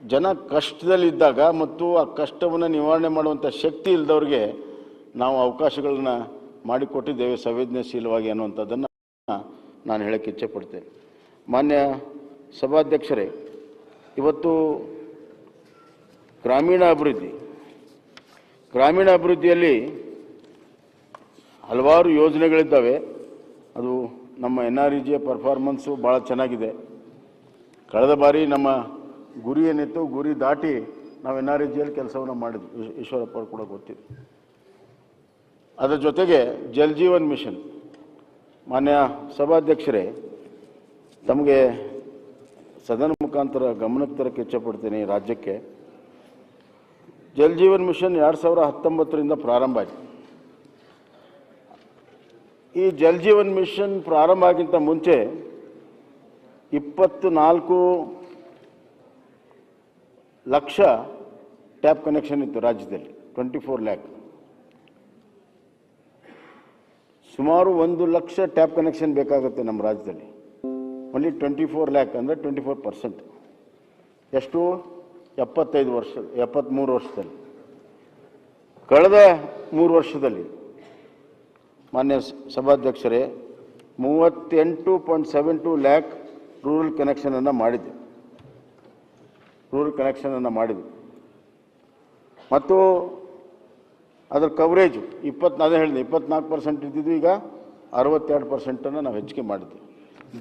ಜನ ಕಷ್ಟದಲ್ಲಿದ್ದಾಗ ಮತ್ತು ಆ ಕಷ್ಟವನ್ನು ನಿವಾರಣೆ ಮಾಡುವಂಥ ಶಕ್ತಿ ಇಲ್ಲದವ್ರಿಗೆ ನಾವು ಅವಕಾಶಗಳನ್ನ ಮಾಡಿಕೊಟ್ಟಿದ್ದೇವೆ ಸಂವೇದನಾಶೀಲವಾಗಿ ಅನ್ನುವಂಥದ್ದನ್ನು ನಾನು ಹೇಳಕ್ಕೆ ಇಚ್ಛೆಪಡ್ತೇನೆ. ಮಾನ್ಯ ಸಭಾಧ್ಯಕ್ಷರೇ, ಇವತ್ತು ಗ್ರಾಮೀಣ ಅಭಿವೃದ್ಧಿಯಲ್ಲಿ ಹಲವಾರು ಯೋಜನೆಗಳಿದ್ದಾವೆ. ಅದು ನಮ್ಮ NREGA ಪರ್ಫಾರ್ಮೆನ್ಸು ಭಾಳ ಚೆನ್ನಾಗಿದೆ. ಕಳೆದ ಬಾರಿ ನಮ್ಮ ಗುರಿ ಏನಿತ್ತು, ಗುರಿ ದಾಟಿ ನಾವು NREGA ಕೆಲಸವನ್ನು ಮಾಡಿದ್ವಿ, ಈಶ್ವರಪ್ಪ ಕೂಡ ಗೊತ್ತಿದೆ. ಅದರ ಜೊತೆಗೆ ಜಲ್ ಜೀವನ್ ಮಿಷನ್, ಮಾನ್ಯ ಸಭಾಧ್ಯಕ್ಷರೇ, ತಮಗೆ ಸದನ ಮುಖಾಂತರ ಗಮನಕ್ಕೆ ತರಕ್ಕೆ ಇಚ್ಛೆಪಡ್ತೀನಿ. ರಾಜ್ಯಕ್ಕೆ ಜಲ್ ಜೀವನ್ ಮಿಷನ್ 2019ರಿಂದ ಪ್ರಾರಂಭ ಆಯಿತು. ಈ ಜಲ್ ಜೀವನ್ ಮಿಷನ್ ಪ್ರಾರಂಭ ಆಗಿಂತ ಮುಂಚೆ 24 ಲಕ್ಷ ಟ್ಯಾಪ್ ಕನೆಕ್ಷನ್ ಇತ್ತು ರಾಜ್ಯದಲ್ಲಿ, 24 ಲ್ಯಾಕ್. ಸುಮಾರು 1 ಲಕ್ಷ ಟ್ಯಾಪ್ ಕನೆಕ್ಷನ್ ಬೇಕಾಗುತ್ತೆ ನಮ್ಮ ರಾಜ್ಯದಲ್ಲಿ. ಓನ್ಲಿ 24 ಲ್ಯಾಕ್ ಅಂದರೆ 24%. ಎಷ್ಟು? 73 ವರ್ಷದಲ್ಲಿ. ಕಳೆದ 3 ವರ್ಷದಲ್ಲಿ ಮಾನ್ಯ ಸಭಾಧ್ಯಕ್ಷರೇ 38.72 ಲ್ಯಾಕ್ ರೂರಲ್ ಕನೆಕ್ಷನನ್ನು ಮಾಡಿದ್ದೆ. ಮತ್ತು ಅದರ ಕವರೇಜು ಅದೇ ಹೇಳಿದೆ 24% ಇದ್ದಿದ್ದು, ಈಗ 62% ನಾವು ಹೆಚ್ಚಿಗೆ ಮಾಡಿದ್ವಿ.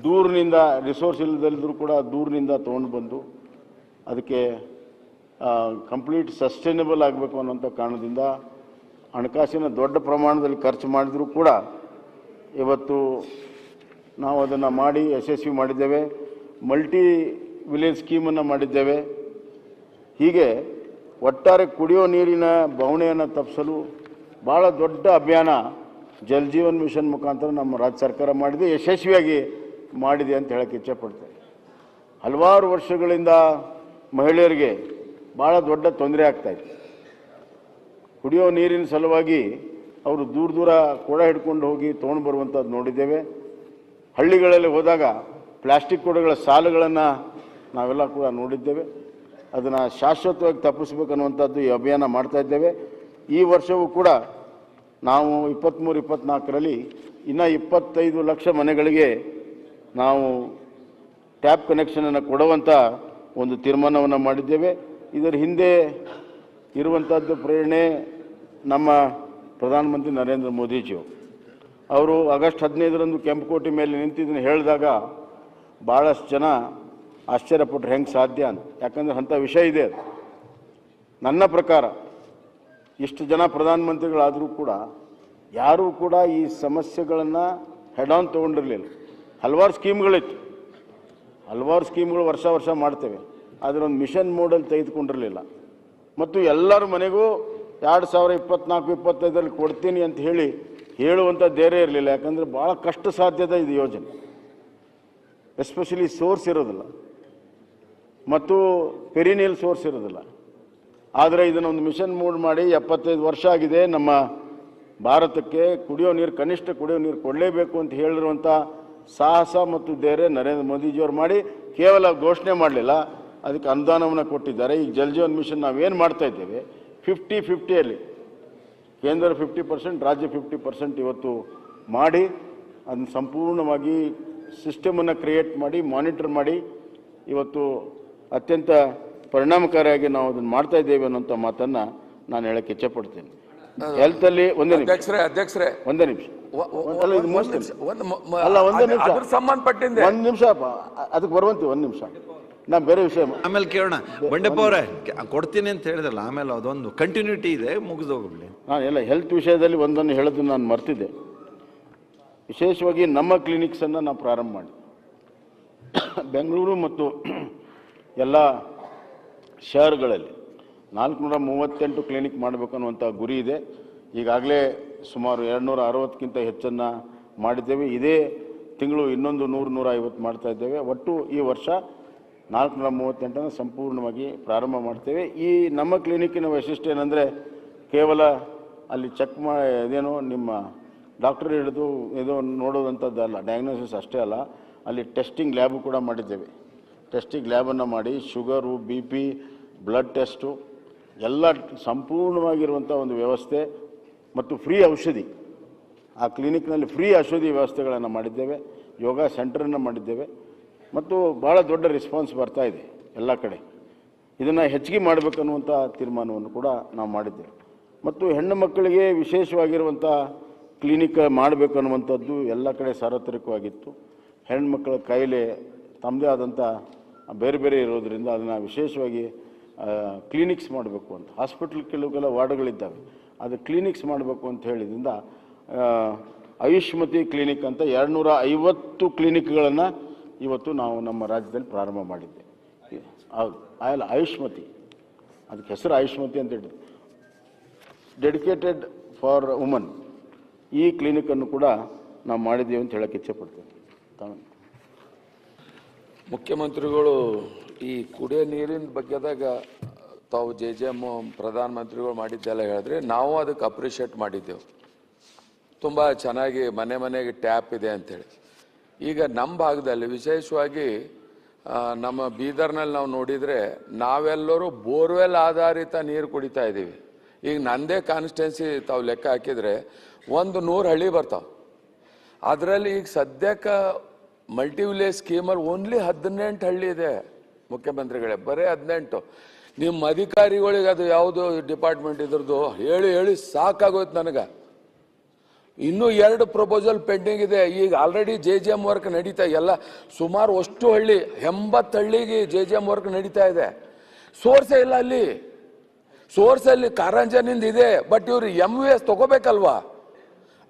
ದೂರಿನಿಂದ ರಿಸೋರ್ಸ್ ಇಲ್ಲದಲ್ಲಿದ್ದರೂ ಕೂಡ ದೂರಿನಿಂದ ತೊಗೊಂಡು ಬಂದು ಅದಕ್ಕೆ ಕಂಪ್ಲೀಟ್ ಸಸ್ಟೈನಬಲ್ ಆಗಬೇಕು ಅನ್ನೋಂಥ ಕಾರಣದಿಂದ ಹಣಕಾಸಿನ ದೊಡ್ಡ ಪ್ರಮಾಣದಲ್ಲಿ ಖರ್ಚು ಮಾಡಿದರೂ ಕೂಡ ಇವತ್ತು ನಾವು ಅದನ್ನು ಮಾಡಿ ಯಶಸ್ವಿ ಮಾಡಿದ್ದೇವೆ. ಮಲ್ಟಿ ವಿಲೇಜ್ ಸ್ಕೀಮನ್ನು ಮಾಡಿದ್ದೇವೆ. ಹೀಗೆ ಒಟ್ಟಾರೆ ಕುಡಿಯೋ ನೀರಿನ ಬವಣೆಯನ್ನು ತಪ್ಪಿಸಲು ಭಾಳ ದೊಡ್ಡ ಅಭಿಯಾನ ಜಲ್ ಜೀವನ್ ಮಿಷನ್ ಮುಖಾಂತರ ನಮ್ಮ ರಾಜ್ಯ ಸರ್ಕಾರ ಮಾಡಿದೆ, ಯಶಸ್ವಿಯಾಗಿ ಮಾಡಿದೆ ಅಂತ ಹೇಳಕ್ಕೆ ಇಚ್ಛೆಪಡ್ತೇನೆ. ಹಲವಾರು ವರ್ಷಗಳಿಂದ ಮಹಿಳೆಯರಿಗೆ ಭಾಳ ದೊಡ್ಡ ತೊಂದರೆ ಆಗ್ತಾಯಿತ್ತು. ಕುಡಿಯೋ ನೀರಿನ ಸಲುವಾಗಿ ಅವರು ದೂರ ಕೊಡ ಹಿಡ್ಕೊಂಡು ಹೋಗಿ ತೊಗೊಂಡು ಬರುವಂಥದ್ದು ನೋಡಿದ್ದೇವೆ. ಹಳ್ಳಿಗಳಲ್ಲಿ ಹೋದಾಗ ಪ್ಲಾಸ್ಟಿಕ್ ಕೊಡಗಳ ಸಾಲುಗಳನ್ನು ನಾವೆಲ್ಲ ಕೂಡ ನೋಡಿದ್ದೇವೆ. ಅದನ್ನು ಶಾಶ್ವತವಾಗಿ ತಪ್ಪಿಸ್ಬೇಕನ್ನುವಂಥದ್ದು ಈ ಅಭಿಯಾನ ಮಾಡ್ತಾ ಇದ್ದೇವೆ. ಈ ವರ್ಷವೂ ಕೂಡ ನಾವು 23-24ರಲ್ಲಿ ಇನ್ನೂ 25 ಲಕ್ಷ ಮನೆಗಳಿಗೆ ನಾವು ಟ್ಯಾಪ್ ಕನೆಕ್ಷನನ್ನು ಕೊಡುವಂಥ ಒಂದು ತೀರ್ಮಾನವನ್ನು ಮಾಡಿದ್ದೇವೆ. ಇದರ ಹಿಂದೆ ಇರುವಂಥದ್ದು ಪ್ರೇರಣೆ ನಮ್ಮ ಪ್ರಧಾನಮಂತ್ರಿ ನರೇಂದ್ರ ಮೋದಿಜಿಯವರು. ಅವರು ಆಗಸ್ಟ್ 15ರಂದು ಕೆಂಪುಕೋಟೆ ಮೇಲೆ ನಿಂತಿದ್ದನ್ನು ಹೇಳಿದಾಗ ಭಾಳಷ್ಟು ಜನ ಆಶ್ಚರ್ಯಪಟ್ಟರು, ಹೆಂಗೆ ಸಾಧ್ಯ ಅಂತ. ಯಾಕಂದರೆ ಅಂಥ ವಿಷಯ ಇದೆ ಅದು. ನನ್ನ ಪ್ರಕಾರ ಇಷ್ಟು ಜನ ಪ್ರಧಾನಮಂತ್ರಿಗಳಾದರೂ ಕೂಡ ಯಾರೂ ಕೂಡ ಈ ಸಮಸ್ಯೆಗಳನ್ನು ಹೆಡ್ ಆನ್ ತೊಗೊಂಡಿರಲಿಲ್ಲ. ಹಲವಾರು ಸ್ಕೀಮ್ಗಳಿತ್ತು, ವರ್ಷ ಮಾಡ್ತೇವೆ, ಆದರೆ ಒಂದು ಮಿಷನ್ ಮೋಡಲ್ಲಿ ತೆಗೆದುಕೊಂಡಿರಲಿಲ್ಲ. ಮತ್ತು ಎಲ್ಲರ ಮನೆಗೂ 2024-25ರಲ್ಲಿ ಕೊಡ್ತೀನಿ ಅಂತ ಹೇಳುವಂಥ ಧೈರ್ಯ ಇರಲಿಲ್ಲ. ಯಾಕಂದರೆ ಭಾಳ ಕಷ್ಟ ಸಾಧ್ಯದ ಇದು ಯೋಜನೆ, ಎಸ್ಪೆಷಲಿ ಸೋರ್ಸ್ ಇರೋದಿಲ್ಲ ಮತ್ತು ಪೆರಿನಿಯಲ್ ಸೋರ್ಸ್ ಇರೋದಿಲ್ಲ. ಆದರೆ ಇದನ್ನೊಂದು ಮಿಷನ್ ಮೋಡ್ ಮಾಡಿ 75 ವರ್ಷ ಆಗಿದೆ ನಮ್ಮ ಭಾರತಕ್ಕೆ ಕನಿಷ್ಠ ಕುಡಿಯೋ ನೀರು ಕೊಡಲೇಬೇಕು ಅಂತ ಹೇಳಿರುವಂಥ ಸಾಹಸ ಮತ್ತು ಧೈರ್ಯ ನರೇಂದ್ರ ಮೋದಿಜಿಯವರು ಮಾಡಿ ಕೇವಲ ಘೋಷಣೆ ಮಾಡಲಿಲ್ಲ, ಅದಕ್ಕೆ ಅನುದಾನವನ್ನು ಕೊಟ್ಟಿದ್ದಾರೆ. ಈಗ ಜಲ್ ಜೀವನ್ ಮಿಷನ್ ನಾವೇನು ಮಾಡ್ತಾ ಇದ್ದೇವೆ 50-50 ಕೇಂದ್ರ 50%, ರಾಜ್ಯ 50% ಇವತ್ತು ಮಾಡಿ ಅದನ್ನು ಸಂಪೂರ್ಣವಾಗಿ ಸಿಸ್ಟಮನ್ನು ಕ್ರಿಯೇಟ್ ಮಾಡಿ ಮಾನಿಟರ್ ಮಾಡಿ ಇವತ್ತು ಅತ್ಯಂತ ಪರಿಣಾಮಕಾರಿಯಾಗಿ ನಾವು ಅದನ್ನು ಮಾಡ್ತಾ ಇದ್ದೇವೆ ಅನ್ನೋಂಥ ಮಾತನ್ನು ನಾನು ಹೇಳಕ್ಕೆ ಇಚ್ಛೆಪಡ್ತೀನಿ. ಹೆಲ್ತಲ್ಲಿ ಒಂದೇ ನಿಮಿಷ ಅದಕ್ಕೆ ಬರುವಂತೆ ಒಂದು ನಿಮಿಷ ನಾ ಬೇರೆ ವಿಷಯ ಆಮೇಲೆ ಕೇಳೋಣ. ಬಂಡೆಪ್ಪ ಅವರೇ ಕೊಡ್ತೀನಿ ಅಂತ ಹೇಳಿದ್ರಲ್ಲ, ಆಮೇಲೆ ಅದೊಂದು ಕಂಟಿನ್ಯೂಟಿ ಇದೆ, ಮುಗಿದೋಗ್ಬಿಡಿ. ನಾನು ಎಲ್ಲ ಹೆಲ್ತ್ ವಿಷಯದಲ್ಲಿ ಒಂದನ್ನು ಹೇಳೋದನ್ನು ನಾನು ಮರ್ತಿದ್ದೆ. ವಿಶೇಷವಾಗಿ ನಮ್ಮ ಕ್ಲಿನಿಕ್ಸನ್ನು ನಾವು ಪ್ರಾರಂಭ ಮಾಡಿ ಬೆಂಗಳೂರು ಮತ್ತು ಎಲ್ಲ ಶಹರಗಳಲ್ಲಿ 438 ಕ್ಲಿನಿಕ್ ಮಾಡಬೇಕನ್ನುವಂಥ ಗುರಿ ಇದೆ. ಈಗಾಗಲೇ ಸುಮಾರು 260ಕ್ಕಿಂತ ಹೆಚ್ಚನ್ನು ಮಾಡಿದ್ದೇವೆ. ಇದೇ ತಿಂಗಳು ಇನ್ನೊಂದು 100-150 ಮಾಡ್ತಾ ಇದ್ದೇವೆ. ಒಟ್ಟು ಈ ವರ್ಷ 438 ಸಂಪೂರ್ಣವಾಗಿ ಪ್ರಾರಂಭ ಮಾಡ್ತೇವೆ. ಈ ನಮ್ಮ ಕ್ಲಿನಿಕ್ಕಿನ ವೈಶಿಷ್ಟ್ಯ ಏನಂದರೆ ಕೇವಲ ಅಲ್ಲಿ ಚೆಕ್ ಇದೇನೋ ನಿಮ್ಮ ಡಾಕ್ಟರ್ ಹಿಡಿದು ಇದು ನೋಡೋದಂಥದ್ದಲ್ಲ, ಡಯಾಗ್ನೋಸಿಸ್ ಅಷ್ಟೇ ಅಲ್ಲ, ಅಲ್ಲಿ ಟೆಸ್ಟಿಂಗ್ ಲ್ಯಾಬು ಕೂಡ ಮಾಡಿದ್ದೇವೆ. ಟೆಸ್ಟಿಗೆ ಲ್ಯಾಬನ್ನು ಮಾಡಿ ಶುಗರು BP ಬ್ಲಡ್ ಟೆಸ್ಟು ಎಲ್ಲ ಸಂಪೂರ್ಣವಾಗಿರುವಂಥ ಒಂದು ವ್ಯವಸ್ಥೆ ಮತ್ತು ಫ್ರೀ ಔಷಧಿ ಆ ಕ್ಲಿನಿಕ್ನಲ್ಲಿ ಫ್ರೀ ಔಷಧಿ ವ್ಯವಸ್ಥೆಗಳನ್ನು ಮಾಡಿದ್ದೇವೆ. ಯೋಗ ಸೆಂಟರನ್ನು ಮಾಡಿದ್ದೇವೆ ಮತ್ತು ಭಾಳ ದೊಡ್ಡ ರೆಸ್ಪಾನ್ಸ್ ಬರ್ತಾ ಇದೆ ಎಲ್ಲ ಕಡೆ. ಇದನ್ನು ಹೆಚ್ಚಿಗೆ ಮಾಡಬೇಕನ್ನುವಂಥ ತೀರ್ಮಾನವನ್ನು ಕೂಡ ನಾವು ಮಾಡಿದ್ದೇವೆ. ಮತ್ತು ಹೆಣ್ಣು ಮಕ್ಕಳಿಗೆ ವಿಶೇಷವಾಗಿರುವಂಥ ಕ್ಲಿನಿಕ್ ಮಾಡಬೇಕನ್ನುವಂಥದ್ದು ಎಲ್ಲ ಕಡೆ ಸಾರ್ವತ್ರಿಕವಾಗಿತ್ತು. ಹೆಣ್ಮಕ್ಳ ಕಾಯಿಲೆ ತಮ್ಮದೇ ಆದಂಥ ಬೇರೆ ಬೇರೆ ಇರೋದರಿಂದ ಅದನ್ನು ವಿಶೇಷವಾಗಿ ಕ್ಲಿನಿಕ್ಸ್ ಮಾಡಬೇಕು ಅಂತ, ಹಾಸ್ಪಿಟ್ಲ್ ಕೆಲವೆಲ್ಲ ವಾರ್ಡ್ಗಳಿದ್ದಾವೆ, ಅದು ಕ್ಲಿನಿಕ್ಸ್ ಮಾಡಬೇಕು ಅಂತ ಹೇಳಿದ್ರಿಂದ ಆಯುಷ್ಮತಿ ಕ್ಲಿನಿಕ್ ಅಂತ 250 ಕ್ಲಿನಿಕ್ಗಳನ್ನು ಇವತ್ತು ನಾವು ನಮ್ಮ ರಾಜ್ಯದಲ್ಲಿ ಪ್ರಾರಂಭ ಮಾಡಿದ್ದೆ. ಹೌದು, ಆಯುಷ್ಮತಿ, ಅದಕ್ಕೆ ಹೆಸರು ಆಯುಷ್ಮತಿ ಅಂತ ಹೇಳಿದ್ರು, ಡೆಡಿಕೇಟೆಡ್ ಫಾರ್ ವುಮನ್. ಈ ಕ್ಲಿನಿಕನ್ನು ಕೂಡ ನಾವು ಮಾಡಿದ್ದೀವಿ ಅಂತ ಹೇಳಕ್ಕೆ ಇಚ್ಛೆಪಡ್ತೇನೆ. ಮುಖ್ಯಮಂತ್ರಿಗಳು ಈ ಕುಡಿಯೋ ನೀರಿನ ಬಗ್ಗೆದಾಗ ತಾವು JJM ಪ್ರಧಾನಮಂತ್ರಿಗಳು ಮಾಡಿದ್ದೆಲ್ಲ ಹೇಳಿದ್ರೆ ನಾವು ಅದಕ್ಕೆ ಅಪ್ರಿಷಿಯೇಟ್ ಮಾಡಿದ್ದೆವು. ತುಂಬ ಚೆನ್ನಾಗಿ ಮನೆ ಮನೆಗೆ ಟ್ಯಾಪ್ ಇದೆ ಅಂಥೇಳಿ. ಈಗ ನಮ್ಮ ಭಾಗದಲ್ಲಿ ವಿಶೇಷವಾಗಿ ನಮ್ಮ ಬೀದರ್ನಲ್ಲಿ ನಾವು ನೋಡಿದರೆ ನಾವೆಲ್ಲರೂ ಬೋರ್ವೆಲ್ ಆಧಾರಿತ ನೀರು ಕುಡಿತಾ ಇದ್ದೀವಿ. ಈಗ ನಂದೇ ಕಾನ್ಸ್ಟಿಟ್ಯೂನ್ಸಿ ತಾವು ಲೆಕ್ಕ ಹಾಕಿದರೆ 100 ಹಳ್ಳಿ ಬರ್ತಾವೆ. ಅದರಲ್ಲಿ ಈಗ ಸದ್ಯಕ್ಕೆ ಮಲ್ಟಿ ವಿಲೇಜ್ ಸ್ಕೀಮರ್ ಓನ್ಲಿ 18 ಹಳ್ಳಿ ಇದೆ ಮುಖ್ಯಮಂತ್ರಿಗಳೇ, ಬರೀ 18. ನಿಮ್ಮ ಅಧಿಕಾರಿಗಳಿಗೆ ಅದು ಯಾವುದು ಡಿಪಾರ್ಟ್ಮೆಂಟ್ ಇದ್ರದ್ದು ಹೇಳಿ ಹೇಳಿ ಸಾಕಾಗೋಯ್ತು ನನಗೆ. ಇನ್ನೂ 2 ಪ್ರಪೋಸಲ್ ಪೆಂಡಿಂಗ್ ಇದೆ. ಈಗ ಆಲ್ರೆಡಿ JJM ವರ್ಕ್ ನಡೀತಾ ಎಲ್ಲ ಸುಮಾರು ಅಷ್ಟು ಹಳ್ಳಿ 80 ಹಳ್ಳಿಗೆ JJM ವರ್ಕ್ ನಡೀತಾ ಇದೆ. ಸೋರ್ಸೇ ಇಲ್ಲ ಅಲ್ಲಿ. ಸೋರ್ಸಲ್ಲಿ ಕಾರಂಜನಿಂದ ಇದೆ, ಬಟ್ ಇವ್ರು MVS ತಗೋಬೇಕಲ್ವಾ?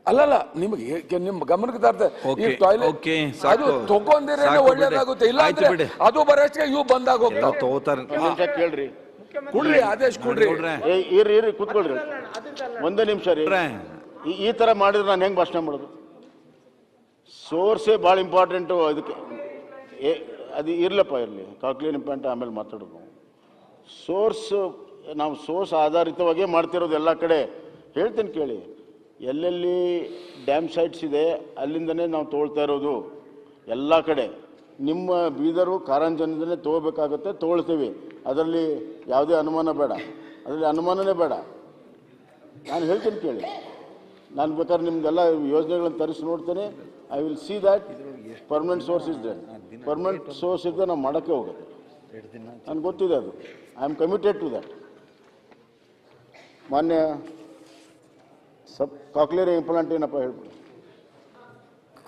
ಅಲ್ಲಲ್ಲ, ನಿಮ್ಗೆ ನಿಮ್ಮ ಗಮನಕ್ಕೆ ತರ್ತಾರೆ ಈ ಟಾಯ್ಲೆಟ್ ಅದು ತಗೊಂಡಿರೇ ಒಳ್ಳೇದಾಗುತ್ತೆ. ಇಲ್ಲ ಅಂದ್ರೆ ಅದು ಬರೋಷ್ಟೇ ಇವು ಬಂದಾಗ ಹೋಗ್ತಾವೆ. ಕೇಳ್ರಿ, ಕೊಡ್ರಿ ಆದೇಶ ಕೊಡ್ರಿ. ಇರ್ರಿ ಕೂತ್ಕೊಳ್ರಿ ಒಂದೇ ನಿಮಿಷ ರೀ. ಈ ತರ ಮಾಡಿದ್ರೆ ನಾನು ಹೆಂಗ್ ಭಾಷಣ ಮಾಡೋದು? ಸೋರ್ಸೇ ಭಾಳ ಇಂಪಾರ್ಟೆಂಟು. ಅದಕ್ಕೆ ಅದು ಇರ್ಲಪ್ಪ, ಇರಲಿ, ಕಾಕ್ಲಿಯರ್ ಇಂಪ್ಲಾಂಟ್ ಆಮೇಲೆ ಮಾತಾಡೋದು. ನಾವು ಸೋರ್ಸ್ ಆಧಾರಿತವಾಗೇ ಮಾಡ್ತಿರೋದು ಎಲ್ಲ ಕಡೆ. ಹೇಳ್ತೇನೆ ಕೇಳಿ, ಎಲ್ಲೆಲ್ಲಿ ಡ್ಯಾಮ್ ಸೈಟ್ಸ್ ಇದೆ ಅಲ್ಲಿಂದನೇ ನಾವು ತೊಗೊಳ್ತಾ ಇರೋದು ಎಲ್ಲ ಕಡೆ. ನಿಮ್ಮ ಬೀದರು ಕಾರಂಜನದಿಂದಲೇ ತೊಗೋಬೇಕಾಗುತ್ತೆ, ತೊಗೊಳ್ತೀವಿ. ಅದರಲ್ಲಿ ಯಾವುದೇ ಅನುಮಾನ ಬೇಡ, ಅದರಲ್ಲಿ ಅನುಮಾನನೇ ಬೇಡ. ನಾನು ಹೇಳ್ತೀನಿ ಕೇಳಿ, ನಾನು ಬೇಕಾದ್ರೆ ನಿಮ್ದೆಲ್ಲ ಯೋಜನೆಗಳನ್ನು ತರಿಸಿ ನೋಡ್ತೇನೆ. I will see that permanent source is there. Permanent source ಇದ್ದರೆ ನಾವು ಮಾಡೋಕ್ಕೆ ಹೋಗುತ್ತೆ. ನನಗೆ ಗೊತ್ತಿದೆ ಅದು. I am committed to that. ಮಾನ್ಯ ಕಾಕ್ಲಿಯರ್ ಇಂಪ್ಲಾಂಟ್ ಏನಪ್ಪ ಹೇಳ್ಬಿಡಿ.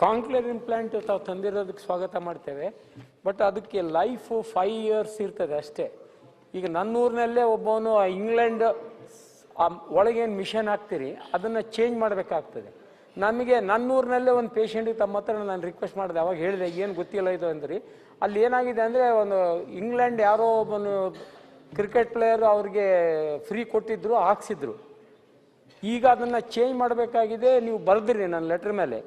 ಕಾಕ್ಲಿಯರ್ ಇಂಪ್ಲಾಂಟ್ ತಾವು ತಂದಿರೋದಕ್ಕೆ ಸ್ವಾಗತ ಮಾಡ್ತೇವೆ. ಬಟ್ ಅದಕ್ಕೆ ಲೈಫು 5 years ಇರ್ತದೆ ಅಷ್ಟೇ. ಈಗ ನನ್ನೂರಿನಲ್ಲೇ ಒಬ್ಬವನು ಇಂಗ್ಲೆಂಡ್ ಒಳಗೇನು ಮಿಷನ್ ಹಾಕ್ತೀರಿ ಅದನ್ನು ಚೇಂಜ್ ಮಾಡಬೇಕಾಗ್ತದೆ. ನಮಗೆ ನನ್ನೂರಿನಲ್ಲೇ ಒಂದು ಪೇಷಂಟಿಗೆ ತಮ್ಮ ಹತ್ರ ನಾನು ರಿಕ್ವೆಸ್ಟ್ ಮಾಡಿದೆ. ಅವಾಗ ಹೇಳಿದೆ ಏನು ಗೊತ್ತಿಲ್ಲ ಇದು ಅಂದ್ರಿ. ಅಲ್ಲಿ ಏನಾಗಿದೆ ಅಂದರೆ ಒಂದು ಇಂಗ್ಲೆಂಡ್ ಯಾರೋ ಒಬ್ಬನು ಕ್ರಿಕೆಟ್ ಪ್ಲೇಯರ್ ಅವ್ರಿಗೆ ಫ್ರೀ ಕೊಟ್ಟಿದ್ರು, ಹಾಕ್ಸಿದ್ರು. ಈಗ ಅದನ್ನು ಚೇಂಜ್ ಮಾಡಬೇಕಾಗಿದೆ. ನೀವು ಬರೆದ್ರಿ ನನ್ನ ಲೆಟ್ರ್ ಮೇಲೆ.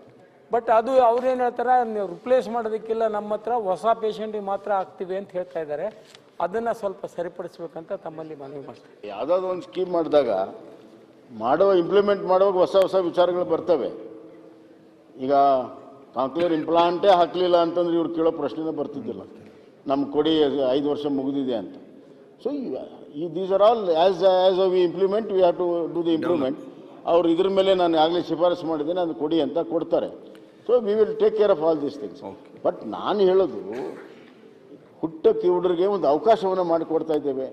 ಬಟ್ ಅದು ಅವ್ರೇನು ಹೇಳ್ತಾರೆ, ನೀವು ರಿಪ್ಲೇಸ್ ಮಾಡೋದಕ್ಕಿಲ್ಲ, ನಮ್ಮ ಹತ್ರ ಹೊಸ ಪೇಷಂಟಿಗೆ ಮಾತ್ರ ಹಾಕ್ತೀವಿ ಅಂತ ಹೇಳ್ತಾ ಇದ್ದಾರೆ. ಅದನ್ನು ಸ್ವಲ್ಪ ಸರಿಪಡಿಸ್ಬೇಕಂತ ತಮ್ಮಲ್ಲಿ ಮನವಿ ಮಾಡ್ತೀವಿ. ಯಾವುದಾದ್ರು ಒಂದು ಸ್ಕೀಮ್ ಮಾಡಿದಾಗ ಇಂಪ್ಲಿಮೆಂಟ್ ಮಾಡುವಾಗ ಹೊಸ ಹೊಸ ವಿಚಾರಗಳು ಬರ್ತವೆ. ಈಗ ಕಾಕ್ಲಿಯರ್ ಇಂಪ್ಲಾಂಟೇ ಹಾಕಲಿಲ್ಲ ಅಂತಂದ್ರೆ ಇವ್ರು ಕೇಳೋ ಪ್ರಶ್ನೆನೇ ಬರ್ತಿದ್ದಿಲ್ಲ. ನಮ್ಮ ಕೊಡಿ 5 ವರ್ಷ ಮುಗಿದಿದೆ ಅಂತ. So these are all as we implement we have to do the improvement. ಅವ್ರು ಇದ್ರ ಮೇಲೆ ನಾನು ಆಗಲೇ ಶಿಫಾರಸು ಮಾಡಿದ್ದೇನೆ, ಅದು ಕೊಡಿ ಅಂತ ಕೊಡ್ತಾರೆ. So we will take care of all these things. But ನಾನು ಹೇಳೋದು, ಹುಟ್ಟ ಕಿವುಡರಿಗೆ ಒಂದು ಅವಕಾಶವನ್ನು ಮಾಡಿಕೊಡ್ತಾ ಇದ್ದೇವೆ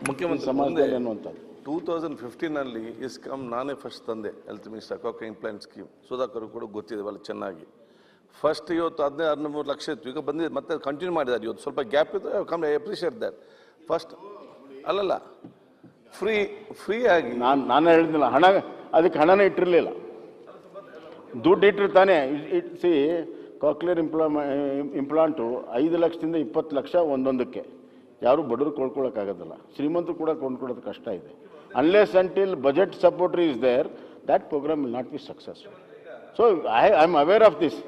ಮುಖ್ಯಮಂತ್ರಿ ಸಮಾಜದಲ್ಲಿ ಅನ್ನುವಂಥದ್ದು. 2015 ಇಸ್ಕಾಮ್ ನಾನೇ ಫಸ್ಟ್ ತಂದೆ health minister cochlear implant scheme. Sudhakar ಕೂಡ ಗೊತ್ತಿದೆ ಭಾಳ ಚೆನ್ನಾಗಿ. ಫಸ್ಟ್ ಇವತ್ತು 13 ಲಕ್ಷ ಇತ್ತು, ಈಗ ಬಂದಿದೆ, ಮತ್ತೆ ಕಂಟಿನ್ಯೂ ಮಾಡಿದ್ದಾರೆ. ಇವತ್ತು ಸ್ವಲ್ಪ ಗ್ಯಾಪ್ ಇತ್ತು, ಕಮ್ಮಿ ಅಪ್ರಿಷಿಯೇಟ್ ದ್ಯಾಟ್. ಫಸ್ಟ್ ಅಲ್ಲಲ್ಲ ಫ್ರೀ ಆಗಿ ನಾನು ಹೇಳಿದ್ನಲ್ಲ, ಅದಕ್ಕೆ ಹಣನೇ ಇಟ್ಟಿರಲಿಲ್ಲ, ದುಡ್ಡು ಇಟ್ಟಿರ್ತಾನೆ. ಸಿ ಕಾಕ್ಲಿಯರ್ ಇಂಪ್ಲಾಂಟು 5 ಲಕ್ಷದಿಂದ 20 ಲಕ್ಷ ಒಂದೊಂದಕ್ಕೆ. ಯಾರು ಬಡವರು ಕೊಂಡ್ಕೊಳ್ಳೋಕ್ಕಾಗೋದಿಲ್ಲ, ಶ್ರೀಮಂತರು ಕೂಡ ಕೊಂಡ್ಕೊಳ್ಳೋದು ಕಷ್ಟ ಇದೆ. Unless until budget support is there, that programme will not be successful. So I am aware of this.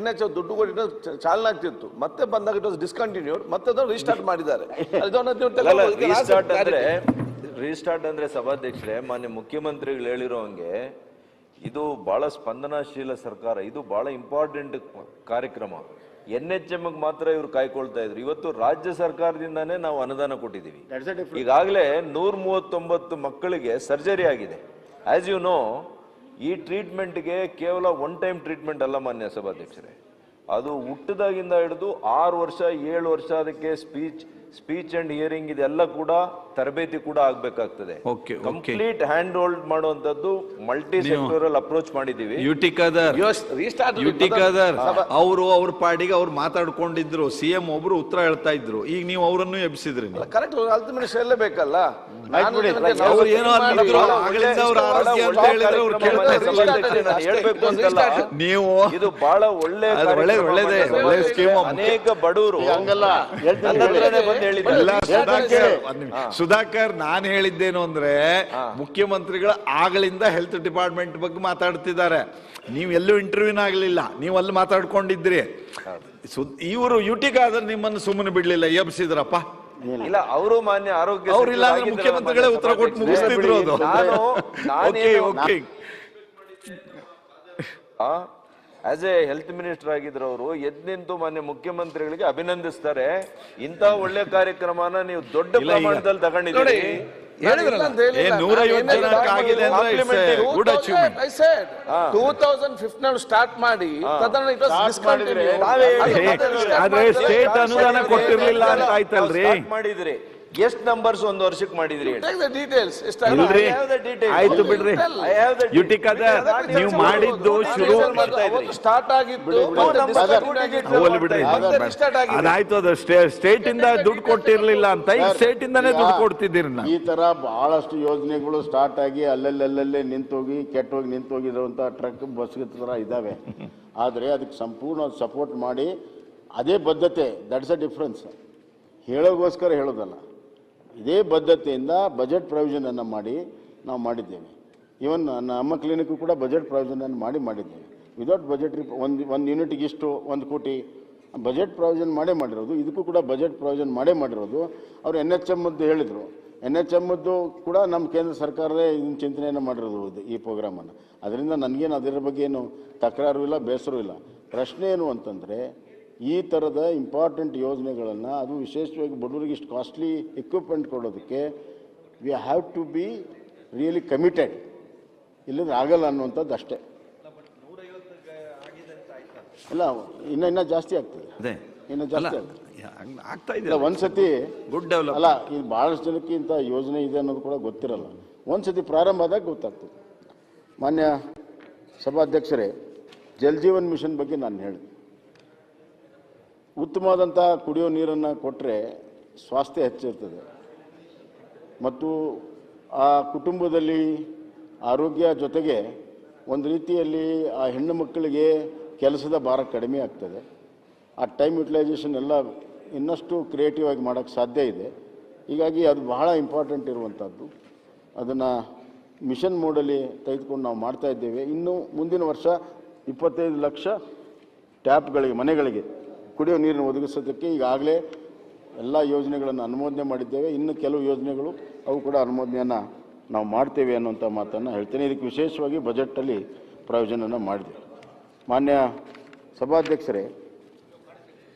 NHO ದುಡ್ಡು ಕೊಟ್ಟು ಚಾಲನೆ ಆಗ್ತಿತ್ತು, ಮತ್ತೆ ಬಂದಾಗ ಇಟ್ ವಾಸ್ ಡಿಸ್ಕಂಟಿನ್ಯೂಡ್, ಮತ್ತೆ ಅದನ್ನು ರೀಸ್ಟಾರ್ಟ್ ಮಾಡಿದ್ದಾರೆ. ರೀಸ್ಟಾರ್ಟ್ ಅಂದ್ರೆ ಸಭಾಧ್ಯಕ್ಷರೇ, ಮಾನ್ಯ ಮುಖ್ಯಮಂತ್ರಿಗಳು ಹೇಳಿರೋ ಹಂಗೆ ಇದು ಬಹಳ ಸ್ಪಂದನಾಶೀಲ ಸರ್ಕಾರ, ಇದು ಬಹಳ ಇಂಪಾರ್ಟೆಂಟ್ ಕಾರ್ಯಕ್ರಮ. NHM ಮಾತ್ರ ಇವ್ರು ಕಾಯ್ಕೊಳ್ತಾ ಇದ್ರು. ಇವತ್ತು ರಾಜ್ಯ ಸರ್ಕಾರದಿಂದಾನೇ ನಾವು ಅನುದಾನ ಕೊಟ್ಟಿದ್ದೀವಿ. ಈಗಾಗಲೇ 139 ಮಕ್ಕಳಿಗೆ ಸರ್ಜರಿ ಆಗಿದೆ. ಆಸ್ ಯು ನೋ, ಈ ಟ್ರೀಟ್ಮೆಂಟ್ಗೆ ಕೇವಲ ಒನ್ ಟೈಮ್ ಟ್ರೀಟ್ಮೆಂಟ್ ಅಲ್ಲ ಮಾನ್ಯ ಸಭಾಧ್ಯಕ್ಷರೇ, ಅದು ಹುಟ್ಟದಾಗಿಂದ ಹಿಡಿದು 6 ವರ್ಷ 7 ವರ್ಷ ಅದಕ್ಕೆ ಸ್ಪೀಚ್ ಅಂಡ್ ಹಿಯರಿಂಗ್ ಇದೆಲ್ಲ ಕೂಡ ತರಬೇತಿ ಕೂಡ ಆಗ್ಬೇಕಾಗ್ತದೆ. ಕಂಪ್ಲೀಟ್ ಹ್ಯಾಂಡ್ ಹೋಲ್ಡ್ ಮಾಡುವಂತದ್ದು ಮಲ್ಟಿ ಸೆಕ್ಟೋರಲ್ ಅಪ್ರೋಚ್ ಮಾಡಿದೀವಿ. ಅವರು ಅವ್ರ ಪಾಡಿಗೆ ಅವ್ರು ಮಾತಾಡ್ಕೊಂಡಿದ್ರು, CM ಒಬ್ರು ಉತ್ತರ ಹೇಳ್ತಾ ಇದ್ರು, ಈಗ ನೀವು ಅವರನ್ನು ಎಬ್ಸಿದ್ರಿ. Correct, ಅಲ್ತ್ minister ಹೇಳಬೇಕಲ್ಲ. ನೀವು ಇದು ಬಹಳ ಒಳ್ಳೇದೇ ಸ್ಕೀಮ್. ಅನೇಕ ಬಡವರು ಸುಧಾಕರ್, ನಾನು ಹೇಳಿದ್ದೇನು ಅಂದ್ರೆ ಮುಖ್ಯಮಂತ್ರಿಗಳ ಆಗಲಿಂದ ಹೆಲ್ತ್ ಡಿಪಾರ್ಟ್ಮೆಂಟ್ ಬಗ್ಗೆ ಮಾತಾಡ್ತಿದ್ದಾರೆ. ನೀವು ಎಲ್ಲೂ ಇಂಟರ್ವ್ಯೂನ ಆಗ್ಲಿಲ್ಲ, ನೀವು ಅಲ್ಲಿ ಮಾತಾಡ್ಕೊಂಡಿದ್ರಿ. ಇವರು ಯುಟಿಗಾದ್ರೆ ನಿಮ್ಮನ್ನು ಸುಮ್ಮನೆ ಬಿಡ್ಲಿಲ್ಲ, ಎಬ್ಸಿದ್ರಪ್ಪ. ಇಲ್ಲ, ಅವರು ಮಾನ್ಯ ಆರೋಗ್ಯ ಅವರಿಲ್ಲ ಮುಖ್ಯಮಂತ್ರಿಗಳೇ ಉತ್ತರ ಕೊಟ್ಟು ಮುಗಿಸ್ತಿದ್ರು. ಅದು ಆಸ್ ಎ ಹೆಲ್ತ್ ಮಿನಿಸ್ಟರ್ ಆಗಿದ್ರು ಅವರು ಎದ್ದು ನಿಂತು ಮಾನ್ಯ ಮುಖ್ಯಮಂತ್ರಿಗಳಿಗೆ ಅಭಿನಂದಿಸ್ತಾರೆ. ಇಂತ ಒಳ್ಳೆ ಕಾರ್ಯಕ್ರಮನ ನೀವು ದೊಡ್ಡ ಪ್ರಮಾಣದಲ್ಲಿ ತಗೊಂಡಿದ್ದೀರಿ. 2015 ಸ್ಟಾರ್ಟ್ ಮಾಡಿ ಆದ್ರೆ ಸ್ಟೇಟ್ ಅನುದಾನ ಕೊಟ್ಟಿರ್ಲಿಲ್ಲ ಅಂತ ಆಯ್ತಲ್ರಿ. ಮಾಡಿದ್ರಿ ಎಷ್ಟು ನಂಬರ್ಸ್ ಒಂದು ವರ್ಷಕ್ಕೆ ಮಾಡಿದ್ರಿ? ಆಯ್ತು ಬಿಡ್ರಿ, ನೀವು ಮಾಡಿದ್ದು ಶುರು ಸ್ಟಾರ್ಟ್ ಆಗಿದ್ದು ಅದಾಯ್ತು. ಅದು ಸ್ಟೇಟ್ ಇಂದ ದುಡ್ಡು ಕೊಟ್ಟಿರ್ಲಿಲ್ಲ ಅಂತ ಈಗ ಸ್ಟೇಟ್ ಇಂದಾನೇ ದುಡ್ಡು ಕೊಡ್ತಿದ್ದೀರಿ. ಈ ತರ ಬಹಳಷ್ಟು ಯೋಜನೆಗಳು ಸ್ಟಾರ್ಟ್ ಆಗಿ ಅಲ್ಲಲ್ಲೇ ನಿಂತೋಗಿ ಕೆಟ್ಟೋಗಿ ನಿಂತೋಗಿರುವಂತ ಟ್ರಕ್ ಬಸ್ ತರ ಇದಾವೆ. ಆದ್ರೆ ಅದಕ್ಕೆ ಸಂಪೂರ್ಣ ಸಪೋರ್ಟ್ ಮಾಡಿ ಅದೇ ಬದ್ಧತೆ, ದಟ್ಸ್ ಅ ಡಿಫ್ರೆನ್ಸ್. ಹೇಳೋಗೋಸ್ಕರ ಹೇಳೋದಲ್ಲ, ಇದೇ ಬದ್ಧತೆಯಿಂದ ಬಜೆಟ್ ಪ್ರಾವಿಷನ್ ಅನ್ನು ಮಾಡಿ ನಾವು ಮಾಡಿದ್ದೇವೆ. ಈವನ್ ನಮ್ಮ ಕ್ಲಿನಿಕ್ ಕೂಡ ಬಜೆಟ್ ಪ್ರಾವಿಷನ್ ಅನ್ನು ಮಾಡಿದ್ದೇವೆ. ವಿದೌಟ್ ಬಜೆಟ್ ಒಂದು ಯೂನಿಟ್ಗೆ ಇಷ್ಟು 1 ಕೋಟಿ ಬಜೆಟ್ ಪ್ರಾವಿಷನ್ ಮಾಡಿರೋದು. ಇದಕ್ಕೂ ಕೂಡ ಬಜೆಟ್ ಪ್ರಾವಿಷನ್ ಮಾಡಿರೋದು. ಅವರು NHM ಹೇಳಿದರು. NHM ಕೂಡ ನಮ್ಮ ಕೇಂದ್ರ ಸರ್ಕಾರವೇ ಇದನ್ನ ಚಿಂತನೆಯನ್ನು ಮಾಡಿರೋದು ಈ ಪ್ರೋಗ್ರಾಮನ್ನು. ಅದರಿಂದ ನನಗೇನು ಅದರ ಬಗ್ಗೆ ಏನು ತಕರಾರು ಇಲ್ಲ, ಬೇಸರ ಇಲ್ಲ. ಪ್ರಶ್ನೆ ಏನು ಅಂತಂದರೆ, ಈ ಥರದ ಇಂಪಾರ್ಟೆಂಟ್ ಯೋಜನೆಗಳನ್ನು, ಅದು ವಿಶೇಷವಾಗಿ ಬಡವರಿಗೆ ಇಷ್ಟು ಕಾಸ್ಟ್ಲಿ ಎಕ್ವಿಪ್ಮೆಂಟ್ ಕೊಡೋದಕ್ಕೆ we have to be really committed. ಇಲ್ಲದ್ರೆ ಆಗಲ್ಲ ಅನ್ನುವಂಥದ್ದು ಅಷ್ಟೇ. ಇಲ್ಲ, ಇನ್ನೂ ಜಾಸ್ತಿ ಆಗ್ತದೆ, ಇನ್ನೂ ಜಾಸ್ತಿ ಆಗ್ತದೆ. ಒಂದ್ಸತಿ ಗುಡ್ ಡೆವಲಪ್ ಅಲ್ಲ, ಇದು ಭಾಳಷ್ಟು ಜನಕ್ಕೆ ಇಂಥ ಯೋಜನೆ ಇದೆ ಅನ್ನೋದು ಕೂಡ ಗೊತ್ತಿರಲ್ಲ. ಒಂದ್ಸತಿ ಪ್ರಾರಂಭ ಆದಾಗ ಗೊತ್ತಾಗ್ತದೆ. ಮಾನ್ಯ ಸಭಾಧ್ಯಕ್ಷರೇ, ಜಲ್ ಜೀವನ್ ಮಿಷನ್ ಬಗ್ಗೆ ನಾನು ಹೇಳಿದೆ. ಉತ್ತಮವಾದಂಥ ಕುಡಿಯೋ ನೀರನ್ನು ಕೊಟ್ಟರೆ ಸ್ವಾಸ್ಥ್ಯ ಹೆಚ್ಚಿರ್ತದೆ ಮತ್ತು ಆ ಕುಟುಂಬದಲ್ಲಿ ಆರೋಗ್ಯ ಜೊತೆಗೆ ಒಂದು ರೀತಿಯಲ್ಲಿ ಆ ಹೆಣ್ಣು ಮಕ್ಕಳಿಗೆ ಕೆಲಸದ ಭಾರ ಕಡಿಮೆ ಆಗ್ತದೆ. ಆ ಟೈಮ್ ಯುಟಿಲೈಸೇಷನ್ ಎಲ್ಲ ಇನ್ನಷ್ಟು ಕ್ರಿಯೇಟಿವ್ ಆಗಿ ಮಾಡೋಕ್ಕೆ ಸಾಧ್ಯ ಇದೆ. ಹೀಗಾಗಿ ಅದು ಬಹಳ ಇಂಪಾರ್ಟೆಂಟ್ ಇರುವಂಥದ್ದು. ಅದನ್ನು ಮಿಷನ್ ಮೋಡಲ್ಲಿ ತೆಗೆದುಕೊಂಡು ನಾವು ಮಾಡ್ತಾಯಿದ್ದೇವೆ. ಇನ್ನು ಮುಂದಿನ ವರ್ಷ 25 ಲಕ್ಷ ಟ್ಯಾಪ್ಗಳಿಗೆ, ಮನೆಗಳಿಗೆ ಕುಡಿಯೋ ನೀರನ್ನು ಒದಗಿಸೋದಕ್ಕೆ ಈಗಾಗಲೇ ಎಲ್ಲ ಯೋಜನೆಗಳನ್ನು ಅನುಮೋದನೆ ಮಾಡಿದ್ದೇವೆ. ಇನ್ನು ಕೆಲವು ಯೋಜನೆಗಳು ಅವು ಕೂಡ ಅನುಮೋದನೆಯನ್ನು ನಾವು ಮಾಡ್ತೇವೆ ಅನ್ನುವಂಥ ಮಾತನ್ನು ಹೇಳ್ತೇನೆ. ಇದಕ್ಕೆ ವಿಶೇಷವಾಗಿ ಬಜೆಟಲ್ಲಿ ಪ್ರಾವಿಷನನ್ನು ಮಾಡಿದ್ದೇವೆ. ಮಾನ್ಯ ಸಭಾಧ್ಯಕ್ಷರೇ,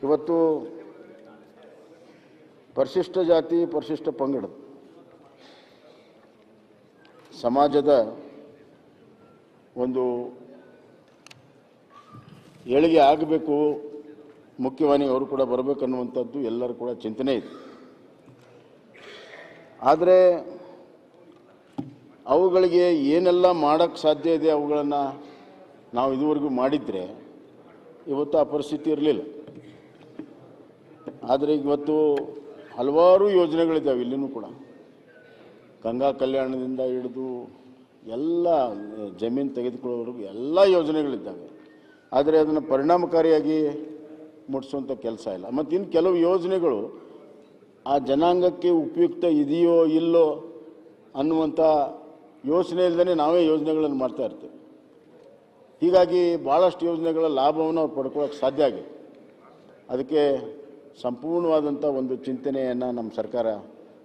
ಇವತ್ತು ಪರಿಶಿಷ್ಟ ಜಾತಿ ಪರಿಶಿಷ್ಟ ಪಂಗಡ ಸಮಾಜದ ಒಂದು ಏಳಿಗೆ ಆಗಬೇಕು, ಮುಖ್ಯವಾಹಿನಿ ಅವರು ಕೂಡ ಬರಬೇಕನ್ನುವಂಥದ್ದು ಎಲ್ಲರೂ ಕೂಡ ಚಿಂತನೆ ಇದೆ. ಆದರೆ ಅವುಗಳಿಗೆ ಏನೆಲ್ಲ ಮಾಡೋಕ್ಕೆ ಸಾಧ್ಯ ಇದೆ ಅವುಗಳನ್ನು ನಾವು ಇದುವರೆಗೂ ಮಾಡಿದರೆ ಇವತ್ತು ಆ ಪರಿಸ್ಥಿತಿ ಇರಲಿಲ್ಲ. ಆದರೆ ಇವತ್ತು ಹಲವಾರು ಯೋಜನೆಗಳಿದ್ದಾವೆ. ಇಲ್ಲಿನೂ ಕೂಡ ಗಂಗಾ ಕಲ್ಯಾಣದಿಂದ ಹಿಡಿದು ಎಲ್ಲ ಜಮೀನು ತೆಗೆದುಕೊಳ್ಳೋವರೆಗೂ ಎಲ್ಲ ಯೋಜನೆಗಳಿದ್ದಾವೆ. ಆದರೆ ಅದನ್ನು ಪರಿಣಾಮಕಾರಿಯಾಗಿ ಮುಟ್ಟಿಸುವಂಥ ಕೆಲಸ ಇಲ್ಲ. ಮತ್ತು ಇನ್ನು ಕೆಲವು ಯೋಜನೆಗಳು ಆ ಜನಾಂಗಕ್ಕೆ ಉಪಯುಕ್ತ ಇದೆಯೋ ಇಲ್ಲೋ ಅನ್ನುವಂಥ ಯೋಚನೆ ಇಲ್ಲದೇ ನಾವೇ ಯೋಜನೆಗಳನ್ನು ಮಾಡ್ತಾ ಇರ್ತೀವಿ. ಹೀಗಾಗಿ ಭಾಳಷ್ಟು ಯೋಜನೆಗಳ ಲಾಭವನ್ನು ಅವ್ರು ಪಡ್ಕೊಳ್ಳೋಕ್ಕೆ ಸಾಧ್ಯ ಆಗಿದೆ. ಅದಕ್ಕೆ ಸಂಪೂರ್ಣವಾದಂಥ ಒಂದು ಚಿಂತನೆಯನ್ನು ನಮ್ಮ ಸರ್ಕಾರ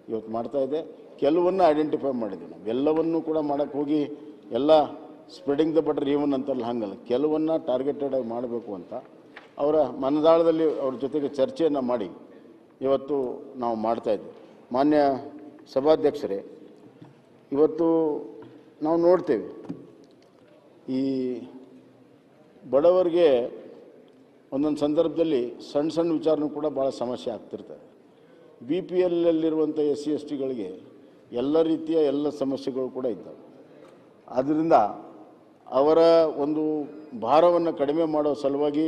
ಇವತ್ತು ಮಾಡ್ತಾ ಇದೆ. ಕೆಲವನ್ನು ಐಡೆಂಟಿಫೈ ಮಾಡಿದ್ದೀವಿ ನಾವು. ಎಲ್ಲವನ್ನೂ ಕೂಡ ಮಾಡೋಕ್ಕೆ ಹೋಗಿ ಎಲ್ಲ ಸ್ಪ್ರೆಡಿಂಗ್ ದ ಬಟರ್ ಈವನ್ ಅಂತಲ್ಲ, ಹಂಗಲ್ಲ, ಕೆಲವನ್ನ ಟಾರ್ಗೆಟೆಡ್ ಆಗಿ ಮಾಡಬೇಕು ಅಂತ ಅವರ ಮನದಾಳದಲ್ಲಿ ಅವ್ರ ಜೊತೆಗೆ ಚರ್ಚೆಯನ್ನು ಮಾಡಿ ಇವತ್ತು ನಾವು ಮಾಡ್ತಾಯಿದ್ವಿ. ಮಾನ್ಯ ಸಭಾಧ್ಯಕ್ಷರೇ, ಇವತ್ತು ನಾವು ನೋಡ್ತೇವೆ ಈ ಬಡವರಿಗೆ ಒಂದೊಂದು ಸಂದರ್ಭದಲ್ಲಿ ಸಣ್ಣ ಸಣ್ಣ ವಿಚಾರನೂ ಕೂಡ ಭಾಳ ಸಮಸ್ಯೆ ಆಗ್ತಿರ್ತದೆ. BPLಲ್ಲಿರುವಂಥ SC/STಗಳಿಗೆ ಎಲ್ಲ ರೀತಿಯ ಎಲ್ಲ ಸಮಸ್ಯೆಗಳು ಕೂಡ ಇದ್ದಾವೆ. ಆದ್ದರಿಂದ ಅವರ ಒಂದು ಭಾರವನ್ನು ಕಡಿಮೆ ಮಾಡೋ ಸಲುವಾಗಿ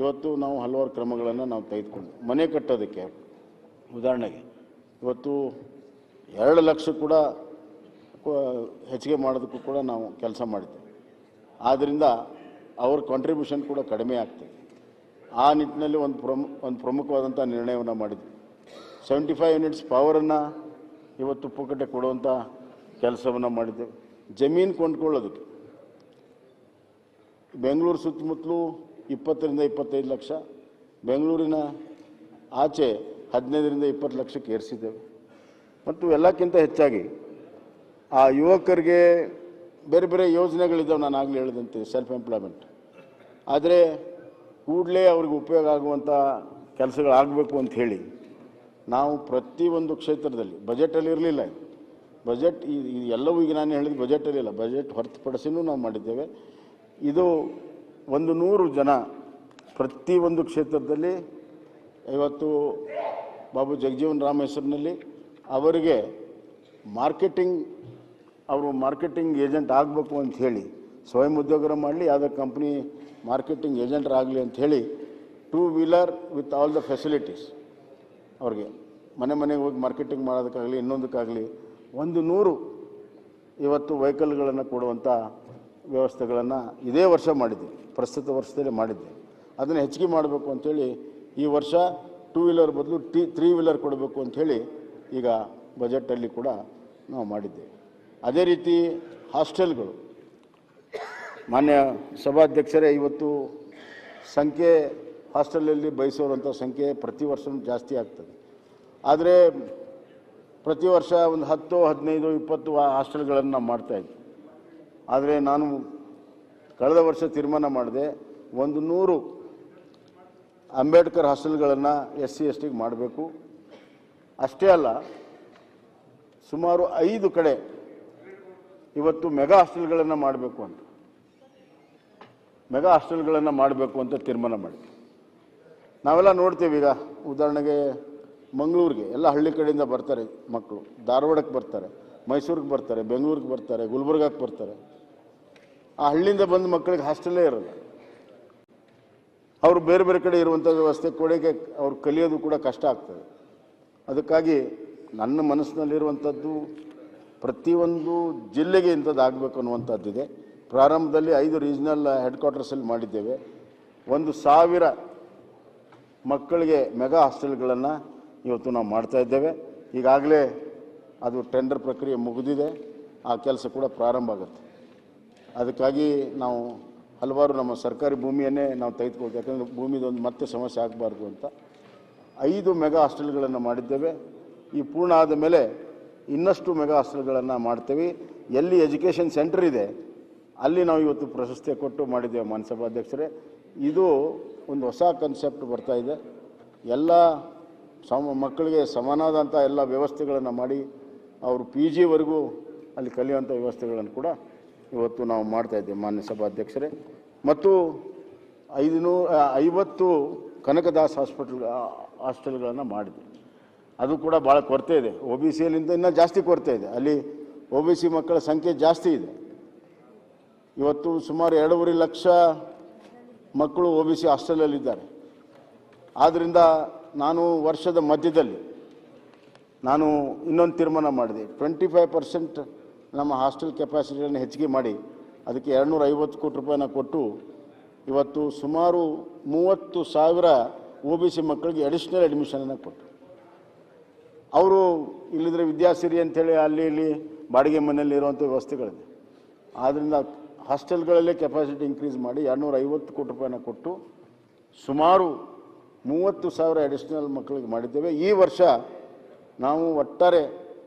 ಇವತ್ತು ನಾವು ಹಲವಾರು ಕ್ರಮಗಳನ್ನು ನಾವು ತೆಗೆದುಕೊಂಡು ಮನೆ ಕಟ್ಟೋದಕ್ಕೆ ಉದಾಹರಣೆಗೆ ಇವತ್ತು 2 ಲಕ್ಷ ಕೂಡ ಹೆಚ್ಚಿಗೆ ಮಾಡೋದಕ್ಕೂ ಕೂಡ ನಾವು ಕೆಲಸ ಮಾಡಿದ್ದೇವೆ. ಆದ್ದರಿಂದ ಅವ್ರ ಕಾಂಟ್ರಿಬ್ಯೂಷನ್ ಕೂಡ ಕಡಿಮೆ ಆಗ್ತದೆ. ಆ ನಿಟ್ಟಿನಲ್ಲಿ ಒಂದು ಪ್ರಮುಖವಾದಂಥ ನಿರ್ಣಯವನ್ನು ಮಾಡಿದ್ವಿ. 75 ಯೂನಿಟ್ಸ್ ಪವರನ್ನು ಇವತ್ತು ಪುಕ್ಕಟೆ ಕೊಡುವಂಥ ಕೆಲಸವನ್ನು ಮಾಡಿದ್ದೇವೆ. ಜಮೀನು ಕೊಂಡ್ಕೊಳ್ಳೋದಕ್ಕೆ ಬೆಂಗಳೂರು ಸುತ್ತಮುತ್ತಲೂ 20 ರಿಂದ 25 ಲಕ್ಷ, ಬೆಂಗಳೂರಿನ ಆಚೆ 15 ರಿಂದ 20 ಲಕ್ಷಕ್ಕೆ ಏರಿಸಿದ್ದೇವೆ. ಮತ್ತು ಎಲ್ಲಕ್ಕಿಂತ ಹೆಚ್ಚಾಗಿ ಆ ಯುವಕರಿಗೆ ಬೇರೆ ಬೇರೆ ಯೋಜನೆಗಳಿದ್ದಾವೆ, ನಾನು ಆಗಲೇ ಹೇಳಿದಂತೆ ಸೆಲ್ಫ್ ಎಂಪ್ಲಾಯ್ಮೆಂಟ್. ಆದರೆ ಕೂಡಲೇ ಅವ್ರಿಗೆ ಉಪಯೋಗ ಆಗುವಂಥ ಕೆಲಸಗಳಾಗಬೇಕು ಅಂತ ಹೇಳಿ ನಾವು ಪ್ರತಿಯೊಂದು ಕ್ಷೇತ್ರದಲ್ಲಿ ಬಜೆಟಲ್ಲಿ ಇರಲಿಲ್ಲ. ಬಜೆಟ್ ಎಲ್ಲವೂ ಈಗ ನಾನು ಹೇಳಿದ ಬಜೆಟಲ್ಲಿಲ್ಲ, ಬಜೆಟ್ ಹೊರತುಪಡಿಸಿನೂ ನಾವು ಮಾಡಿದ್ದೇವೆ. ಇದು 100 ಜನ ಪ್ರತಿಯೊಂದು ಕ್ಷೇತ್ರದಲ್ಲಿ ಇವತ್ತು ಬಾಬು ಜಗಜೀವನ್ ರಾಮ್ ಹೆಸರಿನಲ್ಲಿ ಅವರಿಗೆ ಅವರು ಮಾರ್ಕೆಟಿಂಗ್ ಏಜೆಂಟ್ ಆಗಬೇಕು ಅಂತ ಹೇಳಿ ಸ್ವಯಂ ಉದ್ಯೋಗರ ಮಾಡಲಿ, ಯಾವುದೇ ಕಂಪ್ನಿ ಮಾರ್ಕೆಟಿಂಗ್ ಏಜೆಂಟ್ರಾಗಲಿ ಅಂಥೇಳಿ 2 wheeler with all the facilities ಅವ್ರಿಗೆ ಮನೆ ಮನೆಗೆ ಹೋಗಿ ಮಾರ್ಕೆಟಿಂಗ್ ಮಾಡೋದಕ್ಕಾಗಲಿ ಇನ್ನೊಂದಕ್ಕಾಗಲಿ 100 ಇವತ್ತು ವೆಹಿಕಲ್ಗಳನ್ನು ಕೊಡುವಂಥ ವ್ಯವಸ್ಥೆಗಳನ್ನು ಇದೇ ವರ್ಷ ಮಾಡಿದ್ದೀವಿ, ಪ್ರಸ್ತುತ ವರ್ಷದಲ್ಲೇ ಮಾಡಿದ್ದೀವಿ. ಅದನ್ನು ಹೆಚ್ಚಿಗೆ ಮಾಡಬೇಕು ಅಂಥೇಳಿ ಈ ವರ್ಷ 2 ವೀಲರ್ ಬದಲು 3 ವೀಲರ್ ಕೊಡಬೇಕು ಅಂಥೇಳಿ ಈಗ ಬಜೆಟಲ್ಲಿ ಕೂಡ ನಾವು ಮಾಡಿದ್ದೇವೆ. ಅದೇ ರೀತಿ ಹಾಸ್ಟೆಲ್ಗಳು, ಮಾನ್ಯ ಸಭಾಧ್ಯಕ್ಷರೇ, ಇವತ್ತು ಸಂಖ್ಯೆ ಹಾಸ್ಟೆಲಲ್ಲಿ ಬಯಸೋರಂಥ ಸಂಖ್ಯೆ ಪ್ರತಿ ವರ್ಷವೂ ಜಾಸ್ತಿ ಆಗ್ತದೆ. ಆದರೆ ಪ್ರತಿ ವರ್ಷ ಒಂದು 10, 15, 20 ಹಾಸ್ಟೆಲ್ಗಳನ್ನು ನಾವು ಮಾಡ್ತಾಯಿದ್ವಿ. ಆದರೆ ನಾನು ಕಳೆದ ವರ್ಷ ತೀರ್ಮಾನ ಮಾಡಿದೆ 100 ಅಂಬೇಡ್ಕರ್ ಹಾಸ್ಟೆಲ್ಗಳನ್ನು SC/STಗೆ ಮಾಡಬೇಕು. ಅಷ್ಟೇ ಅಲ್ಲ, ಸುಮಾರು 5 ಕಡೆ ಇವತ್ತು ಮೆಗಾ ಹಾಸ್ಟೆಲ್ಗಳನ್ನು ಮಾಡಬೇಕು ಅಂತ ತೀರ್ಮಾನ ಮಾಡಿದ್ವಿ. ನಾವೆಲ್ಲ ನೋಡ್ತೇವೆ. ಈಗ ಉದಾಹರಣೆಗೆ ಮಂಗಳೂರಿಗೆ ಎಲ್ಲ ಹಳ್ಳಿ ಕಡೆಯಿಂದ ಬರ್ತಾರೆ ಮಕ್ಕಳು, ಧಾರವಾಡಕ್ಕೆ ಬರ್ತಾರೆ, ಮೈಸೂರಿಗೆ ಬರ್ತಾರೆ, ಬೆಂಗಳೂರಿಗೆ ಬರ್ತಾರೆ, ಗುಲ್ಬರ್ಗಕ್ಕೆ ಬರ್ತಾರೆ. ಆ ಹಳ್ಳಿಯಿಂದ ಬಂದ ಮಕ್ಕಳಿಗೆ ಹಾಸ್ಟೆಲ್ಲೇ ಇರಲ್ಲ. ಅವರು ಬೇರೆ ಬೇರೆ ಕಡೆ ಇರುವಂಥ ವ್ಯವಸ್ಥೆ ಕೊಡೆಗೆ ಅವ್ರು ಕಲಿಯೋದು ಕೂಡ ಕಷ್ಟ ಆಗ್ತದೆ. ಅದಕ್ಕಾಗಿ ನನ್ನ ಮನಸ್ಸಿನಲ್ಲಿರುವಂಥದ್ದು ಪ್ರತಿಯೊಂದು ಜಿಲ್ಲೆಗೆ ಇಂಥದ್ದು ಆಗಬೇಕು ಅನ್ನುವಂಥದ್ದಿದೆ. ಪ್ರಾರಂಭದಲ್ಲಿ 5 ರೀಜ್ನಲ್ ಹೆಡ್ ಕ್ವಾರ್ಟರ್ಸಲ್ಲಿ ಮಾಡಿದ್ದೇವೆ. 1,000 ಮಕ್ಕಳಿಗೆ ಮೆಗಾ ಹಾಸ್ಟೆಲ್ಗಳನ್ನು ಇವತ್ತು ನಾವು ಮಾಡ್ತಾಯಿದ್ದೇವೆ. ಈಗಾಗಲೇ ಅದು ಟೆಂಡರ್ ಪ್ರಕ್ರಿಯೆ ಮುಗಿದಿದೆ, ಆ ಕೆಲಸ ಕೂಡ ಪ್ರಾರಂಭ ಆಗುತ್ತೆ. ಅದಕ್ಕಾಗಿ ನಾವು ಹಲವಾರು ನಮ್ಮ ಸರ್ಕಾರಿ ಭೂಮಿಯನ್ನೇ ನಾವು ತೆಗೆದುಕೊಳ್ತೀವಿ, ಯಾಕಂದರೆ ಭೂಮಿದೊಂದು ಮತ್ತೆ ಸಮಸ್ಯೆ ಆಗಬಾರ್ದು ಅಂತ 5 ಮೆಗಾ ಹಾಸ್ಟೆಲ್ಗಳನ್ನು ಮಾಡಿದ್ದೇವೆ. ಈ ಪೂರ್ಣ ಆದ ಮೇಲೆ ಇನ್ನಷ್ಟು ಮೆಗಾ ಹಾಸ್ಟೆಲ್ಗಳನ್ನು ಮಾಡ್ತೇವೆ. ಎಲ್ಲಿ ಎಜುಕೇಷನ್ ಸೆಂಟರ್ ಇದೆ ಅಲ್ಲಿ ನಾವು ಇವತ್ತು ಪ್ರಶಸ್ತಿ ಕೊಟ್ಟು ಮಾಡಿದ್ದೇವೆ. ಮಾನ್ಯ ಸಭಾಧ್ಯಕ್ಷರೇ, ಇದು ಒಂದು ಹೊಸ ಕನ್ಸೆಪ್ಟ್ ಬರ್ತಾ ಇದೆ. ಎಲ್ಲ ಮಕ್ಕಳಿಗೆ ಸಮಾನವಾದಂಥ ಎಲ್ಲ ವ್ಯವಸ್ಥೆಗಳನ್ನು ಮಾಡಿ ಅವರು PGವರೆಗೂ ಅಲ್ಲಿ ಕಲಿಯುವಂಥ ವ್ಯವಸ್ಥೆಗಳನ್ನು ಕೂಡ ಇವತ್ತು ನಾವು ಮಾಡ್ತಾಯಿದ್ದೇವೆ ಮಾನ್ಯ ಸಭಾಧ್ಯಕ್ಷರೇ. ಮತ್ತು 550 ಕನಕದಾಸ್ ಹಾಸ್ಟೆಲ್ಗಳನ್ನು ಮಾಡಿದೆ. ಅದು ಕೂಡ ಭಾಳ ಕೊರತೆ ಇದೆ. OBCಯಲ್ಲಿಂದ ಇನ್ನೂ ಜಾಸ್ತಿ ಕೊರತೆ ಇದೆ. ಅಲ್ಲಿ OBC ಮಕ್ಕಳ ಸಂಖ್ಯೆ ಜಾಸ್ತಿ ಇದೆ. ಇವತ್ತು ಸುಮಾರು 2.5 ಲಕ್ಷ ಮಕ್ಕಳು OBC ಹಾಸ್ಟೆಲಲ್ಲಿದ್ದಾರೆ. ಆದ್ದರಿಂದ ನಾನು ವರ್ಷದ ಮಧ್ಯದಲ್ಲಿ ನಾನು ಇನ್ನೊಂದು ತೀರ್ಮಾನ ಮಾಡಿದೆ. 25% ನಮ್ಮ ಹಾಸ್ಟೆಲ್ ಕೆಪಾಸಿಟಿಯನ್ನು ಹೆಚ್ಚಿಗೆ ಮಾಡಿ ಅದಕ್ಕೆ 250 ಕೋಟಿ ರೂಪಾಯಿನ ಕೊಟ್ಟು ಇವತ್ತು ಸುಮಾರು 30,000 OBC ಮಕ್ಕಳಿಗೆ ಅಡಿಷ್ನಲ್ ಅಡ್ಮಿಷನನ್ನು ಕೊಟ್ಟು, ಅವರು ಇಲ್ಲಿದ್ರೆ ವಿದ್ಯಾಸಿರಿ ಅಂಥೇಳಿ ಅಲ್ಲಿ ಇಲ್ಲಿ ಬಾಡಿಗೆ ಮನೆಯಲ್ಲಿ ಇರುವಂಥ ವ್ಯವಸ್ಥೆಗಳಿದೆ. ಆದ್ದರಿಂದ ಹಾಸ್ಟೆಲ್ಗಳಲ್ಲೇ ಕೆಪಾಸಿಟಿ ಇನ್ಕ್ರೀಸ್ ಮಾಡಿ 250 ಕೋಟಿ ರೂಪಾಯಿನ ಕೊಟ್ಟು ಸುಮಾರು 30,000 ಅಡಿಷ್ನಲ್ ಮಕ್ಕಳಿಗೆ ಮಾಡಿದ್ದೇವೆ. ಈ ವರ್ಷ ನಾವು ಒಟ್ಟಾರೆ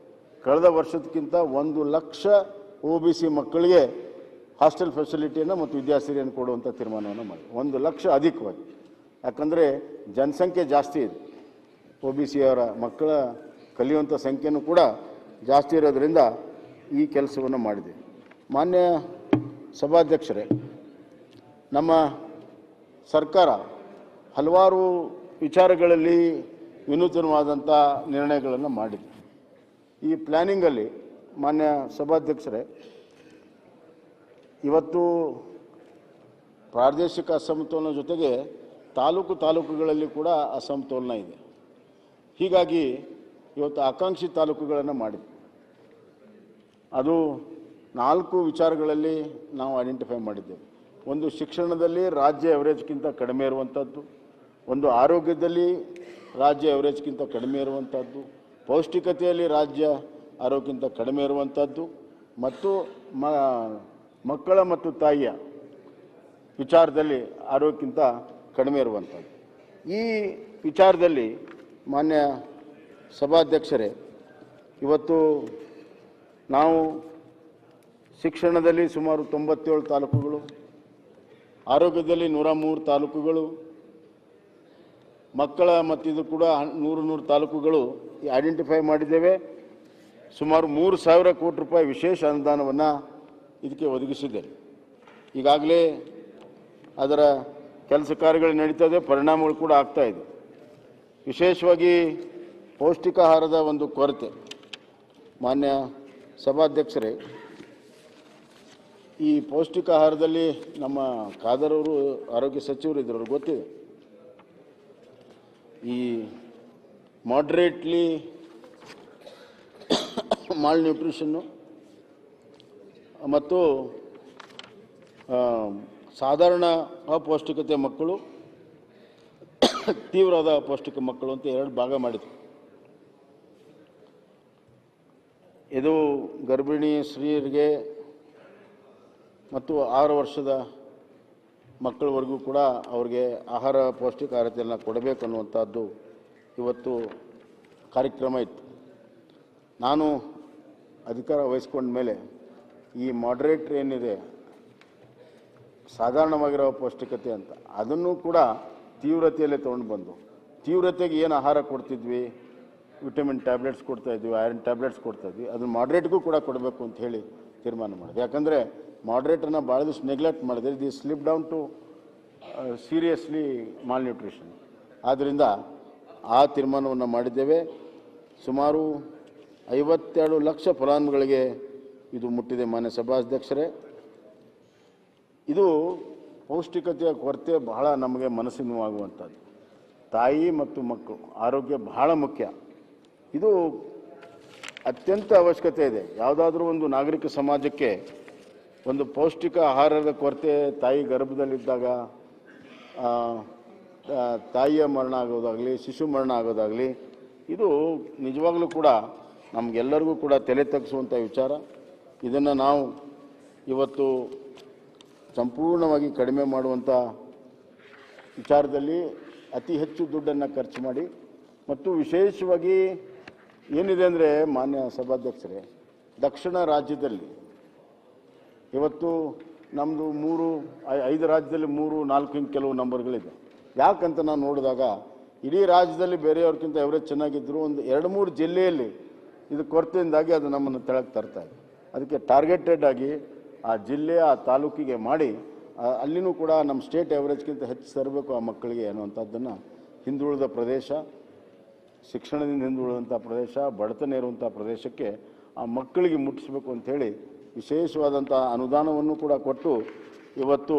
ಕಳೆದ ವರ್ಷದಕ್ಕಿಂತ 1 ಲಕ್ಷ OBC ಮಕ್ಕಳಿಗೆ ಹಾಸ್ಟೆಲ್ ಫೆಸಿಲಿಟಿಯನ್ನು ಮತ್ತು ವಿದ್ಯಾಸಿರಿಯನ್ನು ಕೊಡುವಂಥ ತೀರ್ಮಾನವನ್ನು ಮಾಡಿ 1 ಲಕ್ಷ ಅಧಿಕವಾಗಿ. ಯಾಕಂದರೆ ಜನಸಂಖ್ಯೆ ಜಾಸ್ತಿ ಇದೆ, OBC ಅವರ ಮಕ್ಕಳ ಕಲಿಯುವಂಥ ಸಂಖ್ಯೆನೂ ಕೂಡ ಜಾಸ್ತಿ ಇರೋದರಿಂದ ಈ ಕೆಲಸವನ್ನು ಮಾಡಿದೆ. ಮಾನ್ಯ ಸಭಾಧ್ಯಕ್ಷರೇ, ನಮ್ಮ ಸರ್ಕಾರ ಹಲವಾರು ವಿಚಾರಗಳಲ್ಲಿ ವಿನೂತನವಾದಂಥ ನಿರ್ಣಯಗಳನ್ನು ಮಾಡಿದೆ. ಈ ಪ್ಲ್ಯಾನಿಂಗಲ್ಲಿ ಮಾನ್ಯ ಸಭಾಧ್ಯಕ್ಷರೇ, ಇವತ್ತು ಪ್ರಾದೇಶಿಕ ಅಸಮತೋಲನ ಜೊತೆಗೆ ತಾಲೂಕುಗಳಲ್ಲಿ ಕೂಡ ಅಸಮತೋಲನ ಇದೆ. ಹೀಗಾಗಿ ಇವತ್ತು ಆಕಾಂಕ್ಷಿ ತಾಲೂಕುಗಳನ್ನು ಮಾಡಿದೆ. ಅದು 4 ವಿಚಾರಗಳಲ್ಲಿ ನಾವು ಐಡೆಂಟಿಫೈ ಮಾಡಿದ್ದೇವೆ. ಒಂದು ಶಿಕ್ಷಣದಲ್ಲಿ ರಾಜ್ಯ ಎವರೇಜ್ಗಿಂತ ಕಡಿಮೆ ಇರುವಂಥದ್ದು, ಒಂದು ಆರೋಗ್ಯದಲ್ಲಿ ರಾಜ್ಯ ಎವರೇಜ್ಗಿಂತ ಕಡಿಮೆ ಇರುವಂಥದ್ದು, ಪೌಷ್ಟಿಕತೆಯಲ್ಲಿ ರಾಜ್ಯ ಆರೋಗ್ಯಕ್ಕಿಂತ ಕಡಿಮೆ ಇರುವಂಥದ್ದು, ಮತ್ತು ಮಕ್ಕಳ ಮತ್ತು ತಾಯಿಯ ವಿಚಾರದಲ್ಲಿ ಆರೋಗ್ಯಕ್ಕಿಂತ ಕಡಿಮೆ ಇರುವಂಥದ್ದು. ಈ ವಿಚಾರದಲ್ಲಿ ಮಾನ್ಯ ಸಭಾಧ್ಯಕ್ಷರೇ, ಇವತ್ತು ನಾವು ಶಿಕ್ಷಣದಲ್ಲಿ ಸುಮಾರು 97 ತಾಲೂಕುಗಳು, ಆರೋಗ್ಯದಲ್ಲಿ 103 ತಾಲೂಕುಗಳು, ಮಕ್ಕಳ ಮತ್ತು ಇದು ಕೂಡ 100 ತಾಲೂಕುಗಳು ಐಡೆಂಟಿಫೈ ಮಾಡಿದ್ದೇವೆ. ಸುಮಾರು 3,000 ಕೋಟಿ ರೂಪಾಯಿ ವಿಶೇಷ ಅನುದಾನವನ್ನು ಇದಕ್ಕೆ ಒದಗಿಸಿದ್ದೇವೆ. ಈಗಾಗಲೇ ಅದರ ಕೆಲಸ ಕಾರ್ಯಗಳು ನಡೀತದೆ, ಪರಿಣಾಮಗಳು ಕೂಡ ಆಗ್ತಾ ಇದೆ. ವಿಶೇಷವಾಗಿ ಪೌಷ್ಟಿಕಾಹಾರದ ಒಂದು ಕೊರತೆ. ಮಾನ್ಯ ಸಭಾಧ್ಯಕ್ಷರೇ, ಈ ಪೌಷ್ಟಿಕಾಹಾರದಲ್ಲಿ ನಮ್ಮ ಖಾದರ್ ಅವರು ಆರೋಗ್ಯ ಸಚಿವರು ಇದ್ರು, ಅವ್ರಿಗೆ ಗೊತ್ತಿದೆ. ಈ ಮಾಡ್ರೇಟ್ಲಿ ಮಾಲ್ ನ್ಯೂಟ್ರಿಷನ್ನು ಮತ್ತು ಸಾಧಾರಣ ಅಪೌಷ್ಟಿಕತೆ ಮಕ್ಕಳು, ತೀವ್ರವಾದ ಅಪೌಷ್ಟಿಕ ಮಕ್ಕಳು ಅಂತ 2 ಭಾಗ ಮಾಡಿದ್ರು. ಇದು ಗರ್ಭಿಣಿ ಸ್ತ್ರೀಯರಿಗೆ ಮತ್ತು 6 ವರ್ಷದ ಮಕ್ಕಳವರೆಗೂ ಕೂಡ ಅವ್ರಿಗೆ ಆಹಾರ ಪೌಷ್ಟಿಕಾಹಾರತೆಯನ್ನು ಕೊಡಬೇಕು ಅನ್ನುವಂಥದ್ದು ಇವತ್ತು ಕಾರ್ಯಕ್ರಮ ಇತ್ತು. ನಾನು ಅಧಿಕಾರ ವಹಿಸ್ಕೊಂಡ ಮೇಲೆ ಈ ಮಾಡ್ರೇಟ್ ಏನಿದೆ, ಸಾಧಾರಣವಾಗಿರೋ ಪೌಷ್ಟಿಕತೆ ಅಂತ, ಅದನ್ನು ಕೂಡ ತೀವ್ರತೆಯಲ್ಲೇ ತೊಗೊಂಡು ಬಂದು, ತೀವ್ರತೆಗೆ ಏನು ಆಹಾರ ಕೊಡ್ತಿದ್ವಿ, ವಿಟಮಿನ್ ಟ್ಯಾಬ್ಲೆಟ್ಸ್ ಕೊಡ್ತಾಯಿದ್ವಿ, ಐರನ್ ಟ್ಯಾಬ್ಲೆಟ್ಸ್ ಕೊಡ್ತಾಯಿದ್ವಿ, ಅದನ್ನು ಮಾಡ್ರೇಟ್ಗೂ ಕೂಡ ಕೊಡಬೇಕು ಅಂತ ಹೇಳಿ ತೀರ್ಮಾನ ಮಾಡಿದೆ. ಯಾಕಂದರೆ ಮಾಡ್ರೇಟನ್ನು ಭಾಳ ದಿವಸ ನೆಗ್ಲೆಕ್ಟ್ ಮಾಡಿದೆ. The slip down to seriously malnutrition. ಆದ್ದರಿಂದ ಆ ತೀರ್ಮಾನವನ್ನು ಮಾಡಿದ್ದೇವೆ. ಸುಮಾರು 52 ಲಕ್ಷ ಫಲಾನುಭವಿಗಳಿಗೆ ಇದು ಮುಟ್ಟಿದೆ. ಮಾನ್ಯ ಸಭಾಧ್ಯಕ್ಷರೇ, ಇದು ಪೌಷ್ಟಿಕತೆಯ ಕೊರತೆ ಬಹಳ ನಮಗೆ ಮನಸ್ಸಿಗೆ ನೋವಾಗುವಂಥದ್ದು. ತಾಯಿ ಮತ್ತು ಮಕ್ಕಳು ಆರೋಗ್ಯ ಬಹಳ ಮುಖ್ಯ. ಇದು ಅತ್ಯಂತ ಅವಶ್ಯಕತೆ ಇದೆ. ಯಾವುದಾದ್ರೂ ಒಂದು ನಾಗರಿಕ ಸಮಾಜಕ್ಕೆ ಒಂದು ಪೌಷ್ಟಿಕ ಆಹಾರದ ಕೊರತೆ, ತಾಯಿ ಗರ್ಭದಲ್ಲಿದ್ದಾಗ ತಾಯಿಯ ಮರಣ ಆಗೋದಾಗಲಿ, ಶಿಶು ಮರಣ ಆಗೋದಾಗಲಿ, ಇದು ನಿಜವಾಗ್ಲೂ ಕೂಡ ನಮಗೆಲ್ಲರಿಗೂ ಕೂಡ ತಲೆ ತಗ್ಗಿಸುವಂಥ ವಿಚಾರ. ಇದನ್ನು ನಾವು ಇವತ್ತು ಸಂಪೂರ್ಣವಾಗಿ ಕಡಿಮೆ ಮಾಡುವಂಥ ವಿಚಾರದಲ್ಲಿ ಅತಿ ಹೆಚ್ಚು ದುಡ್ಡನ್ನು ಖರ್ಚು ಮಾಡಿ, ಮತ್ತು ವಿಶೇಷವಾಗಿ ಏನಿದೆ ಅಂದರೆ ಮಾನ್ಯ ಸಭಾಧ್ಯಕ್ಷರೇ, ದಕ್ಷಿಣ ರಾಜ್ಯದಲ್ಲಿ ಇವತ್ತು ನಮ್ಮದು 5 ರಾಜ್ಯದಲ್ಲಿ 3-4 ಹಿಂಗೆ ಕೆಲವು ನಂಬರ್ಗಳಿದೆ. ಯಾಕಂತ ನಾನು ನೋಡಿದಾಗ ಇಡೀ ರಾಜ್ಯದಲ್ಲಿ ಬೇರೆಯವ್ರಿಗಿಂತ ಎವರೇಜ್ ಚೆನ್ನಾಗಿದ್ದರು. ಒಂದು 2-3 ಜಿಲ್ಲೆಯಲ್ಲಿ ಇದು ಕೊರತೆಯಿಂದಾಗಿ ಅದು ನಮ್ಮನ್ನು ತೆಳಗೆ ತರ್ತಾ ಇದೆ. ಅದಕ್ಕೆ ಟಾರ್ಗೆಟೆಡ್ ಆಗಿ ಆ ಜಿಲ್ಲೆ, ಆ ತಾಲೂಕಿಗೆ ಮಾಡಿ ಅಲ್ಲಿನೂ ಕೂಡ ನಮ್ಮ ಸ್ಟೇಟ್ ಎವರೇಜ್ಗಿಂತ ಹೆಚ್ಚು ತರಬೇಕು ಆ ಮಕ್ಕಳಿಗೆ ಅನ್ನುವಂಥದ್ದನ್ನು, ಹಿಂದುಳಿದ ಪ್ರದೇಶ, ಶಿಕ್ಷಣದಿಂದ ಹಿಂದುಳಿದಂಥ ಪ್ರದೇಶ, ಬಡತನ ಇರುವಂಥ ಪ್ರದೇಶಕ್ಕೆ ಆ ಮಕ್ಕಳಿಗೆ ಮುಟ್ಟಿಸಬೇಕು ಅಂಥೇಳಿ ವಿಶೇಷವಾದಂಥ ಅನುದಾನವನ್ನು ಕೂಡ ಕೊಟ್ಟು ಇವತ್ತು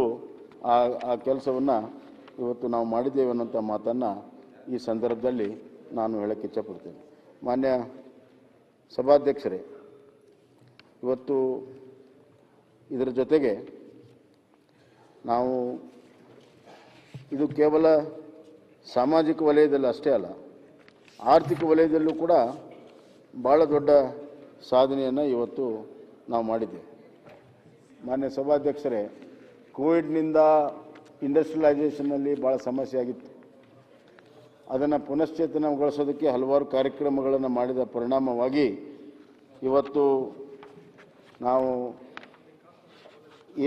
ಆ ಕೆಲಸವನ್ನು ಇವತ್ತು ನಾವು ಮಾಡಿದ್ದೇವೆ ಅನ್ನೋಂಥ ಮಾತನ್ನು ಈ ಸಂದರ್ಭದಲ್ಲಿ ನಾನು ಹೇಳಕ್ಕೆ ಇಚ್ಛಪಡ್ತೇನೆ. ಮಾನ್ಯ ಸಭಾಧ್ಯಕ್ಷರೇ, ಇವತ್ತು ಇದರ ಜೊತೆಗೆ ನಾವು ಇದು ಕೇವಲ ಸಾಮಾಜಿಕ ವಲಯದಲ್ಲಿ ಅಷ್ಟೇ ಅಲ್ಲ, ಆರ್ಥಿಕ ವಲಯದಲ್ಲೂ ಕೂಡ ಭಾಳ ದೊಡ್ಡ ಸಾಧನೆಯನ್ನು ಇವತ್ತು ನಾವು ಮಾಡಿದ್ದೇವೆ. ಮಾನ್ಯ ಸಭಾಧ್ಯಕ್ಷರೇ, ಕೋವಿಡ್ನಿಂದ ಇಂಡಸ್ಟ್ರಿಯಲೈಸೇಷನ್ನಲ್ಲಿ ಭಾಳ ಸಮಸ್ಯೆ ಆಗಿತ್ತು. ಅದನ್ನು ಪುನಶ್ಚೇತನಗೊಳಿಸೋದಕ್ಕೆ ಹಲವಾರು ಕಾರ್ಯಕ್ರಮಗಳನ್ನು ಮಾಡಿದ ಪರಿಣಾಮವಾಗಿ ಇವತ್ತು ನಾವು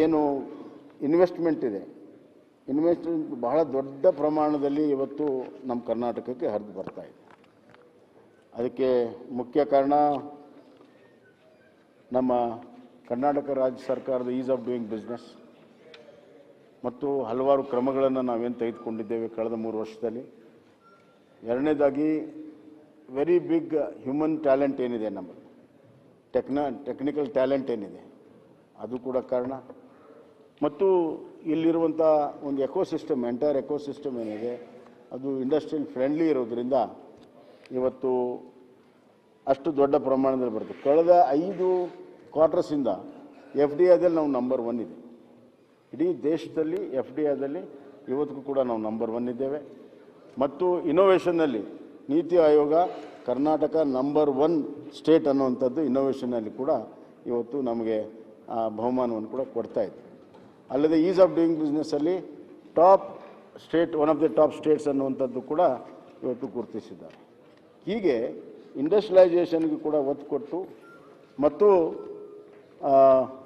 ಏನು ಇನ್ವೆಸ್ಟ್ಮೆಂಟ್ ಇದೆ, ಇನ್ವೆಸ್ಟ್ಮೆಂಟ್ ಬಹಳ ದೊಡ್ಡ ಪ್ರಮಾಣದಲ್ಲಿ ಇವತ್ತು ನಮ್ಮ ಕರ್ನಾಟಕಕ್ಕೆ ಹರಿದು ಬರ್ತಾ ಇದೆ. ಅದಕ್ಕೆ ಮುಖ್ಯ ಕಾರಣ ನಮ್ಮ ಕರ್ನಾಟಕ ರಾಜ್ಯ ಸರ್ಕಾರದ ಈಸ್ ಆಫ್ ಡೂಯಿಂಗ್ ಬಿಸ್ನೆಸ್ ಮತ್ತು ಹಲವಾರು ಕ್ರಮಗಳನ್ನು ನಾವೇನು ತೆಗೆದುಕೊಂಡಿದ್ದೇವೆ ಕಳೆದ 3 ವರ್ಷದಲ್ಲಿ. ಎರಡನೇದಾಗಿ ವೆರಿ ಬಿಗ್ ಹ್ಯೂಮನ್ ಟ್ಯಾಲೆಂಟ್ ಏನಿದೆ ನಮ್ಮದು, ಟೆಕ್ನಿಕಲ್ ಟ್ಯಾಲೆಂಟ್ ಏನಿದೆ ಅದು ಕೂಡ ಕಾರಣ. ಮತ್ತು ಇಲ್ಲಿರುವಂಥ ಒಂದು ಎಕೋಸಿಸ್ಟಮ್, ಎಂಟೈರ್ ಎಕೋಸಿಸ್ಟಮ್ ಏನಿದೆ ಅದು ಇಂಡಸ್ಟ್ರಿಯಲ್ ಫ್ರೆಂಡ್ಲಿ ಇರೋದ್ರಿಂದ ಇವತ್ತು ಅಷ್ಟು ದೊಡ್ಡ ಪ್ರಮಾಣದಲ್ಲಿ ಬರುತ್ತೆ. ಕಳೆದ 5 ಕ್ವಾರ್ಟರ್ಸಿಂದ FDIದಲ್ಲಿ ನಾವು ನಂಬರ್ 1 ಇದೆ. ಇಡೀ ದೇಶದಲ್ಲಿ FDIದಲ್ಲಿ ಇವತ್ತಿಗೂ ಕೂಡ ನಾವು ನಂಬರ್ 1 ಇದ್ದೇವೆ. ಮತ್ತು ಇನೋವೇಷನ್ನಲ್ಲಿ ನೀತಿ ಆಯೋಗ ಕರ್ನಾಟಕ ನಂಬರ್ 1 ಸ್ಟೇಟ್ ಅನ್ನುವಂಥದ್ದು ಇನೋವೇಷನ್ನಲ್ಲಿ ಕೂಡ ಇವತ್ತು ನಮಗೆ ಆ ಬಹುಮಾನವನ್ನು ಕೂಡ ಕೊಡ್ತಾ ಇದೆ. ಅಲ್ಲದೆ ಈಸ್ ಆಫ್ ಡೂಯಿಂಗ್ ಬಿಸ್ನೆಸ್ಸಲ್ಲಿ top state, one of the top states ಅನ್ನುವಂಥದ್ದು ಕೂಡ ಇವತ್ತು ಗುರುತಿಸಿದ್ದಾರೆ. ಹೀಗೆ ಇಂಡಸ್ಟ್ರಿಯಲೈಸೇಷನ್ಗೆ ಕೂಡ ಒತ್ತು ಕೊಟ್ಟು ಮತ್ತು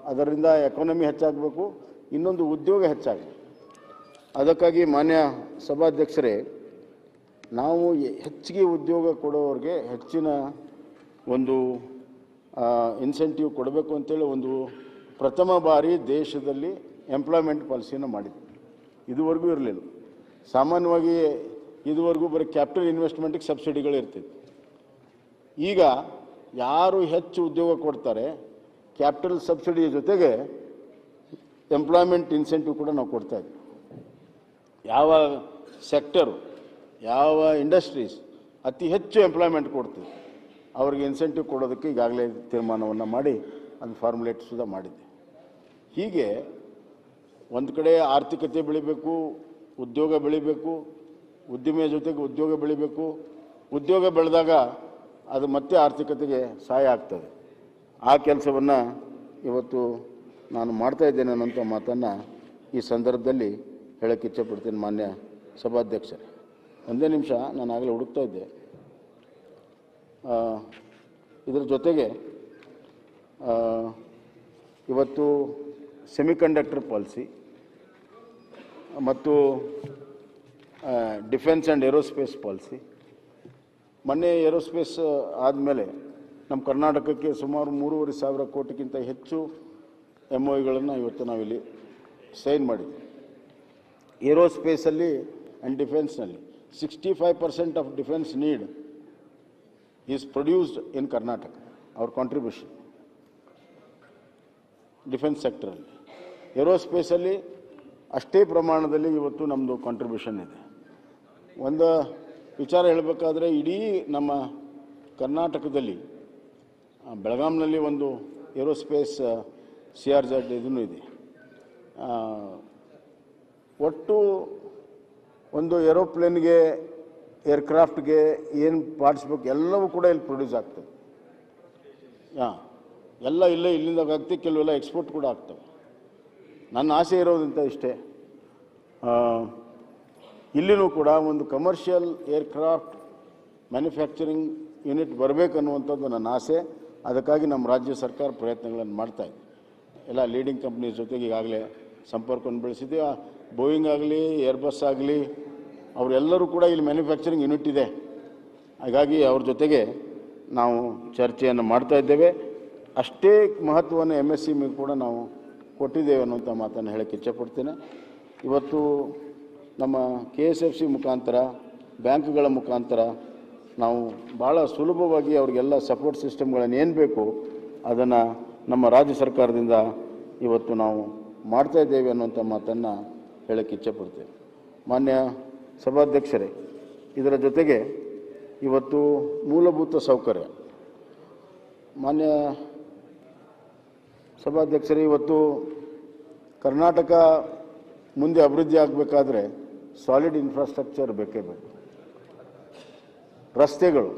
ಅದರಿಂದ ಎಕಾನಮಿ ಹೆಚ್ಚಾಗಬೇಕು, ಇನ್ನೊಂದು ಉದ್ಯೋಗ ಹೆಚ್ಚಾಗಬೇಕು. ಅದಕ್ಕಾಗಿ ಮಾನ್ಯ ಸಭಾಧ್ಯಕ್ಷರೇ, ನಾವು ಹೆಚ್ಚಿಗೆ ಉದ್ಯೋಗ ಕೊಡೋರಿಗೆ ಹೆಚ್ಚಿನ ಒಂದು ಇನ್ಸೆಂಟಿವ್ ಕೊಡಬೇಕು ಅಂತೇಳಿ ಒಂದು ಪ್ರಥಮ ಬಾರಿ ದೇಶದಲ್ಲಿ ಎಂಪ್ಲಾಯ್ಮೆಂಟ್ ಪಾಲಿಸಿಯನ್ನು ಮಾಡಿದ್ವಿ. ಇದುವರೆಗೂ ಇರಲಿಲ್ಲ. ಸಾಮಾನ್ಯವಾಗಿ ಇದುವರೆಗೂ ಬರೀ ಕ್ಯಾಪಿಟಲ್ ಇನ್ವೆಸ್ಟ್ಮೆಂಟಿಗೆ ಸಬ್ಸಿಡಿಗಳು ಇರ್ತಿತ್ತು. ಈಗ ಯಾರು ಹೆಚ್ಚು ಉದ್ಯೋಗ ಕೊಡ್ತಾರೆ, ಕ್ಯಾಪಿಟಲ್ ಸಬ್ಸಿಡಿ ಜೊತೆಗೆ ಎಂಪ್ಲಾಯ್ಮೆಂಟ್ ಇನ್ಸೆಂಟಿವ್ ಕೂಡ ನಾವು ಕೊಡ್ತಾ ಇದ್ವಿ. ಯಾವ ಸೆಕ್ಟರು, ಯಾವ ಇಂಡಸ್ಟ್ರೀಸ್ ಅತಿ ಹೆಚ್ಚು ಎಂಪ್ಲಾಯ್ಮೆಂಟ್ ಕೊಡ್ತೀವಿ ಅವ್ರಿಗೆ ಇನ್ಸೆಂಟಿವ್ ಕೊಡೋದಕ್ಕೆ ಈಗಾಗಲೇ ತೀರ್ಮಾನವನ್ನು ಮಾಡಿ ಅದು ಫಾರ್ಮುಲೇಟ್ ಸುಧಾ ಮಾಡಿದ್ದೆ. ಹೀಗೆ ಒಂದು ಕಡೆ ಆರ್ಥಿಕತೆ ಬೆಳಿಬೇಕು, ಉದ್ಯೋಗ ಬೆಳಿಬೇಕು, ಉದ್ದಿಮೆಯ ಜೊತೆಗೆ ಉದ್ಯೋಗ ಬೆಳಿಬೇಕು. ಉದ್ಯೋಗ ಬೆಳೆದಾಗ ಅದು ಮತ್ತೆ ಆರ್ಥಿಕತೆಗೆ ಸಹಾಯ ಆಗ್ತದೆ. ಆ ಕೆಲಸವನ್ನು ಇವತ್ತು ನಾನು ಮಾಡ್ತಾ ಇದ್ದೇನೆ ಅನ್ನೋಂಥ ಮಾತನ್ನು ಈ ಸಂದರ್ಭದಲ್ಲಿ ಹೇಳೋಕ್ಕೆ ಇಚ್ಛೆಪಡ್ತೀನಿ. ಮಾನ್ಯ ಸಭಾಧ್ಯಕ್ಷರೇ, ಒಂದೇ ನಿಮಿಷ, ನಾನು ಆಗಲೇ ಹುಡುಕ್ತಾ ಇದ್ದೆ. ಇದರ ಜೊತೆಗೆ ಇವತ್ತು ಸೆಮಿಕಂಡಕ್ಟರ್ ಪಾಲಿಸಿ ಮತ್ತು ಡಿಫೆನ್ಸ್ ಆ್ಯಂಡ್ ಏರೋಸ್ಪೇಸ್ ಪಾಲಿಸಿ, ಮೊನ್ನೆ ಏರೋಸ್ಪೇಸ್ ಆದಮೇಲೆ ನಮ್ಮ ಕರ್ನಾಟಕಕ್ಕೆ ಸುಮಾರು 3,500 ಕೋಟಿಗಿಂತ ಹೆಚ್ಚು MOUಗಳನ್ನು ಇವತ್ತು ನಾವಿಲ್ಲಿ ಸೈನ್ ಮಾಡಿದ್ವಿ. ಏರೋಸ್ಪೇಸಲ್ಲಿ ಆ್ಯಂಡ್ ಡಿಫೆನ್ಸ್ನಲ್ಲಿ 65% of defence need is produced in Karnataka. ಅವ್ರ ಕಾಂಟ್ರಿಬ್ಯೂಷನ್ ಡಿಫೆನ್ಸ್ ಸೆಕ್ಟರಲ್ಲಿ, ಏರೋಸ್ಪೇಸಲ್ಲಿ ಅಷ್ಟೇ ಪ್ರಮಾಣದಲ್ಲಿ ಇವತ್ತು ನಮ್ಮದು ಕಾಂಟ್ರಿಬ್ಯೂಷನ್ ಇದೆ. ಒಂದು ವಿಚಾರ ಹೇಳಬೇಕಾದ್ರೆ ಇಡೀ ನಮ್ಮ ಕರ್ನಾಟಕದಲ್ಲಿ ಬೆಳಗಾಂನಲ್ಲಿ ಒಂದು ಏರೋಸ್ಪೇಸ್ CRZ ಇದೂ ಇದೆ. ಒಟ್ಟು ಒಂದು ಏರೋಪ್ಲೇನ್ಗೆ, ಏರ್ಕ್ರಾಫ್ಟ್ಗೆ ಏನು ಪಾರ್ಟ್ಸ್ ಬೇಕು ಎಲ್ಲವೂ ಕೂಡ ಇಲ್ಲಿ ಪ್ರೊಡ್ಯೂಸ್ ಆಗ್ತದೆ. ಎಲ್ಲ ಇಲ್ಲಿಂದ ಆಗ್ತದೆ, ಕೆಲವೆಲ್ಲ ಎಕ್ಸ್ಪೋರ್ಟ್ ಕೂಡ ಆಗ್ತವೆ. ನನ್ನ ಆಸೆ ಇರೋದಂತ ಇಷ್ಟೇ, ಇಲ್ಲಿನೂ ಕೂಡ ಒಂದು ಕಮರ್ಷಿಯಲ್ ಏರ್ಕ್ರಾಫ್ಟ್ ಮ್ಯಾನುಫ್ಯಾಕ್ಚರಿಂಗ್ ಯೂನಿಟ್ ಬರಬೇಕನ್ನುವಂಥದ್ದು ನನ್ನ ಆಸೆ. ಅದಕ್ಕಾಗಿ ನಮ್ಮ ರಾಜ್ಯ ಸರ್ಕಾರ ಪ್ರಯತ್ನಗಳನ್ನು ಮಾಡ್ತಾಯಿದೆ. ಎಲ್ಲ ಲೀಡಿಂಗ್ ಕಂಪ್ನೀಸ್ ಜೊತೆಗೆ ಈಗಾಗಲೇ ಸಂಪರ್ಕವನ್ನು ಬೆಳೆಸಿದೆ. ಬೋಯಿಂಗ್ ಆಗಲಿ, ಏರ್ಬಸ್ ಆಗಲಿ, ಅವರೆಲ್ಲರೂ ಕೂಡ ಇಲ್ಲಿ ಮ್ಯಾನುಫ್ಯಾಕ್ಚರಿಂಗ್ ಯೂನಿಟ್ ಇದೆ. ಹಾಗಾಗಿ ಅವ್ರ ಜೊತೆಗೆ ನಾವು ಚರ್ಚೆಯನ್ನು ಮಾಡ್ತಾ ಇದ್ದೇವೆ. ಅಷ್ಟೇ ಮಹತ್ವವನ್ನು MSME ಕೂಡ ನಾವು ಕೊಟ್ಟಿದ್ದೇವೆ ಅನ್ನುವಂಥ ಮಾತನ್ನು ಹೇಳೋಕ್ಕೆ ಇಚ್ಛೆಪಡ್ತೇನೆ. ಇವತ್ತು ನಮ್ಮ KSFC ಮುಖಾಂತರ, ಬ್ಯಾಂಕ್ಗಳ ಮುಖಾಂತರ ನಾವು ಭಾಳ ಸುಲಭವಾಗಿ ಅವ್ರಿಗೆಲ್ಲ ಸಪೋರ್ಟ್ ಸಿಸ್ಟಮ್ಗಳನ್ನು ಏನು ಬೇಕು ಅದನ್ನು ನಮ್ಮ ರಾಜ್ಯ ಸರ್ಕಾರದಿಂದ ಇವತ್ತು ನಾವು ಮಾಡ್ತಾ ಇದ್ದೇವೆ ಅನ್ನುವಂಥ ಮಾತನ್ನು ಹೇಳೋಕ್ಕೆ ಇಚ್ಛೆಪಡ್ತೇವೆ. ಮಾನ್ಯ ಸಭಾಧ್ಯಕ್ಷರೇ, ಇದರ ಜೊತೆಗೆ ಇವತ್ತು ಮೂಲಭೂತ ಸೌಕರ್ಯ, ಮಾನ್ಯ ಸಭಾಧ್ಯಕ್ಷರೇ, ಇವತ್ತು ಕರ್ನಾಟಕ ಮುಂದೆ ಅಭಿವೃದ್ಧಿ ಆಗಬೇಕಾದ್ರೆ ಸಾಲಿಡ್ ಇನ್ಫ್ರಾಸ್ಟ್ರಕ್ಚರ್ ಬೇಕೇ ಬೇಕು. ರಸ್ತೆಗಳು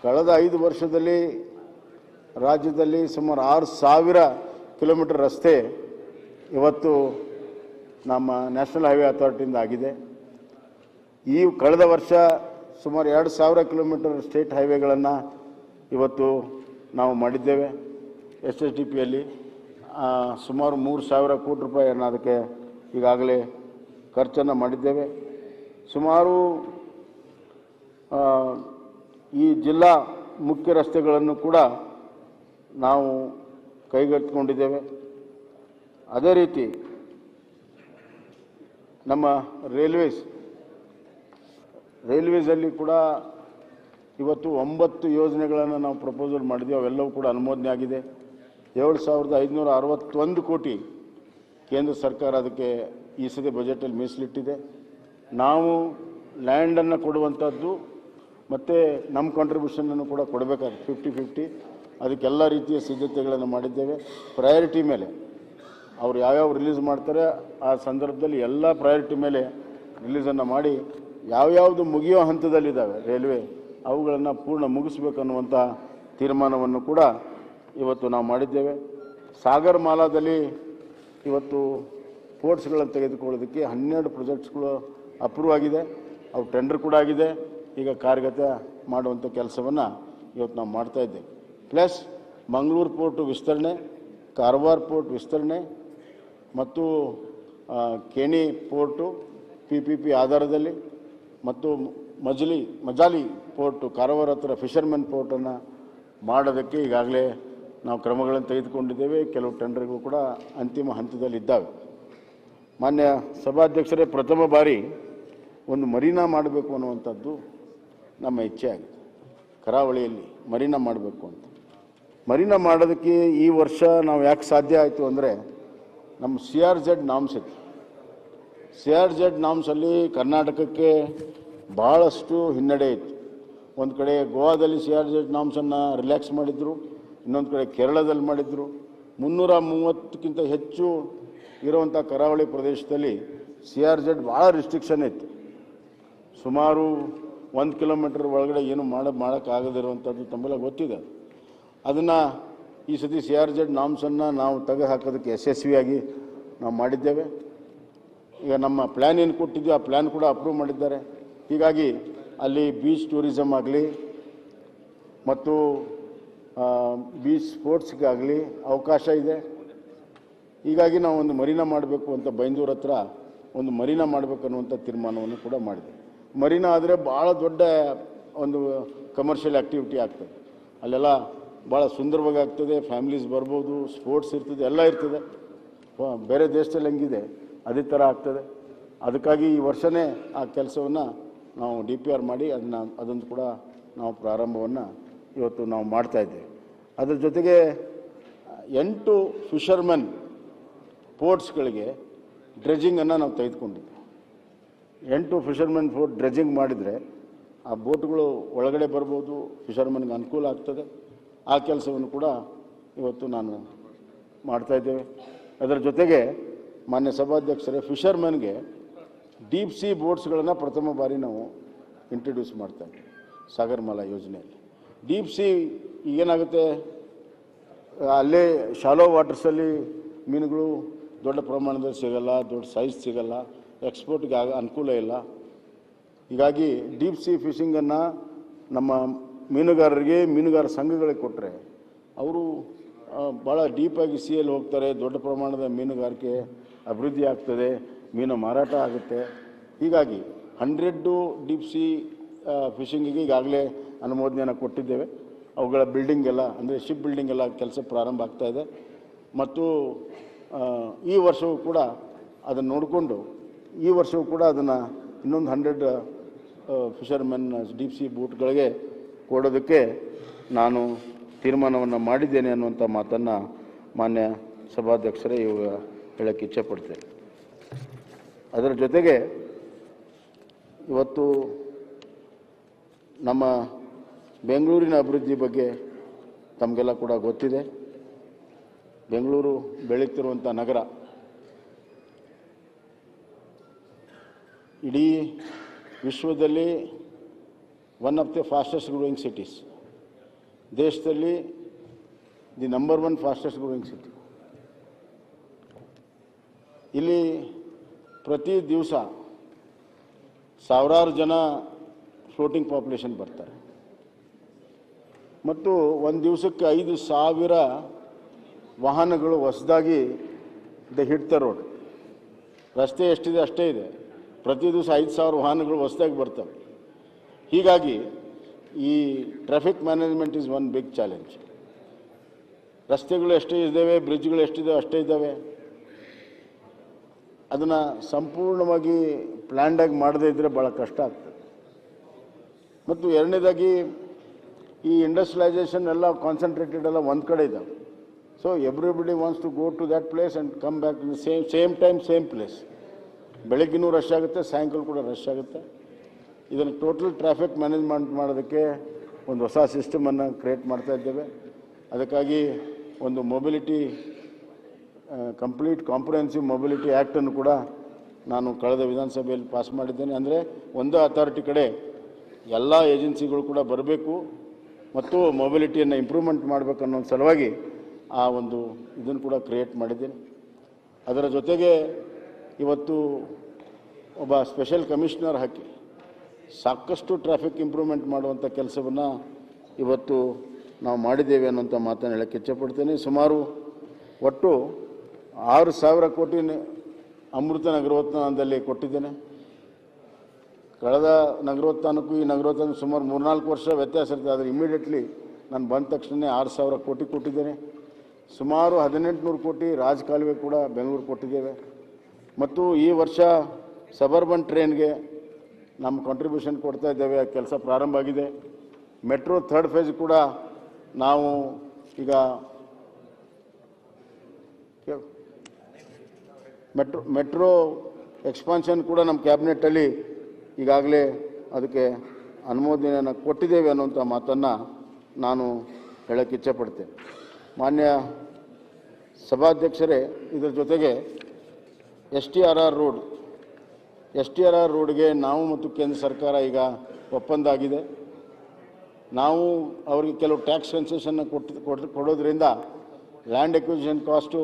ಕಳೆದ 5 ವರ್ಷದಲ್ಲಿ ರಾಜ್ಯದಲ್ಲಿ ಸುಮಾರು 6,000 ಕಿಲೋಮೀಟರ್ ರಸ್ತೆ ಇವತ್ತು ನಮ್ಮ ನ್ಯಾಷನಲ್ ಹೈವೇ ಅಥಾರಿಟಿಯಿಂದ ಆಗಿದೆ. ಈ ಕಳೆದ ವರ್ಷ ಸುಮಾರು 2,000 ಕಿಲೋಮೀಟರ್ ಸ್ಟೇಟ್ ಹೈವೇಗಳನ್ನು ಇವತ್ತು ನಾವು ಮಾಡಿದ್ದೇವೆ SSDPಯಲ್ಲಿ. ಸುಮಾರು 3,000 ಕೋಟಿ ರೂಪಾಯಿಯನ್ನು ಅದಕ್ಕೆ ಈಗಾಗಲೇ ಖರ್ಚನ್ನು ಮಾಡಿದ್ದೇವೆ. ಸುಮಾರು ಈ ಜಿಲ್ಲಾ ಮುಖ್ಯ ರಸ್ತೆಗಳನ್ನು ಕೂಡ ನಾವು ಕೈಗೆತ್ತಿಕೊಂಡಿದ್ದೇವೆ. ಅದೇ ರೀತಿ ನಮ್ಮ ರೈಲ್ವೇಸಲ್ಲಿ ಕೂಡ ಇವತ್ತು 9 ಯೋಜನೆಗಳನ್ನು ನಾವು ಪ್ರಪೋಸಲ್ ಮಾಡಿದ್ದೀವಿ. ಅವೆಲ್ಲವೂ ಕೂಡ ಅನುಮೋದನೆ ಆಗಿದೆ. 7,561 ಕೋಟಿ ಕೇಂದ್ರ ಸರ್ಕಾರ ಅದಕ್ಕೆ ಈ ಸತಿ ಬಜೆಟಲ್ಲಿ ಮೀಸಲಿಟ್ಟಿದೆ. ನಾವು ಲ್ಯಾಂಡನ್ನು ಕೊಡುವಂಥದ್ದು ಮತ್ತು ನಮ್ಮ ಕಾಂಟ್ರಿಬ್ಯೂಷನನ್ನು ಕೂಡ ಕೊಡಬೇಕಾಗುತ್ತೆ 50-50. ಅದಕ್ಕೆಲ್ಲ ರೀತಿಯ ಸಿದ್ಧತೆಗಳನ್ನು ಮಾಡಿದ್ದೇವೆ. ಪ್ರಯಾರಿಟಿ ಮೇಲೆ ಅವ್ರು ಯಾವ್ಯಾವ ರಿಲೀಸ್ ಮಾಡ್ತಾರೆ ಆ ಸಂದರ್ಭದಲ್ಲಿ ಎಲ್ಲ ಪ್ರಯಾರಿಟಿ ಮೇಲೆ ರಿಲೀಸನ್ನು ಮಾಡಿ ಯಾವ್ಯಾವುದು ಮುಗಿಯೋ ಹಂತದಲ್ಲಿದ್ದಾವೆ ರೈಲ್ವೆ ಅವುಗಳನ್ನು ಪೂರ್ಣ ಮುಗಿಸ್ಬೇಕನ್ನುವಂಥ ತೀರ್ಮಾನವನ್ನು ಕೂಡ ಇವತ್ತು ನಾವು ಮಾಡಿದ್ದೇವೆ. ಸಾಗರ್ ಮಾಲಾದಲ್ಲಿ ಇವತ್ತು ಪೋರ್ಟ್ಸ್ಗಳನ್ನು ತೆಗೆದುಕೊಳ್ಳೋದಕ್ಕೆ 12 ಪ್ರಾಜೆಕ್ಟ್ಸ್ಗಳು ಅಪ್ರೂವ್ ಆಗಿದೆ. ಅವು ಟೆಂಡರ್ ಕೂಡ ಆಗಿದೆ. ಈಗ ಕಾರ್ಯಗತ ಮಾಡುವಂಥ ಕೆಲಸವನ್ನು ಇವತ್ತು ನಾವು ಮಾಡ್ತಾಯಿದ್ದೇವೆ. ಪ್ಲಸ್ ಮಂಗಳೂರು ಪೋರ್ಟು ವಿಸ್ತರಣೆ, ಕಾರವಾರ ಪೋರ್ಟ್ ವಿಸ್ತರಣೆ ಮತ್ತು ಕೇಣಿ ಪೋರ್ಟು PPP ಆಧಾರದಲ್ಲಿ ಮತ್ತು ಮಜಾಲಿ ಪೋರ್ಟು ಕಾರವಾರ ಹತ್ರ ಫಿಷರ್ಮನ್ ಪೋರ್ಟನ್ನು ಮಾಡೋದಕ್ಕೆ ಈಗಾಗಲೇ ನಾವು ಕ್ರಮಗಳನ್ನು ತೆಗೆದುಕೊಂಡಿದ್ದೇವೆ. ಕೆಲವು ಟೆಂಡರ್ಗಳು ಕೂಡ ಅಂತಿಮ ಹಂತದಲ್ಲಿದ್ದಾವೆ. ಮಾನ್ಯ ಸಭಾಧ್ಯಕ್ಷರೇ, ಪ್ರಥಮ ಬಾರಿ ಒಂದು ಮರೀನಾ ಮಾಡಬೇಕು ಅನ್ನುವಂಥದ್ದು ನಮ್ಮ ಇಚ್ಛೆ ಆಗಿದೆ. ಕರಾವಳಿಯಲ್ಲಿ ಮರೀನಾ ಮಾಡಬೇಕು ಅಂತ. ಮರೀನಾ ಮಾಡೋದಕ್ಕೆ ಈ ವರ್ಷ ನಾವು ಯಾಕೆ ಸಾಧ್ಯ ಆಯಿತು ಅಂದರೆ ನಮ್ಮ CRZ ನಾಮ್ಸ್ ಇತ್ತು. CRZ ನಾಮ್ಸಲ್ಲಿ ಕರ್ನಾಟಕಕ್ಕೆ ಭಾಳಷ್ಟು ಹಿನ್ನಡೆ ಇತ್ತು. ಒಂದು ಕಡೆ ಗೋವಾದಲ್ಲಿ CRZ ನಾಮ್ಸನ್ನು ರಿಲ್ಯಾಕ್ಸ್ ಮಾಡಿದರು, ಇನ್ನೊಂದು ಕಡೆ ಕೇರಳದಲ್ಲಿ ಮಾಡಿದರು. 330ಕ್ಕಿಂತ ಹೆಚ್ಚು ಇರುವಂಥ ಕರಾವಳಿ ಪ್ರದೇಶದಲ್ಲಿ CRZ ಭಾಳ ರಿಸ್ಟ್ರಿಕ್ಷನ್ ಇತ್ತು. ಸುಮಾರು 1 ಕಿಲೋಮೀಟರ್ ಒಳಗಡೆ ಏನು ಮಾಡೋಕ್ಕಾಗದಿರುವಂಥದ್ದು ತಮ್ಮೆಲ್ಲ ಗೊತ್ತಿದೆ. ಅದನ್ನು ಈ ಸತಿ CRZ ನಾಮ್ಸನ್ನು ನಾವು ತೆಗೆದು ಹಾಕೋದಕ್ಕೆ ಯಶಸ್ವಿಯಾಗಿ ನಾವು ಮಾಡಿದ್ದೇವೆ. ಈಗ ನಮ್ಮ ಪ್ಲ್ಯಾನ್ ಏನು ಕೊಟ್ಟಿದ್ವಿ ಆ ಪ್ಲ್ಯಾನ್ ಕೂಡ ಅಪ್ರೂವ್ ಮಾಡಿದ್ದಾರೆ. ಹೀಗಾಗಿ ಅಲ್ಲಿ ಬೀಚ್ ಟೂರಿಸಮ್ ಆಗಲಿ ಮತ್ತು ಬೀಚ್ ಸ್ಪೋರ್ಟ್ಸ್ಗಾಗಲಿ ಅವಕಾಶ ಇದೆ. ಹೀಗಾಗಿ ನಾವು ಒಂದು ಮರೀನಾ ಮಾಡಬೇಕು ಅಂತ ಬೈಂದೂರು ಹತ್ರ ಒಂದು ಮರೀನಾ ಮಾಡಬೇಕು ಅನ್ನುವಂಥ ತೀರ್ಮಾನವನ್ನು ಕೂಡ ಮಾಡಿದೆ. ಮರೀನಾ ಆದರೆ ಭಾಳ ದೊಡ್ಡ ಒಂದು ಕಮರ್ಷಿಯಲ್ ಆ್ಯಕ್ಟಿವಿಟಿ ಆಗ್ತದೆ. ಅಲ್ಲೆಲ್ಲ ಭಾಳ ಸುಂದರವಾಗಿ ಆಗ್ತದೆ. ಫ್ಯಾಮಿಲೀಸ್ ಬರ್ಬೋದು, ಸ್ಪೋರ್ಟ್ಸ್ ಇರ್ತದೆ, ಎಲ್ಲ ಇರ್ತದೆ. ಬೇರೆ ದೇಶದಲ್ಲಿ ಹೆಂಗಿದೆ ಅದೇ ಥರ ಆಗ್ತದೆ. ಅದಕ್ಕಾಗಿ ಈ ವರ್ಷವೇ ಆ ಕೆಲಸವನ್ನು ನಾವು DPR ಮಾಡಿ ಅದನ್ನು ಕೂಡ ನಾವು ಪ್ರಾರಂಭವನ್ನು ಇವತ್ತು ನಾವು ಮಾಡ್ತಾಯಿದ್ದೇವೆ. ಅದರ ಜೊತೆಗೆ 8 ಫಿಷರ್ಮನ್ ಪೋರ್ಟ್ಸ್ಗಳಿಗೆ ಡ್ರೆಜಿಂಗನ್ನು ನಾವು ತೆಗೆದುಕೊಂಡಿದ್ದೇವೆ. 8 ಫಿಷರ್ಮನ್ ಪೋರ್ಟ್ ಡ್ರೆಜಿಂಗ್ ಮಾಡಿದರೆ ಆ ಬೋಟ್ಗಳು ಒಳಗಡೆ ಬರ್ಬೋದು, ಫಿಷರ್ಮನ್ಗೆ ಅನುಕೂಲ ಆಗ್ತದೆ. ಆ ಕೆಲಸವನ್ನು ಕೂಡ ಇವತ್ತು ನಾನು ಮಾಡ್ತಾಯಿದ್ದೇವೆ. ಅದರ ಜೊತೆಗೆ ಮಾನ್ಯ ಸಭಾಧ್ಯಕ್ಷರೇ, ಫಿಷರ್ಮನ್ಗೆ ಡೀಪ್ ಸಿ ಬೋಟ್ಸ್ಗಳನ್ನು ಪ್ರಥಮ ಬಾರಿ ನಾವು ಇಂಟ್ರಡ್ಯೂಸ್ ಮಾಡ್ತಾಯಿದ್ದೀವಿ ಸಾಗರಮಾಲಾ ಯೋಜನೆಯಲ್ಲಿ. ಡೀಪ್ ಸಿ ಏನಾಗುತ್ತೆ, ಅಲ್ಲೇ ಶಾಲೋ ವಾಟರ್ಸಲ್ಲಿ ಮೀನುಗಳು ದೊಡ್ಡ ಪ್ರಮಾಣದಲ್ಲಿ ಸಿಗಲ್ಲ, ದೊಡ್ಡ ಸೈಜ್ ಸಿಗಲ್ಲ, ಎಕ್ಸ್ಪೋರ್ಟ್ಗೆ ಅನುಕೂಲ ಇಲ್ಲ. ಹೀಗಾಗಿ ಡೀಪ್ ಸಿ ಫಿಶಿಂಗನ್ನು ನಮ್ಮ ಮೀನುಗಾರರಿಗೆ, ಮೀನುಗಾರ ಸಂಘಗಳಿಗೆ ಕೊಟ್ಟರೆ ಅವರು ಭಾಳ ಡೀಪಾಗಿ ಸಿಯಲ್ಲಿ ಹೋಗ್ತಾರೆ. ದೊಡ್ಡ ಪ್ರಮಾಣದ ಮೀನುಗಾರಿಕೆ ಅಭಿವೃದ್ಧಿ ಆಗ್ತದೆ, ಮೀನು ಮಾರಾಟ ಆಗುತ್ತೆ. ಹೀಗಾಗಿ 100 ಡೀಪ್ ಸಿ ಫಿಶಿಂಗಿಗೆ ಈಗಾಗಲೇ ಅನುಮೋದನೆಯನ್ನು ಕೊಟ್ಟಿದ್ದೇವೆ. ಅವುಗಳ ಬಿಲ್ಡಿಂಗ್ ಎಲ್ಲ ಅಂದರೆ ಶಿಪ್ ಬಿಲ್ಡಿಂಗ್ ಎಲ್ಲ ಕೆಲಸ ಪ್ರಾರಂಭ ಆಗ್ತಾಯಿದೆ. ಮತ್ತು ಈ ವರ್ಷವೂ ಕೂಡ ಅದನ್ನು ನೋಡಿಕೊಂಡು ಈ ವರ್ಷವೂ ಕೂಡ ಅದನ್ನು ಇನ್ನೊಂದು 100 ಫಿಷರ್ಮೆನ್ ಡೀಪ್ ಸಿ ಬೋಟ್ಗಳಿಗೆ ಕೊಡೋದಕ್ಕೆ ನಾನು ತೀರ್ಮಾನವನ್ನು ಮಾಡಿದ್ದೇನೆ ಅನ್ನುವಂಥ ಮಾತನ್ನು ಮಾನ್ಯ ಸಭಾಧ್ಯಕ್ಷರೇ ಇವಾಗ ಹೇಳೋಕ್ಕೆ ಇಚ್ಛೆಪಡ್ತೇನೆ. ಅದರ ಜೊತೆಗೆ ಇವತ್ತು ನಮ್ಮ ಬೆಂಗಳೂರಿನ ಅಭಿವೃದ್ಧಿ ಬಗ್ಗೆ ತಮಗೆಲ್ಲ ಕೂಡ ಗೊತ್ತಿದೆ. ಬೆಂಗಳೂರು ಬೆಳೀತಿರುವಂಥ ನಗರ. ಇಡೀ ವಿಶ್ವದಲ್ಲಿ one of the fastest growing cities. ದೇಶದಲ್ಲಿ the number 1 fastest growing city. ಇಲ್ಲಿ ಪ್ರತಿ ದಿವಸ ಸಾವಿರಾರು ಜನ ಫ್ಲೋಟಿಂಗ್ ಪಾಪ್ಯುಲೇಷನ್ ಬರ್ತಾರೆ ಮತ್ತು ಒಂದು ದಿವಸಕ್ಕೆ 5,000 ವಾಹನಗಳು ಹೊಸದಾಗಿ ದ ಹಿಟ್ ದ ರೋಡ್. ರಸ್ತೆ ಎಷ್ಟಿದೆ ಅಷ್ಟೇ ಇದೆ. ಪ್ರತಿ ದಿವಸ 5,000 ವಾಹನಗಳು ಹೊಸದಾಗಿ ಬರ್ತವೆ. ಹೀಗಾಗಿ ಈ traffic management is one big challenge. ರಸ್ತೆಗಳು ಎಷ್ಟೇ ಇದ್ದಾವೆ, ಬ್ರಿಡ್ಜ್ಗಳು ಎಷ್ಟಿದ್ದಾವೆ ಅಷ್ಟೇ ಇದ್ದಾವೆ. ಅದನ್ನು ಸಂಪೂರ್ಣವಾಗಿ ಪ್ಲ್ಯಾಂಡಾಗಿ ಮಾಡದೇ ಇದ್ದರೆ ಭಾಳ ಕಷ್ಟ ಆಗ್ತದೆ. ಮತ್ತು ಎರಡನೇದಾಗಿ ಈ ಇಂಡಸ್ಟ್ರಿಯಲೈಸೇಷನ್ ಎಲ್ಲ ಕಾನ್ಸಂಟ್ರೇಟೆಡ್ ಎಲ್ಲ ಒಂದು ಕಡೆ ಇದ್ದಾವೆ. So everybody wants to go to that place and come back in same time same place. ಬೆಳಗ್ಗಿನೂ ರಶ್ ಆಗುತ್ತೆ, ಸಾಯಂಕಾಲ ಕೂಡ ರಶ್ ಆಗುತ್ತೆ. ಇದನ್ನು ಟೋಟಲ್ ಟ್ರಾಫಿಕ್ ಮ್ಯಾನೇಜ್ಮೆಂಟ್ ಮಾಡೋದಕ್ಕೆ ಒಂದು ಹೊಸ ಸಿಸ್ಟಮನ್ನು ಕ್ರಿಯೇಟ್ ಮಾಡ್ತಾ ಇದ್ದೇವೆ. ಅದಕ್ಕಾಗಿ ಒಂದು ಮೊಬಿಲಿಟಿ ಕಂಪ್ಲೀಟ್ ಕಾಂಪ್ರಿಹೆನ್ಸಿವ್ ಮೊಬಿಲಿಟಿ ಆ್ಯಕ್ಟನ್ನು ಕೂಡ ನಾನು ಕಳೆದ ವಿಧಾನಸಭೆಯಲ್ಲಿ ಪಾಸ್ ಮಾಡಿದ್ದೇನೆ. ಅಂದರೆ ಒಂದು ಅಥಾರಿಟಿ ಕಡೆ ಎಲ್ಲ ಏಜೆನ್ಸಿಗಳು ಕೂಡ ಬರಬೇಕು ಮತ್ತು ಮೊಬಿಲಿಟಿಯನ್ನು ಇಂಪ್ರೂವ್ಮೆಂಟ್ ಮಾಡಬೇಕನ್ನೋ ಸಲುವಾಗಿ ಆ ಒಂದು ಇದನ್ನು ಕೂಡ ಕ್ರಿಯೇಟ್ ಮಾಡಿದ್ದೇನೆ. ಅದರ ಜೊತೆಗೆ ಇವತ್ತು ಒಬ್ಬ ಸ್ಪೆಷಲ್ ಕಮಿಷನರ್ ಹಾಕಿ ಸಾಕಷ್ಟು ಟ್ರಾಫಿಕ್ ಇಂಪ್ರೂವ್ಮೆಂಟ್ ಮಾಡುವಂಥ ಕೆಲಸವನ್ನು ಇವತ್ತು ನಾವು ಮಾಡಿದ್ದೇವೆ ಅನ್ನೋಂಥ ಮಾತನ್ನು ಹೇಳಕ್ಕೆ ಇಚ್ಛಪಡ್ತೇನೆ. ಸುಮಾರು ಒಟ್ಟು 6,000 ಕೋಟಿ ಅಮೃತ ನಗರೋತ್ಥಾನದಲ್ಲಿ ಕೊಟ್ಟಿದ್ದೇನೆ. ಕಳೆದ ನಗರೋತ್ಥಾನಕ್ಕೂ ಈ ನಗರೋತ್ಥಾನಕ್ಕೂ ಸುಮಾರು 3-4 ವರ್ಷ ವ್ಯತ್ಯಾಸ ಇರ್ತದೆ. ಆದರೆ ಇಮಿಡಿಯೇಟ್ಲಿ ನಾನು ಬಂದ ತಕ್ಷಣ 6,000 ಕೋಟಿ ಕೊಟ್ಟಿದ್ದೇನೆ. ಸುಮಾರು 1,800 ಕೋಟಿ ರಾಜಕಾಲುವೆ ಕೂಡ ಬೆಂಗಳೂರು ಕೊಟ್ಟಿದ್ದೇವೆ. ಮತ್ತು ಈ ವರ್ಷ ಸಬರ್ಬನ್ ಟ್ರೈನ್ಗೆ ನಮ್ಮ ಕಾಂಟ್ರಿಬ್ಯೂಷನ್ ಕೊಡ್ತಾ ಇದ್ದೇವೆ. ಆ ಕೆಲಸ ಪ್ರಾರಂಭ ಆಗಿದೆ. ಮೆಟ್ರೋ 3rd ಫೇಸ್ ಕೂಡ ನಾವು ಈಗ ಮೆಟ್ರೋ ಎಕ್ಸ್ಪಾನ್ಷನ್ ಕೂಡ ನಮ್ಮ ಕ್ಯಾಬಿನೆಟ್ಟಲ್ಲಿ ಈಗಾಗಲೇ ಅದಕ್ಕೆ ಅನುಮೋದನೆಯನ್ನು ಕೊಟ್ಟಿದ್ದೇವೆ ಅನ್ನುವಂಥ ಮಾತನ್ನು ನಾನು ಹೇಳಕ್ಕೆ ಇಚ್ಛಪಡ್ತೇನೆ. ಮಾನ್ಯ ಸಭಾಧ್ಯಕ್ಷರೇ, ಇದರ ಜೊತೆಗೆ STRR ರೋಡ್ಗೆ ನಾವು ಮತ್ತು ಕೇಂದ್ರ ಸರ್ಕಾರ ಈಗ ಒಪ್ಪಂದ ಆಗಿದೆ. ನಾವು ಅವರಿಗೆ ಕೆಲವು ಟ್ಯಾಕ್ಸ್ ಕನ್ಸೆಷನ್ನ ಕೊಡೋದ್ರಿಂದ ಲ್ಯಾಂಡ್ ಎಕ್ವಿಸಿಷನ್ ಕಾಸ್ಟು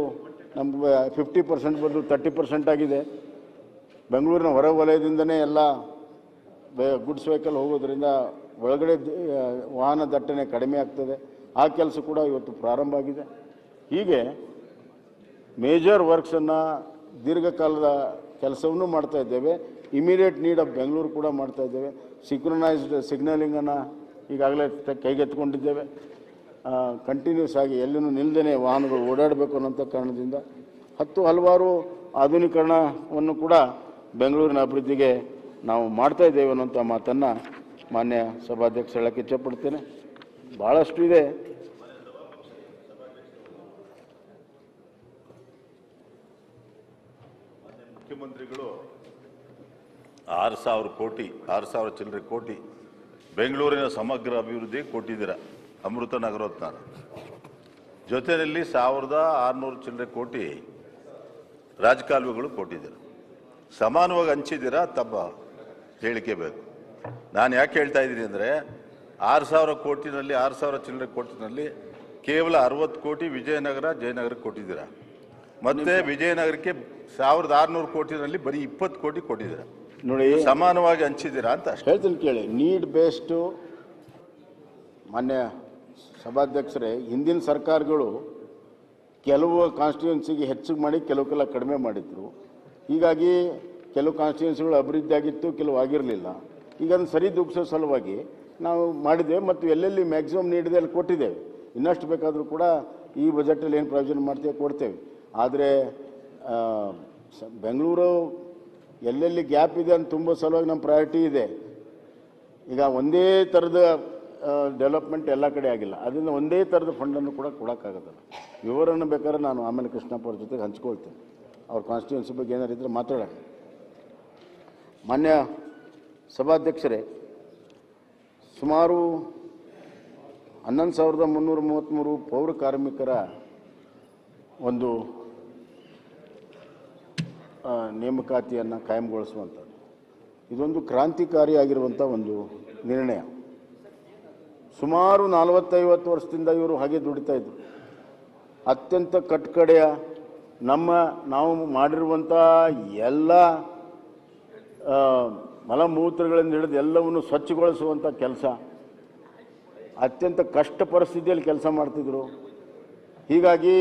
ನಮಗೆ 50% ಬದಲು 30% ಆಗಿದೆ. ಬೆಂಗಳೂರಿನ ಹೊರ ವಲಯದಿಂದನೇ ಎಲ್ಲ ಗುಡ್ಸ್ ವೆಹಿಕಲ್ ಹೋಗೋದ್ರಿಂದ ಒಳಗಡೆ ವಾಹನ ದಟ್ಟಣೆ ಕಡಿಮೆ ಆಗ್ತದೆ. ಆ ಕೆಲಸ ಕೂಡ ಇವತ್ತು ಪ್ರಾರಂಭ ಆಗಿದೆ. ಹೀಗೆ ಮೇಜರ್ ವರ್ಕ್ಸನ್ನು ದೀರ್ಘಕಾಲದ ಕೆಲಸವನ್ನು ಮಾಡ್ತಾ ಇದ್ದೇವೆ. ಇಮಿಡಿಯೇಟ್ ನೀಡ್ ಆಫ್ ಬೆಂಗಳೂರು ಕೂಡ ಮಾಡ್ತಾ ಇದ್ದೇವೆ. ಸಿಂಕ್ರೊನೈಸ್ಡ್ ಸಿಗ್ನಲಿಂಗನ್ನು ಈಗಾಗಲೇ ಕೈಗೆತ್ತಿಕೊಂಡಿದ್ದೇವೆ. ಕಂಟಿನ್ಯೂಸ್ ಆಗಿ ಎಲ್ಲಿನೂ ನಿಲ್ಲದೇ ವಾಹನಗಳು ಓಡಾಡಬೇಕು ಅನ್ನೋಂಥ ಕಾರಣದಿಂದ ಹಲವಾರು ಆಧುನೀಕರಣವನ್ನು ಕೂಡ ಬೆಂಗಳೂರಿನ ಅಭಿವೃದ್ಧಿಗೆ ನಾವು ಮಾಡ್ತಾ ಇದ್ದೇವೆ ಅನ್ನೋಂಥ ಮಾತನ್ನು ಮಾನ್ಯ ಸಭಾಧ್ಯಕ್ಷ ಹೇಳಕ್ಕೆ ಇಚ್ಛಪಡ್ತೇನೆ. ಭಾಳಷ್ಟು ಇದೆ. ಮುಖ್ಯಮಂತ್ರಿಗಳು 6,000 ಚಿಲ್ಲರೆ ಕೋಟಿ ಬೆಂಗಳೂರಿನ ಸಮಗ್ರ ಅಭಿವೃದ್ಧಿ ಕೊಟ್ಟಿದ್ದೀರ. ಅಮೃತ ನಗರೋತ್ಥಾನ ಜೊತೆಯಲ್ಲಿ 1,600 ಚಿಲ್ಲರೆ ಕೋಟಿ ರಾಜಕಾಲುವೆಗಳು ಕೊಟ್ಟಿದ್ದೀರ. ಸಮಾನವಾಗಿ ಹಂಚಿದ್ದೀರಾ ತಮ್ಮ ಹೇಳಿಕೆ ಬೇಕು. ನಾನು ಯಾಕೆ ಹೇಳ್ತಾ ಇದ್ದೀನಿ ಅಂದರೆ 6,000 ಕೋಟಿನಲ್ಲಿ 6,000 ಚಿಲ್ಲರೆ ಕೋಟಿನಲ್ಲಿ ಕೇವಲ 60 ಕೋಟಿ ಜಯನಗರಕ್ಕೆ ಕೊಟ್ಟಿದ್ದೀರಾ. ಮತ್ತೆ ವಿಜಯನಗರಕ್ಕೆ 1,600 ಕೋಟಿನಲ್ಲಿ ಬರೀ 20 ಕೋಟಿ ಕೊಟ್ಟಿದ್ದೀರಾ. ನೋಡಿ, ಸಮಾನವಾಗಿ ಹಂಚಿದ್ದೀರಾ ಅಂತ ಹೇಳ್ತೀನಿ ಕೇಳಿ. ನೀಡ್ ಬೇಸ್ಡು ಮಾನ್ಯ ಸಭಾಧ್ಯಕ್ಷರೇ, ಹಿಂದಿನ ಸರ್ಕಾರಗಳು ಕೆಲವು ಕಾನ್ಸ್ಟಿಟ್ಯೂನ್ಸಿಗೆ ಹೆಚ್ಚು ಮಾಡಿ ಕೆಲವು ಕಡಿಮೆ ಮಾಡಿದ್ರು. ಹೀಗಾಗಿ ಕೆಲವು ಕಾನ್ಸ್ಟಿಟ್ಯೂನ್ಸಿಗಳು ಅಭಿವೃದ್ಧಿ ಆಗಿತ್ತು, ಕೆಲವು ಆಗಿರಲಿಲ್ಲ. ಈಗ ಅದನ್ನು ಸರಿ ದೂಗಿಸೋ ಸಲುವಾಗಿ ನಾವು ಮಾಡಿದ್ದೇವೆ ಮತ್ತು ಎಲ್ಲೆಲ್ಲಿ ಮ್ಯಾಕ್ಸಿಮಮ್ ನೀಡಿದೆ ಅಲ್ಲಿ ಕೊಟ್ಟಿದ್ದೇವೆ. ಇನ್ನಷ್ಟು ಬೇಕಾದರೂ ಕೂಡ ಈ ಬಜೆಟಲ್ಲಿ ಏನು ಪ್ರಾವಿಷನ್ ಮಾಡ್ತೇವೆ ಕೊಡ್ತೇವೆ. ಆದರೆ ಬೆಂಗಳೂರು ಎಲ್ಲೆಲ್ಲಿ ಗ್ಯಾಪ್ ಇದೆ ಅಂತ ತುಂಬೋ ಸಲುವಾಗಿ ನಮ್ಮ ಪ್ರಯಾರಿಟಿ ಇದೆ. ಈಗ ಒಂದೇ ಥರದ ಡೆವಲಪ್ಮೆಂಟ್ ಎಲ್ಲ ಕಡೆ ಆಗಿಲ್ಲ. ಅದರಿಂದ ಒಂದೇ ಥರದ ಫಂಡನ್ನು ಕೂಡ ಕೊಡೋಕ್ಕಾಗೋದಿಲ್ಲ. ವಿವರನ್ನು ಬೇಕಾದ್ರೆ ನಾನು ಆಮೇಲೆ ಕೃಷ್ಣಪ್ಪ ಅವ್ರ ಜೊತೆಗೆ ಹಂಚ್ಕೊಳ್ತೇನೆ. ಅವ್ರ ಕಾನ್ಸ್ಟಿಟ್ಯೂನ್ಸಿ ಬಗ್ಗೆ ಏನಾರು ಇದ್ದರೆ ಮಾತಾಡೋಣ. ಮಾನ್ಯ ಸಭಾಧ್ಯಕ್ಷರೇ, ಸುಮಾರು 11,333 ಪೌರ ಕಾರ್ಮಿಕರ ಒಂದು ನೇಮಕಾತಿಯನ್ನು ಕಾಯಂಗೊಳಿಸುವಂಥದ್ದು ಇದೊಂದು ಕ್ರಾಂತಿಕಾರಿಯಾಗಿರುವಂಥ ಒಂದು ನಿರ್ಣಯ. ಸುಮಾರು 40-50 ವರ್ಷದಿಂದ ಇವರು ಹಾಗೆ ದುಡಿತಾ ಇದ್ರು. ಅತ್ಯಂತ ಕಟ್ಕಡೆಯ ನಾವು ಮಾಡಿರುವಂಥ ಎಲ್ಲ ಮಲಮೂತ್ರಗಳಿಂದ ಹಿಡಿದು ಎಲ್ಲವನ್ನು ಸ್ವಚ್ಛಗೊಳಿಸುವಂಥ ಕೆಲಸ, ಅತ್ಯಂತ ಕಷ್ಟ ಪರಿಸ್ಥಿತಿಯಲ್ಲಿ ಕೆಲಸ ಮಾಡ್ತಿದ್ರು. ಹೀಗಾಗಿ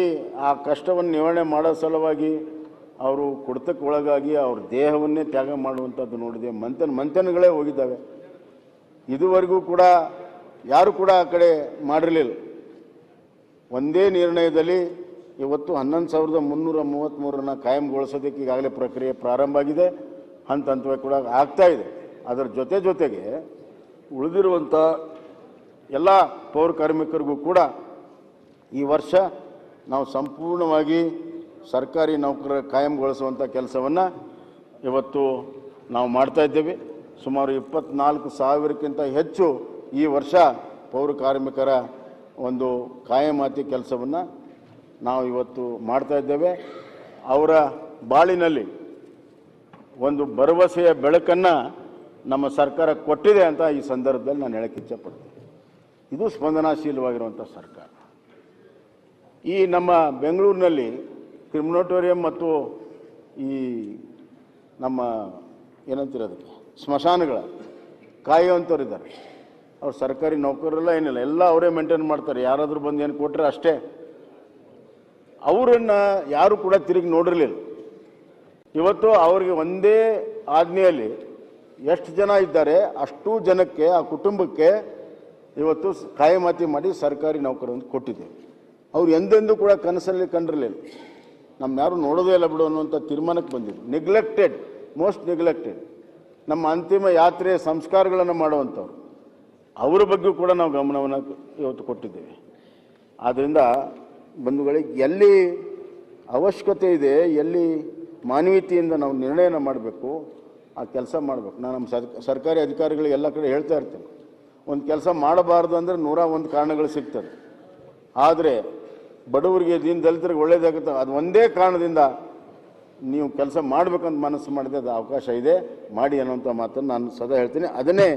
ಆ ಕಷ್ಟವನ್ನು ನಿವಾರಣೆ ಮಾಡೋ ಸಲುವಾಗಿ ಅವರು ಕುಡಿತಕ್ಕೆ ಒಳಗಾಗಿ ಅವ್ರ ದೇಹವನ್ನೇ ತ್ಯಾಗ ಮಾಡುವಂಥದ್ದು ನೋಡಿದೆ. ಮಂಥನಗಳೇ ಹೋಗಿದ್ದಾವೆ. ಇದುವರೆಗೂ ಕೂಡ ಯಾರು ಕೂಡ ಆ ಕಡೆ ಮಾಡಿರಲಿಲ್ಲ. ಒಂದೇ ನಿರ್ಣಯದಲ್ಲಿ ಇವತ್ತು 11,333 ಕಾಯಂಗೊಳಿಸೋದಕ್ಕೆ ಈಗಾಗಲೇ ಪ್ರಕ್ರಿಯೆ ಪ್ರಾರಂಭ ಆಗಿದೆ. ಹಂತವಾಗಿ ಕೂಡ ಆಗ್ತಾ ಇದೆ. ಅದರ ಜೊತೆಗೆ ಉಳಿದಿರುವಂಥ ಎಲ್ಲ ಪೌರ ಕಾರ್ಮಿಕರಿಗೂ ಕೂಡ ಈ ವರ್ಷ ನಾವು ಸಂಪೂರ್ಣವಾಗಿ ಸರ್ಕಾರಿ ನೌಕರರ ಕಾಯಂಗೊಳಿಸುವಂಥ ಕೆಲಸವನ್ನು ಇವತ್ತು ನಾವು ಮಾಡ್ತಾ ಇದ್ದೇವೆ. ಸುಮಾರು 24,000ಕ್ಕಿಂತ ಹೆಚ್ಚು ಈ ವರ್ಷ ಪೌರ ಕಾರ್ಮಿಕರ ಒಂದು ಕಾಯಮಾತಿ ಕೆಲಸವನ್ನು ನಾವು ಇವತ್ತು ಮಾಡ್ತಾ ಇದ್ದೇವೆ. ಅವರ ಬಾಳಿನಲ್ಲಿ ಒಂದು ಭರವಸೆಯ ಬೆಳಕನ್ನು ನಮ್ಮ ಸರ್ಕಾರ ಕೊಟ್ಟಿದೆ ಅಂತ ಈ ಸಂದರ್ಭದಲ್ಲಿ ನಾನು ಹೇಳಕ್ಕೆ ಇಚ್ಛೆಪಡ್ತೀನಿ. ಇದು ಸ್ಪಂದನಾಶೀಲವಾಗಿರುವಂಥ ಸರ್ಕಾರ. ಈ ನಮ್ಮ ಬೆಂಗಳೂರಿನಲ್ಲಿ ಕ್ರಿಮಿನೋಟೋರಿಯಂ ಮತ್ತು ಈ ನಮ್ಮ ಏನಂತಿರೋದಕ್ಕೆ ಸ್ಮಶಾನಗಳ ಕಾಯುವಂಥವ್ರಿದ್ದಾರೆ. ಅವ್ರು ಸರ್ಕಾರಿ ನೌಕರರೆಲ್ಲ ಏನಿಲ್ಲ, ಎಲ್ಲ ಅವರೇ ಮೇಂಟೈನ್ ಮಾಡ್ತಾರೆ. ಯಾರಾದರೂ ಬಂದು ಏನು ಕೊಟ್ಟರೆ ಅಷ್ಟೇ. ಅವರನ್ನು ಯಾರು ಕೂಡ ತಿರುಗಿ ನೋಡಿರಲಿಲ್ಲ. ಇವತ್ತು ಅವರಿಗೆ ಒಂದೇ ಆಜ್ಞೆಯಲ್ಲಿ ಎಷ್ಟು ಜನ ಇದ್ದಾರೆ ಅಷ್ಟು ಜನಕ್ಕೆ, ಆ ಕುಟುಂಬಕ್ಕೆ ಇವತ್ತು ಕಾಯಮಾತಿ ಮಾಡಿ ಸರ್ಕಾರಿ ನೌಕರನ್ನು ಕೊಟ್ಟಿದ್ದೇವೆ. ಅವ್ರು ಎಂದೆಂದೂ ಕೂಡ ಕನಸಲ್ಲಿ ಕಂಡಿರಲಿಲ್ಲ. ನಮ್ಮ ಯಾರು ನೋಡೋದೇ ಇಲ್ಲ ಬಿಡು ಅನ್ನುವಂಥ ತೀರ್ಮಾನಕ್ಕೆ ಬಂದಿದ್ದು. Neglected, most neglected. ನಮ್ಮ ಅಂತಿಮ ಯಾತ್ರೆ ಸಂಸ್ಕಾರಗಳನ್ನು ಮಾಡುವಂಥವ್ರು, ಅವರ ಬಗ್ಗೆ ಕೂಡ ನಾವು ಗಮನವನ್ನು ಇವತ್ತು ಕೊಟ್ಟಿದ್ದೇವೆ. ಆದ್ದರಿಂದ ಬಂಧುಗಳಿಗೆ ಎಲ್ಲಿ ಅವಶ್ಯಕತೆ ಇದೆ, ಎಲ್ಲಿ ಮಾನವೀಯತೆಯಿಂದ ನಾವು ನಿರ್ಣಯನ ಮಾಡಬೇಕು, ಆ ಕೆಲಸ ಮಾಡಬೇಕು. ನಾನು ನಮ್ಮ ಸರ್ಕಾರಿ ಅಧಿಕಾರಿಗಳಿಗೆ ಎಲ್ಲ ಕಡೆ ಹೇಳ್ತಾ ಇರ್ತೇನೆ, ಒಂದು ಕೆಲಸ ಮಾಡಬಾರ್ದು ಅಂದರೆ 101 ಕಾರಣಗಳು ಸಿಗ್ತದೆ. ಆದರೆ ಬಡವರಿಗೆ, ದೀನ ದಲಿತರಿಗೆ ಒಳ್ಳೇದಾಗುತ್ತೆ, ಅದು ಒಂದೇ ಕಾರಣದಿಂದ ನೀವು ಕೆಲಸ ಮಾಡಬೇಕಂತ ಮನಸ್ಸು ಮಾಡಿದೆ, ಅದು ಅವಕಾಶ ಇದೆ, ಮಾಡಿ ಅನ್ನೋಂಥ ಮಾತನ್ನು ನಾನು ಸದಾ ಹೇಳ್ತೀನಿ. ಅದನ್ನೇ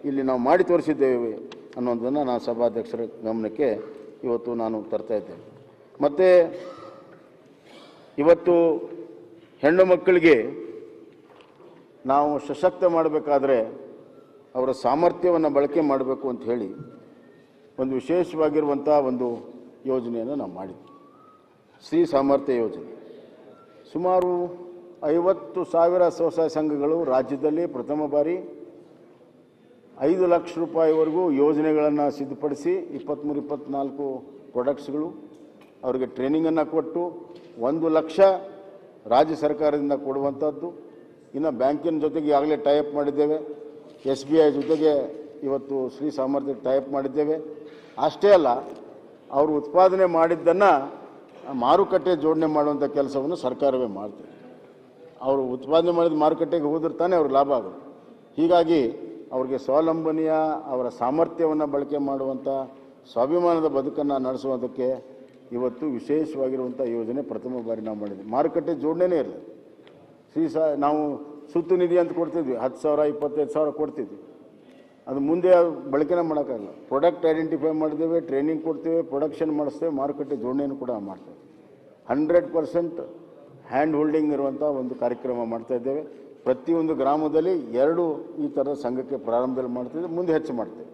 ಇಲ್ಲಿ ನಾವು ಮಾಡಿ ತೋರಿಸಿದ್ದೇವೆ ಅನ್ನೋದನ್ನು ನಾನು ಸಭಾಧ್ಯಕ್ಷರ ಗಮನಕ್ಕೆ ಇವತ್ತು ನಾನು ತರ್ತಾ ಇದ್ದೇನೆ. ಮತ್ತು ಇವತ್ತು ಹೆಣ್ಣು ಮಕ್ಕಳಿಗೆ ನಾವು ಸಶಕ್ತ ಮಾಡಬೇಕಾದ್ರೆ ಅವರ ಸಾಮರ್ಥ್ಯವನ್ನು ಬಳಕೆ ಮಾಡಬೇಕು ಅಂತ ಹೇಳಿ ಒಂದು ವಿಶೇಷವಾಗಿರುವಂಥ ಒಂದು ಯೋಜನೆಯನ್ನು ನಾವು ಮಾಡಿದ್ವಿ. ಸ್ತ್ರೀ ಸಾಮರ್ಥ್ಯ ಯೋಜನೆ. ಸುಮಾರು 50,000 ಸ್ವಸಹಾಯ ಸಂಘಗಳು ರಾಜ್ಯದಲ್ಲಿ ಪ್ರಥಮ ಬಾರಿ 5 ಲಕ್ಷ ರೂಪಾಯಿವರೆಗೂ ಯೋಜನೆಗಳನ್ನು ಸಿದ್ಧಪಡಿಸಿ 23-24 ಪ್ರಾಡಕ್ಟ್ಸ್ಗಳು ಅವರಿಗೆ ಟ್ರೈನಿಂಗನ್ನು ಕೊಟ್ಟು 1 ಲಕ್ಷ ರಾಜ್ಯ ಸರ್ಕಾರದಿಂದ ಕೊಡುವಂಥದ್ದು. ಇನ್ನು ಬ್ಯಾಂಕಿನ ಜೊತೆಗೆ ಈಗಾಗಲೇ ಟೈಅಪ್ ಮಾಡಿದ್ದೇವೆ. SBI ಜೊತೆಗೆ ಇವತ್ತು ಸ್ತ್ರೀ ಸಾಮರ್ಥ್ಯಕ್ಕೆ ಟೈಅಪ್ ಮಾಡಿದ್ದೇವೆ. ಅಷ್ಟೇ ಅಲ್ಲ, ಅವರು ಉತ್ಪಾದನೆ ಮಾಡಿದ್ದನ್ನು ಮಾರುಕಟ್ಟೆ ಜೋಡಣೆ ಮಾಡುವಂಥ ಕೆಲಸವನ್ನು ಸರ್ಕಾರವೇ ಮಾಡ್ತದೆ. ಅವರು ಉತ್ಪಾದನೆ ಮಾಡಿದ ಮಾರುಕಟ್ಟೆಗೆ ಹೋದ್ರೆ ತಾನೇ ಅವ್ರಿಗೆ ಲಾಭ ಆಗುತ್ತೆ. ಹೀಗಾಗಿ ಅವ್ರಿಗೆ ಸ್ವಾವಲಂಬನೆಯ ಅವರ ಸಾಮರ್ಥ್ಯವನ್ನು ಬಳಕೆ ಮಾಡುವಂಥ ಸ್ವಾಭಿಮಾನದ ಬದುಕನ್ನು ನಡೆಸುವುದಕ್ಕೆ ಇವತ್ತು ವಿಶೇಷವಾಗಿರುವಂಥ ಯೋಜನೆ ಪ್ರಥಮ ಬಾರಿ ನಾವು ಮಾಡಿದ್ವಿ. ಮಾರುಕಟ್ಟೆ ಜೋಡಣೆನೇ ಇರಲಿಲ್ಲ. ನಾವು ಸುತ್ತು ನಿಧಿ ಅಂತ ಕೊಡ್ತಿದ್ವಿ, 10,000 25,000 ಕೊಡ್ತಿದ್ವಿ. ಅದು ಮುಂದೆ ಬಳಕೆನೇ ಮಾಡೋಕ್ಕಾಗಲ್ಲ. ಪ್ರಾಡಕ್ಟ್ ಐಡೆಂಟಿಫೈ ಮಾಡಿದ್ದೇವೆ, ಟ್ರೈನಿಂಗ್ ಕೊಡ್ತೇವೆ, ಪ್ರೊಡಕ್ಷನ್ ಮಾಡಿಸ್ತೇವೆ, ಮಾರುಕಟ್ಟೆ ಜೋಡಣೆಯನ್ನು ಕೂಡ ಮಾಡ್ತೇವೆ. 100% ಹ್ಯಾಂಡ್ ಹೋಲ್ಡಿಂಗ್ ಇರುವಂಥ ಒಂದು ಕಾರ್ಯಕ್ರಮ ಮಾಡ್ತಾ ಇದ್ದೇವೆ. ಪ್ರತಿಯೊಂದು ಗ್ರಾಮದಲ್ಲಿ 2 ಈ ಥರದ ಸಂಘಕ್ಕೆ ಪ್ರಾರಂಭದಲ್ಲಿ ಮಾಡ್ತಿದ್ದೆ, ಮುಂದೆ ಹೆಚ್ಚು ಮಾಡ್ತೇವೆ.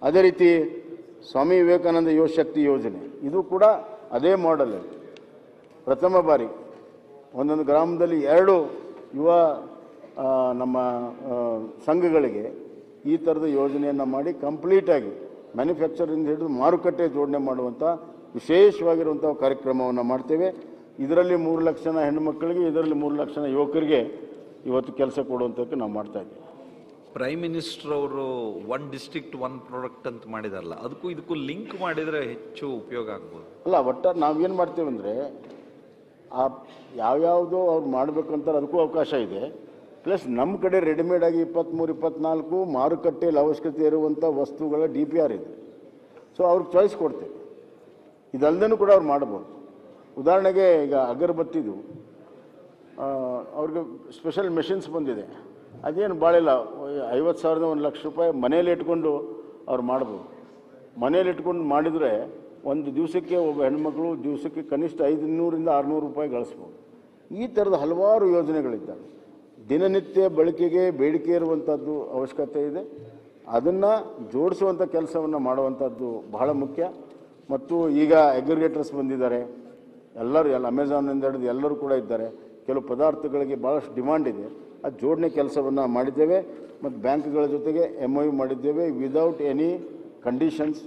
ಅದೇ ರೀತಿ ಸ್ವಾಮಿ ವಿವೇಕಾನಂದ ಯುವ ಶಕ್ತಿ ಯೋಜನೆ, ಇದು ಕೂಡ ಅದೇ ಮಾಡೆಲ್. ಪ್ರಥಮ ಬಾರಿ ಒಂದೊಂದು ಗ್ರಾಮದಲ್ಲಿ 2 ಯುವ ನಮ್ಮ ಸಂಘಗಳಿಗೆ ಈ ಥರದ ಯೋಜನೆಯನ್ನು ಮಾಡಿ ಕಂಪ್ಲೀಟಾಗಿ ಮ್ಯಾನುಫ್ಯಾಕ್ಚರಿಂದ ಹಿಡಿದು ಮಾರುಕಟ್ಟೆ ಜೋಡಣೆ ಮಾಡುವಂಥ ವಿಶೇಷವಾಗಿರುವಂಥ ಕಾರ್ಯಕ್ರಮವನ್ನು ಮಾಡ್ತೇವೆ. ಇದರಲ್ಲಿ 3 ಲಕ್ಷ ಹೆಣ್ಣು ಮಕ್ಕಳಿಗೆ, ಇದರಲ್ಲಿ 3 ಲಕ್ಷ ಯುವಕರಿಗೆ ಇವತ್ತು ಕೆಲಸ ಕೊಡುವಂಥಕ್ಕೆ ನಾವು ಮಾಡ್ತಾ ಇದ್ದೀವಿ. ಪ್ರೈಮ್ ಮಿನಿಸ್ಟರ್ ಅವರು 1 ಡಿಸ್ಟ್ರಿಕ್ಟ್ 1 ಪ್ರಾಡಕ್ಟ್ ಅಂತ ಮಾಡಿದಾರಲ್ಲ, ಅದಕ್ಕೂ ಇದಕ್ಕೂ ಲಿಂಕ್ ಮಾಡಿದರೆ ಹೆಚ್ಚು ಉಪಯೋಗ ಆಗ್ಬೋದು. ಅಲ್ಲ, ಒಟ್ಟಾರೆ ನಾವೇನು ಮಾಡ್ತೇವೆ ಅಂದರೆ, ಆ ಯಾವ್ಯಾವುದೋ ಅವ್ರು ಮಾಡಬೇಕಂತಾರೆ ಅದಕ್ಕೂ ಅವಕಾಶ ಇದೆ. ಪ್ಲಸ್ ನಮ್ಮ ಕಡೆ ರೆಡಿಮೇಡ್ ಆಗಿ 23-24 ಮಾರುಕಟ್ಟೆಯಲ್ಲಿ ಅವಶ್ಯಕತೆ ಇರುವಂಥ ವಸ್ತುಗಳ DPR ಇದೆ. ಸೊ ಅವ್ರಿಗೆ ಚಾಯ್ಸ್ ಕೊಡ್ತೇವೆ. ಇದಲ್ಲದೇ ಕೂಡ ಅವ್ರು ಮಾಡ್ಬೋದು. ಉದಾಹರಣೆಗೆ ಈಗ ಅಗರಬತ್ತಿದು ಅವ್ರಿಗೆ ಸ್ಪೆಷಲ್ ಮೆಷಿನ್ಸ್ ಬಂದಿದೆ. ಅದೇನು ಭಾಳಿಲ್ಲ, 50,000 1 ಲಕ್ಷ ರೂಪಾಯಿ ಮನೇಲಿ ಇಟ್ಕೊಂಡು ಅವ್ರು ಮಾಡ್ಬೋದು. ಮನೇಲಿ ಇಟ್ಕೊಂಡು ಮಾಡಿದರೆ ಒಂದು ದಿವಸಕ್ಕೆ ಒಬ್ಬ ಹೆಣ್ಮಕ್ಳು ದಿವಸಕ್ಕೆ ಕನಿಷ್ಠ 500-600 ರೂಪಾಯಿ ಗಳಿಸ್ಬೋದು. ಈ ಥರದ ಹಲವಾರು ಯೋಜನೆಗಳಿದ್ದಾವೆ. ದಿನನಿತ್ಯ ಬಳಕೆಗೆ ಬೇಡಿಕೆ ಇರುವಂಥದ್ದು ಅವಶ್ಯಕತೆ ಇದೆ. ಅದನ್ನು ಜೋಡಿಸುವಂಥ ಕೆಲಸವನ್ನು ಮಾಡುವಂಥದ್ದು ಬಹಳ ಮುಖ್ಯ. ಮತ್ತು ಈಗ ಅಗ್ರಿಗೇಟರ್ಸ್ ಬಂದಿದ್ದಾರೆ, ಎಲ್ಲ ಅಮೆಝಾನಿಂದ ಹಿಡಿದು ಎಲ್ಲರೂ ಕೂಡ ಇದ್ದಾರೆ. ಕೆಲವು ಪದಾರ್ಥಗಳಿಗೆ ಭಾಳಷ್ಟು ಡಿಮಾಂಡ್ ಇದೆ, ಅದು ಜೋಡಣೆ ಕೆಲಸವನ್ನು ಮಾಡಿದ್ದೇವೆ ಮತ್ತು ಬ್ಯಾಂಕ್ಗಳ ಜೊತೆಗೆ MOU ಮಾಡಿದ್ದೇವೆ. ವಿದೌಟ್ ಎನಿ ಕಂಡೀಷನ್ಸ್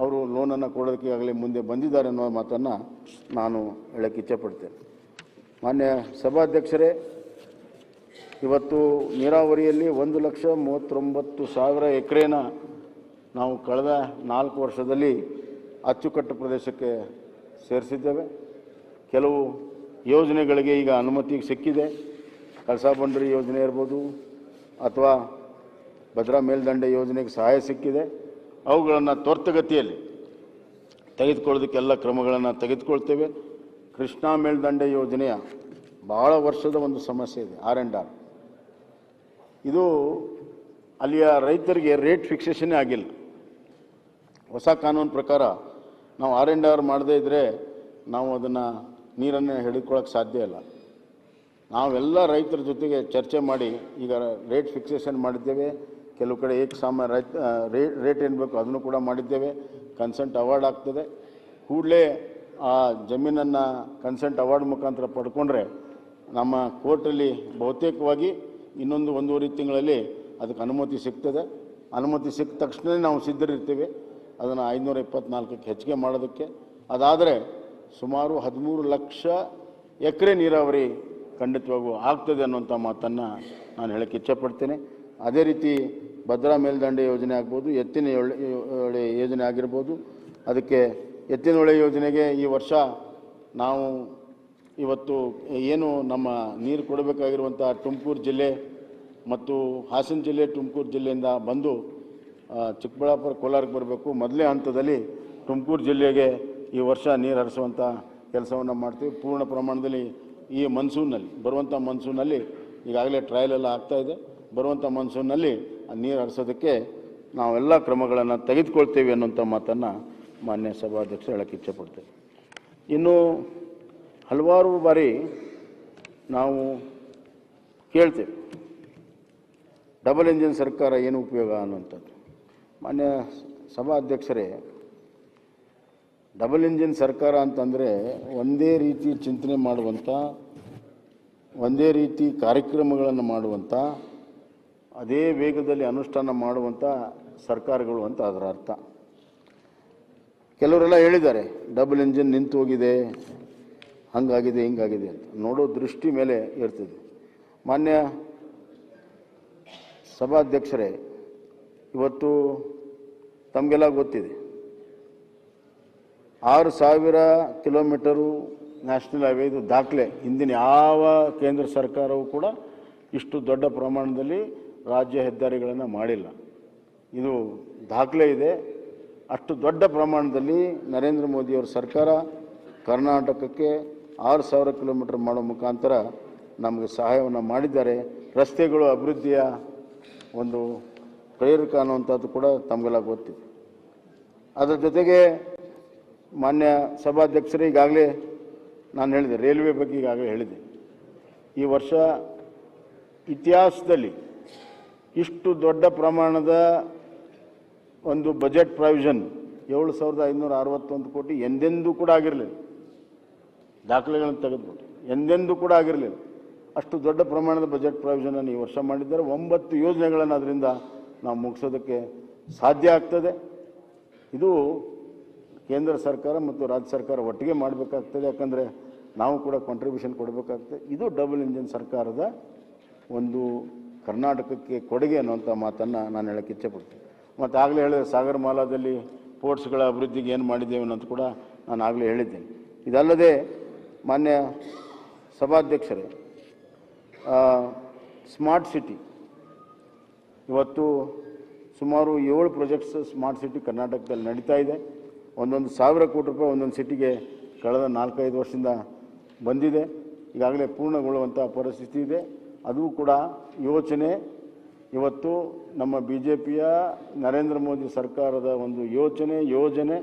ಅವರು ಲೋನನ್ನು ಕೊಡೋದಕ್ಕೆ ಈಗಾಗಲೇ ಮುಂದೆ ಬಂದಿದ್ದಾರೆ ಅನ್ನೋ ಮಾತನ್ನು ನಾನು ಹೇಳಕ್ಕೆ ಇಚ್ಛೆಪಡ್ತೇನೆ. ಮಾನ್ಯ ಸಭಾಧ್ಯಕ್ಷರೇ, ಇವತ್ತು ನೀರಾವರಿಯಲ್ಲಿ 1,39,000 ಎಕರೆನ ನಾವು ಕಳೆದ 4 ವರ್ಷದಲ್ಲಿ ಅಚ್ಚುಕಟ್ಟು ಪ್ರದೇಶಕ್ಕೆ ಸೇರಿಸಿದ್ದೇವೆ. ಕೆಲವು ಯೋಜನೆಗಳಿಗೆ ಈಗ ಅನುಮತಿ ಸಿಕ್ಕಿದೆ. ಕಳಸಾ ಬಂಡೂರಿ ಯೋಜನೆ ಇರ್ಬೋದು ಅಥವಾ ಭದ್ರಾ ಮೇಲ್ದಂಡೆ ಯೋಜನೆಗೆ ಸಹಾಯ ಸಿಕ್ಕಿದೆ. ಅವುಗಳನ್ನು ತ್ವರಿತಗತಿಯಲ್ಲಿ ತೆಗೆದುಕೊಳ್ಳೋದಕ್ಕೆಲ್ಲ ಕ್ರಮಗಳನ್ನು ತೆಗೆದುಕೊಳ್ತೇವೆ. ಕೃಷ್ಣಾ ಮೇಲ್ದಂಡೆ ಯೋಜನೆಯ ಭಾಳ ವರ್ಷದ ಒಂದು ಸಮಸ್ಯೆ ಇದೆ, R&R. ಇದು ಅಲ್ಲಿಯ ರೈತರಿಗೆ ರೇಟ್ ಫಿಕ್ಸೇಷನ್ನೇ ಆಗಿಲ್ಲ. ಹೊಸ ಕಾನೂನು ಪ್ರಕಾರ ನಾವು R&R ಮಾಡದೇ ಇದ್ದರೆ ನಾವು ಅದನ್ನು ನೀರನ್ನು ಹಿಡಿದುಕೊಳ್ಳೋಕ್ಕೆ ಸಾಧ್ಯ ಇಲ್ಲ. ನಾವೆಲ್ಲ ರೈತರ ಜೊತೆಗೆ ಚರ್ಚೆ ಮಾಡಿ ಈಗ ರೇಟ್ ಫಿಕ್ಸೇಷನ್ ಮಾಡಿದ್ದೇವೆ. ಕೆಲವು ಕಡೆ ರೇಟ್ ಏನು ಬೇಕು ಅದನ್ನು ಕೂಡ ಮಾಡಿದ್ದೇವೆ. ಕನ್ಸೆಂಟ್ ಅವಾರ್ಡ್ ಆಗ್ತದೆ. ಕೂಡಲೇ ಆ ಜಮೀನನ್ನು ಕನ್ಸೆಂಟ್ ಅವಾರ್ಡ್ ಮುಖಾಂತರ ಪಡ್ಕೊಂಡ್ರೆ ನಮ್ಮ ಕೋರ್ಟಲ್ಲಿ ಬಹುತೇಕವಾಗಿ ಇನ್ನೊಂದು 1.5 ತಿಂಗಳಲ್ಲಿ ಅದಕ್ಕೆ ಅನುಮತಿ ಸಿಗ್ತದೆ. ಅನುಮತಿ ಸಿಕ್ಕ ತಕ್ಷಣವೇ ನಾವು ಸಿದ್ಧರಿರ್ತೀವಿ ಅದನ್ನು 524ಕ್ಕೆ ಹೆಚ್ಚಿಗೆ ಮಾಡೋದಕ್ಕೆ. ಅದಾದರೆ ಸುಮಾರು 13 ಲಕ್ಷ ಎಕರೆ ನೀರಾವರಿ ಖಂಡಿತವಾಗೂ ಆಗ್ತದೆ ಅನ್ನುವಂಥ ಮಾತನ್ನು ನಾನು ಹೇಳಕ್ಕೆ ಇಚ್ಛೆಪಡ್ತೇನೆ. ಅದೇ ರೀತಿ ಭದ್ರಾ ಮೇಲ್ದಂಡೆ ಯೋಜನೆ ಆಗ್ಬೋದು, ಎತ್ತಿನ ಹೊಳೆ ಯೋಜನೆ ಆಗಿರ್ಬೋದು. ಅದಕ್ಕೆ ಎತ್ತಿನ ಹೊಳೆ ಯೋಜನೆಗೆ ಈ ವರ್ಷ ನಾವು ಇವತ್ತು ಏನು ನಮ್ಮ ನೀರು ಕೊಡಬೇಕಾಗಿರುವಂಥ ತುಮಕೂರು ಜಿಲ್ಲೆ ಮತ್ತು ಹಾಸನ ಜಿಲ್ಲೆ, ತುಮಕೂರು ಜಿಲ್ಲೆಯಿಂದ ಬಂದು ಚಿಕ್ಕಬಳ್ಳಾಪುರ, ಕೋಲಾರಕ್ಕೆ ಬರಬೇಕು. ಮೊದಲೇ ಹಂತದಲ್ಲಿ ತುಮಕೂರು ಜಿಲ್ಲೆಗೆ ಈ ವರ್ಷ ನೀರು ಹರಿಸುವಂಥ ಕೆಲಸವನ್ನು ಮಾಡ್ತೀವಿ. ಪೂರ್ಣ ಪ್ರಮಾಣದಲ್ಲಿ ಈ ಬರುವಂಥ ಮನ್ಸೂನಲ್ಲಿ ಈಗಾಗಲೇ ಟ್ರಯಲ್ ಎಲ್ಲ ಆಗ್ತಾಯಿದೆ. ಬರುವಂಥ ಮನ್ಸೂನಲ್ಲಿ ಆ ನೀರು ಹರಿಸೋದಕ್ಕೆ ನಾವೆಲ್ಲ ಕ್ರಮಗಳನ್ನು ತೆಗೆದುಕೊಳ್ತೇವೆ ಅನ್ನೋಂಥ ಮಾತನ್ನು ಮಾನ್ಯ ಸಭಾಧ್ಯಕ್ಷರು ಹೇಳಕ್ಕೆ ಇಚ್ಛೆಪಡ್ತೇವೆ. ಇನ್ನು ಹಲವಾರು ಬಾರಿ ನಾವು ಕೇಳ್ತೇವೆ ಡಬಲ್ ಇಂಜಿನ್ ಸರ್ಕಾರ ಏನು ಉಪಯೋಗ ಅನ್ನುವಂಥದ್ದು. ಮಾನ್ಯ ಸಭಾಧ್ಯಕ್ಷರೇ, ಡಬಲ್ ಇಂಜಿನ್ ಸರ್ಕಾರ ಅಂತಂದರೆ ಒಂದೇ ರೀತಿ ಚಿಂತನೆ ಮಾಡುವಂಥ, ಒಂದೇ ರೀತಿ ಕಾರ್ಯಕ್ರಮಗಳನ್ನು ಮಾಡುವಂಥ, ಅದೇ ವೇಗದಲ್ಲಿ ಅನುಷ್ಠಾನ ಮಾಡುವಂಥ ಸರ್ಕಾರಗಳು ಅಂತ ಅದರ ಅರ್ಥ. ಕೆಲವರೆಲ್ಲ ಹೇಳಿದ್ದಾರೆ ಡಬಲ್ ಇಂಜಿನ್ ನಿಂತು ಹೋಗಿದೆ, ಹಂಗಾಗಿದೆ ಹಿಂಗಾಗಿದೆ ಅಂತ. ನೋಡೋ ದೃಷ್ಟಿ ಮೇಲೆ ಇರ್ತದೆ. ಮಾನ್ಯ ಸಭಾಧ್ಯಕ್ಷರೇ, ಇವತ್ತು ತಮಗೆಲ್ಲ ಗೊತ್ತಿದೆ 6,000 ಕಿಲೋಮೀಟರು ನ್ಯಾಷನಲ್ ಹೈವೇ, ಇದು ದಾಖಲೆ. ಹಿಂದಿನ ಯಾವ ಕೇಂದ್ರ ಸರ್ಕಾರವೂ ಕೂಡ ಇಷ್ಟು ದೊಡ್ಡ ಪ್ರಮಾಣದಲ್ಲಿ ರಾಜ್ಯ ಹೆದ್ದಾರಿಗಳನ್ನು ಮಾಡಿಲ್ಲ. ಇದು ದಾಖಲೆ ಇದೆ. ಅಷ್ಟು ದೊಡ್ಡ ಪ್ರಮಾಣದಲ್ಲಿ ನರೇಂದ್ರ ಮೋದಿಯವರ ಸರ್ಕಾರ ಕರ್ನಾಟಕಕ್ಕೆ 6,000 ಕಿಲೋಮೀಟರ್ ಮಾಡೋ ಮುಖಾಂತರ ನಮಗೆ ಸಹಾಯವನ್ನು ಮಾಡಿದ್ದಾರೆ. ರಸ್ತೆಗಳು ಅಭಿವೃದ್ಧಿಯ ಒಂದು ಪ್ರೇರಕ ಅನ್ನುವಂಥದ್ದು ಕೂಡ ತಮಗೆಲ್ಲ ಗೊತ್ತಿದೆ. ಅದರ ಜೊತೆಗೆ ಮಾನ್ಯ ಸಭಾಧ್ಯಕ್ಷರೇ, ಈಗಾಗಲೇ ನಾನು ಹೇಳಿದೆ, ರೈಲ್ವೆ ಬಗ್ಗೆ ಈಗಾಗಲೇ ಹೇಳಿದೆ. ಈ ವರ್ಷ ಇತಿಹಾಸದಲ್ಲಿ ಇಷ್ಟು ದೊಡ್ಡ ಪ್ರಮಾಣದ ಒಂದು ಬಜೆಟ್ ಪ್ರಾವಿಷನ್ 7,561 ಕೋಟಿ ಎಂದೆಂದೂ ಕೂಡ ಆಗಿರಲಿಲ್ಲ. ದಾಖಲೆಗಳನ್ನು ತೆಗೆದುಬಿಟ್ಟು ಎಂದೆಂದೂ ಕೂಡ ಆಗಿರಲಿಲ್ಲ. ಅಷ್ಟು ದೊಡ್ಡ ಪ್ರಮಾಣದ ಬಜೆಟ್ ಪ್ರಾವಿಷನನ್ನು ಈ ವರ್ಷ ಮಾಡಿದ್ದಾರೆ. 9 ಯೋಜನೆಗಳನ್ನು ಅದರಿಂದ ನಾವು ಮುಗಿಸೋದಕ್ಕೆ ಸಾಧ್ಯ ಆಗ್ತದೆ. ಇದು ಕೇಂದ್ರ ಸರ್ಕಾರ ಮತ್ತು ರಾಜ್ಯ ಸರ್ಕಾರ ಒಟ್ಟಿಗೆ ಮಾಡಬೇಕಾಗ್ತದೆ. ಯಾಕಂದರೆ ನಾವು ಕೂಡ ಕಾಂಟ್ರಿಬ್ಯೂಷನ್ ಕೊಡಬೇಕಾಗ್ತದೆ. ಇದು ಡಬಲ್ ಇಂಜಿನ್ ಸರ್ಕಾರದ ಒಂದು ಕರ್ನಾಟಕಕ್ಕೆ ಕೊಡುಗೆ ಅನ್ನುವಂಥ ಮಾತನ್ನು ನಾನು ಹೇಳಕ್ಕೆ ಇಚ್ಛೆಪಡ್ತೀನಿ. ಮತ್ತು ಆಗಲೇ ಹೇಳಿದೆ, ಸಾಗರ ಮಾಲಾದಲ್ಲಿ ಪೋರ್ಟ್ಸ್ಗಳ ಅಭಿವೃದ್ಧಿಗೆ ಏನು ಮಾಡಿದ್ದೇವೆ ಅನ್ನೋದು ಕೂಡ ನಾನು ಆಗಲೇ ಹೇಳಿದ್ದೇನೆ. ಇದಲ್ಲದೆ ಮಾನ್ಯ ಸಭಾಧ್ಯಕ್ಷರೇ, ಸ್ಮಾರ್ಟ್ ಸಿಟಿ ಇವತ್ತು ಸುಮಾರು 7 ಪ್ರಾಜೆಕ್ಟ್ಸ್ ಸ್ಮಾರ್ಟ್ ಸಿಟಿ ಕರ್ನಾಟಕದಲ್ಲಿ ನಡೀತಾ ಇದೆ. 1,000 ಕೋಟಿ ರೂಪಾಯಿ ಒಂದೊಂದು ಸಿಟಿಗೆ ಕಳೆದ 4-5 ವರ್ಷದಿಂದ ಬಂದಿದೆ. ಈಗಾಗಲೇ ಪೂರ್ಣಗೊಳ್ಳುವಂಥ ಪರಿಸ್ಥಿತಿ ಇದೆ. ಅದು ಕೂಡ ಯೋಚನೆ ಇವತ್ತು ನಮ್ಮ BJPಯ ನರೇಂದ್ರ ಮೋದಿ ಸರ್ಕಾರದ ಒಂದು ಯೋಜನೆ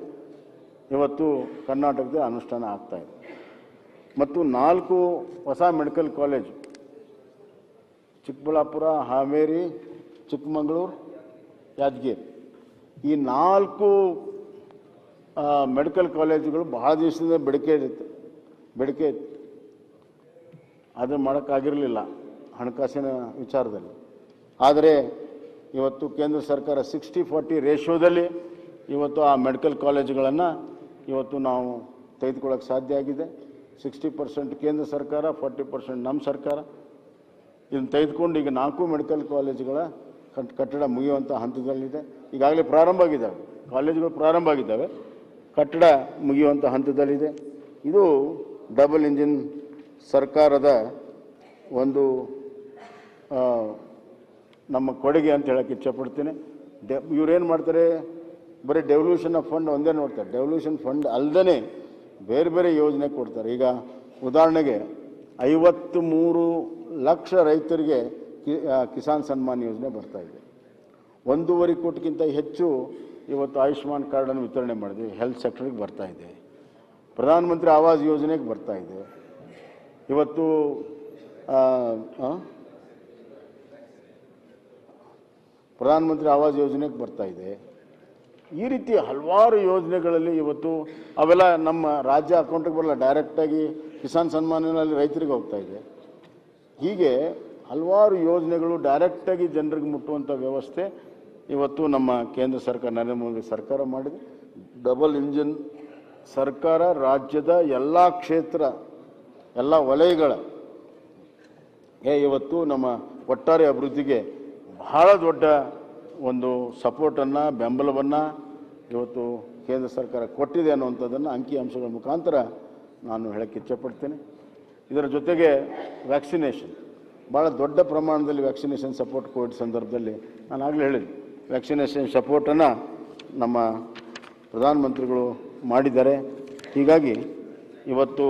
ಇವತ್ತು ಕರ್ನಾಟಕದ ಅನುಷ್ಠಾನ ಆಗ್ತಾಯಿದೆ. ಮತ್ತು 4 ಹೊಸ ಮೆಡಿಕಲ್ ಕಾಲೇಜು ಚಿಕ್ಕಬಳ್ಳಾಪುರ, ಹಾವೇರಿ, ಚಿಕ್ಕಮಗಳೂರು, ಯಾದಗಿರಿ, ಈ 4 ಮೆಡಿಕಲ್ ಕಾಲೇಜುಗಳು ಬಹಳ ದಿವಸದಿಂದ ಬೇಡಿಕೆ ಇತ್ತು. ಅದು ಮಾಡೋಕ್ಕಾಗಿರಲಿಲ್ಲ ಹಣಕಾಸಿನ ವಿಚಾರದಲ್ಲಿ. ಆದರೆ ಇವತ್ತು ಕೇಂದ್ರ ಸರ್ಕಾರ 60-40 ರೇಷಿಯೋದಲ್ಲಿ ಇವತ್ತು ಆ ಮೆಡಿಕಲ್ ಕಾಲೇಜುಗಳನ್ನು ಇವತ್ತು ನಾವು ತೆಗೆದುಕೊಳ್ಳೋಕ್ಕೆ ಸಾಧ್ಯ ಆಗಿದೆ. 60% ಕೇಂದ್ರ ಸರ್ಕಾರ, 40% ನಮ್ಮ ಸರ್ಕಾರ ಇದನ್ನು ತೆಗೆದುಕೊಂಡು ಈಗ 4 ಮೆಡಿಕಲ್ ಕಾಲೇಜುಗಳ ಕಟ್ಟಡ ಮುಗಿಯುವಂಥ ಹಂತದಲ್ಲಿದೆ. ಈಗಾಗಲೇ ಪ್ರಾರಂಭ ಆಗಿದ್ದಾವೆ, ಕಾಲೇಜುಗಳು ಪ್ರಾರಂಭ ಆಗಿದ್ದಾವೆ, ಕಟ್ಟಡ ಮುಗಿಯುವಂಥ ಹಂತದಲ್ಲಿದೆ. ಇದು ಡಬಲ್ ಇಂಜಿನ್ ಸರ್ಕಾರದ ಒಂದು ನಮ್ಮ ಕೊಡುಗೆ ಅಂತ ಹೇಳಕ್ಕೆ ಇಚ್ಛಪಡ್ತೀನಿ. ಇವರೇನು ಮಾಡ್ತಾರೆ, ಬರೀ ಡೆವಲ್ಯೂಷನ್ ಆಫ್ ಫಂಡ್ ಒಂದೇ ನೋಡ್ತಾರೆ. ಡೆವಲ್ಯೂಷನ್ ಫಂಡ್ ಅಲ್ಲದೇ ಬೇರೆ ಬೇರೆ ಯೋಜನೆ ಕೊಡ್ತಾರೆ. ಈಗ ಉದಾಹರಣೆಗೆ 53 ಲಕ್ಷ ರೈತರಿಗೆ ಕಿಸಾನ್ ಸನ್ಮಾನ್ ಯೋಜನೆ ಬರ್ತಾ ಇದೆ. 1.5 ಕೋಟಿಗಿಂತ ಹೆಚ್ಚು ಇವತ್ತು ಆಯುಷ್ಮಾನ್ ಕಾರ್ಡನ್ನು ವಿತರಣೆ ಮಾಡಿದ್ವಿ, ಹೆಲ್ತ್ ಸೆಕ್ಟರ್ಗೆ ಬರ್ತಾ ಇದೆ. ಪ್ರಧಾನಮಂತ್ರಿ ಆವಾಸ್ ಯೋಜನೆಗೆ ಬರ್ತಾ ಇದೆ. ಇವತ್ತು ಪ್ರಧಾನಮಂತ್ರಿ ಆವಾಸ್ ಯೋಜನೆಗೆ ಬರ್ತಾ ಇದೆ. ಈ ರೀತಿ ಹಲವಾರು ಯೋಜನೆಗಳಲ್ಲಿ ಇವತ್ತು ಅವೆಲ್ಲ ನಮ್ಮ ರಾಜ್ಯ ಅಕೌಂಟಿಗೆ ಬರಲ್ಲ, ಡೈರೆಕ್ಟಾಗಿ ಕಿಸಾನ್ ಸನ್ಮಾನಲ್ಲಿ ರೈತರಿಗೆ ಹೋಗ್ತಾ ಇದೆ. ಹೀಗೆ ಹಲವಾರು ಯೋಜನೆಗಳು ಡೈರೆಕ್ಟಾಗಿ ಜನರಿಗೆ ಮುಟ್ಟುವಂಥ ವ್ಯವಸ್ಥೆ ಇವತ್ತು ನಮ್ಮ ಕೇಂದ್ರ ಸರ್ಕಾರ, ನರೇಂದ್ರ ಮೋದಿ ಸರ್ಕಾರ ಮಾಡಿದೆ. ಡಬಲ್ ಇಂಜಿನ್ ಸರ್ಕಾರ ರಾಜ್ಯದ ಎಲ್ಲ ಕ್ಷೇತ್ರ, ಎಲ್ಲ ವಲಯಗಳ ಇವತ್ತು ನಮ್ಮ ಒಟ್ಟಾರೆ ಅಭಿವೃದ್ಧಿಗೆ ಬಹಳ ದೊಡ್ಡ ಒಂದು ಸಪೋರ್ಟನ್ನು, ಬೆಂಬಲವನ್ನು ಇವತ್ತು ಕೇಂದ್ರ ಸರ್ಕಾರ ಕೊಟ್ಟಿದೆ ಅನ್ನುವಂಥದ್ದನ್ನು ಅಂಕಿಅಂಶಗಳ ಮುಖಾಂತರ ನಾನು ಹೇಳಕ್ಕೆ ಇಚ್ಛಪಡ್ತೇನೆ. ಇದರ ಜೊತೆಗೆ ವ್ಯಾಕ್ಸಿನೇಷನ್, ಭಾಳ ದೊಡ್ಡ ಪ್ರಮಾಣದಲ್ಲಿ ವ್ಯಾಕ್ಸಿನೇಷನ್ ಸಪೋರ್ಟ್ ಕೋವಿಡ್ ಸಂದರ್ಭದಲ್ಲಿ ನಾನು ಆಗಲೇ ಹೇಳಿದೆ, ವ್ಯಾಕ್ಸಿನೇಷನ್ ಸಪೋರ್ಟನ್ನು ನಮ್ಮ ಪ್ರಧಾನಮಂತ್ರಿಗಳು ಮಾಡಿದ್ದಾರೆ. ಹೀಗಾಗಿ ಇವತ್ತು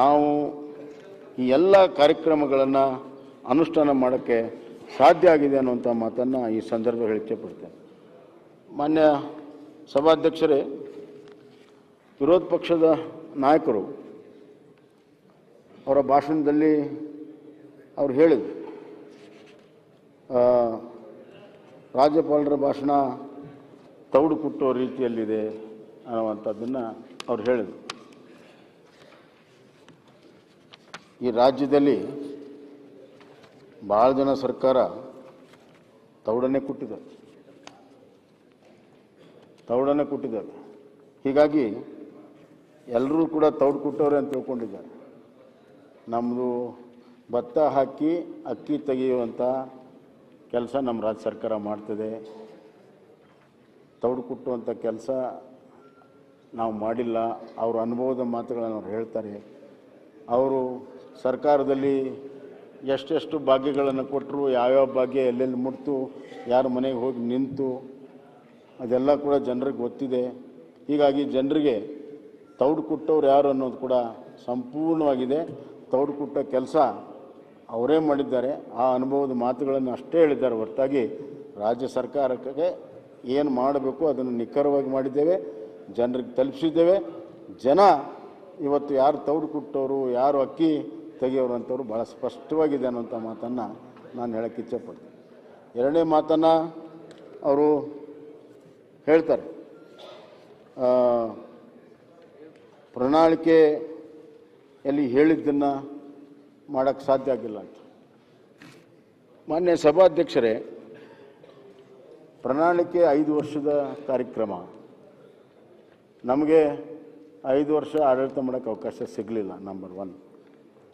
ನಾವು ಈ ಎಲ್ಲ ಕಾರ್ಯಕ್ರಮಗಳನ್ನು ಅನುಷ್ಠಾನ ಮಾಡೋಕ್ಕೆ ಸಾಧ್ಯ ಆಗಿದೆ ಅನ್ನುವಂಥ ಮಾತನ್ನು ಈ ಸಂದರ್ಭ ಹೇಳಿಕೆಪಡ್ತೇನೆ. ಮಾನ್ಯ ಸಭಾಧ್ಯಕ್ಷರೇ, ವಿರೋಧ ಪಕ್ಷದ ನಾಯಕರು ಅವರ ಭಾಷಣದಲ್ಲಿ ಅವರು ಹೇಳಿದರು, ರಾಜ್ಯಪಾಲರ ಭಾಷಣ ತೌಡು ಕುಟ್ಟೋ ರೀತಿಯಲ್ಲಿದೆ ಅನ್ನುವಂಥದ್ದನ್ನು ಅವ್ರು ಹೇಳಿದರು. ಈ ರಾಜ್ಯದಲ್ಲಿ ಭಾಳ ಜನ ಸರ್ಕಾರ ತೌಡನ್ನೇ ಕುಟ್ಟಿದ್ದಾರೆ. ಹೀಗಾಗಿ ಎಲ್ಲರೂ ಕೂಡ ತೌಡು ಕುಟ್ಟವ್ರೆ ಅಂತ ತಿಳ್ಕೊಂಡಿದ್ದಾರೆ. ನಮ್ಮದು ಭತ್ತ ಹಾಕಿ ಅಕ್ಕಿ ತೆಗೆಯುವಂಥ ಕೆಲಸ ನಮ್ಮ ರಾಜ್ಯ ಸರ್ಕಾರ ಮಾಡ್ತದೆ. ತೌಡು ಕುಟ್ಟುವಂಥ ಕೆಲಸ ನಾವು ಮಾಡಿಲ್ಲ. ಅವರ ಅನುಭವದ ಮಾತುಗಳನ್ನು ಅವ್ರು ಹೇಳ್ತಾರೆ. ಅವರು ಸರ್ಕಾರದಲ್ಲಿ ಎಷ್ಟೆಷ್ಟು ಭಾಗ್ಯಗಳನ್ನು ಕೊಟ್ಟರು, ಯಾವ್ಯಾವ ಭಾಗ್ಯ ಎಲ್ಲೆಲ್ಲಿ ಮುಟ್ತು, ಯಾರ ಮನೆಗೆ ಹೋಗಿ ನಿಂತು, ಅದೆಲ್ಲ ಕೂಡ ಜನರಿಗೆ ಗೊತ್ತಿದೆ. ಹೀಗಾಗಿ ಜನರಿಗೆ ತೌಡು ಕುಟ್ಟವ್ರು ಯಾರು ಅನ್ನೋದು ಕೂಡ ಸಂಪೂರ್ಣವಾಗಿದೆ. ತೌಡು ಕುಟ್ಟ ಕೆಲಸ ಅವರೇ ಮಾಡಿದ್ದಾರೆ. ಆ ಅನುಭವದ ಮಾತುಗಳನ್ನು ಅಷ್ಟೇ ಹೇಳಿದ್ದಾರೆ ಹೊರತಾಗಿ ರಾಜ್ಯ ಸರ್ಕಾರಕ್ಕೆ ಏನು ಮಾಡಬೇಕು ಅದನ್ನು ನಿಖರವಾಗಿ ಮಾಡಿದ್ದೇವೆ, ಜನರಿಗೆ ತಲುಪಿಸಿದ್ದೇವೆ. ಜನ ಇವತ್ತು ಯಾರು ತೌಡು ಕುಟ್ಟವರು, ಯಾರು ಅಕ್ಕಿ ತೆಗೆಯೋರು ಅಂಥವ್ರು ಭಾಳ ಸ್ಪಷ್ಟವಾಗಿದೆ ಅನ್ನೋಂಥ ಮಾತನ್ನು ನಾನು ಹೇಳೋಕ್ಕೆ ಇಚ್ಛೆಪಡ್ತೀನಿ. ಎರಡನೇ ಮಾತನ್ನು ಅವರು ಹೇಳ್ತಾರೆ, ಪ್ರಣಾಳಿಕೆಯಲ್ಲಿ ಹೇಳಿದ್ದನ್ನು ಮಾಡೋಕ್ಕೆ ಸಾಧ್ಯ ಆಗಿಲ್ಲ ಅಂತ. ಮಾನ್ಯ ಸಭಾಧ್ಯಕ್ಷರೇ, ಪ್ರಣಾಳಿಕೆ 5 ವರ್ಷದ ಕಾರ್ಯಕ್ರಮ. ನಮಗೆ 5 ವರ್ಷ ಆಡಳಿತ ಮಾಡೋಕ್ಕೆ ಅವಕಾಶ ಸಿಗಲಿಲ್ಲ, ನಂಬರ್ 1.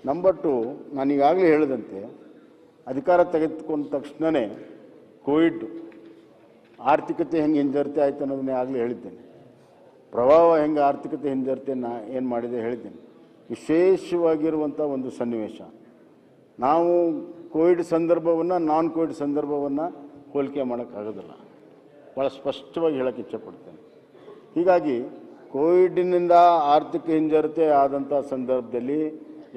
ನಂಬರ್ 2, ನಾನು ಈಗಾಗಲೇ ಹೇಳಿದಂತೆ ಅಧಿಕಾರ ತೆಗೆದುಕೊಂಡ ತಕ್ಷಣವೇ ಕೋವಿಡ್ ಆರ್ಥಿಕತೆ ಹೆಂಗೆ ಹಿಂಜರಿತೆ ಆಯಿತು ಅನ್ನೋದನ್ನೇ ಆಗಲೇ ಹೇಳಿದ್ದೇನೆ. ಪ್ರವಾಹ ಹೆಂಗೆ ಆರ್ಥಿಕತೆ ಹಿಂಜರಿತೆ ಏನು ಮಾಡಿದೆ ಹೇಳಿದ್ದೇನೆ. ವಿಶೇಷವಾಗಿರುವಂಥ ಒಂದು ಸನ್ನಿವೇಶ. ನಾವು ಕೋವಿಡ್ ಸಂದರ್ಭವನ್ನು ನಾನ್ ಕೋವಿಡ್ ಸಂದರ್ಭವನ್ನು ಹೋಲಿಕೆ ಮಾಡೋಕ್ಕಾಗೋದಿಲ್ಲ, ಭಾಳ ಸ್ಪಷ್ಟವಾಗಿ ಹೇಳೋಕ್ಕೆ ಇಚ್ಛೆಪಡ್ತೇನೆ. ಹೀಗಾಗಿ ಕೋವಿಡ್ನಿಂದ ಆರ್ಥಿಕ ಹಿಂಜರಿತೆ ಆದಂಥ ಸಂದರ್ಭದಲ್ಲಿ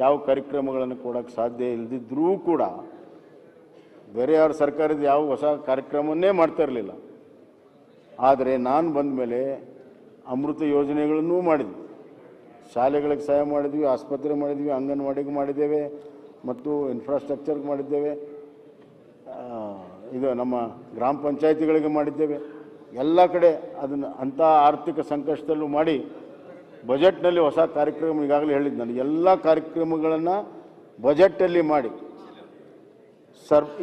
ಯಾವ ಕಾರ್ಯಕ್ರಮಗಳನ್ನು ಕೊಡೋಕ್ಕೆ ಸಾಧ್ಯ ಇಲ್ಲದಿದ್ದರೂ ಕೂಡ ಬೇರೆ ಯಾರು ಸರ್ಕಾರದ ಯಾವ ಹೊಸ ಕಾರ್ಯಕ್ರಮವನ್ನೇ ಮಾಡ್ತಾ ಇರಲಿಲ್ಲ. ಆದರೆ ನಾನು ಬಂದ ಮೇಲೆ ಅಮೃತ ಯೋಜನೆಗಳನ್ನೂ ಮಾಡಿದ್ವಿ, ಶಾಲೆಗಳಿಗೆ ಸಹಾಯ ಮಾಡಿದ್ವಿ, ಆಸ್ಪತ್ರೆ ಮಾಡಿದ್ವಿ, ಅಂಗನವಾಡಿಗೆ ಮಾಡಿದ್ದೇವೆ ಮತ್ತು ಇನ್ಫ್ರಾಸ್ಟ್ರಕ್ಚರ್ಗೆ ಮಾಡಿದ್ದೇವೆ, ಇದು ನಮ್ಮ ಗ್ರಾಮ ಪಂಚಾಯಿತಿಗಳಿಗೆ ಮಾಡಿದ್ದೇವೆ. ಎಲ್ಲ ಕಡೆ ಅದನ್ನು ಅಂಥ ಆರ್ಥಿಕ ಸಂಕಷ್ಟದಲ್ಲೂ ಮಾಡಿ ಬಜೆಟ್ನಲ್ಲಿ ಹೊಸ ಕಾರ್ಯಕ್ರಮ ಈಗಾಗಲೇ ಹೇಳಿದ್ದು ನಾನು, ಎಲ್ಲ ಕಾರ್ಯಕ್ರಮಗಳನ್ನು ಬಜೆಟಲ್ಲಿ ಮಾಡಿ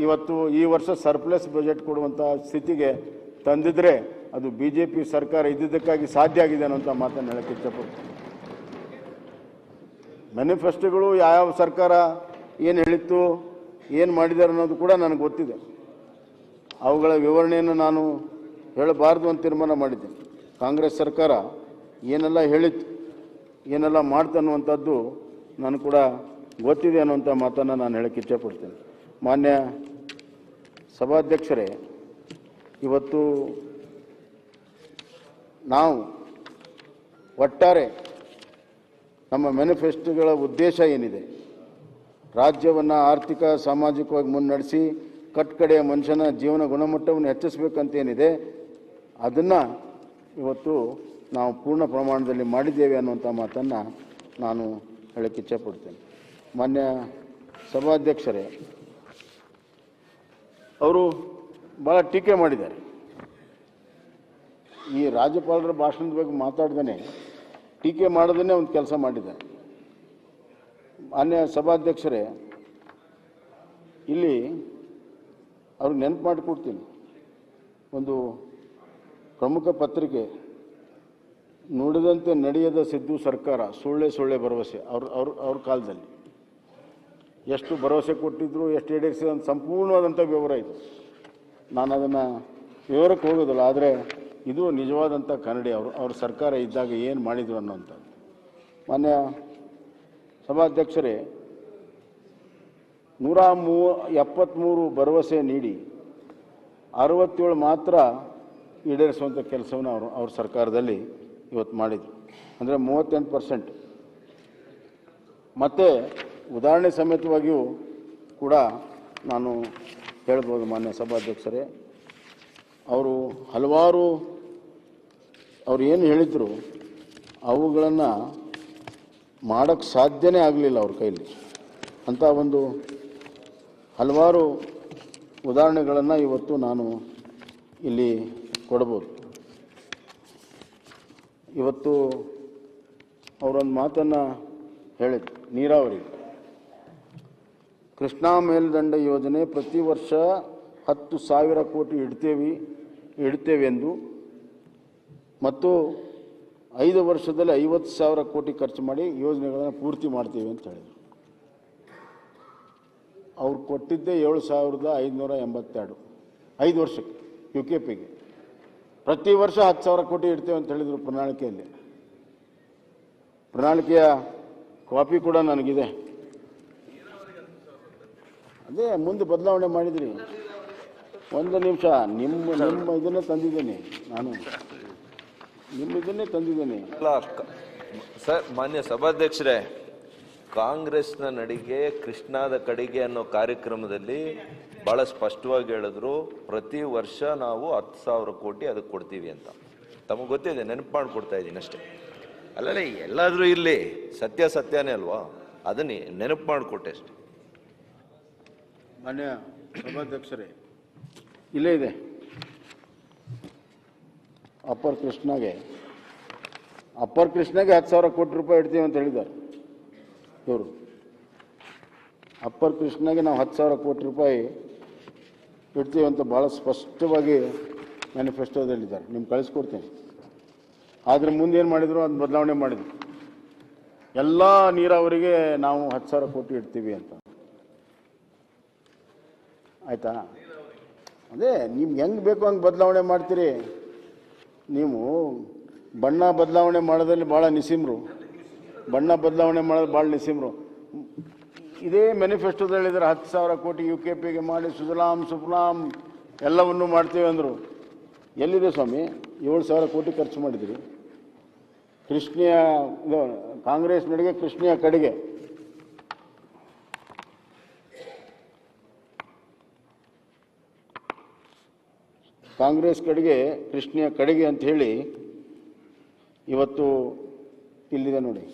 ಇವತ್ತು ಈ ವರ್ಷ ಸರ್ಪ್ಲಸ್ ಬಜೆಟ್ ಕೊಡುವಂಥ ಸ್ಥಿತಿಗೆ ತಂದಿದ್ರೆ ಅದು BJP ಸರ್ಕಾರ ಇದ್ದಿದ್ದಕ್ಕಾಗಿ ಸಾಧ್ಯ ಆಗಿದೆ ಅನ್ನೋಂಥ ಮಾತನ್ನು ಹೇಳಕ್ಕೆ ಇಷ್ಟಪಡ್ತೀನಿ. ಮ್ಯಾನಿಫೆಸ್ಟೋಗಳು ಯಾವ ಸರ್ಕಾರ ಏನು ಹೇಳಿತ್ತು, ಏನು ಮಾಡಿದ್ದಾರೆ ಅನ್ನೋದು ಕೂಡ ನನಗೆ ಗೊತ್ತಿದೆ. ಅವುಗಳ ವಿವರಣೆಯನ್ನು ನಾನು ಹೇಳಬಾರ್ದು ಅಂತ ತೀರ್ಮಾನ ಮಾಡಿದ್ದೇನೆ. ಕಾಂಗ್ರೆಸ್ ಸರ್ಕಾರ ಏನೆಲ್ಲ ಹೇಳಿತ್ತು, ಏನೆಲ್ಲ ಮಾಡ್ತು ಅನ್ನುವಂಥದ್ದು ನಾನು ಕೂಡ ಗೊತ್ತಿದೆ ಅನ್ನುವಂಥ ಮಾತನ್ನು ನಾನು ಹೇಳಕ್ಕೆ ಇಚ್ಛೆಪಡ್ತೇನೆ. ಮಾನ್ಯ ಸಭಾಧ್ಯಕ್ಷರೇ, ಇವತ್ತು ನಾವು ಒಟ್ಟಾರೆ ನಮ್ಮ ಮ್ಯಾನಿಫೆಸ್ಟೋಗಳ ಉದ್ದೇಶ ಏನಿದೆ, ರಾಜ್ಯವನ್ನು ಆರ್ಥಿಕ ಸಾಮಾಜಿಕವಾಗಿ ಮುನ್ನಡೆಸಿ ಕಟ್ಕಡೆಯ ಮನುಷ್ಯನ ಜೀವನ ಗುಣಮಟ್ಟವನ್ನು ಹೆಚ್ಚಿಸಬೇಕಂತೇನಿದೆ ಅದನ್ನು ಇವತ್ತು ನಾವು ಪೂರ್ಣ ಪ್ರಮಾಣದಲ್ಲಿ ಮಾಡಿದ್ದೇವೆ ಅನ್ನುವಂಥ ಮಾತನ್ನು ನಾನು ಹೇಳಕ್ಕೆ ಇಚ್ಛೆಪಡ್ತೇನೆ. ಮಾನ್ಯ ಸಭಾಧ್ಯಕ್ಷರೇ, ಅವರು ಭಾಳ ಟೀಕೆ ಮಾಡಿದ್ದಾರೆ. ಈ ರಾಜ್ಯಪಾಲರ ಭಾಷಣದ ಬಗ್ಗೆ ಮಾತಾಡ್ದೇ ಟೀಕೆ ಮಾಡೋದನ್ನೇ ಒಂದು ಕೆಲಸ ಮಾಡಿದ್ದಾರೆ. ಮಾನ್ಯ ಸಭಾಧ್ಯಕ್ಷರೇ, ಇಲ್ಲಿ ಅವ್ರಿಗೆ ನೆನಪು ಮಾಡಿಕೊಡ್ತೀನಿ, ಒಂದು ಪ್ರಮುಖ ಪತ್ರಿಕೆ ನುಡಿದಂತೆ ನಡೆಯದ ಸಿದ್ದು ಸರ್ಕಾರ, ಸುಳ್ಳೆ ಭರವಸೆ. ಅವ್ರ ಕಾಲದಲ್ಲಿ ಎಷ್ಟು ಭರವಸೆ ಕೊಟ್ಟಿದ್ರು, ಎಷ್ಟು ಈಡೇರಿಸಿದ ಅಂತ ಸಂಪೂರ್ಣವಾದಂಥ ವಿವರ ಇದು. ನಾನು ಅದನ್ನು ವಿವರಕ್ಕೆ ಹೋಗೋದಿಲ್ಲ, ಆದರೆ ಇದು ನಿಜವಾದಂಥ ಕನ್ನಡಿ. ಅವ್ರ ಸರ್ಕಾರ ಇದ್ದಾಗ ಏನು ಮಾಡಿದ್ರು ಅನ್ನೋಂಥದ್ದು. ಮಾನ್ಯ ಸಭಾಧ್ಯಕ್ಷರೇ, 173 ಭರವಸೆ ನೀಡಿ 67 ಮಾತ್ರ ಈಡೇರಿಸುವಂಥ ಕೆಲಸವನ್ನು ಅವ್ರ ಸರ್ಕಾರದಲ್ಲಿ ಇವತ್ತು ಮಾಡಿದರು, ಅಂದರೆ 38%. ಮತ್ತು ಉದಾಹರಣೆ ಸಮೇತವಾಗಿಯೂ ಕೂಡ ನಾನು ಹೇಳ್ಬೋದು ಮಾನ್ಯ ಸಭಾಧ್ಯಕ್ಷರೇ, ಅವರು ಹಲವಾರು ಅವ್ರು ಏನು ಹೇಳಿದರು ಅವುಗಳನ್ನು ಮಾಡೋಕ್ಕೆ ಸಾಧ್ಯನೇ ಆಗಲಿಲ್ಲ ಅವ್ರ ಕೈಲಿ. ಅಂಥ ಒಂದು ಹಲವಾರು ಉದಾಹರಣೆಗಳನ್ನು ಇವತ್ತು ನಾನು ಇಲ್ಲಿ ಕೊಡ್ಬೋದು. ಇವತ್ತು ಅವರೊಂದು ಮಾತನ್ನು ಹೇಳಿದ್ರು, ನೀರಾವರಿ ಕೃಷ್ಣಾ ಮೇಲ್ದಂಡ ಯೋಜನೆ ಪ್ರತಿ ವರ್ಷ 10,000 ಕೋಟಿ ಇಡ್ತೇವೆಂದು ಮತ್ತು 5 ವರ್ಷದಲ್ಲಿ 50,000 ಕೋಟಿ ಖರ್ಚು ಮಾಡಿ ಯೋಜನೆಗಳನ್ನು ಪೂರ್ತಿ ಮಾಡ್ತೀವಿ ಅಂತ ಹೇಳಿದರು. ಅವ್ರು ಕೊಟ್ಟಿದ್ದೇ 7,582 5 ವರ್ಷಕ್ಕೆ UKPಗೆ. ಪ್ರತಿ ವರ್ಷ 10,000 ಕೋಟಿ ಇಡ್ತೇವೆ ಅಂತ ಹೇಳಿದರು ಪ್ರಣಾಳಿಕೆಯಲ್ಲಿ. ಪ್ರಣಾಳಿಕೆಯ ಕಾಪಿ ಕೂಡ ನನಗಿದೆ. ಅದೇ ಮುಂದೆ ಬದಲಾವಣೆ ಮಾಡಿದ್ರಿ. ಒಂದು ನಿಮಿಷ, ನಿಮ್ಮ ಇದನ್ನೇ ತಂದಿದ್ದೀನಿ ನಾನು, ಇದನ್ನೇ ತಂದಿದ್ದೀನಿ. ಸರ್, ಮಾನ್ಯ ಸಭಾಧ್ಯಕ್ಷರೇ, ಕಾಂಗ್ರೆಸ್ನ ನಡಿಗೆ ಕೃಷ್ಣಾದ ಕಡೆಗೆ ಅನ್ನೋ ಕಾರ್ಯಕ್ರಮದಲ್ಲಿ ಭಾಳ ಸ್ಪಷ್ಟವಾಗಿ ಹೇಳಿದ್ರು, ಪ್ರತಿ ವರ್ಷ ನಾವು 10,000 ಕೋಟಿ ಅದಕ್ಕೆ ಕೊಡ್ತೀವಿ ಅಂತ. ತಮಗೆ ಗೊತ್ತಿದೆ, ನೆನಪು ಮಾಡಿಕೊಡ್ತಾ ಇದ್ದೀನಿ ಅಷ್ಟೇ. ಅಲ್ಲಲ್ಲ, ಎಲ್ಲಾದರೂ ಇಲ್ಲಿ ಸತ್ಯನೇ ಅಲ್ವಾ, ಅದನ್ನೇ ನೆನಪು ಮಾಡಿಕೊಟ್ಟೆ ಅಷ್ಟೆ. ಮಾನ್ಯ ಸಭಾಧ್ಯಕ್ಷರೇ, ಇಲ್ಲೇ ಇದೆ, ಅಪ್ಪರ್ ಕೃಷ್ಣಾಗೆ 10,000 ಕೋಟಿ ರೂಪಾಯಿ ಇಡ್ತೀವಿ ಅಂತ ಹೇಳಿದ್ದಾರೆ ಇವರು. ಅಪ್ಪರ್ ಕೃಷ್ಣಾಗೆ ನಾವು 10,000 ಕೋಟಿ ರೂಪಾಯಿ ಇಡ್ತೀವಿ ಅಂತ ಭಾಳ ಸ್ಪಷ್ಟವಾಗಿ ಮ್ಯಾನಿಫೆಸ್ಟೋದಲ್ಲಿದ್ದಾರೆ. ನಿಮ್ಗೆ ಕಳಿಸ್ಕೊಡ್ತೀನಿ. ಆದರೆ ಮುಂದೆ ಏನು ಮಾಡಿದರು, ಅದು ಬದಲಾವಣೆ ಮಾಡಿದ್ರು. ಎಲ್ಲ ನೀರಾವರಿಗೆ ನಾವು 10,000 ಕೋಟಿ ಇಡ್ತೀವಿ ಅಂತ. ಆಯಿತಾ? ಅದೇ ನಿಮ್ಗೆ ಹೆಂಗೆ ಬೇಕು ಹಂಗೆ ಬದಲಾವಣೆ ಮಾಡ್ತೀರಿ ನೀವು. ಬಣ್ಣ ಬದಲಾವಣೆ ಮಾಡೋದ್ರಲ್ಲಿ ಭಾಳ ನಿಸಿಮ್ರು, ಇದೇ ಮ್ಯಾನಿಫೆಸ್ಟೋದಲ್ಲಿದ್ದಾರೆ 10,000 ಕೋಟಿ UKPಗೆ ಮಾಡಿ ಸುಜಲಾಂ ಸುಫಲಾಂ ಎಲ್ಲವನ್ನೂ ಮಾಡ್ತೀವಿ ಅಂದರು. ಎಲ್ಲಿದೆ ಸ್ವಾಮಿ? 7,000 ಕೋಟಿ ಖರ್ಚು ಮಾಡಿದಿರಿ. ಕಾಂಗ್ರೆಸ್ ನಡಿಗೆ ಕೃಷ್ಣೆಯ ಕಡೆಗೆ ಕೃಷ್ಣೆಯ ಕಡೆಗೆ ಅಂತ ಹೇಳಿ ಇವತ್ತು ಇಲ್ಲಿದೆ ನೋಡಿ.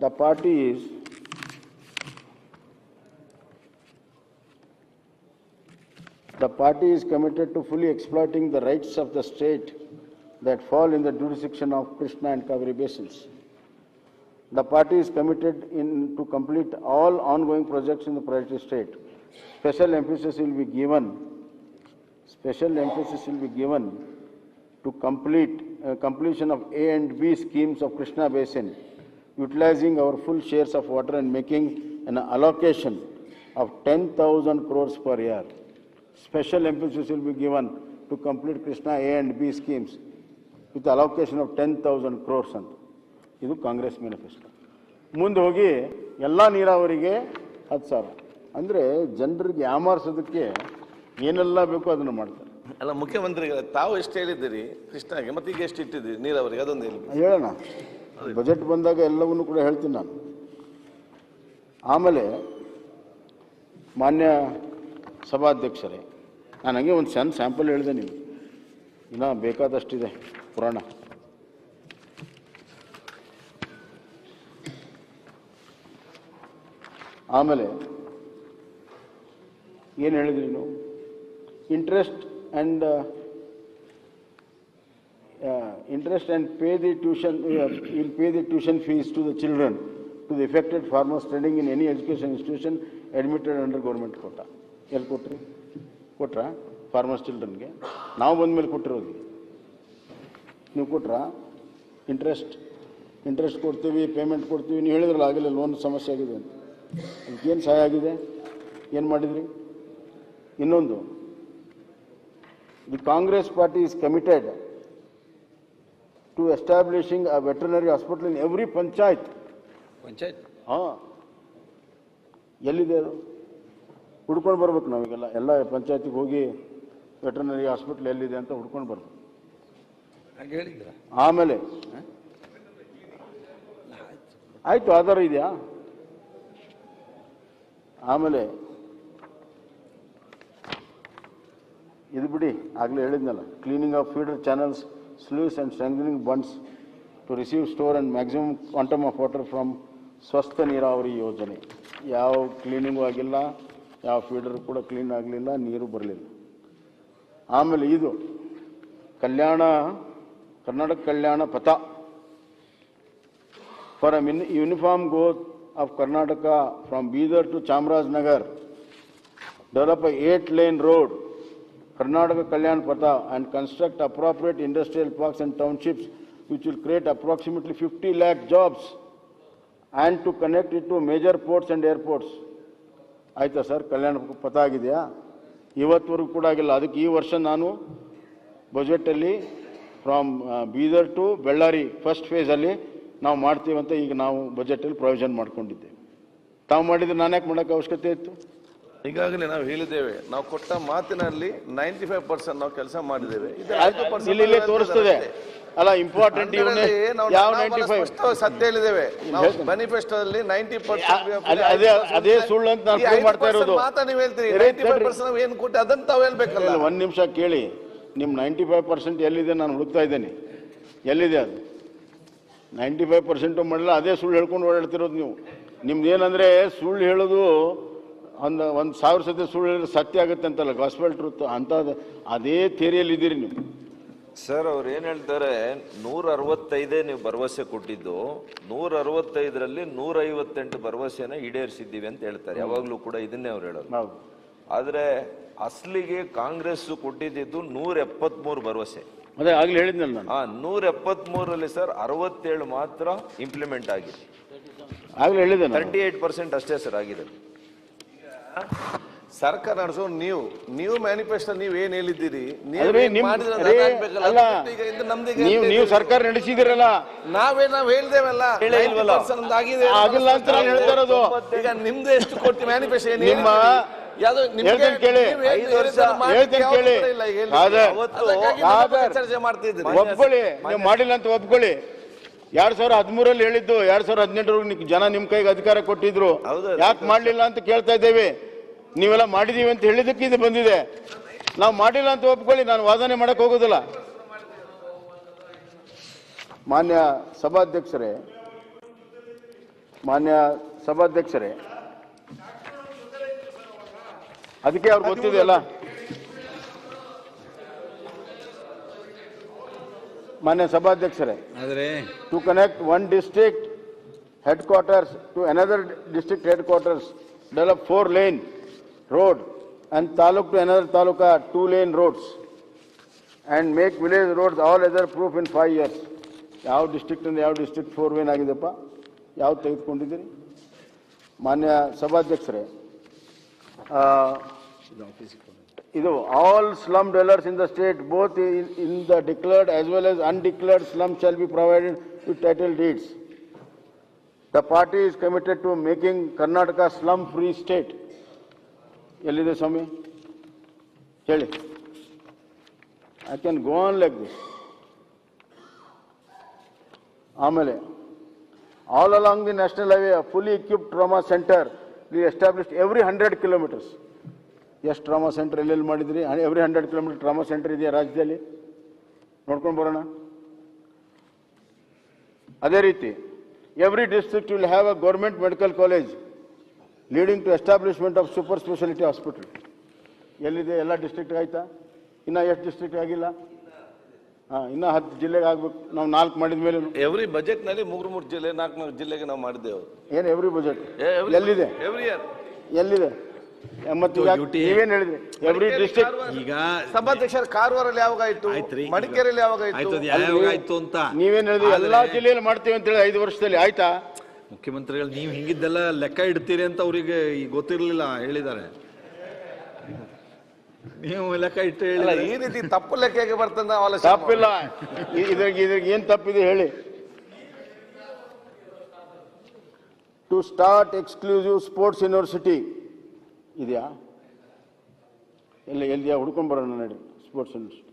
The party is The party is committed to fully exploiting the rights of the state that fall in the jurisdiction of Krishna and Kaveri basins. The party is committed to complete all ongoing projects in the priority state. Special emphasis will be given to completion of A and B schemes of Krishna Basin, utilizing our full shares of water and making an allocation of 10,000 crores per year. Special emphasis will be given to complete Krishna A and B schemes with allocation of 10,000 crores ಅಂತ. ಇದು Congress manifesto. ಮುಂದೆ ಹೋಗಿ ಎಲ್ಲ ನೀರಾವರಿಗೆ 10,000. ಅಂದರೆ ಜನರಿಗೆ ಯಾಮಾರಿಸೋದಕ್ಕೆ ಏನೆಲ್ಲ ಬೇಕೋ ಅದನ್ನು ಮಾಡ್ತಾರೆ. ಅಲ್ಲ, ಮುಖ್ಯಮಂತ್ರಿಗಳೇ ತಾವು ಎಷ್ಟು ಹೇಳಿದ್ದೀರಿ ಕೃಷ್ಣಾಗೆ, ಮತ್ತೆ ಈಗ ಎಷ್ಟು ಇಟ್ಟಿದ್ದೀರಿ ನೀರಾವರಿಗೆ, ಅದೊಂದು ಹೇಳಿ. ಹೇಳೋಣ, ಬಜೆಟ್ ಬಂದಾಗ ಎಲ್ಲವನ್ನೂ ಕೂಡ ಹೇಳ್ತೀನಿ ನಾನು. ಆಮೇಲೆ ಮಾನ್ಯ ಸಭಾಧ್ಯಕ್ಷರೇ, ನಾನು ಹಂಗೆ ಒಂದು ಸಣ್ಣ ಸ್ಯಾಂಪಲ್ ಹೇಳಿದೆ ನಿಮಗೆ, ಇನ್ನೂ ಬೇಕಾದಷ್ಟಿದೆ ಪುರಾಣ. ಆಮೇಲೆ ಏನು ಹೇಳಿದ್ರಿ ನೀವು? interest and pay the tuition, will pay the tuition fees to the children, to the affected farmers studying in any education institution admitted under government quota. ಎಲ್ಲಿ ಕೊಟ್ರಿ? ಕೊಟ್ರಾ ಫಾರ್ಮರ್ಸ್ ಚಿಲ್ಡ್ರನ್ಗೆ? ನಾವು ಬಂದ ಮೇಲೆ ಕೊಟ್ಟಿರೋದು ನೀವು ಕೊಟ್ರಾ? ಇಂಟ್ರೆಸ್ಟ್ ಕೊಡ್ತೀವಿ, ಪೇಮೆಂಟ್ ಕೊಡ್ತೀವಿ, ನೀವು ಹೇಳಿದ್ರಲ್ಲ ಆಗಲೇ ಲೋನ್ ಸಮಸ್ಯೆ ಆಗಿದೆ ಅಂತ. ಅದಕ್ಕೇನು ಸಹಾಯ ಆಗಿದೆ? ಏನು ಮಾಡಿದ್ರಿ? ಇನ್ನೊಂದು, the Congress party is committed to establishing a veterinary hospital in every panchayat. ಎಲ್ಲಿದೆ ಅದು? ಹುಡ್ಕೊಂಡು ಬರ್ಬೇಕು ನಾವೀಗೆಲ್ಲ, ಎಲ್ಲ ಪಂಚಾಯತಿಗೆ ಹೋಗಿ ವೆಟರ್ನರಿ ಹಾಸ್ಪಿಟಲ್ ಎಲ್ಲಿದೆ ಅಂತ ಹುಡ್ಕೊಂಡು ಬರ್ಬೇಕು. ಆಮೇಲೆ ಆಯ್ತು, ಆಧಾರ ಇದೆಯಾ? ಆಮೇಲೆ ಇದು ಬಿಡಿ, ಆಗಲೇ ಹೇಳಿದ್ನಲ್ಲ, cleaning of feeder channels, sluice and strengthening bunds to receive store and maximum quantum of water from ಸ್ವಸ್ಥ ನೀರಾವರಿ ಯೋಜನೆ. ಯಾವ ಕ್ಲೀನಿಂಗು ಆಗಿಲ್ಲ, ಯಾವ ಫೀಡರ್ ಕೂಡ ಕ್ಲೀನ್ ಆಗಲಿಲ್ಲ, ನೀರು ಬರಲಿಲ್ಲ. ಆಮೇಲೆ ಇದು Karnataka Kalyana Patha for a uniform growth of Karnataka from Bidar to Chamarajanagar, develop a 8-lane road, Karnataka Kalyan Patha, and construct appropriate industrial parks and townships which will create approximately 50 lakh jobs and to connect it to major ports and airports. ಆಯ್ತಾ sir? Kalyana Patha ಆಗಿದೆಯಾ? ಇವತ್ತುವರೆಗೂ ಕೂಡ ಆಗಿಲ್ಲ. ಅದಕ್ಕೆ ಈ ವರ್ಷ ನಾನು ಬಜೆಟಲ್ಲಿ from Bidar to Bellari first ಫೇಸಲ್ಲಿ ನಾವು ಮಾಡ್ತೀವಂತ ಈಗ ನಾವು ಬಜೆಟಲ್ಲಿ ಪ್ರೊವಿಷನ್ ಮಾಡ್ಕೊಂಡಿದ್ದೇವೆ. ತಾವು ಮಾಡಿದರೆ ನಾನು ಯಾಕೆ ಮಾಡೋಕ್ಕೆ ಅವಶ್ಯಕತೆ ಇತ್ತು? ಈಗಾಗಲೇ ನಾವು ಹೇಳಿದ್ದೇವೆ, ನಾವು ಕೊಟ್ಟ ಮಾತಿನಲ್ಲಿ 95% ನಾವು ಕೆಲಸ ಮಾಡಿದ್ದೇವೆ. ಇಲ್ಲಿ ತೋರಿಸ್ತದೆ ಅಲ್ಲ, ಇಂಪಾರ್ಟೆಂಟ್ ಸತ್ಯ ಹೇಳಿದ್ದೇವೆ ನಾವು ಮ್ಯಾನಿಫೆಸ್ಟೋದಲ್ಲಿ 90%. ಅದೇ ಸುಳ್ಳು ಅಂತ ನಾನು ಪ್ರೂವ್ ಮಾಡ್ತಾ ಇರೋದು. ಮಾತಾ ನೀವು ಹೇಳ್ತೀರಿ 95% ಏನು ಕೊಟ್ಟು ಅದನ್ನ ತಾವು ಹೇಳ್ಬೇಕಲ್ಲ. ಒಂದು ನಿಮಿಷ ಕೇಳಿ, ನಿಮ್ಮ 95% ಎಲ್ಲಿದೆ ನಾನು ಹುಡುಕ್ತಾ ಇದ್ದೇನೆ. ಎಲ್ಲಿದೆ ಅದು? 95% ಮಾಡಿಲ್ಲ, ಅದೇ ಸುಳ್ಳು ಹೇಳ್ಕೊಂಡು ಓಡಾಡ್ತಿರೋದು ನೀವು. ನಿಮ್ದು ಏನಂದ್ರೆ ಸುಳ್ಳು ಹೇಳೋದು ಒಂದು 1000 ಸತಿ ಸುಳ್ಳು ಹೇಳಿದ್ರೆ ಸತ್ಯ ಆಗುತ್ತೆ ಅಂತಲ್ಲ, ಗಾಸ್ಪೆಲ್ ಟ್ರೂತ್ ಅಂತ ಅದೇ ಥಿಯರಿಯಲ್ಲಿ ಇದ್ದೀರಿ ನೀವು. ಸರ್ ಅವ್ರು ಏನ್ ಹೇಳ್ತಾರೆ, 165 ನೀವು ಭರವಸೆ ಕೊಟ್ಟಿದ್ದು, 165ರಲ್ಲಿ 158 ಭರವಸೆನ ಈಡೇರಿಸಿದ್ದೀವಿ ಅಂತ ಹೇಳ್ತಾರೆ. ಯಾವಾಗ್ಲೂ ಕೂಡ ಇದನ್ನೇ ಅವ್ರು ಹೇಳೋದು. ಆದ್ರೆ ಅಸಲಿಗೆ ಕಾಂಗ್ರೆಸ್ ಕೊಟ್ಟಿದ್ದು 173 ಭರವಸೆ. ಅದೇ ಆಗ್ಲೇ ಹೇಳಿದ್ನಲ್ಲ ನಾನು. 173ರಲ್ಲಿ ಸರ್ 67 ಮಾತ್ರ ಇಂಪ್ಲಿಮೆಂಟ್ ಆಗಿದೆ. ಆಗ್ಲೇ ಹೇಳಿದೆ, 38% ಅಷ್ಟೇ ಸರ್ ಆಗಿದೆ. ಸರ್ಕಾರ ನಡೆಸೋ ನೀವು ಮ್ಯಾನಿಫೆಸ್ಟೋ ನೀವು ಏನ್ ಹೇಳಿದ್ದೀರಿ, ನೀವು ಸರ್ಕಾರ ನಡೆಸಿದಿರಲ್ಲ, ನಾವು ಹೇಳ್ದೇವಲ್ಲ, ಆಗಿಲ್ಲ ಅಂತ ಹೇಳ್ತಾ ಇರೋದು. ಈಗ ನಿಮ್ದು ಎಷ್ಟು ಕೊಟ್ಟು ಮ್ಯಾನಿಫೆಸ್ಟೋ ಚರ್ಚೆ ಮಾಡ್ತಿದ್ರಿ. ಒಪ್ಕೊಳ್ಳಿ, ನೀವು ಮಾಡಿಲ್ಲ ಅಂತ ಒಪ್ಕೊಳ್ಳಿ. 2013ರಲ್ಲಿ ಹೇಳಿದ್ದು, 2018 ಜನ ನಿಮ್ ಕೈಗೆ ಅಧಿಕಾರ ಕೊಟ್ಟಿದ್ರು, ಯಾಕೆ ಮಾಡ್ಲಿಲ್ಲ ಅಂತ ಕೇಳ್ತಾ ಇದ್ದೇವೆ. ನೀವೆಲ್ಲ ಮಾಡಿದೀವಿ ಅಂತ ಹೇಳಿದಕ್ಕೆ ಇದು ಬಂದಿದೆ. ನಾವು ಮಾಡಿಲ್ಲ ಅಂತ ಒಪ್ಕೊಳ್ಳಿ, ನಾನು ವಾದನೆ ಮಾಡಕ್ ಹೋಗೋದಿಲ್ಲ. ಮಾನ್ಯ ಸಭಾಧ್ಯಕ್ಷರೇ, ಅದಕ್ಕೆ ಅವ್ರಿಗೆ ಗೊತ್ತಿದೆ ಅಲ್ಲ, ಮಾನ್ಯ ಸಭಾಧ್ಯಕ್ಷರೇ, ಆದರೆ to connect one district headquarters to another district headquarters, develop 4-lane road and taluk to another taluka 2-lane roads and make village roads all other proof in 5 years. ಯಾವ ಡಿಸ್ಟ್ರಿಕ್ಟ್ ಇಂದ ಯಾವ ಡಿಸ್ಟ್ರಿಕ್ಟ್ 4-lane ಆಗಿದೆಪ್ಪ? ಯಾವ ತೆಗೆದುಕೊಂಡಿದ್ದೀರಿ? ಮಾನ್ಯ ಸಭಾಧ್ಯಕ್ಷರೇ, ಇದು all slum dwellers in the state, both in the declared as well as undeclared slum, shall be provided with title deeds. The party is committed to making Karnataka slum-free state. Yellide Swami? Heli. I can go on like this. Amale. All along the national highway, a fully equipped trauma center will be established every 100 kilometers. Yes, trauma center ಎಲ್ಲೆಲ್ಲಿ ಮಾಡಿದ್ರಿ? Every 100 kilometers trauma center ಇದೆಯಾ ರಾಜ್ಯದಲ್ಲಿ? ನೋಡ್ಕೊಂಡು ಬರೋಣ. ಅದೇ ರೀತಿ every district will have a government medical college leading to establishment of super specialty hospital. ಎಲ್ಲಿದೆ? ಎಲ್ಲ ಡಿಸ್ಟ್ರಿಕ್ಟ್ ಆಯ್ತಾ? ಇನ್ನ ಎಷ್ಟು ಡಿಸ್ಟ್ರಿಕ್ಟ್ ಆಗಿಲ್ಲ? ಇನ್ನ 10 ಜಿಲ್ಲೆಗೆ ಆಗ್ಬೇಕು. ನಾವು 4 ಮಾಡಿದ ಮೇಲೆ ಎವ್ರಿ ಬಜೆಟ್ ನಲ್ಲಿ 3 ಜಿಲ್ಲೆ 4 ಜಿಲ್ಲೆಗೆ ನಾವು ಮಾಡಿದ್ದೇವೆ. ಏನು ಎವ್ರಿ ಬಜೆಟ್ ಎಲ್ಲಿದೆ? ಎವ್ರಿ ಇಯರ್ ಎಲ್ಲಿದೆ? ನೀವೇನ್ ಹೇಳಿದ್ರಿ? Every district. ಈಗ ಸಭಾಧ್ಯಕ್ಷರ ಕಾರವಾರಲ್ಲಿ ಯಾವಾಗಾಯ್ತು? ಮಡಿಕೇರಿಯಲ್ಲಿ ಯಾವಾಗಾಯ್ತು ಅಂತ ನೀವೇನ್ ಹೇಳಿದ್ರಿ? ಎಲ್ಲಾ ಜಿಲ್ಲೆಯಲ್ಲಿ ಮಾಡ್ತೇವೆ ಅಂತ ಹೇಳಿ 5 ವರ್ಷದಲ್ಲಿ ಆಯ್ತಾ? ಮುಖ್ಯಮಂತ್ರಿಗಳು ನೀವು ಹಿಂಗಿದ್ದೆಲ್ಲ ಲೆಕ್ಕ ಇಡ್ತೀರಿ ಅಂತ ಅವರಿಗೆ ಗೊತ್ತಿರಲಿಲ್ಲ, ಹೇಳಿದ್ದಾರೆ. ನೀವು ಲೆಕ್ಕ ಇಟ್ಟು ಹೇಳಿಲ್ಲ. ಈ ರೀತಿ ತಪ್ಪು ಲೆಕ್ಕಗೆ ಬರ್ತಂದ ತಪ್ಪಿಲ್ಲ. ಇದ್ರಿಗೆ ಏನ್ ತಪ್ಪಿದೆ ಹೇಳಿ? To start exclusive sports university ಇದೆಯಾ? ಎಲ್ಲಿದೆಯಾ? ಹುಡ್ಕೊಂಡ್ ಬರೋಣ ನಡಿ. Sports university.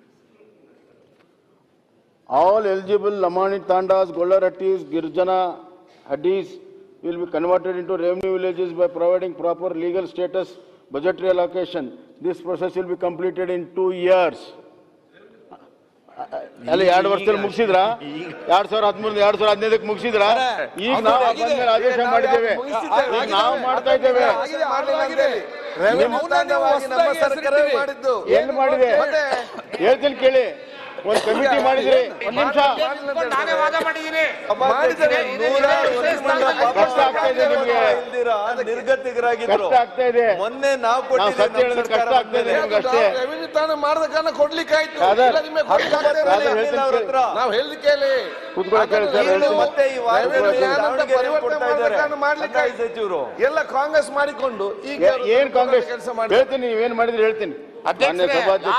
All eligible Lamani ತಾಂಡಾಸ್, ಗೊಲ್ಲರಟ್ಟಿಸ್, ಗಿರ್ಜನಾ ಅಡ್ಡೀಸ್ will be converted into revenue villages by providing proper legal status, budgetary allocation. This process will be completed in 2 years. ಎಲ್ಲ 2 ವರ್ಷದಲ್ಲಿ ಮುಗಿಸಿದ್ರಾ? 2013 2015 ಮುಗಿಸಿದ್ರಾ? ಈಗ ನಾವು ಬಂದ್ಮೇಲೆ ಆದೇಶ ಮಾಡಿದ್ದೇವೆ. ಈಗ ನಾವು ಮಾಡ್ತಾ ಇದ್ದೇವೆ. ನಮ್ಮ ಸರ್ಕಾರ ಮಾಡಿದ್ದು ಏನು ಮಾಡಿದೆ ಹೇಳ್ತೀನಿ ಕೇಳಿ. ಒಂದು ಕಮಿಟಿ ಮಾಡಿದ್ರಿ. ಒಂದು ನಿಮಿಷ. ಕಷ್ಟ ಆಗ್ತಾ ಇದೆ ನಿಮ್ಗೆ. ನಿರ್ಗತಿಕರಾಗಿದ್ರು. ಕಷ್ಟ ಆಗ್ತಾ ಇದೆ. ಮೊನ್ನೆ ನಾವು ಸತ್ಯ ಹೇಳಿದ್ರೆ ಕಷ್ಟ ಆಗ್ತಾ ಇದೆ ನಿಮ್ಗೆ ಅಷ್ಟೇ. ಮಾಡಿದ ಕಾರಣ ಕೊಡ್ಲಿಕ್ಕೆ ಆಯ್ತು. ನಾವು ಹೇಳಿಕೆ ಮತ್ತೆ ಈ ಸಚಿವರು ಎಲ್ಲ ಕಾಂಗ್ರೆಸ್ ಮಾಡಿಕೊಂಡು ಈಗ ಏನ್ ಕಾಂಗ್ರೆಸ್ ಕೆಲಸ ಮಾಡಿ ಹೇಳ್ತೀನಿ. ನೀವೇನ್ ಮಾಡಿದ್ರಿ ಹೇಳ್ತೀನಿ.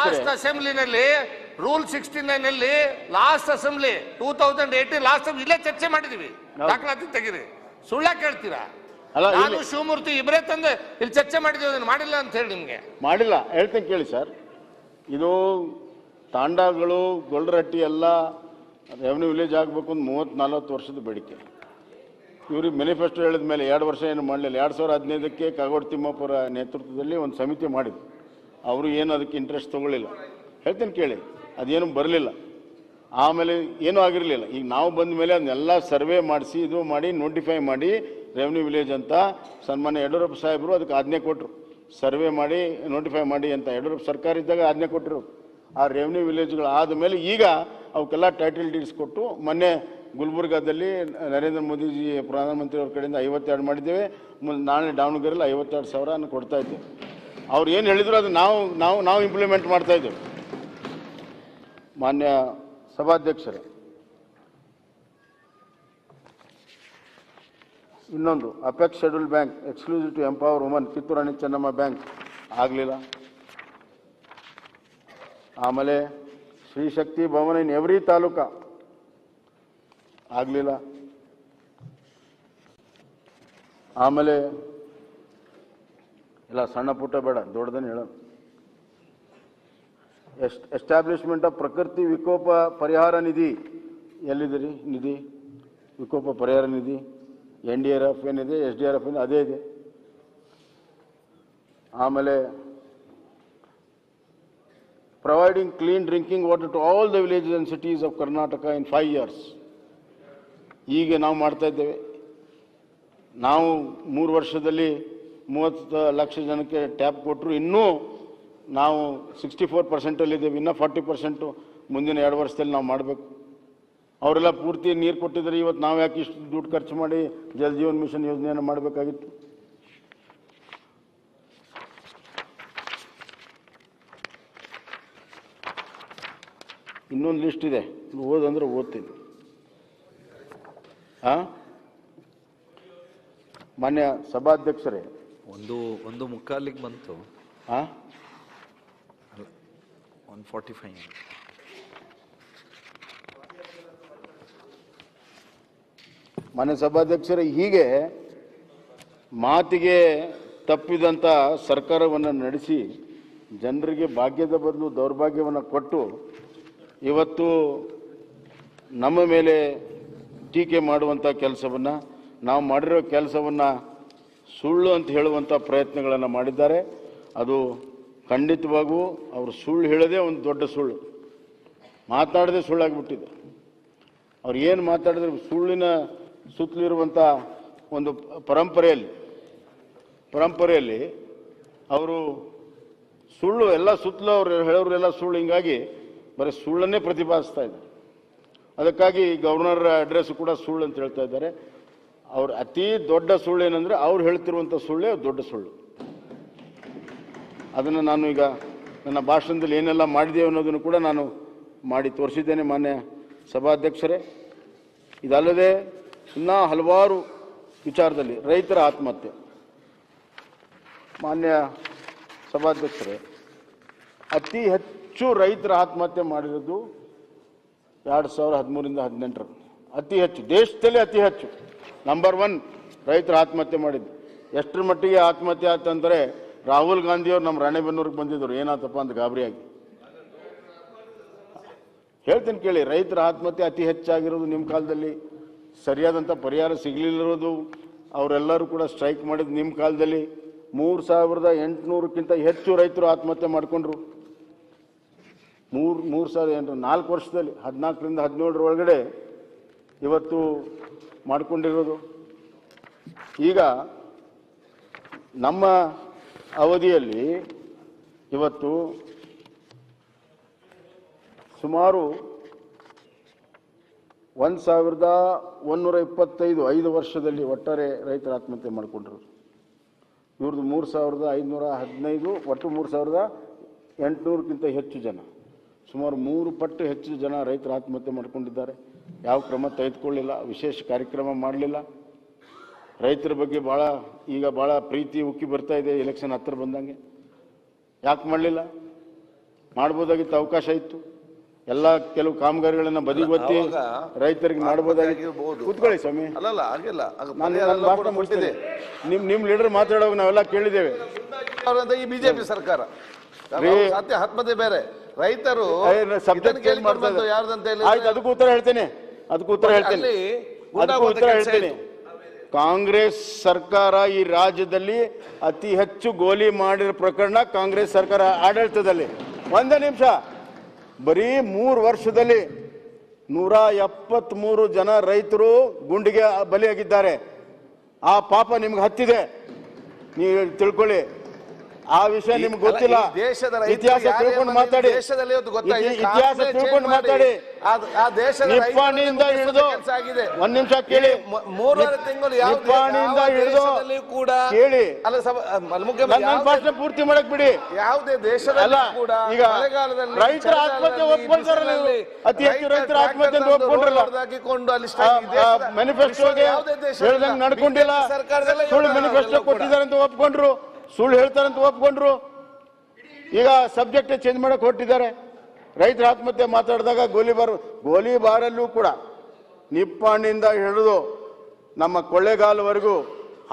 ಲಾಸ್ಟ್ ಅಸೆಂಬ್ಲಿನಲ್ಲಿ ರೂಲ್ 69 ಅಲ್ಲಿ ಲಾಸ್ಟ್ ಅಸೆಂಬ್ಲಿ 2018 ಲಾಸ್ಟ್ ಇಲ್ಲೇ ಚರ್ಚೆ ಮಾಡಿದೀವಿ. ದಾಖಲಾತಿ ತೆಗೀರಿ. ಸುಳ್ಳ ಕೇಳ್ತೀರಾ? ನಾನು ಶಿವಮೂರ್ತಿ ಇಬ್ಬರೇ ತಂದೆ ಇಲ್ಲಿ ಚರ್ಚೆ ಮಾಡಿದೀವಿ. ಮಾಡಿಲ್ಲ ಅಂತ ಹೇಳಿ ನಿಮ್ಗೆ ಮಾಡಿಲ್ಲ ಹೇಳ್ತೀನಿ ಕೇಳಿ ಸರ್. ಇದು ತಾಂಡಾಗಳು ಗೊಲ್ಲರಟ್ಟಿ ಎಲ್ಲ ರೆವೆನ್ಯೂ ವಿಲೇಜ್ ಆಗಬೇಕು ಅಂತ 30-40 ವರ್ಷದ ಬೇಡಿಕೆ. ಇವ್ರಿಗೆ ಮ್ಯಾನಿಫೆಸ್ಟೋ ಹೇಳಿದ ಮೇಲೆ 2 ವರ್ಷ ಏನು ಮಾಡಲಿಲ್ಲ. 2015ಕ್ಕೆ ಕಾಗೋಡು ತಿಮ್ಮಪ್ಪರ ನೇತೃತ್ವದಲ್ಲಿ ಒಂದು ಸಮಿತಿ ಮಾಡಿದ್ರು. ಅವರು ಏನು ಅದಕ್ಕೆ ಇಂಟ್ರೆಸ್ಟ್ ತೊಗೊಳ್ಳಿಲ್ಲ. ಹೇಳ್ತೀನಿ ಕೇಳಿ. ಅದೇನು ಬರಲಿಲ್ಲ. ಆಮೇಲೆ ಏನೂ ಆಗಿರಲಿಲ್ಲ. ಈಗ ನಾವು ಬಂದ ಮೇಲೆ ಅದನ್ನೆಲ್ಲ ಸರ್ವೆ ಮಾಡಿಸಿ ಇದು ಮಾಡಿ ನೋಟಿಫೈ ಮಾಡಿ ರೆವೆನ್ಯೂ ವಿಲೇಜ್ ಅಂತ ಸನ್ಮಾನ್ಯ ಯಡಿಯೂರಪ್ಪ ಸಾಹೇಬರು ಅದಕ್ಕೆ ಆಜ್ಞೆ ಕೊಟ್ಟರು. ಸರ್ವೆ ಮಾಡಿ ನೋಟಿಫೈ ಮಾಡಿ ಅಂತ ಯಡಿಯೂರಪ್ಪ ಸರ್ಕಾರ ಇದ್ದಾಗ ಆಜ್ಞೆ ಕೊಟ್ಟರು. ಆ ರೆವೆನ್ಯೂ ವಿಲೇಜ್ಗಳು ಆದಮೇಲೆ ಈಗ ಅವಕ್ಕೆಲ್ಲ ಟೈಟಲ್ ಡೀಡ್ಸ್ ಕೊಟ್ಟು ಮೊನ್ನೆ ಗುಲ್ಬರ್ಗಾದಲ್ಲಿ ನರೇಂದ್ರ ಮೋದಿಜಿ ಪ್ರಧಾನಮಂತ್ರಿ ಅವ್ರ ಕಡೆಯಿಂದ 52 ಮಾಡಿದ್ದೇವೆ. ನಾಳೆ ದಾವಣಗೆರೆಯಲ್ಲಿ 52,000 ಕೊಡ್ತಾ ಇದ್ದೇವೆ. ಅವ್ರು ಏನು ಹೇಳಿದ್ರು ಅದು ನಾವು ಇಂಪ್ಲಿಮೆಂಟ್ ಮಾಡ್ತಾ ಇದ್ದೇವೆ. ಮಾನ್ಯ ಸಭಾಧ್ಯಕ್ಷರೇ, ಇನ್ನೊಂದು apex schedule bank exclusive to empower woman Kitturani Chennamma bank ಆಗಲಿಲ್ಲ. ಆಮೇಲೆ ಶ್ರೀ ಶಕ್ತಿ ಭವನ ಇನ್ ಎವ್ರಿ ತಾಲೂಕಾ ಆಗಲಿಲ್ಲ. ಆಮೇಲೆ ಎಲ್ಲ ಸಣ್ಣ ಪುಟ್ಟ ಬೇಡ, ದೊಡ್ಡದನ್ನು ಹೇಳೋಣ. ಎಸ್ಟಾಬ್ಲಿಷ್ಮೆಂಟ್ ಆಫ್ ಪ್ರಕೃತಿ ವಿಕೋಪ ಪರಿಹಾರ ನಿಧಿ ಎಲ್ಲಿದೆ? ನಿಧಿ ವಿಕೋಪ ಪರಿಹಾರ ನಿಧಿ NDRF ಏನಿದೆ, SDRF ಏನಿದೆ ಅದೇ ಇದೆ. ಆಮೇಲೆ providing clean drinking water to all the villages and cities of Karnataka in 5 years. ಈಗ ನಾವು ಮಾಡ್ತಾ ಇದ್ದೇವೆ. ನಾವು 3 ವರ್ಷದಲ್ಲಿ 30 ಲಕ್ಷ ಜನಕ್ಕೆ ಟ್ಯಾಪ್ ಕೊಟ್ಟರು. ಇನ್ನೂ ನಾವು 64% ಇದ್ದೇವೆ. ಇನ್ನೂ 40% ಮುಂದಿನ 2 ವರ್ಷದಲ್ಲಿ ನಾವು ಮಾಡಬೇಕು. ಅವರೆಲ್ಲ ಪೂರ್ತಿ ನೀರು ಕೊಟ್ಟಿದ್ರೆ ಇವತ್ತು ನಾವು ಯಾಕೆ ಇಷ್ಟು ದುಡ್ಡು ಖರ್ಚು ಮಾಡಿ ಜಲ್ ಜೀವನ್ ಮಿಷನ್ ಯೋಜನೆಯನ್ನು ಮಾಡಬೇಕಾಗಿತ್ತು? ಇನ್ನೊಂದು ಲಿಸ್ಟ್ ಇದೆ, ಓದಂದ್ರೆ ಓದ್ತೀನಿ. ಮಾನ್ಯ ಸಭಾಧ್ಯಕ್ಷರೇ, ಒಂದು ಮುಕ್ಕಾಲಿಗೆ ಬಂತು. 145. ಮಾನ್ಯ ಸಭಾಧ್ಯಕ್ಷರೇ, ಹೀಗೆ ಮಾತಿಗೆ ತಪ್ಪಿದಂಥ ಸರ್ಕಾರವನ್ನು ನಡೆಸಿ ಜನರಿಗೆ ಭಾಗ್ಯದ ಬದಲು ದೌರ್ಭಾಗ್ಯವನ್ನು ಕೊಟ್ಟು ಇವತ್ತು ನಮ್ಮ ಮೇಲೆ ಟೀಕೆ ಮಾಡುವಂಥ ಕೆಲಸವನ್ನು, ನಾವು ಮಾಡಿರೋ ಕೆಲಸವನ್ನು ಸುಳ್ಳು ಅಂತ ಹೇಳುವಂಥ ಪ್ರಯತ್ನಗಳನ್ನು ಮಾಡಿದ್ದಾರೆ. ಅದು ಖಂಡಿತವಾಗೂ ಅವರು ಸುಳ್ಳು ಹೇಳೋದೇ ಒಂದು ದೊಡ್ಡ ಸುಳ್ಳು, ಮಾತಾಡದೆ ಸುಳ್ಳಾಗಿಬಿಟ್ಟಿದೆ. ಅವ್ರು ಏನು ಮಾತಾಡಿದ್ರೆ ಸುಳ್ಳಿನ ಸುತ್ತಲಿರುವಂಥ ಒಂದು ಪರಂಪರೆಯಲ್ಲಿ ಅವರು ಸುಳ್ಳು ಎಲ್ಲ ಸುತ್ತಲೂ ಅವ್ರು ಹೇಳೋರೆಲ್ಲ ಸುಳ್ಳು, ಹಿಂಗಾಗಿ ಬರೀ ಸುಳ್ಳನ್ನೇ ಪ್ರತಿಪಾದಿಸ್ತಾ ಇದ್ದಾರೆ. ಅದಕ್ಕಾಗಿ ಗವರ್ನರ್ ಅಡ್ರೆಸ್ ಕೂಡ ಸುಳ್ಳು ಅಂತ ಹೇಳ್ತಾ ಇದ್ದಾರೆ. ಅವ್ರ ಅತಿ ದೊಡ್ಡ ಸುಳ್ಳು ಏನಂದರೆ ಅವ್ರು ಹೇಳ್ತಿರುವಂಥ ಸುಳ್ಳೇ ದೊಡ್ಡ ಸುಳ್ಳು. ಅದನ್ನು ನಾನು ಈಗ ನನ್ನ ಭಾಷಣದಲ್ಲಿ ಏನೆಲ್ಲ ಮಾಡಿದ್ದೇವೆ ಅನ್ನೋದನ್ನು ಕೂಡ ನಾನು ಮಾಡಿ ತೋರಿಸಿದ್ದೇನೆ ಮಾನ್ಯ ಸಭಾಧ್ಯಕ್ಷರೇ. ಇದಲ್ಲದೆ ಇನ್ನೂ ಹಲವಾರು ವಿಚಾರದಲ್ಲಿ ರೈತರ ಆತ್ಮಹತ್ಯೆ, ಮಾನ್ಯ ಸಭಾಧ್ಯಕ್ಷರೇ, ಅತಿ ಹೆಚ್ಚು ರೈತರ ಆತ್ಮಹತ್ಯೆ ಮಾಡಿರೋದು 2013ರಿಂದ 18 ಅತಿ ಹೆಚ್ಚು, ದೇಶದಲ್ಲಿ ಅತಿ ಹೆಚ್ಚು ನಂಬರ್ 1 ರೈತರ ಆತ್ಮಹತ್ಯೆ ಮಾಡಿದ್ದು. ಎಷ್ಟರ ಮಟ್ಟಿಗೆ ಆತ್ಮಹತ್ಯೆ ಆಯ್ತಂದರೆ ರಾಹುಲ್ ಗಾಂಧಿಯವರು ನಮ್ಮ ರಾಣೆಬೆನ್ನೂರಿಗೆ ಬಂದಿದ್ದರು, ಏನಾತಪ್ಪ ಅಂತ ಗಾಬರಿಯಾಗಿ. ಹೇಳ್ತೀನಿ ಕೇಳಿ, ರೈತರ ಆತ್ಮಹತ್ಯೆ ಅತಿ ಹೆಚ್ಚಾಗಿರೋದು ನಿಮ್ಮ ಕಾಲದಲ್ಲಿ, ಸರಿಯಾದಂಥ ಪರಿಹಾರ ಸಿಗಲಿಲ್ಲರೋದು, ಅವರೆಲ್ಲರೂ ಕೂಡ ಸ್ಟ್ರೈಕ್ ಮಾಡಿದ್ದು ನಿಮ್ಮ ಕಾಲದಲ್ಲಿ. 3800ಕ್ಕಿಂತ ಹೆಚ್ಚು ರೈತರು ಆತ್ಮಹತ್ಯೆ ಮಾಡಿಕೊಂಡ್ರು. 3800 4 ವರ್ಷದಲ್ಲಿ 14ರಿಂದ 17 ಒಳಗಡೆ ಇವತ್ತು ಮಾಡಿಕೊಂಡಿರೋದು. ಈಗ ನಮ್ಮ ಅವಧಿಯಲ್ಲಿ ಇವತ್ತು ಸುಮಾರು 1125 5 ವರ್ಷದಲ್ಲಿ ಒಟ್ಟಾರೆ ರೈತರ ಆತ್ಮಹತ್ಯೆ ಮಾಡಿಕೊಂಡಿರೋದು. ಇವ್ರದ್ದು 3515, ಒಟ್ಟು 3800ಕ್ಕಿಂತ ಹೆಚ್ಚು ಜನ, ಸುಮಾರು 3 ಪಟ್ಟು ಹೆಚ್ಚು ಜನ ರೈತರ ಆತ್ಮಹತ್ಯೆ ಮಾಡಿಕೊಂಡಿದ್ದಾರೆ. ಯಾವ ಕ್ರಮ ತೆಗೆದುಕೊಳ್ಳಿಲ್ಲ, ವಿಶೇಷ ಕಾರ್ಯಕ್ರಮ ಮಾಡಲಿಲ್ಲ. ರೈತರ ಬಗ್ಗೆ ಈಗ ಭಾಳ ಪ್ರೀತಿ ಉಕ್ಕಿ ಬರ್ತಾ ಇದೆ ಎಲೆಕ್ಷನ್ ಹತ್ತಿರ ಬಂದಂಗೆ. ಯಾಕೆ ಮಾಡಲಿಲ್ಲ? ಮಾಡ್ಬೋದಾಗಿತ್ತು, ಅವಕಾಶ ಇತ್ತು. ಎಲ್ಲ ಕೆಲವು ಕಾಮಗಾರಿಗಳನ್ನು ಬದಿಗೊತ್ತಿ ರೈತರಿಗೆ ಮಾಡ್ಬೋದಾಗಿತ್ತು. ಕೂತ್ಕೊಳ್ಳಿ ಸ್ವಾಮಿ, ನಾನು ಭಾಷಣ ಮುಗಿಸಿದೆ. ನಿಮ್ಮ ಲೀಡರ್ ಮಾತಾಡೋವಾಗ ನಾವೆಲ್ಲ ಕೇಳಿದ್ದೇವೆ. ಈ ಬಿಜೆಪಿ ಸರ್ಕಾರ ಆತ್ಮಹತ್ಯೆ ಬೇರೆ, ರೈತರು ಅದಕ್ಕೂ ಉತ್ತರ ಹೇಳ್ತೇನೆ. ಕಾಂಗ್ರೆಸ್ ಸರ್ಕಾರ ಈ ರಾಜ್ಯದಲ್ಲಿ ಅತಿ ಹೆಚ್ಚು ಗೋಲಿ ಮಾಡಿರೋ ಪ್ರಕರಣ ಕಾಂಗ್ರೆಸ್ ಸರ್ಕಾರ ಆಡಳಿತದಲ್ಲಿ. ಒಂದೇ ನಿಮಿಷ, ಬರೀ 3 ವರ್ಷದಲ್ಲಿ 173 ಜನ ರೈತರು ಗುಂಡಿಗೆ ಬಲಿಯಾಗಿದ್ದಾರೆ. ಆ ಪಾಪ ನಿಮ್ಗೆ ಹತ್ತಿದೆ, ನೀವು ತಿಳ್ಕೊಳ್ಳಿ. ಆ ವಿಷಯ ನಿಮ್ಗೆ ಗೊತ್ತಿಲ್ಲ. ಇತಿಹಾಸ ತಿಳ್ಕೊಂಡು ಮಾತಾಡಿ, ಇತಿಹಾಸ ತಿಳ್ಕೊಂಡು ಮಾತಾಡಿ. ನಿಪ್ಪಾಣಿಯಿಂದ ಹಿಡಿದು, ಒಂದ್ ನಿಮಿಷ ಕೇಳಿ, ನಿಪ್ಪಾಣಿಯಿಂದ ಹಿಡಿದು ಕೇಳಿ, ನನ್ನ ಭಾಷಣ ಪೂರ್ತಿ ಮಾಡಕ್ ಬಿಡಿ. ಯಾವುದೇ ದೇಶದಲ್ಲಿ ಕೂಡ ಈಗ ರೈತರ ಆತ್ಮಹತ್ಯೆ ಒಪ್ಕೊಳ್ತಾರಲ್ಲ, ಅತಿ ಹೆಚ್ಚು ರೈತರ ಆತ್ಮಹತ್ಯೆ ಅಂತ ಒಪ್ಕೊಂಡ್ರಲ್ಲ, ಮ್ಯಾನಿಫೆಸ್ಟೋಗೆ ಹೇಳ್ದಂಗೆ ನಡ್ಕೊಂಡಿಲ್ಲ, ಸುಳ್ಳು ಮ್ಯಾನಿಫೆಸ್ಟೋ ಕೊಟ್ಟಿದ್ದಾರೆ ಅಂತ ಒಪ್ಕೊಂಡ್ರು, ಸುಳ್ಳು ಹೇಳ್ತಾರಂತ ಒಪ್ಕೊಂಡ್ರು. ಈಗ ಸಬ್ಜೆಕ್ಟ್ ಚೇಂಜ್ ಮಾಡಕ್ ಹೊರಟಿದ್ದಾರೆ. ರೈತರ ಆತ್ಮಹತ್ಯೆ ಮಾತಾಡಿದಾಗ ಗೋಲಿಬಾರಲ್ಲೂ ಕೂಡ ನಿಪ್ಪಾಣಿಯಿಂದ ಹಿಡಿದು ನಮ್ಮ ಕೊಳ್ಳೇಗಾಲವರೆಗೂ,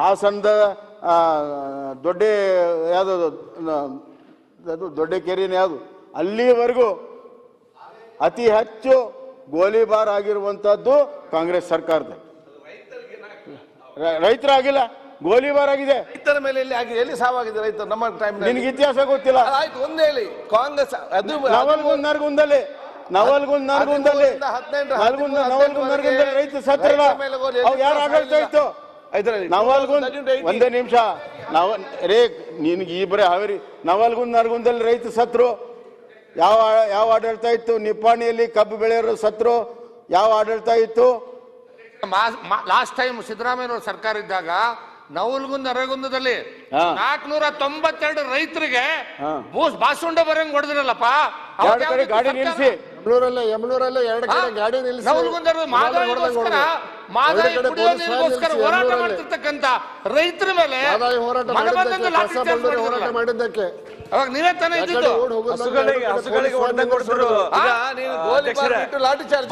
ಹಾಸನದ ದೊಡ್ಡ ಕೆರೆನ ಯಾವುದು ಅಲ್ಲಿವರೆಗೂ ಅತಿ ಹೆಚ್ಚು ಗೋಲಿಬಾರ್ ಆಗಿರುವಂತಹದ್ದು ಕಾಂಗ್ರೆಸ್ ಸರ್ಕಾರದ. ರೈತರಾಗಿಲ್ಲ, ಗೋಲಿಬಾರ್ ಆಗಿದೆ. ರೈತರ ಮೇಲೆ ಎಲ್ಲಿ ಸಾವಾಗಿದೆ ರೈತರು ನಮ್ಮ ಟೈಮ್? ನಿನ್ಗೆ ಇತಿಹಾಸ ಗೊತ್ತಿಲ್ಲ. ಆಯ್ತು, ಒಂದ್ ಹೇಳಿ. ಕಾಂಗ್ರೆಸ್ ನವಲ್ಗುಂದ್ ರೈತ ಸತ್ರಲ್ಲ, ಯಾರು ಆಡಳಿತ ಇತ್ತು? ಒಂದೇ ನಿಮಿಷ, ನಿನ್ಗೆ ಈ ಬರೀ ಹಾವೇರಿ ನವಲ್ಗುಂದಲ್ಲಿ ರೈತ ಸತ್ರು. ಯಾವ ಆಡಳಿತ ಇತ್ತು? ನಿಪ್ಪಾಣಿಯಲ್ಲಿ ಕಬ್ಬು ಬೆಳೆಯೋರು ಸತ್ರು, ಯಾವ ಆಡಳಿತ ಇತ್ತು? ಲಾಸ್ಟ್ ಟೈಮ್ ಸಿದ್ದರಾಮಯ್ಯ ಸರ್ಕಾರ ಇದ್ದಾಗ ನವಲ್ಗುಂದ ನರಗುಂದದಲ್ಲಿ 492 ರೈತರಿಗೆ ಬಾಸುಂಡ ಬರಂಗ್ ಹೊಡೆದಿರಲ್ಲಪ್ಪ. ಗಾಡಿ ನಿಲ್ಲಿಸಿ ಯಮನೂರಲ್ಲೇ 2 ಕಡೆ ಗಾಡಿ ನಿಲ್ಲಿಸಿ ನವಲ್ಗುಂದರು ಮಾದಾಯಿಗೋಸ್ಕರ ಕುಡಿಯೋ ನೀರಿಗೋಸ್ಕರ ಹೋರಾಟ ಮಾಡ್ತಿರ್ತಕ್ಕಂಥ ರೈತರ ಮೇಲೆ ಹೋರಾಟ ಮಾಡಿದ್ದಕ್ಕೆ ಅವಾಗ ನೀವೇ ತಾನೇ ಇದ್ದಿದ್ದು. ಹಸುಗಳಿಗೆ ಹೊಡೆದಂಗೆ ಕೊಡ್ತಾರೆ. ಲಾಠಿ ಚಾರ್ಜ್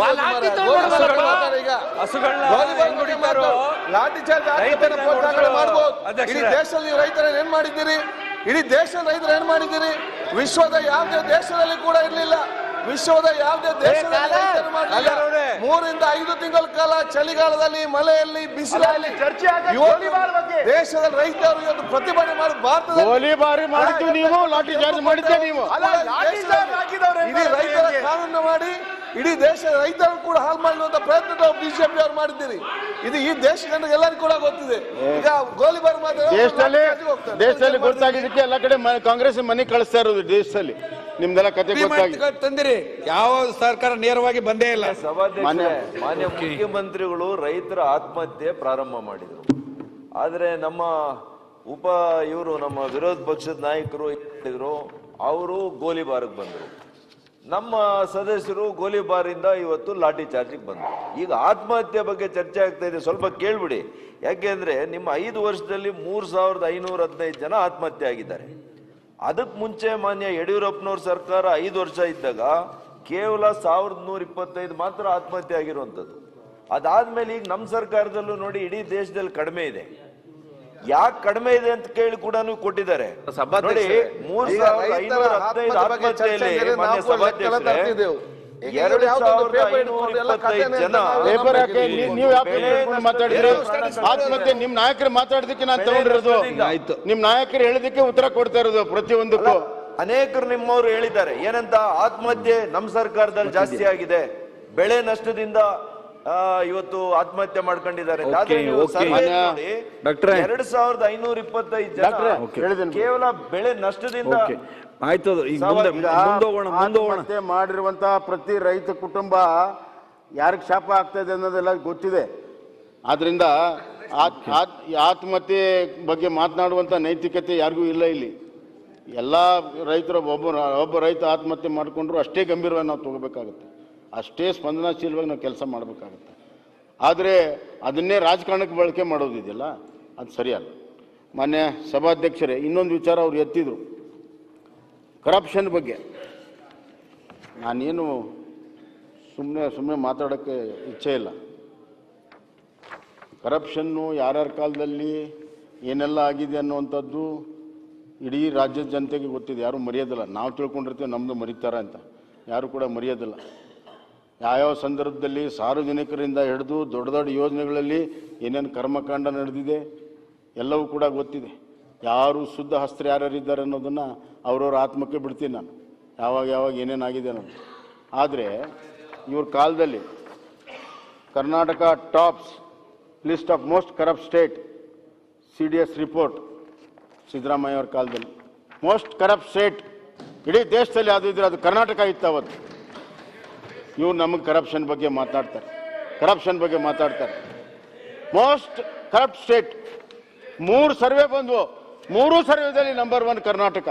ಮಾಡ್ಬೋದು. ಇಡೀ ದೇಶದಲ್ಲಿ ರೈತರನ್ನ ಏನ್ ಮಾಡಿದ್ದೀರಿ? ಇಡೀ ದೇಶದ ರೈತರು ಏನ್ ಮಾಡಿದ್ದೀರಿ? ವಿಶ್ವದ ಯಾವುದೇ ದೇಶದಲ್ಲಿ ಕೂಡ ಇರಲಿಲ್ಲ. ವಿಶ್ವದ ಯಾವುದೇ ದೇಶದಲ್ಲಿ 3 ರಿಂದ 5 ತಿಂಗಳ ಕಾಲ ಚಳಿಗಾಲದಲ್ಲಿ, ಮಳೆಯಲ್ಲಿ, ಬಿಸಿಲಲ್ಲಿ ದೇಶದ ರೈತರು ಇವತ್ತು ಪ್ರತಿಭಟನೆ ಮಾಡಿ ಭಾರತದಲ್ಲಿ ಗೋಲಿಬಾರಿ ಮಾಡಿದ್ದು ನೀವು, ಲಾಠಿ ಚಾರ್ಜ್ ಮಾಡಿದ್ದೆ ನೀವು. ಇಡೀ ರೈತರ ಕಾನೂನು ಮಾಡಿ ಇಡೀ ದೇಶದ ರೈತರು ಕೂಡ ಹಾಳು ಮಾಡುವಂತ ಪ್ರಯತ್ನ ಬಿಜೆಪಿ ಅವರು ಮಾಡಿದ್ದೀರಿ. ಇದು ಈ ದೇಶ ಜನರಿಗೆಲ್ಲರಿಗೂ ಕೂಡ ಗೊತ್ತಿದೆ. ಈಗ ಗೋಲಿಬಾರ್ ದೇಶದಲ್ಲಿ ಗೊತ್ತಾಗಿದ್ದಕ್ಕೆ ಎಲ್ಲ ಕಡೆ ಕಾಂಗ್ರೆಸ್ ಮನೆ ಕಳಿಸ್ತಾ ಇರೋದು ದೇಶದಲ್ಲಿ. ನಿಮ್ದೆಲ್ಲ ಕತೆ ಗೊತ್ತಾಗಿ ತಂದಿರಿ. ಯಾವ ಸರ್ಕಾರ ನೇರವಾಗಿ ಬಂದೇ ಇಲ್ಲ. ಮಾನ್ಯ ಮುಖ್ಯಮಂತ್ರಿಗಳು ರೈತರ ಆತ್ಮಹತ್ಯೆ ಪ್ರಾರಂಭ ಮಾಡಿದ್ರು. ಆದ್ರೆ ನಮ್ಮ ನಮ್ಮ ವಿರೋಧ ಪಕ್ಷದ ನಾಯಕರು ಹೇಳಿದ್ರು, ಅವರು ಗೋಲಿಬಾರ್ಗೆ ಬಂದರು. ನಮ್ಮ ಸದಸ್ಯರು ಗೋಲಿಬಾರಿಂದ ಇವತ್ತು ಲಾಠಿ ಚಾರ್ಜಿಗೆ ಬಂದರು. ಈಗ ಆತ್ಮಹತ್ಯೆ ಬಗ್ಗೆ ಚರ್ಚೆ ಆಗ್ತಾ ಇದೆ, ಸ್ವಲ್ಪ ಕೇಳ್ಬಿಡಿ. ಯಾಕೆಂದ್ರೆ ನಿಮ್ಮ 5 ವರ್ಷದಲ್ಲಿ 3515 ಜನ ಆತ್ಮಹತ್ಯೆ ಆಗಿದ್ದಾರೆ. ಅದಕ್ಕೆ ಮುಂಚೆ ಮಾನ್ಯ ಯಡಿಯೂರಪ್ಪನವ್ರ ಸರ್ಕಾರ 5 ವರ್ಷ ಇದ್ದಾಗ ಕೇವಲ 1125 ಮಾತ್ರ ಆತ್ಮಹತ್ಯೆ ಆಗಿರುವಂಥದ್ದು. ಅದಾದ್ಮೇಲೆ ಈಗ ನಮ್ಮ ಸರ್ಕಾರದಲ್ಲೂ ನೋಡಿ ಇಡೀ ದೇಶದಲ್ಲಿ ಕಡಿಮೆ ಇದೆ. ಯಾಕೆ ಕಡಿಮೆ ಇದೆ ಅಂತ ಕೇಳಿ ಕೂಡ ಕೊಟ್ಟಿದ್ದಾರೆ. ನೋಡಿ 3515 ಆತ್ಮಹತ್ಯೆಯಲ್ಲಿ ಮಾನ್ಯ ಸಭಾಧ್ಯಕ್ಷರೇ 2525 ಜನ ನೀವು ಮಾತಾಡಿದ್ರೆ ಆತ್ಮಹತ್ಯೆ ನಿಮ್ ನಾಯಕರು ಮಾತಾಡೋದಕ್ಕೆ ನಾನು ತಗೊಂಡಿರೋದು. ನಿಮ್ ನಾಯಕರು ಹೇಳಿದಕ್ಕೆ ಉತ್ತರ ಕೊಡ್ತಾ ಇರೋದು ಪ್ರತಿಯೊಂದಕ್ಕೂ. ಅನೇಕರು ನಿಮ್ಮವರು ಹೇಳಿದ್ದಾರೆ ಏನಂತ, ಆತ್ಮಹತ್ಯೆ ನಮ್ಮ ಸರ್ಕಾರದಲ್ಲಿ ಜಾಸ್ತಿ ಆಗಿದೆ, ಬೆಳೆ ನಷ್ಟದಿಂದ ಇವತ್ತು ಆತ್ಮಹತ್ಯೆ ಮಾಡ್ಕೊಂಡಿದ್ದಾರೆ. 2525 ಜನ ಕೇವಲ ಬೆಳೆ ನಷ್ಟದಿಂದ ಆಯ್ತು. ಮಾಡಿರುವಂತಹ ಪ್ರತಿ ರೈತ ಕುಟುಂಬ ಯಾರಿಗೆ ಶಾಪ ಆಗ್ತಾ ಇದೆ ಅನ್ನೋದೆಲ್ಲ ಗೊತ್ತಿದೆ. ಆದ್ರಿಂದ ಆತ್ಮಹತ್ಯೆ ಬಗ್ಗೆ ಮಾತನಾಡುವಂತ ನೈತಿಕತೆ ಯಾರಿಗೂ ಇಲ್ಲ ಇಲ್ಲಿ. ಎಲ್ಲ ರೈತರು ಒಬ್ಬ ರೈತ ಆತ್ಮಹತ್ಯೆ ಮಾಡಿಕೊಂಡ್ರು ಅಷ್ಟೇ ಗಂಭೀರವಾಗಿ ನಾವು ತಗೋಬೇಕಾಗುತ್ತೆ, ಅಷ್ಟೇ ಸ್ಪಂದನಾಶೀಲವಾಗಿ ನಾವು ಕೆಲಸ ಮಾಡಬೇಕಾಗುತ್ತೆ. ಆದರೆ ಅದನ್ನೇ ರಾಜಕಾರಣಕ್ಕೆ ಬಳಕೆ ಮಾಡೋದಿದೆಯಲ್ಲ, ಅದು ಸರಿಯಲ್ಲ. ಮಾನ್ಯ ಸಭಾಧ್ಯಕ್ಷರೇ, ಇನ್ನೊಂದು ವಿಚಾರ ಅವ್ರು ಎತ್ತಿದ್ರು, ಕರಪ್ಷನ್ ಬಗ್ಗೆ. ನಾನೇನು ಸುಮ್ಮನೆ ಮಾತಾಡೋಕ್ಕೆ ಇಚ್ಛೆ ಇಲ್ಲ. ಕರಪ್ಷನ್ನು ಯಾರ್ಯಾರ ಕಾಲದಲ್ಲಿ ಏನೆಲ್ಲ ಆಗಿದೆ ಅನ್ನುವಂಥದ್ದು ಇಡೀ ರಾಜ್ಯದ ಜನತೆಗೆ ಗೊತ್ತಿದೆ, ಯಾರೂ ಮರೆಯೋದಿಲ್ಲ. ನಾವು ತಿಳ್ಕೊಂಡಿರ್ತೀವಿ ನಮ್ಮದು ಮರೀತಾರ ಅಂತ, ಯಾರು ಕೂಡ ಮರೆಯೋದಿಲ್ಲ. ಯಾವ್ಯಾವ ಸಂದರ್ಭದಲ್ಲಿ ಸಾರ್ವಜನಿಕರಿಂದ ಹಿಡಿದು ದೊಡ್ಡ ದೊಡ್ಡ ಯೋಜನೆಗಳಲ್ಲಿ ಏನೇನು ಕರ್ಮಕಾಂಡ ನಡೆದಿದೆ ಎಲ್ಲವೂ ಕೂಡ ಗೊತ್ತಿದೆ. ಯಾರು ಶುದ್ಧ ಹಸ್ತ್ರ ಯಾರ್ಯಾರಿದ್ದಾರೆ ಅನ್ನೋದನ್ನು ಅವ್ರವ್ರ ಆತ್ಮಕ್ಕೆ ಬಿಡ್ತೀನಿ ನಾನು, ಯಾವಾಗ ಏನೇನಾಗಿದೆ ಅನ್ನೋದು. ಆದರೆ ಇವ್ರ ಕಾಲದಲ್ಲಿ Karnataka tops list of most corrupt state CDS report Siddaramaiah ಅವ್ರ ಕಾಲದಲ್ಲಿ ಮೋಸ್ಟ್ ಕರಪ್ಟ್ ಸ್ಟೇಟ್ ಇಡೀ ದೇಶದಲ್ಲಿ ಯಾವುದು ಇದ್ರೆ ಅದು ಕರ್ನಾಟಕ ಇತ್ತು ಅವತ್ತು. ಇವ್ರು ನಮಗೆ ಕರಪ್ಷನ್ ಬಗ್ಗೆ ಮಾತಾಡ್ತಾರೆ. ಮೋಸ್ಟ್ ಕರಪ್ಟ್ ಸ್ಟೇಟ್ 3 ಸರ್ವೆ ಬಂದ್ವು, 3 ಸರ್ವೆದಲ್ಲಿ ನಂಬರ್ 1 ಕರ್ನಾಟಕ.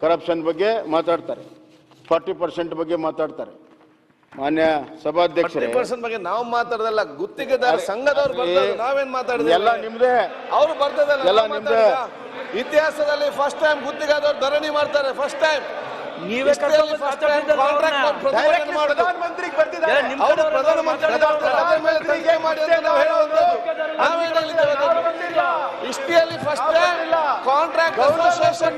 ಕರಪ್ಷನ್ ಬಗ್ಗೆ ಮಾತಾಡ್ತಾರೆ, 40% ಬಗ್ಗೆ ಮಾತಾಡ್ತಾರೆ. ಮಾನ್ಯ ಸಭಾಧ್ಯಕ್ಷರೇ, ಬಗ್ಗೆ ನಾವು ಮಾತಾಡೋದಲ್ಲ, ಗುತ್ತಿಗೆದಾರ ಸಂಘದವ್ರು ನಾವೇನ್ ಮಾತಾಡಿದ್ವಿ ಎಲ್ಲ ನಿಮ್ದೇ, ಅವ್ರು ಬರ್ತದಲ್ಲ ಎಲ್ಲ ನಿಮ್ದೇ. ಇತಿಹಾಸದಲ್ಲಿ ಫಸ್ಟ್ ಟೈಮ್ ಗುತ್ತಿಗೆದಾರರು ಧರಣಿ ಮಾಡ್ತಾರೆ. ಫಸ್ಟ್ ಟೈಮ್ ಹಿಸ್ಟ್ರಿಯಲ್ಲಿ first time contract association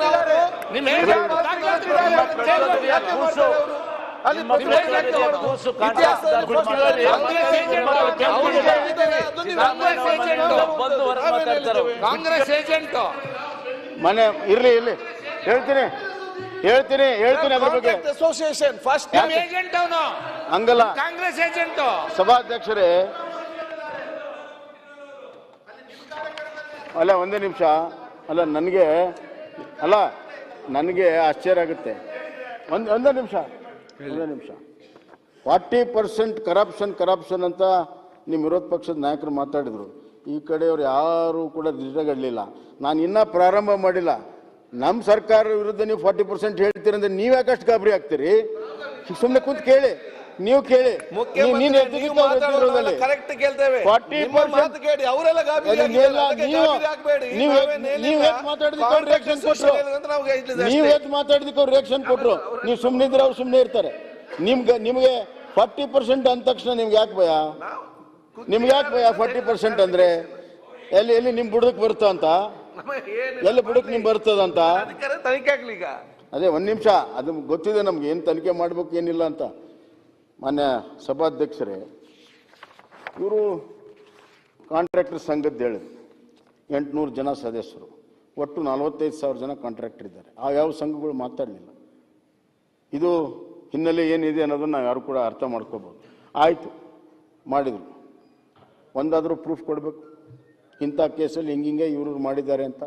Congress agent ಮನೆ ಇರ್ಲಿ ಹೇಳ್ತೀನಿ ಅದ್ರ ಬಗ್ಗೆ. ಅಸೋಸಿಯೇಷನ್ ಫಸ್ಟ್ ಏಜೆಂಟ್ ಅವನು ಹಂಗಲ್ಲ, ಕಾಂಗ್ರೆಸ್ ಏಜೆಂಟ್. ಸಭಾಧ್ಯಕ್ಷರೇ ಅಲ್ಲ, ಒಂದೇ ನಿಮಿಷ. ನನಗೆ ಆಶ್ಚರ್ಯ ಆಗುತ್ತೆ. ಒಂದೇ ನಿಮಿಷ. 40% ಕರಪ್ಷನ್ ಅಂತ ನಿಮ್ಮ ವಿರೋಧ ಪಕ್ಷದ ನಾಯಕರು ಮಾತಾಡಿದರು. ಈ ಕಡೆಯವರು ಯಾರೂ ಕೂಡ ದೃಢಗಡಲಿಲ್ಲ. ನಾನು ಇನ್ನೂ ಪ್ರಾರಂಭ ಮಾಡಿಲ್ಲ. ನಮ್ಮ ಸರ್ಕಾರ ವಿರುದ್ಧ ನೀವು 40% ಹೇಳ್ತೀರಿ ಅಂದ್ರೆ ನೀವು ಯಾಕಷ್ಟು ಗಾಬರಿ ಆಗ್ತೀರಿ? ಸುಮ್ಮನೆ ಕೂತ್ ಕೇಳಿ, ನೀವು ಕೇಳಿ. ಮಾತಾಡಿದಕ್ಕೆ ಅವ್ರು ರಿಯಾಕ್ಷನ್ ಕೊಟ್ರು. ನೀವು ಸುಮ್ಮನಿದ್ರೆ ಅವ್ರು ಸುಮ್ಮನೆ ಇರ್ತಾರೆ. ನಿಮ್ಗೆ 40% ಅಂದ ತಕ್ಷಣ ನಿಮ್ಗೆ ಯಾಕೆ ಭಯ? 40% ಅಂದ್ರೆ ಎಲ್ಲಿ ನಿಮ್ ಬುಡಕ್ ಬರುತ್ತ ಅಂತ, ಎಲ್ಲಿ ಬುಡಕ್ ನಿಮ್ ಬರ್ತದಂತ ಅದೇ ಒಂದ್ ನಿಮಿಷ, ಅದು ಗೊತ್ತಿದೆ ನಮ್ಗೆ ಏನ್ ತನಿಖೆ ಮಾಡ್ಬೇಕು ಏನಿಲ್ಲ ಅಂತ. ಮಾನ್ಯ ಸಭಾಧ್ಯಕ್ಷರೇ, ಇವರು ಕಾಂಟ್ರಾಕ್ಟರ್ ಸಂಘದ್ದು ಹೇಳಿದ್ರು 800 ಜನ ಸದಸ್ಯರು, ಒಟ್ಟು 45,000 ಜನ ಕಾಂಟ್ರಾಕ್ಟರ್ ಇದ್ದಾರೆ. ಆ ಯಾವ ಸಂಘಗಳು ಮಾತಾಡಲಿಲ್ಲ. ಇದು ಹಿನ್ನೆಲೆ ಏನಿದೆ ಅನ್ನೋದನ್ನು ನಾವು ಯಾರು ಕೂಡ ಅರ್ಥ ಮಾಡ್ಕೋಬೋದು. ಆಯಿತು, ಮಾಡಿದರು. ಒಂದಾದರೂ ಪ್ರೂಫ್ ಕೊಡಬೇಕು, ಇಂಥ ಕೇಸಲ್ಲಿ ಹಿಂಗಿಂಗೆ ಇವರು ಮಾಡಿದ್ದಾರೆ ಅಂತ.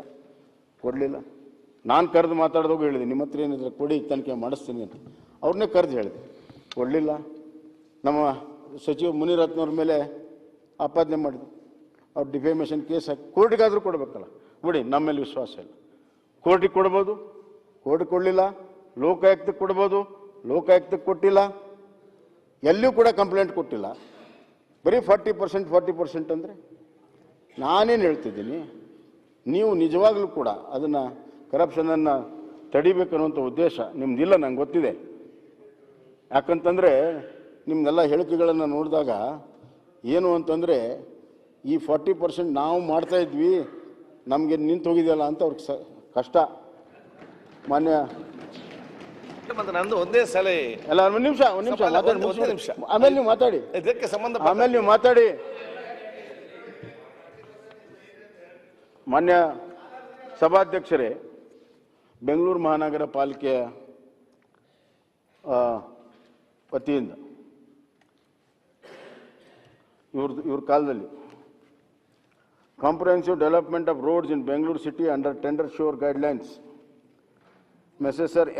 ಕೊಡಲಿಲ್ಲ. ನಾನು ಕರೆದು ಮಾತಾಡಿದಾಗ ಹೇಳಿದೆ, ನಿಮ್ಮ ಹತ್ರ ಏನಿದ್ರೆ ಕೊಡಿ, ತನಿಖೆ ಮಾಡಿಸ್ತೀನಿ ಅಂತ. ಅವ್ರನ್ನೇ ಕರೆದು ಹೇಳಿದೆ, ಕೊಡಲಿಲ್ಲ. ನಮ್ಮ ಸಚಿವ ಮುನಿರತ್ನವ್ರ ಮೇಲೆ ಆಪಾದನೆ ಮಾಡಿದ್ರು. ಅವ್ರು ಡಿಫೇಮೇಷನ್ ಕೇಸ್ ಹಾಕಿ ಕೋರ್ಟಿಗಾದರೂ ಕೊಡಬೇಕಲ್ಲ. ನೋಡಿ, ನಮ್ಮ ಮೇಲೆ ವಿಶ್ವಾಸ ಇಲ್ಲ. ಕೋರ್ಟಿಗೆ ಕೊಡ್ಬೋದು, ಕೋರ್ಟಿಗೆ ಕೊಡಲಿಲ್ಲ. ಲೋಕಾಯುಕ್ತಕ್ಕೆ ಕೊಡ್ಬೋದು, ಲೋಕಾಯುಕ್ತಕ್ಕೆ ಕೊಟ್ಟಿಲ್ಲ. ಎಲ್ಲಿಯೂ ಕೂಡ ಕಂಪ್ಲೇಂಟ್ ಕೊಟ್ಟಿಲ್ಲ. ಬರೀ 40% ಅಂದರೆ ನಾನೇನು ಹೇಳ್ತಿದ್ದೀನಿ, ನೀವು ನಿಜವಾಗ್ಲೂ ಕೂಡ ಅದನ್ನು ಕರಪ್ಷನನ್ನು ತಡಿಬೇಕನ್ನುವಂಥ ಉದ್ದೇಶ ನಿಮ್ದಿಲ್ಲ, ನಂಗೆ ಗೊತ್ತಿದೆ. ಯಾಕಂತಂದರೆ ನಿಮ್ದೆಲ್ಲ ಹೇಳಿಕೆಗಳನ್ನು ನೋಡಿದಾಗ ಏನು ಅಂತಂದರೆ, ಈ 40% ನಾವು ಮಾಡ್ತಾಯಿದ್ವಿ, ನಮಗೆ ನಿಂತು ಹೋಗಿದೆಯಲ್ಲ ಅಂತ ಅವ್ರಿಗೆ ಕಷ್ಟ. ಮಾನ್ಯ ನಂದು ಒಂದೇ ಸಲಹೆ ಅಲ್ಲ, ಒಂದು ನಿಮಿಷ ಆಮೇಲೆ ನೀವು ಮಾತಾಡಿ, ಇದಕ್ಕೆ ಸಂಬಂಧ ಆಮೇಲೆ ನೀವು ಮಾತಾಡಿ. ಮಾನ್ಯ ಸಭಾಧ್ಯಕ್ಷರೇ, ಬೆಂಗಳೂರು ಮಹಾನಗರ ಪಾಲಿಕೆಯ ವತಿಯಿಂದ ಇವ್ರ ಕಾಲದಲ್ಲಿ comprehensive development of roads in Bengaluru city under tender sure guidelines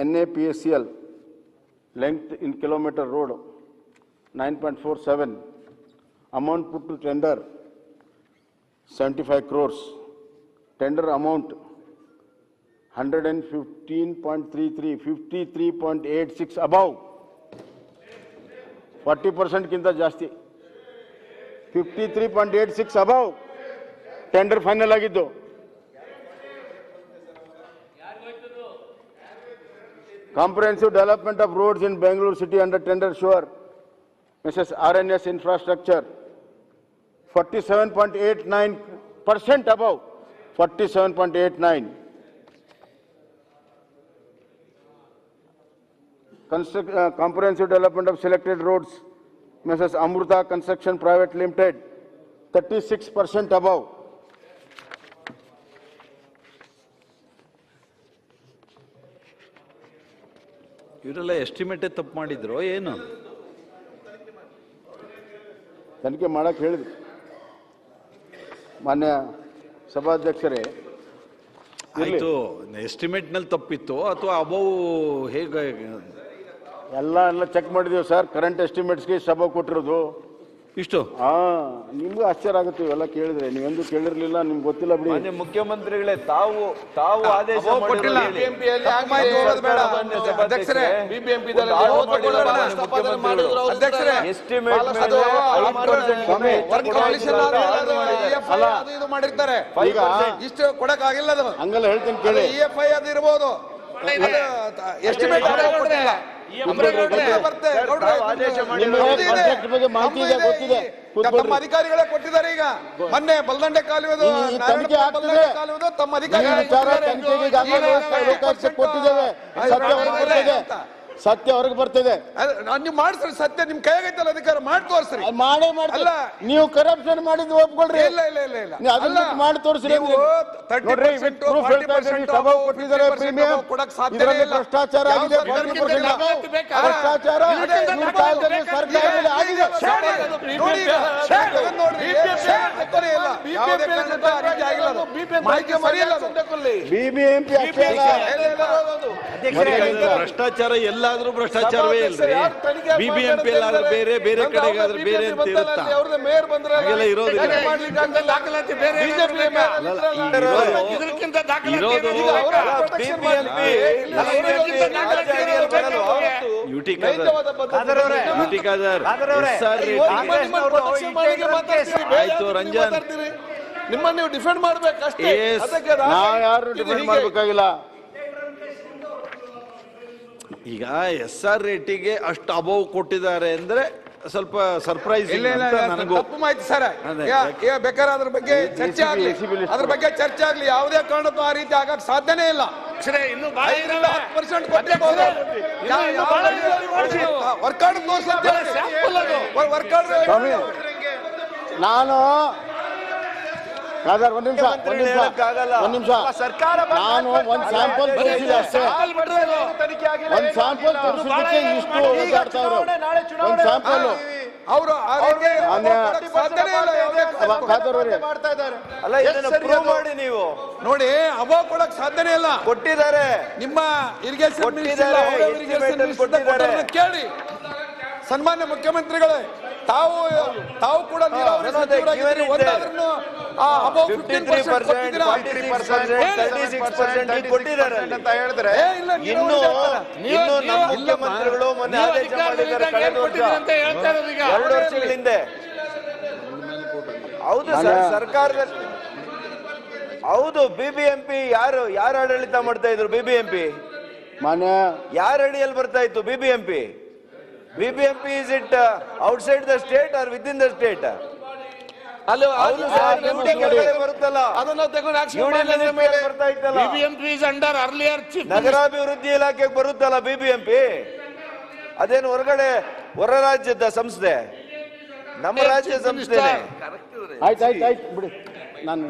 NAPSCL length in kilometer road 9.47, amount put to tender 75 crores, tender amount 115.33, 53.86 above, 40% ಕಿಂತ ಜಾಸ್ತಿ, 53.86 above ಟೆಂಡರ್ ಫೈನಲ್ ಆಗಿದ್ದು. Comprehensive development of roads in Bangalore city under tender sure, Mrs. RNS infrastructure, 47.89% above, 47.89. Comprehensive development of selected roads, Mrs. Amruta Construction Private Limited, 36% above. ಇವರೆಲ್ಲ ಎಸ್ಟಿಮೇಟೇ ತಪ್ಪು ಮಾಡಿದ್ರು ಏನು? ತನಿಖೆ ಮಾಡಕ್ಕೆ ಹೇಳಿದ್ರು. ಮಾನ್ಯ ಸಭಾಧ್ಯಕ್ಷರೇ, ಆಯ್ತು, ಎಸ್ಟಿಮೇಟ್ ನಲ್ಲಿ ತಪ್ಪಿತ್ತು ಅಥವಾ ಅಬೌವ್ ಹೇಗೆ? ಎಲ್ಲ ಚೆಕ್ ಮಾಡಿದೀವಿ ಸರ್. ಕರೆಂಟ್ ಎಸ್ಟಿಮೇಟ್ಸ್ಗೆ ಸಭಾ ಕೊಟ್ಟಿರೋದು ಇಷ್ಟು. ನಿಮ್ಗೂ ಆಶ್ಚರ್ಯ ಆಗುತ್ತೆ ಇವೆಲ್ಲ ಕೇಳಿದ್ರೆ. ನೀವೆಂದು ಕೇಳಿರ್ಲಿಲ್ಲ, ನಿಮ್ಗೆ ಗೊತ್ತಿಲ್ಲ ಬಿಡಿ. ಮಾನ್ಯ ಮುಖ್ಯಮಂತ್ರಿಗಳೇ, ತಾವು ಆದೇಶ ಇಷ್ಟು ಕೊಡಕ್ಕಾಗಿಲ್ಲ. ಹಂಗಲ್ಲ ಹೇಳ್ತೀನಿ ಕೇಳಿ. EFI ಅದು ಇರ್ಬೋದು, ಎಸ್ಟಿಮೇಟ್ ಕೊಟ್ಟಿಲ್ಲ. ತಮ್ಮ ಅಧಿಕಾರಿಗಳೇ ಕೊಟ್ಟಿದ್ದಾರೆ. ಈಗ ಮೊನ್ನೆ ಬಲ್ದಂಡೆ ಕಾಲುವೆದು ತಮ್ಮ ಸತ್ಯ ಹೊರಗೆ ಬರ್ತದೆ. ನೀವು ಮಾಡಿಸ್ರಿ, ಸತ್ಯ ನಿಮ್ ಕೈಯಾಗೈತಲ್ಲ, ಅಧಿಕಾರ ಮಾಡಿ ತೋರಿಸ್ರಿ. ಮಾಡಲ್ಲ, ನೀವು ಕರಪ್ಷನ್ ಮಾಡಿದ್ದು ಒಪ್ಕೊಳ್ರಿ. ಇಲ್ಲ ಅದನ್ನ ಮಾಡಿ ತೋರಿಸ್ರಿ. ಕೊಡಕ್ ಸಾಧ್ಯ ಇಲ್ಲ. ಭ್ರಷ್ಟಾಚಾರ ಆಗಿದೆ, ಭ್ರಷ್ಟಾಚಾರ ಸರ್ಕಾರದಲ್ಲಿ ಆಗಿದೆ. ಭ್ರಷ್ಟಾಚಾರ ಎಲ್ಲ ಎಲ್ಲಾದ್ರೂ ಭ್ರಷ್ಟಾಚಾರವೇ ಇಲ್ರಿ. BBMP ಆದ್ರೆ ಬೇರೆ, ಬೇರೆ ಕಡೆಗಾದ್ರೆ ಬೇರೆ ಅಂತ ಇರುತ್ತಾ? ಮೇಯರ್ ಬಂದ್ರೆ ಹಾಗೆಲ್ಲ ಇರೋದಿಲ್ಲ. ದಾಖಲಾತಿ ಬೇರೆ ಇದಕ್ಕಿಂತ ದಾಖಲಾತಿ ಆಯ್ತು ರಂಜನ್, ನಿಮ್ಮನ್ನ ನೀವು ಡಿಫೆಂಡ್ ಮಾಡ್ಬೇಕಷ್ಟೇ. ಯಾರು ಡಿಫೆಂಡ್ ಮಾಡ್ಬೇಕಾಗಿಲ್ಲ. ಈಗ SR ರೇಟಿಗೆ ಅಷ್ಟು ಅಬೌವ್ ಕೊಟ್ಟಿದ್ದಾರೆ ಅಂದ್ರೆ ಸ್ವಲ್ಪ ಸರ್ಪ್ರೈಸ್ ನನಗೂ. ತಪ್ಪು ಮಾಹಿತಿ ಸರ್. ಬೇಕಾದ್ರೆ ಅದ್ರ ಬಗ್ಗೆ ಚರ್ಚೆ ಆಗ್ಲಿ, ಅದ್ರ ಬಗ್ಗೆ ಚರ್ಚೆ ಆಗ್ಲಿ. ಯಾವುದೇ ಕಾರಣಕ್ಕೂ ಆ ರೀತಿ ಆಗಕ್ ಸಾಧ್ಯನೇ ಇಲ್ಲ. ಇನ್ನು 10% ಕೊಟ್ಟಿರ್ಬೋದು. ವರ್ಕಾರ್ಡ್ ನಾನು ಒಂದ್ ನಿಮಿಷ ನಾನು ಒಂದ್ ಸ್ಯಾಂಪಲ್ ತೋರಿಸಿದೆ ಅಷ್ಟೇ. ಒಂದ್ ಸ್ಯಾಂಪಲ್ ತೋರಿಸಿದ್ದಕ್ಕೆ ಇಷ್ಟು ಓದಾಡ್ತಾವ್ರು. ಒಂದ್ ಸ್ಯಾಂಪಲ್ ಅವರು ಮಾಡಿ ನೀವು ನೋಡಿ ಅಬಾವ್ ಕೊಡಕ್ ಸಾಧ್ಯನೇ ಇಲ್ಲ. ಕೊಟ್ಟಿದ್ದಾರೆ ನಿಮ್ಮ ಇರಿಗೇಷನ್ ಕೇಳಿ. ಸನ್ಮಾನ್ಯ ಮುಖ್ಯಮಂತ್ರಿಗಳೇ, ತಾವು ಕೂಡ ಅಂತ ಹೇಳಿದ್ರೆ ಇನ್ನು ನಮ್ಮ ಮುಖ್ಯಮಂತ್ರಿಗಳು ಮೊನ್ನೆ ಆದೇಶ ಮಾಡಿದ್ದಾರೆ ಕಳೆದ ವರ್ಷ 2 ವರ್ಷಗಳ ಹಿಂದೆ. ಹೌದು ಸರ್, ಸರ್ಕಾರದಲ್ಲಿ ಹೌದು. BBMP ಯಾರು ಆಡಳಿತ ಮಾಡ್ತಾ ಇದ್ರು? BBMP ಯಾರ ಅಡಿಯಲ್ಲಿ ಬರ್ತಾ ಇತ್ತು? BBMP is it outside the state or within the state? ಬರುತ್ತಲ್ಲ, BBMP is under earlier chief ನಗರಾಭಿವೃದ್ಧಿ ಇಲಾಖೆಗೆ ಬರುತ್ತಲ್ಲ BBMP. ಅದೇನು ಹೊರ ರಾಜ್ಯದ ಸಂಸ್ಥೆ, ನಮ್ಮ ರಾಜ್ಯ ಸಂಸ್ಥೆ. ಆಯ್ತು ಬಿಡಿ. ನಾನು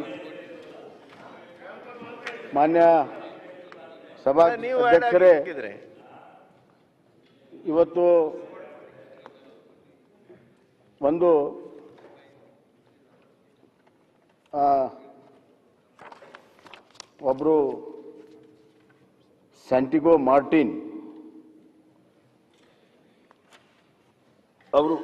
ಮಾನ್ಯ ಸಭಾ ಅಧ್ಯಕ್ಷರೇ, ಇವತ್ತು ಒಂದು ಒಬ್ಬರು ಸ್ಯಾಂಟಿಗೋ ಮಾರ್ಟಿನ್ ಅವರು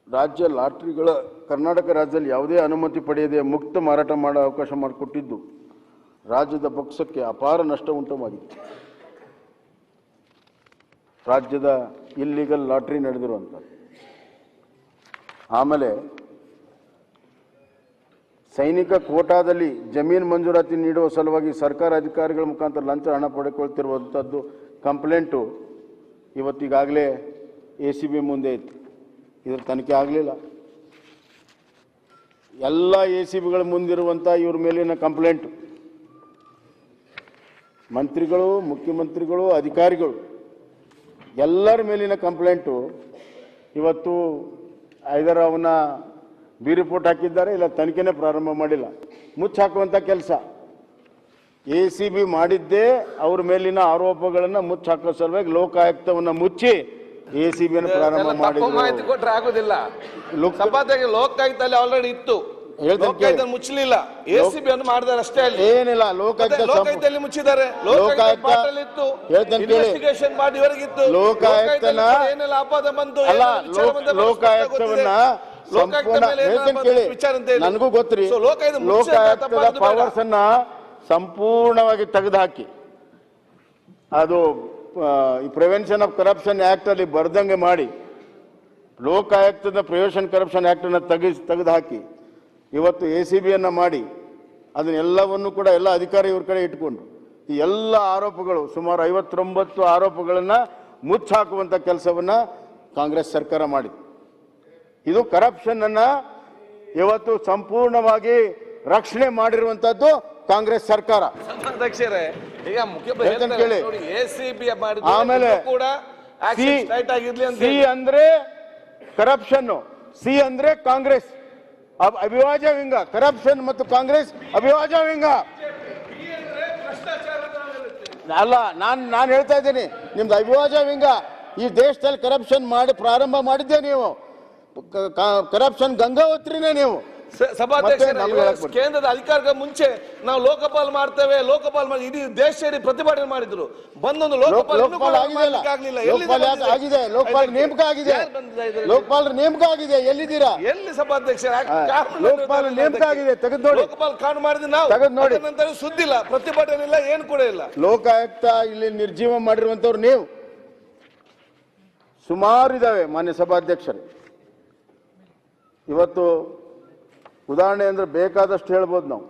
ರಾಜ್ಯ ಲಾಟ್ರಿಗಳ ಕರ್ನಾಟಕ ರಾಜ್ಯದಲ್ಲಿ ಯಾವುದೇ ಅನುಮತಿ ಪಡೆಯದೆ ಮುಕ್ತ ಮಾರಾಟ ಮಾಡೋ ಅವಕಾಶ ಮಾಡಿಕೊಟ್ಟಿದ್ದು ರಾಜ್ಯದ ಪಕ್ಷಕ್ಕೆ ಅಪಾರ ನಷ್ಟ ಉಂಟುಮಾಗಿದೆ. ರಾಜ್ಯದ ಇಲ್ಲಿಗಲ್ ಲಾಟ್ರಿ ನಡೆದಿರುವಂಥದ್ದು. ಆಮೇಲೆ ಸೈನಿಕ ಕೋಟಾದಲ್ಲಿ ಜಮೀನು ಮಂಜೂರಾತಿ ನೀಡುವ ಸಲುವಾಗಿ ಸರ್ಕಾರ ಅಧಿಕಾರಿಗಳ ಮುಖಾಂತರ ಲಂಚ ಹಣ ಪಡೆದುಕೊಳ್ತಿರುವಂಥದ್ದು ಕಂಪ್ಲೇಂಟು ಇವತ್ತಿಗಾಗಲೇ ACB ಮುಂದೆ ಇತ್ತು. ಇದ್ರ ತನಿಖೆ ಆಗಲಿಲ್ಲ. ಎಲ್ಲ ACBಗಳ ಮುಂದಿರುವಂಥ ಇವ್ರ ಮೇಲಿನ ಕಂಪ್ಲೇಂಟು ಮಂತ್ರಿಗಳು, ಮುಖ್ಯಮಂತ್ರಿಗಳು, ಅಧಿಕಾರಿಗಳು ಎಲ್ಲರ ಮೇಲಿನ ಕಂಪ್ಲೇಂಟು ಇವತ್ತು ಐದರ ಅವನ್ನ ಬಿ ರಿಪೋರ್ಟ್ ಹಾಕಿದ್ದಾರೆ, ಇಲ್ಲ ತನಿಖೆನೇ ಪ್ರಾರಂಭ ಮಾಡಿಲ್ಲ. ಮುಚ್ಚಾಕುವಂಥ ಕೆಲಸ ACB ಮಾಡಿದ್ದೇ ಅವ್ರ ಮೇಲಿನ ಆರೋಪಗಳನ್ನು ಮುಚ್ಚಾಕೋ ಸಲುವಾಗಿ ಲೋಕಾಯುಕ್ತವನ್ನು ಮುಚ್ಚಿ ACBಯನ್ನು ಪ್ರಾರಂಭ ಮಾಡಿದ್ರು. ಮಾಹಿತಿ ಕೊಟ್ಟರೆ ಆಗೋದಿಲ್ಲ. ಲೋಕಾಯುಕ್ತದಲ್ಲಿ ಆಲ್ರೆಡಿ ಇತ್ತು, ಮುಚ್ಚಲಿಲ್ಲ. ACB ಅನ್ನು ಮಾಡಿದಾರೆ ಅಷ್ಟೇ. ಅಲ್ಲಿ ಏನಿಲ್ಲ, ಲೋಕಾಯುಕ್ತದಲ್ಲಿ ಮುಚ್ಚಿದ್ದಾರೆ. ಇನ್ವೆಸ್ಟಿಗೇಷನ್ ಮಾಡಿ ಇವರಿಗಿತ್ತು. ಲೋಕಾಯುಕ್ತನ ಏನೆಲ್ಲ ಅಪವಾದ ಬಂತು, ಲೋಕಾಯುಕ್ತವನ್ನ ನನಗೂ ಗೊತ್ತ್ರಿ. ಲೋಕಾಯುಕ್ತದ ಪವರ್ಸ್ ಅನ್ನ ಸಂಪೂರ್ಣವಾಗಿ ತೆಗೆದುಹಾಕಿ ಅದು ಈ ಪ್ರಿವೆನ್ಷನ್ ಆಫ್ ಕರಪ್ಷನ್ ಆಕ್ಟ್ ಅಲ್ಲಿ ಬರ್ದಂಗೆ ಮಾಡಿ ಲೋಕಾಯುಕ್ತದ ಪ್ರಿವೆನ್ಷನ್ ಕರಪ್ಷನ್ ಆಕ್ಟ್ ಅನ್ನು ತೆಗೆದುಹಾಕಿ ಇವತ್ತು ACBಯನ್ನು ಮಾಡಿ ಅದನ್ನೆಲ್ಲವನ್ನು ಕೂಡ ಎಲ್ಲ ಅಧಿಕಾರಿ ಇವ್ರ ಕಡೆ ಇಟ್ಕೊಂಡು ಈ ಎಲ್ಲ ಆರೋಪಗಳು ಸುಮಾರು 59 ಆರೋಪಗಳನ್ನು ಮುಚ್ಚಾಕುವಂಥ ಕೆಲಸವನ್ನು ಕಾಂಗ್ರೆಸ್ ಸರ್ಕಾರ ಮಾಡಿದೆ. ಇದು ಕರಪ್ಷನ್ ಅನ್ನ ಇವತ್ತು ಸಂಪೂರ್ಣವಾಗಿ ರಕ್ಷಣೆ ಮಾಡಿರುವಂತದ್ದು ಕಾಂಗ್ರೆಸ್ ಸರ್ಕಾರ. ಅಧ್ಯಕ್ಷರೇ, ಈಗ ಮುಖ್ಯಮಂತ್ರಿ ACB ಆಮೇಲೆ ಸಿ ಅಂದ್ರೆ ಕರಪ್ಷನ್, ಸಿ ಅಂದ್ರೆ ಕಾಂಗ್ರೆಸ್ ಅವಿಭಾಜ್ಯ ವಿಂಗ. ಕರಪ್ಷನ್ ಮತ್ತು ಕಾಂಗ್ರೆಸ್ ಅವಿಭಾಜ್ಯ ವಿಂಗ ಅಲ್ಲ. ನಾನು ಹೇಳ್ತಾ ಇದ್ದೀನಿ, ನಿಮ್ದು ಅವಿಭಾಜ್ಯ ವಿಂಗ. ಈ ದೇಶದಲ್ಲಿ ಕರಪ್ಷನ್ ಮಾಡಿ ಪ್ರಾರಂಭ ಮಾಡಿದ್ದೆ ನೀವು. ಕರಪ್ಷನ್ ಗಂಗಾವತ್ರಿನೇ ನೀವು. ಸಭಾಧ್ಯಕ್ಷರೇ, ಕೇಂದ್ರದ ಅಧಿಕಾರಕ್ಕೆ ಮುಂಚೆ ನಾವು ಲೋಕಪಾಲ್ ಮಾಡ್ತೇವೆ, ಲೋಕಪಾಲ್ ಮಾಡಿ ಇಡೀ ದೇಶ ಸೇರಿ ಪ್ರತಿಭಟನೆ ಮಾಡಿದ್ರು. ಬಂದೊಂದು ಲೋಕಪಾಲ್ ಆಗ್ಲಿಲ್ಲ. ಆಗಿದೆ, ಲೋಕಪಾಲ್ ನೇಮಕ ಆಗಿದೆ, ಲೋಕಪಾಲ್ ನೇಮಕ ಆಗಿದೆ. ಎಲ್ಲಿದ್ದೀರಾ? ಎಲ್ಲಿ ಸಭಾಧ್ಯಕ್ಷರ? ಲೋಕಪಾಲ್ ನೇಮಕ ಆಗಿದೆ, ತೆಗೆದು ನೋಡಿ. ಲೋಕಪಾಲ್ ಕಾನೂನು ಮಾಡಿದ್ರೆ ನಾವು ತೆಗೆದು ನೋಡಿ. ನಂತರ ಸುದ್ದಿ ಇಲ್ಲ, ಪ್ರತಿಭಟನೆ ಇಲ್ಲ, ಏನು ಕೂಡ ಇಲ್ಲ. ಲೋಕಾಯುಕ್ತ ಇಲ್ಲಿ ನಿರ್ಜೀವ ಮಾಡಿರುವಂತವ್ರು ನೀವು. ಸುಮಾರು ಇದಾವೆ ಮಾನ್ಯ ಸಭಾಧ್ಯಕ್ಷರೇ. ಇವತ್ತು ಉದಾಹರಣೆ ಅಂದ್ರೆ ಬೇಕಾದಷ್ಟು ಹೇಳ್ಬೋದು ನಾವು.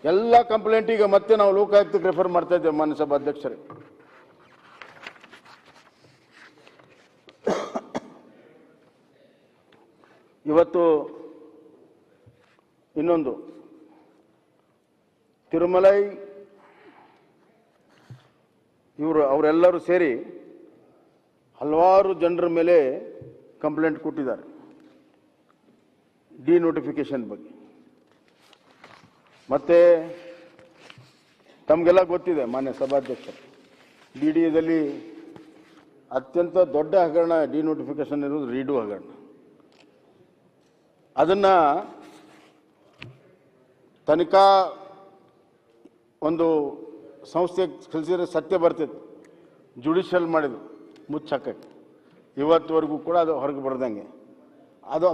ಎಲ್ಲ ಕಂಪ್ಲೇಂಟ್ ಈಗ ಮತ್ತೆ ನಾವು ಲೋಕಾಯುಕ್ತಕ್ಕೆ ರೆಫರ್ ಮಾಡ್ತಾ ಇದ್ದೇವೆ ಮಾನ್ಯ ಸಭಾಧ್ಯಕ್ಷರೇ. ಇವತ್ತು ಇನ್ನೊಂದು ತಿರುಮಲೈ ಅವರೆಲ್ಲರೂ ಸೇರಿ ಹಲವಾರು ಜನರ ಮೇಲೆ ಕಂಪ್ಲೇಂಟ್ ಕೊಟ್ಟಿದ್ದಾರೆ ಡಿನೋಟಿಫಿಕೇಶನ್ ಬಗ್ಗೆ. ಮತ್ತೆ ತಮಗೆಲ್ಲ ಗೊತ್ತಿದೆ ಮಾನ್ಯ ಸಭಾಧ್ಯಕ್ಷರು, DDAದಲ್ಲಿ ಅತ್ಯಂತ ದೊಡ್ಡ ಹಗರಣ ಡಿನೋಟಿಫಿಕೇಶನ್ ಇರೋದು ರೀಡು ಹಗರಣ. ಅದನ್ನ ತನಿಖಾ ಒಂದು ಸಂಸ್ಥೆ ಕಲಿಸಿದ್ರೆ ಸತ್ಯ ಬರ್ತಿತ್ತು, ಜುಡಿಷಿಯಲ್ ಮಾಡಿದ್ರು ಮುಚ್ಚಾಕಕ್ಕೆ. ಇವತ್ತುವರೆಗೂ ಕೂಡ ಅದು ಹೊರಗೆ ಬರ್ದಂಗೆ ಅದು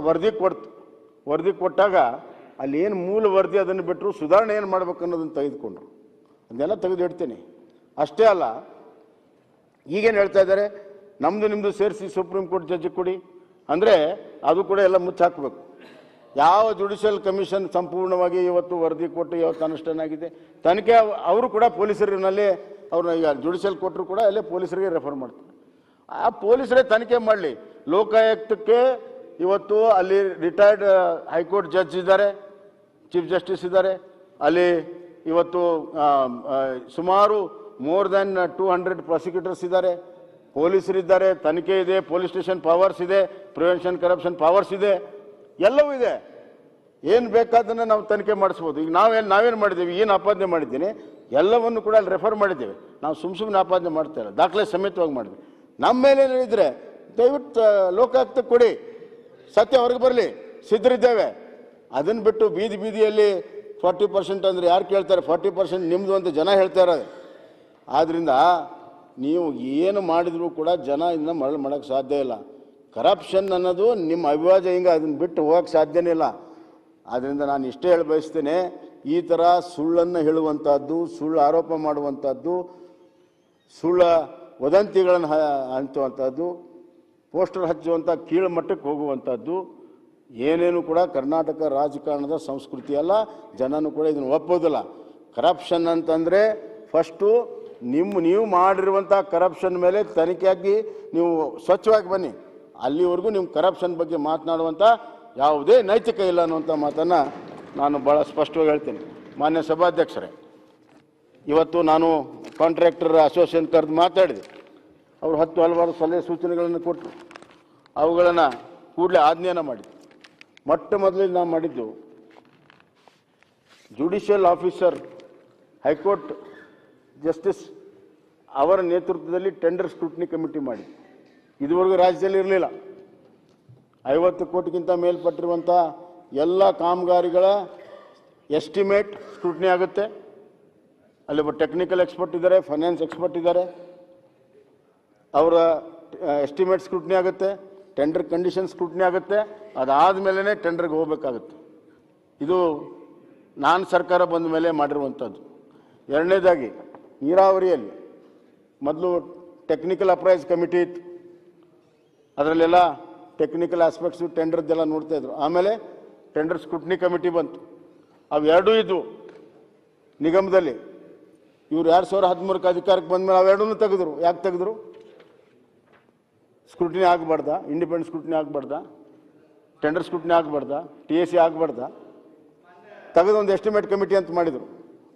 ವರದಿ ಕೊಟ್ಟಾಗ ಅಲ್ಲಿ ಏನು ಮೂಲ ವರದಿ ಅದನ್ನು ಬಿಟ್ಟರು ಸುಧಾರಣೆ ಏನು ಮಾಡ್ಬೇಕು ಅನ್ನೋದನ್ನು ತೆಗೆದುಕೊಂಡ್ರು. ಅದನ್ನೆಲ್ಲ ತೆಗೆದಿಡ್ತೀನಿ. ಅಷ್ಟೇ ಅಲ್ಲ, ಈಗೇನು ಹೇಳ್ತಾ ಇದ್ದಾರೆ, ನಮ್ಮದು ನಿಮ್ಮದು ಸೇರಿಸಿ ಸುಪ್ರೀಂ ಕೋರ್ಟ್ ಜಡ್ಜಿಗೆ ಕೊಡಿ ಅಂದರೆ ಅದು ಕೂಡ ಎಲ್ಲ ಮುಚ್ಚಾಕಬೇಕು. ಯಾವ ಜುಡಿಷಿಯಲ್ ಕಮಿಷನ್ ಸಂಪೂರ್ಣವಾಗಿ ಇವತ್ತು ವರದಿ ಕೊಟ್ಟು ಇವತ್ತು ಅನುಷ್ಠಾನ ಆಗಿದೆ. ತನಿಖೆ ಅವರು ಕೂಡ ಪೊಲೀಸರಿನಲ್ಲಿ ಅವ್ರನ್ನ ಈಗ ಜುಡಿಷಿಯಲ್ ಕೊಟ್ಟರು ಕೂಡ ಅಲ್ಲೇ ಪೊಲೀಸರಿಗೆ ರೆಫರ್ ಮಾಡ್ತಾರೆ. ಆ ಪೊಲೀಸರೇ ತನಿಖೆ ಮಾಡಲಿ. ಲೋಕಾಯುಕ್ತಕ್ಕೆ ಇವತ್ತು ಅಲ್ಲಿ ರಿಟೈರ್ಡ್ ಹೈಕೋರ್ಟ್ ಜಡ್ಜ್ ಇದ್ದಾರೆ, ಚೀಫ್ ಜಸ್ಟಿಸ್ ಇದ್ದಾರೆ, ಅಲ್ಲಿ ಇವತ್ತು ಸುಮಾರು ಮೋರ್ ದ್ಯಾನ್ 200 ಪ್ರಾಸಿಕ್ಯೂಟರ್ಸ್ ಇದ್ದಾರೆ, ಪೊಲೀಸರಿದ್ದಾರೆ, ತನಿಖೆ ಇದೆ, ಪೊಲೀಸ್ ಸ್ಟೇಷನ್ ಪವರ್ಸ್ ಇದೆ, ಪ್ರಿವೆನ್ಷನ್ ಕರಪ್ಷನ್ ಪವರ್ಸ್ ಇದೆ, ಎಲ್ಲವೂ ಇದೆ. ಏನು ಬೇಕಾದನ್ನು ನಾವು ತನಿಖೆ ಮಾಡಿಸ್ಬೋದು. ಈಗ ನಾವೇನು ಮಾಡಿದ್ದೀವಿ, ಏನು ಆಪಾದನೆ ಮಾಡಿದ್ದೀನಿ ಎಲ್ಲವನ್ನು ಕೂಡ ಅಲ್ಲಿ ರೆಫರ್ ಮಾಡಿದ್ದೇವೆ. ನಾವು ಸುಮ್ಮನೆ ಆಪಾದನೆ ಮಾಡ್ತಾ ಇಲ್ಲ, ದಾಖಲೆ ಸಮೇತವಾಗಿ ಮಾಡಿದ್ವಿ. ನಮ್ಮ ಮೇಲೆ ಏನಿದ್ರೆ ದಯವಿಟ್ಟು ಲೋಕಾಯುಕ್ತ ಕೊಡಿ, ಸತ್ಯ ಹೊರಗೆ ಬರಲಿ, ಸಿದ್ಧರಿದ್ದೇವೆ. ಅದನ್ನು ಬಿಟ್ಟು ಬೀದಿಯಲ್ಲಿ 40% ಅಂದರೆ ಯಾರು ಕೇಳ್ತಾರೆ? 40% ನಿಮ್ಮದು ಅಂತ ಜನ ಹೇಳ್ತಾ ಇರೋದು. ಆದ್ದರಿಂದ ನೀವು ಏನು ಮಾಡಿದರೂ ಕೂಡ ಜನ ಇದನ್ನ ಮರಳು ಮಾಡೋಕ್ಕೆ ಸಾಧ್ಯ ಇಲ್ಲ. ಕರಪ್ಷನ್ ಅನ್ನೋದು ನಿಮ್ಮ ಅವಿಭಾಜ್ಯ, ಹಿಂಗೆ ಅದನ್ನು ಬಿಟ್ಟು ಹೋಗೋಕ್ಕೆ ಸಾಧ್ಯನೇ ಇಲ್ಲ. ಆದ್ದರಿಂದ ನಾನು ಇಷ್ಟೇ ಹೇಳಿ ಬಯಸ್ತೇನೆ, ಈ ಥರ ಸುಳ್ಳನ್ನು ಹೇಳುವಂಥದ್ದು, ಸುಳ್ಳು ಆರೋಪ ಮಾಡುವಂಥದ್ದು, ಸುಳ್ಳ ವದಂತಿಗಳನ್ನು ಹಂಚುವಂಥದ್ದು, ಪೋಸ್ಟರ್ ಹಚ್ಚುವಂಥ ಕೀಳು ಮಟ್ಟಕ್ಕೆ ಹೋಗುವಂಥದ್ದು ಏನೇನು ಕೂಡ ಕರ್ನಾಟಕ ರಾಜಕಾರಣದ ಸಂಸ್ಕೃತಿ ಅಲ್ಲ. ಜನನೂ ಕೂಡ ಇದನ್ನು ಒಪ್ಪೋದಿಲ್ಲ. ಕರಪ್ಷನ್ ಅಂತಂದರೆ ಫಸ್ಟು ನೀವು ಮಾಡಿರುವಂಥ ಕರಪ್ಷನ್ ಮೇಲೆ ತನಿಖೆಯಾಗಿ ನೀವು ಸ್ವಚ್ಛವಾಗಿ ಬನ್ನಿ. ಅಲ್ಲಿವರೆಗೂ ನೀವು ಕರಪ್ಷನ್ ಬಗ್ಗೆ ಮಾತನಾಡುವಂಥ ಯಾವುದೇ ನೈತಿಕ ಇಲ್ಲ ಅನ್ನುವಂಥ ಮಾತನ್ನು ನಾನು ಭಾಳ ಸ್ಪಷ್ಟವಾಗಿ ಹೇಳ್ತೀನಿ. ಮಾನ್ಯ ಸಭಾಧ್ಯಕ್ಷರೇ, ಇವತ್ತು ನಾನು ಕಾಂಟ್ರಾಕ್ಟರ್ ಅಸೋಸಿಯೇಷನ್ ಕರೆದು ಮಾತಾಡಿದೆ. ಅವರು ಹಲವಾರು ಸಲಹೆ ಸೂಚನೆಗಳನ್ನು ಕೊಟ್ಟರು. ಅವುಗಳನ್ನು ಕೂಡಲೇ ಆಜ್ಞೆಯನ್ನು ಮಾಡಿದೆ. ಮೊಟ್ಟ ಮೊದಲಿಗೆ ನಾವು ಮಾಡಿದ್ದು, ಜುಡಿಷಿಯಲ್ ಆಫೀಸರ್ ಹೈಕೋರ್ಟ್ ಜಸ್ಟಿಸ್ ಅವರ ನೇತೃತ್ವದಲ್ಲಿ ಟೆಂಡರ್ ಸ್ಕ್ರೂಟಿನಿ ಕಮಿಟಿ ಮಾಡಿ. ಇದುವರೆಗೂ ರಾಜ್ಯದಲ್ಲಿ ಇರಲಿಲ್ಲ. 50 ಕೋಟಿಗಿಂತ ಮೇಲ್ಪಟ್ಟಿರುವಂಥ ಎಲ್ಲ ಕಾಮಗಾರಿಗಳ ಎಸ್ಟಿಮೇಟ್ ಸ್ಕ್ರೂಟಿನಿ ಆಗುತ್ತೆ. ಅಲ್ಲಿ ಒಬ್ಬ ಟೆಕ್ನಿಕಲ್ ಎಕ್ಸ್ಪರ್ಟ್ ಇದ್ದಾರೆ, ಫೈನಾನ್ಸ್ ಎಕ್ಸ್ಪರ್ಟ್ ಇದ್ದಾರೆ, ಅವರ ಎಸ್ಟಿಮೇಟ್ ಸ್ಕ್ರೂಟಿನಿ ಆಗುತ್ತೆ, ಟೆಂಡರ್ ಕಂಡೀಷನ್ ಸ್ಕ್ರೂಟಿನಿ ಆಗುತ್ತೆ. ಅದಾದ ಮೇಲೇ ಟೆಂಡರ್ಗೆ ಹೋಗಬೇಕಾಗುತ್ತೆ. ಇದು ನಾನು ಸರ್ಕಾರ ಬಂದ ಮೇಲೆ ಮಾಡಿರುವಂಥದ್ದು. ಎರಡನೇದಾಗಿ, ನೀರಾವರಿಯಲ್ಲಿ ಮೊದಲು ಟೆಕ್ನಿಕಲ್ ಅಪ್ರೈಸ್ ಕಮಿಟಿ ಇತ್ತು. ಅದರಲ್ಲೆಲ್ಲ ಟೆಕ್ನಿಕಲ್ ಆಸ್ಪೆಕ್ಟ್ಸು ಟೆಂಡರ್ದೆಲ್ಲ ನೋಡ್ತಾಯಿದ್ರು. ಆಮೇಲೆ ಟೆಂಡರ್ ಸ್ಕ್ರೂಟಿನಿ ಕಮಿಟಿ ಬಂತು. ಅವೆರಡೂ ಇದ್ವು ನಿಗಮದಲ್ಲಿ. ಇವರು 2013ಕ್ಕೆ ಅಧಿಕಾರಕ್ಕೆ ಬಂದ ಮೇಲೆ ಅವೆರಡೂ ತೆಗೆದ್ರು. ಯಾಕೆ ತೆಗೆದ್ರು? ಸ್ಕ್ರೂಟಿನಿ ಆಗಬಾರ್ದ, ಇಂಡಿಪೆಂಡೆಂಟ್ ಸ್ಕ್ರೂಟಿನಿ ಆಗಬಾರ್ದ, ಟೆಂಡರ್ ಸ್ಕ್ರೂಟಿನಿ ಆಗಬಾರ್ದ, TAC ಆಗಬಾರ್ದ, ತೆಗೆದು ಒಂದು ಎಸ್ಟಿಮೇಟ್ ಕಮಿಟಿ ಅಂತ ಮಾಡಿದರು.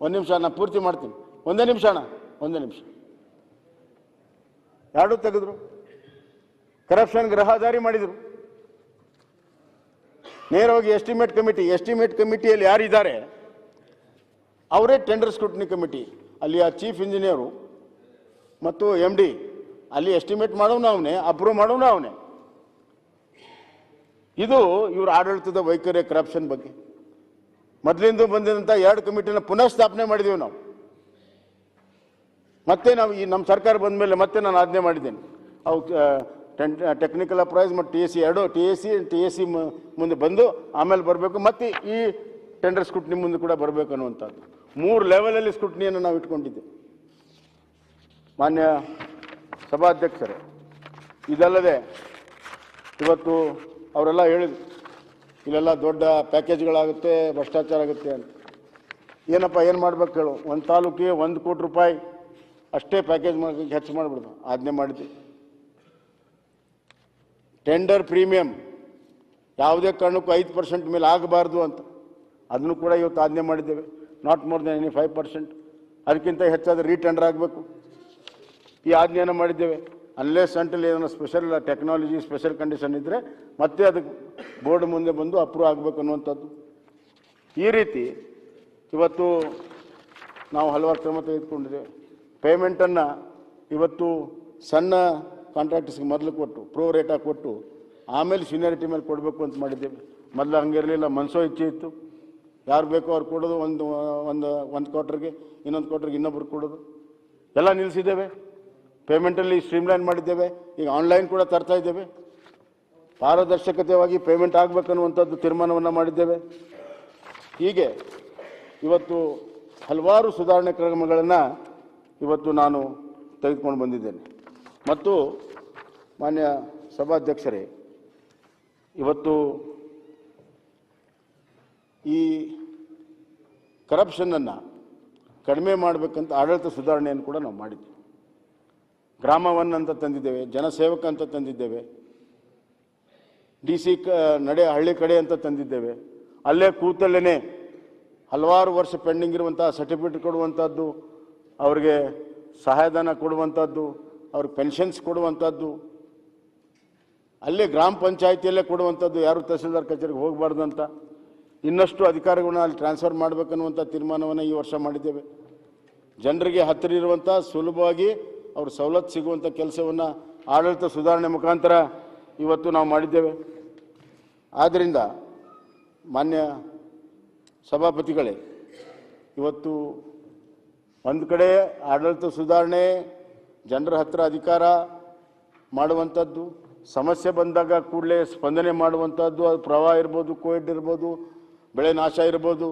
ಒಂದು ನಿಮಿಷ, ನಾನು ಪೂರ್ತಿ ಮಾಡ್ತೀನಿ. ಒಂದೇ ನಿಮಿಷ. ಎರಡೂ ತೆಗೆದ್ರು. ಕರಪ್ಷನ್ಗೆ ರಹದಾರಿ ಮಾಡಿದರು. ನೇರವಾಗಿ ಎಸ್ಟಿಮೇಟ್ ಕಮಿಟಿಯಲ್ಲಿ ಯಾರಿದ್ದಾರೆ ಅವರೇ ಟೆಂಡರ್ ಸ್ಕ್ರೂಟಿನಿ ಕಮಿಟಿ. ಅಲ್ಲಿ ಆ ಚೀಫ್ ಇಂಜಿನಿಯರು ಮತ್ತು MD, ಅಲ್ಲಿ ಎಸ್ಟಿಮೇಟ್ ಮಾಡೋನು ಅವನೇ, ಅಪ್ರೂವ್ ಮಾಡೋನು ಅವನೇ. ಇದು ಇವ್ರ ಆಡಳಿತದ ವೈಖರಿಯ ಕರಪ್ಷನ್ ಬಗ್ಗೆ. ಮೊದಲಿಂದ ಬಂದಿದಂಥ 2 ಕಮಿಟಿನ ಪುನಃ ಸ್ಥಾಪನೆ ಮಾಡಿದ್ದೀವಿ ನಾವು. ಮತ್ತೆ ನಾವು ಈ ನಮ್ಮ ಸರ್ಕಾರ ಬಂದ ಮೇಲೆ ಮತ್ತೆ ನಾನು ಆಜ್ಞೆ ಮಾಡಿದ್ದೇನೆ, ಅವು ಟೆಕ್ನಿಕಲ್ ಅಪ್ರೈಸ್ ಮತ್ತು TAC ಎರಡು TAC ಮುಂದೆ ಬಂದು ಆಮೇಲೆ ಬರಬೇಕು, ಮತ್ತು ಈ ಟೆಂಡರ್ ಸ್ಕ್ರೂಟ್ನಿ ಮುಂದೆ ಕೂಡ ಬರಬೇಕು ಅನ್ನುವಂಥದ್ದು 3 ಲೆವೆಲಲ್ಲಿ ಸ್ಕ್ರೂಟ್ನಿಯನ್ನು ನಾವು ಇಟ್ಕೊಂಡಿದ್ದೇವೆ. ಮಾನ್ಯ ಸಭಾಧ್ಯಕ್ಷರೇ, ಇದಲ್ಲದೆ ಇವತ್ತು ಅವರೆಲ್ಲ ಹೇಳಿದ್ರು ಇಲ್ಲೆಲ್ಲ ದೊಡ್ಡ ಪ್ಯಾಕೇಜ್ಗಳಾಗುತ್ತೆ, ಭ್ರಷ್ಟಾಚಾರ ಆಗುತ್ತೆ ಅಂತ. ಏನಪ್ಪ ಏನು ಮಾಡ್ಬೇಕು ಹೇಳು? ಒಂದು ತಾಲೂಕಿಗೆ 1 ಕೋಟಿ ರೂಪಾಯಿ ಅಷ್ಟೇ ಪ್ಯಾಕೇಜ್ ಹೆಚ್ಚು ಮಾಡಿಬಿಡ್ದು ಆಜ್ಞೆ ಮಾಡಿದ್ವಿ. ಟೆಂಡರ್ ಪ್ರೀಮಿಯಂ ಯಾವುದೇ ಕಾರಣಕ್ಕೂ 5% ಮೇಲೆ ಆಗಬಾರ್ದು ಅಂತ ಅದನ್ನು ಕೂಡ ಇವತ್ತು ಆಜ್ಞೆ ಮಾಡಿದ್ದೇವೆ. ನಾಟ್ ಮೋರ್ ದೆನ್ 5%, ಅದಕ್ಕಿಂತ ಹೆಚ್ಚಾದ ರೀಟೆಂಡರ್ ಆಗಬೇಕು, ಈ ಆಜ್ಞೆಯನ್ನು ಮಾಡಿದ್ದೇವೆ. ಅನ್ಲೆಸ್ ಅಂಟಿಲ್ ಏನೋ ಸ್ಪೆಷಲ್ ಟೆಕ್ನಾಲಜಿ ಸ್ಪೆಷಲ್ ಕಂಡೀಷನ್ ಇದ್ದರೆ ಮತ್ತೆ ಅದಕ್ಕೆ ಬೋರ್ಡ್ ಮುಂದೆ ಬಂದು ಅಪ್ರೂವ್ ಆಗಬೇಕು ಅನ್ನುವಂಥದ್ದು. ಈ ರೀತಿ ಇವತ್ತು ನಾವು ಹಲವಾರು ಕ್ರಮ ತೆಗೆದುಕೊಂಡಿದ್ದೇವೆ. ಪೇಮೆಂಟನ್ನು ಇವತ್ತು ಸಣ್ಣ ಕಾಂಟ್ರಾಕ್ಟರ್ಸ್ಗೆ ಮೊದಲು ಕೊಟ್ಟು ಪ್ರೋ ರೇಟಾ ಕೊಟ್ಟು ಆಮೇಲೆ ಸೀನಿಯರಿಟಿ ಮೇಲೆ ಕೊಡಬೇಕು ಅಂತ ಮಾಡಿದ್ದೇವೆ. ಮೊದಲು ಹಂಗಿರಲಿಲ್ಲ, ಮನಸೋ ಇಚ್ಛೆ ಇತ್ತು, ಯಾರು ಬೇಕೋ ಅವ್ರು ಕೊಡೋದು, ಒಂದು ಕ್ವಾರ್ಟರ್ಗೆ ಇನ್ನೊಂದು ಕ್ವಾರ್ಟರ್ಗೆ ಇನ್ನೊಬ್ರು ಕೊಡೋದು ಎಲ್ಲ ನಿಲ್ಲಿಸಿದ್ದೇವೆ. ಪೇಮೆಂಟಲ್ಲಿ ಸ್ಟ್ರೀಮ್ಲೈನ್ ಮಾಡಿದ್ದೇವೆ. ಈಗ ಆನ್ಲೈನ್ ಕೂಡ ತರ್ತಾ ಇದ್ದೇವೆ. ಪಾರದರ್ಶಕತೆಯಾಗಿ ಪೇಮೆಂಟ್ ಆಗಬೇಕನ್ನುವಂಥದ್ದು ತೀರ್ಮಾನವನ್ನು ಮಾಡಿದ್ದೇವೆ. ಹೀಗೆ ಇವತ್ತು ಹಲವಾರು ಸುಧಾರಣೆ ಕ್ರಮಗಳನ್ನು ಇವತ್ತು ನಾನು ತೆಗೆದುಕೊಂಡು ಬಂದಿದ್ದೇನೆ. ಮತ್ತು ಮಾನ್ಯ ಸಭಾಧ್ಯಕ್ಷರೇ, ಇವತ್ತು ಈ ಕರಪ್ಷನನ್ನು ಕಡಿಮೆ ಮಾಡಬೇಕಂತ ಆಡಳಿತ ಸುಧಾರಣೆಯನ್ನು ಕೂಡ ನಾವು ಮಾಡಿದ್ವಿ. ಗ್ರಾಮವನ್ ಅಂತ ತಂದಿದ್ದೇವೆ, ಜನಸೇವಕ ಅಂತ ತಂದಿದ್ದೇವೆ, DC ನಡೆ ಹಳ್ಳಿ ಕಡೆ ಅಂತ ತಂದಿದ್ದೇವೆ. ಅಲ್ಲೇ ಕೂತಲ್ಲೇ ಹಲವಾರು ವರ್ಷ ಪೆಂಡಿಂಗ್ ಇರುವಂಥ ಸರ್ಟಿಫಿಕೇಟ್ ಕೊಡುವಂಥದ್ದು, ಅವ್ರಿಗೆ ಸಹಾಯಧನ ಕೊಡುವಂಥದ್ದು, ಅವ್ರಿಗೆ ಪೆನ್ಷನ್ಸ್ ಕೊಡುವಂಥದ್ದು, ಅಲ್ಲೇ ಗ್ರಾಮ ಪಂಚಾಯಿತಿಯಲ್ಲೇ ಕೊಡುವಂಥದ್ದು, ಯಾರು ತಹಸೀಲ್ದಾರ್ ಕಚೇರಿಗೆ ಹೋಗಬಾರ್ದು ಅಂತ ಇನ್ನಷ್ಟು ಅಧಿಕಾರಿಗಳನ್ನ ಅಲ್ಲಿ ಟ್ರಾನ್ಸ್ಫರ್ ಮಾಡಬೇಕನ್ನುವಂಥ ತೀರ್ಮಾನವನ್ನು ಈ ವರ್ಷ ಮಾಡಿದ್ದೇವೆ. ಜನರಿಗೆ ಹತ್ತಿರ ಇರುವಂಥ ಸುಲಭವಾಗಿ ಅವ್ರ ಸವಲತ್ತು ಸಿಗುವಂಥ ಕೆಲಸವನ್ನು ಆಡಳಿತ ಸುಧಾರಣೆ ಮುಖಾಂತರ ಇವತ್ತು ನಾವು ಮಾಡಿದ್ದೇವೆ. ಆದ್ದರಿಂದ ಮಾನ್ಯ ಸಭಾಪತಿಗಳೇ, ಇವತ್ತು ಒಂದು ಕಡೆ ಆಡಳಿತ ಸುಧಾರಣೆ, ಜನರ ಹತ್ತಿರ ಅಧಿಕಾರ ಮಾಡುವಂಥದ್ದು, ಸಮಸ್ಯೆ ಬಂದಾಗ ಕೂಡಲೇ ಸ್ಪಂದನೆ ಮಾಡುವಂಥದ್ದು, ಅದು ಪ್ರವಾಹ ಇರ್ಬೋದು, ಕೋವಿಡ್ ಇರ್ಬೋದು, ಬೆಳೆ ನಾಶ ಇರ್ಬೋದು,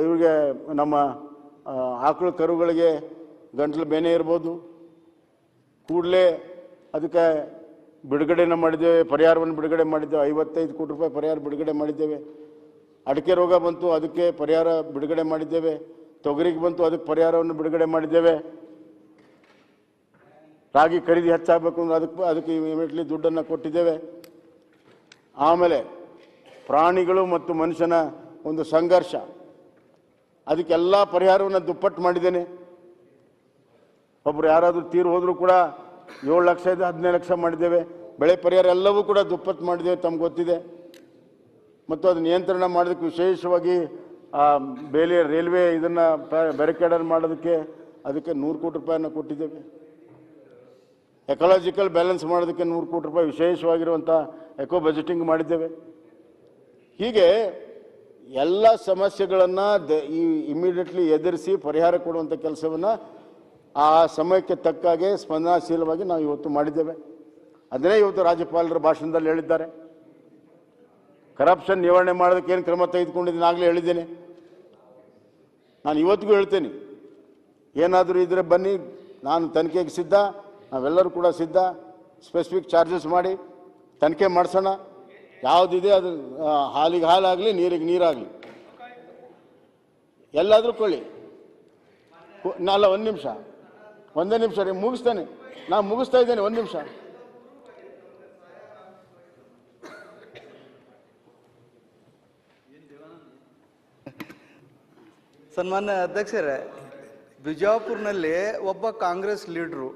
ಇವ್ರಿಗೆ ನಮ್ಮ ಆಕಳು ಕರುಗಳಿಗೆ ಗಂಟಲು ಬೇನೆ ಇರ್ಬೋದು, ಕೂಡಲೇ ಅದಕ್ಕೆ ಬಿಡುಗಡೆಯನ್ನು ಮಾಡಿದ್ದೇವೆ, ಪರಿಹಾರವನ್ನು ಬಿಡುಗಡೆ ಮಾಡಿದ್ದೇವೆ. 55 ಕೋಟಿ ರೂಪಾಯಿ ಪರಿಹಾರ ಬಿಡುಗಡೆ ಮಾಡಿದ್ದೇವೆ. ಅಡಿಕೆ ರೋಗ ಬಂತು, ಅದಕ್ಕೆ ಪರಿಹಾರ ಬಿಡುಗಡೆ ಮಾಡಿದ್ದೇವೆ. ತೊಗರಿಗೆ ಬಂತು, ಅದಕ್ಕೆ ಪರಿಹಾರವನ್ನು ಬಿಡುಗಡೆ ಮಾಡಿದ್ದೇವೆ. ರಾಗಿ ಖರೀದಿ ಹೆಚ್ಚಾಗಬೇಕು ಅಂದ್ರೆ ಅದಕ್ಕೆ ಇಮಿಡಿಯೇಟ್ಲಿ ದುಡ್ಡನ್ನು ಕೊಟ್ಟಿದ್ದೇವೆ. ಆಮೇಲೆ ಪ್ರಾಣಿಗಳು ಮತ್ತು ಮನುಷ್ಯನ ಒಂದು ಸಂಘರ್ಷ, ಅದಕ್ಕೆಲ್ಲ ಪರಿಹಾರವನ್ನು ದುಪ್ಪಟ್ಟು ಮಾಡಿದ್ದೇನೆ. ಒಬ್ಬರು ಯಾರಾದರೂ ತೀರು ಹೋದರೂ ಕೂಡ 7 ಲಕ್ಷ ಇದೆ, 15 ಲಕ್ಷ ಮಾಡಿದ್ದೇವೆ. ಬೆಳೆ ಪರಿಹಾರ ಎಲ್ಲವೂ ಕೂಡ ದುಪ್ಪಟ್ಟು ಮಾಡಿದ್ದೇವೆ, ತಮ್ಗೆ ಗೊತ್ತಿದೆ. ಮತ್ತು ಅದು ನಿಯಂತ್ರಣ ಮಾಡೋದಕ್ಕೆ ವಿಶೇಷವಾಗಿ ಬೇಲಿ ರೈಲ್ವೆ ಇದನ್ನು ಬ್ಯಾರಿಕೇಡನ್ನು ಮಾಡೋದಕ್ಕೆ ಅದಕ್ಕೆ 100 ಕೋಟಿ ರೂಪಾಯಿಯನ್ನು ಕೊಟ್ಟಿದ್ದೇವೆ. ಎಕಾಲಜಿಕಲ್ ಬ್ಯಾಲೆನ್ಸ್ ಮಾಡೋದಕ್ಕೆ 100 ಕೋಟಿ ರೂಪಾಯಿ ವಿಶೇಷವಾಗಿರುವಂಥ ಎಕೋ ಬಜೆಟಿಂಗ್ ಮಾಡಿದ್ದೇವೆ. ಹೀಗೆ ಎಲ್ಲ ಸಮಸ್ಯೆಗಳನ್ನು ಇಮಿಡಿಯೇಟ್ಲಿ ಎದುರಿಸಿ ಪರಿಹಾರ ಕೊಡುವಂಥ ಕೆಲಸವನ್ನು ಆ ಸಮಯಕ್ಕೆ ತಕ್ಕಾಗೆ ಸ್ಪಂದನಾಶೀಲವಾಗಿ ನಾವು ಇವತ್ತು ಮಾಡಿದ್ದೇವೆ. ಅದನ್ನೇ ಇವತ್ತು ರಾಜ್ಯಪಾಲರ ಭಾಷಣದಲ್ಲಿ ಹೇಳಿದ್ದಾರೆ. ಕರಪ್ಷನ್ ನಿವಾರಣೆ ಮಾಡೋದಕ್ಕೆ ಏನು ಕ್ರಮ ತೆಗೆದುಕೊಂಡಿದ್ದೀನಿ ಆಗಲೇ ಹೇಳಿದ್ದೇನೆ. ನಾನು ಇವತ್ತಿಗೂ ಹೇಳ್ತೇನೆ, ಏನಾದರೂ ಇದ್ದರೆ ಬನ್ನಿ, ನಾನು ತನಿಖೆಗೆ ಸಿದ್ಧ, ನಾವೆಲ್ಲರೂ ಕೂಡ ಸಿದ್ಧ. ಸ್ಪೆಸಿಫಿಕ್ ಚಾರ್ಜಸ್ ಮಾಡಿ ತನಿಖೆ ಮಾಡಿಸೋಣ. ಯಾವುದಿದೆ ಅದು ಹಾಲಿಗೆ ಹಾಲಾಗಲಿ, ನೀರಿಗೆ ನೀರಾಗಲಿ, ಎಲ್ಲಾದರೂ ಕೊಳ್ಳಿ. ನಾಲ್ಲ, ಒಂದೇ ನಿಮಿಷ ರೀ, ಮುಗಿಸ್ತಾನೆ. ನಾನು ಮುಗಿಸ್ತಾ ಇದ್ದೇನೆ, 1 ನಿಮಿಷ. ಸನ್ಮಾನ್ಯ ಅಧ್ಯಕ್ಷರೇ, ಬಿಜಾಪುರ್ನಲ್ಲಿ ಒಬ್ಬ ಕಾಂಗ್ರೆಸ್ ಲೀಡ್ರು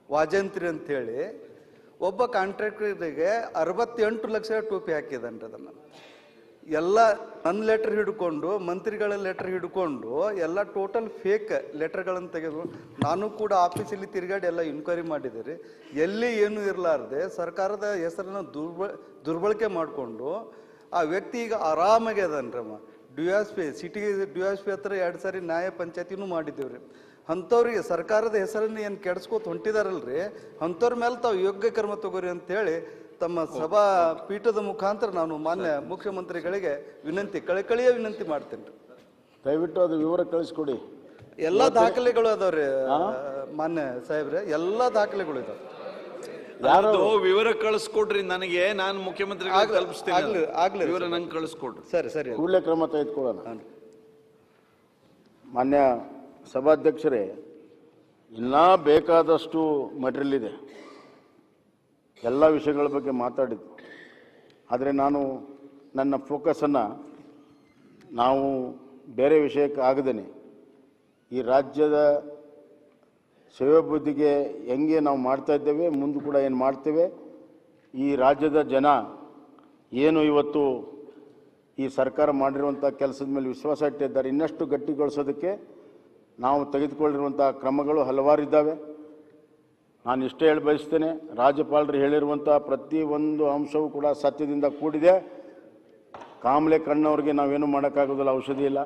ವಾಜಂತ್ರಿ ಅಂತೇಳಿ ಒಬ್ಬ ಕಾಂಟ್ರಾಕ್ಟರಿಗೆ 68 ಲಕ್ಷ ಟೋಪಿ ಹಾಕಿದನ್ರಿ. ಅದನ್ನು ಎಲ್ಲ ನನ್ನ ಲೆಟರ್ ಹಿಡ್ಕೊಂಡು ಮಂತ್ರಿಗಳ ಲೆಟರ್ ಹಿಡ್ಕೊಂಡು ಎಲ್ಲ ಟೋಟಲ್ ಫೇಕ್ ಲೆಟರ್ಗಳನ್ನು ತೆಗೆದು ನಾನು ಕೂಡ ಆಫೀಸಲ್ಲಿ ತಿರುಗಾಡಿ ಎಲ್ಲ ಇನ್ಕ್ವೈರಿ ಮಾಡಿದ್ದೀರಿ. ಎಲ್ಲಿ ಏನೂ ಇರಲಾರ್ದೆ ಸರ್ಕಾರದ ಹೆಸರನ್ನು ದುರ್ಬಳಕೆ ಮಾಡಿಕೊಂಡು ಆ ವ್ಯಕ್ತಿ ಈಗ ಆರಾಮಾಗಿ ಅದನ್ರಮ್ಮ. DSP ಸಿಟಿ DSP ಹತ್ರ 2 ಸಾರಿ ನ್ಯಾಯ ಪಂಚಾಯತಿನೂ ಮಾಡಿದ್ದೇವ್ರಿ. ಅಂಥವ್ರಿಗೆ ಸರ್ಕಾರದ ಹೆಸರನ್ನು ಏನು ಕೆಡಿಸ್ಕೋತ ಹೊಂಟಿದಾರಲ್ರಿ, ಅಂಥವ್ರ ಮೇಲೆ ತಾವು ಯೋಗ್ಯ ಕ್ರಮ ತಗೋರಿ ಅಂತೇಳಿ ತಮ್ಮ ಸಭಾ ಪೀಠದ ಮುಖಾಂತರ ನಾನು ಮಾನ್ಯ ಮುಖ್ಯಮಂತ್ರಿಗಳಿಗೆ ಕಳಕಳಿಯ ವಿನಂತಿ ಮಾಡ್ತೇನೆ. ದಯವಿಟ್ಟು ಅದು ವಿವರ ಕಳಿಸ್ಕೊಡಿ. ಎಲ್ಲ ದಾಖಲೆಗಳು ಅದಾವ್ರಿ ಮಾನ್ಯ ಸಾಹೇಬ್ರೆ, ಎಲ್ಲ ದಾಖಲೆಗಳು ಇದಾವೆ. ಯಾರು ವಿವರ ಕಳಿಸ್ಕೊಡ್ರಿ ನನಗೆ, ನಾನು ಮುಖ್ಯಮಂತ್ರಿಗಳಿಗೆ ತಲುಪಿಸ್ತೀನಿ. ವಿವರ ನಂಗೆ ಕಳಿಸ್ಕೊಡ್ರಿ. ಸರಿ ಕೂಡಲೇ ಕ್ರಮ ತೆಗೆದುಕೊಳ್ಳೋಣ. ಮಾನ್ಯ ಸಭಾಧ್ಯಕ್ಷರೇ, ಇನ್ನೂ ಬೇಕಾದಷ್ಟು ಮಟೀರಿಯಲ್ ಇದೆ, ಎಲ್ಲ ವಿಷಯಗಳ ಬಗ್ಗೆ ಮಾತಾಡಿದ್ದು. ಆದರೆ ನಾನು ನನ್ನ ಫೋಕಸನ್ನು ನಾವು ಬೇರೆ ವಿಷಯಕ್ಕೆ ಆಗದೇನೆ ಈ ರಾಜ್ಯದ ಸೇವೆ ಬುದ್ಧಿಗೆ ಹೆಂಗೆ ನಾವು ಮಾಡ್ತಾ ಇದ್ದೇವೆ, ಮುಂದೆ ಕೂಡ ಏನು ಮಾಡ್ತೇವೆ, ಈ ರಾಜ್ಯದ ಜನ ಏನು ಇವತ್ತು ಈ ಸರ್ಕಾರ ಮಾಡಿರುವಂಥ ಕೆಲಸದ ಮೇಲೆ ವಿಶ್ವಾಸ ಇಟ್ಟಿದ್ದಾರೆ, ಇನ್ನಷ್ಟು ಗಟ್ಟಿಗೊಳಿಸೋದಕ್ಕೆ ನಾವು ತೆಗೆದುಕೊಂಡಿರುವಂಥ ಕ್ರಮಗಳು ಹಲವಾರು ಇದ್ದಾವೆ. ನಾನು ಇಷ್ಟೇ ಹೇಳಿ ಬಯಸ್ತೇನೆ, ರಾಜ್ಯಪಾಲರು ಹೇಳಿರುವಂಥ ಪ್ರತಿಯೊಂದು ಅಂಶವೂ ಕೂಡ ಸತ್ಯದಿಂದ ಕೂಡಿದೆ. ಕಾಮಲೆ ಕಣ್ಣವ್ರಿಗೆ ನಾವೇನು ಮಾಡೋಕ್ಕಾಗೋದಿಲ್ಲ, ಔಷಧಿ ಇಲ್ಲ.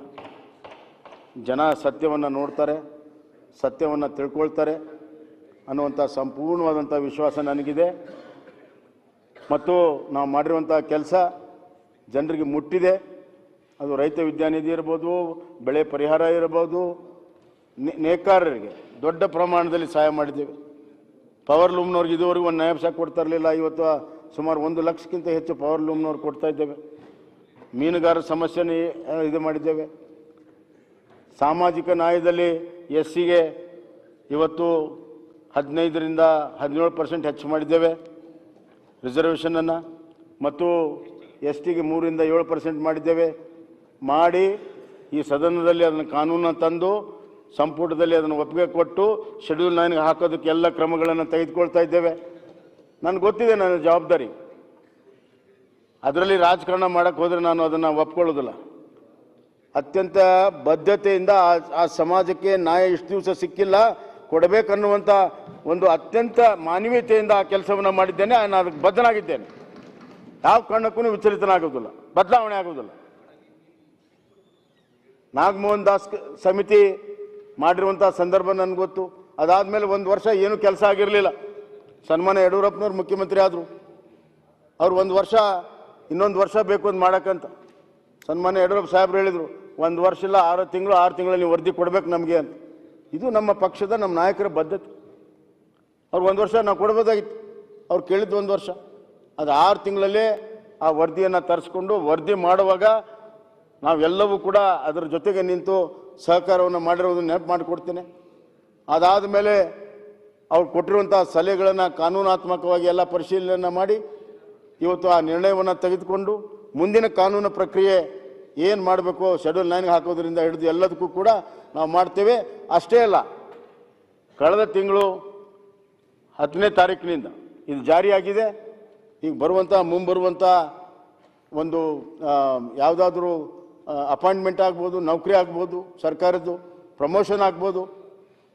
ಜನ ಸತ್ಯವನ್ನು ನೋಡ್ತಾರೆ, ಸತ್ಯವನ್ನು ತಿಳ್ಕೊಳ್ತಾರೆ ಅನ್ನುವಂಥ ಸಂಪೂರ್ಣವಾದಂಥ ವಿಶ್ವಾಸ ನನಗಿದೆ. ಮತ್ತು ನಾವು ಮಾಡಿರುವಂಥ ಕೆಲಸ ಜನರಿಗೆ ಮುಟ್ಟಿದೆ. ಅದು ರೈತ ವಿದ್ಯಾನಿಧಿ ಇರ್ಬೋದು, ಬೆಳೆ ಪರಿಹಾರ ಇರ್ಬೋದು, ನೇಕಾರರಿಗೆ ದೊಡ್ಡ ಪ್ರಮಾಣದಲ್ಲಿ ಸಹಾಯ ಮಾಡಿದ್ದೇವೆ. ಪವರ್ ಲೂಮ್ನವ್ರಿಗೆ ಇದುವರೆಗೂ ಒಂದು ನಯ ಪೈಸೆ ಕೊಡ್ತಾ ಇರಲಿಲ್ಲ, ಇವತ್ತು ಸುಮಾರು 1 ಲಕ್ಷಕ್ಕಿಂತ ಹೆಚ್ಚು ಪವರ್ ಲೂಮ್ನವ್ರು ಕೊಡ್ತಾ ಇದ್ದೇವೆ. ಮೀನುಗಾರರ ಸಮಸ್ಯೆನೇ ಇದು ಮಾಡಿದ್ದೇವೆ. ಸಾಮಾಜಿಕ ನ್ಯಾಯದಲ್ಲಿ SCಗೆ ಇವತ್ತು 15ರಿಂದ 17% ಹೆಚ್ಚು ಮಾಡಿದ್ದೇವೆ ರಿಸರ್ವೇಷನನ್ನು, ಮತ್ತು STಗೆ 3ರಿಂದ 7% ಮಾಡಿದ್ದೇವೆ. ಮಾಡಿ ಈ ಸದನದಲ್ಲಿ ಅದನ್ನು ಕಾನೂನನ್ನು ತಂದು ಸಂಪುಟದಲ್ಲಿ ಅದನ್ನು ಒಪ್ಪಿಗೆ ಕೊಟ್ಟು ಶೆಡ್ಯೂಲ್ 9ಗೆ ಹಾಕೋದಕ್ಕೆ ಎಲ್ಲ ಕ್ರಮಗಳನ್ನು ತೆಗೆದುಕೊಳ್ತಾ ಇದ್ದೇವೆ. ನನಗೆ ಗೊತ್ತಿದೆ ನನ್ನ ಜವಾಬ್ದಾರಿ. ಅದರಲ್ಲಿ ರಾಜಕಾರಣ ಮಾಡೋಕ್ಕೆ ಹೋದರೆ ನಾನು ಅದನ್ನು ಒಪ್ಕೊಳ್ಳೋದಿಲ್ಲ. ಅತ್ಯಂತ ಬದ್ಧತೆಯಿಂದ ಆ ಸಮಾಜಕ್ಕೆ ನ್ಯಾಯ ಇಷ್ಟು ದಿವಸ ಸಿಕ್ಕಿಲ್ಲ, ಕೊಡಬೇಕನ್ನುವಂಥ ಒಂದು ಅತ್ಯಂತ ಮಾನವೀಯತೆಯಿಂದ ಆ ಕೆಲಸವನ್ನು ಮಾಡಿದ್ದೇನೆ. ನಾನು ಅದಕ್ಕೆ ಬದ್ಧನಾಗಿದ್ದೇನೆ. ಯಾವ ಕಾರಣಕ್ಕೂ ವಿಚಲಿತನಾಗೋದಿಲ್ಲ, ಬದಲಾವಣೆ ಆಗೋದಿಲ್ಲ. ನಾಗಮೋಹನ್ ದಾಸ್ ಸಮಿತಿ ಮಾಡಿರುವಂಥ ಸಂದರ್ಭ ನನಗೆ ಗೊತ್ತು. ಅದಾದಮೇಲೆ 1 ವರ್ಷ ಏನೂ ಕೆಲಸ ಆಗಿರಲಿಲ್ಲ. ಸನ್ಮಾನ್ಯ ಯಡಿಯೂರಪ್ಪನವ್ರು ಮುಖ್ಯಮಂತ್ರಿ ಆದರು. ಅವ್ರು 1 ವರ್ಷ ಇನ್ನೊಂದು ವರ್ಷ ಬೇಕು ಅಂತ ಮಾಡೋಕ್ಕಂತ ಸನ್ಮಾನ್ಯ ಯಡಿಯೂರಪ್ಪ ಸಾಹೇಬ್ರು ಹೇಳಿದರು, 1 ವರ್ಷ ಇಲ್ಲ 6 ತಿಂಗಳು, 6 ತಿಂಗಳಲ್ಲಿ ನೀವು ವರದಿ ಕೊಡಬೇಕು ನಮಗೆ ಅಂತ. ಇದು ನಮ್ಮ ಪಕ್ಷದ, ನಮ್ಮ ನಾಯಕರ ಬದ್ಧತೆ. ಅವ್ರು 1 ವರ್ಷ ನಾವು ಕೊಡ್ಬೋದಾಗಿತ್ತು, ಅವ್ರು ಕೇಳಿದ್ದು 1 ವರ್ಷ. ಅದು 6 ತಿಂಗಳಲ್ಲೇ ಆ ವರದಿಯನ್ನು ತರಿಸ್ಕೊಂಡು ವರದಿ ಮಾಡುವಾಗ ನಾವೆಲ್ಲವೂ ಕೂಡ ಅದರ ಜೊತೆಗೆ ನಿಂತು ಸಹಕಾರವನ್ನು ಮಾಡಿರೋದನ್ನು ನೆನಪು ಮಾಡಿಕೊಡ್ತೇನೆ. ಅದಾದ ಮೇಲೆ ಅವ್ರು ಕೊಟ್ಟಿರುವಂಥ ಸಲಹೆಗಳನ್ನು ಕಾನೂನಾತ್ಮಕವಾಗಿ ಎಲ್ಲ ಪರಿಶೀಲನೆ ಮಾಡಿ ಇವತ್ತು ಆ ನಿರ್ಣಯವನ್ನು ತೆಗೆದುಕೊಂಡು ಮುಂದಿನ ಕಾನೂನು ಪ್ರಕ್ರಿಯೆ ಏನು ಮಾಡಬೇಕು ಶೆಡ್ಯೂಲ್ 9ಗೆ ಹಾಕೋದ್ರಿಂದ ಹಿಡಿದು ಎಲ್ಲದಕ್ಕೂ ಕೂಡ ನಾವು ಮಾಡ್ತೇವೆ. ಅಷ್ಟೇ ಅಲ್ಲ, ಕಳೆದ ತಿಂಗಳು 10ನೇ ತಾರೀಕಿನಿಂದ ಇದು ಜಾರಿಯಾಗಿದೆ. ಈಗ ಮುಂಬರುವಂಥ ಒಂದು ಯಾವುದಾದ್ರೂ ಅಪಾಯಿಂಟ್ಮೆಂಟ್ ಆಗ್ಬೋದು, ನೌಕರಿ ಆಗ್ಬೋದು, ಸರ್ಕಾರದ್ದು ಪ್ರಮೋಷನ್ ಆಗ್ಬೋದು,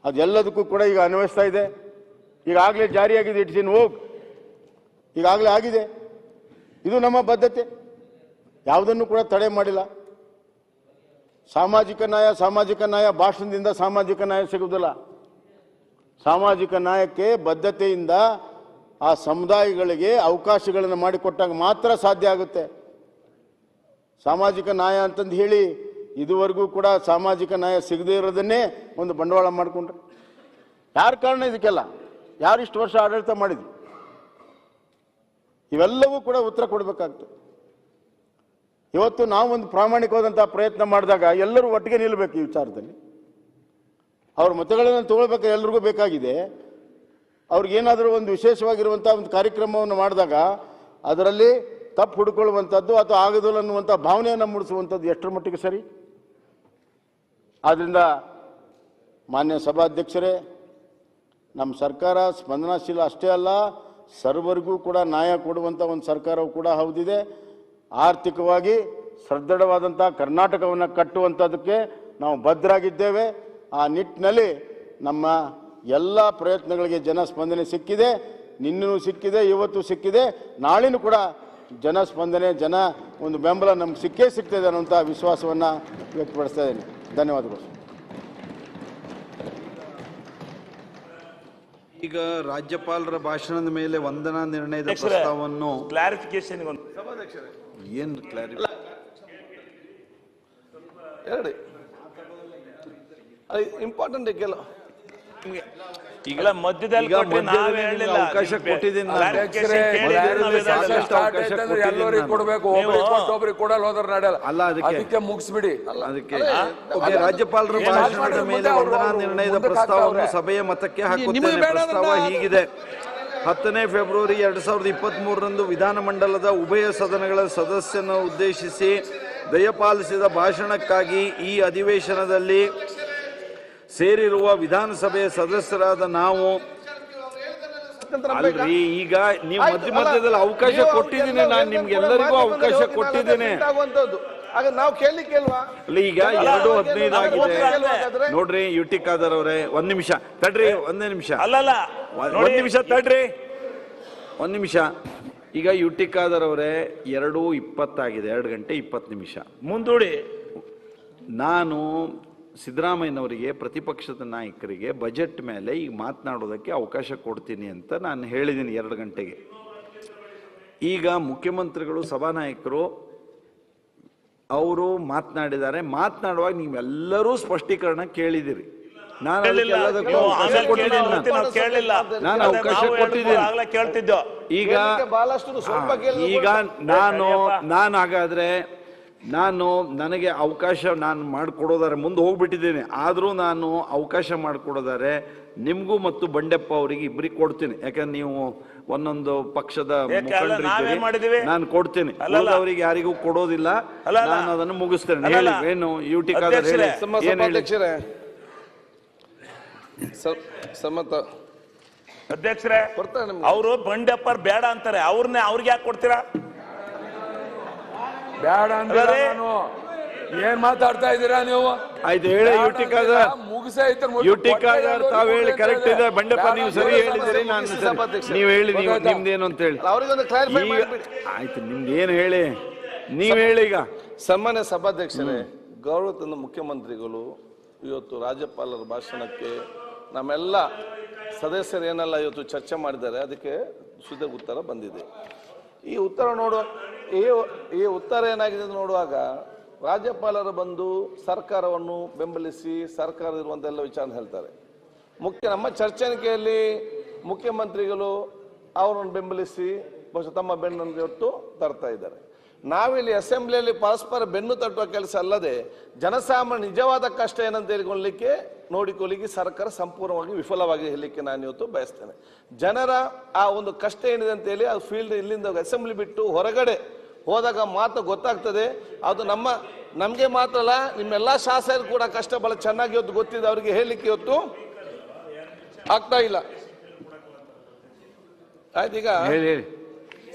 ಅದೆಲ್ಲದಕ್ಕೂ ಕೂಡ ಈಗ ಅನ್ವಯಿಸ್ತಾ ಇದೆ. ಈಗಾಗಲೇ ಜಾರಿಯಾಗಿದೆ, ಇಟ್ಸ್ ಇನ್ ವೋಗ್, ಈಗಾಗಲೇ ಆಗಿದೆ. ಇದು ನಮ್ಮ ಬದ್ಧತೆ, ಯಾವುದನ್ನು ಕೂಡ ತಡೆ ಮಾಡಿಲ್ಲ. ಸಾಮಾಜಿಕ ನ್ಯಾಯ ಭಾಷಣದಿಂದ ಸಾಮಾಜಿಕ ನ್ಯಾಯ ಸಿಗುವುದಿಲ್ಲ. ಸಾಮಾಜಿಕ ನ್ಯಾಯಕ್ಕೆ ಬದ್ಧತೆಯಿಂದ ಆ ಸಮುದಾಯಗಳಿಗೆ ಅವಕಾಶಗಳನ್ನು ಮಾಡಿಕೊಟ್ಟಾಗ ಮಾತ್ರ ಸಾಧ್ಯ ಆಗುತ್ತೆ. ಸಾಮಾಜಿಕ ನ್ಯಾಯ ಅಂತಂದು ಹೇಳಿ ಇದುವರೆಗೂ ಕೂಡ ಸಾಮಾಜಿಕ ನ್ಯಾಯ ಸಿಗದೇ ಇರೋದನ್ನೇ ಒಂದು ಬಂಡವಾಳ ಮಾಡಿಕೊಂಡ್ರೆ ಯಾರ ಕಾರಣ ಇದಕ್ಕೆಲ್ಲ? ಯಾರು ಇಷ್ಟು ವರ್ಷ ಆಡಳಿತ ಮಾಡಿದ್ರು? ಇವೆಲ್ಲವೂ ಕೂಡ ಉತ್ತರ ಕೊಡಬೇಕಾಗ್ತದೆ. ಇವತ್ತು ನಾವು ಒಂದು ಪ್ರಾಮಾಣಿಕವಾದಂಥ ಪ್ರಯತ್ನ ಮಾಡಿದಾಗ ಎಲ್ಲರೂ ಒಟ್ಟಿಗೆ ನಿಲ್ಲಬೇಕು. ಈ ವಿಚಾರದಲ್ಲಿ ಅವ್ರ ಮತಗಳನ್ನು ತಗೊಳ್ಬೇಕು, ಎಲ್ರಿಗೂ ಬೇಕಾಗಿದೆ. ಅವ್ರಿಗೇನಾದರೂ ಒಂದು ವಿಶೇಷವಾಗಿರುವಂಥ ಒಂದು ಕಾರ್ಯಕ್ರಮವನ್ನು ಮಾಡಿದಾಗ ಅದರಲ್ಲಿ ತಪ್ಪು ಹುಡುಕೊಳ್ಳುವಂಥದ್ದು ಅಥವಾ ಆಗೋದಿಲ್ಲ ಅನ್ನುವಂಥ ಭಾವನೆಯನ್ನು ಮೂಡಿಸುವಂಥದ್ದು ಎಷ್ಟರ ಮಟ್ಟಿಗೆ ಸರಿ? ಆದ್ದರಿಂದ ಮಾನ್ಯ ಸಭಾಧ್ಯಕ್ಷರೇ, ನಮ್ಮ ಸರ್ಕಾರ ಸ್ಪಂದನಾಶೀಲ ಅಷ್ಟೇ ಅಲ್ಲ, ಸರ್ವರಿಗೂ ಕೂಡ ನ್ಯಾಯ ಕೊಡುವಂಥ ಒಂದು ಸರ್ಕಾರವು ಕೂಡ ಹೌದಿದೆ. ಆರ್ಥಿಕವಾಗಿ ಸದೃಢವಾದಂಥ ಕರ್ನಾಟಕವನ್ನು ಕಟ್ಟುವಂಥದ್ದಕ್ಕೆ ನಾವು ಬದ್ಧರಾಗಿದ್ದೇವೆ. ಆ ನಿಟ್ಟಿನಲ್ಲಿ ನಮ್ಮ ಎಲ್ಲ ಪ್ರಯತ್ನಗಳಿಗೆ ಜನ ಸ್ಪಂದನೆ ಸಿಕ್ಕಿದೆ. ನಿನ್ನೂ ಸಿಕ್ಕಿದೆ, ಇವತ್ತು ಸಿಕ್ಕಿದೆ, ನಾಳಿನೂ ಕೂಡ ಜನ ಸ್ಪಂದನೆ, ಜನ ಒಂದು ಬೆಂಬಲ ನಮ್ಗೆ ಸಿಕ್ಕೇ ಸಿಗ್ತದೆ ಅನ್ನುವಂಥ ವಿಶ್ವಾಸವನ್ನು ವ್ಯಕ್ತಪಡಿಸ್ತಾ ಇದ್ದೀನಿ. ಧನ್ಯವಾದಗಳು. ಈಗ ರಾಜ್ಯಪಾಲರ ಭಾಷಣದ ಮೇಲೆ ವಂದನಾ ನಿರ್ಣಯದ ಪ್ರಸ್ತಾವವನ್ನು ಕ್ಲಾರಿಫಿಕೇಶನ್ ಏನು ಕ್ಲಾರಿಫಿಕೇಶನ್ ಎರಡು ಇಂಪಾರ್ಟೆಂಟ್ ಕೆಲವು ಈಗ ಮಧ್ಯದಲ್ಲಿ ಅವಕಾಶ ಕೊಟ್ಟಿದ್ದೀನಿ ಎಲ್ಲರಿಗೂ ಕೊಡ್ಬೇಕು, ಒಬ್ಬರಿಗೆ ಕೊಡಲ್ಲ ಹೋದ್ರೆ ನಡೆಯಲ್ಲ. ಅಲ್ಲ, ಅದಕ್ಕೆ ಮುಗಿಸ್ಬಿಡಿ. ಅದಕ್ಕೆ ರಾಜ್ಯಪಾಲರ ಭಾಷಣದ ಮೇಲೆ ವಂದನಾ ನಿರ್ಣಯದ ಪ್ರಸ್ತಾವವನ್ನು ಸಭೆಯ ಮತಕ್ಕೆ ಹಾಕುತ್ತೇನೆ. ಪ್ರಸ್ತಾವ ಹೀಗಿದೆ: 10ನೇ ಫೆಬ್ರವರಿ 2023ರಂದು ವಿಧಾನಮಂಡಲದ ಉಭಯ ಸದನಗಳ ಸದಸ್ಯರನ್ನು ಉದ್ದೇಶಿಸಿ ದಯಪಾಲಿಸಿದ ಭಾಷಣಕ್ಕಾಗಿ ಈ ಅಧಿವೇಶನದಲ್ಲಿ ಸೇರಿರುವ ವಿಧಾನಸಭೆಯ ಸದಸ್ಯರಾದ ನಾವು ಅಲ್ರಿ, ಈಗ ನೀವು ಮಧ್ಯದಲ್ಲಿ ಅವಕಾಶ ಕೊಟ್ಟಿದ್ದೀನಿ, ನಾನು ನಿಮ್ಗೆಲ್ಲರಿಗೂ ಅವಕಾಶ ಕೊಟ್ಟಿದ್ದೇನೆ. ನಾವು ಕೇಳಲಿಕ್ಕೆಲ್ವಾ? ಈಗ 2:15 ಆಗಿದೆ ನೋಡ್ರಿ. ಯುಟಿ ಖಾದರ್ ಅವರೇ, ಒಂದ್ ನಿಮಿಷ ತಡ್ರಿ, ಒಂದೇ ನಿಮಿಷ, ಒಂದ್ ನಿಮಿಷ ತಡ್ರಿ, ಒಂದ್ ನಿಮಿಷ. ಈಗ ಯುಟಿ ಖಾದರ್ ಅವರೇ, 2:20 ಆಗಿದೆ, 2 ಗಂಟೆ 20 ನಿಮಿಷ ಮುಂದೂಡಿ. ನಾನು ಸಿದ್ದರಾಮಯ್ಯನವರಿಗೆ, ಪ್ರತಿಪಕ್ಷದ ನಾಯಕರಿಗೆ ಬಜೆಟ್ ಮೇಲೆ ಈಗ ಮಾತನಾಡೋದಕ್ಕೆ ಅವಕಾಶ ಕೊಡ್ತೀನಿ ಅಂತ ನಾನು ಹೇಳಿದ್ದೀನಿ 2 ಗಂಟೆಗೆ. ಈಗ ಮುಖ್ಯಮಂತ್ರಿಗಳು, ಸಭಾನಾಯಕರು ಅವರು ಮಾತನಾಡಿದ್ದಾರೆ. ಮಾತನಾಡುವಾಗ ನೀವೆಲ್ಲರೂ ಸ್ಪಷ್ಟೀಕರಣ ಕೇಳಿದಿರಿ. ನಾನು ಅವಕಾಶ ಕೊಟ್ಟಿದ್ದೀನಿ. ಈಗ ನಾನು ಹಾಗಾದ್ರೆ ನನಗೆ ಅವಕಾಶ ನಾನು ಮಾಡಿಕೊಡೋದಾರೆ ಮುಂದೆ ಹೋಗ್ಬಿಟ್ಟಿದ್ದೀನಿ. ಆದರೂ ನಾನು ಅವಕಾಶ ಮಾಡಿಕೊಡೋದಾರೆ ನಿಮಗೂ ಮತ್ತು ಬಂಡೆಪ್ಪ ಅವರಿಗೆ ಇಬ್ಬರಿಗೆ ಕೊಡ್ತೀನಿ. ಯಾಕಂದ್ರೆ ನೀವು ಒಂದೊಂದು ಪಕ್ಷದ ಮುಖಂಡರಿದ್ದೀರಿ, ನಾನು ಕೊಡ್ತೀನಿ. ಅವರಿಗೆ ಯಾರಿಗೂ ಕೊಡೋದಿಲ್ಲ. ನಾನು ಅದನ್ನು ಮುಗಿಸ್ತೇನೆ. ಹೇಳಿ, ಏನು ಯುಟಿ ಖಾದರ್ ಹೇಳಿ. ಅಧ್ಯಕ್ಷರೇ, ಅವರು ಬಂಡೆಪ್ಪರ್ ಬೇಡ ಅಂತಾರೆ, ಅವ್ರಿಗೆ ಯಾಕೆ ಕೊಡ್ತೀರಾ? ಬೇಡ ಅಂದ್ರೆ ನಾನು ಏನ್ ಮಾತಾಡ್ತಾ ಇದ್ದೀರಾ ನೀವು? ಆಯ್ತು ಹೇಳಿ. ಯುಟಿ ಖಾದರ್, ಯುಟಿ ಖಾದರ್ ತಾವ್ ಹೇಳಿ, ಕರೆಕ್ಟ್ ಇದೆ. ಬಂಡೆಪ್ಪ ನೀವು ಸರಿ ಹೇಳಿದಿರಿ, ನೀವು ಹೇಳಿ, ನಿಮ್ದೇನು ಅಂತ ಹೇಳಿ. ಆಯ್ತು, ನಿಮ್ದೇನು ಹೇಳಿ, ನೀವ್ ಹೇಳಿ. ಈಗ ಸನ್ಮಾನ್ಯ ಸಭಾಧ್ಯಕ್ಷರೇ, ಗೌರವ ಮುಖ್ಯಮಂತ್ರಿಗಳು ಇವತ್ತು ರಾಜ್ಯಪಾಲರ ಭಾಷಣಕ್ಕೆ ನಮ್ಮೆಲ್ಲ ಸದಸ್ಯರು ಏನೆಲ್ಲ ಇವತ್ತು ಚರ್ಚೆ ಮಾಡಿದ್ದಾರೆ, ಅದಕ್ಕೆ ಶುದ್ಧ ಉತ್ತರ ಬಂದಿದೆ. ಈ ಉತ್ತರ ನೋಡುವ ಈ ಉತ್ತರ ಏನಾಗಿದೆ ನೋಡುವಾಗ ರಾಜ್ಯಪಾಲರು ಬಂದು ಸರ್ಕಾರವನ್ನು ಬೆಂಬಲಿಸಿ ಸರ್ಕಾರ ಇರುವಂತೆಲ್ಲ ವಿಚಾರ ಹೇಳ್ತಾರೆ. ನಮ್ಮ ಚರ್ಚೆಯಲ್ಲಿ ಮುಖ್ಯಮಂತ್ರಿಗಳು ಅವರನ್ನು ಬೆಂಬಲಿಸಿ ಬಹುಶಃ ತಮ್ಮ ಬೆನ್ನನ್ನು ಹೊತ್ತು ತರ್ತಾ ಇದ್ದಾರೆ. ನಾವಿಲ್ಲಿ ಅಸೆಂಬ್ಲಿಯಲ್ಲಿ ಪರಸ್ಪರ ಬೆನ್ನು ತಟ್ಟುವ ಕೆಲಸ ಅಲ್ಲದೆ ಜನಸಾಮಾನ್ಯ ನಿಜವಾದ ಕಷ್ಟ ಏನಂತ ಹೇಳಿಕೊಳ್ಳಲಿಕ್ಕೆ ನೋಡಿಕೊಳ್ಳಿಕ್ಕೆ ಸರ್ಕಾರ ಸಂಪೂರ್ಣವಾಗಿ ವಿಫಲವಾಗಿ ಹೇಳಲಿಕ್ಕೆ ನಾನು ಇವತ್ತು ಬಯಸ್ತೇನೆ. ಜನರ ಆ ಒಂದು ಕಷ್ಟ ಏನಿದೆ ಅಂತ ಹೇಳಿ ಅದು ಫೀಲ್ಡ್ ಇಲ್ಲಿಂದ ಅಸೆಂಬ್ಲಿ ಬಿಟ್ಟು ಹೊರಗಡೆ ಹೋದಾಗ ಮಾತ್ರ ಗೊತ್ತಾಗ್ತದೆ. ಅದು ನಮಗೆ ಮಾತ್ರ ಅಲ್ಲ, ನಿಮ್ಮೆಲ್ಲ ಶಾಸಕರು ಕೂಡ ಕಷ್ಟ ಬಹಳ ಚೆನ್ನಾಗಿ ಇವತ್ತು ಗೊತ್ತಿದೆ, ಅವರಿಗೆ ಹೇಳಲಿಕ್ಕೆ ಇವತ್ತು ಆಗ್ತಾ ಇಲ್ಲ. ಆಯ್ತು, ಈಗ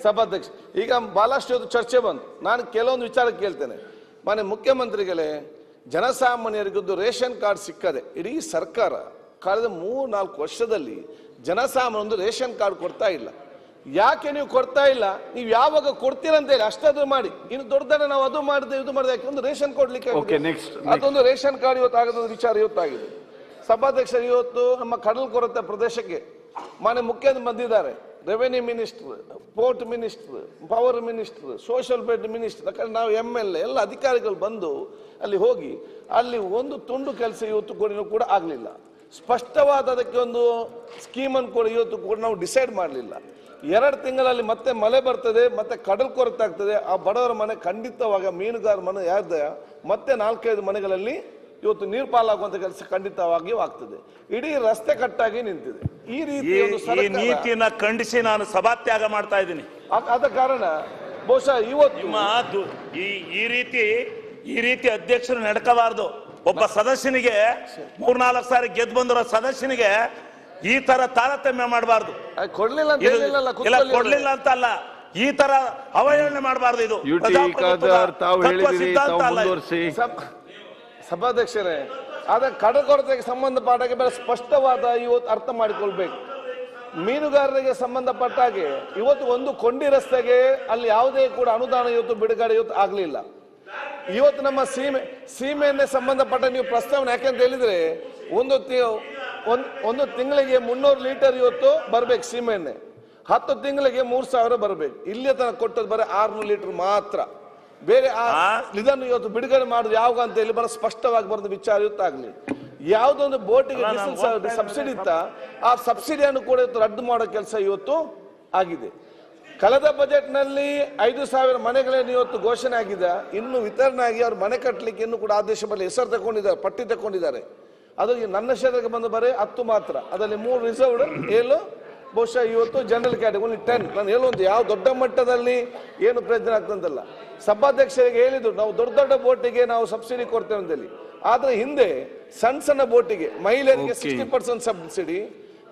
ಸಭಾಧ್ಯಕ್ಷ, ಈಗ ಬಹಳಷ್ಟು ಇವತ್ತು ಚರ್ಚೆ ಬಂತು. ನಾನು ಕೆಲವೊಂದು ವಿಚಾರ ಕೇಳ್ತೇನೆ. ಮಾನ್ಯ ಮುಖ್ಯಮಂತ್ರಿಗಳೇ, ಜನಸಾಮಾನ್ಯರಿಗೊಂದು ರೇಷನ್ ಕಾರ್ಡ್ ಸಿಕ್ಕದೆ ಇಡೀ ಸರ್ಕಾರ ಕಳೆದ 3-4 ವರ್ಷದಲ್ಲಿ ಜನಸಾಮಾನ್ಯ ರೇಷನ್ ಕಾರ್ಡ್ ಕೊಡ್ತಾ ಇಲ್ಲ. ಯಾಕೆ ನೀವು ಕೊಡ್ತಾ ಇಲ್ಲ? ನೀವು ಯಾವಾಗ ಕೊಡ್ತೀರ ಅಂತ ಹೇಳಿ ಅಷ್ಟಾದ್ರೂ ಮಾಡಿ. ಇನ್ನು ದೊಡ್ಡದಾನೆ ನಾವು ಅದು ಮಾಡಿದೆ ಇದು ಮಾಡಿದೆ, ಯಾಕೆ ಒಂದು ರೇಷನ್ ಕೊಡ್ಲಿಕ್ಕೆ ಅದೊಂದು ರೇಷನ್ ಕಾರ್ಡ್ ಇವತ್ತು ಆಗದ ವಿಚಾರ ಇವತ್ತಾಗಿದೆ. ಸಭಾಧ್ಯಕ್ಷ, ಇವತ್ತು ನಮ್ಮ ಕಡಲ್ ಕೊರತೆ ಪ್ರದೇಶಕ್ಕೆ ಮಾನ್ಯ ಮುಖ್ಯಮಂತ್ರಿ ಬಂದಿದ್ದಾರೆ. Revenue minister, port minister, power minister, social welfare minister, ಯಾಕಂದ್ರೆ ನಾವು MLA ಎಲ್ಲ ಅಧಿಕಾರಿಗಳು ಬಂದು ಅಲ್ಲಿ ಹೋಗಿ ಅಲ್ಲಿ ಒಂದು ತುಂಡು ಕೆಲಸ ಇವತ್ತು ಕೂಡ ಆಗಲಿಲ್ಲ. ಸ್ಪಷ್ಟವಾದ ಅದಕ್ಕೆ ಒಂದು ಸ್ಕೀಮನ್ನು ಕೂಡ ಇವತ್ತು ಕೂಡ ನಾವು ಡಿಸೈಡ್ ಮಾಡಲಿಲ್ಲ. 2 ತಿಂಗಳಲ್ಲಿ ಮತ್ತೆ ಮಳೆ ಬರ್ತದೆ, ಮತ್ತೆ ಕಡಲ್ ಕೊರತೆ ಆಗ್ತದೆ. ಆ ಬಡವರ ಮನೆ ಖಂಡಿತವಾಗ, ಮೀನುಗಾರ ಮನೆ ಯಾರ್ದ ಮತ್ತೆ 4-5 ಮನೆಗಳಲ್ಲಿ ಇವತ್ತು ನೀರು ಪಾಲಾಗುವಂತ ಕೆಲಸ ಖಂಡಿತವಾಗಿಯೂ ಆಗ್ತದೆ. ಇಡೀ ರಸ್ತೆ ಕಟ್ಟಾಗಿ ನಿಂತಿದೆ. ಈ ನೀತಿಯನ್ನ ಖಂಡಿಸಿ ನಾನು ಸಭಾತ್ಯಾಗ ಮಾಡ್ತಾ ಇದ್ದೀನಿ. ಆದ ಕಾರಣ ಬಹುಶಃ ಇವತ್ತು ಈ ರೀತಿ ಅಧ್ಯಕ್ಷರು ನಡ್ಕಬಾರ್ದು. ಒಬ್ಬ ಸದಸ್ಯನಿಗೆ 3-4 ಸಾರಿ ಗೆದ್ದು ಬಂದಿರೋ ಸದಸ್ಯನಿಗೆ ಈ ತರ ತಾರತಮ್ಯ ಮಾಡಬಾರ್ದು. ಕೊಡ್ಲಿಲ್ಲ ಅಂತ ಅಲ್ಲ, ಈ ತರ ಅವಹೇಳನೆ ಮಾಡಬಾರ್ದು. ಇದು ತಾವು ಹೇಳಿದಿರಿ, ತಾವು ಮುಂದುವರಿಸಿ. ಸಭಾಧ್ಯಕ್ಷರೇ, ಆದ ಕಡಕೊರತೆಗೆ ಸಂಬಂಧಪಟ್ಟಾಗೆ ಬೇರೆ ಸ್ಪಷ್ಟವಾದ ಇವತ್ತು ಅರ್ಥ ಮಾಡಿಕೊಳ್ಬೇಕು. ಮೀನುಗಾರರಿಗೆ ಸಂಬಂಧಪಟ್ಟ ಹಾಗೆ ಇವತ್ತು ಒಂದು ಕೊಂಡಿ ರಸ್ತೆಗೆ ಅಲ್ಲಿ ಯಾವುದೇ ಕೂಡ ಅನುದಾನ ಇವತ್ತು ಬಿಡುಗಡೆ ಇವತ್ತು ಆಗ್ಲಿಲ್ಲ. ಇವತ್ತು ನಮ್ಮ ಸೀಮೆಯನ್ನೇ ಸಂಬಂಧಪಟ್ಟ ನೀವು ಪ್ರಸ್ತಾವನೆ ಯಾಕೆಂತ ಹೇಳಿದ್ರೆ ಒಂದು ತಿಂಗಳಿಗೆ 300 ಲೀಟರ್ ಇವತ್ತು ಬರ್ಬೇಕು ಸೀಮೆಎಣ್ಣೆ, 10 ತಿಂಗಳಿಗೆ 3000 ಬರ್ಬೇಕು. ಇಲ್ಲಿಯ ತನಕ ಕೊಟ್ಟದ್ದು ಬರೀ 600 ಲೀಟರ್ ಮಾತ್ರ. ಬೇರೆ ಇದನ್ನು ಇವತ್ತು ಬಿಡುಗಡೆ ಮಾಡುದು ಯಾವಾಗ ಅಂತ ಹೇಳಿ ಬರ ಸ್ಪಷ್ಟವಾಗಿ ಬರೆದ ವಿಚಾರ ಇವತ್ತಾಗ್ಲಿ. ಯಾವುದೊಂದು ಬೋಟಿಗೆ ಸಬ್ಸಿಡಿ ಇತ್ತ ಆ ಸಬ್ಸಿಡಿಯನ್ನು ಕೂಡ ಇವತ್ತು ರದ್ದು ಮಾಡೋ ಕೆಲಸ ಇವತ್ತು ಆಗಿದೆ. ಕಳೆದ ಬಜೆಟ್ ನಲ್ಲಿ 5,000 ಮನೆಗಳೇನು ಇವತ್ತು ಘೋಷಣೆ ಆಗಿದೆ, ಇನ್ನು ವಿತರಣೆ ಆಗಿ ಅವ್ರು ಮನೆ ಕಟ್ಟಲಿಕ್ಕೆ ಇನ್ನೂ ಕೂಡ ಆದೇಶ ಬರಲಿ, ಹೆಸರು ತಗೊಂಡಿದ್ದಾರೆ, ಪಟ್ಟಿ ತಗೊಂಡಿದ್ದಾರೆ. ಅದು ನನ್ನ ಕ್ಷೇತ್ರಕ್ಕೆ ಬಂದು ಬರೀ 10 ಮಾತ್ರ, ಅದರಲ್ಲಿ 3 ರಿಸರ್ವ್ಡ್, 7 ಬಹುಶಃ ಇವತ್ತು ಜನರಲ್ ಕ್ಯಾಟಗರಿ 10. ನಾನು ಹೇಳೊಂದು ಯಾವ ದೊಡ್ಡ ಮಟ್ಟದಲ್ಲಿ ಏನು ಪ್ರಯೋಜನ ಆಗ್ತಂತಲ್ಲ. ಸಭಾಧ್ಯಕ್ಷರಿಗೆ ಹೇಳಿದ್ರು ನಾವು ದೊಡ್ಡ ದೊಡ್ಡ ಬೋಟಿಗೆ ನಾವು ಸಬ್ಸಿಡಿ ಕೊಡ್ತೇವೆ ಅಂತೇಳಿ. ಆದ್ರೆ ಹಿಂದೆ ಸಣ್ಣ ಸಣ್ಣ ಬೋಟಿಗೆ ಮಹಿಳೆಯರಿಗೆ 60% ಸಬ್ಸಿಡಿ,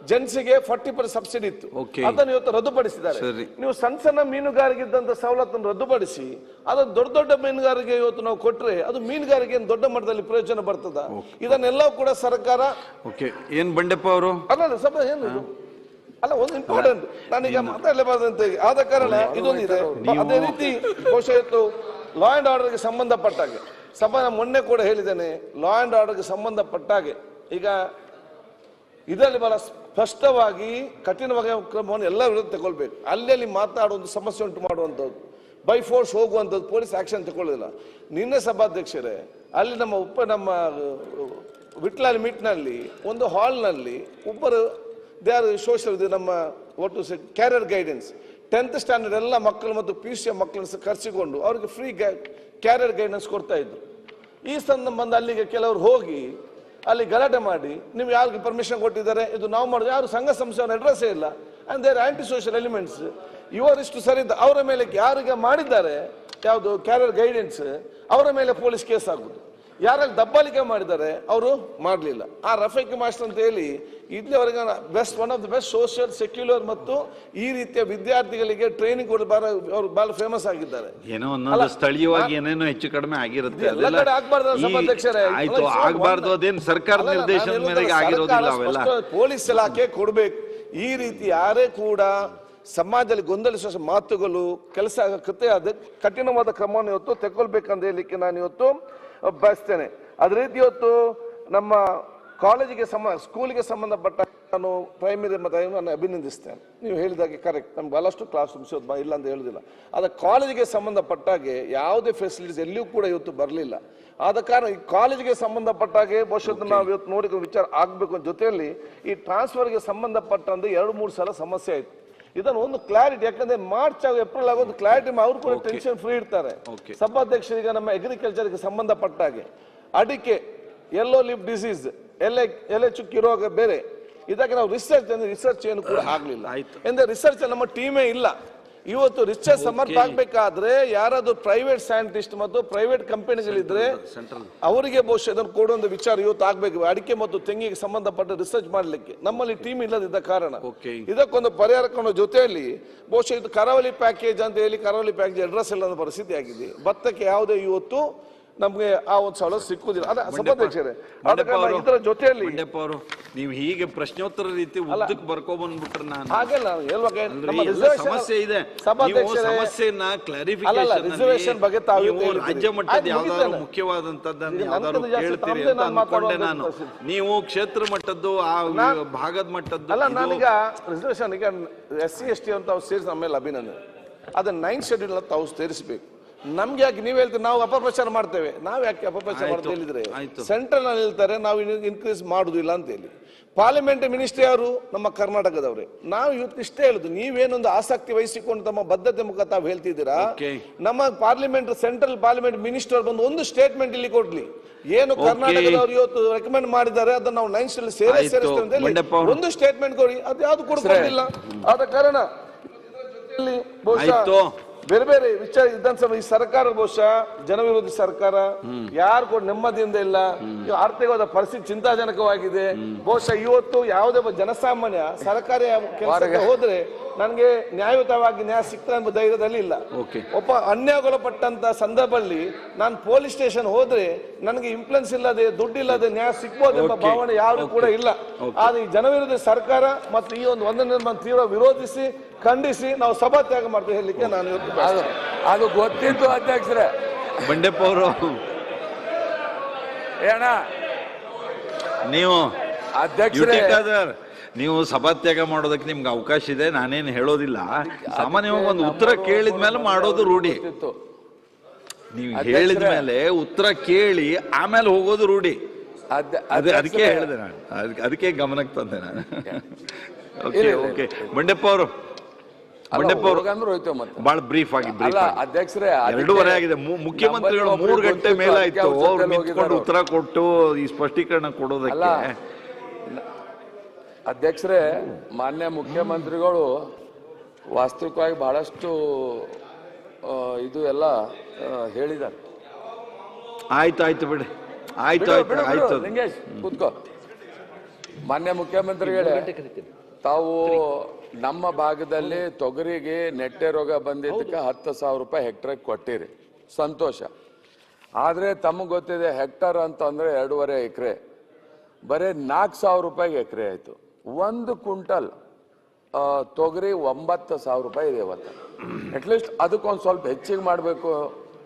ಜೆಂಟ್ಸಿಗೆ 40% ಸಬ್ಸಿಡಿ ಇತ್ತು. ಅದನ್ನು ಇವತ್ತು ರದ್ದುಪಡಿಸಿದ್ದಾರೆ. ನೀವು ಸಣ್ಣ ಸಣ್ಣ ಮೀನುಗಾರಿಕೆ ಇದ್ದಂತ ಸವಲತ್ತನ್ನು ರದ್ದುಪಡಿಸಿ ಅದನ್ನು ದೊಡ್ಡ ದೊಡ್ಡ ಮೀನುಗಾರಿಕೆ ಇವತ್ತು ನಾವು ಕೊಟ್ರೆ ಅದು ಮೀನುಗಾರಿಕೆ ದೊಡ್ಡ ಮಟ್ಟದಲ್ಲಿ ಪ್ರಯೋಜನ ಬರ್ತದ? ಇದನ್ನೆಲ್ಲವೂ ಕೂಡ ಸರ್ಕಾರ ಏನ್ ಬಂಡೆಪ್ಪ ಅವರು ಅಲ್ಲ ಸಭೆ ಏನು ಅಲ್ಲ ಒಂದು ಇಂಪಾರ್ಟೆಂಟ್ ನಾನೀಗ ಮಾತಾಡಲೇಬಾರ್ದಂತ. ಆದ ಕಾರಣ ಇದೊಂದಿದೆ. ಅದೇ ರೀತಿ ಬಹುಶಃ ಇವತ್ತು ಲಾ ಅಂಡ್ ಆರ್ಡರ್ಗೆ ಸಂಬಂಧಪಟ್ಟಾಗೆ ಸಭಾ ಮೊನ್ನೆ ಕೂಡ ಹೇಳಿದ್ದೇನೆ, ಲಾ ಅಂಡ್ ಆರ್ಡರ್ಗೆ ಪಟ್ಟಾಗೆ ಈಗ ಇದರಲ್ಲಿ ಬಹಳ ಸ್ಪಷ್ಟವಾಗಿ ಕಠಿಣವಾಗಿ ಕ್ರಮವನ್ನು ಎಲ್ಲ ವಿರುದ್ಧ ತಗೊಳ್ಬೇಕು. ಅಲ್ಲಿ ಮಾತಾಡುವಂಥ ಸಮಸ್ಯೆ ಉಂಟು ಮಾಡುವಂಥದ್ದು, ಬೈ ಫೋರ್ಸ್ ಹೋಗುವಂಥದ್ದು, ಪೊಲೀಸ್ ಆಕ್ಷನ್ ತಗೊಳ್ಳೋದಿಲ್ಲ. ನಿನ್ನೆ ಸಭಾಧ್ಯಕ್ಷರೇ ಅಲ್ಲಿ ನಮ್ಮ ವಿಟ್ಲಾಲ್ ಮೀಟ್ನಲ್ಲಿ ಒಂದು ಹಾಲ್ನಲ್ಲಿ ಒಬ್ಬರು ದೇ ಆರ್ ಸೋಷಿಯಲ್ ನಮ್ಮ ಒಟ್ಟು ಕ್ಯಾರಿಯರ್ ಗೈಡೆನ್ಸ್ 10th ಸ್ಟ್ಯಾಂಡರ್ಡ್ ಎಲ್ಲ ಮಕ್ಕಳು ಮತ್ತು PUC ಮಕ್ಕಳನ್ನು ಕರೆಸಿಕೊಂಡು ಅವರಿಗೆ ಫ್ರೀ ಕ್ಯಾರಿಯರ್ ಗೈಡೆನ್ಸ್ ಕೊಡ್ತಾ ಇದ್ರು. ಈ ಸಂದರ್ಭ ಅಲ್ಲಿಗೆ ಕೆಲವರು ಹೋಗಿ ಅಲ್ಲಿ ಗಲಾಟೆ ಮಾಡಿ ನೀವು ಯಾರಿಗೆ ಪರ್ಮಿಷನ್ ಕೊಟ್ಟಿದ್ದಾರೆ, ಇದು ನಾವು ಮಾಡೋದು, ಯಾರು ಸಂಘ ಸಂಸ್ಥೆಯನ್ನು ಅಡ್ರೆಸ್ಸೇ ಇಲ್ಲ, and there anti social elements. ಇವರಿಷ್ಟು ಸರಿ ಅವರ ಮೇಲೆ ಯಾರಿಗೆ ಮಾಡಿದ್ದಾರೆ ಯಾವುದು ಕ್ಯಾರಿಯರ್ ಗೈಡೆನ್ಸ್ ಅವರ ಮೇಲೆ ಪೊಲೀಸ್ ಕೇಸ್ ಆಗುದು. ಯಾರಲ್ಲಿ ದಬ್ಬಾಳಿಕೆ ಮಾಡಿದ್ದಾರೆ ಅವರು ಮಾಡಲಿಲ್ಲ. ಆ ರಫೀಕ್ ಮಾಸ್ಟರ್ ಅಂತ ಹೇಳಿ ಇಲ್ಲಿವರೆಗೆ one of the best social secular ಮತ್ತು ಈ ರೀತಿಯ ವಿದ್ಯಾರ್ಥಿಗಳಿಗೆ ಟ್ರೈನಿಂಗ್ ಕೊಡ ಅವರು ಬಹಳ ಫೇಮಸ್ ಆಗಿದ್ದಾರೆ. ಏನೋ ಸ್ಥಳೀಯವಾಗಿ ಏನೇನೋ ಹೆಚ್ಚು ಕಡಿಮೆ ಆಗಿರುತ್ತೆ, ಆಗಬಾರ್ದು. ಅದೇನು ಸರ್ಕಾರದ ನಿರ್ದೇಶನದ ಮೇರೆಗೆ ಆಗಿರೋದಿಲ್ಲ. ಅವೆಲ್ಲ ಪೊಲೀಸ್ ಇಲಾಖೆ ಕೊಡ್ಬೇಕು. ಈ ರೀತಿ ಯಾರೇ ಕೂಡ ಸಮಾಜದಲ್ಲಿ ಗೊಂದಲಿಸುವ ಮಾತುಗಳು ಕೆಲಸ ಕಠಿಣವಾದ ಕ್ರಮವನ್ನು ಇವತ್ತು ತೆಗೊಳ್ಬೇಕಂತ ಹೇಳಲಿಕ್ಕೆ ನಾನು ಇವತ್ತು ಬಯಸ್ತೇನೆ. ಅದೇ ರೀತಿ ಇವತ್ತು ನಮ್ಮ ಕಾಲೇಜಿಗೆ ಸ್ಕೂಲಿಗೆ ಸಂಬಂಧಪಟ್ಟ ನಾನು ಪ್ರೈಮರಿ ಮತ್ತು ನಾನು ಅಭಿನಂದಿಸ್ತೇನೆ. ನೀವು ಹೇಳಿದಾಗೆ ಕರೆಕ್ಟ್, ನಮ್ಗೆ ಬಹಳಷ್ಟು ಕ್ಲಾಸ್ ರೂಮ್ಸ್ ಇಲ್ಲ ಅಂತ ಹೇಳುದಿಲ್ಲ. ಆದರೆ ಕಾಲೇಜಿಗೆ ಸಂಬಂಧಪಟ್ಟಾಗೆ ಯಾವುದೇ ಫೆಸಿಲಿಟೀಸ್ ಎಲ್ಲಿಯೂ ಕೂಡ ಇವತ್ತು ಬರಲಿಲ್ಲ. ಆದ ಕಾರಣ ಈ ಕಾಲೇಜಿಗೆ ಸಂಬಂಧಪಟ್ಟಾಗೆ ಬಹುಶಃ ನಾವು ಇವತ್ತು ನೋಡಿಕೊಂಡು ವಿಚಾರ ಆಗಬೇಕು. ಜೊತೆಯಲ್ಲಿ ಈ ಟ್ರಾನ್ಸ್ಫರ್ಗೆ ಸಂಬಂಧಪಟ್ಟಂತೆ 2-3 ಸಲ ಸಮಸ್ಯೆ ಆಯಿತು. ಇದನ್ನು ಒಂದು ಕ್ಲಾರಿಟಿ, ಯಾಕಂದ್ರೆ ಮಾರ್ಚ್ ಏಪ್ರಿಲ್ ಆಗೋದು ಕ್ಲಾರಿಟಿ ಅವ್ರು ಕೂಡ ಟೆನ್ಷನ್ ಫ್ರೀ ಇರ್ತಾರೆ. ಸಭಾಧ್ಯಕ್ಷರಿಗೆ ನಮ್ಮ ಅಗ್ರಿಕಲ್ಚರ್ಗೆ ಸಂಬಂಧಪಟ್ಟಾಗೆ ಅಡಿಕೆ ಯೆಲ್ಲೋ ಲೀಫ್ ಡಿಸೀಸ್ ಎಲೆ ಚುಕ್ಕಿ ರೋಗ ಬೇರೆ, ಇದಕ್ಕೆ ನಾವು ರಿಸರ್ಚ್ ಏನು ಕೂಡ ಆಗ್ಲಿಲ್ಲ. ಅಂದ್ರೆ ರಿಸರ್ಚ್ ನಮ್ಮ ಟೀಮೇ ಇಲ್ಲ. ಇವತ್ತು ರಿಸರ್ಚ್ ಸಮರ್ಥ ಆಗ್ಬೇಕಾದ್ರೆ ಯಾರಾದ್ರೂ ಪ್ರೈವೇಟ್ ಸೈಂಟಿಸ್ಟ್ ಮತ್ತು ಪ್ರೈವೇಟ್ ಕಂಪನಿಗಳಿದ್ರೆ ಅವರಿಗೆ ಬಹುಶಃ ಇದನ್ನು ಕೊಡುವಂತ ವಿಚಾರ ಇವತ್ತು ಆಗ್ಬೇಕು. ಅಡಿಕೆ ಮತ್ತು ತೆಂಗಿಗೆ ಸಂಬಂಧಪಟ್ಟ ರಿಸರ್ಚ್ ಮಾಡ್ಲಿಕ್ಕೆ ನಮ್ಮಲ್ಲಿ ಟೀಮ್ ಇಲ್ಲದಿದ್ದ ಕಾರಣ ಇದಕ್ಕೊಂದು ಪರಿಹಾರ ಕಾಣೋ ಜೊತೆಯಲ್ಲಿ ಬಹುಶಃ ಇದು ಕರಾವಳಿ ಪ್ಯಾಕೇಜ್ ಅಂತ ಹೇಳಿ ಕರಾವಳಿ ಪ್ಯಾಕೇಜ್ ಅಡ್ರೆಸ್ ಇಲ್ಲದ ಪರಿಸ್ಥಿತಿ ಆಗಿದೆ. ಭತ್ತಕ್ಕೆ ಯಾವುದೇ ಇವತ್ತು ನಮ್ಗೆ ಆ ಒಂದು ಸವಲತ್ತು ಸಿಕ್ಕುದಿಲ್ಲ. ಅದ ಸಭಾಧ್ಯಕ್ಷರೇ ಇದರ ಜೊತೆಯಲ್ಲಿ ನೀವು ಹೀಗೆ ಪ್ರಶ್ನೋತ್ತರ ರೀತಿ ಉದ್ದಕ್ಕೆ ಬರ್ಕೊಬಂದ್ಬಿಟ್ರೆ ನಾನು ಹಾಗೆಲ್ಲ ಸಮಸ್ಯೆ ಇದೆ. ಸಮಸ್ಯೆನ ರಿಸರ್ವೇಶನ್ ಬಗ್ಗೆ ರಾಜ್ಯ ಮಟ್ಟದ ಯಾವ್ದಾದ್ರು ಮುಖ್ಯವಾದಂತದ್ದನ್ನು ಯಾವ್ದಾದ್ರು ಕೇಳ್ತೀರಿ ಅಂತ ಅನ್ಕೊಂಡೆ ನಾನು. ನೀವು ಕ್ಷೇತ್ರ ಮಟ್ಟದ್ದು ಆ ಭಾಗದ ಮಟ್ಟದ್ದು ಅಲ್ಲ. ನಾನೀಗ ರಿಸರ್ವೇಶನ್ ಈಗ SC ST ಅಂತ ಅವ್ರು ಸೇರಿಸಿ ನಮ್ಮೇಲೆ ಅಭಿನಂದನೆ. ಅದನ್ನ 9th ಶೆಡ್ಯೂಲ್ ಅಂತ ತಾವು ಸೇರಿಸಬೇಕು. ನಮ್ಗೆ ಯಾಕೆ ನೀವು ಹೇಳ್ತೀವಿ ನಾವು ಅಪಪ್ರಚಾರ ಮಾಡ್ತೇವೆ, ನಾವು ಯಾಕೆ ಅಪಪ್ರಚಾರ ಮಾಡ್ತಾ ಹೇಳಿದ್ರೆ ಸೆಂಟ್ರಲ್ ನಲ್ಲಿ ಹೇಳ್ತಾರೆ ನಾವು ಇನ್ಕ್ರೀಸ್ ಮಾಡುದಿಲ್ಲ ಅಂತ ಹೇಳಿ. ಪಾರ್ಲಿಮೆಂಟ್ ಮಿನಿಸ್ಟ್ರಿ ಅವರು ನಮ್ಮ ಕರ್ನಾಟಕದವ್ರೆ. ನಾವು ಇವತ್ತು ಇಷ್ಟೇ ಹೇಳುದು, ನೀವೇನೊಂದು ಆಸಕ್ತಿ ವಹಿಸಿಕೊಂಡು ತಮ್ಮ ಬದ್ಧತೆ ಮುಖ ತಾವು ಹೇಳ್ತಿದ್ದೀರಾ. ನಮ್ಮ ಪಾರ್ಲಿಮೆಂಟ್ ಸೆಂಟ್ರಲ್ ಪಾರ್ಲಿಮೆಂಟ್ ಮಿನಿಸ್ಟರ್ ಬಂದು ಒಂದು ಸ್ಟೇಟ್ಮೆಂಟ್ ಇಲ್ಲಿ ಕೊಡ್ಲಿ, ಏನು ಕರ್ನಾಟಕದವರು ಇವತ್ತು ರೆಕಮೆಂಡ್ ಮಾಡಿದ್ದಾರೆ ಅದನ್ನ ನಾವು 9th ಶೆಡ್ಯೂಲ್ ಸೇರಿಸ್ತೇವೆ ಅಂತ ಒಂದು ಸ್ಟೇಟ್ಮೆಂಟ್ ಕೊಡಿ. ಅದು ಯಾವ್ದು ಕೊಡ್ಕೊಂಡಿಲ್ಲ. ಆದ ಕಾರಣ ಬೇರೆ ಬೇರೆ ವಿಚಾರ ವಿಧಾನಸಭೆ ಈ ಸರ್ಕಾರ ಬಹುಶಃ ಜನವಿರೋಧಿ ಸರ್ಕಾರ, ಯಾರು ಕೂಡ ನೆಮ್ಮದಿಯಿಂದ ಇಲ್ಲ. ಆರ್ಥಿಕವಾದ ಪರಿಸ್ಥಿತಿ ಚಿಂತಾಜನಕವಾಗಿದೆ. ಬಹುಶಃ ಇವತ್ತು ಯಾವುದೇ ಜನಸಾಮಾನ್ಯ ಸರ್ಕಾರಿ ಕೆಲಸಕ್ಕೆ ಹೋದ್ರೆ ನನಗೆ ನ್ಯಾಯಯುತವಾಗಿ ನ್ಯಾಯ ಸಿಗ್ತದೆ ಎಂಬ ಧೈರ್ಯದಲ್ಲಿ ಇಲ್ಲ. ಒಬ್ಬ ಅನ್ಯಾಯಗೊಳಪಟ್ಟಂತ ಸಂದರ್ಭದಲ್ಲಿ ನಾನು ಪೊಲೀಸ್ ಸ್ಟೇಷನ್ ಹೋದ್ರೆ ನನಗೆ ಇನ್ಫ್ಲುಯೆನ್ಸ್ ಇಲ್ಲದೆ ದುಡ್ಡಿಲ್ಲದೆ ನ್ಯಾಯ ಸಿಗ್ಬೋದು ಎಂಬ ಭಾವನೆ ಯಾರು ಕೂಡ ಇಲ್ಲ. ಆದ್ರೆ ಈ ಜನವಿರೋಧಿ ಸರ್ಕಾರ ಮತ್ತು ಈ ಒಂದು ಒಂದನೇ ತೀವ್ರ ವಿರೋಧಿಸಿ ಖಂಡಿಸಿ ನಾವು ಸಭಾತ್ಯಾಗ ಮಾಡ್ತೀವಿ ಹೇಳಲಿಕ್ಕೆ ನಾನು ಇವತ್ತು ಅದು ಗೊತ್ತಿತ್ತು ಅಧ್ಯಕ್ಷರೇ. ಬಂಡೆಪ್ಪ ಅವರು ಏನ ನೀವು ಅಧ್ಯಕ್ಷರೇ ನೀವು ಸಭಾತ್ಯಾಗ ಮಾಡೋದಕ್ಕೆ ನಿಮ್ಗೆ ಅವಕಾಶ ಇದೆ, ನಾನೇನು ಹೇಳೋದಿಲ್ಲ. ಸಾಮಾನ್ಯವಾಗಿ ಒಂದು ಉತ್ತರ ಕೇಳಿದ ಮೇಲೆ ಮಾಡೋದು ರೂಢಿ. ನೀವು ಹೇಳಿದ ಮೇಲೆ ಉತ್ತರ ಕೇಳಿ ಆಮೇಲೆ ಹೋಗೋದು ರೂಢಿ. ಅದಕ್ಕೆ ಹೇಳಿದೆ ನಾನು, ಅದಕ್ಕೆ ಗಮನಕ್ಕೆ ತಂದೆ ನಾನು. ಓಕೆ ಬಂಡೆಪ್ಪ ಅವರು ಬಹಳ ಬ್ರೀಫ್ ಆಗಿ ಅಧ್ಯಕ್ಷರೇ 2:30 ಆಗಿದೆ. ಮುಖ್ಯಮಂತ್ರಿಗಳು 3 ಗಂಟೆ ಮೇಲಾಯ್ತು ಅವ್ರು ನಿಂತ್ಕೊಂಡು ಉತ್ತರ ಕೊಟ್ಟು ಈ ಸ್ಪಷ್ಟೀಕರಣ ಕೊಡೋದಕ್ಕೆ. ಅಧ್ಯಕ್ಷರೇ, ಮಾನ್ಯ ಮುಖ್ಯಮಂತ್ರಿಗಳು ವಾಸ್ತವಿಕವಾಗಿ ಬಹಳಷ್ಟು ಇದು ಎಲ್ಲ ಹೇಳಿದ್ದಾರೆ. ಆಯ್ತು ಬಿಡಿ, ಆಯ್ತು ಲಿಂಗೇಶ್ ಕೂತ್ಕೋ. ಮಾನ್ಯ ಮುಖ್ಯಮಂತ್ರಿಗಳೇ, ತಾವು ನಮ್ಮ ಭಾಗದಲ್ಲಿ ತೊಗರಿಗೆ ನೆಟ್ಟೆ ರೋಗ ಬಂದಿದ್ದಕ್ಕೆ 10,000 ರೂಪಾಯಿ ಹೆಕ್ಟರ್ಗೆ ಕೊಟ್ಟಿರಿ, ಸಂತೋಷ. ಆದರೆ ತಮಗೆ ಗೊತ್ತಿದೆ ಹೆಕ್ಟರ್ ಅಂತಂದ್ರೆ 2.5 ಎಕರೆ, ಬರೀ 4,000 ರೂಪಾಯಿಗೆ ಎಕರೆ ಆಯಿತು. 1 ಕ್ವಿಂಟಲ್ ತೊಗರಿ 9,000 ರೂಪಾಯಿ ಇದೆ ಇವತ್ತು. ಅಟ್ಲೀಸ್ಟ್ ಅದಕ್ಕೊಂದು ಸ್ವಲ್ಪ ಹೆಚ್ಚಿಗೆ ಮಾಡಬೇಕು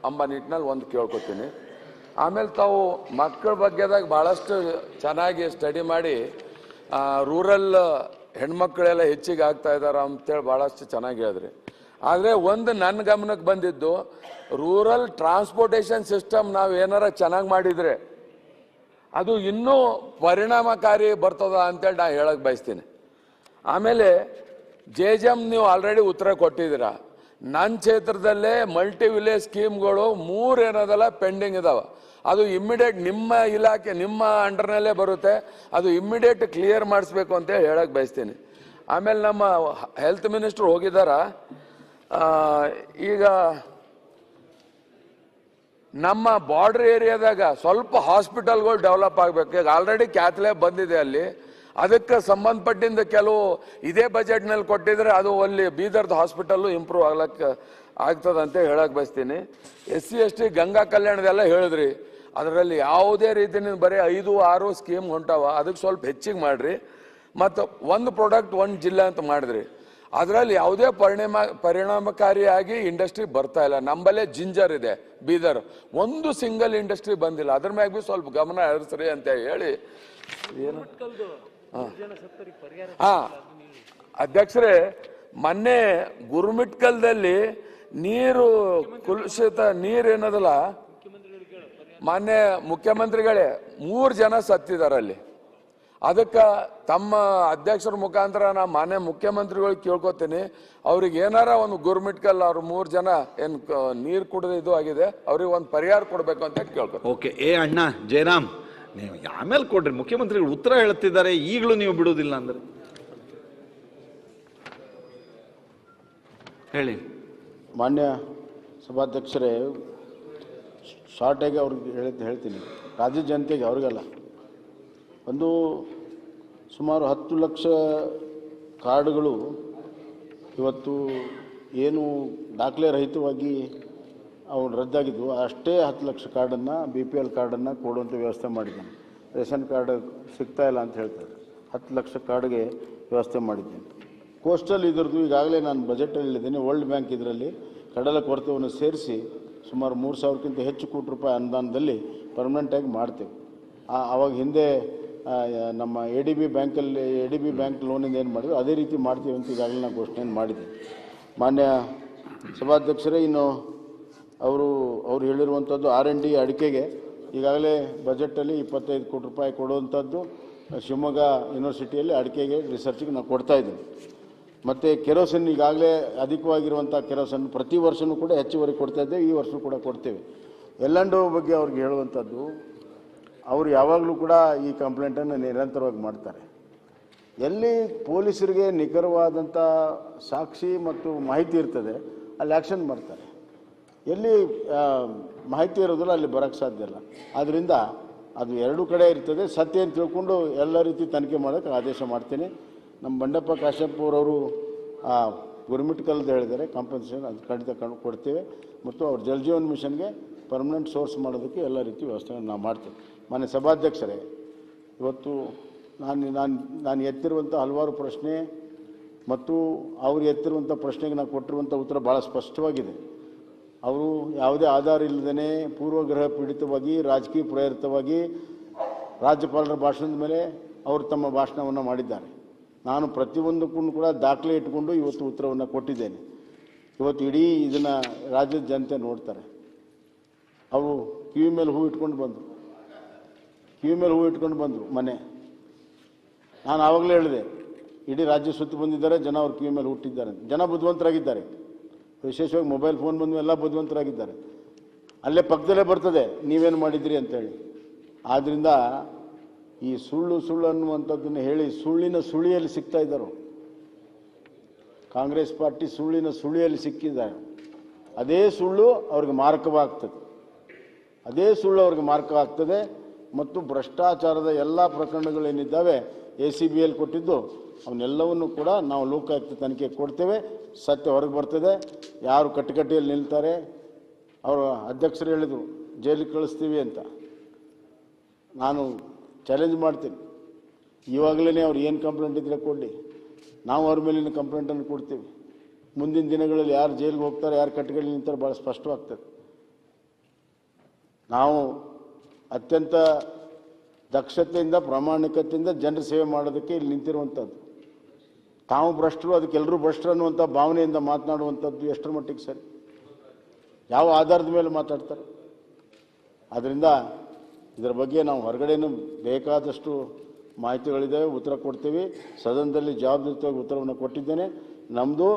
ಎಂಬ ನಿಟ್ಟಿನಲ್ಲಿ ಒಂದು ಕೇಳ್ಕೊತೀನಿ. ಆಮೇಲೆ ತಾವು ಮಕ್ಕಳ ಬಗ್ಗೆದಾಗ ಭಾಳಷ್ಟು ಚೆನ್ನಾಗಿ ಸ್ಟಡಿ ಮಾಡಿ ರೂರಲ್ ಹೆಣ್ಮಕ್ಳೆಲ್ಲ ಹೆಚ್ಚಿಗೆ ಆಗ್ತಾ ಇದ್ದಾರೆ ಅಂತೇಳಿ ಭಾಳಷ್ಟು ಚೆನ್ನಾಗಿ ಹೇಳಿದ್ರಿ. ಆದರೆ ಒಂದು ನನ್ನ ಗಮನಕ್ಕೆ ಬಂದಿದ್ದು, ರೂರಲ್ ಟ್ರಾನ್ಸ್ಪೋರ್ಟೇಷನ್ ಸಿಸ್ಟಮ್ ನಾವು ಏನಾರ ಚೆನ್ನಾಗಿ ಮಾಡಿದರೆ ಅದು ಇನ್ನೂ ಪರಿಣಾಮಕಾರಿ ಬರ್ತದ ಅಂತೇಳಿ ನಾನು ಹೇಳಕ್ಕೆ ಬಯಸ್ತೀನಿ. ಆಮೇಲೆ JJM ನೀವು ಆಲ್ರೆಡಿ ಉತ್ತರ ಕೊಟ್ಟಿದ್ದೀರಾ. ನನ್ನ ಕ್ಷೇತ್ರದಲ್ಲೇ ಮಲ್ಟಿ ವಿಲೇಜ್ ಸ್ಕೀಮ್ಗಳು 3 ಏನದಲ್ಲ ಪೆಂಡಿಂಗ್ ಇದಾವೆ. ಅದು ಇಮ್ಮಿಡಿಯೇಟ್ ನಿಮ್ಮ ಇಲಾಖೆ ನಿಮ್ಮ ಅಂಡರ್ನಲ್ಲೇ ಬರುತ್ತೆ, ಅದು ಇಮ್ಮಿಡಿಯೇಟ್ ಕ್ಲಿಯರ್ ಮಾಡಿಸ್ಬೇಕು ಅಂತೇಳಿ ಹೇಳಕ್ಕೆ ಬಯಸ್ತೀನಿ. ಆಮೇಲೆ ನಮ್ಮ ಹೆಲ್ತ್ ಮಿನಿಸ್ಟ್ರು ಹೋಗಿದ್ದಾರ. ಈಗ ನಮ್ಮ ಬಾರ್ಡರ್ ಏರಿಯಾದಾಗ ಸ್ವಲ್ಪ ಹಾಸ್ಪಿಟಲ್ಗಳು ಡೆವಲಪ್ ಆಗಬೇಕು. ಈಗ ಆಲ್ರೆಡಿ ಕ್ಯಾಥ್ಲ್ಯಾಬ್ ಬಂದಿದೆ ಅಲ್ಲಿ, ಅದಕ್ಕೆ ಸಂಬಂಧಪಟ್ಟಿಂದ ಕೆಲವು ಇದೇ ಬಜೆಟ್ನಲ್ಲಿ ಕೊಟ್ಟಿದ್ರೆ ಅದು ಅಲ್ಲಿ ಬೀದರ್ದ ಹಾಸ್ಪಿಟಲ್ಲು ಇಂಪ್ರೂವ್ ಆಗ್ತದೆ ಅಂತ ಹೇಳಕ್ಕೆ ಬಯಸ್ತೀನಿ. SC ST ಗಂಗಾ ಕಲ್ಯಾಣದೆಲ್ಲ ಹೇಳಿದ್ರಿ, ಅದರಲ್ಲಿ ಯಾವುದೇ ರೀತಿಯಿಂದ ಬರೀ 5-6 ಸ್ಕೀಮ್ ಹೊಂಟಾವ, ಅದಕ್ಕೆ ಸ್ವಲ್ಪ ಹೆಚ್ಚಿಗೆ ಮಾಡಿರಿ. ಮತ್ತು ಒಂದು ಪ್ರಾಡಕ್ಟ್ ಒಂದು ಜಿಲ್ಲೆ ಅಂತ ಮಾಡಿದ್ರಿ, ಅದರಲ್ಲಿ ಯಾವುದೇ ಪರಿಣಾಮಕಾರಿಯಾಗಿ ಇಂಡಸ್ಟ್ರಿ ಬರ್ತಾ ಇಲ್ಲ. ನಮ್ಮಲ್ಲೇ ಜಿಂಜರ್ ಇದೆ ಬೀದರ್, ಒಂದು ಸಿಂಗಲ್ ಇಂಡಸ್ಟ್ರಿ ಬಂದಿಲ್ಲ. ಅದ್ರ ಮ್ಯಾಗ ಭೀ ಸ್ವಲ್ಪ ಗಮನ ಹರಿಸ್ರಿ ಅಂತ ಹೇಳಿ. ಏನು ಅಧ್ಯಕ್ಷರೇ, ಮೊನ್ನೆ ಗುರುಮಿಟ್ಕಲ್ದಲ್ಲಿ ನೀರು ಕುಲುಷಿತ ನೀರೇನದಲ್ಲ, ಮಾನ್ಯ ಮುಖ್ಯಮಂತ್ರಿಗಳೇ 3 ಜನ ಸತ್ತಿದಾರಲ್ಲಿ. ಅದಕ್ಕೆ ತಮ್ಮ ಅಧ್ಯಕ್ಷರ ಮುಖಾಂತರ ನಾ ಮಾನ್ಯ ಮುಖ್ಯಮಂತ್ರಿಗಳಿಗೆ ಕೇಳ್ಕೊತೀನಿ, ಅವ್ರಿಗೆ ಏನಾರ ಒಂದು ಗುರುಮಿಟ್ಕಲ್ ಅವ್ರು 3 ಜನ ಏನು ನೀರು ಕುಡಿದು ಇದು ಆಗಿದೆ, ಅವ್ರಿಗೆ ಒಂದು ಪರಿಹಾರ ಕೊಡಬೇಕು ಅಂತ ಕೇಳ್ಕೊತೀನಿ. ಓಕೆ. ಅಣ್ಣ ಜಯರಾಮ್, ನೀವು ಆಮೇಲೆ ಕೊಡ್ರಿ, ಮುಖ್ಯಮಂತ್ರಿಗಳು ಉತ್ತರ ಹೇಳ್ತಿದ್ದಾರೆ, ಈಗಲೂ ನೀವು ಬಿಡುವುದಿಲ್ಲ ಅಂದ್ರೆ ಹೇಳಿ. ಮಾನ್ಯ ಸಭಾಧ್ಯಕ್ಷರೇ, ಶಾರ್ಟಾಗಿ ಅವ್ರಿಗೆ ಹೇಳ್ತೀನಿ, ರಾಜ್ಯ ಜನತೆಗೆ ಅವ್ರಿಗೆಲ್ಲ ಒಂದು ಸುಮಾರು 10 ಲಕ್ಷ ಕಾರ್ಡ್ಗಳು ಇವತ್ತು ಏನು ದಾಖಲೆ ರಹಿತವಾಗಿ ಅವು ರದ್ದಾಗಿದ್ವು, ಅಷ್ಟೇ 10 ಲಕ್ಷ ಕಾರ್ಡನ್ನು BPL ಕಾರ್ಡನ್ನು ಕೊಡುವಂಥ ವ್ಯವಸ್ಥೆ ಮಾಡಿದ್ದೇನೆ. ರೇಷನ್ ಕಾರ್ಡ್ ಸಿಗ್ತಾ ಇಲ್ಲ ಅಂತ ಹೇಳ್ತಾರೆ, 10 ಲಕ್ಷ ಕಾರ್ಡ್ಗೆ ವ್ಯವಸ್ಥೆ ಮಾಡಿದ್ದೇನೆ. ಕೋಸ್ಟಲ್ ಇದ್ರದ್ದು ಈಗಾಗಲೇ ನಾನು ಬಜೆಟಲ್ಲಿ ಹೇಳಿದ್ದೇನೆ, ವರ್ಲ್ಡ್ ಬ್ಯಾಂಕ್ ಇದರಲ್ಲಿ ಕಡಲ ಕೊರತೆಯನ್ನು ಸೇರಿಸಿ ಸುಮಾರು 3,000ಕ್ಕಿಂತ ಹೆಚ್ಚು ಕೋಟಿ ರೂಪಾಯಿ ಅನುದಾನದಲ್ಲಿ ಪರ್ಮನೆಂಟಾಗಿ ಮಾಡ್ತೇವೆ. ಆವಾಗ ಹಿಂದೆ ನಮ್ಮ ADB ಬ್ಯಾಂಕ್ ಲೋನಿಂದ ಏನು ಮಾಡಿದ್ರು ಅದೇ ರೀತಿ ಮಾಡ್ತೀವಿ ಅಂತ ಈಗಾಗಲೇ ನಾನು ಘೋಷಣೆಯನ್ನು ಮಾಡಿದ್ದೆ. ಮಾನ್ಯ ಸಭಾಧ್ಯಕ್ಷರೇ, ಇನ್ನು ಅವರು ಹೇಳಿರುವಂಥದ್ದು R&D ಅಡಿಕೆಗೆ ಈಗಾಗಲೇ ಬಜೆಟಲ್ಲಿ 25 ಕೋಟಿ ರೂಪಾಯಿ ಕೊಡುವಂಥದ್ದು ಶಿವಮೊಗ್ಗ ಯೂನಿವರ್ಸಿಟಿಯಲ್ಲಿ ಅಡಿಕೆಗೆ ರಿಸರ್ಚ್ಗೆ ನಾವು ಕೊಡ್ತಾ ಇದ್ದೀವಿ. ಮತ್ತು ಕೆರೋಸಿನ್ ಈಗಾಗಲೇ ಅಧಿಕವಾಗಿರುವಂಥ ಕೆರೋಸಿನ್ ಪ್ರತಿ ವರ್ಷವೂ ಕೂಡ ಹೆಚ್ಚುವರಿ ಕೊಡ್ತಾ ಇದ್ದೇವೆ, ಈ ವರ್ಷವೂ ಕೂಡ ಕೊಡ್ತೇವೆ. L&O ಬಗ್ಗೆ ಅವ್ರಿಗೆ ಹೇಳುವಂಥದ್ದು, ಅವರು ಯಾವಾಗಲೂ ಕೂಡ ಈ ಕಂಪ್ಲೇಂಟನ್ನು ನಿರಂತರವಾಗಿ ಮಾಡ್ತಾರೆ. ಎಲ್ಲಿ ಪೊಲೀಸರಿಗೆ ನಿಖರವಾದಂಥ ಸಾಕ್ಷಿ ಮತ್ತು ಮಾಹಿತಿ ಇರ್ತದೆ ಅಲ್ಲಿ ಆ್ಯಕ್ಷನ್ ಮಾಡ್ತಾರೆ, ಎಲ್ಲಿ ಮಾಹಿತಿ ಇರೋದಿಲ್ಲ ಅಲ್ಲಿ ಬರೋಕ್ಕೆ ಸಾಧ್ಯ ಇಲ್ಲ. ಆದ್ದರಿಂದ ಅದು 2 ಕಡೆ ಇರ್ತದೆ. ಸತ್ಯ ಅಂತ ತಿಳ್ಕೊಂಡು ಎಲ್ಲ ರೀತಿ ತನಿಖೆ ಮಾಡೋಕ್ಕೆ ಆದೇಶ ಮಾಡ್ತೀನಿ. ನಮ್ಮ ಬಂಡೆಪ್ಪ ಕಾಶ್ಯಪ್ ಅವರವರು ಗುರುಮಿಟ್ಕಲ್ದು ಹೇಳಿದ್ದಾರೆ ಕಾಂಪನ್ಸೇಷನ್ ಅದು ಖಂಡಿತ ಕೊಡ್ತೇವೆ ಮತ್ತು ಅವ್ರ ಜಲ್ ಜೀವನ್ ಮಿಷನ್ಗೆ ಪರ್ಮನೆಂಟ್ ಸೋರ್ಸ್ ಮಾಡೋದಕ್ಕೆ ಎಲ್ಲ ರೀತಿ ವ್ಯವಸ್ಥೆಯನ್ನು ನಾವು ಮಾಡ್ತೇವೆ. ಮಾನ್ಯ ಸಭಾಧ್ಯಕ್ಷರೇ, ಇವತ್ತು ನಾನು ಎತ್ತಿರುವಂಥ ಹಲವಾರು ಪ್ರಶ್ನೆ ಮತ್ತು ಅವರು ಎತ್ತಿರುವಂಥ ಪ್ರಶ್ನೆಗೆ ನಾನು ಕೊಟ್ಟಿರುವಂಥ ಉತ್ತರ ಭಾಳ ಸ್ಪಷ್ಟವಾಗಿದೆ. ಅವರು ಯಾವುದೇ ಆಧಾರ ಇಲ್ಲದೇ ಪೂರ್ವಗ್ರಹ ಪೀಡಿತವಾಗಿ ರಾಜಕೀಯ ಪ್ರೇರಿತವಾಗಿ ರಾಜ್ಯಪಾಲರ ಭಾಷಣದ ಮೇಲೆ ಅವರು ತಮ್ಮ ಭಾಷಣವನ್ನು ಮಾಡಿದ್ದಾರೆ. ನಾನು ಪ್ರತಿಯೊಂದಕ್ಕೂ ಕೂಡ ದಾಖಲೆ ಇಟ್ಕೊಂಡು ಇವತ್ತು ಉತ್ತರವನ್ನು ಕೊಟ್ಟಿದ್ದೇನೆ. ಇವತ್ತು ಇಡೀ ಇದನ್ನು ರಾಜ್ಯದ ಜನತೆ ನೋಡ್ತಾರೆ. ಅವರು ಕಿವಿ ಮೇಲೆ ಹೂ ಇಟ್ಕೊಂಡು ಬಂದರು ಮನೆ. ನಾನು ಆವಾಗಲೇ ಹೇಳಿದೆ, ಇಡೀ ರಾಜ್ಯ ಸುತ್ತು ಬಂದಿದ್ದಾರೆ ಜನ, ಅವ್ರ ಕಿವಿ ಮೇಲೆ ಹುಟ್ಟಿದ್ದಾರೆ. ಜನ ಬುದ್ಧಿವಂತರಾಗಿದ್ದಾರೆ, ವಿಶೇಷವಾಗಿ ಮೊಬೈಲ್ ಫೋನ್ ಬಂದು ಎಲ್ಲ ಬುದ್ಧಿವಂತರಾಗಿದ್ದಾರೆ. ಅಲ್ಲೇ ಪಕ್ಕದಲ್ಲೇ ಬರ್ತದೆ ನೀವೇನು ಮಾಡಿದ್ದೀರಿ ಅಂತೇಳಿ. ಆದ್ದರಿಂದ ಈ ಸುಳ್ಳು ಅನ್ನುವಂಥದ್ದನ್ನು ಹೇಳಿ ಸುಳ್ಳಿನ ಸುಳಿಯಲ್ಲಿ ಸಿಗ್ತಾ ಇದ್ದರು. ಕಾಂಗ್ರೆಸ್ ಪಾರ್ಟಿ ಸುಳ್ಳಿನ ಸುಳಿಯಲ್ಲಿ ಸಿಕ್ಕಿದ್ದಾರೆ. ಅದೇ ಸುಳ್ಳು ಅವ್ರಿಗೆ ಮಾರಕವಾಗ್ತದೆ. ಮತ್ತು ಭ್ರಷ್ಟಾಚಾರದ ಎಲ್ಲ ಪ್ರಕರಣಗಳೇನಿದ್ದಾವೆ ACBಯಲ್ಲಿ ಕೊಟ್ಟಿದ್ದು ಅವನ್ನೆಲ್ಲವನ್ನು ಕೂಡ ನಾವು ಲೋಕಾಯುಕ್ತ ತನಿಖೆ ಕೊಡ್ತೇವೆ. ಸತ್ಯ ಹೊರಗೆ ಬರ್ತದೆ. ಯಾರು ಕಟ್ಟಕಟ್ಟೆಯಲ್ಲಿ ನಿಲ್ತಾರೆ, ಅವರ ಅಧ್ಯಕ್ಷರು ಹೇಳಿದರು ಜೈಲಿಗೆ ಕಳಿಸ್ತೀವಿ ಅಂತ. ನಾನು ಚಾಲೆಂಜ್ ಮಾಡ್ತೀನಿ, ಇವಾಗಲೇ ಅವ್ರು ಏನು ಕಂಪ್ಲೇಂಟ್ ಇದ್ದರೆ ಕೊಡಲಿ, ನಾವು ಅವ್ರ ಮೇಲಿನ ಕಂಪ್ಲೇಂಟನ್ನು ಕೊಡ್ತೀವಿ. ಮುಂದಿನ ದಿನಗಳಲ್ಲಿ ಯಾರು ಜೈಲಿಗೆ ಹೋಗ್ತಾರೆ, ಯಾರು ಕಟ್ಟಕಟ್ಟೆಯಲ್ಲಿ ನಿಲ್ತಾರೆ ಭಾಳ ಸ್ಪಷ್ಟವಾಗ್ತದೆ. ನಾವು ಅತ್ಯಂತ ದಕ್ಷತೆಯಿಂದ ಪ್ರಾಮಾಣಿಕತೆಯಿಂದ ಜನರ ಸೇವೆ ಮಾಡೋದಕ್ಕೆ ಇಲ್ಲಿ ನಿಂತಿರುವಂಥದ್ದು. ತಾವು ಭ್ರಷ್ಟರು, ಅದಕ್ಕೆಲ್ಲರೂ ಭ್ರಷ್ಟರು ಅನ್ನುವಂಥ ಭಾವನೆಯಿಂದ ಮಾತನಾಡುವಂಥದ್ದು ಎಷ್ಟರ ಮಟ್ಟಿಗೆ ಸರಿ? ಯಾವ ಆಧಾರದ ಮೇಲೆ ಮಾತಾಡ್ತಾರೆ? ಆದ್ದರಿಂದ ಇದರ ಬಗ್ಗೆ ನಾವು ಹೊರಗಡೆನೂ ಬೇಕಾದಷ್ಟು ಮಾಹಿತಿಗಳಿದ್ದಾವೆ, ಉತ್ತರ ಕೊಡ್ತೀವಿ. ಸದನದಲ್ಲಿ ಜವಾಬ್ದಾರಿಯುತವಾಗಿ ಉತ್ತರವನ್ನು ಕೊಟ್ಟಿದ್ದೇನೆ. ನಮ್ಮದು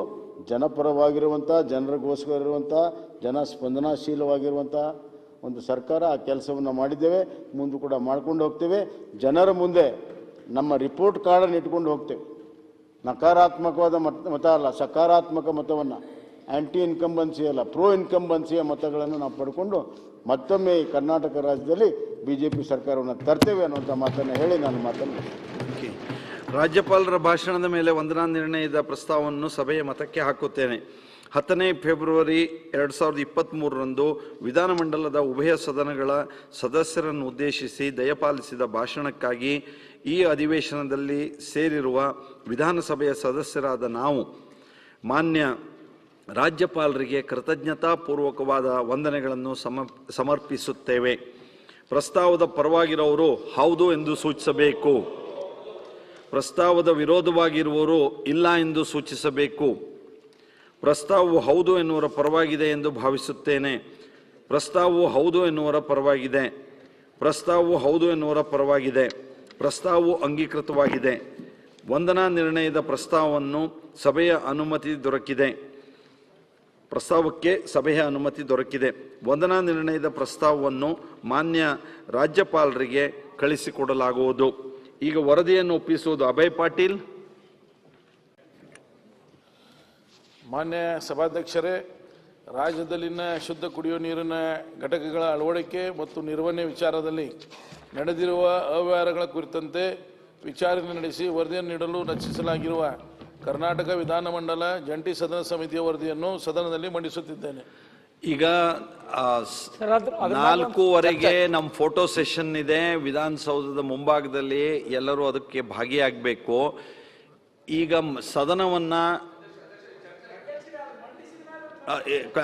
ಜನಪರವಾಗಿರುವಂಥ, ಜನರಿಗೋಸ್ಕರ ಇರುವಂಥ, ಜನ ಸ್ಪಂದನಾಶೀಲವಾಗಿರುವಂಥ ಒಂದು ಸರ್ಕಾರ. ಆ ಕೆಲಸವನ್ನು ಮಾಡಿದ್ದೇವೆ, ಮುಂದೆ ಕೂಡ ಮಾಡ್ಕೊಂಡು ಹೋಗ್ತೇವೆ. ಜನರ ಮುಂದೆ ನಮ್ಮ ರಿಪೋರ್ಟ್ ಕಾರ್ಡನ್ನು ಇಟ್ಕೊಂಡು ಹೋಗ್ತೇವೆ. ನಕಾರಾತ್ಮಕವಾದ ಮತ ಅಲ್ಲ, ಸಕಾರಾತ್ಮಕ ಮತವನ್ನು, ಆ್ಯಂಟಿ ಇನ್ಕಂಬನ್ಸಿ ಅಲ್ಲ, ಪ್ರೋ ಇನ್ಕಂಬನ್ಸಿಯ ಮತಗಳನ್ನು ನಾವು ಪಡ್ಕೊಂಡು ಮತ್ತೊಮ್ಮೆ ಈ ಕರ್ನಾಟಕ ರಾಜ್ಯದಲ್ಲಿ BJP ಸರ್ಕಾರವನ್ನು ತರ್ತೇವೆ ಅನ್ನುವಂಥ ಮಾತನ್ನು ಹೇಳಿ ನಾನು ಮಾತನ್ನು. ರಾಜ್ಯಪಾಲರ ಭಾಷಣದ ಮೇಲೆ ವಂದನಾ ನಿರ್ಣಯದ ಪ್ರಸ್ತಾವವನ್ನು ಸಭೆಯ ಮತಕ್ಕೆ ಹಾಕುತ್ತೇನೆ. 10ನೇ ಫೆಬ್ರವರಿ 2023ರಂದು ವಿಧಾನಮಂಡಲದ ಉಭಯ ಸದನಗಳ ಸದಸ್ಯರನ್ನು ಉದ್ದೇಶಿಸಿ ದಯಪಾಲಿಸಿದ ಭಾಷಣಕ್ಕಾಗಿ ಈ ಅಧಿವೇಶನದಲ್ಲಿ ಸೇರಿರುವ ವಿಧಾನಸಭೆಯ ಸದಸ್ಯರಾದ ನಾವು ಮಾನ್ಯ ರಾಜ್ಯಪಾಲರಿಗೆ ಕೃತಜ್ಞತಾಪೂರ್ವಕವಾದ ವಂದನೆಗಳನ್ನು ಸಮರ್ಪಿಸುತ್ತೇವೆ. ಪ್ರಸ್ತಾವದ ಪರವಾಗಿರುವವರು ಹೌದು ಎಂದು ಸೂಚಿಸಬೇಕು. ಪ್ರಸ್ತಾವದ ವಿರೋಧವಾಗಿರುವವರು ಇಲ್ಲ ಎಂದು ಸೂಚಿಸಬೇಕು. ಪ್ರಸ್ತಾವವು ಹೌದು ಎನ್ನುವರ ಪರವಾಗಿದೆ ಎಂದು ಭಾವಿಸುತ್ತೇನೆ. ಪ್ರಸ್ತಾವವು ಹೌದು ಎನ್ನುವರ ಪರವಾಗಿದೆ. ಪ್ರಸ್ತಾವವು ಹೌದು ಎನ್ನುವರ ಪರವಾಗಿದೆ. ಪ್ರಸ್ತಾವವು ಅಂಗೀಕೃತವಾಗಿದೆ. ವಂದನಾ ನಿರ್ಣಯದ ಪ್ರಸ್ತಾವವನ್ನು ಸಭೆಯ ಅನುಮತಿ ದೊರಕಿದೆ. ಪ್ರಸ್ತಾವಕ್ಕೆ ಸಭೆಯ ಅನುಮತಿ ದೊರಕಿದೆ. ವಂದನಾ ನಿರ್ಣಯದ ಪ್ರಸ್ತಾವವನ್ನು ಮಾನ್ಯ ರಾಜ್ಯಪಾಲರಿಗೆ ಕಳಿಸಿಕೊಡಲಾಗುವುದು. ಈಗ ವರದಿಯನ್ನು ಒಪ್ಪಿಸುವುದು ಅಭಯ್ ಪಾಟೀಲ್. ಮಾನ್ಯ ಸಭಾಧ್ಯಕ್ಷರೇ, ರಾಜ್ಯದಲ್ಲಿನ ಶುದ್ಧ ಕುಡಿಯುವ ನೀರಿನ ಘಟಕಗಳ ಅಳವಡಿಕೆ ಮತ್ತು ನಿರ್ವಹಣೆ ವಿಚಾರದಲ್ಲಿ ನಡೆದಿರುವ ಅವ್ಯವಹಾರಗಳ ಕುರಿತಂತೆ ವಿಚಾರಣೆ ನಡೆಸಿ ವರದಿಯನ್ನು ನೀಡಲು ರಚಿಸಲಾಗಿರುವ ಕರ್ನಾಟಕ ವಿಧಾನಮಂಡಲ ಜಂಟಿ ಸದನ ಸಮಿತಿಯ ವರದಿಯನ್ನು ಸದನದಲ್ಲಿ ಮಂಡಿಸುತ್ತಿದ್ದೇನೆ. ಈಗ 4:15 ನಮ್ಮ ಫೋಟೋ ಸೆಷನ್ ಇದೆ ವಿಧಾನಸೌಧದ ಮುಂಭಾಗದಲ್ಲಿ. ಎಲ್ಲರೂ ಅದಕ್ಕೆ ಭಾಗಿಯಾಗಬೇಕು. ಈಗ ಸದನವನ್ನ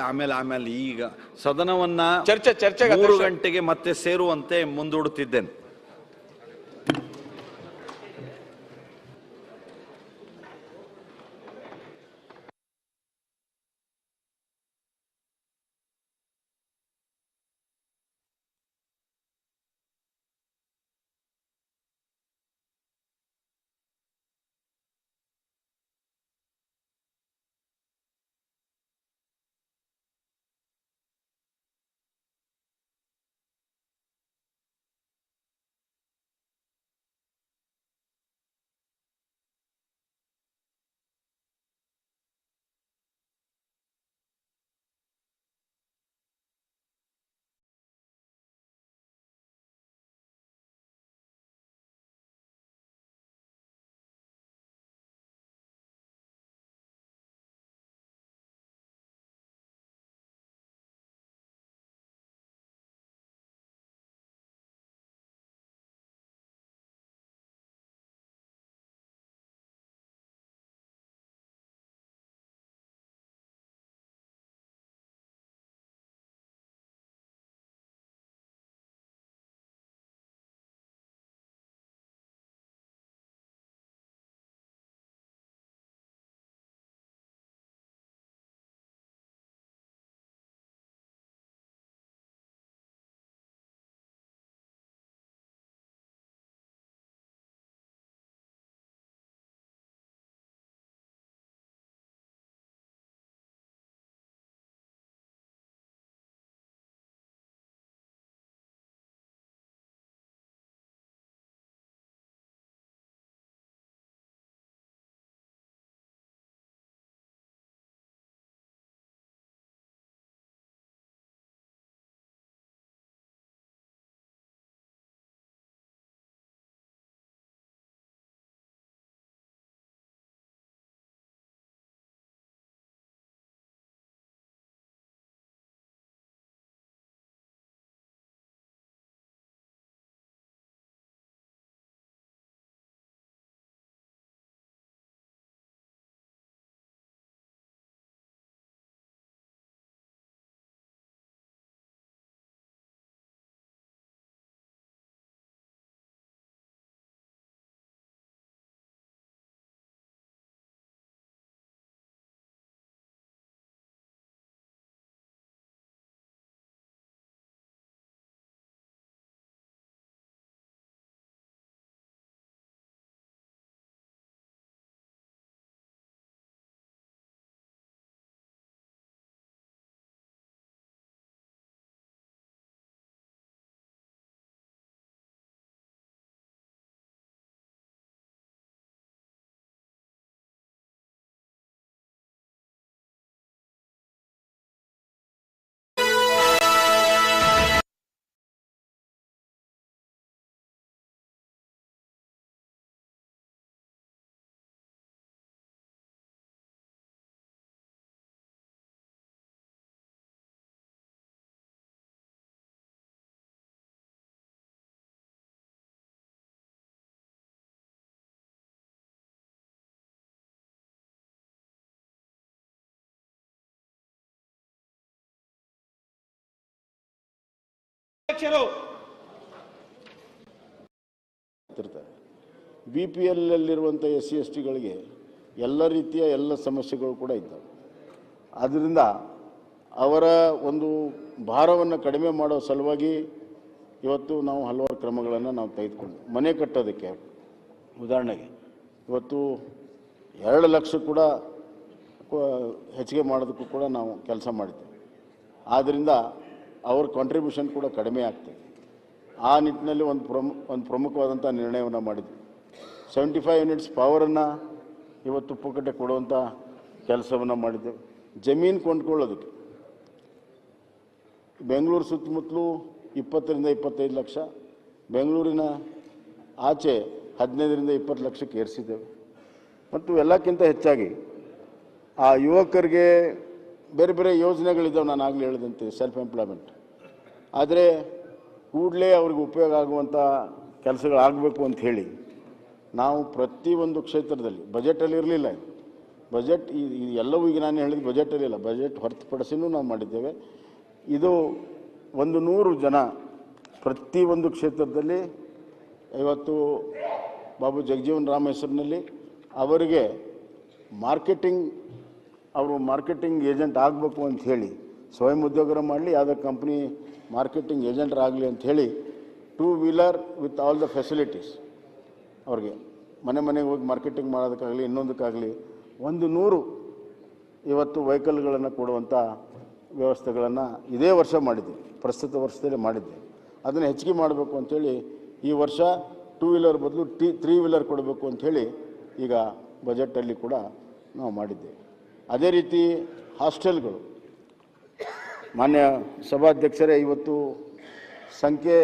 ಆಮೇಲೆ ಈಗ ಸದನವನ್ನ ಚರ್ಚೆ 3 ಗಂಟೆಗೆ ಮತ್ತೆ ಸೇರುವಂತೆ ಮುಂದೂಡುತ್ತಿದ್ದೇನೆ. BPL ಅಲ್ಲಿರುವಂಥ SC/STಗಳಿಗೆ ಎಲ್ಲ ರೀತಿಯ ಎಲ್ಲ ಸಮಸ್ಯೆಗಳು ಕೂಡ ಇದ್ದಾವೆ. ಆದ್ದರಿಂದ ಅವರ ಒಂದು ಭಾರವನ್ನು ಕಡಿಮೆ ಮಾಡೋ ಸಲುವಾಗಿ ಇವತ್ತು ನಾವು ಹಲವಾರು ಕ್ರಮಗಳನ್ನು ನಾವು ತೆಗೆದುಕೊಂಡು ಮನೆ ಕಟ್ಟೋದಕ್ಕೆ ಉದಾಹರಣೆಗೆ ಇವತ್ತು 2 ಲಕ್ಷ ಕೂಡ ಹೆಚ್ಚಿಗೆ ಮಾಡೋದಕ್ಕೂ ಕೂಡ ನಾವು ಕೆಲಸ ಮಾಡಿದ್ದೇವೆ. ಆದ್ದರಿಂದ ಅವ್ರ ಕಾಂಟ್ರಿಬ್ಯೂಷನ್ ಕೂಡ ಕಡಿಮೆ ಆಗ್ತದೆ. ಆ ನಿಟ್ಟಿನಲ್ಲಿ ಒಂದು ಪ್ರಮುಖವಾದಂಥ ನಿರ್ಣಯವನ್ನು ಮಾಡಿದ್ವಿ. 75 ಯೂನಿಟ್ಸ್ ಪವರನ್ನು ಇವತ್ತು ಪುಕ್ಕಟೆ ಕೊಡುವಂಥ ಕೆಲಸವನ್ನು ಮಾಡಿದ್ದೇವೆ. ಜಮೀನು ಕೊಂಡ್ಕೊಳ್ಳೋದಕ್ಕೆ ಬೆಂಗಳೂರು ಸುತ್ತಮುತ್ತಲೂ 20 ರಿಂದ 25 ಲಕ್ಷ, ಬೆಂಗಳೂರಿನ ಆಚೆ 15 ರಿಂದ 20 ಲಕ್ಷಕ್ಕೆ ಏರಿಸಿದ್ದೇವೆ. ಮತ್ತು ಎಲ್ಲಕ್ಕಿಂತ ಹೆಚ್ಚಾಗಿ ಆ ಯುವಕರಿಗೆ ಬೇರೆ ಬೇರೆ ಯೋಜನೆಗಳಿದ್ದಾವೆ. ನಾನು ಆಗಲೇ ಹೇಳಿದಂತೆ ಸೆಲ್ಫ್ ಎಂಪ್ಲಾಯ್ಮೆಂಟ್. ಆದರೆ ಕೂಡಲೇ ಅವ್ರಿಗೆ ಉಪಯೋಗ ಆಗುವಂಥ ಕೆಲಸಗಳಾಗಬೇಕು ಅಂತ ಹೇಳಿ ನಾವು ಪ್ರತಿಯೊಂದು ಕ್ಷೇತ್ರದಲ್ಲಿ ಬಜೆಟಲ್ಲಿ ಇರಲಿಲ್ಲ. ಬಜೆಟ್ ಎಲ್ಲವೂ ಈಗ ನಾನು ಹೇಳಿದ ಬಜೆಟಲ್ಲಿಲ್ಲ, ಬಜೆಟ್ ಹೊರತುಪಡಿಸಿನೂ ನಾವು ಮಾಡಿದ್ದೇವೆ. ಇದು 100 ಜನ ಪ್ರತಿಯೊಂದು ಕ್ಷೇತ್ರದಲ್ಲಿ ಇವತ್ತು ಬಾಬು ಜಗಜೀವನ್ ರಾಮ್ ಹೆಸರಿನಲ್ಲಿ ಅವರಿಗೆ ಅವರು ಮಾರ್ಕೆಟಿಂಗ್ ಏಜೆಂಟ್ ಆಗಬೇಕು ಅಂತ ಹೇಳಿ ಸ್ವಯಂ ಉದ್ಯೋಗರ ಮಾಡಲಿ, ಯಾವುದೇ ಕಂಪ್ನಿ ಮಾರ್ಕೆಟಿಂಗ್ ಏಜೆಂಟ್ರಾಗಲಿ ಅಂತ ಹೇಳಿ 2 wheeler with all the facilities ಅವ್ರಿಗೆ ಮನೆಗೆ ಹೋಗಿ ಮಾರ್ಕೆಟಿಂಗ್ ಮಾಡೋದಕ್ಕಾಗಲಿ ಇನ್ನೊಂದಕ್ಕಾಗಲಿ 100 ಇವತ್ತು ವೆಹಿಕಲ್ಗಳನ್ನು ಕೊಡುವಂಥ ವ್ಯವಸ್ಥೆಗಳನ್ನು ಇದೇ ವರ್ಷ ಮಾಡಿದ್ದೀವಿ, ಪ್ರಸ್ತುತ ವರ್ಷದಲ್ಲೇ ಮಾಡಿದ್ದೇವೆ. ಅದನ್ನು ಹೆಚ್ಚಿಗೆ ಮಾಡಬೇಕು ಅಂಥೇಳಿ ಈ ವರ್ಷ 2 ವೀಲರ್ ಬದಲು 3 ವೀಲರ್ ಕೊಡಬೇಕು ಅಂಥೇಳಿ ಈಗ ಬಜೆಟಲ್ಲಿ ಕೂಡ ನಾವು ಮಾಡಿದ್ದೇವೆ. ಅದೇ ರೀತಿ ಹಾಸ್ಟೆಲ್ಗಳು, ಮಾನ್ಯ ಸಭಾಧ್ಯಕ್ಷರೇ, ಇವತ್ತು ಸಂಖ್ಯೆ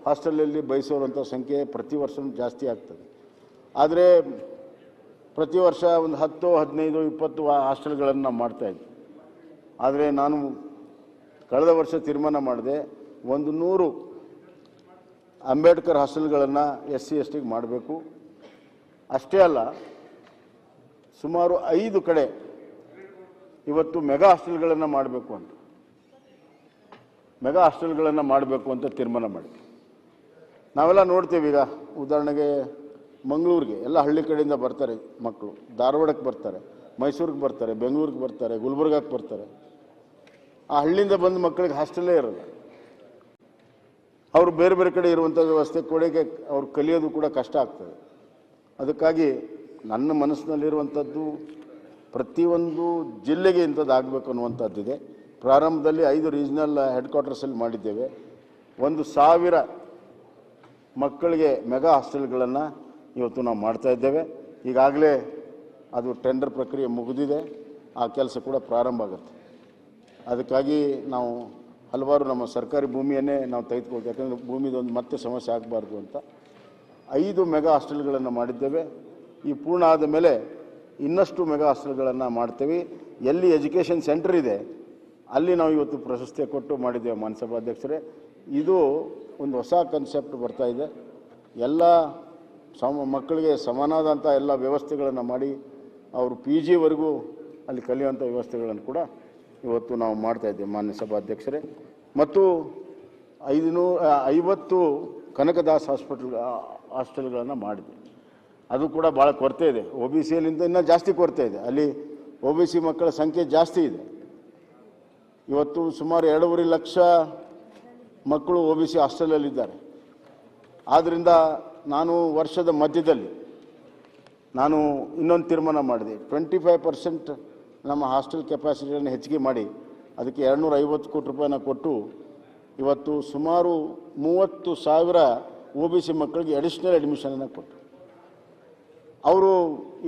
ಹಾಸ್ಟೆಲಲ್ಲಿ ಬಯಸೋರಂಥ ಸಂಖ್ಯೆ ಪ್ರತಿ ವರ್ಷವೂ ಜಾಸ್ತಿ ಆಗ್ತದೆ. ಆದರೆ ಪ್ರತಿ ವರ್ಷ ಒಂದು 10, 15, 20 ಹಾಸ್ಟೆಲ್ಗಳನ್ನು ನಾವು ಮಾಡ್ತಾಯಿದ್ವಿ. ಆದರೆ ನಾನು ಕಳೆದ ವರ್ಷ ತೀರ್ಮಾನ ಮಾಡಿದೆ 100 ಅಂಬೇಡ್ಕರ್ ಹಾಸ್ಟೆಲ್ಗಳನ್ನು SC/STಗೆ ಮಾಡಬೇಕು. ಅಷ್ಟೇ ಅಲ್ಲ, ಸುಮಾರು 5 ಕಡೆ ಇವತ್ತು ಮೆಗಾ ಹಾಸ್ಟೆಲ್ಗಳನ್ನು ಮಾಡಬೇಕು ಅಂತ ತೀರ್ಮಾನ ಮಾಡಿದ್ವಿ. ನಾವೆಲ್ಲ ನೋಡ್ತೀವಿ. ಈಗ ಉದಾಹರಣೆಗೆ ಮಂಗಳೂರಿಗೆ ಎಲ್ಲ ಹಳ್ಳಿ ಕಡೆಯಿಂದ ಬರ್ತಾರೆ ಮಕ್ಕಳು, ಧಾರವಾಡಕ್ಕೆ ಬರ್ತಾರೆ, ಮೈಸೂರಿಗೆ ಬರ್ತಾರೆ, ಬೆಂಗಳೂರಿಗೆ ಬರ್ತಾರೆ, ಗುಲ್ಬರ್ಗಕ್ಕೆ ಬರ್ತಾರೆ. ಆ ಹಳ್ಳಿಯಿಂದ ಬಂದ ಮಕ್ಕಳಿಗೆ ಹಾಸ್ಟೆಲ್ಲೇ ಇರೋಲ್ಲ. ಅವರು ಬೇರೆ ಬೇರೆ ಕಡೆ ಇರುವಂಥ ವ್ಯವಸ್ಥೆ ಕೊಡೆಗೆ ಅವ್ರು ಕಲಿಯೋದು ಕೂಡ ಕಷ್ಟ ಆಗ್ತದೆ. ಅದಕ್ಕಾಗಿ ನನ್ನ ಮನಸ್ಸಿನಲ್ಲಿರುವಂಥದ್ದು ಪ್ರತಿಯೊಂದು ಜಿಲ್ಲೆಗೆ ಇಂಥದ್ದು ಆಗಬೇಕು ಅನ್ನುವಂಥದ್ದಿದೆ. ಪ್ರಾರಂಭದಲ್ಲಿ 5 ರೀಜ್ನಲ್ ಹೆಡ್ ಕ್ವಾರ್ಟರ್ಸಲ್ಲಿ ಮಾಡಿದ್ದೇವೆ. 1,000 ಮಕ್ಕಳಿಗೆ ಮೆಗಾ ಹಾಸ್ಟೆಲ್ಗಳನ್ನು ಇವತ್ತು ನಾವು ಮಾಡ್ತಾ ಇದ್ದೇವೆ. ಈಗಾಗಲೇ ಅದು ಟೆಂಡರ್ ಪ್ರಕ್ರಿಯೆ ಮುಗಿದಿದೆ, ಆ ಕೆಲಸ ಕೂಡ ಪ್ರಾರಂಭ ಆಗುತ್ತೆ. ಅದಕ್ಕಾಗಿ ನಾವು ಹಲವಾರು ನಮ್ಮ ಸರ್ಕಾರಿ ಭೂಮಿಯನ್ನೇ ನಾವು ತೆಗೆದುಕೊಳ್ತೀವಿ, ಯಾಕಂದರೆ ಭೂಮಿದೊಂದು ಮತ್ತೆ ಸಮಸ್ಯೆ ಆಗಬಾರ್ದು ಅಂತ 5 ಮೆಗಾ ಹಾಸ್ಟೆಲ್ಗಳನ್ನು ಮಾಡಿದ್ದೇವೆ. ಈ ಪೂರ್ಣ ಆದ ಮೇಲೆ ಇನ್ನಷ್ಟು ಮೆಗಾ ಹಾಸ್ಟೆಲ್ಗಳನ್ನು ಮಾಡ್ತೇವೆ. ಎಲ್ಲಿ ಎಜುಕೇಷನ್ ಸೆಂಟರ್ ಇದೆ ಅಲ್ಲಿ ನಾವು ಇವತ್ತು ಪ್ರಶಸ್ತಿ ಕೊಟ್ಟು ಮಾಡಿದ್ದೇವೆ. ಮಾನ್ಯ ಸಭಾಧ್ಯಕ್ಷರೇ, ಇದು ಒಂದು ಹೊಸ ಕನ್ಸೆಪ್ಟ್ ಬರ್ತಾ ಇದೆ. ಎಲ್ಲ ಮಕ್ಕಳಿಗೆ ಸಮಾನವಾದಂಥ ಎಲ್ಲ ವ್ಯವಸ್ಥೆಗಳನ್ನು ಮಾಡಿ ಅವರು PGವರೆಗೂ ಅಲ್ಲಿ ಕಲಿಯುವಂಥ ವ್ಯವಸ್ಥೆಗಳನ್ನು ಕೂಡ ಇವತ್ತು ನಾವು ಮಾಡ್ತಾಯಿದ್ದೇವೆ ಮಾನ್ಯ ಸಭಾಧ್ಯಕ್ಷರೇ. ಮತ್ತು 550 ಕನಕದಾಸ್ ಹಾಸ್ಟೆಲ್ಗಳನ್ನು ಮಾಡಿದೆ. ಅದು ಕೂಡ ಭಾಳ ಕೊರತೆ ಇದೆ. OBCಯಲ್ಲಿಂದ ಇನ್ನೂ ಜಾಸ್ತಿ ಕೊರತೆ ಇದೆ. ಅಲ್ಲಿ OBC ಮಕ್ಕಳ ಸಂಖ್ಯೆ ಜಾಸ್ತಿ ಇದೆ. ಇವತ್ತು ಸುಮಾರು 2.5 ಲಕ್ಷ ಮಕ್ಕಳು OBC ಹಾಸ್ಟೆಲಲ್ಲಿದ್ದಾರೆ. ಆದ್ದರಿಂದ ನಾನು ವರ್ಷದ ಮಧ್ಯದಲ್ಲಿ ನಾನು ಇನ್ನೊಂದು ತೀರ್ಮಾನ ಮಾಡಿದೆ. 25% ನಮ್ಮ ಹಾಸ್ಟೆಲ್ ಕೆಪಾಸಿಟಿಯನ್ನು ಹೆಚ್ಚಿಗೆ ಮಾಡಿ ಅದಕ್ಕೆ 250 ಕೋಟಿ ರೂಪಾಯಿನ ಕೊಟ್ಟು ಇವತ್ತು ಸುಮಾರು 30,000 OBC ಮಕ್ಕಳಿಗೆ ಅಡಿಷ್ನಲ್ ಅಡ್ಮಿಷನನ್ನು ಕೊಟ್ಟು, ಅವರು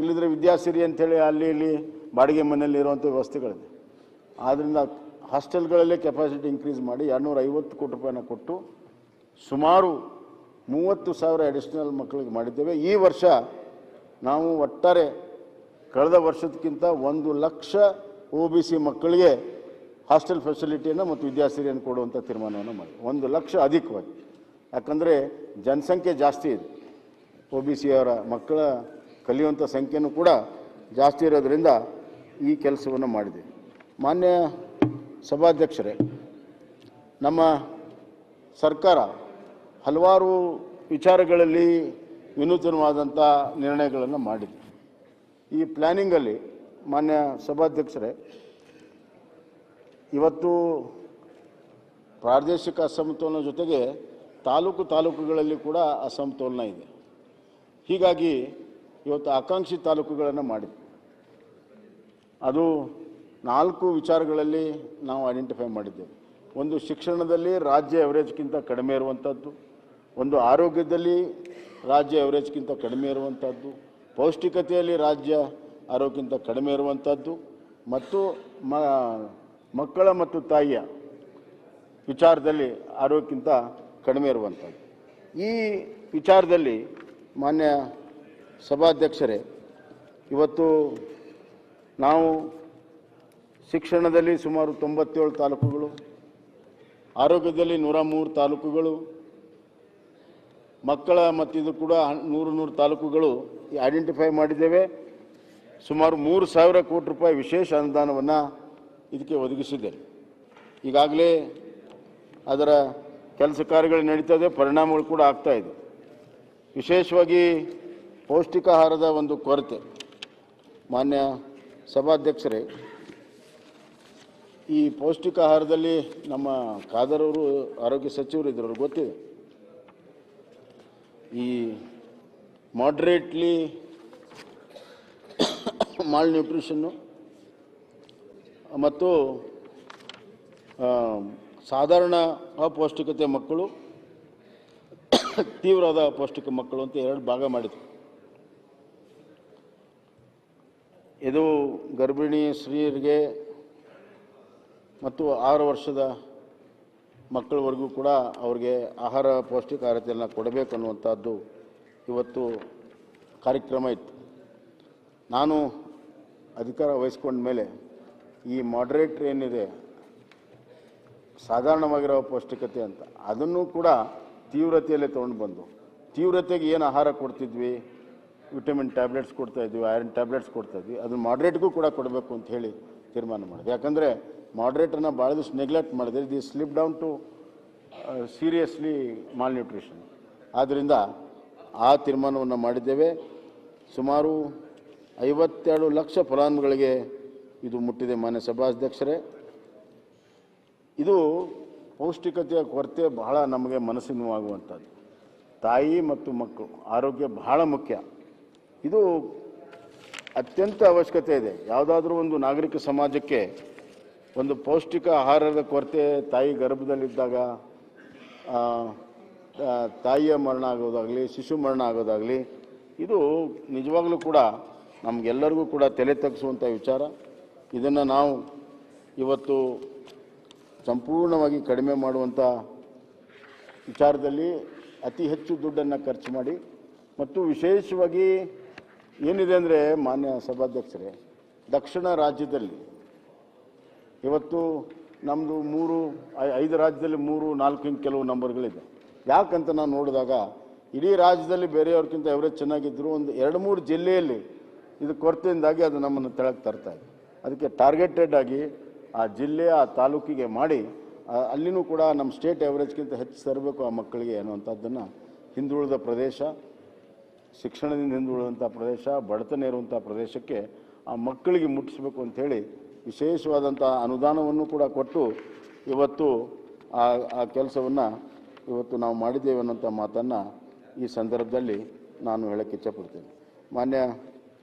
ಇಲ್ಲಿದ್ರೆ ವಿದ್ಯಾಸಿರಿ ಅಂಥೇಳಿ ಅಲ್ಲಿ ಇಲ್ಲಿ ಬಾಡಿಗೆ ಮನೆಯಲ್ಲಿ ಇರುವಂಥ ವ್ಯವಸ್ಥೆಗಳಿದೆ. ಆದ್ದರಿಂದ ಹಾಸ್ಟೆಲ್ಗಳಲ್ಲೇ ಕೆಪಾಸಿಟಿ ಇನ್ಕ್ರೀಸ್ ಮಾಡಿ 250 ಕೋಟಿ ರೂಪಾಯಿನ ಕೊಟ್ಟು ಸುಮಾರು 30,000 ಅಡಿಷ್ನಲ್ ಮಕ್ಕಳಿಗೆ ಮಾಡಿದ್ದೇವೆ. ಈ ವರ್ಷ ನಾವು ಒಟ್ಟಾರೆ ಕಳೆದ ವರ್ಷದಕ್ಕಿಂತ 1 ಲಕ್ಷ OBC ಮಕ್ಕಳಿಗೆ ಹಾಸ್ಟೆಲ್ ಫೆಸಿಲಿಟಿಯನ್ನು ಮತ್ತು ವಿದ್ಯಾಸಿರಿಯನ್ನು ಕೊಡುವಂಥ ತೀರ್ಮಾನವನ್ನು ಮಾಡಿ 1 ಲಕ್ಷ ಅಧಿಕವಾಗಿ. ಯಾಕಂದರೆ ಜನಸಂಖ್ಯೆ ಜಾಸ್ತಿ ಇದೆ, OBCಯವರ ಮಕ್ಕಳ ಕಲಿಯುವಂಥ ಸಂಖ್ಯೆನೂ ಕೂಡ ಜಾಸ್ತಿ ಇರೋದರಿಂದ ಈ ಕೆಲಸವನ್ನು ಮಾಡಿದೆ. ಮಾನ್ಯ ಸಭಾಧ್ಯಕ್ಷರೇ, ನಮ್ಮ ಸರ್ಕಾರ ಹಲವಾರು ವಿಚಾರಗಳಲ್ಲಿ ವಿನೂತನವಾದಂಥ ನಿರ್ಣಯಗಳನ್ನು ಮಾಡಿದೆ. ಈ ಪ್ಲ್ಯಾನಿಂಗಲ್ಲಿ ಮಾನ್ಯ ಸಭಾಧ್ಯಕ್ಷರೇ, ಇವತ್ತು ಪ್ರಾದೇಶಿಕ ಅಸಮತೋಲನ ಜೊತೆಗೆ ತಾಲೂಕುಗಳಲ್ಲಿ ಕೂಡ ಅಸಮತೋಲನ ಇದೆ. ಹೀಗಾಗಿ ಇವತ್ತು ಆಕಾಂಕ್ಷಿ ತಾಲೂಕುಗಳನ್ನು ಮಾಡಿದೆ. ಅದು 4 ವಿಚಾರಗಳಲ್ಲಿ ನಾವು ಐಡೆಂಟಿಫೈ ಮಾಡಿದ್ದೇವೆ. ಒಂದು ಶಿಕ್ಷಣದಲ್ಲಿ ರಾಜ್ಯ ಎವರೇಜ್ಗಿಂತ ಕಡಿಮೆ ಇರುವಂಥದ್ದು, ಒಂದು ಆರೋಗ್ಯದಲ್ಲಿ ರಾಜ್ಯ ಎವರೇಜ್ಗಿಂತ ಕಡಿಮೆ ಇರುವಂಥದ್ದು, ಪೌಷ್ಟಿಕತೆಯಲ್ಲಿ ರಾಜ್ಯ ಆರೋಗ್ಯಕ್ಕಿಂತ ಕಡಿಮೆ ಇರುವಂಥದ್ದು, ಮತ್ತು ಮಕ್ಕಳ ಮತ್ತು ತಾಯಿಯ ವಿಚಾರದಲ್ಲಿ ಆರೋಗ್ಯಕ್ಕಿಂತ ಕಡಿಮೆ ಇರುವಂಥದ್ದು. ಈ ವಿಚಾರದಲ್ಲಿ ಮಾನ್ಯ ಸಭಾಧ್ಯಕ್ಷರೇ, ಇವತ್ತು ನಾವು ಶಿಕ್ಷಣದಲ್ಲಿ ಸುಮಾರು 97 ತಾಲೂಕುಗಳು, ಆರೋಗ್ಯದಲ್ಲಿ 103 ತಾಲೂಕುಗಳು, ಮಕ್ಕಳ ಮತ್ತು ಇದು ಕೂಡ 100 ತಾಲೂಕುಗಳು ಐಡೆಂಟಿಫೈ ಮಾಡಿದ್ದೇವೆ. ಸುಮಾರು 3,000 ಕೋಟಿ ರೂಪಾಯಿ ವಿಶೇಷ ಅನುದಾನವನ್ನು ಇದಕ್ಕೆ ಒದಗಿಸಿದ್ದೇವೆ. ಈಗಾಗಲೇ ಅದರ ಕೆಲಸ ಕಾರ್ಯಗಳು ನಡೀತಾ ಇದೆ, ಪರಿಣಾಮಗಳು ಕೂಡ ಆಗ್ತಾ ಇದೆ. ವಿಶೇಷವಾಗಿ ಪೌಷ್ಟಿಕಾಹಾರದ ಒಂದು ಕೊರತೆ. ಮಾನ್ಯ ಸಭಾಧ್ಯಕ್ಷರೇ, ಈ ಪೌಷ್ಟಿಕಾಹಾರದಲ್ಲಿ ನಮ್ಮ ಖಾದರ್ ಅವರು ಆರೋಗ್ಯ ಸಚಿವರು ಇದ್ರು, ಅವ್ರಿಗೆ ಗೊತ್ತಿದೆ. ಈ ಮಾಡ್ರೇಟ್ಲಿ ಮಾಲ್ ನ್ಯೂಟ್ರಿಷನ್ನು ಮತ್ತು ಸಾಧಾರಣ ಅಪೌಷ್ಟಿಕತೆ ಮಕ್ಕಳು, ತೀವ್ರವಾದ ಅಪೌಷ್ಟಿಕ ಮಕ್ಕಳು ಅಂತ 2 ಭಾಗ ಮಾಡಿದ್ರು. ಇದು ಗರ್ಭಿಣಿ ಸ್ತ್ರೀಯರಿಗೆ ಮತ್ತು 6 ವರ್ಷದ ಮಕ್ಕಳವರೆಗೂ ಕೂಡ ಅವ್ರಿಗೆ ಆಹಾರ ಪೌಷ್ಟಿಕಾಹಾರತೆಯನ್ನು ಕೊಡಬೇಕು ಅನ್ನುವಂಥದ್ದು ಇವತ್ತು ಕಾರ್ಯಕ್ರಮ ಇತ್ತು. ನಾನು ಅಧಿಕಾರ ವಹಿಸ್ಕೊಂಡ ಮೇಲೆ ಈ ಮಾಡ್ರೇಟ್ ಏನಿದೆ, ಸಾಧಾರಣವಾಗಿರೋ ಪೌಷ್ಟಿಕತೆ ಅಂತ, ಅದನ್ನು ಕೂಡ ತೀವ್ರತೆಯಲ್ಲೇ ತೊಗೊಂಡು ಬಂದು, ತೀವ್ರತೆಗೆ ಏನು ಆಹಾರ ಕೊಡ್ತಿದ್ವಿ, ವಿಟಮಿನ್ ಟ್ಯಾಬ್ಲೆಟ್ಸ್ ಕೊಡ್ತಾಯಿದ್ವಿ, ಐರನ್ ಟ್ಯಾಬ್ಲೆಟ್ಸ್ ಕೊಡ್ತಾಯಿದ್ವಿ, ಅದನ್ನು ಮಾಡ್ರೇಟ್ಗೂ ಕೂಡ ಕೊಡಬೇಕು ಅಂತ ಹೇಳಿ ತೀರ್ಮಾನ ಮಾಡಿದೆ. ಯಾಕಂದರೆ ಮಾಡ್ರೇಟನ್ನು ಭಾಳ ದಿವಸ ನೆಗ್ಲೆಕ್ಟ್ ಮಾಡಿದೆ. The slip down to seriously malnutrition. ಆದ್ದರಿಂದ ಆ ತೀರ್ಮಾನವನ್ನು ಮಾಡಿದ್ದೇವೆ. ಸುಮಾರು 52 ಲಕ್ಷ ಫಲಾನುಭವಿಗಳಿಗೆ ಇದು ಮುಟ್ಟಿದೆ. ಮಾನ್ಯ ಸಭಾಧ್ಯಕ್ಷರೇ, ಇದು ಪೌಷ್ಟಿಕತೆಯ ಕೊರತೆ ಬಹಳ ನಮಗೆ ಮನಸ್ಸಿಗೆ ನೋವಾಗುವಂಥದ್ದು. ತಾಯಿ ಮತ್ತು ಮಕ್ಕಳು ಆರೋಗ್ಯ ಬಹಳ ಮುಖ್ಯ. ಇದು ಅತ್ಯಂತ ಅವಶ್ಯಕತೆ ಇದೆ. ಯಾವುದಾದ್ರೂ ಒಂದು ನಾಗರಿಕ ಸಮಾಜಕ್ಕೆ ಒಂದು ಪೌಷ್ಟಿಕ ಆಹಾರದ ಕೊರತೆ, ತಾಯಿ ಗರ್ಭದಲ್ಲಿದ್ದಾಗ ತಾಯಿಯ ಮರಣ ಆಗೋದಾಗಲಿ, ಶಿಶು ಮರಣ ಆಗೋದಾಗಲಿ, ಇದು ನಿಜವಾಗ್ಲೂ ಕೂಡ ನಮಗೆಲ್ಲರಿಗೂ ಕೂಡ ತಲೆ ತಗ್ಗಿಸುವಂಥ ವಿಚಾರ. ಇದನ್ನು ನಾವು ಇವತ್ತು ಸಂಪೂರ್ಣವಾಗಿ ಕಡಿಮೆ ಮಾಡುವಂಥ ವಿಚಾರದಲ್ಲಿ ಅತಿ ಹೆಚ್ಚು ದುಡ್ಡನ್ನು ಖರ್ಚು ಮಾಡಿ, ಮತ್ತು ವಿಶೇಷವಾಗಿ ಏನಿದೆ ಅಂದರೆ ಮಾನ್ಯ ಸಭಾಧ್ಯಕ್ಷರೇ, ದಕ್ಷಿಣ ರಾಜ್ಯದಲ್ಲಿ ಇವತ್ತು ನಮ್ಮದು 5 ರಾಜ್ಯದಲ್ಲಿ 3-4 ಹಿಂಗೆ ಕೆಲವು ನಂಬರ್ಗಳಿದೆ. ಯಾಕಂತ ನಾವು ನೋಡಿದಾಗ ಇಡೀ ರಾಜ್ಯದಲ್ಲಿ ಬೇರೆಯವ್ರಿಗಿಂತ ಎವರೇಜ್ ಚೆನ್ನಾಗಿದ್ದರು. ಒಂದು 2-3 ಜಿಲ್ಲೆಯಲ್ಲಿ ಇದು ಕೊರತೆಯಿಂದಾಗಿ ಅದು ನಮ್ಮನ್ನು ತೆಳಗೆ ತರ್ತಾ ಇದೆ. ಅದಕ್ಕೆ ಟಾರ್ಗೆಟೆಡ್ ಆಗಿ ಆ ಜಿಲ್ಲೆ, ಆ ತಾಲೂಕಿಗೆ ಮಾಡಿ ಅಲ್ಲಿನೂ ಕೂಡ ನಮ್ಮ ಸ್ಟೇಟ್ ಎವರೇಜ್ಗಿಂತ ಹೆಚ್ಚು ತರಬೇಕು ಆ ಮಕ್ಕಳಿಗೆ ಅನ್ನುವಂಥದ್ದನ್ನು, ಹಿಂದುಳಿದ ಪ್ರದೇಶ, ಶಿಕ್ಷಣದಿಂದ ಹಿಂದುಳಿದಂಥ ಪ್ರದೇಶ, ಬಡತನ ಇರುವಂಥ ಪ್ರದೇಶಕ್ಕೆ ಆ ಮಕ್ಕಳಿಗೆ ಮುಟ್ಟಿಸ್ಬೇಕು ಅಂಥೇಳಿ ವಿಶೇಷವಾದಂಥ ಅನುದಾನವನ್ನು ಕೂಡ ಕೊಟ್ಟು ಇವತ್ತು ಆ ಕೆಲಸವನ್ನು ಇವತ್ತು ನಾವು ಮಾಡಿದ್ದೇವೆ ಅನ್ನೋಂಥ ಮಾತನ್ನು ಈ ಸಂದರ್ಭದಲ್ಲಿ ನಾನು ಹೇಳಕ್ಕೆ ಇಚ್ಛಪಡ್ತೇನೆ. ಮಾನ್ಯ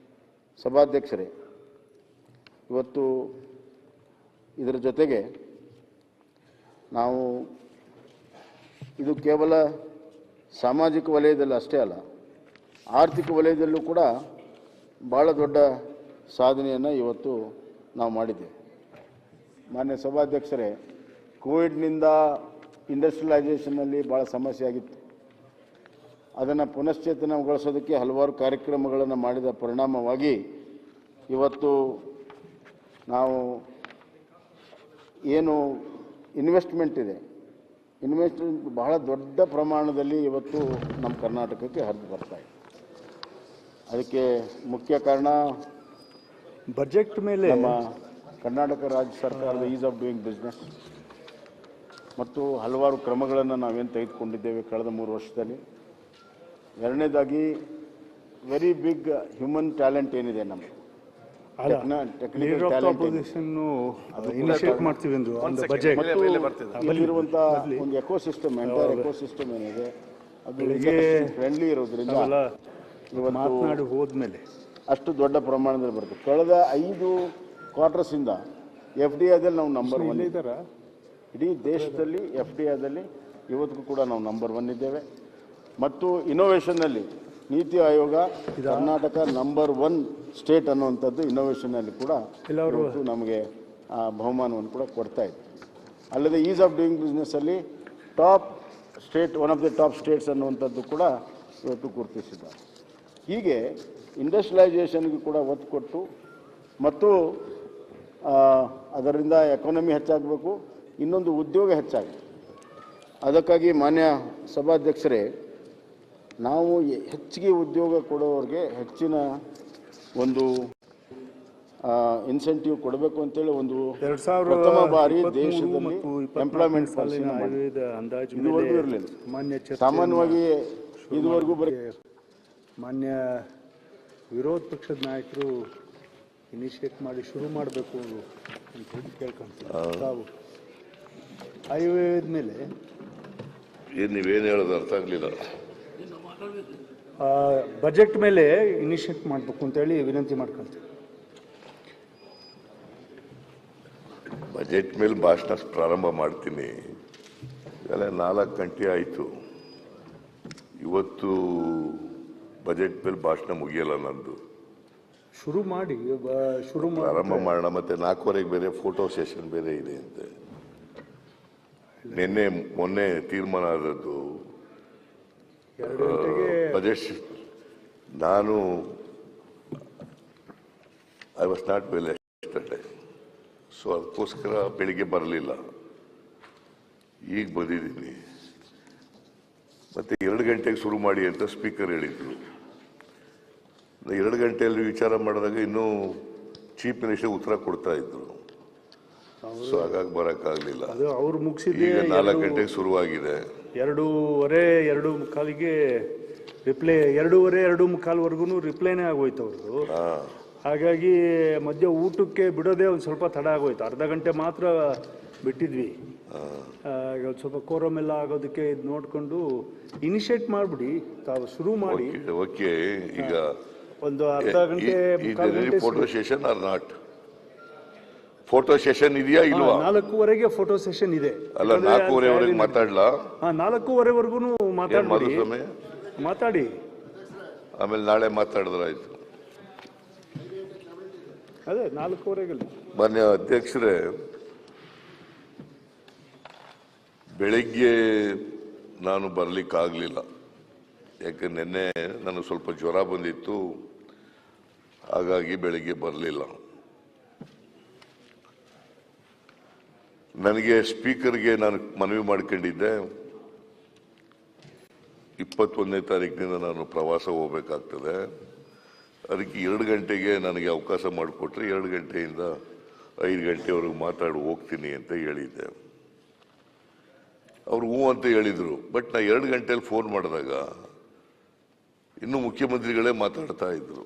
ಸಭಾಧ್ಯಕ್ಷರೇ, ಇವತ್ತು ಇದರ ಜೊತೆಗೆ ನಾವು ಇದು ಕೇವಲ ಸಾಮಾಜಿಕ ವಲಯದಲ್ಲಿ ಅಷ್ಟೇ ಅಲ್ಲ, ಆರ್ಥಿಕ ವಲಯದಲ್ಲೂ ಕೂಡ ಭಾಳ ದೊಡ್ಡ ಸಾಧನೆಯನ್ನು ಇವತ್ತು ನಾವು ಮಾಡಿದ್ದೇವೆ. ಮಾನ್ಯ ಸಭಾಧ್ಯಕ್ಷರೇ, ಕೋವಿಡ್ನಿಂದ ಇಂಡಸ್ಟ್ರಿಯಲೈಸೇಷನ್ನಲ್ಲಿ ಭಾಳ ಸಮಸ್ಯೆ ಆಗಿತ್ತು. ಅದನ್ನು ಪುನಶ್ಚೇತನಗೊಳಿಸೋದಕ್ಕೆ ಹಲವಾರು ಕಾರ್ಯಕ್ರಮಗಳನ್ನು ಮಾಡಿದ ಪರಿಣಾಮವಾಗಿ ಇವತ್ತು ನಾವು ಏನು ಇನ್ವೆಸ್ಟ್ಮೆಂಟ್ ಇದೆ, ಇನ್ವೆಸ್ಟ್ಮೆಂಟ್ ಬಹಳ ದೊಡ್ಡ ಪ್ರಮಾಣದಲ್ಲಿ ಇವತ್ತು ನಮ್ಮ ಕರ್ನಾಟಕಕ್ಕೆ ಹರಿದು ಬರ್ತಾ ಇದೆ. ಅದಕ್ಕೆ ಮುಖ್ಯ ಕಾರಣ ಬಜೆಟ್ ಮೇಲೆ ನಮ್ಮ ಕರ್ನಾಟಕ ರಾಜ್ಯ ಸರ್ಕಾರದ ಈಸ್ ಆಫ್ ಡೂಯಿಂಗ್ ಬಿಸ್ನೆಸ್ ಮತ್ತು ಹಲವಾರು ಕ್ರಮಗಳನ್ನು ನಾವೇನು ತೆಗೆದುಕೊಂಡಿದ್ದೇವೆ ಕಳೆದ 3 ವರ್ಷದಲ್ಲಿ. ಎರಡನೇದಾಗಿ ವೆರಿ ಬಿಗ್ ಹ್ಯೂಮನ್ ಟ್ಯಾಲೆಂಟ್ ಏನಿದೆ ನಮಗೆ, ಟೆಕ್ನಿಕಲ್ ಟ್ಯಾಲೆಂಟ್ ಇಲ್ಲಿರುವಂಥ ಒಂದು ಎಕೋಸಿಸ್ಟಮ್, ಎಂಟೈರ್ ಎಕೋಸಿಸ್ಟಮ್ ಏನಿದೆ ಅದು ಫ್ರೆಂಡ್ಲಿ ಇರೋದ್ರಿಂದ ಇವತ್ತು ಹೋದ್ಮೇಲೆ ಅಷ್ಟು ದೊಡ್ಡ ಪ್ರಮಾಣದಲ್ಲಿ ಬರುತ್ತೆ. ಕಳೆದ 5 ಕ್ವಾರ್ಟರ್ಸಿಂದ FDIದಲ್ಲಿ ನಾವು ನಂಬರ್ 1 ಇದ್ದಾರೆ. ಇಡೀ ದೇಶದಲ್ಲಿ FDIದಲ್ಲಿ ಇವತ್ತಿಗೂ ಕೂಡ ನಾವು ನಂಬರ್ 1 ಇದ್ದೇವೆ. ಮತ್ತು ಇನೋವೇಷನ್ನಲ್ಲಿ ನೀತಿ ಆಯೋಗ ಕರ್ನಾಟಕ ನಂಬರ್ 1 ಸ್ಟೇಟ್ ಅನ್ನುವಂಥದ್ದು ಇನ್ನೋವೇಷನ್ನಲ್ಲಿ ಕೂಡ ಇವತ್ತು ನಮಗೆ ಆ ಬಹುಮಾನವನ್ನು ಕೂಡ ಕೊಡ್ತಾ ಇದೆ. ಅಲ್ಲದೆ ಈಸ್ ಆಫ್ ಡೂಯಿಂಗ್ ಬಿಸ್ನೆಸ್ಸಲ್ಲಿ top state, one of the top states ಅನ್ನುವಂಥದ್ದು ಕೂಡ ಇವತ್ತು ಗುರುತಿಸಿದ್ದಾರೆ. ಹೀಗೆ ಇಂಡಸ್ಟ್ರಿಯಲೈಸೇಷನ್ಗೆ ಕೂಡ ಒತ್ತು ಕೊಟ್ಟು ಮತ್ತು ಅದರಿಂದ ಎಕಾನಮಿ ಹೆಚ್ಚಾಗಬೇಕು, ಇನ್ನೊಂದು ಉದ್ಯೋಗ ಹೆಚ್ಚಾಗಬೇಕು. ಅದಕ್ಕಾಗಿ ಮಾನ್ಯ ಸಭಾಧ್ಯಕ್ಷರೇ, ನಾವು ಹೆಚ್ಚಿಗೆ ಉದ್ಯೋಗ ಕೊಡೋರಿಗೆ ಹೆಚ್ಚಿನ ಒಂದು ಇನ್ಸೆಂಟಿವ್ ಕೊಡಬೇಕು ಅಂತೇಳಿ ಒಂದು ಪ್ರಥಮ ಬಾರಿ ದೇಶದಲ್ಲಿ ಎಂಪ್ಲಾಯ್ಮೆಂಟ್ ಪಾಲಿಸಿನ ಇದುವರೆಗೂ ಇರಲಿಲ್ಲ. ಸಾಮಾನ್ಯವಾಗಿ ಇದುವರೆಗೂ ಬರೀ ಮಾನ್ಯ ವಿರೋಧ ಪಕ್ಷದ ನಾಯಕರು ಇನಿಷಿಯೇಟ್ ಮಾಡಿ ಶುರು ಮಾಡಬೇಕು ಅಂತ ಹೇಳಿ ಕೇಳ್ಕೊಂತೀವಿ. ತಾವು ಆಯವ್ಯಯದ ಮೇಲೆ ನೀವೇನು ಹೇಳೋದು ಅರ್ಥ ಆಗಲಿಲ್ಲ. ಬಜೆಟ್ ಮೇಲೆ ಇನಿಷಿಯೇಟ್ ಮಾಡಬೇಕು ಅಂತೇಳಿ ವಿನಂತಿ ಮಾಡ್ಕೊಂತೀವಿ. ಬಜೆಟ್ ಮೇಲೆ ಭಾಷಣ ಪ್ರಾರಂಭ ಮಾಡ್ತೀನಿ. ಈಗಲೇ 4 ಗಂಟೆ ಆಯಿತು. ಇವತ್ತು ಬಜೆಟ್ ಮೇಲೆ ಭಾಷಣ ಮುಗಿಯಲ್ಲ ನಂದು. ಶುರು ಮಾಡಿ ಪ್ರಾರಂಭ ಮಾಡೋಣ. ಮತ್ತೆ 4:15 ಬೇರೆ ಫೋಟೋ ಸೆಷನ್ ಬೇರೆ ಇದೆ ಅಂತೆ. ಮೊನ್ನೆ ತೀರ್ಮಾನ ಆದದ್ದು ಬಜೆಟ್. ನಾನು I was not well yesterday, so ಅದಕ್ಕೋಸ್ಕರ ಬೆಳಿಗ್ಗೆ ಬರಲಿಲ್ಲ. ಈಗ ಬಂದಿದ್ದೀನಿ. ಮತ್ತೆ 2 ಗಂಟೆಗೆ ಶುರು ಮಾಡಿ ಅಂತ ಸ್ಪೀಕರ್ ಹೇಳಿದ್ರು. 2 ಗಂಟೆಯಲ್ಲಿ ವಿಚಾರ ಮಾಡಿದಾಗ ಇನ್ನೂ ಚೀಫ್ ಮಿನಿಸ್ಟರ್ ಉತ್ತರ ಕೊಡ್ತಾ ಇದ್ರು. ಸೊ ಹಾಗಾಗಿ ಬರೋಕ್ಕಾಗಲಿಲ್ಲ. ಅವ್ರು ಮುಗಿಸಿದ್ದೆ ಈಗ 4 ಗಂಟೆಗೆ ಶುರುವಾಗಿದೆ. 2:15ಗೆ ರಿಪ್ಲೈ, 2:15ವರೆಗೂ ರಿಪ್ಲೈನೇ ಆಗೋಯ್ತು ಅವ್ರದ್ದು. ಹಾಗಾಗಿ ಮಧ್ಯ ಊಟಕ್ಕೆ ಬಿಡೋದೇ ಒಂದು ಸ್ವಲ್ಪ ತಡ ಆಗೋಯ್ತು. ಅರ್ಧ ಗಂಟೆ ಮಾತ್ರ ಬಿಟ್ಟಿದ್ವಿ. ಒಂದು ಸ್ವಲ್ಪ ಕೋರಮ್ ಎಲ್ಲ ಆಗೋದಕ್ಕೆ ಇದು ನೋಡಿಕೊಂಡು ಇನಿಷಿಯೇಟ್ ಮಾಡಿಬಿಡಿ, ತಾವು ಶುರು ಮಾಡಿ. ಓಕೆ. ಈಗ ಒಂದು ಅರ್ಧ ಗಂಟೆ photo session are not? Photo session ಇದೆಯಾ ಇಲ್ವಾ? 4:15ಗೆ ಫೋಟೋ ಸೆಷನ್ ಇದೆ. ಅಲ್ಲ, 4:15ವರೆಗೆ ಮಾತಾಡ್ಲಾ? 4:15ವರೆಗೂ ಮಾತಾಡಿ, ಆಮೇಲೆ ನಾಳೆ ಮಾತಾಡಿದ್ರಾಯ್ತು. ಅದೇ 4:15. ಮಾನ್ಯ ಅಧ್ಯಕ್ಷರೇ, ಬೆಳಿಗ್ಗೆ ನಾನು ಬರಲಿಕ್ಕಾಗಲಿಲ್ಲ. ಯಾಕೆ ನಿನ್ನೆ ನನಗೆ ಸ್ವಲ್ಪ ಜ್ವರ ಬಂದಿತ್ತು, ಹಾಗಾಗಿ ಬೆಳಿಗ್ಗೆ ಬರಲಿಲ್ಲ. ನನಗೆ ಸ್ಪೀಕರ್ಗೆ ನಾನು ಮನವಿ ಮಾಡ್ಕೊಂಡಿದ್ದೆ, 21ನೇ ತಾರೀಕಿನಿಂದ ನಾನು ಪ್ರವಾಸ ಹೋಗ್ಬೇಕಾಗ್ತದೆ. ಅದಕ್ಕೆ 2 ಗಂಟೆಗೆ ನನಗೆ ಅವಕಾಶ ಮಾಡಿಕೊಟ್ರೆ 2 ಗಂಟೆಯಿಂದ 5 ಗಂಟೆವರೆಗೂ ಮಾತಾಡಿ ಹೋಗ್ತೀನಿ ಅಂತ ಹೇಳಿದ್ದೆ. ಅವರು ಹ್ಞೂ ಅಂತ ಹೇಳಿದರು. ಬಟ್ ನಾ 2 ಗಂಟೆಯಲ್ಲಿ ಫೋನ್ ಮಾಡಿದಾಗ ಇನ್ನೂ ಮುಖ್ಯಮಂತ್ರಿಗಳೇ ಮಾತಾಡ್ತಾ ಇದ್ರು.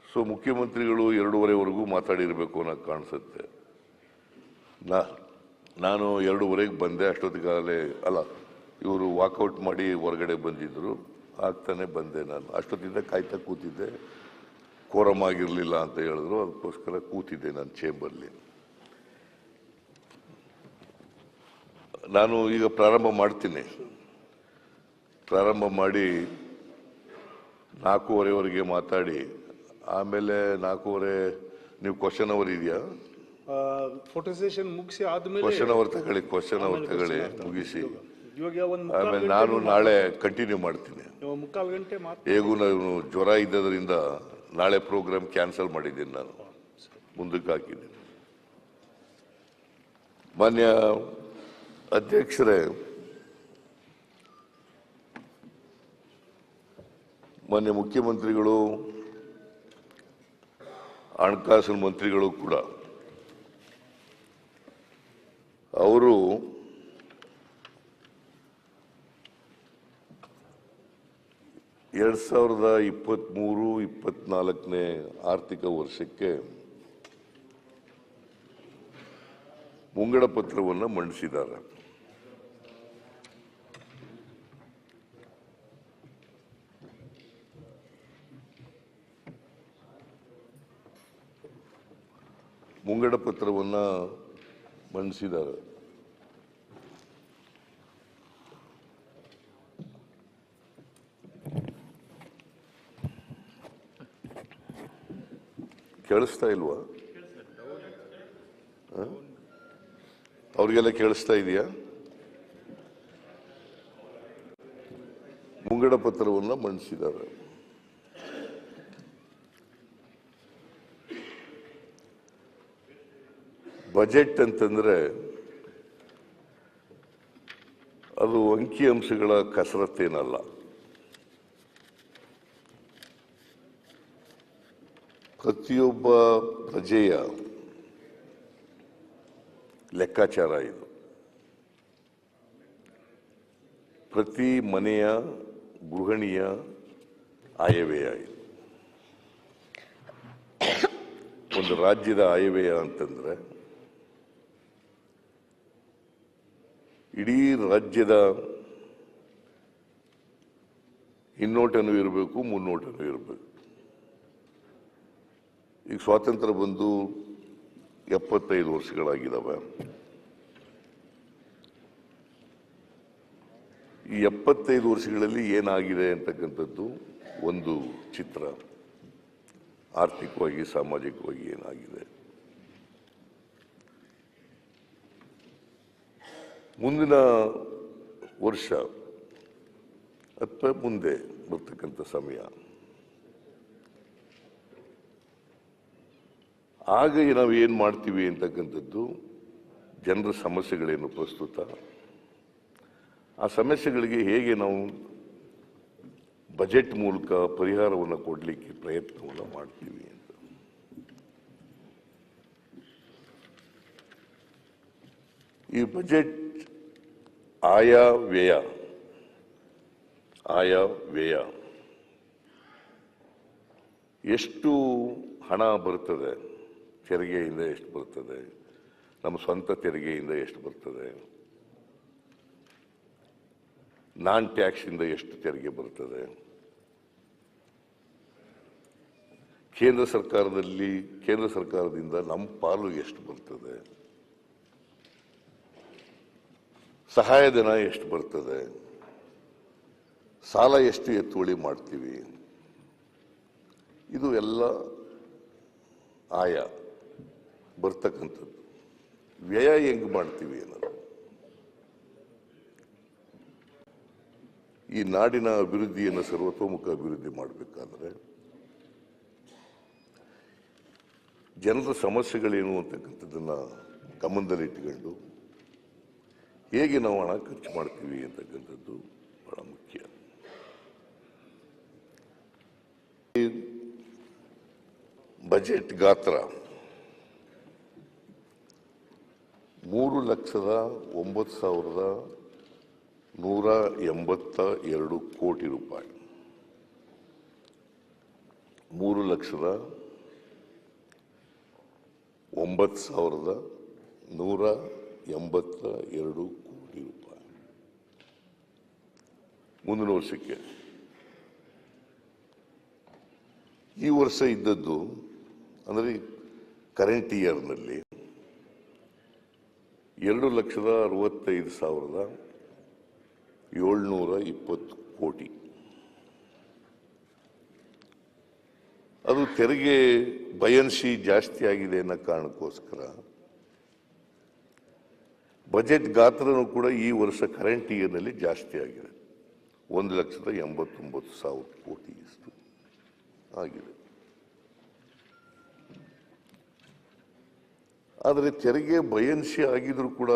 ಸೊ ಮುಖ್ಯಮಂತ್ರಿಗಳು 2:15ವರೆಗೂ ಮಾತಾಡಿರಬೇಕು ಅನ್ನೋದು ಕಾಣಿಸುತ್ತೆ. ನಾನು 2:15ಗೆ ಬಂದೆ. ಅಷ್ಟೊತ್ತಿಗಾಗಲೇ ಅಲ್ಲ, ಇವರು ವಾಕೌಟ್ ಮಾಡಿ ಹೊರಗಡೆ ಬಂದಿದ್ದರು. ಆಗ್ತಾನೆ ಬಂದೆ. ನಾನು ಅಷ್ಟೊತ್ತಿಂದ ಕಾಯ್ತಾ ಕೂತಿದ್ದೆ. ಕೋರಮ್ ಆಗಿರಲಿಲ್ಲ ಅಂತ ಹೇಳಿದ್ರು, ಅದಕ್ಕೋಸ್ಕರ ಕೂತಿದ್ದೆ ನಾನು ಚೇಂಬರ್ಲಿ. ನಾನು ಈಗ ಪ್ರಾರಂಭ ಮಾಡ್ತೀನಿ. ಪ್ರಾರಂಭ ಮಾಡಿ 4:15ವರೆಗೆ ಮಾತಾಡಿ, ಆಮೇಲೆ 4:15 ನೀವು ಕ್ವಶನ್ ಅವರ್ ಇದೆಯಾ? ಫೋಟೋ ಸೆಷನ್ ಮುಗಿಸಿ ಆದ್ಮೇಲೆ ಕ್ವಶನ್ ಅವರ್ ತಗೊಳ್ಳಿ, ಮುಗಿಸಿ ಆಮೇಲೆ ನಾನು ನಾಳೆ ಕಂಟಿನ್ಯೂ ಮಾಡ್ತೀನಿ. 3/4 ಗಂಟೆ ಹೇಗೂ ನಾನು ಜ್ವರ ಇದ್ದದ್ರಿಂದ ನಾಳೆ ಪ್ರೋಗ್ರಾಮ್ ಕ್ಯಾನ್ಸಲ್ ಮಾಡಿದ್ದೀನಿ, ನಾನು ಮುಂದಕ್ಕೆ ಹಾಕಿದ್ದೀನಿ. ಮಾನ್ಯ ಅಧ್ಯಕ್ಷರೇ, ಮಾನ್ಯ ಮುಖ್ಯಮಂತ್ರಿಗಳು, ಹಣಕಾಸಿನ ಮಂತ್ರಿಗಳು ಕೂಡ ಅವರು ಎರಡು 2023-24ನೇ ಆರ್ಥಿಕ ವರ್ಷಕ್ಕೆ ಮುಂಗಡ ಪತ್ರವನ್ನು ಮಂಡಿಸಿದ್ದಾರೆ. ಮುಂಗಡ ಪತ್ರವನ್ನು ಮಂಡಿಸಿದ್ದಾರೆ. ಕೇಳಿಸ್ತಾ ಇಲ್ವಾ? ಅವ್ರಿಗೆಲ್ಲ ಕೇಳಿಸ್ತಾ ಇದೆಯಾ? ಮುಂಗಡ ಪತ್ರವನ್ನು ಮಂಡಿಸಿದ್ದಾರೆ. ಬಜೆಟ್ ಅಂತಂದ್ರೆ ಅದು ಅಂಕಿಅಂಶಗಳ ಕಸರತ್ತೇನಲ್ಲ. ಪ್ರತಿಯೊಬ್ಬ ಪ್ರಜೆಯ ಲೆಕ್ಕಾಚಾರ ಇದು. ಪ್ರತಿ ಮನೆಯ ಗೃಹಿಣಿಯ ಆಯವ್ಯಯ ಇದು. ಒಂದು ರಾಜ್ಯದ ಆಯವ್ಯಯ ಅಂತಂದ್ರೆ ಇಡೀ ರಾಜ್ಯದ ಹಿನ್ನೋಟನೂ ಇರಬೇಕು, ಮುನ್ನೋಟನೂ ಇರಬೇಕು. ಈಗ ಸ್ವಾತಂತ್ರ್ಯ ಬಂದು 75 ವರ್ಷಗಳಾಗಿದ್ದಾವೆ. ಈ 75 ವರ್ಷಗಳಲ್ಲಿ ಏನಾಗಿದೆ ಅಂತಕ್ಕಂಥದ್ದು ಒಂದು ಚಿತ್ರ. ಆರ್ಥಿಕವಾಗಿ, ಸಾಮಾಜಿಕವಾಗಿ ಏನಾಗಿದೆ, ಮುಂದಿನ ವರ್ಷ ಅಥವಾ ಮುಂದೆ ಬರ್ತಕ್ಕಂಥ ಸಮಯ, ಆಗ ನಾವು ಏನು ಮಾಡ್ತೀವಿ ಅಂತಕ್ಕಂಥದ್ದು ಜನರ ಸಮಸ್ಯೆಗಳೇನು ಪ್ರಸ್ತುತ, ಆ ಸಮಸ್ಯೆಗಳಿಗೆ ಹೇಗೆ ನಾವು ಬಜೆಟ್ ಮೂಲಕ ಪರಿಹಾರವನ್ನು ಕೊಡಲಿಕ್ಕೆ ಪ್ರಯತ್ನವನ್ನು ಮಾಡ್ತೀವಿ ಅಂತ. ಈ ಬಜೆಟ್ ಆಯಾ ವ್ಯಯ ಎಷ್ಟು ಹಣ ಬರ್ತದೆ, ತೆರಿಗೆಯಿಂದ ಎಷ್ಟು ಬರ್ತದೆ, ನಮ್ಮ ಸ್ವಂತ ತೆರಿಗೆಯಿಂದ ಎಷ್ಟು ಬರ್ತದೆ, ನಾನ್ ಟ್ಯಾಕ್ಸ್ ಇಂದ ಎಷ್ಟು ತೆರಿಗೆ ಬರ್ತದೆ, ಕೇಂದ್ರ ಸರ್ಕಾರದಿಂದ ನಮ್ಮ ಪಾಲು ಎಷ್ಟು ಬರ್ತದೆ, ಸಹಾಯಧನ ಎಷ್ಟು ಬರ್ತದೆ, ಸಾಲ ಎಷ್ಟು ಎತ್ತುವಳಿ ಮಾಡ್ತೀವಿ, ಇದು ಎಲ್ಲ ಆಯ ಬರ್ತಕ್ಕಂಥದ್ದು. ವ್ಯಯ ಹೆಂಗ್ ಮಾಡ್ತೀವಿ ಅನ್ನೋದು. ಈ ನಾಡಿನ ಅಭಿವೃದ್ಧಿಯನ್ನು ಸರ್ವತೋಮುಖ ಅಭಿವೃದ್ಧಿ ಮಾಡಬೇಕಾದ್ರೆ ಜನರ ಸಮಸ್ಯೆಗಳೇನು ಅಂತಕ್ಕಂಥದ್ದನ್ನ ಗಮನದಲ್ಲಿಟ್ಟುಕೊಂಡು ಹೇಗೆ ನಾವು ಹಣ ಖರ್ಚು ಮಾಡ್ತೀವಿ ಅಂತಕ್ಕಂಥದ್ದು ಬಹಳ ಮುಖ್ಯ. ಬಜೆಟ್ ಗಾತ್ರ 3,09,182 ಕೋಟಿ ರೂಪಾಯಿ. 3,09,182 ಕೋಟಿ ರೂಪಾಯಿ ಮುಂದಿನ ವರ್ಷಕ್ಕೆ. ಈ ವರ್ಷ ಇದ್ದದ್ದು ಅಂದರೆ ಕರೆಂಟ್ ಇಯರ್ನಲ್ಲಿ 2,65,720 ಕೋಟಿ. ಅದು ತೆರಿಗೆ ಬಯನ್ಸಿ ಜಾಸ್ತಿ ಆಗಿದೆ ಅನ್ನೋ ಕಾರಣಕ್ಕೋಸ್ಕರ ಬಜೆಟ್ ಗಾತ್ರನೂ ಕೂಡ ಈ ವರ್ಷ ಕರೆಂಟ್ ಇಯರ್ನಲ್ಲಿ ಜಾಸ್ತಿ ಆಗಿದೆ. 1,89,000 ಕೋಟಿ ಇಷ್ಟು ಆಗಿದೆ. ಆದರೆ ತೆರಿಗೆ ಬಯನ್ಸಿ ಆಗಿದ್ರು ಕೂಡ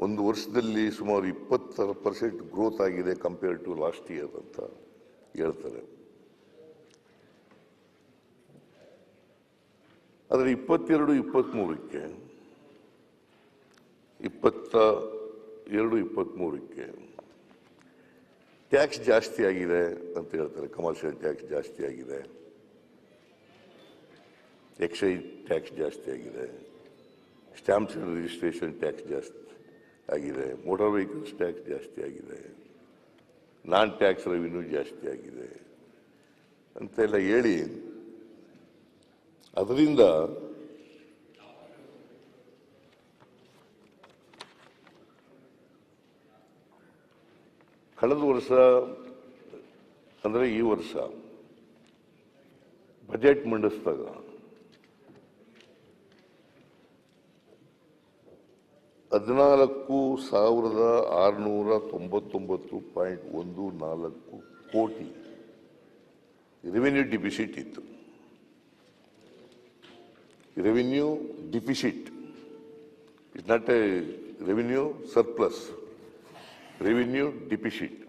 ಒಂದು ವರ್ಷದಲ್ಲಿ ಸುಮಾರು 20% ಗ್ರೋತ್ ಆಗಿದೆ ಕಂಪೇರ್ ಟು ಲಾಸ್ಟ್ ಇಯರ್ ಅಂತ ಹೇಳ್ತಾರೆ. ಆದರೆ 22-23ಕ್ಕೆ 22-23ಕ್ಕೆ ಟ್ಯಾಕ್ಸ್ ಜಾಸ್ತಿ ಆಗಿದೆ ಅಂತ ಹೇಳ್ತಾರೆ. ಕಮರ್ಷಿಯಲ್ ಟ್ಯಾಕ್ಸ್ ಜಾಸ್ತಿ ಆಗಿದೆ, ಎಕ್ಸೈಸ್ ಟ್ಯಾಕ್ಸ್ ಜಾಸ್ತಿ ಆಗಿದೆ, ಸ್ಟ್ಯಾಂಪ್ಸ್ ಅಂಡ್ ರಿಜಿಸ್ಟ್ರೇಷನ್ ಟ್ಯಾಕ್ಸ್ ಜಾಸ್ತಿ ಆಗಿದೆ, ಮೋಟಾರ್ ವೆಹಿಕಲ್ಸ್ ಟ್ಯಾಕ್ಸ್ ಜಾಸ್ತಿ ಆಗಿದೆ, ನಾನ್ ಟ್ಯಾಕ್ಸ್ ರೆವಿನ್ಯೂ ಜಾಸ್ತಿ ಆಗಿದೆ ಅಂತೆಲ್ಲ ಹೇಳಿ ಅದರಿಂದ ಕಳೆದ ವರ್ಷ ಅಂದರೆ ಈ ವರ್ಷ ಬಜೆಟ್ ಮಂಡಿಸಿದಾಗ $14,699.14 ಕೋಟಿ ರೆವಿನ್ಯೂ ಡಿಫಿಸಿಟ್ ಇತ್ತು. Revenue deficit, it's not A revenue surplus, revenue deficit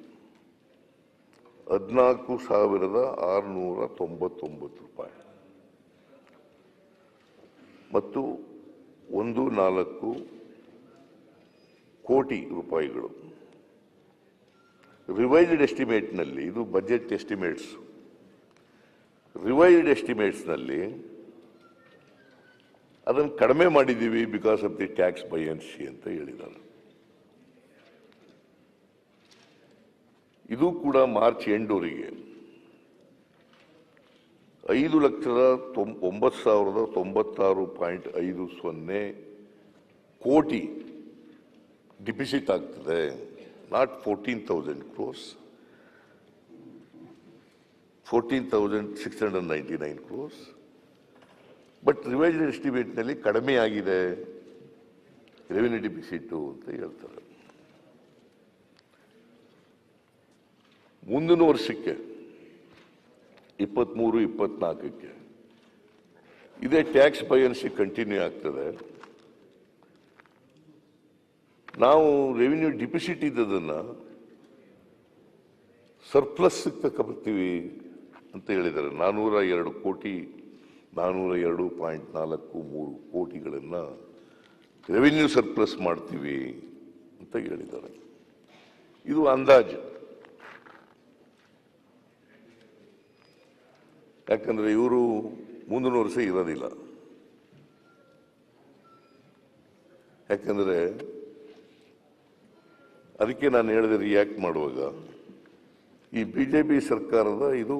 $14,699 ಮತ್ತು 14 ಕೋಟಿ ರೂಪಾಯಿಗಳು. ರಿವೈಸ್ಡ್ ಎಸ್ಟಿಮೇಟ್ನಲ್ಲಿ, ಇದು ಬಜೆಟ್ ಎಸ್ಟಿಮೇಟ್ಸ್, ರಿವೈಸ್ಡ್ ಎಸ್ಟಿಮೇಟ್ಸ್ನಲ್ಲಿ ಅದನ್ನು ಕಡಿಮೆ ಮಾಡಿದ್ದೀವಿ ಬಿಕಾಸ್ ಆಫ್ ದಿ ಟ್ಯಾಕ್ಸ್ ಬಯನ್ಸಿ ಅಂತ ಹೇಳಿದ್ದಾರೆ. ಇದು ಕೂಡ ಮಾರ್ಚ್ ಎಂಡ್ವರೆಗೆ 5,09,96.50 ಕೋಟಿ ಡಿಫಿಸಿಟ್ ಆಗ್ತದೆ. Not 14,000 crores, 14,699 crores, but revised ಎಸ್ಟಿಮೇಟ್ನಲ್ಲಿ ಕಡಿಮೆ ಆಗಿದೆ ರೆವಿನ್ಯೂ ಡಿಫಿಸಿಟ್ ಅಂತ ಹೇಳ್ತಾರೆ. ಮುಂದಿನ ವರ್ಷಕ್ಕೆ 23-24ಕ್ಕೆ ಇದೇ ಟ್ಯಾಕ್ಸ್ ಬಯನ್ಸಿ ಕಂಟಿನ್ಯೂ ಆಗ್ತದೆ. ನಾವು ರೆವಿನ್ಯೂ ಡಿಫಿಸಿಟ್ ಇದ್ದದನ್ನು ಸರ್ಪ್ಲಸ್ ತಗೊಳ್ತೀವಿ ಅಂತ ಹೇಳಿದ್ದಾರೆ. 402 ಕೋಟಿ, 402.43 ಕೋಟಿಗಳನ್ನು ರೆವಿನ್ಯೂ ಸರ್ಪ್ಲಸ್ ಮಾಡ್ತೀವಿ ಅಂತ ಹೇಳಿದ್ದಾರೆ. ಇದು ಅಂದಾಜು. ಯಾಕಂದ್ರೆ ಇವರು ಮುಂದಿನ ವರ್ಷ ಇರೋದಿಲ್ಲ. ಯಾಕಂದ್ರೆ ಅದಕ್ಕೆ ನಾನು ಹೇಳಿದೆ ರಿಯಾಕ್ಟ್ ಮಾಡುವಾಗ, ಈ ಬಿಜೆಪಿ ಸರ್ಕಾರದ ಇದು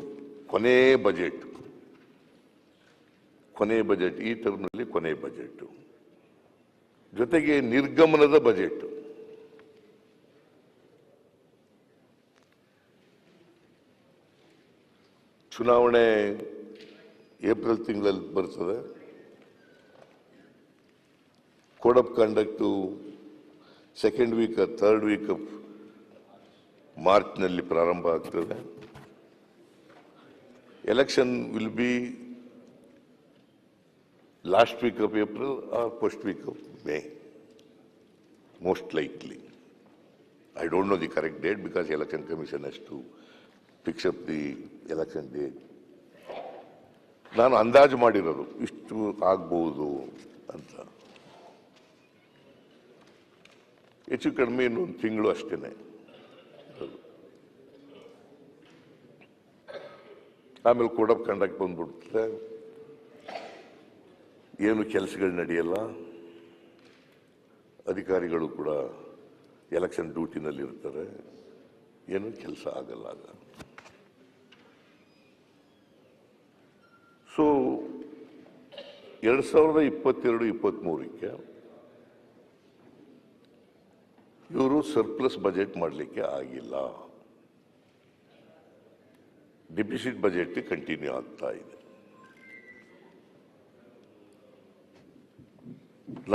ಕೊನೆ ಬಜೆಟ್, ಈ ಟರ್ಮ್ನಲ್ಲಿ ಕೊನೆ ಬಜೆಟ್, ಜೊತೆಗೆ ನಿರ್ಗಮನದ ಬಜೆಟ್. ಚುನಾವಣೆ ಏಪ್ರಿಲ್ ತಿಂಗಳಲ್ಲಿ ಬರ್ತದೆ. Code of conduct second week, third week of ಮಾರ್ಚ್ನಲ್ಲಿ ಪ್ರಾರಂಭ ಆಗ್ತದೆ. Election will be last week of April or first week of May, most likely. I don't know the correct date because Election Commission has to fix up the election date. ನಾನು ಅಂದಾಜು ಮಾಡಿರೋದು ಇಷ್ಟು ಆಗ್ಬಹುದು ಅಂತ. ಹೆಚ್ಚು ಕಡಿಮೆ ಇನ್ನೊಂದು ತಿಂಗಳು ಅಷ್ಟೇನೆ. ಆಮೇಲೆ ಕೋಡ್ ಆಫ್ ಕಂಡಕ್ಟ್ ಬಂದ್ಬಿಡ್ತದೆ, ಏನು ಕೆಲಸಗಳು ನಡೆಯಲ್ಲ, ಅಧಿಕಾರಿಗಳು ಕೂಡ ಎಲೆಕ್ಷನ್ ಡ್ಯೂಟಿನಲ್ಲಿ ಇರ್ತಾರೆ, ಏನು ಕೆಲಸ ಆಗಲ್ಲ ಆಗ. ಸೊ 2022-23ಕ್ಕೆ ಇವರು ಸರ್ಪ್ಲಸ್ ಬಜೆಟ್ ಮಾಡಲಿಕ್ಕೆ ಆಗಿಲ್ಲ. ಡಿಫಿಸಿಟ್ ಬಜೆಟ್ ಕಂಟಿನ್ಯೂ ಆಗ್ತಾ ಇದೆ.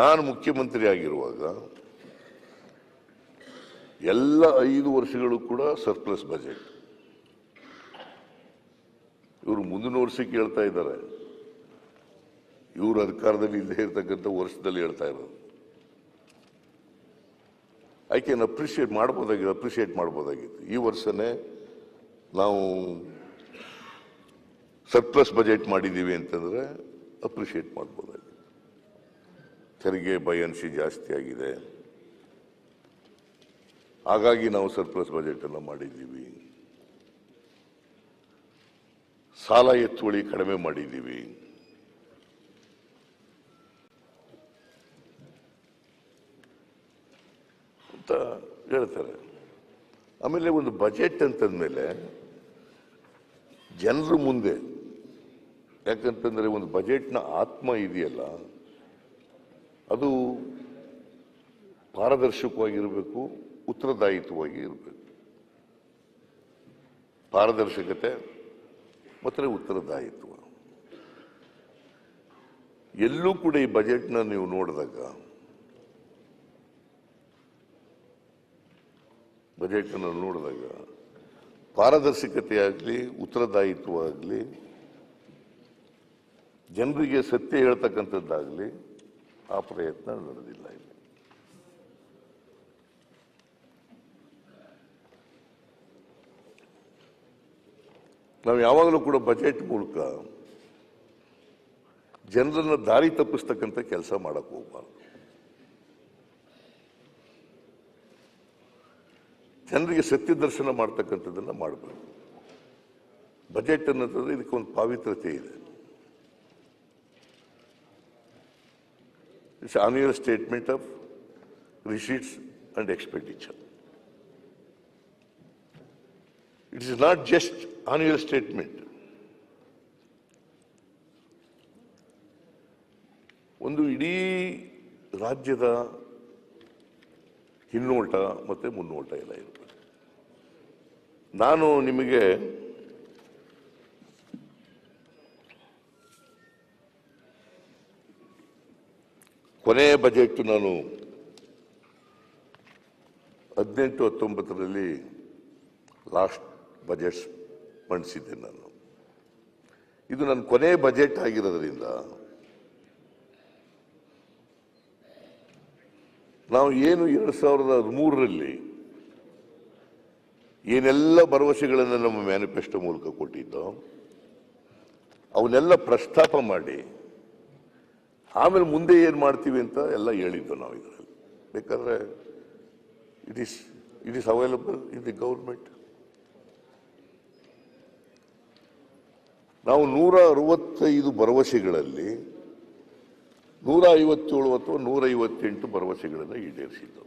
ನಾನು ಮುಖ್ಯಮಂತ್ರಿ ಆಗಿರುವಾಗ ಎಲ್ಲ 5 ವರ್ಷಗಳು ಕೂಡ ಸರ್ಪ್ಲಸ್ ಬಜೆಟ್. ಇವರು ಮುಂದಿನ ವರ್ಷಕ್ಕೆ ಹೇಳ್ತಾ ಇದ್ದಾರೆ, ಇವರು ಅಧಿಕಾರದಲ್ಲಿ ಇಲ್ಲದೆ ಇರತಕ್ಕಂಥ ವರ್ಷದಲ್ಲಿ ಹೇಳ್ತಾ ಇರೋದು. ಐ ಕ್ಯಾನ್ ಅಪ್ರಿಷಿಯೇಟ್ ಮಾಡ್ಬೋದಾಗಿತ್ತು. ಈ ವರ್ಷನೇ ನಾವು ಸರ್ಪ್ಲಸ್ ಬಜೆಟ್ ಮಾಡಿದ್ದೀವಿ ಅಂತಂದ್ರೆ ಅಪ್ರಿಷಿಯೇಟ್ ಮಾಡ್ಬೋದಾಗಿದೆ. ತೆರಿಗೆ ಬಯನ್ಸಿ ಜಾಸ್ತಿ ಆಗಿದೆ, ಹಾಗಾಗಿ ನಾವು ಸರ್ಪ್ಲಸ್ ಬಜೆಟ್ ಅನ್ನು ಮಾಡಿದ್ದೀವಿ. ಸಾಲ ಎತ್ತುವಳಿ ಕಡಿಮೆ ಮಾಡಿದ್ದೀವಿ. ಅಂತ ಹೇಳ್ತಾರೆ. ಆಮೇಲೆ ಒಂದು ಬಜೆಟ್ ಅಂತಂದ್ಮೇಲೆ ಜನರ ಮುಂದೆ, ಯಾಕಂತಂದ್ರೆ ಒಂದು ಬಜೆಟ್ನ ಆತ್ಮ ಇದೆಯಲ್ಲ, ಅದು ಪಾರದರ್ಶಕವಾಗಿರಬೇಕು, ಉತ್ತರದಾಯಿತ್ವವಾಗಿ ಇರಬೇಕು. ಪಾರದರ್ಶಕತೆ ಮತ್ತು ಉತ್ತರದಾಯಿತ್ವ ಎಲ್ಲೂ ಕೂಡ ಈ ಬಜೆಟ್ನ ನೀವು ನೋಡಿದಾಗ, ಪಾರದರ್ಶಕತೆ ಆಗಲಿ, ಉತ್ತರದಾಯಿತ್ವ ಆಗಲಿ, ಜನರಿಗೆ ಸತ್ಯ ಹೇಳ್ತಕ್ಕಂಥದ್ದಾಗಲಿ ಆ ಪ್ರಯತ್ನ ನಡೆದಿಲ್ಲ ಇಲ್ಲಿ. ನಾವು ಯಾವಾಗಲೂ ಕೂಡ ಬಜೆಟ್ ಮೂಲಕ ಜನರನ್ನ ದಾರಿ ತಪ್ಪಿಸ್ತಕ್ಕಂಥ ಕೆಲಸ ಮಾಡಕ್ ಹೋಗ್ಬಾರ್ದು. ಜನರಿಗೆ ಸತ್ಯ ದರ್ಶನ ಮಾಡ್ತಕ್ಕಂಥದ್ದನ್ನ ಮಾಡಬೇಕು. ಬಜೆಟ್ ಅನ್ನೋದ್ರೆ ಇದಕ್ಕೊಂದು ಪಾವಿತ್ರತೆ ಇದೆ. It's annual statement of receipts and expenditure. It is not just annual statement. ಒಂದು ಇಡೀ ರಾಜ್ಯದ ಹಿನ್ನೋಟ ಮತ್ತೆ ಮುನ್ನೋಟ ಎಲ್ಲ ಇರಬೇಕು. ನಾನು ನಿಮಗೆ ಕೊನೆಯ ಬಜೆಟ್ ನಾನು 18-19 ಲಾಸ್ಟ್ ಬಜೆಟ್ಸ್ ಮಂಡಿಸಿದ್ದೆ ನಾನು. ಇದು ನನ್ನ ಕೊನೆಯ ಬಜೆಟ್ ಆಗಿರೋದ್ರಿಂದ ನಾವು ಏನು 2013 ಏನೆಲ್ಲ ಭರವಸೆಗಳನ್ನು ನಮ್ಮ ಮ್ಯಾನಿಫೆಸ್ಟೋ ಮೂಲಕ ಕೊಟ್ಟಿದ್ದೋ ಅವನ್ನೆಲ್ಲ ಪ್ರಸ್ತಾಪ ಮಾಡಿ ಆಮೇಲೆ ಮುಂದೆ ಏನು ಮಾಡ್ತೀವಿ ಅಂತ ಎಲ್ಲ ಹೇಳಿದ್ದು ನಾವು ಇದರಲ್ಲಿ. ಬೇಕಾದ್ರೆ it is available in the government. ನಾವು 165 ಭರವಸೆಗಳಲ್ಲಿ 157 ಅಥವಾ 158 ಭರವಸೆಗಳನ್ನು ಈಡೇರಿಸಿದ್ದು.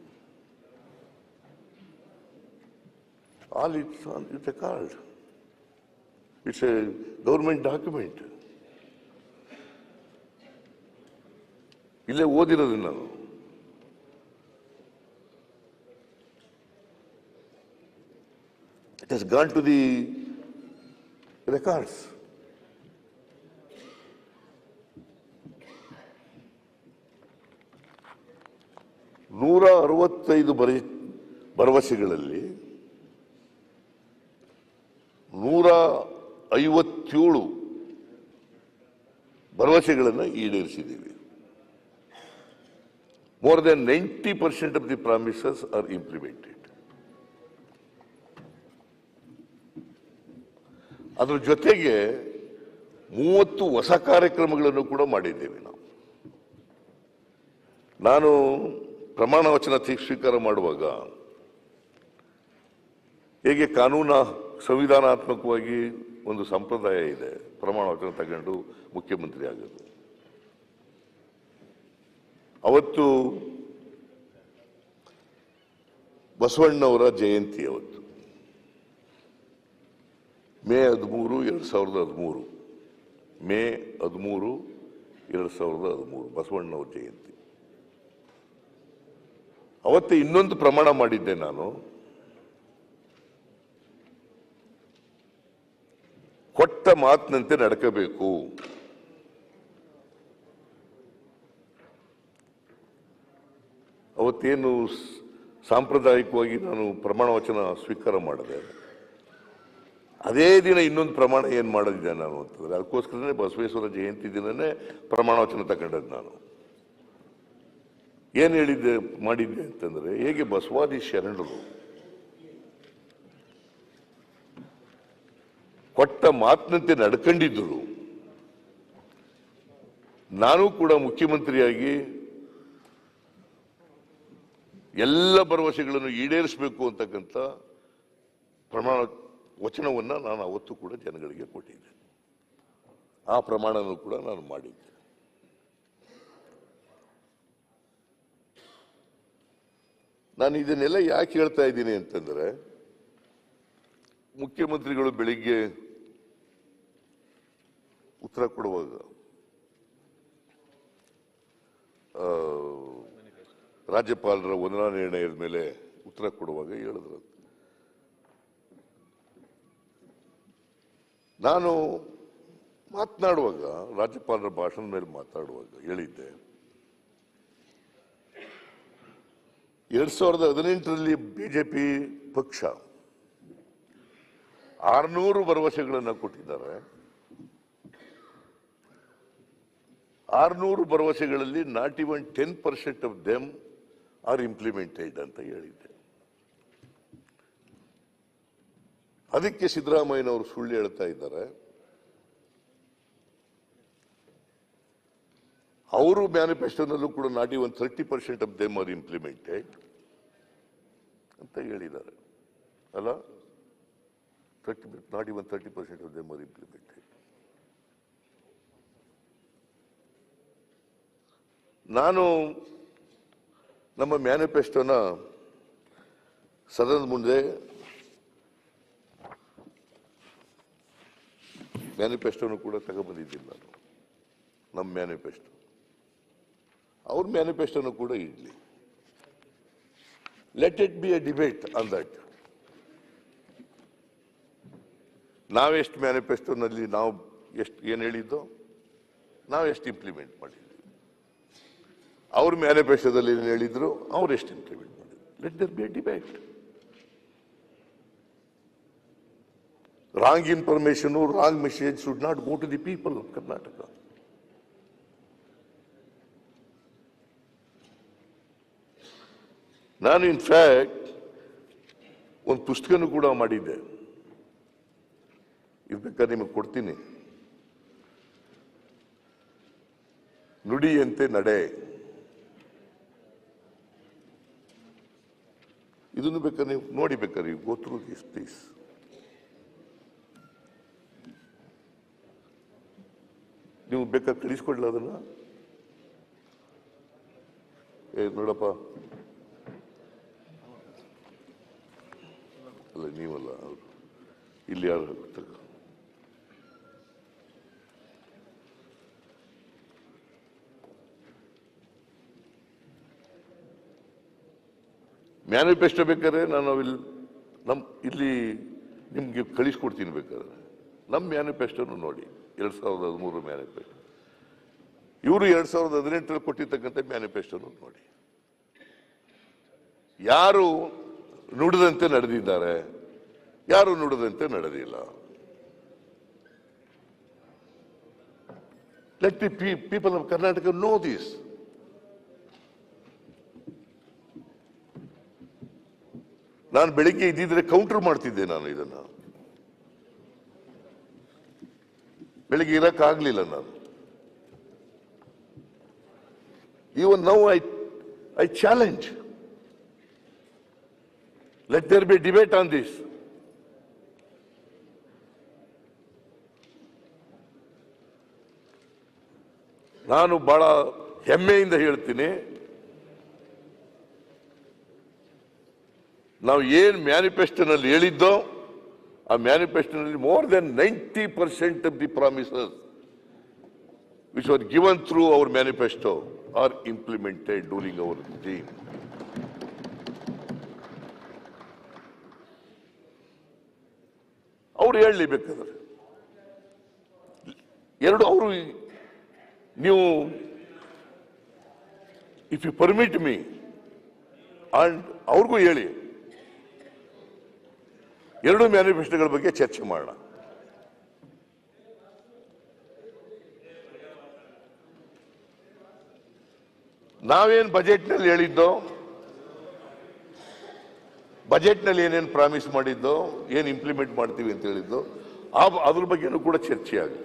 All it's on it's a card, it's a government document. ಇಲ್ಲೇ ಓದಿರೋದು ನಾನು. It has gone to the records. ನೂರ 65 ಭರವಸೆಗಳಲ್ಲಿ 157 ಭರವಸೆಗಳನ್ನು ಈಡೇರಿಸಿದ್ದೀವಿ. More than 90% of the promises are implemented. ಅದರ ಜೊತೆಗೆ 30 ಹೊಸ ಕಾರ್ಯಕ್ರಮಗಳನ್ನು ಕೂಡ ಮಾಡಿದ್ದೇವೆ ನಾವು. ನಾನು ಪ್ರಮಾಣ ವಚನ ಸ್ವೀಕಾರ ಮಾಡುವಾಗ ಹೇಗೆ ಸಂವಿಧಾನಾತ್ಮಕವಾಗಿ ಒಂದು ಸಂಪ್ರದಾಯ ಇದೆ, ಪ್ರಮಾಣ ವಚನ ತಗೊಂಡು ಮುಖ್ಯಮಂತ್ರಿ ಆಗೋದು. ಅವತ್ತು ಬಸವಣ್ಣವರ ಜಯಂತಿ, ಅವತ್ತು ಮೇ 13, 2013, ಮೇ 13, 2013 ಬಸವಣ್ಣವ್ರ ಜಯಂತಿ. ಅವತ್ತು ಇನ್ನೊಂದು ಪ್ರಮಾಣ ಮಾಡಿದ್ದೆ ನಾನು, ಕೊಟ್ಟ ಮಾತಿನಂತೆ ನಡ್ಕಬೇಕು. ಅವತ್ತೇನು ಸಾಂಪ್ರದಾಯಿಕವಾಗಿ ನಾನು ಪ್ರಮಾಣ ವಚನ ಸ್ವೀಕಾರ ಮಾಡಿದೆ, ಅದೇ ದಿನ ಇನ್ನೊಂದು ಪ್ರಮಾಣ ಏನು ಮಾಡಿದ್ದೆ ನಾನು ಅಂತಂದ್ರೆ, ಅದಕ್ಕೋಸ್ಕರನೇ ಬಸವೇಶ್ವರ ಜಯಂತಿ ದಿನನೇ ಪ್ರಮಾಣ ವಚನ ತಗೊಂಡದ್ದು ನಾನು. ಏನು ಮಾಡಿದ್ದೆ ಅಂತಂದ್ರೆ, ಹೇಗೆ ಬಸವಾದಿ ಶರಣರು ಕೊಟ್ಟ ಮಾತಿನಂತೆ ನಡ್ಕೊಂಡಿದ್ರು, ನಾನು ಕೂಡ ಮುಖ್ಯಮಂತ್ರಿಯಾಗಿ ಎಲ್ಲ ಭರವಸೆಗಳನ್ನು ಈಡೇರಿಸಬೇಕು ಅಂತಕ್ಕಂಥ ಪ್ರಮಾಣ ವಚನವನ್ನ ನಾನು ಅವತ್ತು ಕೂಡ ಜನಗಳಿಗೆ ಕೊಟ್ಟಿದ್ದೆ. ಆ ಪ್ರಮಾಣನೂ ಕೂಡ ನಾನು ಮಾಡಿದ್ದೆ. ನಾನು ಇದನ್ನೆಲ್ಲ ಯಾಕೆ ಹೇಳ್ತಾ ಇದ್ದೀನಿ ಅಂತಂದ್ರೆ, ಮುಖ್ಯಮಂತ್ರಿಗಳು ಬೆಳಿಗ್ಗೆ ಉತ್ತರ ಕೊಡುವಾಗ ರಾಜ್ಯಪಾಲರ ವಂದನಾ ನಿರ್ಣಯದ ಮೇಲೆ ಉತ್ತರ ಕೊಡುವಾಗ ಹೇಳಿದ್ರು. ನಾನು ಮಾತನಾಡುವಾಗ ರಾಜ್ಯಪಾಲರ ಭಾಷಣದ ಮೇಲೆ ಮಾತಾಡುವಾಗ ಹೇಳಿದ್ದೆ, 2018ರಲ್ಲಿ ಬಿಜೆಪಿ ಪಕ್ಷ 600 ಭರವಸೆಗಳನ್ನು ಕೊಟ್ಟಿದ್ದಾರೆ. 600 ಭರವಸೆಗಳಲ್ಲಿ not even 10% of them are implemented ಅಂತ ಹೇಳಿದ್ದೆ. ಅದಕ್ಕೆ ಸಿದ್ದರಾಮಯ್ಯನವರು ಸುಳ್ಳು ಹೇಳ್ತಾ ಇದ್ದಾರೆ. ಅವರು ಮ್ಯಾನಿಫೆಸ್ಟೋನಲ್ಲೂ ಕೂಡ not even 30% of them are implemented ಅಂತ ಹೇಳಿದ್ದಾರೆ ಅಲ್ಲ. Not even 30% of them are implemented. ನಾನು ನಮ್ಮ ಮ್ಯಾನಿಫೆಸ್ಟೋನ ಸದನದ ಮುಂದೆ ಮ್ಯಾನಿಫೆಸ್ಟೋನು ಕೂಡ ತಗೊಂಡ್ಬಂದಿದ್ದೀನಿ ನಾನು. ನಮ್ಮ ಮ್ಯಾನಿಫೆಸ್ಟೋ ಅವ್ರ ಮ್ಯಾನಿಫೆಸ್ಟೋನು ಕೂಡ ಇರಲಿ. Let it be a debate on that. ನಾವೆಷ್ಟು ಮ್ಯಾನಿಫೆಸ್ಟೋನಲ್ಲಿ ನಾವು ಎಷ್ಟು ಏನು ಹೇಳಿದ್ದೋ ನಾವು ಎಷ್ಟು ಇಂಪ್ಲಿಮೆಂಟ್ ಮಾಡಿದ್ವಿ, ಅವ್ರ ಮ್ಯಾನಿಫೆಸ್ಟೋದಲ್ಲಿ ಏನು ಹೇಳಿದ್ರು ಅವ್ರು ಎಷ್ಟು ಇಂಪ್ಲಿಮೆಂಟ್ ಮಾಡಿದ್ರು. Let there be a debate. Wrong information, wrong message should not go to the people of Karnataka. ನಾನು ಇನ್ಫ್ಯಾಕ್ಟ್ ಒಂದು ಪುಸ್ತಕನೂ ಕೂಡ ಮಾಡಿದ್ದೆ, ಇದು ಬೇಕಾದ್ರೆ ನಿಮಗೆ ಕೊಡ್ತೀನಿ. ನುಡಿಯಂತೆ ನಡೆ. ಇದನ್ನು ಬೇಕಾದ್ರೆ ನೀವು ನೋಡಿ, ಬೇಕಾದ್ರೆ ನೀವು ಗೋ ಥ್ರೂ ದಿಸ್ ಪ್ಲೀಸ್. ನೀವು ಬೇಕಾದ್ರೆ ಕಳಿಸ್ಕೊಡ್ಲ ಅದನ್ನ. ನೋಡಪ್ಪ, ಅಲ್ಲ ನೀವಲ್ಲ, ಅವರು ಇಲ್ಲಿ ಯಾರು ಮ್ಯಾನಿಫೆಸ್ಟೋ ಬೇಕಾದ್ರೆ ನಾನು ಇಲ್ಲಿ ನಿಮ್ಗೆ ಕಳಿಸ್ಕೊಡ್ತೀನಿ. ಬೇಕಾದ್ರೆ ನಮ್ಮ ಮ್ಯಾನಿಫೆಸ್ಟೋನು ನೋಡಿ, 2013 ಮ್ಯಾನಿಫೆಸ್ಟೋ. ಇವರು 2018ರಲ್ಲಿ ಕೊಟ್ಟಿರ್ತಕ್ಕಂಥ ಮ್ಯಾನಿಫೆಸ್ಟೋನು ನೋಡಿ. ಯಾರು ನುಡಿದಂತೆ ನಡೆದಿದ್ದಾರೆ, ಯಾರು ನುಡಿದಂತೆ ನಡೆದಿಲ್ಲ. Let the people of Karnataka know this. ನಾನು ಬೆಳಿಗ್ಗೆ ಇದ್ದಿದ್ರೆ ಕೌಂಟರ್ ಮಾಡ್ತಿದ್ದೆ. ನಾನು ಇದನ್ನ ಬೆಳಿಗ್ಗೆ ಇರಕ್ಕಾಗ್ಲಿಲ್ಲ ನಾನು. Even now I challenge. Let there be debate on this. ನಾನು ಬಹಳ ಹೆಮ್ಮೆಯಿಂದ ಹೇಳ್ತೀನಿ, ನಾವು ಏನು ಮ್ಯಾನಿಫೆಸ್ಟೋನಲ್ಲಿ ಹೇಳಿದ್ದೋ ಆ ಮ್ಯಾನಿಫೆಸ್ಟೋನಲ್ಲಿ more than 90% of the promises which were given through our manifesto are implemented during our regime. ಅವರು ಹೇಳಲಿ ಬೇಕಾದ್ರೆ ಎರಡು. ಅವರು ನೀವು if you permit me and ಅವ್ರಿಗೂ ಹೇಳಿ, ಎರಡು ಮ್ಯಾನಿಫೆಸ್ಟೋಗಳ ಬಗ್ಗೆ ಚರ್ಚೆ ಮಾಡೋಣ. ನಾವೇನು ಬಜೆಟ್ನಲ್ಲಿ ಹೇಳಿದ್ದೋ, ಬಜೆಟ್ನಲ್ಲಿ ಏನೇನು ಪ್ರಾಮಿಸ್ ಮಾಡಿದ್ದೋ, ಏನು ಇಂಪ್ಲಿಮೆಂಟ್ ಮಾಡ್ತೀವಿ ಅಂತ ಹೇಳಿದ್ದೋ ಅದ್ರ ಬಗ್ಗೆನೂ ಕೂಡ ಚರ್ಚೆ ಆಗಲಿ.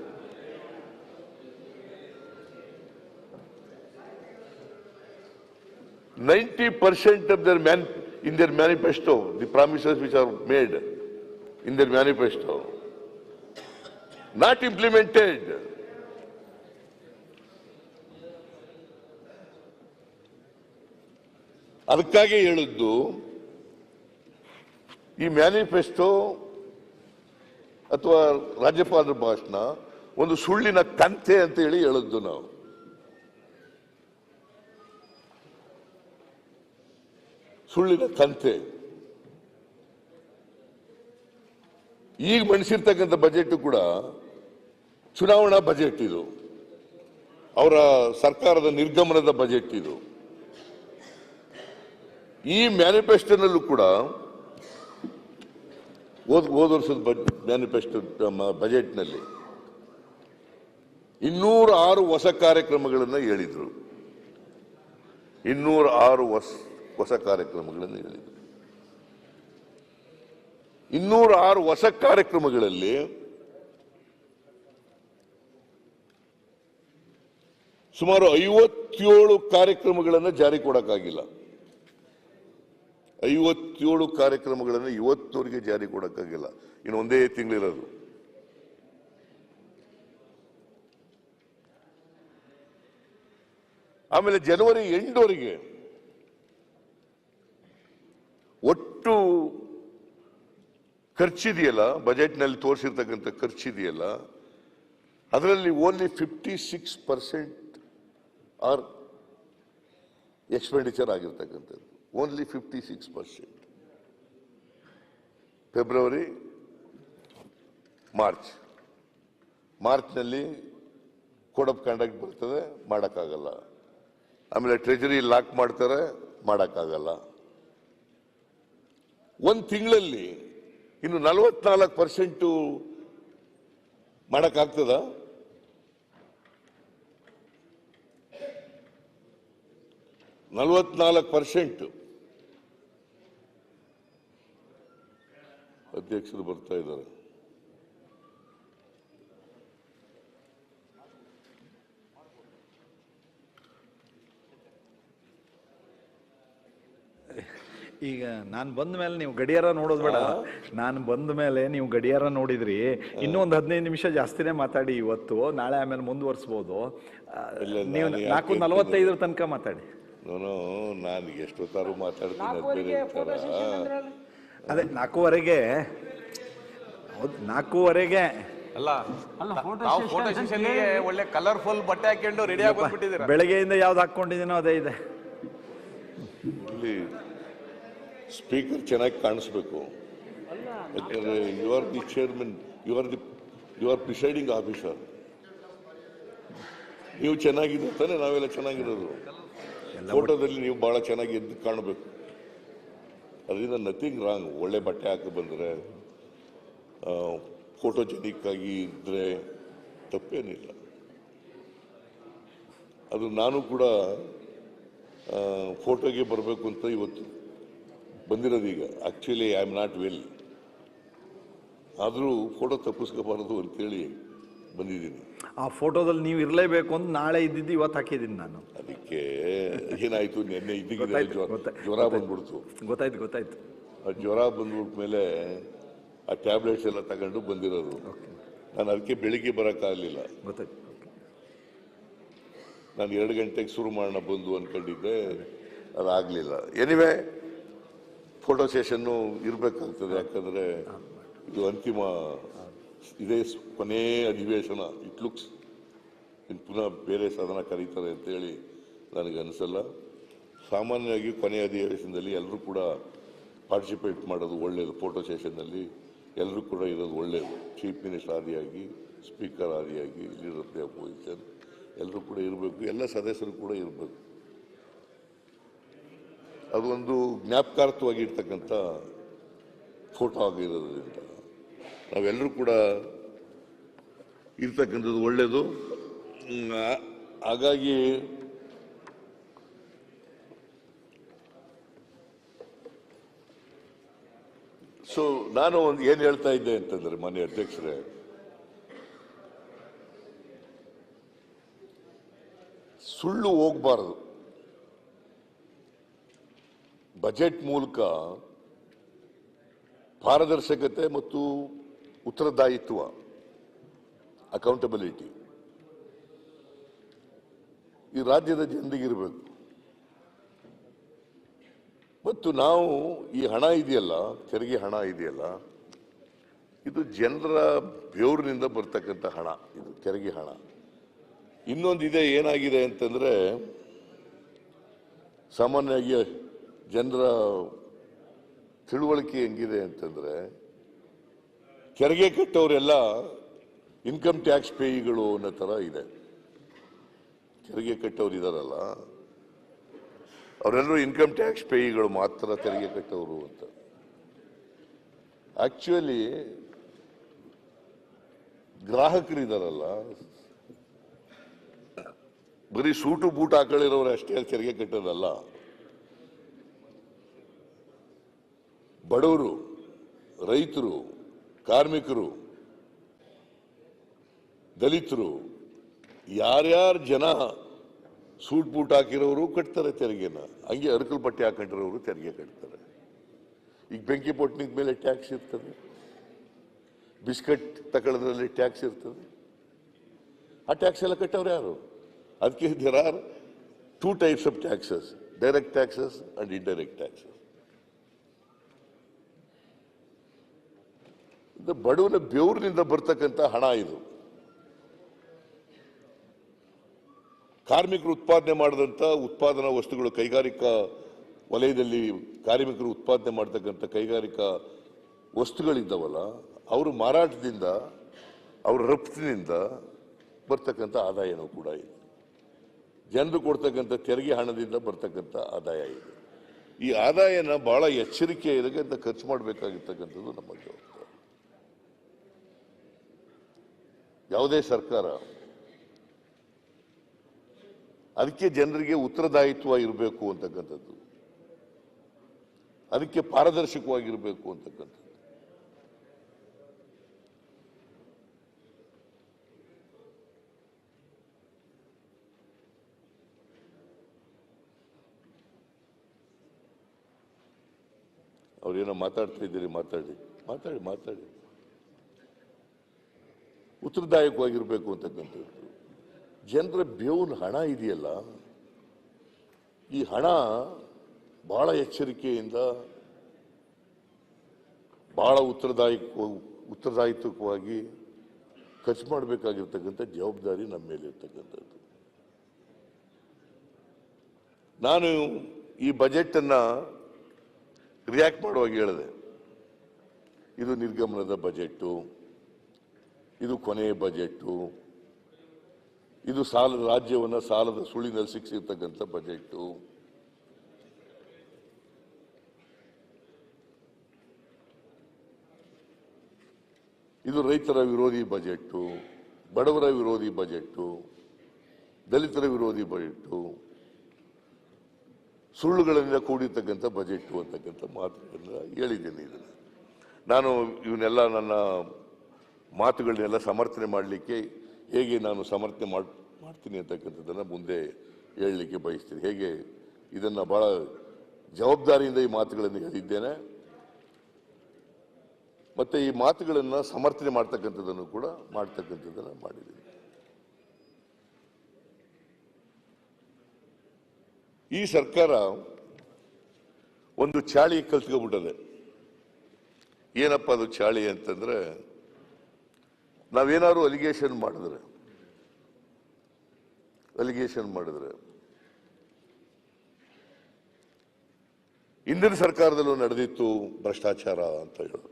90% of in their manifesto, the promises which are made in their manifesto, not implemented. ಅದಕ್ಕಾಗಿ ಹೇಳಿದ್ದು ಈ ಮ್ಯಾನಿಫೆಸ್ಟೋ ಅಥವಾ ರಾಜ್ಯಪಾಲರ ಭಾಷಣ ಒಂದು ಸುಳ್ಳಿನ ಕಂತೆ ಅಂತ ಹೇಳಿದ್ದು ನಾವು. ಸುಳ್ಳಿನ ಕಂತೆ. ಈಗ ಮಂಡಿಸಿರ್ತಕ್ಕಂಥ ಬಜೆಟ್ ಕೂಡ ಚುನಾವಣಾ ಬಜೆಟ್ ಇದು, ಅವರ ಸರ್ಕಾರದ ನಿರ್ಗಮನದ ಬಜೆಟ್ ಇದು. ಈ ಮ್ಯಾನಿಫೆಸ್ಟೋನಲ್ಲೂ ಕೂಡ ಹೋದ ವರ್ಷದ ಮ್ಯಾನಿಫೆಸ್ಟೋ ಬಜೆಟ್ನಲ್ಲಿ 206 ಹೊಸ ಕಾರ್ಯಕ್ರಮಗಳನ್ನು ಹೇಳಿದ್ರು. 206 ಹೊಸ ಕಾರ್ಯಕ್ರಮಗಳನ್ನು ಹೇಳಿದ್ರು. 206 ಹೊಸ ಕಾರ್ಯಕ್ರಮಗಳಲ್ಲಿ ಸುಮಾರು 57 ಕಾರ್ಯಕ್ರಮಗಳನ್ನು ಜಾರಿ ಕೊಡಕ್ಕಾಗಿಲ್ಲ. 57 ಕಾರ್ಯಕ್ರಮಗಳನ್ನು ಇವತ್ತವರೆಗೆ ಜಾರಿ ಕೊಡಕ್ಕಾಗಿಲ್ಲ. ಇನ್ನು ಒಂದೇ ತಿಂಗಳಿರೋದು. ಆಮೇಲೆ ಜನವರಿ 8ವರೆಗೆ ಒಟ್ಟು ಖರ್ಚಿದೆಯಲ್ಲ, ಬಜೆಟ್ನಲ್ಲಿ ತೋರಿಸಿರ್ತಕ್ಕಂಥ ಖರ್ಚಿದೆಯಲ್ಲ, ಅದರಲ್ಲಿ ಓನ್ಲಿ 56% ಆರ್ ಎಕ್ಸ್ಪೆಂಡಿಚರ್ ಆಗಿರ್ತಕ್ಕಂಥದ್ದು. ಓನ್ಲಿ 56%. ಫೆಬ್ರವರಿ, ಮಾರ್ಚ್ನಲ್ಲಿ ಕೋಡ್ ಆಫ್ ಕಂಡಕ್ಟ್ ಬರ್ತದೆ, ಮಾಡೋಕ್ಕಾಗಲ್ಲ. ಆಮೇಲೆ ಟ್ರೆಜರಿ ಲಾಕ್ ಮಾಡ್ತಾರೆ, ಮಾಡೋಕ್ಕಾಗಲ್ಲ. ಒಂದು ತಿಂಗಳಲ್ಲಿ ಇನ್ನು 44% ಮಾಡೋಕ್ಕಾಗ್ತದ? 44%. ಅಧ್ಯಕ್ಷರು ಬರ್ತಾ ಇದ್ದಾರೆ. ಈಗ ನಾನು ಬಂದ ಮೇಲೆ ನೀವು ಗಡಿಯಾರ ನೋಡೋದು ಬೇಡ. ನಾನು ಬಂದ ಮೇಲೆ ನೀವು ಗಡಿಯಾರ ನೋಡಿದ್ರಿ, ಇನ್ನೂ ಒಂದು 15 ನಿಮಿಷ ಜಾಸ್ತಿನೇ ಮಾತಾಡಿ ಇವತ್ತು, ನಾಳೆ ಆಮೇಲೆ ಮುಂದುವರಿಸ್ಬೋದು. ನೀವು 4:45 ತನಕ ಮಾತಾಡಿ. ನಾನು ಎಷ್ಟೊತ್ತಾರು ಮಾತಾಡ್ತೀನಿ. ಅದೇ 4:15 ಅಲ್ಲ, ನಾವು ಫೋಟೋ ಸೆಷನ್ಗೆ ಒಳ್ಳೆ ಕಲರ್ಫುಲ್ ಬಟ್ಟೆ ಹಾಕೊಂಡು ರೆಡಿ ಆಗಿ ಬಂದ್ಬಿಟ್ಟಿದ್ದೀರಾ. ಬೆಳಗ್ಗೆಯಿಂದ ಯಾವ್ದು ಹಾಕೊಂಡಿದ್ದೀನೋ ಅದೇ ಇದೆ. ಇಲ್ಲಿ ಸ್ಪೀಕರ್ ಚೆನ್ನಾಗಿ ಕಾಣಿಸ್ಬೇಕು. ಯಾಕಂದ್ರೆ you are the chairman, you are presiding officer. ನೀವು ಚೆನ್ನಾಗಿದ್ರೆ ತಾನೆ ನಾವೆಲ್ಲ ಚೆನ್ನಾಗಿರೋದು. ಫೋಟೋದಲ್ಲಿ ನೀವು ಬಹಳ ಚೆನ್ನಾಗಿ ಎದ್ದು ಕಾಣಬೇಕು. ಅದರಿಂದ ನಥಿಂಗ್ ರಾಂಗ್. ಒಳ್ಳೆ ಬಟ್ಟೆ ಹಾಕಿ ಬಂದರೆ, ಫೋಟೋಜೆನಿಕ್ ಆಗಿ ಇದ್ರೆ ತಪ್ಪೇನಿಲ್ಲ. ಅದು ನಾನು ಕೂಡ ಫೋಟೋಗೆ ಬರಬೇಕು ಅಂತ ಇವತ್ತು ಬಂದಿರೋದು. ಈಗ actually I am not well, ಆದರೂ ಫೋಟೋ ತಪ್ಪಿಸ್ಕೋಬಾರದು ಅಂತೇಳಿ ಬಂದಿದ್ದೀನಿ. ಆ ಫೋಟೋದಲ್ಲಿ ನೀವು ಇರಲೇಬೇಕು ಅಂತ ನಾಳೆ ಇದ್ದಿದ್ದು ಇವತ್ತು ಹಾಕಿದ್ದೀನಿ ನಾನು. ಅದಕ್ಕೆ ಏನಾಯ್ತು, ನಿನ್ನೆ ಇದ್ದಿದ್ದ ಜ್ವರ ಬಂದ್ಬಿಡ್ತು. ಗೊತ್ತಾಯ್ತು. ಆ ಜ್ವರ ಬಂದ್ಬಿಟ್ಟ ಮೇಲೆ ಆ ಟ್ಯಾಬ್ಲೆಟ್ಸ್ ಎಲ್ಲ ತಗೊಂಡು ಬಂದಿರೋದು. ನಾನು ಅದಕ್ಕೆ ಬೆಳಿಗ್ಗೆ ಬರೋಕ್ಕಾಗಲಿಲ್ಲ. ನಾನು 2 ಗಂಟೆಗೆ ಶುರು ಮಾಡೋಣ ಬಂದು ಅನ್ಕೊಂಡಿದ್ದೆ, ಅದಾಗಲಿಲ್ಲ. ಎನಿವೆ ಫೋಟೋ ಸೆಷನ್ನು ಇರಬೇಕಾಗ್ತದೆ. ಯಾಕಂದರೆ ಇದು ಅಂತಿಮ, ಇದೇ ಕೊನೇ ಅಧಿವೇಶನ. ಇಟ್ ಲುಕ್ಸ್ ಇನ್ನು ಪುನಃ ಬೇರೆ ಸಾಧನ ಕರೀತಾರೆ ಅಂತೇಳಿ ನನಗೆ ಅನಿಸಲ್ಲ. ಸಾಮಾನ್ಯವಾಗಿ ಕೊನೆಯ ಅಧಿವೇಶನದಲ್ಲಿ ಎಲ್ಲರೂ ಕೂಡ ಪಾರ್ಟಿಸಿಪೇಟ್ ಮಾಡೋದು ಒಳ್ಳೆಯದು. ಫೋಟೋ ಸೆಷನ್ನಲ್ಲಿ ಎಲ್ಲರೂ ಕೂಡ ಇರೋದು ಒಳ್ಳೆಯದು. ಚೀಫ್ ಮಿನಿಸ್ಟರ್ ಆದಿಯಾಗಿ, ಸ್ಪೀಕರ್ ಆದಿಯಾಗಿ, ಲೀಡರ್ ಆಫ್ ದಿ ಅಪೋಸಿಷನ್ ಎಲ್ಲರೂ ಕೂಡ ಇರಬೇಕು. ಎಲ್ಲ ಸದಸ್ಯರು ಕೂಡ ಇರಬೇಕು. ಅದು ಒಂದು ಜ್ಞಾಪಕಾರ್ಥವಾಗಿರ್ತಕ್ಕಂಥ ಫೋಟೋ ಆಗಿರೋದ್ರಿಂದ ನಾವೆಲ್ಲರೂ ಕೂಡ ಇರ್ತಕ್ಕಂಥದ್ದು ಒಳ್ಳೆಯದು. ಹಾಗಾಗಿ ಸೊ ನಾನು ಒಂದು ಏನು ಹೇಳ್ತಾ ಇದ್ದೆ ಅಂತಂದ್ರೆ, ಮಾನ್ಯ ಅಧ್ಯಕ್ಷರೇ, ಸುಳ್ಳು ಹೋಗಬಾರದು. ಬಜೆಟ್ ಮೂಲಕ ಪಾರದರ್ಶಕತೆ ಮತ್ತು ಉತ್ತರದಾಯಿತ್ವ, ಅಕೌಂಟಬಿಲಿಟಿ ಈ ರಾಜ್ಯದ ಜನರಿಗಿರಬೇಕು. ಮತ್ತು ನಾವು ಈ ಹಣ ಇದೆಯಲ್ಲ, ತೆರಿಗೆ ಹಣ ಇದೆಯಲ್ಲ, ಇದು ಜನರ ಬೆವರಿನಿಂದ ಬರ್ತಕ್ಕಂಥ ಹಣ, ಇದು ತೆರಿಗೆ ಹಣ. ಇನ್ನೊಂದಿದೆ, ಏನಾಗಿದೆ ಅಂತಂದ್ರೆ ಸಾಮಾನ್ಯವಾಗಿ ಜನರ ತಿಳುವಳಿಕೆ ಹೆಂಗಿದೆ ಅಂತಂದ್ರೆ, ತೆರಿಗೆ ಕಟ್ಟೋರೆಲ್ಲ ಇನ್ಕಮ್ ಟ್ಯಾಕ್ಸ್ ಪೇಯಿಗಳು ಅನ್ನೋ ಥರ ಇದೆ. ತೆರಿಗೆ ಕಟ್ಟೋರು ಇದಾರಲ್ಲ ಅವರೆಲ್ಲರೂ ಇನ್ಕಮ್ ಟ್ಯಾಕ್ಸ್ ಪೇಯಿಗಳು ಮಾತ್ರ ತೆರಿಗೆ ಕಟ್ಟೋರು ಅಂತ. ಆಕ್ಚುಲಿ ಗ್ರಾಹಕರು ಇದಾರಲ್ಲ, ಬರೀ ಸೂಟು ಬೂಟ್ ಹಾಕೊಳ್ಳಿರೋರು ಅಷ್ಟೇ ತೆರಿಗೆ ಕಟ್ಟೋದಲ್ಲ. ಬಡವರು, ರೈತರು, ಕಾರ್ಮಿಕರು, ದಲಿತರು, ಯಾರ್ಯಾರು ಜನ ಸೂಟ್ ಬೂಟ್ ಹಾಕಿರೋರು ಕಟ್ತಾರೆ ತೆರಿಗೆನ. ಹಂಗೆ ಅರಕಲ್ ಪಟ್ಟಿ ಹಾಕೊಂಡಿರೋರು ತೆರಿಗೆ ಕಟ್ತಾರೆ. ಈಗ ಬೆಂಕಿ ಪೊಟ್ಟಣದ ಮೇಲೆ ಟ್ಯಾಕ್ಸ್ ಇರ್ತದೆ, ಬಿಸ್ಕಟ್ ತಗೊಳ್ಳೋದ್ರಲ್ಲಿ ಟ್ಯಾಕ್ಸ್ ಇರ್ತದೆ. ಆ ಟ್ಯಾಕ್ಸ್ ಎಲ್ಲ ಕಟ್ಟವ್ರು ಯಾರು? ಅದಕ್ಕೆ there are 2 types of taxes, direct taxes and indirect taxes. ಇದು ಬಡವನ ಬೆವರಿನಿಂದ ಬರ್ತಕ್ಕಂಥ ಹಣ. ಇದು ಕಾರ್ಮಿಕರು ಉತ್ಪಾದನೆ ಮಾಡಿದಂಥ ಉತ್ಪಾದನಾ ವಸ್ತುಗಳು, ಕೈಗಾರಿಕಾ ವಲಯದಲ್ಲಿ ಕಾರ್ಮಿಕರು ಉತ್ಪಾದನೆ ಮಾಡತಕ್ಕಂಥ ಕೈಗಾರಿಕಾ ವಸ್ತುಗಳಿದ್ದಾವಲ್ಲ, ಅವರು ಮಾರಾಟದಿಂದ, ಅವರ ರಫ್ತಿನಿಂದ ಬರ್ತಕ್ಕಂಥ ಆದಾಯನೂ ಕೂಡ ಇದೆ. ಜನರು ಕೊಡ್ತಕ್ಕಂಥ ತೆರಿಗೆ ಹಣದಿಂದ ಬರ್ತಕ್ಕಂಥ ಆದಾಯ ಇದೆ. ಈ ಆದಾಯನ ಬಹಳ ಎಚ್ಚರಿಕೆಯಿಂದ ಖರ್ಚು ಮಾಡಬೇಕಾಗಿರ್ತಕ್ಕಂಥದ್ದು ನಮ್ಮ ಜವಾಬ್ದಾರಿ. ಯಾವುದೇ ಸರ್ಕಾರ ಅದಕ್ಕೆ ಜನರಿಗೆ ಉತ್ತರದಾಯಿತ್ವ ಇರಬೇಕು ಅಂತಕ್ಕಂಥದ್ದು, ಅದಕ್ಕೆ ಪಾರದರ್ಶಕವಾಗಿರಬೇಕು ಅಂತಕ್ಕಂಥದ್ದು. ಅವ್ರೇನೋ ಮಾತಾಡ್ತಾ ಇದ್ದೀರಿ, ಮಾತಾಡಿ. ಉತ್ತರದಾಯಕವಾಗಿರಬೇಕು ಅಂತಕ್ಕಂಥದ್ದು. ಜನರ ಬೆವರಿನ ಹಣ ಇದೆಯಲ್ಲ, ಈ ಹಣ ಬಹಳ ಎಚ್ಚರಿಕೆಯಿಂದ, ಬಹಳ ಉತ್ತರದಾಯಿತ್ವವಾಗಿ ಖರ್ಚು ಮಾಡಬೇಕಾಗಿರ್ತಕ್ಕಂಥ ಜವಾಬ್ದಾರಿ ನಮ್ಮ ಮೇಲೆ ಇರ್ತಕ್ಕಂಥದ್ದು. ನಾನು ಈ ಬಜೆಟ್ ಅನ್ನ ರಿಯಾಕ್ಟ್ ಮಾಡುವಾಗ ಹೇಳಿದೆ, ಇದು ನಿರ್ಗಮನದ ಬಜೆಟ್ಟು, ಇದು ಕೊನೆಯ ಬಜೆಟ್ಟು, ಇದು ರಾಜ್ಯವನ್ನು ಸಾಲದ ಸುಳಿನಲ್ಲಿ ಸಿಕ್ಕಿರ್ತಕ್ಕಂಥ ಬಜೆಟ್ಟು. ಇದು ರೈತರ ವಿರೋಧಿ ಬಜೆಟ್ಟು, ಬಡವರ ವಿರೋಧಿ ಬಜೆಟ್ಟು, ದಲಿತರ ವಿರೋಧಿ ಬಜೆಟ್ಟು, ಸುಳ್ಳುಗಳಿಂದ ಕೂಡಿರ್ತಕ್ಕಂಥ ಬಜೆಟ್ಟು ಅಂತಕ್ಕಂಥ ಮಾತುಗಳನ್ನ ಹೇಳಿದ್ದೇನೆ. ಇದನ್ನು ನಾನು ಇವನ್ನೆಲ್ಲ ನನ್ನ ಮಾತುಗಳನ್ನೆಲ್ಲ ಸಮರ್ಥನೆ ಮಾಡಲಿಕ್ಕೆ, ಹೇಗೆ ನಾನು ಸಮರ್ಥನೆ ಮಾಡ್ತೀನಿ ಅಂತಕ್ಕಂಥದ್ದನ್ನು ಮುಂದೆ ಹೇಳಲಿಕ್ಕೆ ಬಯಸ್ತೀನಿ. ಹೇಗೆ ಇದನ್ನು ಬಹಳ ಜವಾಬ್ದಾರಿಯಿಂದ ಈ ಮಾತುಗಳನ್ನು ಹೇಳಿದ್ದೇನೆ, ಮತ್ತೆ ಈ ಮಾತುಗಳನ್ನು ಸಮರ್ಥನೆ ಮಾಡ್ತಕ್ಕಂಥದ್ದನ್ನು ಕೂಡ ಮಾಡಿದ್ದೀನಿ. ಈ ಸರ್ಕಾರ ಒಂದು ಚಾಳಿ ಕಲ್ತ್ಕೊಬಿಟ್ಟದೆ. ಏನಪ್ಪ ಅದು ಚಾಳಿ ಅಂತಂದ್ರೆ, ನಾವೇನಾದ್ರು ಅಲಿಗೇಷನ್ ಮಾಡಿದ್ರೆ ಹಿಂದಿನ ಸರ್ಕಾರದಲ್ಲೂ ನಡೆದಿತ್ತು ಭ್ರಷ್ಟಾಚಾರ ಅಂತ ಹೇಳೋದು,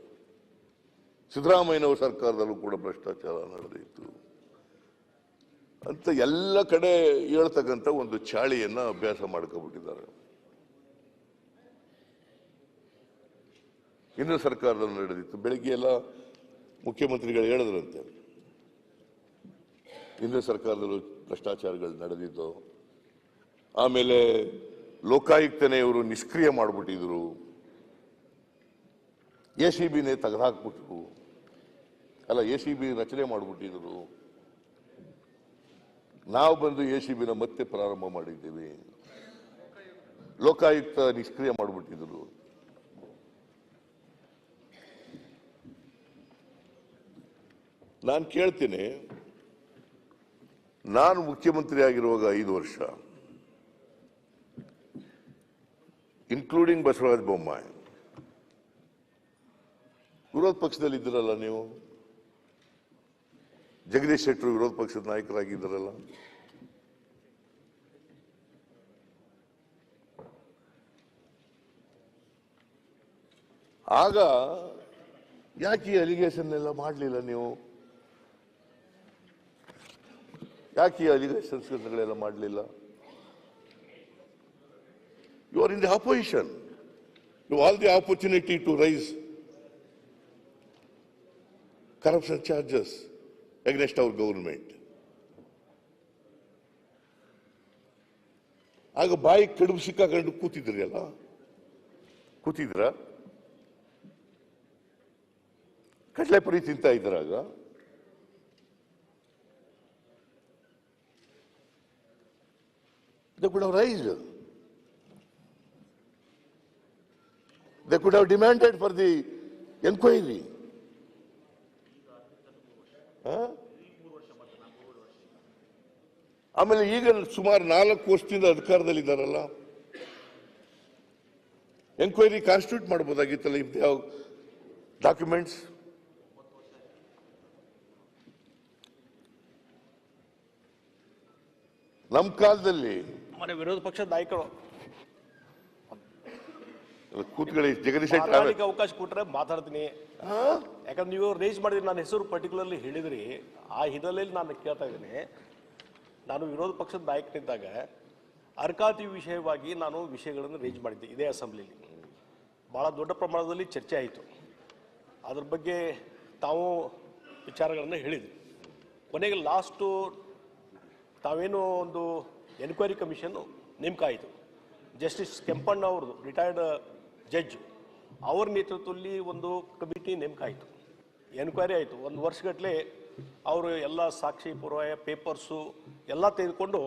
ಸಿದ್ದರಾಮಯ್ಯನವರ ಸರ್ಕಾರದಲ್ಲೂ ಕೂಡ ಭ್ರಷ್ಟಾಚಾರ ನಡೆದಿತ್ತು ಅಂತ ಎಲ್ಲ ಕಡೆ ಹೇಳ್ತಕ್ಕಂಥ ಒಂದು ಚಾಳಿಯನ್ನ ಅಭ್ಯಾಸ ಮಾಡ್ಕೊಬಿಟ್ಟಿದ್ದಾರೆ. ಹಿಂದಿನ ಸರ್ಕಾರದಲ್ಲಿ ನಡೆದಿತ್ತು. ಬೆಳಿಗ್ಗೆ ಎಲ್ಲ ಮುಖ್ಯಮಂತ್ರಿಗಳು ಹೇಳಿದ್ರಂತೆ, ಹಿಂದಿನ ಸರ್ಕಾರದಲ್ಲೂ ಭ್ರಷ್ಟಾಚಾರಗಳು ನಡೆದಿತ್ತು. ಆಮೇಲೆ ಲೋಕಾಯುಕ್ತನೇ ಇವರು ನಿಷ್ಕ್ರಿಯ ಮಾಡಿಬಿಟ್ಟಿದ್ರು, ACBನೇ ತೆಗೆದುಹಾಕ್ಬಿಟ್ರು, ACB ರಚನೆ ಮಾಡಿಬಿಟ್ಟಿದ್ರು. ನಾವು ಬಂದು ACBನ ಮತ್ತೆ ಪ್ರಾರಂಭ ಮಾಡಿದ್ದೀವಿ. ಲೋಕಾಯುಕ್ತ ನಿಷ್ಕ್ರಿಯ ಮಾಡಿಬಿಟ್ಟಿದ್ರು. ನಾನು ಕೇಳ್ತೀನಿ, ನಾನು ಮುಖ್ಯಮಂತ್ರಿ ಆಗಿರುವಾಗ 5 ವರ್ಷ, ಇನ್ಕ್ಲೂಡಿಂಗ್ ಬಸವರಾಜ ಬೊಮ್ಮಾಯಿ, ವಿರೋಧ ಪಕ್ಷದಲ್ಲಿ ಇದ್ರಲ್ಲ ನೀವು, ಜಗದೀಶ್ ಶೆಟ್ಟರು ವಿರೋಧ ಪಕ್ಷದ ನಾಯಕರಾಗಿದ್ದರಲ್ಲ. ಆಗ ಯಾಕೆ ಅಲಿಗೇಷನ್ ಎಲ್ಲ ಮಾಡಲಿಲ್ಲ ನೀವು? ಯಾಕೆ ಅಲಿಗೇಷನ್ಸ್ಗಳೆಲ್ಲ ಮಾಡಲಿಲ್ಲ? You are in the opposition, you all the opportunity to raise corruption charges against our government. ಆಗ ಬಾಯಿ ಕಡುಬು ಸಿಕ್ಕಾಕೊಂಡು ಕೂತಿದ್ರಿ ಅಲ್ಲ, ಕೂತಿದ್ರ? ಕಡಲೆಪುರಿ ತಿಂತಾ ಇದ್ರಾಗ? They could have raised. They could have demanded for the enquiry. ಆಮೇಲೆ ಈಗ ಸುಮಾರು 4 ವರ್ಷದಿಂದ ಅಧಿಕಾರದಲ್ಲಿದ್ದಾರಲ್ಲ, ಎನ್ಕ್ವೈರಿ ಕಾನ್ಸ್ಟಿಟ್ಯೂಟ್ ಮಾಡಬಹುದಾಗಿತ್ತಲ್ಲ, ಇಫ್ ದೇ ಹ್ಯಾವ್ ಡಾಕ್ಯುಮೆಂಟ್ಸ್. ನಮ್ಮ ಕಾಲದಲ್ಲಿ ವಿರೋಧ ಪಕ್ಷದ ನಾಯಕರು ಕೂತ್ಕೊಳ್ಳಿ, ಜಗದೀಶ್ ಅವಕಾಶ ಕೊಟ್ರೆ ಮಾತಾಡ್ತೀನಿ. ಯಾಕಂದ್ರೆ ನೀವು ರೇಸ್ ಮಾಡಿದ್ರಿ, ನನ್ನ ಹೆಸರು ಪರ್ಟಿಕ್ಯುಲರ್ಲಿ ಹೇಳಿದ್ರಿ, ಆ ಹಿನ್ನೆಲೆಯಲ್ಲಿ ನಾನು ಕೇಳ್ತಾ ಇದ್ದೀನಿ. ನಾನು ವಿರೋಧ ಪಕ್ಷದ ನಾಯಕನಿದ್ದಾಗ ಅರ್ಕಾತಿ ವಿಷಯವಾಗಿ ನಾನು ವಿಷಯಗಳನ್ನು ರೇಸ್ ಮಾಡಿದ್ದೆ ಇದೇ ಅಸೆಂಬ್ಲಿಲಿ. ಭಾಳ ದೊಡ್ಡ ಪ್ರಮಾಣದಲ್ಲಿ ಚರ್ಚೆ ಆಯಿತು. ಅದ್ರ ಬಗ್ಗೆ ತಾವು ವಿಚಾರಗಳನ್ನು ಹೇಳಿದ್ವಿ. ಕೊನೆಗೆ ಲಾಸ್ಟು ತಾವೇನು ಒಂದು ಎನ್ಕ್ವೈರಿ ಕಮಿಷನ್ ನೇಮಕ ಆಯಿತು. ಜಸ್ಟಿಸ್ ಕೆಂಪಣ್ಣ ಅವ್ರದ್ದು, ರಿಟೈರ್ಡ್ ಜಡ್ಜ್, ಅವ್ರ ನೇತೃತ್ವದಲ್ಲಿ ಒಂದು ಕಮಿಟಿ ನೇಮಕ ಆಯಿತು. ಎನ್ಕ್ವೈರಿ ಆಯಿತು. 1 ವರ್ಷಗಟ್ಟಲೆ ಅವರು ಎಲ್ಲ ಸಾಕ್ಷಿ ಪುರಾವೆ ಪೇಪರ್ಸು ಎಲ್ಲ ತೆಗೆದುಕೊಂಡು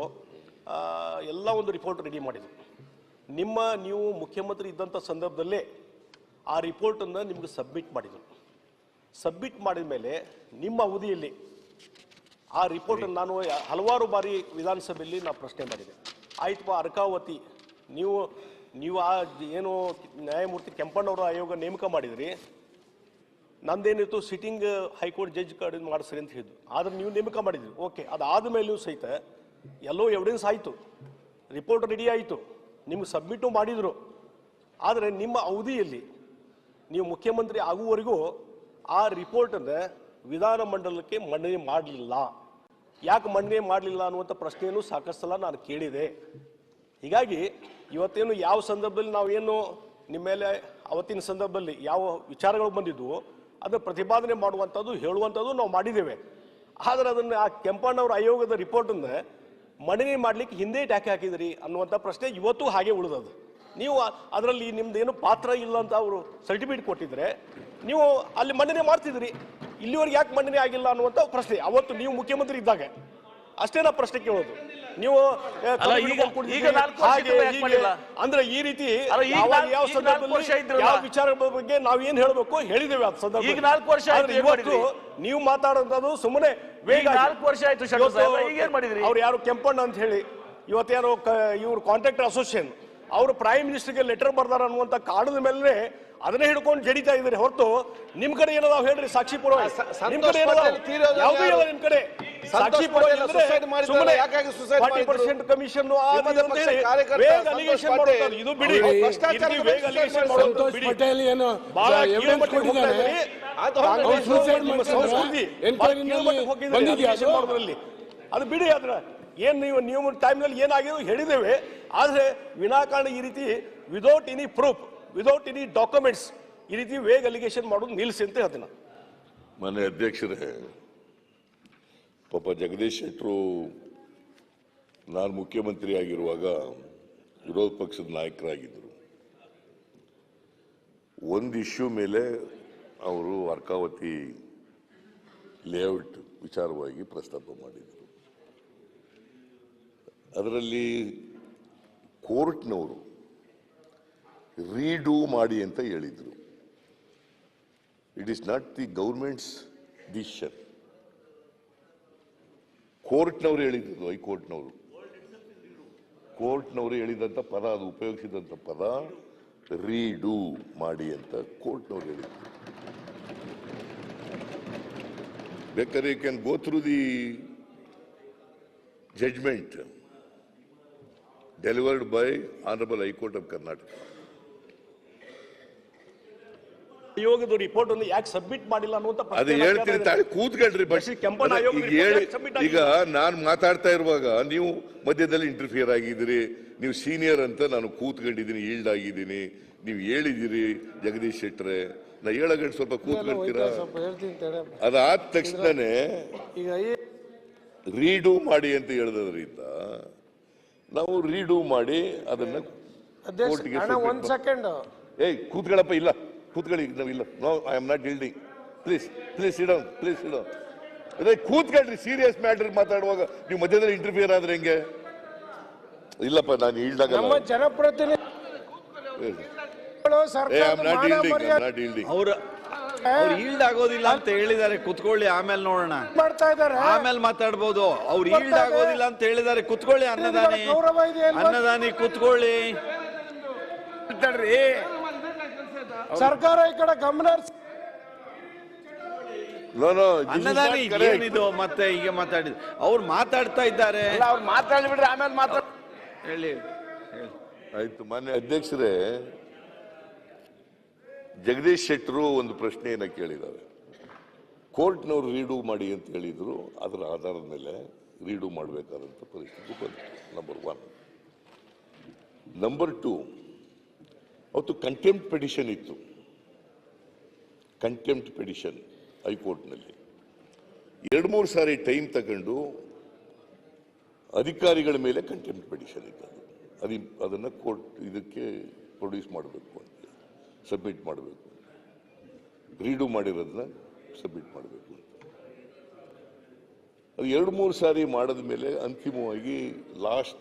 ಎಲ್ಲ ಒಂದು ರಿಪೋರ್ಟ್ ರೆಡಿ ಮಾಡಿದರು. ನೀವು ಮುಖ್ಯಮಂತ್ರಿ ಇದ್ದಂಥ ಸಂದರ್ಭದಲ್ಲೇ ಆ ರಿಪೋರ್ಟನ್ನು ನಿಮಗೆ ಸಬ್ಮಿಟ್ ಮಾಡಿದರು. ಸಬ್ಮಿಟ್ ಮಾಡಿದ ಮೇಲೆ ನಿಮ್ಮ ಅವಧಿಯಲ್ಲಿ ಆ ರಿಪೋರ್ಟನ್ನು ನಾನು ಹಲವಾರು ಬಾರಿ ವಿಧಾನಸಭೆಯಲ್ಲಿ ನಾನು ಪ್ರಶ್ನೆ ಮಾಡಿದೆ. ಆಯ್ತಪ್ಪ, ಅರ್ಕಾವತಿ ನೀವು ಆ ಏನು ನ್ಯಾಯಮೂರ್ತಿ ಕೆಂಪಣ್ಣವರ ಆಯೋಗ ನೇಮಕ ಮಾಡಿದ್ರಿ, ನಂದೇನಿತ್ತು ಸಿಟ್ಟಿಂಗ್ ಹೈಕೋರ್ಟ್ ಜಡ್ಜ್ ಕಡೆ ಮಾಡಿಸ್ರಿ ಅಂತ ಹೇಳಿದ್ರು. ಆದ್ರೆ ನೀವು ನೇಮಕ ಮಾಡಿದ್ರಿ, ಓಕೆ. ಅದಾದ ಮೇಲೂ ಸಹಿತ ಎಲ್ಲೋ ಎವಿಡೆನ್ಸ್ ಆಯಿತು, ರಿಪೋರ್ಟ್ ರೆಡಿ ಆಯಿತು, ನಿಮ್ಗೆ ಸಬ್ಮಿಟು ಮಾಡಿದರು. ಆದರೆ ನಿಮ್ಮ ಅವಧಿಯಲ್ಲಿ ನೀವು ಮುಖ್ಯಮಂತ್ರಿ ಆಗುವವರೆಗೂ ಆ ರಿಪೋರ್ಟನ್ನು ವಿಧಾನಮಂಡಲಕ್ಕೆ ಮಂಡನೆ ಮಾಡಲಿಲ್ಲ. ಯಾಕೆ ಮಂಡನೆ ಮಾಡಲಿಲ್ಲ ಅನ್ನುವಂಥ ಪ್ರಶ್ನೆಯನ್ನು ಸಾಕಷ್ಟು ಸಲ ನಾನು ಕೇಳಿದೆ. ಹೀಗಾಗಿ ಇವತ್ತೇನು ಯಾವ ಸಂದರ್ಭದಲ್ಲಿ ನಾವೇನು ನಿಮ್ಮ ಮೇಲೆ ಅವತ್ತಿನ ಸಂದರ್ಭದಲ್ಲಿ ಯಾವ ವಿಚಾರಗಳು ಬಂದಿದ್ವು ಅದನ್ನು ಪ್ರತಿಪಾದನೆ ಮಾಡುವಂಥದ್ದು ಹೇಳುವಂಥದ್ದು ನಾವು ಮಾಡಿದ್ದೇವೆ. ಆದರೆ ಅದನ್ನು ಆ ಕೆಂಪಣ್ಣವರ ಆಯೋಗದ ರಿಪೋರ್ಟನ್ನು ಮಂಡನೆ ಮಾಡಲಿಕ್ಕೆ ಹಿಂದೆ ಟ್ಯಾಕೆ ಹಾಕಿದ್ರಿ ಅನ್ನುವಂಥ ಪ್ರಶ್ನೆ ಇವತ್ತು ಹಾಗೆ ಉಳಿದದು. ನೀವು ಅದರಲ್ಲಿ ನಿಮ್ದೇನು ಪಾತ್ರ ಇಲ್ಲ ಅಂತ ಅವರು ಸರ್ಟಿಫಿಕೇಟ್ ಕೊಟ್ಟಿದ್ರೆ ನೀವು ಅಲ್ಲಿ ಮಂಡನೆ ಮಾಡ್ತಿದ್ರಿ. ಇಲ್ಲಿವರೆಗೆ ಯಾಕೆ ಮಂಡನೆ ಆಗಿಲ್ಲ ಅನ್ನುವಂಥ ಪ್ರಶ್ನೆ ಅವತ್ತು ನೀವು ಮುಖ್ಯಮಂತ್ರಿ ಇದ್ದಾಗ ಅಷ್ಟೇ ನಾ ಪ್ರಶ್ನೆ ಕೇಳೋದು. ನೀವು ಅಂದ್ರೆ ಈ ರೀತಿ ಯಾವ ಸಂದರ್ಭದಲ್ಲಿ ಯಾವ ವಿಚಾರ ಬಗ್ಗೆ ನಾವೇನ್ ಹೇಳಬೇಕು ಹೇಳಿದ್ದೇವೆ. ಆ ಸಂದರ್ಭ ಇವತ್ತು ನೀವು ಮಾತಾಡೋದು ಸುಮ್ಮನೆ ವೇಗ. 4 ವರ್ಷ ಆಯ್ತು. ಅವ್ರು ಯಾರು ಕೆಂಪಣ್ಣ ಅಂತ ಹೇಳಿ ಇವತ್ತೇನೋ ಇವ್ರ ಕಾಂಟ್ರಾಕ್ಟರ್ ಅಸೋಸಿಯೇಷನ್ ಅವರು ಪ್ರೈಮ್ ಮಿನಿಸ್ಟರ್ಗೆ ಲೆಟರ್ ಬರ್ದಾರ ಅನ್ನುವಂಥ ಕಾರಣದ ಮೇಲೆ ಅದನ್ನೇ ಹಿಡ್ಕೊಂಡು ಜಡಿತಾ ಇದ್ದಾರೆ ಹೊರತು ನಿಮ್ ಕಡೆ ಏನದಾವ್ ಹೇಳ್ರಿ ಸಾಕ್ಷಿ ಪುರಾವೆ? ನಿಮ್ ಕಡೆ ಯಾವುದೂ ಇಲ್ಲ. ನಿಮ್ ಕಡೆ ಸಾಕ್ಷಿ ಪುರಾವೆ ಸುಮ್ಮನೆ 40% ಕಮಿಷನ್ ವೇಗ ಅಲಿಗೇಷನ್ ಮಾಡೋದು ಇದು ಬಿಡಿ. ವೇಗ ಅಲಿಗೇಷನ್ ಮಾಡೋದು ಬಿಡಿ. ಬಹಳ ಕೀಳುಮಟ್ಟಕ್ಕೆ ಹೋಗ್ತಾ ಇದ್ದೀರಿ. ನಿಮ್ಮ ಸಂಸ್ಕೃತಿ ಅಲಿಗೇಷನ್ ಮಾಡೋದ್ರಲ್ಲಿ ಅದು ಬಿಡಿ. ಅದ್ರ ಏನ್ ನೀವು ಟೈಮ್ನಲ್ಲಿ ಏನಾಗಿದೆ ಹೇಳಿದ್ದೇವೆ. ಆದರೆ ವಿನಾಕಾರಣ ಈ ರೀತಿ without any proof without any documents ಈ ರೀತಿ ವೇಗ ಅಲಿಗೇಷನ್ ಮಾಡೋದು ನಿಲ್ಲಿಸಿ ಅಂತ ಹೇಳ್ತೀನಿ. ಮಾನ್ಯ ಅಧ್ಯಕ್ಷರೇ, ಪಾಪ ಜಗದೀಶ್ ಶೆಟ್ಟರು ನಾನು ಮುಖ್ಯಮಂತ್ರಿ ಆಗಿರುವಾಗ ವಿರೋಧ ಪಕ್ಷದ ನಾಯಕರಾಗಿದ್ದರು. ಒಂದು ಇಶ್ಯೂ ಮೇಲೆ ಅವರು ಅರ್ಕಾವತಿ ಲೇಔಟ್ ವಿಚಾರವಾಗಿ ಪ್ರಸ್ತಾಪ ಮಾಡಿದರು. ಅದರಲ್ಲಿ ಕೋರ್ಟ್ನವರು ರೀಡೂ ಮಾಡಿ ಅಂತ ಹೇಳಿದ್ರು. It is not the government's decision. ಕೋರ್ಟ್ನವರು ಹೇಳಿದ್ರು, ಕೋರ್ಟ್ನವರು ಹೇಳಿದಂತ ಪದ, ಅದು ಉಪಯೋಗಿಸಿದಂತ ಪದ ರೀಡೂ ಮಾಡಿ ಅಂತ ಕೋರ್ಟ್ನವರು ಹೇಳಿದ್ರು. ಬೇಕಾದ್ರೆ you can go through the judgment delivered by honourable high court of Karnataka. ಆಯೋಗದ ರಿಪೋರ್ಟ್ ಅನ್ನು ಯಾಕೆ ಸಬ್ಮಿಟ್ ಮಾಡಿಲ್ಲ ಅನ್ನುವಂತ ಅದು ಹೇಳ್ತೀನಿ ತಾಳಿ, ಕೂತ್ಕೊಳ್ರಿ. ಈಗ ನಾನು ಮಾತಾಡ್ತಾ ಇರುವಾಗ ನೀವು ಮಧ್ಯದಲ್ಲಿ ಇಂಟರ್ಫಿಯರ್ ಆಗಿದ್ದೀರಿ. ನೀವು ಸೀನಿಯರ್ ಅಂತ ನಾನು ಕೂತ್ಕೊಂಡಿದ್ದೀನಿ, ಈಲ್ಡ್ ಆಗಿದ್ದೀನಿ. ನೀವು ಹೇಳಿದಿರಿ ಜಗದೀಶ್ ಶೆಟ್ಟರೆ, ನಾ ಹೇಳಗಂಡು ಸ್ವಲ್ಪ ಕೂತ್ಕೊಳ್ತೀರಾ? ಅದಾದ ತಕ್ಷಣನೇ ರೀಡೂ ಮಾಡಿ ಅಂತ ಹೇಳಿದ್ರಿಂದ ನಾವು ರೀಡೂ ಮಾಡಿ ಅದನ್ನ ಕೋರ್ಟ್ಗೆ. ಒಂದ್ ಸೆಕೆಂಡ್, ಏಯ್ ಕೂತ್ಕೊಳ್ಳಪ್ಪ, ಇಲ್ಲ ಕೂತ್ಕೊಳ್ಳಿ, ನಾವಿಲ್ಲ, no I am not yielding, please sit down, ಅದೇ ಕೂತ್ಕೊಳ್ರಿ. ಸೀರಿಯಸ್ ಮ್ಯಾಟರ್ ಮಾತಾಡುವಾಗ ನೀವು ಮಧ್ಯದಲ್ಲಿ ಇಂಟರ್ಫಿಯರ್ ಆದ್ರೆ ಹೆಂಗೆ? ಇಲ್ಲಪ್ಪ, ನಾನು ಈಲ್ಡ್ ಆಗಲ್ಲ. ನಮ್ಮ ಜನಪ್ರತಿನಿಧಿ ಅವ್ರು ಈಲ್ಡ್ ಆಗೋದಿಲ್ಲ ಅಂತ ಹೇಳಿದ್ದಾರೆ, ಕುತ್ಕೊಳ್ಳಿ, ಆಮೇಲೆ ನೋಡೋಣ, ಮಾಡ್ತಾ ಇದ್ದಾರೆ, ಆಮೇಲೆ ಮಾತಾಡ್ಬೋದು. ಅವ್ರು ಈಲ್ಡ್ ಆಗೋದಿಲ್ಲ ಅಂತ ಹೇಳಿದ್ದಾರೆ, ಕುತ್ಕೊಳ್ಳಿ. ಅನ್ನದಾನಿ ಕುತ್ಕೊಳ್ಳಿ. ಸರ್ಕಾರ ಈ ಕಡೆ ಗಮನ ಅನ್ನದಾನಿ ಏನಿದು ಮತ್ತೆ ಈಗ ಮಾತಾಡಿದ್ರು, ಅವ್ರು ಮಾತಾಡ್ತಾ ಇದ್ದಾರೆ. ಅವ್ರು ಮಾತಾಡ್ಬಿಡ್ರಿ, ಆಮೇಲೆ ಮಾತಾಡ ಹೇಳಿ. ಆಯ್ತು. ಮಾನ್ಯ ಅಧ್ಯಕ್ಷರೇ, ಜಗದೀಶ್ ಶೆಟ್ಟರು ಒಂದು ಪ್ರಶ್ನೆಯನ್ನ ಕೇಳಿದ್ದಾರೆ. ಕೋರ್ಟ್ನವರು ರೀಡೂ ಮಾಡಿ ಅಂತ ಹೇಳಿದ್ರು, ಅದರ ಆಧಾರದ ಮೇಲೆ ರೀಡೂ ಮಾಡಬೇಕಾದಂಥ ಪರಿಸ್ಥಿತಿ ಬಂತು. ನಂಬರ್ 1. ನಂಬರ್ 2, ಅವತ್ತು ಕಂಟೆಂಪ್ಟ್ ಪಿಟಿಷನ್ ಇತ್ತು. ಕಂಟೆಂಪ್ಟ್ ಪಿಟಿಷನ್ ಹೈಕೋರ್ಟ್ನಲ್ಲಿ 2-3 ಸಾರಿ ಟೈಮ್ ತಗೊಂಡು ಅಧಿಕಾರಿಗಳ ಮೇಲೆ ಕಂಟೆಂಪ್ಟ್ ಪಿಟಿಷನ್ ಇತ್ತು. ಅದನ್ನು ಕೋರ್ಟ್ ಇದಕ್ಕೆ ಪ್ರೊಡ್ಯೂಸ್ ಮಾಡಬೇಕು ಅಂತ, ಸಬ್ಮಿಟ್ ಮಾಡಬೇಕು, ರೀಡೂ ಮಾಡಿರೋದನ್ನ ಸಬ್ಮಿಟ್ ಮಾಡಬೇಕು ಅಂತ. ಅದು 2-3 ಸಾರಿ ಮಾಡಿದ ಮೇಲೆ ಅಂತಿಮವಾಗಿ ಲಾಸ್ಟ್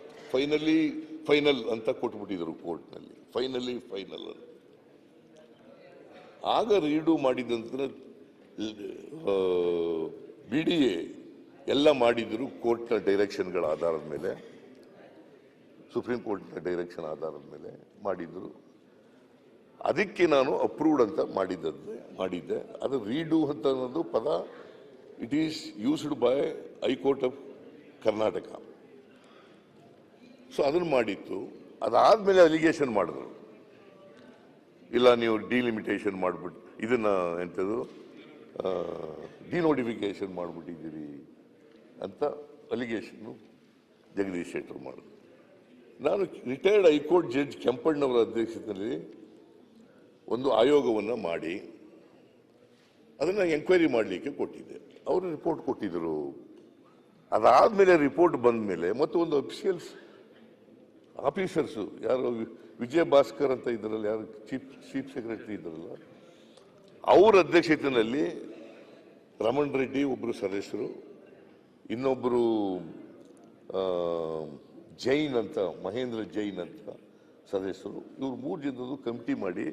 ಫೈನಲ್ ಅಂತ ಕೊಟ್ಬಿಟ್ಟಿದ್ರು ಕೋರ್ಟ್ನಲ್ಲಿ. ಫೈನಲ್ ಅಂತ. ಆಗ ರೀಡೂ ಮಾಡಿದ ನಂತರ BDA ಎಲ್ಲ ಮಾಡಿದ್ರು ಕೋರ್ಟ್ನ ಡೈರೆಕ್ಷನ್ಗಳ ಆಧಾರದ ಮೇಲೆ, ಸುಪ್ರೀಂ ಕೋರ್ಟ್ನ ಡೈರೆಕ್ಷನ್ ಆಧಾರದ ಮೇಲೆ ಮಾಡಿದ್ರು. ಅದಕ್ಕೆ ನಾನು ಅಪ್ರೂವ್ಡ್ ಅಂತ ಮಾಡಿದ್ದೆ. ಅದು ರೀಡೂ ಅಂತ ಅನ್ನೋದು ಪದ it is used by high court of Karnataka. So ಅದನ್ನು ಮಾಡಿತ್ತು. ಅದಾದ್ಮೇಲೆ ಅಲಿಗೇಷನ್ ಮಾಡಿದ್ರು, ಇಲ್ಲ ನೀವು ಡಿಲಿಮಿಟೇಷನ್ ಮಾಡ್ಬಿಟ್ಟು ಇದನ್ನ ಎಂಥದ್ದು ಡಿನೋಟಿಫಿಕೇಶನ್ ಮಾಡಿಬಿಟ್ಟಿದ್ದೀರಿ ಅಂತ ಅಲಿಗೇಷನ್ನು ಜಗದೀಶ್ ಶೆಟ್ಟರು ಮಾಡಿದ್ರು. ನಾನು ರಿಟೈರ್ಡ್ ಹೈಕೋರ್ಟ್ ಜಡ್ಜ್ ಕೆಂಪಣ್ಣವರ ಅಧ್ಯಕ್ಷತೆಯಲ್ಲಿ ಒಂದು ಆಯೋಗವನ್ನು ಮಾಡಿ ಅದನ್ನು ಎಂಕ್ವೈರಿ ಮಾಡಲಿಕ್ಕೆ ಕೊಟ್ಟಿದ್ದೆ. ಅವರು ರಿಪೋರ್ಟ್ ಕೊಟ್ಟಿದ್ದರು. ಅದಾದಮೇಲೆ ರಿಪೋರ್ಟ್ ಬಂದ ಮೇಲೆ ಮತ್ತು ಒಂದು ಆಫೀಸರ್ಸು ಯಾರು ವಿಜಯ ಭಾಸ್ಕರ್ ಅಂತ ಇದ್ರಲ್ಲ, ಯಾರು ಚೀಫ್ ಸೆಕ್ರೆಟರಿ ಇದ್ರಲ್ಲ, ಅವರ ಅಧ್ಯಕ್ಷತೆಯಲ್ಲಿ ರಮಣ್ ರೆಡ್ಡಿ ಒಬ್ಬರು ಸದಸ್ಯರು, ಇನ್ನೊಬ್ಬರು ಜೈನ್ ಅಂತ ಮಹೇಂದ್ರ ಜೈನ್ ಅಂತ ಸದಸ್ಯರು, ಇವ್ರು 3 ಜನದ್ದು ಕಮಿಟಿ ಮಾಡಿ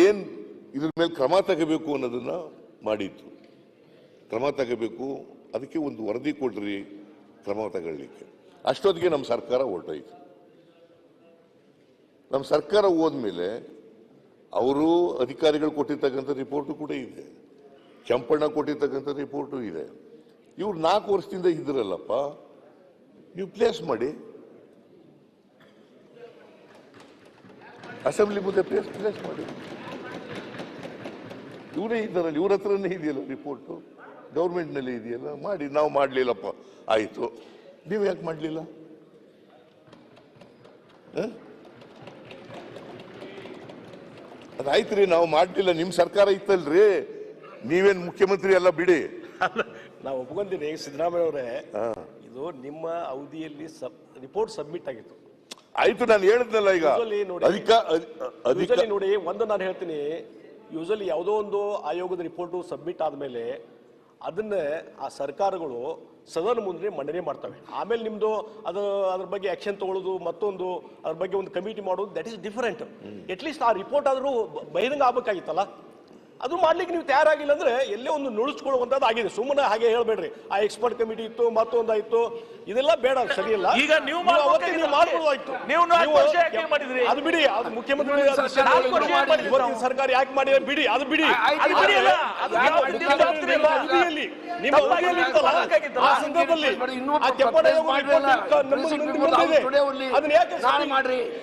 ಏನ್ ಇದ್ರ ಮೇಲೆ ಕ್ರಮ ತಗೋಬೇಕು ಅನ್ನೋದನ್ನ ಮಾಡಿತ್ತು. ಕ್ರಮ ತಗೋಬೇಕು, ಅದಕ್ಕೆ ಒಂದು ವರದಿ ಕೊಡ್ರಿ ಕ್ರಮ ತಗೊಳ್ಳಿಕ್ಕೆ. ಅಷ್ಟೊತ್ತಿಗೆ ನಮ್ಮ ಸರ್ಕಾರ ಹೊರಟೋಯ್ತು. ನಮ್ಮ ಸರ್ಕಾರ ಹೋದ್ಮೇಲೆ ಅವರು ಅಧಿಕಾರಿಗಳು ಕೊಟ್ಟಿರ್ತಕ್ಕಂಥ ರಿಪೋರ್ಟು ಕೂಡ ಇದೆ, ಕೆಂಪಣ್ಣ ಕೊಟ್ಟಿರ್ತಕ್ಕಂಥ ರಿಪೋರ್ಟು ಇದೆ. ಇವ್ರು 4 ವರ್ಷದಿಂದ ಇದ್ರಲ್ಲಪ್ಪ, ನೀವು ಪ್ಲೇಸ್ ಮಾಡಿ, ಅಸೆಂಬ್ಲಿ ಮುಂದೆ ಪ್ಲೇಸ್ ಮಾಡಿ. ಇವರೇ ಇದ್ದಾರಲ್ಲ, ಇವ್ರ ಹತ್ರನೇ ಇದೆಯಲ್ಲ ರಿಪೋರ್ಟು, ಗೌರ್ಮೆಂಟ್ನಲ್ಲಿ ಇದೆಯಲ್ಲ, ಮಾಡಿ. ನಾವು ಮಾಡಲಿಲ್ಲಪ್ಪ, ಆಯಿತು, ನೀವು ಯಾಕೆ ಮಾಡಲಿಲ್ಲ? ಅದಾಯ್ತು ರೀ, ನಾವು ಮಾಡಲಿಲ್ಲ, ನಿಮ್ಮ ಸರ್ಕಾರ ಇತ್ತಲ್ರಿ, ನೀವೇನು ಮುಖ್ಯಮಂತ್ರಿ ಎಲ್ಲ ಬಿಡಿ. ನಾವು ಒಪ್ಕೊಂತೀನಿ ಸಿದ್ದರಾಮಯ್ಯ ಅವರೇ, ಇದು ನಿಮ್ಮ ಅವಧಿಯಲ್ಲಿ ರಿಪೋರ್ಟ್ ಸಬ್ಮಿಟ್ ಆಗಿತ್ತು. ಆಯ್ತು, ನಾನು ಹೇಳಿದ್ನಲ್ಲ ಈಗ ನೋಡಿ, ಒಂದು ನಾನು ಹೇಳ್ತೀನಿ, ಯೂಶಲಿ ಯಾವುದೋ ಒಂದು ಆಯೋಗದ ರಿಪೋರ್ಟ್ ಸಬ್ಮಿಟ್ ಆದ್ಮೇಲೆ ಅದನ್ನೇ ಆ ಸರ್ಕಾರಗಳು ಸದನ ಮುಂದೆ ಮಂಡನೆ ಮಾಡ್ತವೆ. ಆಮೇಲೆ ನಿಮ್ದು ಅದ್ರ ಬಗ್ಗೆ ಆಕ್ಷನ್ ತಗೊಳ್ಳೋದು, ಮತ್ತೊಂದು ಅದ್ರ ಬಗ್ಗೆ ಒಂದು ಕಮಿಟಿ ಮಾಡೋದು, ದಟ್ ಈಸ್ ಡಿಫರೆಂಟ್. ಅಟ್ಲೀಸ್ಟ್ ಆ ರಿಪೋರ್ಟ್ ಆದ್ರೂ ಬಹಿರಂಗ ಆಗ್ಬೇಕಾಗಿತ್ತಲ್ಲ. ಅದು ಮಾಡ್ಲಿಕ್ಕೆ ನೀವು ತಯಾರಾಗಿಲ್ಲ ಅಂದ್ರೆ ಎಲ್ಲೇ ಒಂದು ನುಳಿಸ್ಕೊಳ್ಳುವಂತದ್ದು ಆಗಿದೆ. ಸುಮ್ಮನೆ ಹಾಗೆ ಹೇಳ್ಬೇಡ್ರಿ ಆ ಎಕ್ಸ್ಪರ್ಟ್ ಕಮಿಟಿ ಇತ್ತು, ಮತ್ತೊಂದಾಯ್ತು, ಇದೆಲ್ಲ ಬೇಡ, ಸರಿಯಲ್ಲ. ಈಗ ನೀವು ಮಾಡ್ಬೋದಾಯ್ತು. ಅದು ಬಿಡಿ, ಅದು ಮುಖ್ಯಮಂತ್ರಿ ಸರ್ಕಾರ ಯಾಕೆ ಮಾಡಿದ್ರೆ ಬಿಡಿ, ಅದು ಬಿಡಿ. ನಿಮ್ಮ ಆ ಸಂದರ್ಭದಲ್ಲಿ ಅದನ್ನ ಯಾಕೆ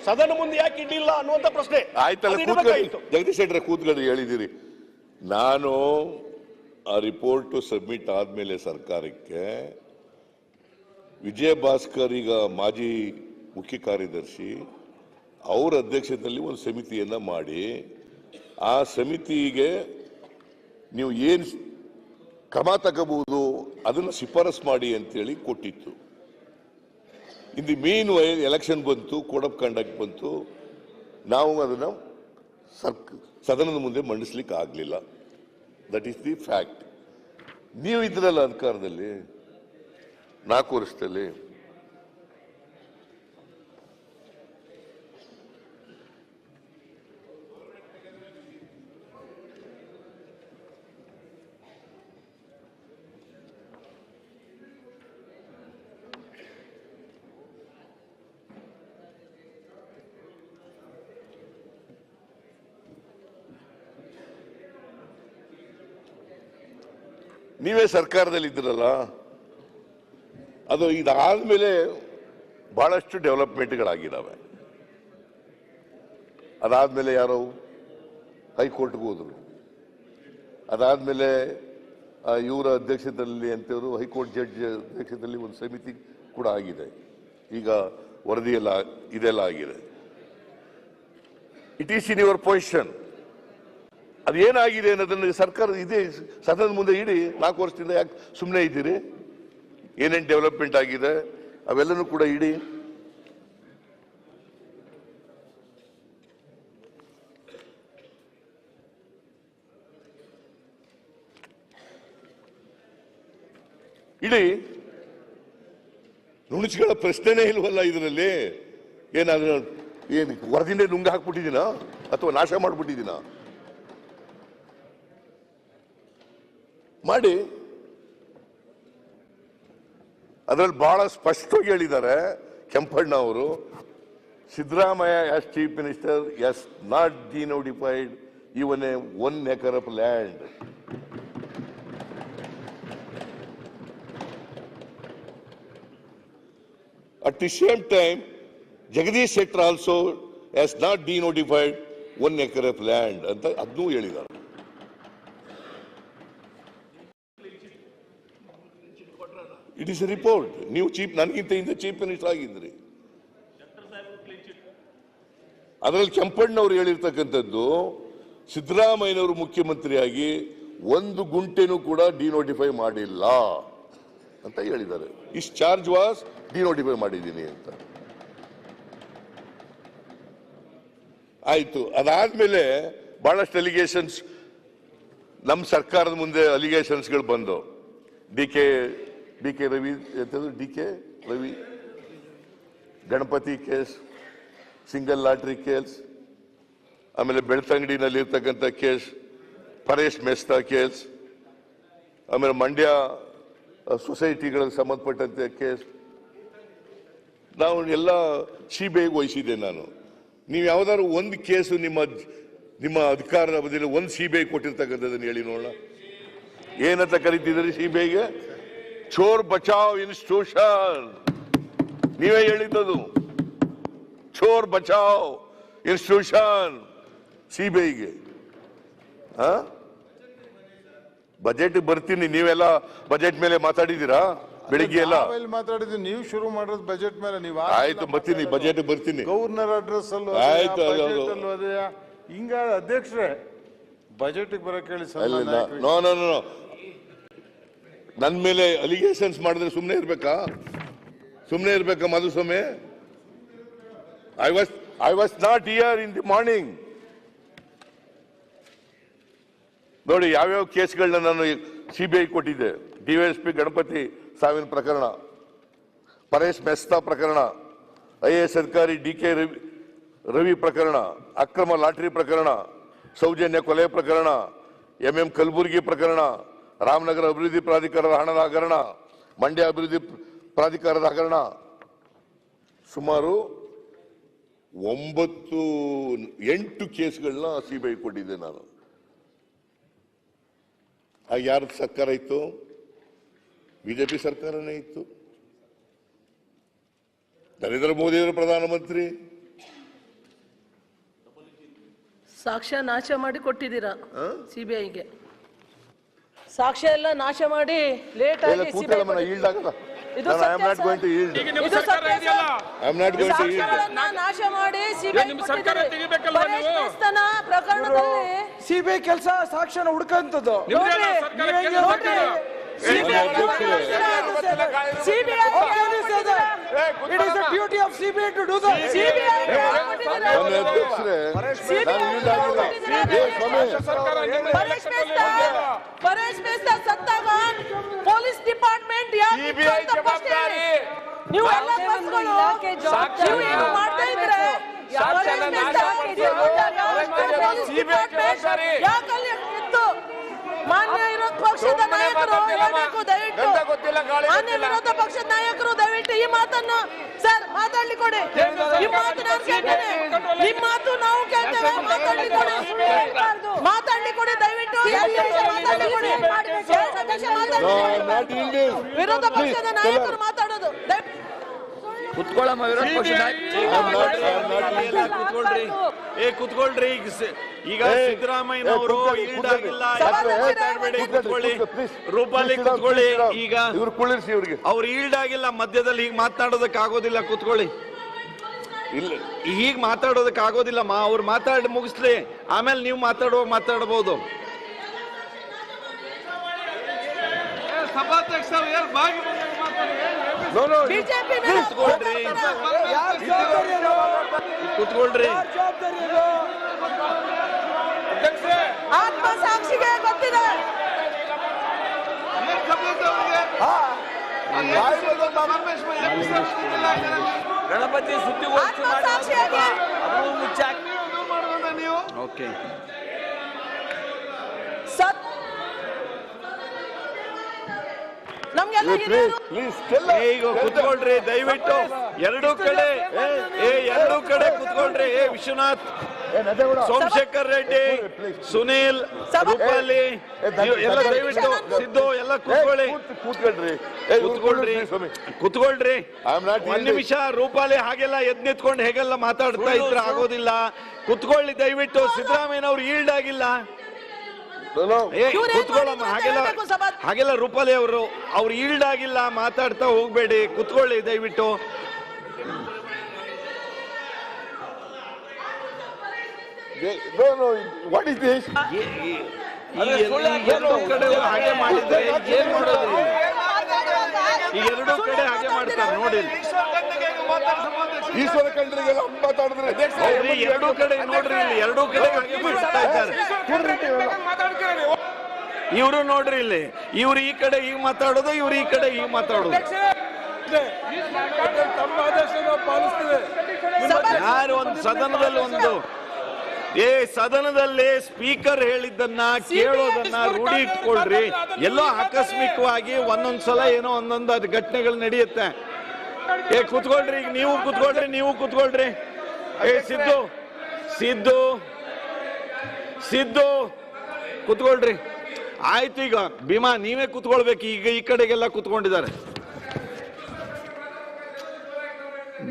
ಸದನ ಮುಂದೆ ಯಾಕೆ ಇಡ್ಲಿಲ್ಲ ಅನ್ನುವಂತ ಪ್ರಶ್ನೆ ಆಯ್ತಲ್ಲ. ಜಗದೀಶ್ ಶೆಟ್ಟರ್ ಕೂತ್ಕೊಂಡು ಹೇಳಿದಿರಿ, ನಾನು ಆ ರಿಪೋರ್ಟ್ ಸಬ್ಮಿಟ್ ಆದ್ಮೇಲೆ ಸರ್ಕಾರಕ್ಕೆ ವಿಜಯ ಭಾಸ್ಕರ್, ಈಗ ಮಾಜಿ ಮುಖ್ಯ ಕಾರ್ಯದರ್ಶಿ, ಅವರ ಅಧ್ಯಕ್ಷತೆಯಲ್ಲಿ ಒಂದು ಸಮಿತಿಯನ್ನ ಮಾಡಿ ಆ ಸಮಿತಿಗೆ ನೀವು ಏನು ಕ್ರಮ ತಗೋಬಹುದು ಅದನ್ನು ಶಿಫಾರಸ್ ಮಾಡಿ ಅಂತೇಳಿ ಕೊಟ್ಟಿತ್ತು. In the mean while election ಬಂತು, ಕೋಡ್ ಆಫ್ ಕಂಡಕ್ಟ್ ಬಂತು, ನಾವು ಅದನ್ನು ಸದನದ ಮುಂದೆ ಮಂಡಿಸ್ಲಿಕ್ಕೆ ಆಗಲಿಲ್ಲ. That is the fact. ನೀವು ಇದ್ರಲ್ಲ ಅಧಿಕಾರದಲ್ಲಿ 4 ವರ್ಷದಲ್ಲಿ. ನೀವೇ ಸರ್ಕಾರದಲ್ಲಿ ಇದ್ರಲ್ಲ. ಅದು ಇದಾದ್ಮೇಲೆ ಬಹಳಷ್ಟು ಡೆವಲಪ್ಮೆಂಟ್ಗಳಾಗಿದ್ದಾವೆ. ಅದಾದ್ಮೇಲೆ ಯಾರೋ ಹೈಕೋರ್ಟ್ಗೆ ಹೋದ್ರು, ಅದಾದ್ಮೇಲೆ ಇವರ ಅಧ್ಯಕ್ಷತೆಯಲ್ಲಿ ಅಂತವರು ಹೈಕೋರ್ಟ್ ಜಡ್ಜ್ ಅಧ್ಯಕ್ಷತೆಯಲ್ಲಿ ಒಂದು ಸಮಿತಿ ಕೂಡ ಆಗಿದೆ. ಈಗ ವರದಿಯೆಲ್ಲ ಇದೆಲ್ಲ ಆಗಿದೆ. It is in your position. ಅದೇನಾಗಿದೆ ಅನ್ನೋದನ್ನು ಸರ್ಕಾರ ಇದೇ ಸದನದ ಮುಂದೆ ಇಡಿ. 4 ವರ್ಷದಿಂದ ಯಾಕೆ ಸುಮ್ಮನೆ ಇದ್ದೀರಿ? ಏನೇನು ಡೆವಲಪ್ಮೆಂಟ್ ಆಗಿದೆ ಅವೆಲ್ಲನೂ ಕೂಡ ಇಡಿ. ಇಡಿ. ನುಣುಚುಗಳ ಪ್ರಶ್ನೆನೇ ಇಲ್ವಲ್ಲ ಇದರಲ್ಲಿ. ಏನಾದ್ರೂ ಏನು ವರದಿನೇ ನುಂಗ ಹಾಕ್ಬಿಟ್ಟಿದ್ದೀನಾ ಅಥವಾ ನಾಶ ಮಾಡ್ಬಿಟ್ಟಿದ್ದೀನಾ? ಮಾಡಿ. ಅದರಲ್ಲಿ ಬಹಳ ಸ್ಪಷ್ಟವಾಗಿ ಹೇಳಿದ್ದಾರೆ ಕೆಂಪಣ್ಣ ಅವರು, Siddaramaiah as chief minister has not denotified even a 1 acre of land. At the same time, Jagadish Shetty also has not denotified 1 acre of land ಅಂತ ಅದನ್ನೂ ಹೇಳಿದ್ದಾರೆ. It is A report. ನೀವು ನನಗಿಂತ ಹಿಂದೆ ಚೀಫ್ ಮಿನಿಸ್ಟರ್ ಆಗಿದ್ರಿ. ಅದರಲ್ಲಿ ಕೆಂಪಣ್ಣವರು ಹೇಳಿರ್ತಕ್ಕಂಥದ್ದು, ಸಿದ್ದರಾಮಯ್ಯನವರು ಮುಖ್ಯಮಂತ್ರಿಯಾಗಿ 1 ಗುಂಟೆನೂ ಕೂಡ ಡಿನೋಟಿಫೈ ಮಾಡಿಲ್ಲ ಅಂತ ಹೇಳಿದ್ದಾರೆ. ಇಸ್ ಚಾರ್ಜ್ ವಾಸ್ ಡಿನೋಟಿಫೈ ಮಾಡಿದ್ದೀನಿ ಅಂತ. ಆಯ್ತು. ಅದಾದ್ಮೇಲೆ ಬಹಳಷ್ಟು ಅಲಿಗೇಷನ್ಸ್ ನಮ್ಮ ಸರ್ಕಾರದ ಮುಂದೆ ಅಲಿಗೇಷನ್ಸ್ಗಳು ಬಂದು, D K Ravi Ganapati case, single lottery case, ಆಮೇಲೆ ಬೆಳ್ತಂಗಡಿನಲ್ಲಿ ಇರ್ತಕ್ಕಂಥ ಕೇಸ್, ಪರೇಶ್ ಮೆಸ್ತಾ ಕೇಸ್, ಆಮೇಲೆ ಮಂಡ್ಯ ಸೊಸೈಟಿಗಳಿಗೆ ಸಂಬಂಧಪಟ್ಟಂತೆ ಕೇಸ್, ನಾವು ಎಲ್ಲ ಸಿಬಿಐಗೆ ವಹಿಸಿದ್ದೆ ನಾನು. ನೀವು ಯಾವ್ದಾದ್ರು ಒಂದು ಕೇಸು ನಿಮ್ಮ ಅಧಿಕಾರದ ಅವಧಿಯಲ್ಲಿ ಒಂದು ಸಿಬಿಐ ಕೊಟ್ಟಿರ್ತಕ್ಕಂಥದ್ದನ್ನು ಹೇಳಿ ನೋಡೋಣ. ಏನಂತ ಕರಿತಿದ್ರಿ ಸಿಬಿಐಗೆ? ಚೋರ್ ಬಚಾವ್ ಇನ್ಸ್ಟಿಟ್ಯೂಷನ್. ನೀವೇ ಹೇಳಿದ್ದದು, ಚೋರ್ ಬಚಾವ್ ಇನ್ಸ್ಟಿಟ್ಯೂಷನ್ ಸಿಬಿಐಗೆ. ಬಜೆಟ್ ಬರ್ತೀನಿ, ನೀವೆಲ್ಲ ಬಜೆಟ್ ಮೇಲೆ ಮಾತಾಡಿದ್ದೀರಾ ಬೆಳಿಗ್ಗೆ ಎಲ್ಲ ಮಾತಾಡಿದ್ವಿ. ನೀವು ಶುರು ಮಾಡೋದು ಬಜೆಟ್ ಮೇಲೆ. ನೀವು ಆಯ್ತು ಬರ್ತೀನಿ, ಬಜೆಟ್ ಬರ್ತೀನಿ. ಗವರ್ನರ್ ಅಡ್ರೆಸ್ ಅಲ್ಲೂ ಆಯ್ತು. ಹಿಂಗ ಅಧ್ಯಕ್ಷರೇ ಬಜೆಟ್ ಬರಕ್ಕೆ ಹೇಳಿ. ನೋ ನೋ ನೋ, ನನ್ನ ಮೇಲೆ ಅಲಿಗೇಷನ್ಸ್ ಮಾಡಿದ್ರೆ ಸುಮ್ಮನೆ ಇರ್ಬೇಕಾ Madhuswamy? I was not here in the morning. ನೋಡಿ ಯಾವ್ಯಾವ ಕೇಸ್ಗಳನ್ನ ನಾನು ಸಿಬಿಐ ಕೊಟ್ಟಿದೆ. ಡಿವೈಎಸ್ಪಿ ಗಣಪತಿ ಸಾವಿನ ಪ್ರಕರಣ, ಪರೇಶ್ ಮೆಸ್ತಾ ಪ್ರಕರಣ, IAS ಅಧಿಕಾರಿ DK ರವಿ ಪ್ರಕರಣ, ಅಕ್ರಮ ಲಾಟರಿ ಪ್ರಕರಣ, ಸೌಜನ್ಯ ಕೊಲೆ ಪ್ರಕರಣ, MM ಕಲಬುರ್ಗಿ ಪ್ರಕರಣ, ರಾಮನಗರ ಅಭಿವೃದ್ಧಿ ಪ್ರಾಧಿಕಾರದ ಹಣದ ಹಗರಣ, ಮಂಡ್ಯ ಅಭಿವೃದ್ಧಿ ಪ್ರಾಧಿಕಾರದ ಹಗರಣ, ಸುಮಾರು 8 ಕೇಸ್ಗಳನ್ನ ಸಿಬಿಐ ಕೊಟ್ಟಿದ್ದೆ ನಾನು. ಆಗ ಯಾರ ಸರ್ಕಾರ ಇತ್ತು? ಬಿಜೆಪಿ ಸರ್ಕಾರನೇ ಇತ್ತು. ನರೇಂದ್ರ ಮೋದಿ ಅವರು ಪ್ರಧಾನಮಂತ್ರಿ. ಸಾಕ್ಷ್ಯ ನಾಶ ಮಾಡಿ ಕೊಟ್ಟಿದ್ದೀರಾ ಸಿಬಿಐಗೆ. ಸಾಕ್ಷ್ಯ ಎಲ್ಲ ನಾಶ ಮಾಡಿ ಲೇಟ್ ಆಗಿ ನಾಶ ಮಾಡಿ ಪ್ರಕರಣದಲ್ಲಿ ಸಿಬಿಐ ಕೆಲಸ ಸಾಕ್ಷ್ಯನ ಹುಡುಕಂತದ್ದು. It is the duty of CBI to do that. Paresh Mehta सत्तागान पुलिस डिपार्टमेंट ನೀವೆಲ್ಲ ಬಸ್ಗಳು ನೀವು ಏನು ಮಾಡ್ತಾ ಇದ್ರೆ ಯಾಕಲ್ಲಿ ಇತ್ತು? ಮಾನ್ಯ ವಿರೋಧ ಪಕ್ಷದ ನಾಯಕರು ಹೇಳಬೇಕು ದಯವಿಟ್ಟು. ಮಾನ್ಯ ವಿರೋಧ ಪಕ್ಷದ ನಾಯಕರು ದಯವಿಟ್ಟು ಈ ಮಾತನ್ನು ಸರ್ ಮಾತಾಡ್ಲಿ ಕೊಡಿ. ಈ ಮಾತು ನಾನು ಕೇಳ್ತೇನೆ, ನಿಮ್ಮ ಮಾತು ನಾವು ಕೇಳ್ತೇವೆ. ಮಾತಾಡ್ಲಿ ಕೊಡಿ ದಯವಿಟ್ಟು. ಮಾತಾಡ್ಲಿ ಕೊಡಿ. ವಿರೋಧ ಪಕ್ಷದ ನಾಯಕರು ಮಾತಾಡೋದು ಕುತ್ಕೊಳ್ಳಮ್ಮ. ವಿರೋಧ ಪಕ್ಷ ಕುತ್ಕೊಳ್ರಿ. ಈಗ ಸಿದ್ದರಾಮಯ್ಯನವರು ಈಲ್ಡ್ ಆಗಿಲ್ಲ, ಕುತ್ಕೊಳ್ಳಿ. ರೂಪಾಲಿ ಕುತ್ಕೊಳ್ಳಿ. ಈಗ ಅವ್ರು ಈಲ್ಡ್ ಆಗಿಲ್ಲ, ಮಧ್ಯದಲ್ಲಿ ಹೀಗೆ ಮಾತನಾಡೋದಕ್ಕೆ ಆಗೋದಿಲ್ಲ. ಕುತ್ಕೊಳ್ಳಿ. ಇಲ್ಲ ಹೀಗೆ ಮಾತಾಡೋದಕ್ಕೆ ಆಗೋದಿಲ್ಲಮ್ಮ. ಅವ್ರು ಮಾತಾಡಿ ಮುಗಿಸ್ಲಿ, ಆಮೇಲೆ ನೀವು ಮಾತಾಡಬಹುದು. ಸಭಾಧ್ಯಕ್ಷ ಕುತ್ಕೊಳ್ರಿ. ಆತ್ಮಸಾಕ್ಷಿಗೆ ಗೊತ್ತಿದೆ. ಗಣಪತಿ ಸುದ್ದಿಗೋಷ್ಠಿ ನೀವು ಓಕೆ. ಈಗ ಕುತ್ಕೊಳ್ರಿ ದಯವಿಟ್ಟು. ಎರಡೂ ಕಡೆ ಕುತ್ಕೊಳ್ರಿ. ವಿಶ್ವನಾಥ್, ಸೋಮಶೇಖರ್ ರೆಡ್ಡಿ, ಸುನೀಲ್, ರೂಪಾಲಿ ಎಲ್ಲ ದಯವಿಟ್ಟು. ಸಿದ್ದು ಎಲ್ಲ ಕುತ್ಕೊಳ್ರಿ. ಒಂದ್ ನಿಮಿಷ. ರೂಪಾಲಿ ಹಾಗೆಲ್ಲ ಎದ್ ನಿಂತ್ಕೊಂಡು ಹೇಗೆಲ್ಲ ಮಾತಾಡ್ತಾ ಇದ್ರೆ ಆಗೋದಿಲ್ಲ. ಕುತ್ಕೊಳ್ಳಿ ದಯವಿಟ್ಟು. ಸಿದ್ದರಾಮಯ್ಯನವ್ರು ಈಲ್ಡ್ ಆಗಿಲ್ಲ. ಕುತ್ಕೊಳ್ಳಮ್ಮ. ಹಾಗೆಲ್ಲ ರೂಪಾಲಿ ಅವ್ರು ಈಲ್ಡ್ ಆಗಿಲ್ಲ, ಮಾತಾಡ್ತಾ ಹೋಗ್ಬೇಡಿ. ಕುತ್ಕೊಳ್ಳಿ ದಯವಿಟ್ಟು. ಎರಡು ಕಡೆ ಹಾಗೆ ಮಾಡಿದ್ರೆ ಏನ್ ಮಾಡೋದು? ಈ ಎರಡೂ ಕಡೆ ಹಾಗೆ ಮಾಡ್ತಾರೆ ನೋಡಿ. ಈಶ್ವರ ಖಂಡ್ರಿಗೆಲ್ಲ ಮಾತಾಡಿದ್ರೆ ಎರಡೂ ಕಡೆ ನೋಡ್ರಿ, ಇಲ್ಲಿ ಎರಡೂ ಕಡೆ ಹಾಗೆ ಮಾಡ್ತಾ ಇದ್ದಾರೆ. ಇವರು ನೋಡ್ರಿ, ಇಲ್ಲಿ ಇವ್ರು ಈ ಕಡೆ ಈಗ ಮಾತಾಡೋದು, ಇವ್ರು ಈ ಕಡೆ ಈಗ ಮಾತಾಡೋದು. ಯಾರು ಒಂದು ಸದನದಲ್ಲಿ ಸ್ಪೀಕರ್ ಹೇಳಿದ್ದನ್ನ ಕೇಳೋದನ್ನ ರೂಢಿ ಇಟ್ಕೊಳ್ರಿ. ಎಲ್ಲೋ ಆಕಸ್ಮಿಕವಾಗಿ ಒಂದೊಂದ್ಸಲ ಏನೋ ಒಂದೊಂದು ಅದು ಘಟನೆಗಳು ನಡೆಯುತ್ತೆ. ಕುತ್ಕೊಳ್ರಿ. ಈಗ ನೀವು ಕುತ್ಕೊಳ್ರಿ. ಸಿದ್ದು ಕುತ್ಕೊಳ್ರಿ. ಆಯ್ತು. ಈಗ ಭೀಮಾ ನೀವೇ ಕುತ್ಕೊಳ್ಬೇಕು. ಈಗ ಈ ಕಡೆಗೆಲ್ಲ ಕುತ್ಕೊಂಡಿದ್ದಾರೆ.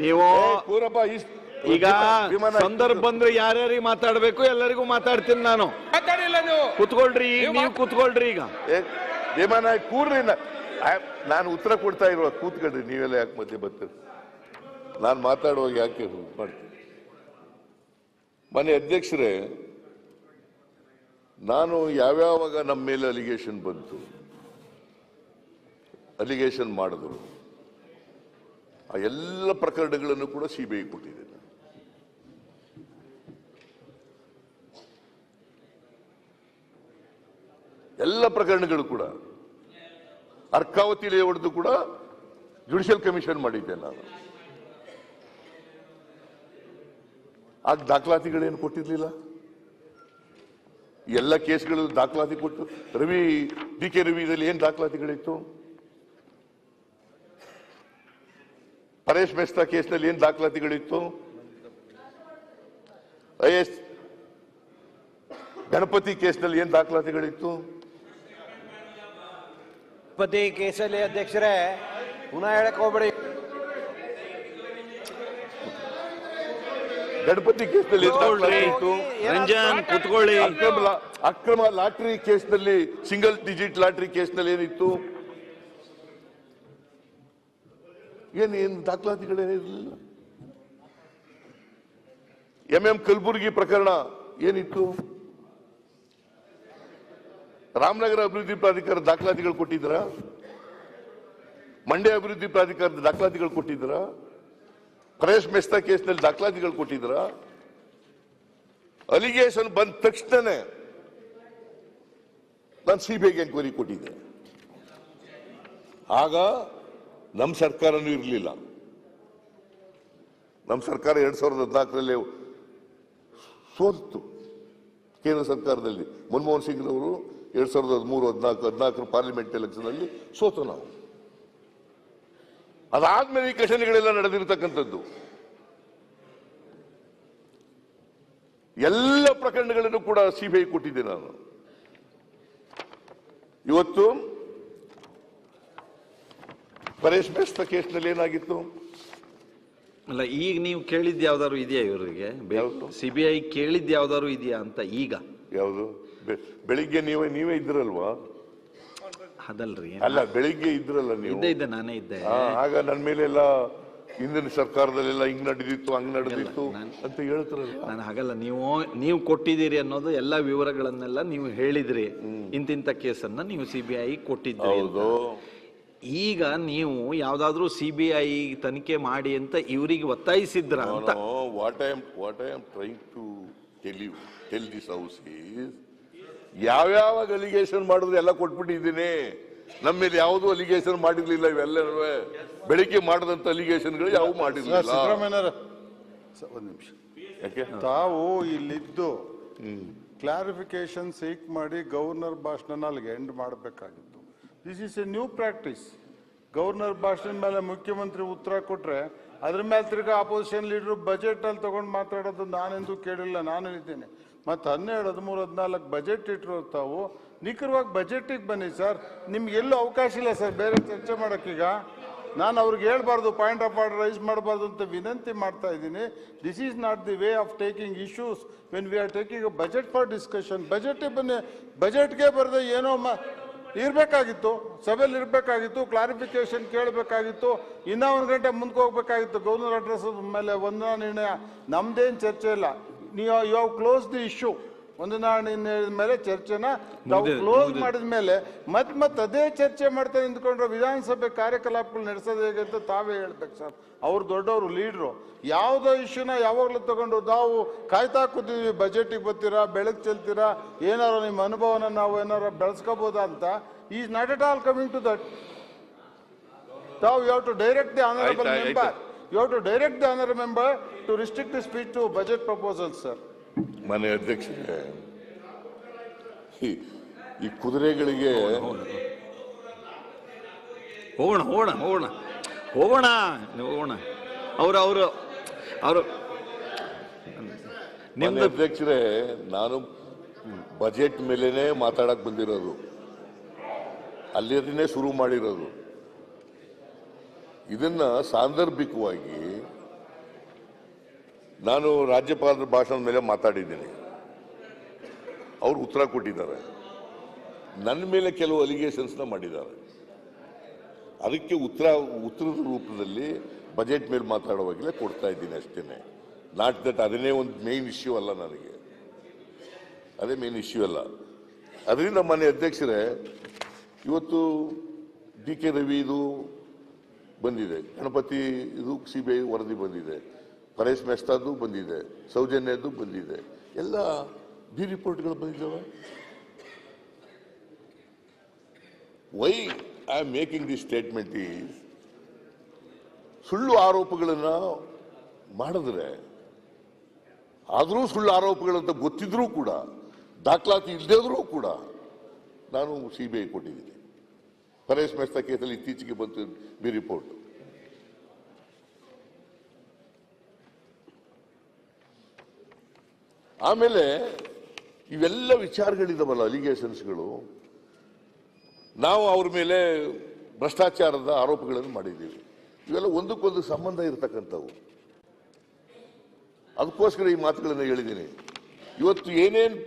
ನೀವು ಈಗ ಸಂದರ್ಭ ಬಂದ್ರೆ ಯಾರ್ಯಾರಿಗೆ ಮಾತಾಡ್ಬೇಕು ಎಲ್ಲರಿಗೂ ಮಾತಾಡ್ತೀನಿ ನಾನು. ಕುತ್ಕೊಳ್ರಿ. ನೀವು ಕುತ್ಕೊಳ್ರಿ. ಈಗ ಭೀಮಾ ಕೂರ್ರಿ. ನಾನು ಉತ್ತರ ಕೊಡ್ತಾ ಇರುವ ಕೂತ್ಕೊಳ್ರಿ. ನೀವೆಲ್ಲ ಯಾಕೆ ಮಧ್ಯೆ ಬರ್ತೀರಿ? ನಾನು ಮಾತಾಡುವಾಗ ಯಾಕೆ ಮಾಡ್ತೀನಿ? ಮನೆ ಅಧ್ಯಕ್ಷರೇ, ನಾನು ಯಾವ್ಯಾವಾಗ ನಮ್ಮ ಮೇಲೆ ಅಲಿಗೇಷನ್ ಬಂತು, ಅಲಿಗೇಷನ್ ಮಾಡಿದ್ರು, ಆ ಎಲ್ಲ ಪ್ರಕರಣಗಳನ್ನು ಕೂಡ ಸಿಬಿಐ ಕೊಟ್ಟಿದೆ. ಎಲ್ಲ ಪ್ರಕರಣಗಳು ಕೂಡ ಅರ್ಕಾವತಿ ಲೇಔಟ್ದು ಕೂಡ ಜುಡಿಷಿಯಲ್ ಕಮಿಷನ್ ಮಾಡಿದ್ದೆ ನಾನು. ಆಗ ದಾಖಲಾತಿಗಳೇನು ಕೊಟ್ಟಿರ್ಲಿಲ್ಲ. ಎಲ್ಲ ಕೇಸ್ಗಳು ದಾಖಲಾತಿ ಕೊಟ್ಟು ಡಿ ಕೆ ರವಿದಲ್ಲಿ ಏನ್ ದಾಖಲಾತಿಗಳಿತ್ತು? ಪರೇಶ್ ಮೆಸ್ತಾ ಕೇಸ್ನಲ್ಲಿ ಏನ್ ದಾಖಲಾತಿಗಳಿತ್ತು? IS ಗಣಪತಿ ಕೇಸ್ನಲ್ಲಿ ಏನ್ ದಾಖಲಾತಿಗಳಿತ್ತು? ಗಣಪತಿ ಕೇಸಲ್ಲಿ ಅಧ್ಯಕ್ಷರೇ ಪುನಃ ಹೇಳಕ್ ಹೋಗ್ಬೇಡಿ. ಗಣಪತಿ ಕೇಸ್ನಲ್ಲಿ ರಂಜನ್ ಕುತ್ಕೊಳ್ಳಿ. ಅಕ್ರಮ ಲಾಟ್ರಿ ಕೇಸ್ನಲ್ಲಿ, ಸಿಂಗಲ್ ಡಿಜಿಟ್ ಲಾಟ್ರಿ ಕೇಸ್ನಲ್ಲಿ ಏನಿತ್ತು? ಏನು ದಾಖಲಾತಿಗಳೇನಿರಲಿಲ್ಲ. MM ಕಲಬುರ್ಗಿ ಪ್ರಕರಣ ಏನಿತ್ತು? ರಾಮನಗರ ಅಭಿವೃದ್ಧಿ ಪ್ರಾಧಿಕಾರ ದಾಖಲಾತಿಗಳು ಕೊಟ್ಟಿದ್ರ? ಮಂಡ್ಯ ಅಭಿವೃದ್ಧಿ ಪ್ರಾಧಿಕಾರದ ದಾಖಲಾತಿಗಳು ಕೊಟ್ಟಿದ್ರ? ಪರೇಶ್ ಮೆಸ್ತಾ ಕೇಸ್ನಲ್ಲಿ ದಾಖಲಾತಿಗಳು ಕೊಟ್ಟಿದ್ರ? ಅಲಿಗೇಷನ್ ಬಂದ ತಕ್ಷಣನೇ ನಾನು ಸಿಬಿಐಗೆ ಎಂಕ್ವೈರಿ ಕೊಟ್ಟಿದ್ದೆ. ಆಗ ನಮ್ಮ ಸರ್ಕಾರನೂ ಇರಲಿಲ್ಲ. ನಮ್ಮ ಸರ್ಕಾರ 2014ರಲ್ಲಿ ಸೋತು ಕೇಂದ್ರ ಸರ್ಕಾರದಲ್ಲಿ ಮನಮೋಹನ್ ಸಿಂಗ್ ಅವರು 2013-14 ಪಾರ್ಲಿಮೆಂಟ್ ಎಲೆಕ್ಷನ್ ಅಲ್ಲಿ ಸೋತು ನಾವು. ಅದಾದ್ಮೇಲೆ ಈ ಘಟನೆಗಳೆಲ್ಲ ನಡೆದಿರತಕ್ಕಂಥದ್ದು. ಎಲ್ಲ ಪ್ರಕರಣಗಳನ್ನು ಕೂಡ ಸಿಬಿಐ ಕೊಟ್ಟಿದ್ದೆ ನಾನು. ಇವತ್ತು ಪರೇಶ್ ಮೆಸ್ತಾ ಕೇಸ್ನಲ್ಲಿ ಏನಾಗಿತ್ತು? ಅಲ್ಲ, ಈಗ ನೀವು ಕೇಳಿದ್ ಯಾವ್ದಾದ್ರು ಇದೆಯಾ ಇವರಿಗೆ? ಸಿಬಿಐ ಕೇಳಿದ್ ಯಾವ್ದಾದ್ರು ಇದೆಯಾ ಅಂತ ಈಗ? ಯಾವುದು? ಬೆಳಿಗ್ಗೆ ನೀವೇ ಇದ್ರಲ್ವಾ? ಅದಲ್ರಿ, ಅಲ್ಲ ಬೆಳಿಗ್ಗೆ ಇದ್ರಲ್ಲ ನೀವು? ಇದ್ದೆ, ನಾನೇ ಇದ್ದೆ. ಆಗ ನನ್ನ ಮೇಲೆ ಎಲ್ಲ ಹಿಂದಿನ ಸರ್ಕಾರದಲ್ಲೆಲ್ಲ ಹಿಂಗ್ ನಡೆದಿತ್ತು ಹಂಗ್ ನಡೆದಿತ್ತು ಅಂತ ಹೇಳ್ತಾರಲ್ಲ. ನಾನು ಹಾಗಲ್ಲ, ನೀವು ಕೊಟ್ಟಿದ್ದೀರಿ ಅನ್ನೋದು ಎಲ್ಲ ವಿವರಗಳನ್ನೆಲ್ಲ ನೀವು ಹೇಳಿದ್ರಿ. ಇಂತಿಂತ ಕೇಸನ್ನ ನೀವು ಸಿಬಿಐ ಕೊಟ್ಟಿದ್ರಿ. ಈಗ ನೀವು ಯಾವ್ದಾದ್ರು ಸಿಬಿಐ ತನಿಖೆ ಮಾಡಿ ಅಂತ ಇವರಿಗೆ ಒತ್ತಾಯಿಸಿದ್ರ ಅಂತ? What I am trying to tell this house is, ಯಾವ್ಯಾವಾಗ ಅಲಿಗೇಷನ್ ಮಾಡಿದ್ರು ಎಲ್ಲ ಕೊಟ್ಬಿಟ್ಟಿದ್ದೀನಿ. ನಮ್ಮ ಮೇಲೆ ಯಾವುದು ಅಲಿಗೇಷನ್ ಮಾಡಿರ್ಲಿಲ್ಲ. ಇವೆಲ್ಲ ಬೆಳಿಗ್ಗೆ ಮಾಡಿದಂತ ಅಲಿಗೇಷನ್ಗಳು ಯಾವ ಮಾಡಿರ್ಲಿಲ್ಲ. ಸಿದ್ದರಾಮಯ್ಯ ಒಂದು ನಿಮಿಷ, ಯಾಕೆ ತಾವು ಇಲ್ಲಿದ್ದು ಕ್ಲಾರಿಫಿಕೇಶನ್ ಸೀಕ್ ಮಾಡಿ ಗವರ್ನರ್ ಭಾಷಣ ಅಲ್ಲಿಗೆ ಎಂಡ್ ಮಾಡಬೇಕಾಗಿತ್ತು. This is A new practice. Governor ಭಾಷಣ ಮೇಲೆ ಮುಖ್ಯಮಂತ್ರಿ ಉತ್ತರ ಕೊಟ್ರೆ ಅದ್ರ ಮೇಲೆ ತಿರ್ಗಾ ಅಪೋಸಿಷನ್ ಲೀಡರ್ ಬಜೆಟ್ ಅಲ್ಲಿ ತಗೊಂಡು ಮಾತಾಡೋದು ನಾನೆಂದೂ ಕೇಳಿಲ್ಲ. ನಾನು ಹೇಳಿದ್ದೇನೆ. ಮತ್ತು 12, 13, 14 ಬಜೆಟ್ ಇಟ್ಟರು ತಾವು ನಿಖರವಾಗಿ ಬಜೆಟಿಗೆ ಬನ್ನಿ ಸರ್. ನಿಮ್ಗೆ ಎಲ್ಲೂ ಅವಕಾಶ ಇಲ್ಲ ಸರ್ ಬೇರೆ ಚರ್ಚೆ ಮಾಡೋಕ್ಕೀಗ. ನಾನು ಅವ್ರಿಗೆ ಹೇಳ್ಬಾರ್ದು, ಪಾಯಿಂಟ್ ಆಫ್ ಆರ್ಡರ್ ರೈಸ್ ಮಾಡಬಾರ್ದು ಅಂತ ವಿನಂತಿ ಮಾಡ್ತಾ ಇದ್ದೀನಿ. This is not the way of taking issues when we are taking a budget for discussion. ಬಜೆಟಿಗೆ ಬನ್ನಿ. ಬಜೆಟ್ಗೆ ಬರದೆ ಏನೋ ಇರಬೇಕಾಗಿತ್ತು, ಸಭೆಯಲ್ಲಿ ಇರಬೇಕಾಗಿತ್ತು, ಕ್ಲಾರಿಫಿಕೇಶನ್ ಕೇಳಬೇಕಾಗಿತ್ತು, ಇನ್ನೂ 1 ಗಂಟೆ ಮುಂದಕ್ಕೆ ಹೋಗ್ಬೇಕಾಗಿತ್ತು. ಗವರ್ನರ್ ಅಡ್ರೆಸ್ ಮೇಲೆ ವಂದನಾ ನಿರ್ಣಯ ನಮ್ದೇನು ಚರ್ಚೆ ಇಲ್ಲ. You have close the issue. ವಂದನಾ ನಿರ್ಣಯದ ಮೇಲೆ ಚರ್ಚೆನ ನಾವು ಕ್ಲೋಸ್ ಮಾಡಿದ ಮೇಲೆ ಮತ್ತೆ ಅದೇ ಚರ್ಚೆ ಮಾಡ್ತಾ ನಿಂತ್ಕೊಂಡ್ರೆ ವಿಧಾನಸಭೆ ಕಾರ್ಯಕಲಾಪಗಳು ನಡೆಸೋದು ಹೇಗೆ ಅಂತ ತಾವೇ ಹೇಳ್ಬೇಕು ಸರ್. ಅವ್ರು ದೊಡ್ಡವರು, ಲೀಡ್ರು. ಯಾವುದೋ ಇಶ್ಯೂನ ಯಾವಾಗಲೂ ತಗೊಂಡು ನಾವು ಕಾಯ್ತಾ ಕೂತಿದ್ವಿ. ಬಜೆಟಿಗೆ ಬರ್ತೀರಾ, ಬೆಳಕು ಚೆಲ್ತೀರಾ, ಏನಾರು ನಿಮ್ಮ ಅನುಭವನ ನಾವು ಏನಾರು ಬೆಳೆಸ್ಕೋಬೋದಾ ಅಂತ. Is not at all coming to that. ತಾವು you have to direct the honourable member. You have to direct the honorable member to restrict the speech to budget proposals, sir. ಮಾನ್ಯ ಅಧ್ಯಕ್ಷರೇ, ಈ ಕುದುರೆಗಳಿಗೆ ಹೋಗೋಣ. ಅವರು ನಿಮ್ದು ಅಧ್ಯಕ್ಷರೇ, ನಾನು ಬಜೆಟ್ ಮೇಲೇನೆ ಮಾತಾಡಕ್ ಬಂದಿರೋದು, ಅಲ್ಲಿನೇ ಶುರು ಮಾಡಿರೋದು. ಇದನ್ನ ಸಾಂದರ್ಭಿಕವಾಗಿ ನಾನು ರಾಜ್ಯಪಾಲರ ಭಾಷಣದ ಮೇಲೆ ಮಾತಾಡಿದ್ದೀನಿ. ಅವರು ಉತ್ತರ ಕೊಟ್ಟಿದ್ದಾರೆ. ನನ್ನ ಮೇಲೆ ಕೆಲವು ಅಲಿಗೇಷನ್ಸ್ನ ಮಾಡಿದ್ದಾರೆ. ಅದಕ್ಕೆ ಉತ್ತರದ ರೂಪದಲ್ಲಿ ಬಜೆಟ್ ಮೇಲೆ ಮಾತಾಡುವಾಗಲೇ ಕೊಡ್ತಾ ಇದ್ದೀನಿ ಅಷ್ಟೇನೆ. ನಾಟ್ ದಟ್ ಅದನ್ನೇ ಒಂದು ಮೇನ್ ಇಶ್ಯೂ ಅಲ್ಲ ನನಗೆ. ಅದೇ ಮೇನ್ ಇಶ್ಯೂ ಅಲ್ಲ. ಅದರಿಂದ ಮಾನ್ಯ ಅಧ್ಯಕ್ಷರೇ, ಇವತ್ತು DK ರವಿ ಇದು ಬಂದಿದೆ, ಗಣಪತಿ ಇದು CBI ವರದಿ ಬಂದಿದೆ, ಪರೇಶ್ ಮೆಸ್ತಾದ್ದು ಬಂದಿದೆ, ಸೌಜನ್ಯದ್ದು ಬಂದಿದೆ, ಎಲ್ಲ ಬಿ ರಿಪೋರ್ಟ್ಗಳು ಬಂದಿದ್ದಾವೆ. Why I am making this statement is ಸುಳ್ಳು ಆರೋಪಗಳನ್ನ ಮಾಡಿದ್ರೆ ಆದರೂ ಸುಳ್ಳು ಆರೋಪಗಳಂತ ಗೊತ್ತಿದ್ರೂ ಕೂಡ ದಾಖಲಾತಿ ಇಲ್ಲದಿದ್ರೂ ಕೂಡ ನಾನು CBI ಕೊಟ್ಟಿದ್ದೀನಿ. ಪರೇಶ್ ಮೆಸ್ತಾ ಕೇಸಲ್ಲಿ ಇತ್ತೀಚೆಗೆ ಬಂತು ಬಿ ರಿಪೋರ್ಟ್. ಆಮೇಲೆ ಇವೆಲ್ಲ ವಿಚಾರಗಳಿದಾವಲ್ಲ, ಅಲಿಗೇಷನ್ಸ್ಗಳು, ನಾವು ಅವ್ರ ಮೇಲೆ ಭ್ರಷ್ಟಾಚಾರದ ಆರೋಪಗಳನ್ನು ಮಾಡಿದ್ದೀವಿ. ಇವೆಲ್ಲ ಒಂದಕ್ಕೊಂದು ಸಂಬಂಧ ಇರತಕ್ಕಂಥವು. ಅದಕ್ಕೋಸ್ಕರ ಈ ಮಾತುಗಳನ್ನು ಹೇಳಿದ್ದೀನಿ. ಇವತ್ತು ಏನೇನು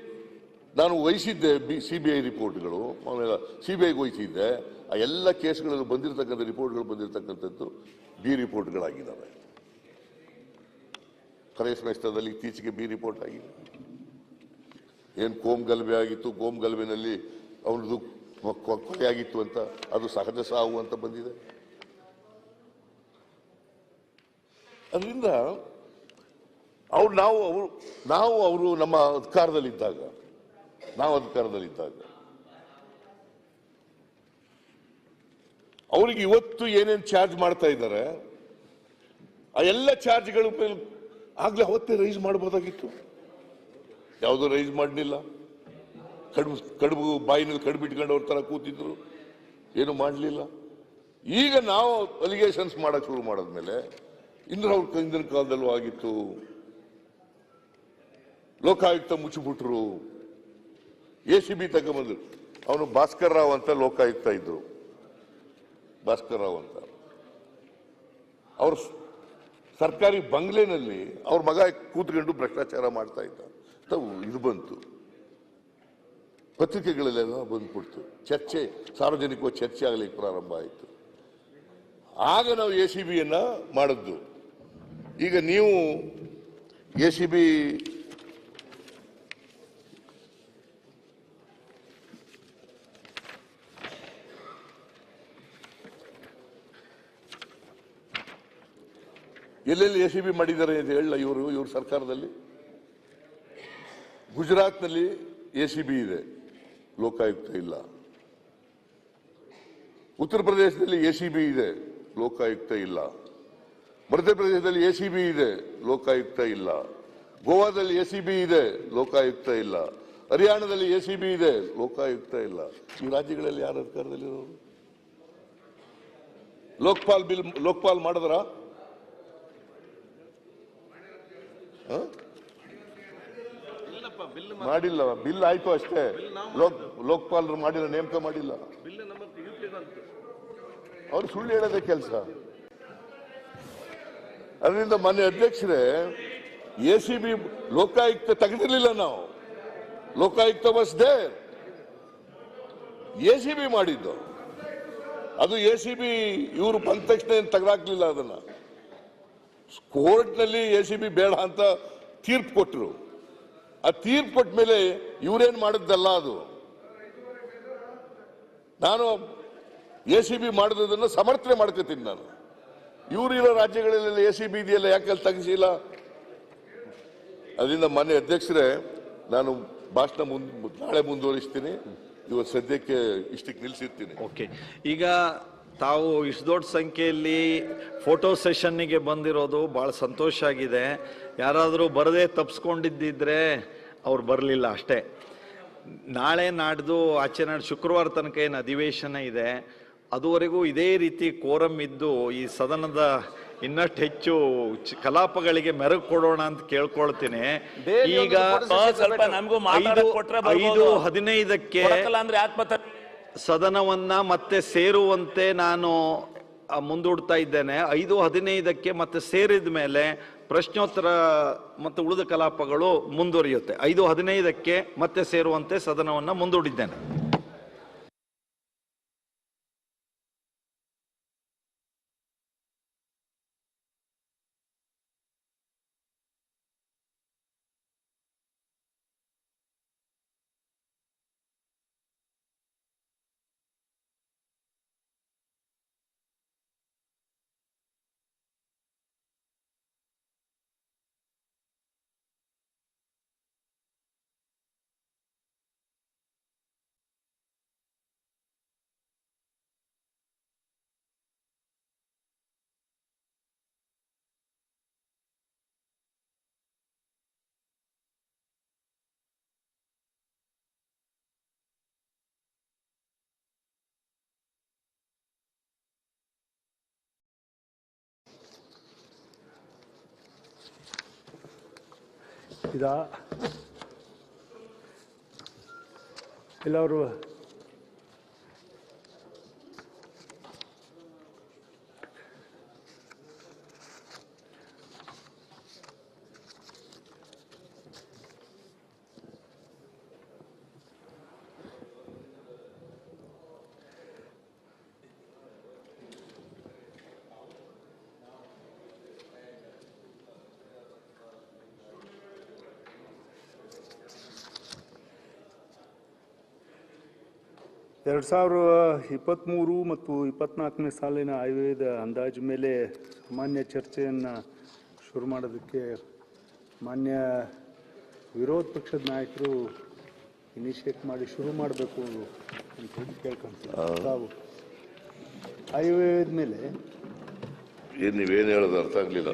ನಾನು ವಹಿಸಿದ್ದೆ CBI ರಿಪೋರ್ಟ್ಗಳು, ಆಮೇಲೆ CBIಗೆ ವಹಿಸಿದ್ದೆ, ಆ ಎಲ್ಲ ಕೇಸ್ಗಳಲ್ಲಿ ಬಂದಿರತಕ್ಕಂಥ ರಿಪೋರ್ಟ್ಗಳು ಬಂದಿರತಕ್ಕಂಥದ್ದು ಬಿ ರಿಪೋರ್ಟ್ಗಳಾಗಿದ್ದಾವೆ. ಪರೇಶ್ ಮೆಸ್ತಾದಲ್ಲಿ ಇತ್ತೀಚೆಗೆ ಬಿ ರಿಪೋರ್ಟ್ ಆಗಿದೆ. ಏನು ಕೋಮ್ ಗಲಭೆ ಆಗಿತ್ತು, ಕೋಮ್ ಗಲಭೆನಲ್ಲಿ ಅವನದು ಕೊಲೆ ಆಗಿತ್ತು ಅಂತ, ಅದು ಸಹಜ ಸಾವು ಅಂತ ಬಂದಿದೆ. ಅದರಿಂದ ಅವರು ನಮ್ಮ ಅಧಿಕಾರದಲ್ಲಿದ್ದಾಗ ಅವರಿಗೆ ಇವತ್ತು ಏನೇನು ಚಾರ್ಜ್ ಮಾಡ್ತಾ ಇದ್ದಾರೆ ಆ ಎಲ್ಲ ಚಾರ್ಜ್ಗಳ ಮೇಲೆ ಆಗ್ಲೇ ಅವತ್ತೇ ರೈಸ್ ಮಾಡಬಹುದಾಗಿತ್ತು. ಯಾವುದೋ ರೈಸ್ ಮಾಡಲಿಲ್ಲ. ಕಡುಬು ಬಾಯಿನಲ್ಲಿ ಕಡುಬು ಇಟ್ಕೊಂಡು ಅವ್ರ ತರ ಕೂತಿದ್ರು, ಏನು ಮಾಡಲಿಲ್ಲ. ಈಗ ನಾವು ಅಲಿಗೇಷನ್ಸ್ ಮಾಡಕ್ ಶುರು ಮಾಡಿದ್ಮೇಲೆ ಹಿಂದಿನ ಕಾಲದಲ್ಲೂ ಆಗಿತ್ತು. ಲೋಕಾಯುಕ್ತ ಮುಚ್ಚಿಬಿಟ್ರು, ACB ತಗೊಂಬಂದ್ರು. ಅವನು ಭಾಸ್ಕರ್ ರಾವ್ ಅಂತ ಲೋಕಾಯುಕ್ತ ಇದ್ರು, ಭಾಸ್ಕರ್ ರಾವ್ ಅಂತ. ಅವ್ರ ಸರ್ಕಾರಿ ಬಂಗ್ಲೆನಲ್ಲಿ ಅವ್ರ ಮಗ ಕೂತ್ಕೊಂಡು ಭ್ರಷ್ಟಾಚಾರ ಮಾಡ್ತಾ ಇದ್ದ. ಇದು ಬಂತು, ಪತ್ರಿಕೆಗಳಲ್ಲೆಲ್ಲ ಬಂದ್ಬಿಡ್ತು, ಚರ್ಚೆ, ಸಾರ್ವಜನಿಕವಾಗಿ ಚರ್ಚೆ ಆಗಲಿಕ್ಕೆ ಪ್ರಾರಂಭ ಆಯಿತು. ಆಗ ನಾವು ACBಯನ್ನ ಮಾಡಿದ್ದು. ಈಗ ನೀವು ACB ಎಲ್ಲೆಲ್ಲಿ ACB ಮಾಡಿದ್ದಾರೆ ಅಂತ ಹೇಳಲ್ಲ ಇವ್ರ ಸರ್ಕಾರದಲ್ಲಿ. ಗುಜರಾತ್ನಲ್ಲಿ ACB ಇದೆ, ಲೋಕಾಯುಕ್ತ ಇಲ್ಲ. ಉತ್ತರ ಪ್ರದೇಶದಲ್ಲಿ ACB ಇದೆ, ಲೋಕಾಯುಕ್ತ ಇಲ್ಲ. ಮಧ್ಯಪ್ರದೇಶದಲ್ಲಿ ACB ಇದೆ, ಲೋಕಾಯುಕ್ತ ಇಲ್ಲ. ಗೋವಾದಲ್ಲಿ ACB ಇದೆ, ಲೋಕಾಯುಕ್ತ ಇಲ್ಲ. ಹರಿಯಾಣದಲ್ಲಿ ACB ಇದೆ, ಲೋಕಾಯುಕ್ತ ಇಲ್ಲ. ಈ ರಾಜ್ಯಗಳಲ್ಲಿ ಯಾರು ಅಧಿಕಾರದಲ್ಲಿರೋರು? ಲೋಕ್ಪಾಲ್ ಮಾಡಿದ್ರ? ಮಾಡಿಲ್ಲ. ಬಿಲ್ ಆಯ್ತು ಅಷ್ಟೇ, ಲೋಕ್ಪಾಲರು ಮಾಡಿಲ್ಲ, ನೇಮಕ ಮಾಡಿಲ್ಲ. ಅವ್ರು ಸುಳ್ಳು ಹೇಳೋದೇ ಕೆಲಸ. ಅದರಿಂದ ಮಾನ್ಯ ಅಧ್ಯಕ್ಷರೇ, ACB ಲೋಕಾಯುಕ್ತ ತೆಗೆದಿರ್ಲಿಲ್ಲ ನಾವು. ಲೋಕಾಯುಕ್ತ ವಾಸ್ ದೇರ್, ACB ಮಾಡಿದ್ದು. ಅದು ACB ಇವರು ಬಂದ ತಕ್ಷಣ ಏನು ತೆಗೆದಾಕ್ಲಿಲ್ಲ. ಅದನ್ನ ಕೋರ್ಟ್ನಲ್ಲಿ ACB ಬೇಡ ಅಂತ ತೀರ್ಪು ಕೊಟ್ಟರು. ಆ ತೀರ್ಪು ಕೊಟ್ಟ ಮೇಲೆ ಇವರೇನು ಮಾಡಿದ್ದಲ್ಲ ಅದು. ನಾನು ACB ಮಾಡಿದ್ದನ್ನು ಸಮರ್ಥನೆ ಮಾಡ್ಕೋತೀನಿ. ನಾನು ಇವರಿರೋ ರಾಜ್ಯಗಳಲ್ಲಿ ACB ಇದೆಯಲ್ಲ, ಯಾಕೆ ತೆಗಿಸಿಲ್ಲ? ಅದರಿಂದ ಮಾನ್ಯ ಅಧ್ಯಕ್ಷರೇ, ನಾನು ಭಾಷಣ ನಾಳೆ ಮುಂದುವರಿಸ್ತೀನಿ. ಇವತ್ತು ಸದ್ಯಕ್ಕೆ ಇಷ್ಟಕ್ಕೆ ನಿಲ್ಲಿಸಿರ್ತೀನಿ. ಓಕೆ, ಈಗ ತಾವು ಇಷ್ಟು ದೊಡ್ಡ ಸಂಖ್ಯೆಯಲ್ಲಿ ಫೋಟೋ ಸೆಷನ್ನಿಗೆ ಬಂದಿರೋದು ಭಾಳ ಸಂತೋಷ ಆಗಿದೆ. ಯಾರಾದರೂ ಬರದೇ ತಪ್ಪಿಸ್ಕೊಂಡಿದ್ದಿದ್ರೆ ಅವ್ರು ಬರಲಿಲ್ಲ ಅಷ್ಟೇ. ನಾಳೆ ನಾಡ್ದು ಆಚೆ ನಾಡು ಶುಕ್ರವಾರ ತನಕ ಏನು ಅಧಿವೇಶನ ಇದೆ, ಅದುವರೆಗೂ ಇದೇ ರೀತಿ ಕೋರಂ ಇದ್ದು ಈ ಸದನದ ಇನ್ನಷ್ಟು ಹೆಚ್ಚು ಕಲಾಪಗಳಿಗೆ ಮೆರುಗು ಕೊಡೋಣ ಅಂತ ಕೇಳ್ಕೊಳ್ತೀನಿ. ಈಗ 5:15ಕ್ಕೆ ಸದನವನ್ನ ಮತ್ತೆ ಸೇರುವಂತೆ ನಾನು ಮುಂದೂಡ್ತಾ ಇದ್ದೇನೆ. 5:15ಕ್ಕೆ ಮತ್ತೆ ಸೇರಿದ ಮೇಲೆ ಪ್ರಶ್ನೋತ್ತರ ಮತ್ತು ಉಳಿದ ಕಲಾಪಗಳು ಮುಂದುವರಿಯುತ್ತೆ. 5:15ಕ್ಕೆ ಮತ್ತೆ ಸೇರುವಂತೆ ಸದನವನ್ನ ಮುಂದೂಡಿದ್ದೇನೆ. ಇದಾ ಇಲ್ಲ ಅವರು ಎರಡು ಸಾವಿರದ 23 ಮತ್ತು 24ನೇ ಸಾಲಿನ ಆಯವ್ಯಯದ ಅಂದಾಜು ಮೇಲೆ ಸಾಮಾನ್ಯ ಚರ್ಚೆಯನ್ನು ಶುರು ಮಾಡೋದಕ್ಕೆ ಮಾನ್ಯ ವಿರೋಧ ಪಕ್ಷದ ನಾಯಕರು ಇನಿಷಿಯೇಟ್ ಮಾಡಿ ಶುರು ಮಾಡಬೇಕು ಅಂತ ಹೇಳಿ ಕೇಳ್ಕೊಂತೀವಿ. ತಾವು ಆಯವ್ಯಯದ ಮೇಲೆ ನೀವೇನು ಹೇಳೋದು ಅರ್ಥ ಆಗಲಿಲ್ಲ.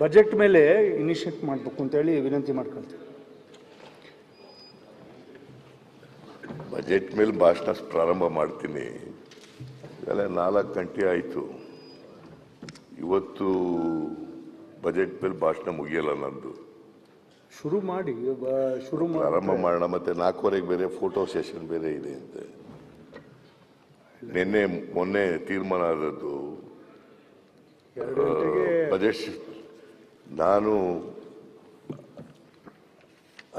ಬಜೆಟ್ ಮೇಲೆ ಇನಿಷಿಯೇಟ್ ಮಾಡಬೇಕು ಅಂತೇಳಿ ವಿನಂತಿ ಮಾಡ್ಕೊಳ್ತೀವಿ. ಬಜೆಟ್ ಮೇಲೆ ಭಾಷಣ ಪ್ರಾರಂಭ ಮಾಡ್ತೀನಿ. ಈಗಲೇ 4 ಗಂಟೆ ಆಯಿತು. ಇವತ್ತು ಬಜೆಟ್ ಮೇಲೆ ಭಾಷಣ ಮುಗಿಯಲ್ಲ ನಂದು. ಶುರು ಮಾಡಿ ಪ್ರಾರಂಭ ಮಾಡೋಣ. ಮತ್ತೆ 4:15 ಬೇರೆ ಫೋಟೋ ಸೆಷನ್ ಬೇರೆ ಇದೆ ಅಂತೆ. ಮೊನ್ನೆ ತೀರ್ಮಾನ ಆದದ್ದು ಬಜೆಟ್. ನಾನು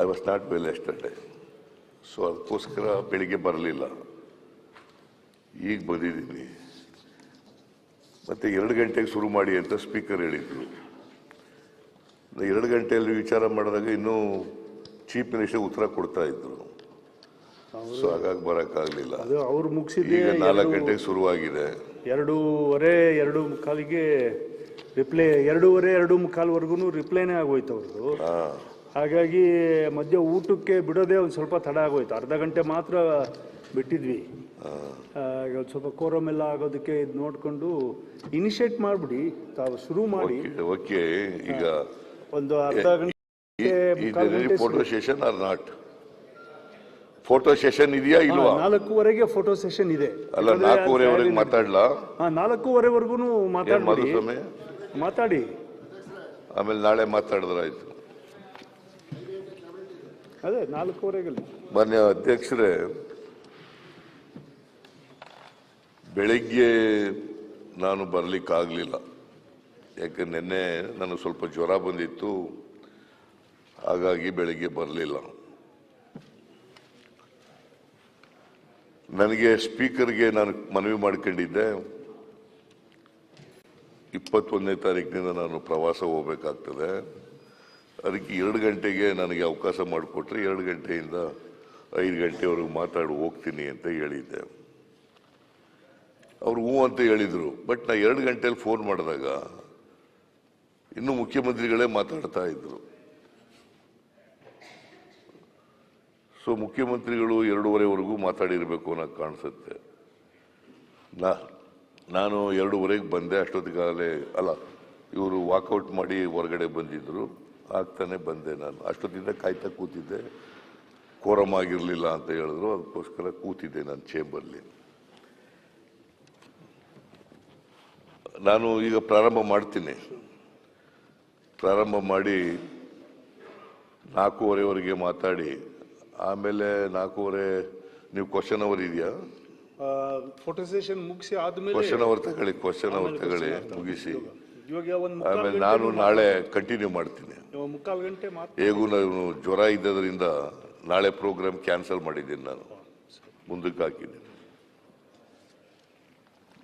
I was not well yesterday, so ಅದಕ್ಕೋಸ್ಕರ ಬೆಳಿಗ್ಗೆ ಬರಲಿಲ್ಲ. ಈಗ ಬಂದಿದ್ದೀನಿ. ಮತ್ತೆ 2 ಗಂಟೆಗೆ ಶುರು ಮಾಡಿ ಅಂತ ಸ್ಪೀಕರ್ ಹೇಳಿದ್ರು. 2 ಗಂಟೆಯಲ್ಲಿ ವಿಚಾರ ಮಾಡಿದಾಗ ಇನ್ನೂ ಚೀಫ್ ಮಿನಿಸ್ಟರ್ ಉತ್ತರ ಕೊಡ್ತಾ ಇದ್ರು. ಸೊ ಹಾಗಾಗಿ ಬರೋಕ್ಕಾಗಲಿಲ್ಲ. ಅವ್ರು ಮುಗಿಸಿದ್ದೆ ಈಗ 4 ಗಂಟೆಗೆ ಶುರುವಾಗಿದೆ. 2:15 2:45ಗೆ ರಿಪ್ಲೈ, 2:15 2:45ವರೆಗೂ ರಿಪ್ಲೈನೇ ಆಗೋಯ್ತು ಅವ್ರದ್ದು. ಹಾಗಾಗಿ ಮಧ್ಯ ಊಟಕ್ಕೆ ಬಿಡೋದೇ ಒಂದು ಸ್ವಲ್ಪ ತಡ ಆಗೋಯ್ತು. ಅರ್ಧ ಗಂಟೆ ಮಾತ್ರ ಬಿಟ್ಟಿದ್ವಿ. ಈಗ ಒಂದು ಸ್ವಲ್ಪ ಕೋರಮ್ ಎಲ್ಲ ಆಗೋದಕ್ಕೆ ಇದು ನೋಡಿಕೊಂಡು ಇನಿಷಿಯೇಟ್ ಮಾಡಿಬಿಡಿ, ತಾವು ಶುರು ಮಾಡಿ. ಓಕೆ. ಈಗ ಒಂದು ಅರ್ಧ ಗಂಟೆ photo session are not? Photo session ಇದೆಯಾ ಇಲ್ವಾ? 4:15ಗೆ ಫೋಟೋ ಸೆಷನ್ ಇದೆ. ಅಲ್ಲ, 4:15ವರೆಗೆ ಮಾತಾಡ್ಲಾ? 4:15ವರೆಗೂ ಮಾತಾಡಿ. ಆಮೇಲೆ ನಾಳೆ ಮಾತಾಡಿದ್ರಾಯ್ತು. ಅದೇ 4:15. ಮಾನ್ಯ ಅಧ್ಯಕ್ಷರೇ, ಬೆಳಿಗ್ಗೆ ನಾನು ಬರಲಿಕ್ಕಾಗಲಿಲ್ಲ. ಯಾಕೆ ನಿನ್ನೆ ನನಗೆ ಸ್ವಲ್ಪ ಜ್ವರ ಬಂದಿತ್ತು. ಹಾಗಾಗಿ ಬೆಳಿಗ್ಗೆ ಬರಲಿಲ್ಲ. ನನಗೆ ಸ್ಪೀಕರ್ಗೆ ನಾನು ಮನವಿ ಮಾಡ್ಕೊಂಡಿದ್ದೆ, 21ನೇ ತಾರೀಕಿನಿಂದ ನಾನು ಪ್ರವಾಸ ಹೋಗ್ಬೇಕಾಗ್ತದೆ. ಅದಕ್ಕೆ 2 ಗಂಟೆಗೆ ನನಗೆ ಅವಕಾಶ ಮಾಡಿಕೊಟ್ರೆ 2 ಗಂಟೆಯಿಂದ 5 ಗಂಟೆವರೆಗೂ ಮಾತಾಡಿ ಹೋಗ್ತೀನಿ ಅಂತ ಹೇಳಿದ್ದೆ. ಅವರು ಹ್ಞೂ ಅಂತ ಹೇಳಿದರು. ಬಟ್ ನಾ 2 ಗಂಟೆಯಲ್ಲಿ ಫೋನ್ ಮಾಡಿದಾಗ ಇನ್ನೂ ಮುಖ್ಯಮಂತ್ರಿಗಳೇ ಮಾತಾಡ್ತಾ ಇದ್ರು. ಸೊ ಮುಖ್ಯಮಂತ್ರಿಗಳು 2:15ವರೆಗೂ ಮಾತಾಡಿರಬೇಕು ಅನ್ನೋ ಕಾಣಿಸುತ್ತೆ. ನಾನು 2:15ಗೆ ಬಂದೆ. ಅಷ್ಟೊತ್ತಿಗಾಗಲೇ ಅಲ್ಲ, ಇವರು ವಾಕೌಟ್ ಮಾಡಿ ಹೊರಗಡೆ ಬಂದಿದ್ದರು. ಆಗ್ತಾನೆ ಬಂದೆ. ನಾನು ಅಷ್ಟೊತ್ತಿಂದ ಕಾಯ್ತಾ ಕೂತಿದ್ದೆ. ಕೋರಮ್ ಆಗಿರಲಿಲ್ಲ ಅಂತ ಹೇಳಿದ್ರು. ಅದಕ್ಕೋಸ್ಕರ ಕೂತಿದ್ದೆ ನಾನು ಚೇಂಬರ್ಲಿ. ನಾನು ಈಗ ಪ್ರಾರಂಭ ಮಾಡ್ತೀನಿ. ಪ್ರಾರಂಭ ಮಾಡಿ 4:15ವರೆಗೆ ಮಾತಾಡಿ ಆಮೇಲೆ 4:15 ನೀವು ಕ್ವಶನ್ ಅವರ್ ಇದೆಯಾ? ಫೋಟೋ ಸೆಷನ್ ಮುಗಿಸಿ ಆದ್ಮೇಲೆ ಕ್ವಶನ್ ಅವರ್ ತಗೊಳ್ಳಿ ಮುಗಿಸಿ ಆಮೇಲೆ ನಾನು ನಾಳೆ ಕಂಟಿನ್ಯೂ ಮಾಡ್ತೀನಿ. 3/4 ಗಂಟೆ ಹೇಗೂ ನಾನು ಜ್ವರ ಇದ್ದದ್ರಿಂದ ನಾಳೆ ಪ್ರೋಗ್ರಾಮ್ ಕ್ಯಾನ್ಸಲ್ ಮಾಡಿದ್ದೀನಿ. ನಾನು ಮುಂದಕ್ಕೆ ಹಾಕಿದ್ದೀನಿ.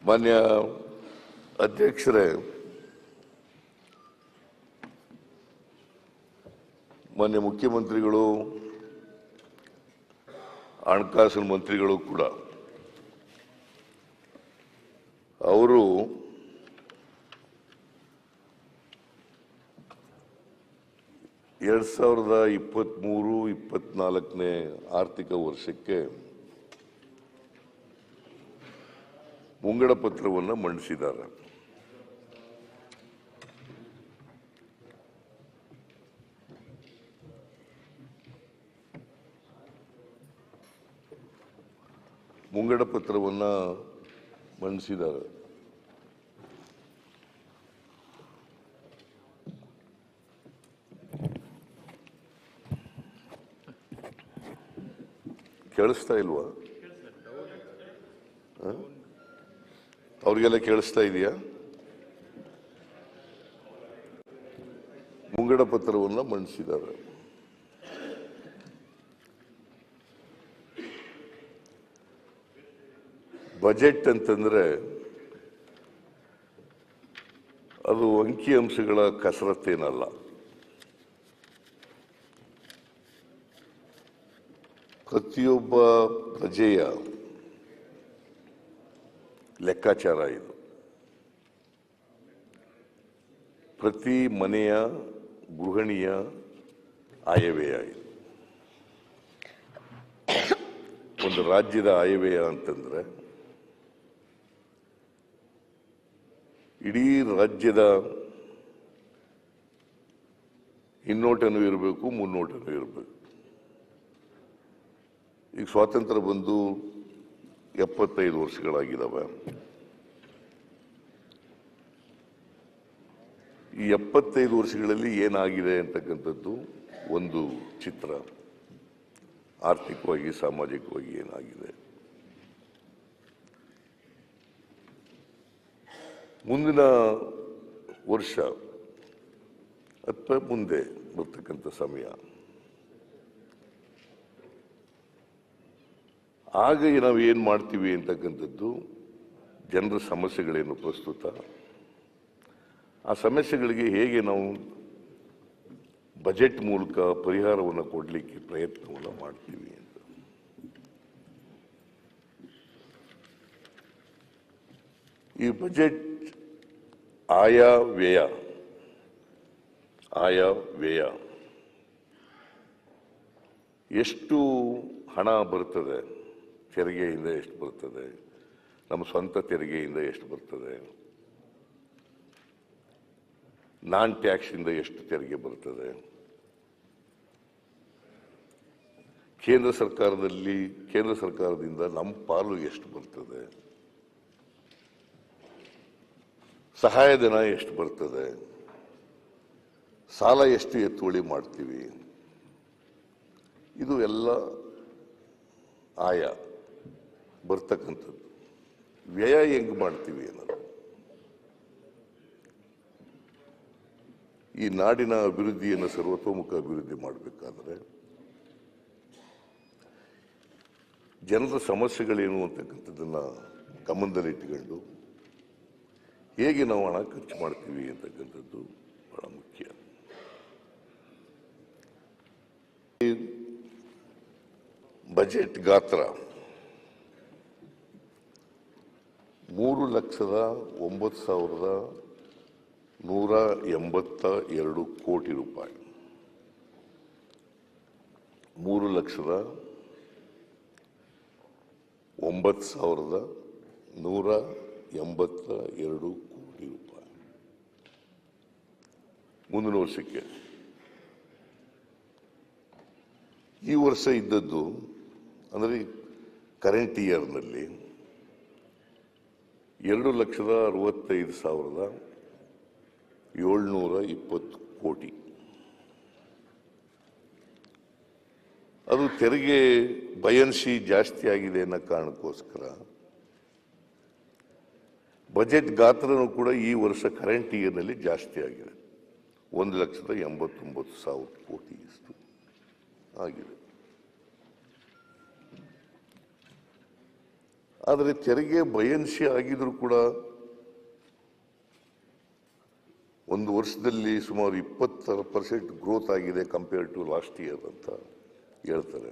ಮಾನ್ಯ ಅಧ್ಯಕ್ಷರೇ, ಮಾನ್ಯ ಮುಖ್ಯಮಂತ್ರಿಗಳು, ಹಣಕಾಸಿನ ಮಂತ್ರಿಗಳು ಕೂಡ ಅವರು ಎರಡು 2023-24ನೇ ಆರ್ಥಿಕ ವರ್ಷಕ್ಕೆ ಮುಂಗಡ ಪತ್ರವನ್ನು ಮಂಡಿಸಿದ್ದಾರೆ. ಮುಂಗಡ ಪತ್ರವನ್ನು ಮಂಡಿಸಿದ್ದಾರೆ. ಕೇಳಿಸ್ತಾ ಇಲ್ವಾ? ಅವ್ರಿಗೆಲ್ಲ ಕೇಳಿಸ್ತಾ ಇದೆಯಾ? ಮುಂಗಡ ಪತ್ರವನ್ನು ಮಂಡಿಸಿದ್ದಾರೆ. ಬಜೆಟ್ ಅಂತಂದ್ರೆ ಅದು ಅಂಕಿಅಂಶಗಳ ಕಸರತ್ತೇನಲ್ಲ. ಪ್ರತಿಯೊಬ್ಬ ಪ್ರಜೆಯ ಲೆಕ್ಕಾಚಾರ ಇದು. ಪ್ರತಿ ಮನೆಯ ಗೃಹಿಣಿಯ ಆಯವ್ಯಯ ಇದು. ಒಂದು ರಾಜ್ಯದ ಆಯವ್ಯಯ ಅಂತಂದ್ರೆ ಇಡೀ ರಾಜ್ಯದ ಹಿನ್ನೋಟನೂ ಇರಬೇಕು, ಮುನ್ನೋಟನೂ ಇರಬೇಕು. ಈಗ ಸ್ವಾತಂತ್ರ್ಯ ಬಂದು 75 ವರ್ಷಗಳಾಗಿದ್ದಾವೆ. ಈ 75 ವರ್ಷಗಳಲ್ಲಿ ಏನಾಗಿದೆ ಅಂತಕ್ಕಂಥದ್ದು ಒಂದು ಚಿತ್ರ. ಆರ್ಥಿಕವಾಗಿ, ಸಾಮಾಜಿಕವಾಗಿ ಏನಾಗಿದೆ, ಮುಂದಿನ ವರ್ಷ ಅಥವಾ ಮುಂದೆ ಬರ್ತಕ್ಕಂಥ ಸಮಯ, ಆಗ ನಾವು ಏನು ಮಾಡ್ತೀವಿ ಅಂತಕ್ಕಂಥದ್ದು ಜನರ ಸಮಸ್ಯೆಗಳೇನು ಪ್ರಸ್ತುತ, ಆ ಸಮಸ್ಯೆಗಳಿಗೆ ಹೇಗೆ ನಾವು ಬಜೆಟ್ ಮೂಲಕ ಪರಿಹಾರವನ್ನು ಕೊಡಲಿಕ್ಕೆ ಪ್ರಯತ್ನವನ್ನು ಮಾಡ್ತೀವಿ ಅಂತ. ಈ ಬಜೆಟ್ ಆಯಾ ವ್ಯಯ ಎಷ್ಟು ಹಣ ಬರ್ತದೆ, ತೆರಿಗೆಯಿಂದ ಎಷ್ಟು ಬರ್ತದೆ, ನಮ್ಮ ಸ್ವಂತ ತೆರಿಗೆಯಿಂದ ಎಷ್ಟು ಬರ್ತದೆ, ನಾನ್ ಟ್ಯಾಕ್ಸಿಂದ ಎಷ್ಟು ತೆರಿಗೆ ಬರ್ತದೆ, ಕೇಂದ್ರ ಸರ್ಕಾರದಿಂದ ನಮ್ಮ ಪಾಲು ಎಷ್ಟು ಬರ್ತದೆ, ಸಹಾಯಧನ ಎಷ್ಟು ಬರ್ತದೆ, ಸಾಲ ಎಷ್ಟು ಎತ್ತುವಳಿ ಮಾಡ್ತೀವಿ, ಇದು ಎಲ್ಲ ಆಯ ಬರ್ತಕ್ಕಂಥದ್ದು. ವ್ಯಯ ಹೆಂಗ್ ಮಾಡ್ತೀವಿ ಅನ್ನೋದು. ಈ ನಾಡಿನ ಅಭಿವೃದ್ಧಿಯನ್ನು ಸರ್ವತೋಮುಖ ಅಭಿವೃದ್ಧಿ ಮಾಡಬೇಕಾದ್ರೆ ಜನರ ಸಮಸ್ಯೆಗಳೇನು ಅಂತಕ್ಕಂಥದ್ದನ್ನ ಗಮನದಲ್ಲಿಟ್ಟುಕೊಂಡು ಹೇಗೆ ನಾವು ಹಣ ಖರ್ಚು ಮಾಡ್ತೀವಿ ಅಂತಕ್ಕಂಥದ್ದು ಬಹಳ ಮುಖ್ಯ. ಬಜೆಟ್ ಗಾತ್ರ 3,09,182 ಕೋಟಿ ರೂಪಾಯಿ. 3,09,182 ಕೋಟಿ ರೂಪಾಯಿ ಮುಂದಿನ ವರ್ಷಕ್ಕೆ. ಈ ವರ್ಷ ಇದ್ದದ್ದು ಅಂದರೆ ಕರೆಂಟ್ ಇಯರ್ನಲ್ಲಿ 2,65,720 ಕೋಟಿ. ಅದು ತೆರಿಗೆ ಬಯನ್ಸಿ ಜಾಸ್ತಿ ಆಗಿದೆ ಅನ್ನೋ ಕಾರಣಕ್ಕೋಸ್ಕರ ಬಜೆಟ್ ಗಾತ್ರನೂ ಕೂಡ ಈ ವರ್ಷ ಕರೆಂಟ್ ಇಯರ್ನಲ್ಲಿ ಜಾಸ್ತಿ ಆಗಿದೆ. 1,89,000 ಕೋಟಿ ಇಷ್ಟು ಆಗಿದೆ. ಆದರೆ ತೆರಿಗೆ ಬಯನ್ಸಿ ಆಗಿದ್ರು ಕೂಡ ಒಂದು ವರ್ಷದಲ್ಲಿ ಸುಮಾರು 20% ಗ್ರೋತ್ ಆಗಿದೆ ಕಂಪೇರ್ ಟು ಲಾಸ್ಟ್ ಇಯರ್ ಅಂತ ಹೇಳ್ತಾರೆ.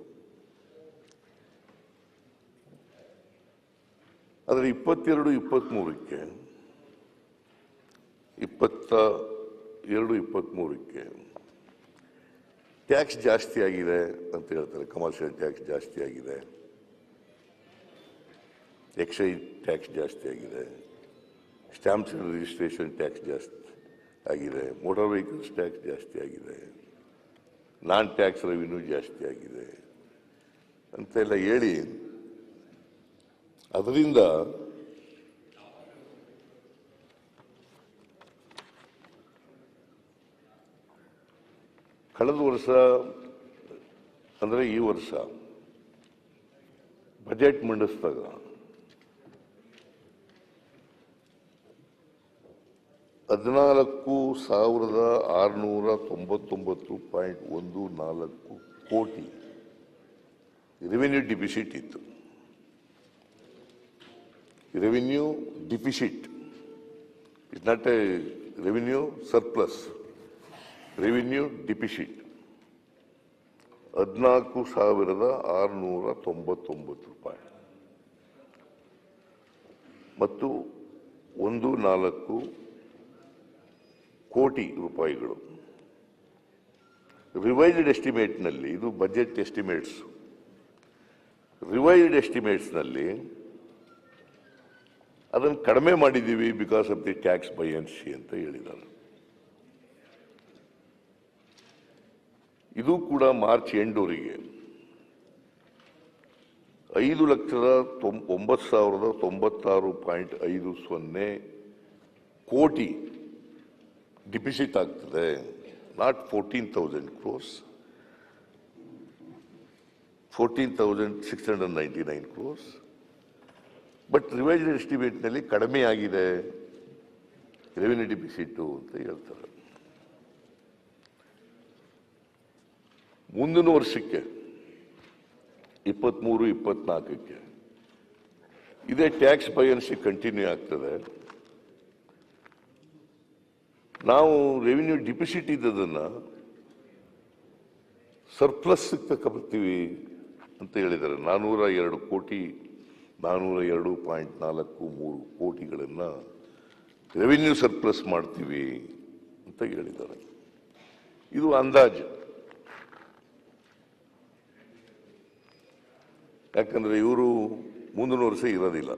ಆದರೆ 22-23ಕ್ಕೆ ಟ್ಯಾಕ್ಸ್ ಜಾಸ್ತಿ ಆಗಿದೆ ಅಂತ ಹೇಳ್ತಾರೆ. ಕಮರ್ಷಿಯಲ್ ಟ್ಯಾಕ್ಸ್ ಜಾಸ್ತಿ ಆಗಿದೆ, ಎಕ್ಸೈಸ್ ಟ್ಯಾಕ್ಸ್ ಜಾಸ್ತಿ ಆಗಿದೆ, ಸ್ಟ್ಯಾಂಪ್ಸ್ ಅಂಡ್ ರಿಜಿಸ್ಟ್ರೇಷನ್ ಟ್ಯಾಕ್ಸ್ ಜಾಸ್ತಿ ಆಗಿದೆ, ಮೋಟಾರ್ ವೆಹಿಕಲ್ಸ್ ಟ್ಯಾಕ್ಸ್ ಜಾಸ್ತಿ ಆಗಿದೆ, ನಾನ್ ಟ್ಯಾಕ್ಸ್ ರೆವಿನ್ಯೂ ಜಾಸ್ತಿ ಆಗಿದೆ ಅಂತೆಲ್ಲ ಹೇಳಿ ಅದರಿಂದ ಕಳೆದ ವರ್ಷ ಅಂದರೆ ಈ ವರ್ಷ ಬಜೆಟ್ ಮಂಡಿಸಿದಾಗ $14,699.14 ಕೋಟಿ ರೆವಿನ್ಯೂ ಡಿಫಿಸಿಟ್ ಇತ್ತು. Revenue deficit is not A revenue surplus, revenue deficit $14,699 ಮತ್ತು 14 ಕೋಟಿ ರೂಪಾಯಿಗಳು. ರಿವೈಸ್ಡ್ ಎಸ್ಟಿಮೇಟ್ನಲ್ಲಿ, ಇದು ಬಜೆಟ್ ಎಸ್ಟಿಮೇಟ್ಸ್, ರಿವೈಸ್ಡ್ ಎಸ್ಟಿಮೇಟ್ಸ್ನಲ್ಲಿ ಅದನ್ನು ಕಡಿಮೆ ಮಾಡಿದ್ದೀವಿ ಬಿಕಾಸ್ ಆಫ್ ದಿ ಟ್ಯಾಕ್ಸ್ ಬಯನ್ಸಿ ಅಂತ ಹೇಳಿದ್ದಾರೆ. ಇದು ಕೂಡ ಮಾರ್ಚ್ ಎಂಡ್ವರೆಗೆ 5,09,96.50 ಕೋಟಿ ಡಿಫಿಸಿಟ್ ಆಗ್ತದೆ. Not 14,000 crores, 14,699 crores. But revised ಎಸ್ಟಿಮೇಟ್ನಲ್ಲಿ ಕಡಿಮೆ ಆಗಿದೆ ರೆವಿನ್ಯೂ ಡಿಫಿಸಿಟ್ ಅಂತ ಹೇಳ್ತಾರೆ. ಮುಂದಿನ ವರ್ಷಕ್ಕೆ 23-24ಕ್ಕೆ ಇದೇ ಟ್ಯಾಕ್ಸ್ ಬಯನ್ಸಿ ಕಂಟಿನ್ಯೂ ಆಗ್ತದೆ. ನಾವು ರೆವಿನ್ಯೂ ಡಿಫಿಸಿಟ್ ಇದ್ದದನ್ನ ಸರ್ಪ್ಲಸ್ ತಗೊಳ್ತೀವಿ ಅಂತ ಹೇಳಿದ್ದಾರೆ. 402.43 ಕೋಟಿಗಳನ್ನು ರೆವಿನ್ಯೂ ಸರ್ಪ್ಲಸ್ ಮಾಡ್ತೀವಿ ಅಂತ ಹೇಳಿದ್ದಾರೆ. ಇದು ಅಂದಾಜು. ಯಾಕಂದ್ರೆ ಇವರು ಮುಂದಿನ ವರ್ಷ ಇರೋದಿಲ್ಲ.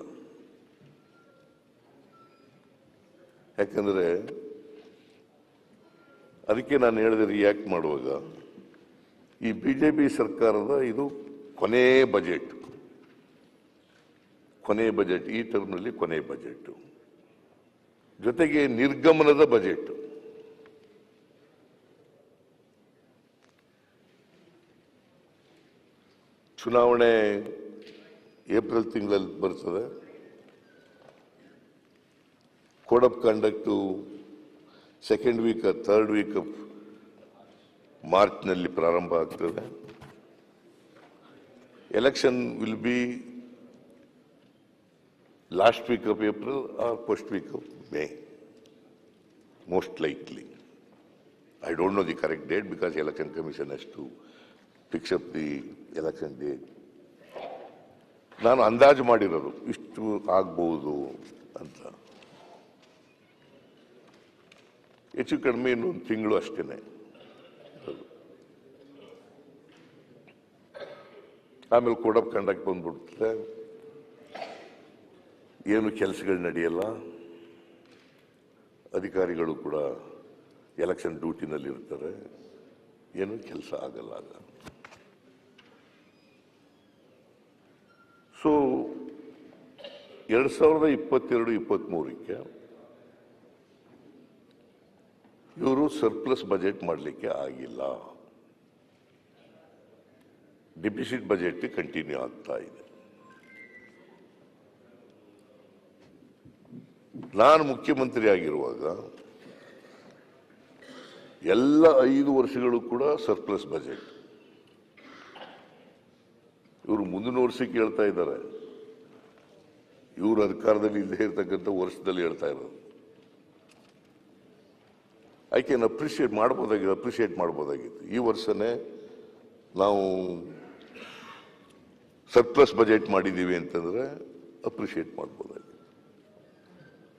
ಯಾಕಂದ್ರೆ ಅದಕ್ಕೆ ನಾನು ಹೇಳಿದೆ ರಿಯಾಕ್ಟ್ ಮಾಡುವಾಗ, ಈ ಬಿಜೆಪಿ ಸರ್ಕಾರದ ಇದು ಕೊನೆ ಬಜೆಟ್, ಈ ಟರ್ಮ್ನಲ್ಲಿ ಕೊನೆ ಬಜೆಟ್, ಜೊತೆಗೆ ನಿರ್ಗಮನದ ಬಜೆಟ್. ಚುನಾವಣೆ ಏಪ್ರಿಲ್ ತಿಂಗಳಲ್ಲಿ ಬರ್ತದೆ. Code of conduct second week, third week of ಮಾರ್ಚ್ನಲ್ಲಿ ಪ್ರಾರಂಭ ಆಗ್ತದೆ. Election will be last week of April or first week of May, most likely. I don't know the correct date because Election Commission has to fix up the election date. ನಾನು ಅಂದಾಜು ಮಾಡಿರೋದು ಇಷ್ಟು ಆಗ್ಬಹುದು ಅಂತ. ಹೆಚ್ಚು ಕಡಿಮೆ ಇನ್ನೊಂದು ತಿಂಗಳು ಅಷ್ಟೇನೆ. ಆಮೇಲೆ ಕೋಡ್ ಆಫ್ ಕಂಡಕ್ಟ್ ಬಂದ್ಬಿಡ್ತದೆ, ಏನು ಕೆಲಸಗಳು ನಡೆಯಲ್ಲ, ಅಧಿಕಾರಿಗಳು ಕೂಡ ಎಲೆಕ್ಷನ್ ಡ್ಯೂಟಿನಲ್ಲಿ ಇರ್ತಾರೆ, ಏನು ಕೆಲಸ ಆಗಲ್ಲ ಆಗ. ಸೊ 2022-23ಕ್ಕೆ ಇವರು ಸರ್ಪ್ಲಸ್ ಬಜೆಟ್ ಮಾಡಲಿಕ್ಕೆ ಆಗಿಲ್ಲ. ಡಿಫಿಸಿಟ್ ಬಜೆಟ್ ಕಂಟಿನ್ಯೂ ಆಗ್ತಾ ಇದೆ. ನಾನು ಮುಖ್ಯಮಂತ್ರಿ ಆಗಿರುವಾಗ ಎಲ್ಲ 5 ವರ್ಷಗಳು ಕೂಡ ಸರ್ಪ್ಲಸ್ ಬಜೆಟ್. ಇವರು ಮುಂದಿನ ವರ್ಷಕ್ಕೆ ಹೇಳ್ತಾ ಇದ್ದಾರೆ, ಇವರು ಅಧಿಕಾರದಲ್ಲಿ ಇಲ್ಲದೆ ಇರತಕ್ಕಂಥ ವರ್ಷದಲ್ಲಿ ಹೇಳ್ತಾ ಇರೋದು. ಐ ಕ್ಯಾನ್ ಅಪ್ರಿಷಿಯೇಟ್ ಮಾಡ್ಬೋದಾಗಿತ್ತು. ಈ ವರ್ಷನೇ ನಾವು ಸರ್ಪ್ಲಸ್ ಬಜೆಟ್ ಮಾಡಿದ್ದೀವಿ ಅಂತಂದ್ರೆ ಅಪ್ರಿಷಿಯೇಟ್ ಮಾಡ್ಬೋದಾಗಿತ್ತು.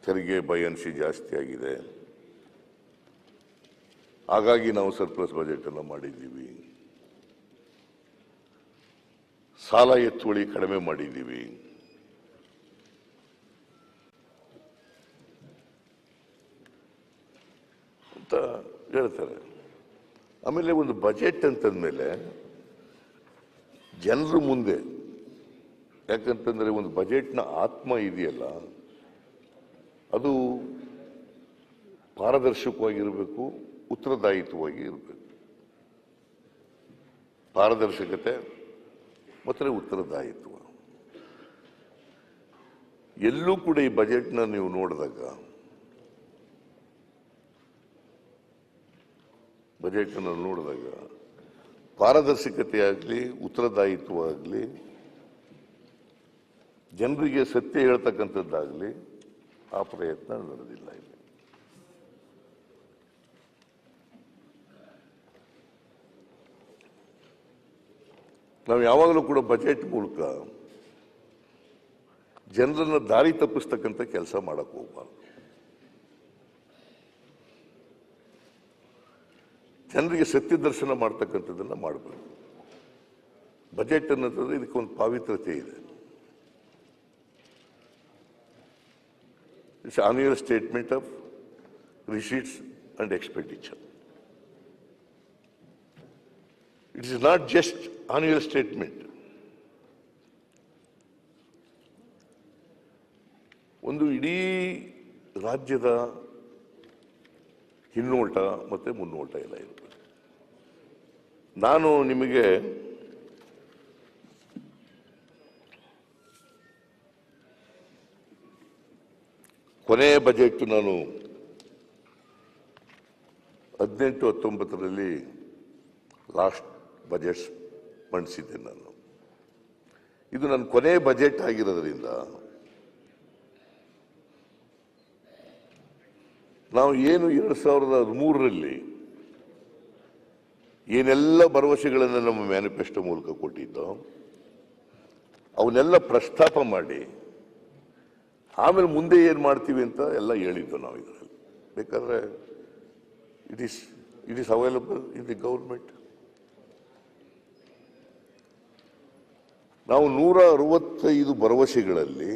ತೆರಿಗೆ ಬಯನ್ಸಿ ಜಾಸ್ತಿ ಆಗಿದೆ, ಹಾಗಾಗಿ ನಾವು ಸರ್ಪ್ಲಸ್ ಬಜೆಟ್ ಅನ್ನು ಮಾಡಿದ್ದೀವಿ. ಸಾಲ ಎತ್ತುವಳಿ ಕಡಿಮೆ ಮಾಡಿದ್ದೀವಿ ಅಂತ ಹೇಳ್ತಾರೆ. ಆಮೇಲೆ ಒಂದು ಬಜೆಟ್ ಅಂತಂದ್ಮೇಲೆ ಜನರ ಮುಂದೆ, ಯಾಕಂತಂದ್ರೆ ಒಂದು ಬಜೆಟ್ನ ಆತ್ಮ ಇದೆಯಲ್ಲ, ಅದು ಪಾರದರ್ಶಕವಾಗಿರಬೇಕು, ಉತ್ತರದಾಯಿತ್ವವಾಗಿ ಇರಬೇಕು. ಪಾರದರ್ಶಕತೆ ಮತ್ತು ಉತ್ತರದಾಯಿತ್ವ. ಎಲ್ಲೂ ಕೂಡ ಈ ಬಜೆಟ್ನ ನೀವು ನೋಡಿದಾಗ ಪಾರದರ್ಶಕತೆ ಆಗಲಿ, ಉತ್ತರದಾಯಿತ್ವ ಆಗಲಿ, ಜನರಿಗೆ ಸತ್ಯ ಹೇಳ್ತಕ್ಕಂಥದ್ದಾಗಲಿ ಆ ಪ್ರಯತ್ನ ನಡೆದಿಲ್ಲ ಇಲ್ಲಿ. ನಾವು ಯಾವಾಗಲೂ ಕೂಡ ಬಜೆಟ್ ಮೂಲಕ ಜನರನ್ನ ದಾರಿ ತಪ್ಪಿಸ್ತಕ್ಕಂಥ ಕೆಲಸ ಮಾಡಕ್ಕೆ ಹೋಗಬಾರ್ದು. ಜನರಿಗೆ ಸತ್ಯ ದರ್ಶನ ಮಾಡ್ತಕ್ಕಂಥದ್ದನ್ನು ಮಾಡಬೇಕು. ಬಜೆಟ್ ಅನ್ನೋದ್ರೆ ಇದಕ್ಕೊಂದು ಪಾವಿತ್ರತೆ ಇದೆ. It's annual statement of receipts and expenditure. It is not just annual statement. ಒಂದು ಇಡೀ ರಾಜ್ಯದ ಹಿನ್ನೋಟ ಮತ್ತು ಮುನ್ನೋಟ ಎಲ್ಲ ಇರಬೇಕು. ನಾನು ನಿಮಗೆ ಕೊನೆಯ ಬಜೆಟ್ ನಾನು 18-19 ಲಾಸ್ಟ್ ಬಜೆಟ್ಸ್ ಮಂಡಿಸಿದ್ದೆ ನಾನು. ಇದು ನನ್ನ ಕೊನೆಯ ಬಜೆಟ್ ಆಗಿರೋದ್ರಿಂದ ನಾವು ಏನು 2013 ಏನೆಲ್ಲ ಭರವಸೆಗಳನ್ನು ನಮ್ಮ ಮ್ಯಾನಿಫೆಸ್ಟೋ ಮೂಲಕ ಕೊಟ್ಟಿದ್ದೋ ಅವನ್ನೆಲ್ಲ ಪ್ರಸ್ತಾಪ ಮಾಡಿ ಆಮೇಲೆ ಮುಂದೆ ಏನು ಮಾಡ್ತೀವಿ ಅಂತ ಎಲ್ಲ ಹೇಳಿದ್ದು ನಾವು ಇದರಲ್ಲಿ. ಬೇಕಾದ್ರೆ it is available in the government. ನಾವು 165 ಭರವಸೆಗಳಲ್ಲಿ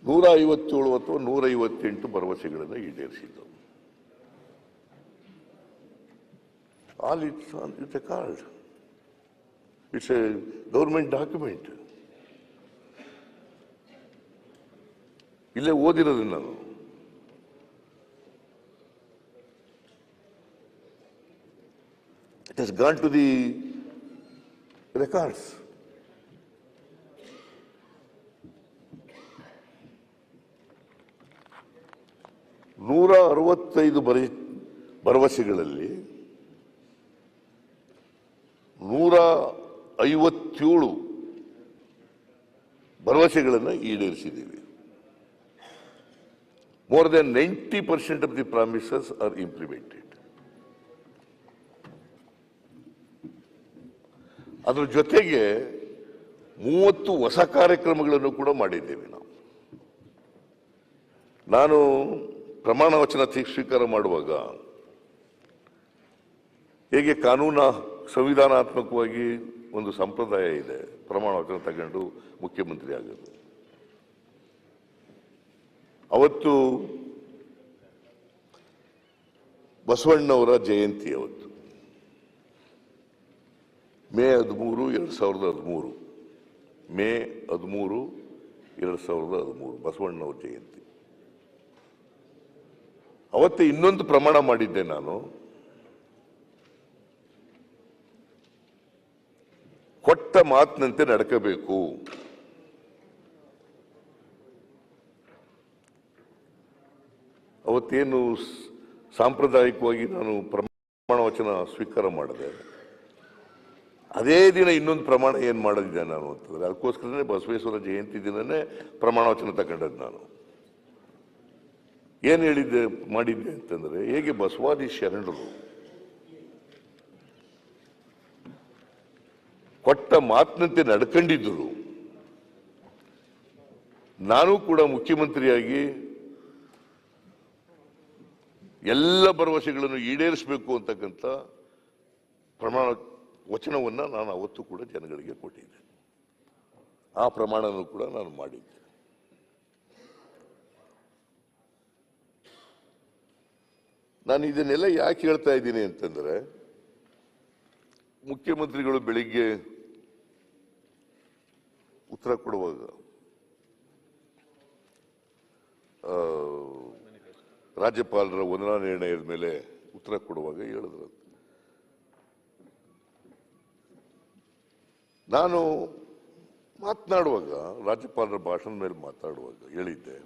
157 ಅಥವಾ 158 ಭರವಸೆಗಳನ್ನು ಈಡೇರಿಸಿದ್ದು. All it's a card, it's a government document. ಇಲ್ಲೇ ಓದಿರೋದು ನಾನು. It has gone to the records. ನೂರ 65 ಭರವಸೆಗಳಲ್ಲಿ 157 ಭರವಸೆಗಳನ್ನು ಈಡೇರಿಸಿದ್ದೀವಿ. More than 90% of the promises are implemented. ಅದರ ಜೊತೆಗೆ 30 ಹೊಸ ಕಾರ್ಯಕ್ರಮಗಳನ್ನು ಕೂಡ ಮಾಡಿದ್ದೇವೆ ನಾವು. ನಾನು ಪ್ರಮಾಣ ವಚನ ಸ್ವೀಕಾರ ಮಾಡುವಾಗ ಹೇಗೆ ಸಂವಿಧಾನಾತ್ಮಕವಾಗಿ ಒಂದು ಸಂಪ್ರದಾಯ ಇದೆ, ಪ್ರಮಾಣ ವಚನ ತಗೊಂಡು ಮುಖ್ಯಮಂತ್ರಿ ಆಗೋದು. ಅವತ್ತು ಬಸವಣ್ಣವರ ಜಯಂತಿ, ಅವತ್ತು ಮೇ 13, 2013, ಮೇ 13, 2013 ಬಸವಣ್ಣವರ ಜಯಂತಿ. ಅವತ್ತೇ ಇನ್ನೊಂದು ಪ್ರಮಾಣ ಮಾಡಿದ್ದೆ ನಾನು. ಕೊಟ್ಟ ಮಾತಿನಂತೆ ನಡ್ಕಬೇಕು. ಅವತ್ತೇನು ಸಾಂಪ್ರದಾಯಿಕವಾಗಿ ನಾನು ಪ್ರಮಾಣ ವಚನ ಸ್ವೀಕಾರ ಮಾಡಿದೆ, ಅದೇ ದಿನ ಇನ್ನೊಂದು ಪ್ರಮಾಣ ಏನು ಮಾಡಿದ್ದೆ ನಾನು ಅಂತಂದ್ರೆ, ಅದಕ್ಕೋಸ್ಕರನೇ ಬಸವೇಶ್ವರ ಜಯಂತಿ ದಿನನೇ ಪ್ರಮಾಣ ವಚನ ತಗೊಂಡದ್ದು ನಾನು. ಏನು ಮಾಡಿದ್ದೆ ಅಂತಂದ್ರೆ, ಹೇಗೆ ಬಸವಾದಿ ಶರಣರು ಕೊಟ್ಟ ಮಾತಿನಂತೆ ನಡ್ಕೊಂಡಿದ್ದರು, ನಾನು ಕೂಡ ಮುಖ್ಯಮಂತ್ರಿಯಾಗಿ ಎಲ್ಲ ಭರವಸೆಗಳನ್ನು ಈಡೇರಿಸಬೇಕು ಅಂತಕ್ಕಂಥ ಪ್ರಮಾಣ ವಚನವನ್ನು ನಾನು ಅವತ್ತು ಕೂಡ ಜನಗಳಿಗೆ ಕೊಟ್ಟಿದ್ದೆ. ಆ ಪ್ರಮಾಣನೂ ಕೂಡ ನಾನು ಮಾಡಿದ್ದೆ. ನಾನು ಇದನ್ನೆಲ್ಲ ಯಾಕೆ ಹೇಳ್ತಾ ಇದ್ದೀನಿ ಅಂತಂದ್ರೆ, ಮುಖ್ಯಮಂತ್ರಿಗಳು ಬೆಳಿಗ್ಗೆ ಉತ್ತರ ಕೊಡುವಾಗ ರಾಜ್ಯಪಾಲರ ವಂದನಾ ನಿರ್ಣಯದ ಮೇಲೆ ಉತ್ತರ ಕೊಡುವಾಗ ಹೇಳಿದ್ರು, ನಾನು ಮಾತನಾಡುವಾಗ ರಾಜ್ಯಪಾಲರ ಭಾಷಣದ ಮೇಲೆ ಮಾತಾಡುವಾಗ ಹೇಳಿದ್ದೆ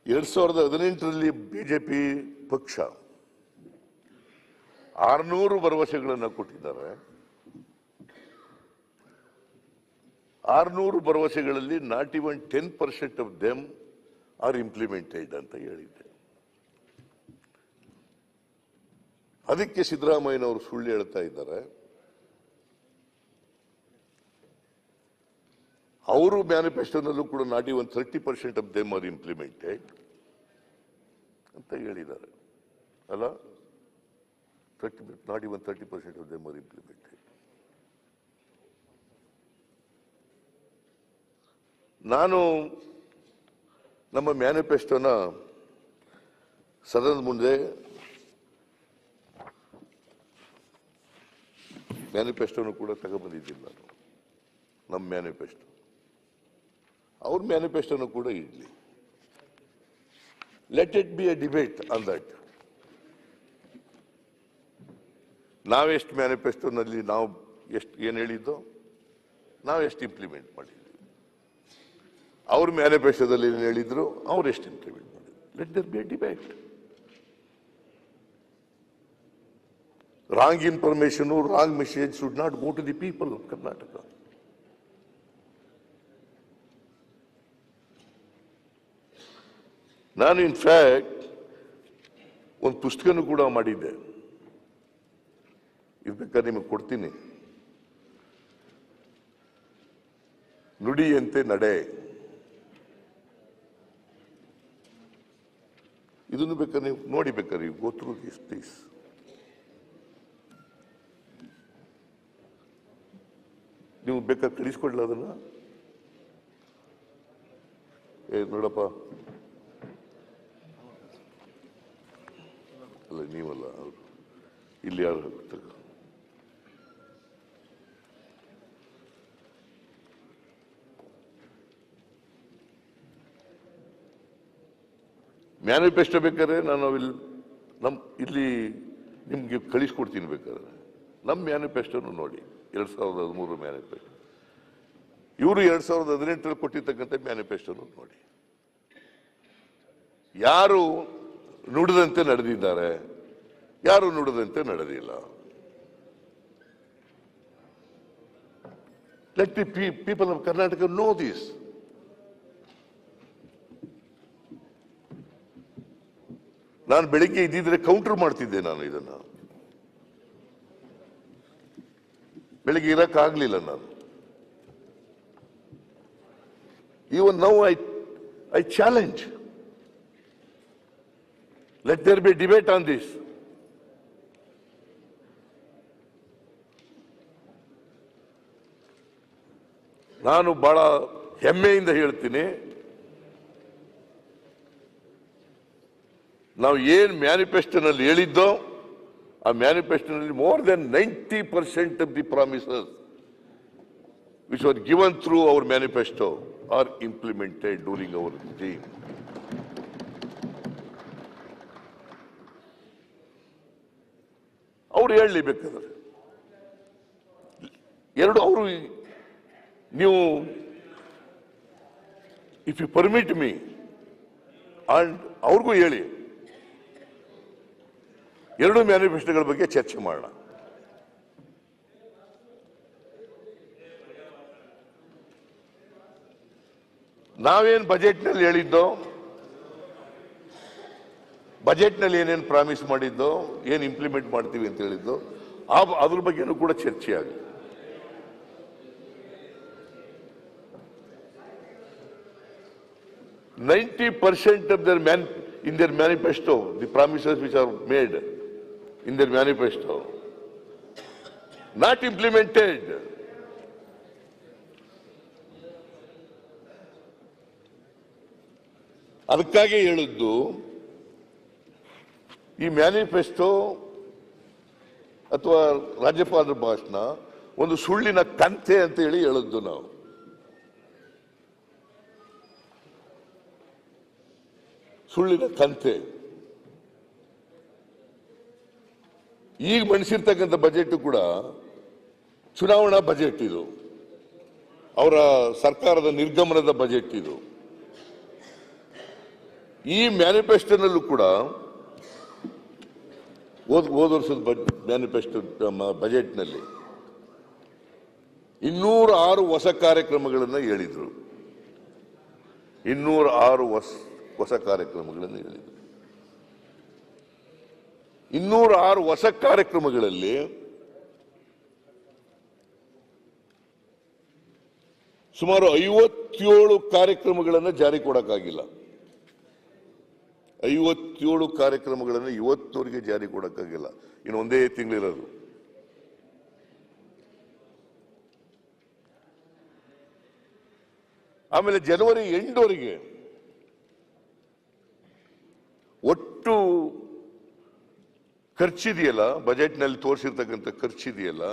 2018ರಲ್ಲಿ ಬಿಜೆಪಿ ಪಕ್ಷ 600 ಭರವಸೆಗಳನ್ನು ಕೊಟ್ಟಿದ್ದಾರೆ. 600 ಭರವಸೆಗಳಲ್ಲಿ not even 10% of them are implemented ಅಂತ ಹೇಳಿದ್ದೆ. ಅದಕ್ಕೆ ಸಿದ್ದರಾಮಯ್ಯನವರು ಸುಳ್ಳು ಹೇಳ್ತಾ ಇದ್ದಾರೆ. ಅವರು ಮ್ಯಾನಿಫೆಸ್ಟೋನಲ್ಲೂ ಕೂಡ not even 30% of them are implemented ಅಂತ ಹೇಳಿದ್ದಾರೆ ಅಲ್ಲ. Not even 30% of them are implemented. ನಾನು ನಮ್ಮ ಮ್ಯಾನಿಫೆಸ್ಟೋನ ಸದನದ ಮುಂದೆ ಮ್ಯಾನಿಫೆಸ್ಟೋನು ಕೂಡ ತಗೊಬಂದಿದ್ದೀನಿ ನಾನು. ನಮ್ಮ ಮ್ಯಾನಿಫೆಸ್ಟೋ ಅವ್ರ ಮ್ಯಾನಿಫೆಸ್ಟೋನು ಕೂಡ ಇರಲಿ. Let it be a debate on that. ನಾವೆಷ್ಟು ಮ್ಯಾನಿಫೆಸ್ಟೋನಲ್ಲಿ ನಾವು ಎಷ್ಟು ಏನು ಹೇಳಿದ್ದೋ ನಾವು ಎಷ್ಟು ಇಂಪ್ಲಿಮೆಂಟ್ ಮಾಡಿದ್ವಿ, ಅವ್ರ ಮ್ಯಾನಿಫೆಸ್ಟೋದಲ್ಲಿ ಏನು ಹೇಳಿದ್ರು ಅವ್ರು ಎಷ್ಟು ಇಂಪ್ಲಿಮೆಂಟ್ ಮಾಡಿದ್ರು. Let there be a debate. Wrong information, wrong message should not go to the people of Karnataka. ನಾನು ಇನ್ಫ್ಯಾಕ್ಟ್ ಒಂದು ಪುಸ್ತಕನೂ ಕೂಡ ಮಾಡಿದ್ದೆ, ಇದು ಬೇಕಾದ್ರೆ ನಿಮಗೆ ಕೊಡ್ತೀನಿ. ನುಡಿಯಂತೆ ನಡೆ. ಇದನ್ನು ಬೇಕಾದ್ರೆ ನೀವು ನೋಡಿ, ಬೇಕಾದ್ರೆ ನೀವು ಗೋ ಥ್ರೂ ದಿಸ್ ಪ್ಲೀಸ್. ನೀವು ಬೇಕಾದ್ರೆ ಕಳಿಸ್ಕೊಡ್ಲ ಅದನ್ನ. ನೋಡಪ್ಪ, ಅಲ್ಲ ನೀವಲ್ಲ, ಅವರು ಇಲ್ಲಿ ಯಾರು ಹೋಗ್ತಾರೆ. ಮ್ಯಾನಿಫೆಸ್ಟೋ ಬೇಕಾದ್ರೆ ನಾನು ಇಲ್ಲಿ ನಿಮ್ಗೆ ಕಳಿಸ್ಕೊಡ್ತೀನಿ. ಬೇಕಾದ್ರೆ ನಮ್ಮ ಮ್ಯಾನಿಫೆಸ್ಟೋನು ನೋಡಿ, 2013 ಮ್ಯಾನಿಫೆಸ್ಟೋ. ಇವರು 2018ರಲ್ಲಿ ಕೊಟ್ಟಿರ್ತಕ್ಕಂಥ ಮ್ಯಾನಿಫೆಸ್ಟೋನು ನೋಡಿ. ಯಾರು ನುಡಿದಂತೆ ನಡೆದಿದ್ದಾರೆ, ಯಾರು ನುಡಿದಂತೆ ನಡೆದಿಲ್ಲ. Let the people of Karnataka know this. ನಾನು ಬೆಳಿಗ್ಗೆ ಇದ್ದಿದ್ರೆ ಕೌಂಟರ್ ಮಾಡ್ತಿದ್ದೆ. ನಾನು ಇದನ್ನ ಬೆಳಿಗ್ಗೆ ಇರಕ್ಕಾಗ್ಲಿಲ್ಲ ನಾನು. Even now I challenge. Let there be debate on this. ನಾನು ಬಹಳ ಹೆಮ್ಮೆಯಿಂದ ಹೇಳ್ತೀನಿ, ನಾವು ಏನ್ ಮ್ಯಾನಿಫೆಸ್ಟೋನಲ್ಲಿ ಹೇಳಿದ್ದೋ ಆ ಮ್ಯಾನಿಫೆಸ್ಟೋನಲ್ಲಿ more than 90% of the promises which were given through our manifesto are implemented during our regime. ಅವ್ರು ಹೇಳಲೇಬೇಕಾದ್ರೆ ಎರಡು ಅವರು ನೀವು if you permit me and ಅವ್ರಿಗೂ ಹೇಳಿ, ಎರಡು ಮ್ಯಾನಿಫೆಸ್ಟೋಗಳ ಬಗ್ಗೆ ಚರ್ಚೆ ಮಾಡೋಣ. ನಾವೇನು ಬಜೆಟ್ನಲ್ಲಿ ಹೇಳಿದ್ದೋ, ಬಜೆಟ್ನಲ್ಲಿ ಏನೇನು ಪ್ರಾಮಿಸ್ ಮಾಡಿದ್ದೋ, ಏನು ಇಂಪ್ಲಿಮೆಂಟ್ ಮಾಡ್ತೀವಿ ಅಂತ ಹೇಳಿದ್ದೋ ಅದ್ರ ಬಗ್ಗೆನೂ ಕೂಡ ಚರ್ಚೆ ಆಗಲಿ. $90% of in their manifesto, the promises which are made in their manifesto, not implemented. ಅದಕ್ಕಾಗಿ ಹೇಳಿದ್ದು ಈ ಮ್ಯಾನಿಫೆಸ್ಟೋ ಅಥವಾ ರಾಜ್ಯಪಾಲರ ಭಾಷಣ ಒಂದು ಸುಳ್ಳಿನ ಕಂತೆ ಅಂತ ಹೇಳಿ ಹೇಳಿದ್ದು. ನಾವು ಸುಳ್ಳಿನ ಕಂತೆ. ಈಗ ಮಂಡಿಸಿರ್ತಕ್ಕಂಥ ಬಜೆಟ್ ಕೂಡ ಚುನಾವಣಾ ಬಜೆಟ್ ಇದು, ಅವರ ಸರ್ಕಾರದ ನಿರ್ಗಮನದ ಬಜೆಟ್ ಇದು. ಈ ಮ್ಯಾನಿಫೆಸ್ಟೋನಲ್ಲೂ ಕೂಡ ಹೋದ ವರ್ಷದ ಮ್ಯಾನಿಫೆಸ್ಟೋ ಬಜೆಟ್ನಲ್ಲಿ 206 ಹೊಸ ಕಾರ್ಯಕ್ರಮಗಳನ್ನು ಹೇಳಿದ್ರು. 206 ಹೊಸ ಕಾರ್ಯಕ್ರಮಗಳನ್ನು ಹೇಳಿದರು. 206 ಹೊಸ ಕಾರ್ಯಕ್ರಮಗಳಲ್ಲಿ ಸುಮಾರು 57 ಕಾರ್ಯಕ್ರಮಗಳನ್ನು ಜಾರಿ ಕೊಡಕ್ಕಾಗಿಲ್ಲ. 57 ಕಾರ್ಯಕ್ರಮಗಳನ್ನು ಇವತ್ತಿನವರೆಗೆ ಜಾರಿ ಕೊಡಕ್ಕಾಗಿಲ್ಲ. ಇನ್ನು ಒಂದೇ ತಿಂಗಳಿರೋದು. ಆಮೇಲೆ ಜನವರಿ 8ವರೆಗೆ ಒಟ್ಟು ಖರ್ಚಿದೆಯಲ್ಲ, ಬಜೆಟ್ನಲ್ಲಿ ತೋರಿಸಿರ್ತಕ್ಕಂಥ ಖರ್ಚಿದೆಯಲ್ಲ,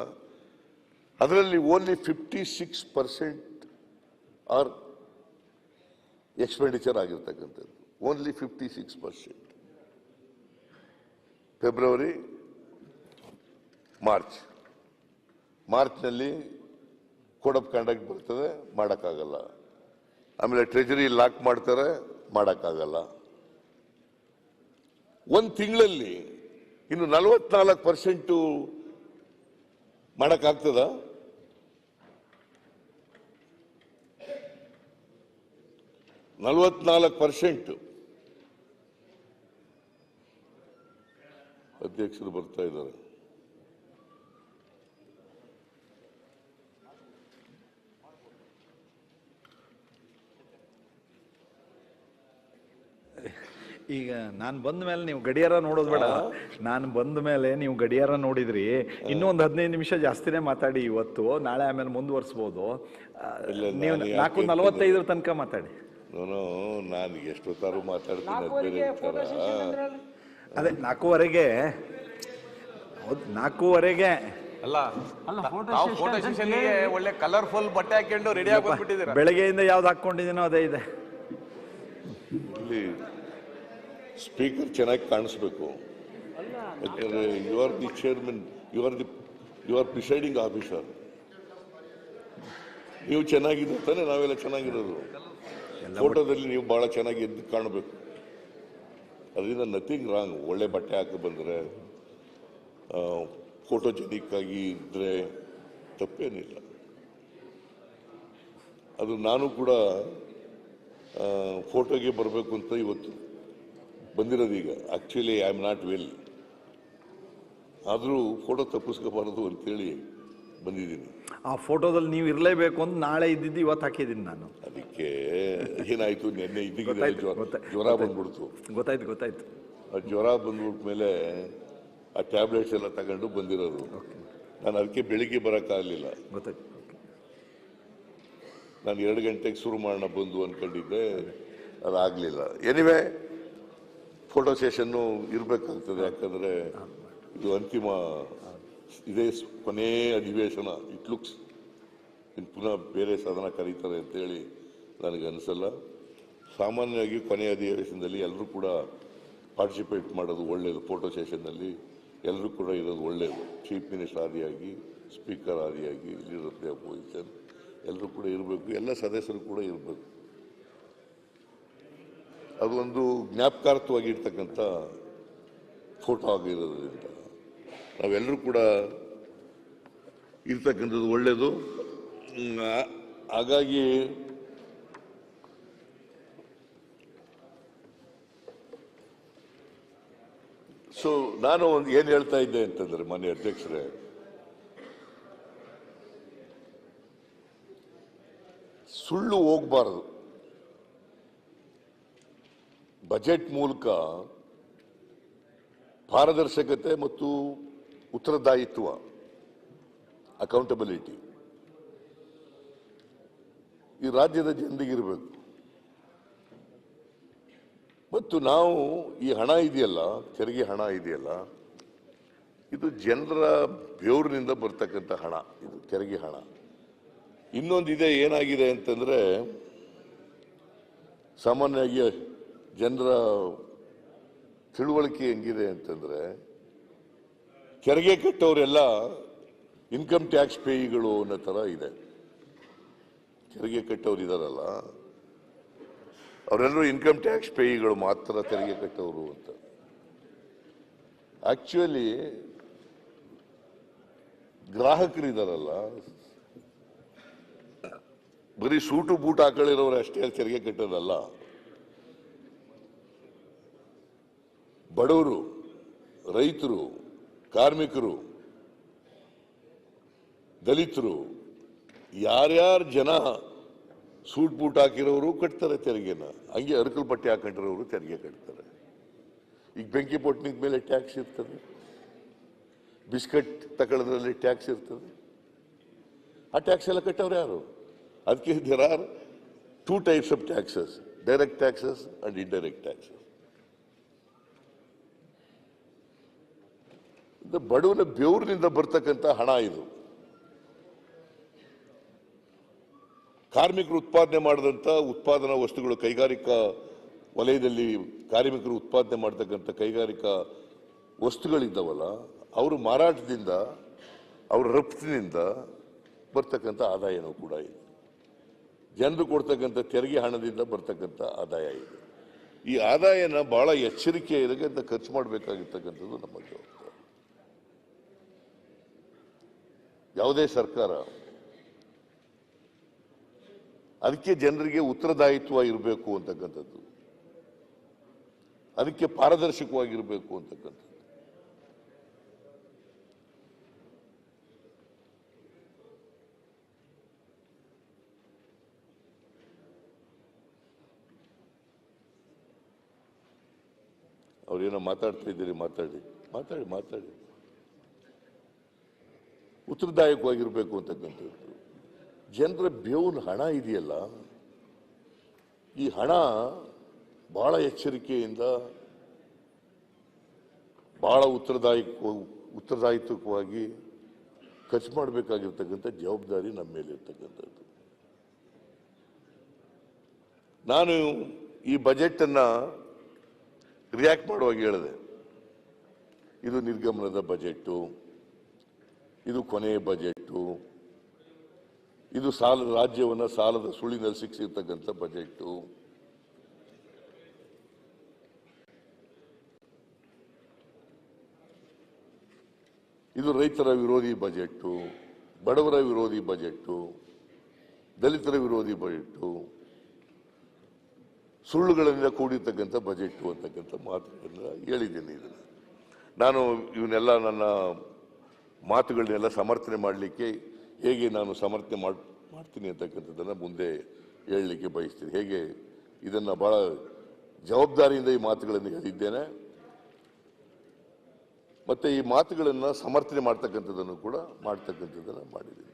ಅದರಲ್ಲಿ ಓನ್ಲಿ 56% ಆರ್ ಎಕ್ಸ್ಪೆಂಡಿಚರ್ ಆಗಿರ್ತಕ್ಕಂಥದ್ದು. ಓನ್ಲಿ 56%. ಫೆಬ್ರವರಿ, ಮಾರ್ಚ್ನಲ್ಲಿ ಕೋಡ್ ಆಫ್ ಕಂಡಕ್ಟ್ ಬರ್ತದೆ, ಮಾಡೋಕ್ಕಾಗಲ್ಲ. ಆಮೇಲೆ ಟ್ರೆಜರಿ ಲಾಕ್ ಮಾಡ್ತಾರೆ, ಮಾಡೋಕ್ಕಾಗಲ್ಲ. ಒಂದು ತಿಂಗಳಲ್ಲಿ ಇನ್ನು 44% ಮಾಡೋಕ್ಕಾಗ್ತದ? ಅಧ್ಯಕ್ಷರು ಬರ್ತಾ ಇದ್ದಾರೆ. ಈಗ ನಾನು ಬಂದ ಮೇಲೆ ನೀವು ಗಡಿಯಾರ ನೋಡೋದು ಬೇಡ. ನಾನು ಬಂದ ಮೇಲೆ ನೀವು ಗಡಿಯಾರ ನೋಡಿದ್ರಿ, ಇನ್ನೂ ಒಂದು 15 ನಿಮಿಷ ಜಾಸ್ತಿನೇ ಮಾತಾಡಿ ಇವತ್ತು. ನಾಳೆ ಆಮೇಲೆ ಮುಂದುವರಿಸಬಹುದು. ನೀವು 4:45 ತನಕ ಮಾತಾಡಿ. ನಾನು ಎಷ್ಟೊತ್ತಾರು ಮಾತಾಡ್ತೀನಿ. ಅದೇ 4:15 4:15 ಅಲ್ಲ, ನಾವು ಫೋಟೋ ಸೆಷನ್ಗೆ ಒಳ್ಳೆ ಕಲರ್ಫುಲ್ ಬಟ್ಟೆ ಹಾಕೊಂಡು ರೆಡಿ ಆಗಿ ಬಂದ್ಬಿಟ್ಟಿದ್ದೀರಾ. ಬೆಳಗ್ಗೆಯಿಂದ ಯಾವ್ದು ಹಾಕೊಂಡಿದ್ದೀನೋ ಅದೇ ಇದೆ. ಇಲ್ಲಿ ಸ್ಪೀಕರ್ ಚೆನ್ನಾಗಿ ಕಾಣಿಸ್ಬೇಕು. ಯಾಕಂದ್ರೆ you are the chairman, you are presiding officer. ನೀವು ಚೆನ್ನಾಗಿದ್ದು ತಾನೆ ನಾವೆಲ್ಲ ಚೆನ್ನಾಗಿರೋದು. ಫೋಟೋದಲ್ಲಿ ನೀವು ಬಹಳ ಚೆನ್ನಾಗಿ ಎದ್ದು ಕಾಣಬೇಕು. ಅದರಿಂದ ನಥಿಂಗ್ ರಾಂಗ್. ಒಳ್ಳೆ ಬಟ್ಟೆ ಹಾಕಿ ಬಂದರೆ, ಫೋಟೋಜೆನಿಕ್ ಆಗಿ ಇದ್ರೆ ತಪ್ಪೇನಿಲ್ಲ. ಅದು ನಾನು ಕೂಡ ಫೋಟೋಗೆ ಬರಬೇಕು ಅಂತ ಇವತ್ತು ಬಂದಿರೋದು. ಈಗ actually I am not well, ಆದರೂ ಫೋಟೋ ತಪ್ಪಿಸ್ಕೋಬಾರದು ಅಂತೇಳಿ ಬಂದಿದ್ದೀನಿ. ಆ ಫೋಟೋದಲ್ಲಿ ನೀವು ಇರಲೇಬೇಕು ಅಂತ ನಾಳೆ ಇದ್ದಿದ್ದು ಇವತ್ತು ಹಾಕಿದ್ದೀನಿ ನಾನು. ಅದಕ್ಕೆ ಏನಾಯ್ತು, ನಿನ್ನೆ ಇದ್ದಿದ್ದ ಜ್ವರ ಬಂದ್ಬಿಡ್ತು. ಗೊತ್ತಾಯ್ತು. ಆ ಜ್ವರ ಬಂದ್ಬಿಟ್ಟ ಮೇಲೆ ಆ ಟ್ಯಾಬ್ಲೆಟ್ಸ್ ಎಲ್ಲ ತಗೊಂಡು ಬಂದಿರೋದು. ನಾನು ಅದಕ್ಕೆ ಬೆಳಿಗ್ಗೆ ಬರೋಕ್ಕಾಗಲಿಲ್ಲ. ನಾನು 2 ಗಂಟೆಗೆ ಶುರು ಮಾಡೋಣ ಬಂದು ಅಂದ್ಕೊಂಡಿದ್ದೆ, ಅದಾಗಲಿಲ್ಲ. ಎನಿವೆ ಫೋಟೋ ಸೆಷನ್ನು ಇರಬೇಕಾಗ್ತದೆ. ಯಾಕಂದರೆ ಇದು ಅಂತಿಮ, ಇದೇ ಕೊನೇ ಅಧಿವೇಶನ. ಇಟ್ ಲುಕ್ಸ್ ಇನ್ನು ಪುನಃ ಬೇರೆ ಸಾಧನ ಕರೀತಾರೆ ಅಂತೇಳಿ ನನಗೆ ಅನಿಸಲ್ಲ. ಸಾಮಾನ್ಯವಾಗಿ ಕೊನೆಯ ಅಧಿವೇಶನದಲ್ಲಿ ಎಲ್ಲರೂ ಕೂಡ ಪಾರ್ಟಿಸಿಪೇಟ್ ಮಾಡೋದು ಒಳ್ಳೆಯದು. ಫೋಟೋ ಸೆಷನ್ನಲ್ಲಿ ಎಲ್ಲರೂ ಕೂಡ ಇರೋದು ಒಳ್ಳೆಯದು. ಚೀಫ್ ಮಿನಿಸ್ಟರ್ ಆದಿಯಾಗಿ, ಸ್ಪೀಕರ್ ಆದಿಯಾಗಿ, ಲೀಡರ್ ಆಫ್ ದಿ ಅಪೋಸಿಷನ್ ಎಲ್ಲರೂ ಕೂಡ ಇರಬೇಕು. ಎಲ್ಲ ಸದಸ್ಯರು ಕೂಡ ಇರಬೇಕು. ಅದು ಒಂದು ಜ್ಞಾಪಕಾರ್ಥವಾಗಿರ್ತಕ್ಕಂಥ ಫೋಟೋ ಆಗಿರೋದ್ರಿಂದ ನಾವೆಲ್ಲರೂ ಕೂಡ ಇರ್ತಕ್ಕಂಥದ್ದು ಒಳ್ಳೆಯದು. ಹಾಗಾಗಿ ಸೊ ನಾನು ಒಂದು ಏನು ಹೇಳ್ತಾ ಇದ್ದೆ ಅಂತಂದ್ರೆ, ಮಾನ್ಯ ಅಧ್ಯಕ್ಷರೇ, ಸುಳ್ಳು ಹೋಗಬಾರದು. ಬಜೆಟ್ ಮೂಲಕ ಪಾರದರ್ಶಕತೆ ಮತ್ತು ಉತ್ತರದಾಯಿತ್ವ, ಅಕೌಂಟಬಿಲಿಟಿ ಈ ರಾಜ್ಯದ ಜನರಿಗಿರಬೇಕು. ಮತ್ತು ನಾವು ಈ ಹಣ ಇದೆಯಲ್ಲ, ತೆರಿಗೆ ಹಣ ಇದೆಯಲ್ಲ, ಇದು ಜನರ ಬೆವರಿನಿಂದ ಬರ್ತಕ್ಕಂಥ ಹಣ. ಇದು ತೆರಿಗೆ ಹಣ. ಇನ್ನೊಂದಿದೆ, ಏನಾಗಿದೆ ಅಂತಂದ್ರೆ, ಸಾಮಾನ್ಯವಾಗಿ ಜನರ ತಿಳುವಳಿಕೆ ಹೆಂಗಿದೆ ಅಂತಂದ್ರೆ, ತೆರಿಗೆ ಕಟ್ಟೋರೆಲ್ಲ ಇನ್ಕಮ್ ಟ್ಯಾಕ್ಸ್ ಪೇಯಿಗಳು ಅನ್ನೋ ಥರ ಇದೆ. ತೆರಿಗೆ ಕಟ್ಟೋರು ಇದಾರಲ್ಲ, ಅವರೆಲ್ಲರೂ ಇನ್ಕಮ್ ಟ್ಯಾಕ್ಸ್ ಪೇಯಿಗಳು ಮಾತ್ರ ತೆರಿಗೆ ಕಟ್ಟೋರು ಅಂತ. ಆಕ್ಚುಲಿ ಗ್ರಾಹಕರು ಇದಾರಲ್ಲ, ಬರೀ ಸೂಟು ಬೂಟ್ ಹಾಕೊಳ್ಳಿರೋರು ಅಷ್ಟೇ ತೆರಿಗೆ ಕಟ್ಟೋದಲ್ಲ. ಬಡವರು, ರೈತರು, ಕಾರ್ಮಿಕರು, ದಲಿತರು, ಯಾರ್ಯಾರು ಜನ ಸೂಟ್ ಬೂಟ್ ಹಾಕಿರೋರು ಕಟ್ತಾರೆ ತೆರಿಗೆನ. ಹಂಗೆ ಅರಕಲ್ ಪಟ್ಟಿ ಹಾಕೊಂಡಿರೋರು ತೆರಿಗೆ ಕಟ್ತಾರೆ. ಈಗ ಬೆಂಕಿ ಪೊಟ್ಟಣದ ಮೇಲೆ ಟ್ಯಾಕ್ಸ್ ಇರ್ತದೆ, ಬಿಸ್ಕಟ್ ತಗೊಳ್ಳೋದ್ರಲ್ಲಿ ಟ್ಯಾಕ್ಸ್ ಇರ್ತದೆ. ಆ ಟ್ಯಾಕ್ಸ್ ಎಲ್ಲ ಕಟ್ಟವ್ರು ಯಾರು? ಅದಕ್ಕೆ there are 2 types of taxes, direct taxes and indirect taxes. ಬಡವನ ಬೆವರಿನಿಂದ ಬರ್ತಕ್ಕಂಥ ಹಣ ಇದು. ಕಾರ್ಮಿಕರು ಉತ್ಪಾದನೆ ಮಾಡಿದಂಥ ಉತ್ಪಾದನಾ ವಸ್ತುಗಳು, ಕೈಗಾರಿಕಾ ವಲಯದಲ್ಲಿ ಕಾರ್ಮಿಕರು ಉತ್ಪಾದನೆ ಮಾಡತಕ್ಕಂಥ ಕೈಗಾರಿಕಾ ವಸ್ತುಗಳಿದ್ದಾವಲ್ಲ, ಅವರು ಮಾರಾಟದಿಂದ, ಅವರ ರಫ್ತಿನಿಂದ ಬರ್ತಕ್ಕಂಥ ಆದಾಯನೂ ಕೂಡ ಇದೆ. ಜನರು ಕೊಡ್ತಕ್ಕಂಥ ತೆರಿಗೆ ಹಣದಿಂದ ಬರ್ತಕ್ಕಂಥ ಆದಾಯ ಇದೆ. ಈ ಆದಾಯನ ಬಹಳ ಎಚ್ಚರಿಕೆಯಿಂದ ಖರ್ಚು ಮಾಡಬೇಕಾಗಿರ್ತಕ್ಕಂಥದ್ದು ನಮ್ಮ ಜವಾಬ್ದಾರಿ. ಯಾವುದೇ ಸರ್ಕಾರ ಅದಕ್ಕೆ ಜನರಿಗೆ ಉತ್ತರದಾಯಿತ್ವ ಇರಬೇಕು ಅಂತಕ್ಕಂಥದ್ದು, ಅದಕ್ಕೆ ಪಾರದರ್ಶಕವಾಗಿರಬೇಕು ಅಂತಕ್ಕಂಥದ್ದು. ಅವ್ರೇನೋ ಮಾತಾಡ್ತಾ ಇದ್ದೀರಿ, ಮಾತಾಡಿ ಮಾತಾಡಿ ಮಾತಾಡಿ. ಉತ್ತರದಾಯಕವಾಗಿರಬೇಕು ಅಂತಕ್ಕಂಥದ್ದು. ಜನರ ಬೇವಿನ ಹಣ ಇದೆಯಲ್ಲ, ಈ ಹಣ ಬಹಳ ಎಚ್ಚರಿಕೆಯಿಂದ, ಬಹಳ ಉತ್ತರದಾಯಿತ್ವವಾಗಿ ಖರ್ಚು ಮಾಡಬೇಕಾಗಿರ್ತಕ್ಕಂಥ ಜವಾಬ್ದಾರಿ ನಮ್ಮ ಮೇಲೆ ಇರ್ತಕ್ಕಂಥದ್ದು. ನಾನು ಈ ಬಜೆಟ್ ಅನ್ನ ರಿಯಾಕ್ಟ್ ಮಾಡುವಾಗ ಹೇಳಿದೆ, ಇದು ನಿರ್ಗಮನದ ಬಜೆಟ್ಟು, ಇದು ಕೊನೆಯ ಬಜೆಟ್ಟು, ಇದು ರಾಜ್ಯವನ್ನು ಸಾಲದ ಸುಳಿನಲ್ಲಿ ಸಿಕ್ಕಿರ್ತಕ್ಕಂಥ ಬಜೆಟ್ಟು. ಇದು ರೈತರ ವಿರೋಧಿ ಬಜೆಟ್ಟು, ಬಡವರ ವಿರೋಧಿ ಬಜೆಟ್ಟು, ದಲಿತರ ವಿರೋಧಿ ಬಜೆಟ್ಟು, ಸುಳ್ಳುಗಳಿಂದ ಕೂಡಿರ್ತಕ್ಕಂಥ ಬಜೆಟ್ಟು ಅಂತಕ್ಕಂಥ ಮಾತುಗಳನ್ನ ಹೇಳಿದ್ದೀನಿ. ಇದನ್ನು ನಾನು ಇವನ್ನೆಲ್ಲ ನನ್ನ ಮಾತುಗಳನ್ನೆಲ್ಲ ಸಮರ್ಥನೆ ಮಾಡಲಿಕ್ಕೆ, ಹೇಗೆ ನಾನು ಸಮರ್ಥನೆ ಮಾಡ್ತೀನಿ ಅಂತಕ್ಕಂಥದ್ದನ್ನು ಮುಂದೆ ಹೇಳಲಿಕ್ಕೆ ಬಯಸ್ತೀನಿ. ಹೇಗೆ ಇದನ್ನು ಬಹಳ ಜವಾಬ್ದಾರಿಯಿಂದ ಈ ಮಾತುಗಳನ್ನು ಹೇಳಿದ್ದೇನೆ, ಮತ್ತೆ ಈ ಮಾತುಗಳನ್ನು ಸಮರ್ಥನೆ ಮಾಡ್ತಕ್ಕಂಥದ್ದನ್ನು ಕೂಡ ಮಾಡಿದ್ದೀನಿ.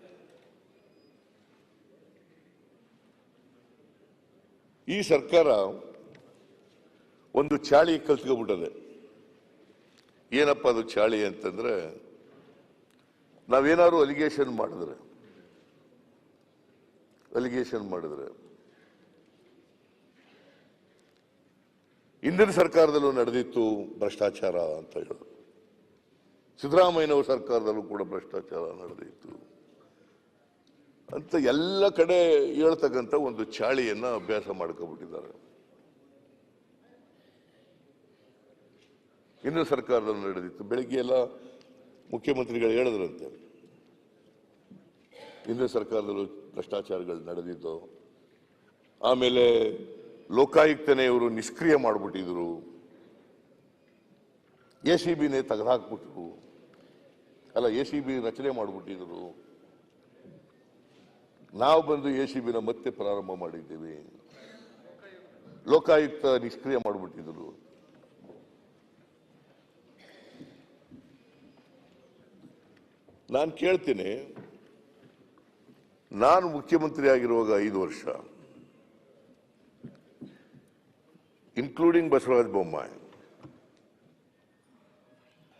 ಈ ಸರ್ಕಾರ ಒಂದು ಚಾಳಿ ಕಲ್ತ್ಕೊಬಿಟ್ಟದೆ. ಏನಪ್ಪ ಅದು ಚಾಳಿ ಅಂತಂದ್ರೆ, ನಾವೇನಾದ್ರು ಅಲಿಗೇಷನ್ ಮಾಡಿದ್ರೆ ಹಿಂದಿನ ಸರ್ಕಾರದಲ್ಲೂ ನಡೆದಿತ್ತು ಭ್ರಷ್ಟಾಚಾರ ಅಂತ ಹೇಳೋದು, ಸಿದ್ದರಾಮಯ್ಯನವರ ಸರ್ಕಾರದಲ್ಲೂ ಕೂಡ ಭ್ರಷ್ಟಾಚಾರ ನಡೆದಿತ್ತು ಅಂತ ಎಲ್ಲ ಕಡೆ ಹೇಳ್ತಕ್ಕಂಥ ಒಂದು ಚಾಳಿಯನ್ನ ಅಭ್ಯಾಸ ಮಾಡ್ಕೊಬಿಟ್ಟಿದ್ದಾರೆ. ಹಿಂದಿನ ಸರ್ಕಾರದಲ್ಲಿ ನಡೆದಿತ್ತು. ಬೆಳಿಗ್ಗೆ ಎಲ್ಲ ಮುಖ್ಯಮಂತ್ರಿಗಳು ಹೇಳಿದ್ರಂತೆ, ಹಿಂದಿನ ಸರ್ಕಾರದಲ್ಲೂ ಭ್ರಷ್ಟಾಚಾರಗಳು ನಡೆದಿದ್ದು. ಆಮೇಲೆ ಲೋಕಾಯುಕ್ತನೇ ಇವರು ನಿಷ್ಕ್ರಿಯ ಮಾಡಿಬಿಟ್ಟಿದ್ರು, ACBನೇ ತೆಗೆದುಹಾಕ್ಬಿಟ್ರು, ಅಲ್ಲ ACB ರಚನೆ ಮಾಡಿಬಿಟ್ಟಿದ್ರು. ನಾವು ಬಂದು ACBನ ಮತ್ತೆ ಪ್ರಾರಂಭ ಮಾಡಿದ್ದೀವಿ, ಲೋಕಾಯುಕ್ತ ನಿಷ್ಕ್ರಿಯ ಮಾಡಿಬಿಟ್ಟಿದ್ರು. ನಾನು ಕೇಳ್ತೀನಿ, ನಾನು ಮುಖ್ಯಮಂತ್ರಿ ಆಗಿರುವಾಗ 5 ವರ್ಷ, ಇನ್ಕ್ಲೂಡಿಂಗ್ ಬಸವರಾಜ ಬೊಮ್ಮಾಯಿ,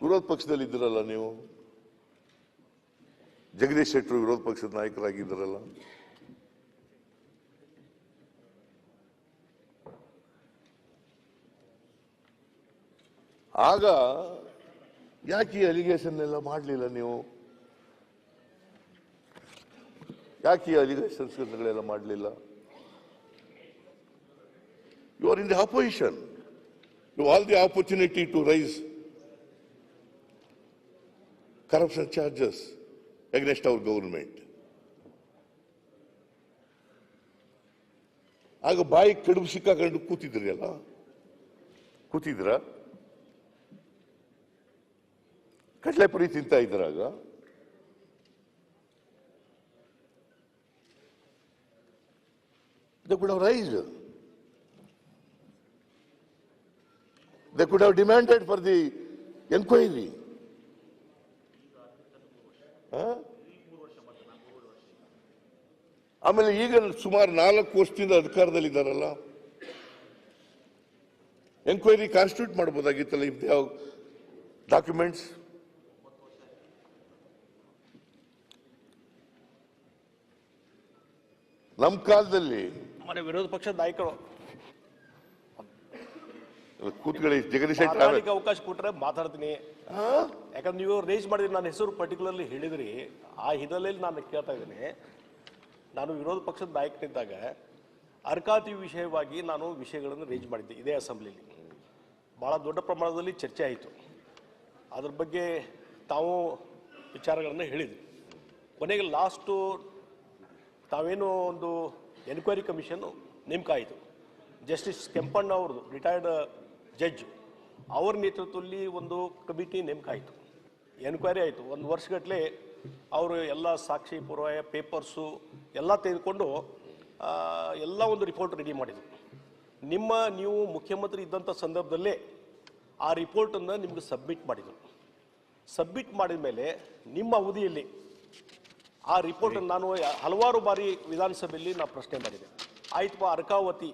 ವಿರೋಧ ಪಕ್ಷದಲ್ಲಿ ಇದ್ದೀರಲ್ಲ ನೀವು, ಜಗದೀಶ್ ಶೆಟ್ಟರು ವಿರೋಧ ಪಕ್ಷದ ನಾಯಕರಾಗಿದ್ದಾರಲ್ಲ, ಆಗ ಯಾಕೆ ಈ ಅಲಿಗೇಷನ್ ಎಲ್ಲ ಮಾಡಲಿಲ್ಲ ನೀವು? ಯಾಕೆ ಈ ಅಲಿಗೇಷನ್ಸ್ಗಳೆಲ್ಲ ಮಾಡಲಿಲ್ಲ? You are in the opposition, you all the opportunity to raise corruption charges against our government. ಆಗ ಬಾಯಿ ಕಡುಬು ಸಿಕ್ಕಾಕೊಂಡು ಕೂತಿದ್ರಿ ಅಲ್ಲ, ಕೂತಿದ್ರ? ಕಡಲೆಪುರಿ ತಿಂತಾ ಇದ್ರಾಗ? They could have raised. They could have demanded for the enquiry. ಆಮೇಲೆ ಈಗ ಸುಮಾರು 4 ವರ್ಷದಿಂದ ಅಧಿಕಾರದಲ್ಲಿದ್ದಾರಲ್ಲ, ಎನ್ಕ್ವೈರಿ ಕಾನ್ಸ್ಟಿಟ್ಯೂಟ್ ಮಾಡಬಹುದಾಗಿತ್ತಲ್ಲ ಇಫ್ ದೇ ಹ್ಯಾವ್ ಡಾಕ್ಯುಮೆಂಟ್ಸ್. ನಮ್ಮ ಕಾಲದಲ್ಲಿ ವಿರೋಧ ಪಕ್ಷದ ನಾಯಕರು ಕೂತ್ಕೊಳ್ಳಿ, ಜಗದೀಶ್ ಅವಕಾಶ ಕೊಟ್ರೆ ಮಾತಾಡ್ತೀನಿ. ಯಾಕಂದ್ರೆ ನೀವು ರೇಸ್ ಮಾಡಿದ್ರಿ, ನನ್ನ ಹೆಸರು ಪರ್ಟಿಕ್ಯುಲರ್ಲಿ ಹೇಳಿದ್ರಿ. ಆ ಹಿನ್ನೆಲೆಯಲ್ಲಿ ನಾನು ಕೇಳ್ತಾ ಇದ್ದೀನಿ. ನಾನು ವಿರೋಧ ಪಕ್ಷದ ನಾಯಕನಿದ್ದಾಗ ಅರ್ಕಾತಿ ವಿಷಯವಾಗಿ ನಾನು ವಿಷಯಗಳನ್ನು ರೇಸ್ ಮಾಡಿದ್ದೆ ಇದೇ ಅಸೆಂಬ್ಲಿಲಿ. ಭಾಳ ದೊಡ್ಡ ಪ್ರಮಾಣದಲ್ಲಿ ಚರ್ಚೆ ಆಯಿತು. ಅದ್ರ ಬಗ್ಗೆ ತಾವು ವಿಚಾರಗಳನ್ನು ಹೇಳಿದ್ವಿ. ಕೊನೆಗೆ ಲಾಸ್ಟು ತಾವೇನು ಒಂದು ಎನ್ಕ್ವೈರಿ ಕಮಿಷನ್ ನೇಮಕ ಆಯಿತು. ಜಸ್ಟಿಸ್ ಕೆಂಪಣ್ಣ ಅವ್ರದ್ದು ರಿಟೈರ್ಡ್ ಜಡ್ಜ್ ಅವ್ರ ನೇತೃತ್ವದಲ್ಲಿ ಒಂದು ಕಮಿಟಿ ನೇಮಕ ಆಯಿತು. ಎನ್ಕ್ವೈರಿ ಆಯಿತು. 1 ವರ್ಷಗಟ್ಟಲೆ ಅವರು ಎಲ್ಲ ಸಾಕ್ಷಿ ಪುರಾವೆ ಪೇಪರ್ಸು ಎಲ್ಲ ತೆಗೆದುಕೊಂಡು ಎಲ್ಲ ಒಂದು ರಿಪೋರ್ಟ್ ರೆಡಿ ಮಾಡಿದರು. ನೀವು ಮುಖ್ಯಮಂತ್ರಿ ಇದ್ದಂಥ ಸಂದರ್ಭದಲ್ಲೇ ಆ ರಿಪೋರ್ಟನ್ನು ನಿಮಗೆ ಸಬ್ಮಿಟ್ ಮಾಡಿದರು. ಸಬ್ಮಿಟ್ ಮಾಡಿದ ಮೇಲೆ ನಿಮ್ಮ ಅವಧಿಯಲ್ಲಿ ಆ ರಿಪೋರ್ಟನ್ನು ನಾನು ಹಲವಾರು ಬಾರಿ ವಿಧಾನಸಭೆಯಲ್ಲಿ ನಾನು ಪ್ರಶ್ನೆ ಮಾಡಿದೆ. ಆಯ್ತಪ್ಪ, ಅರ್ಕಾವತಿ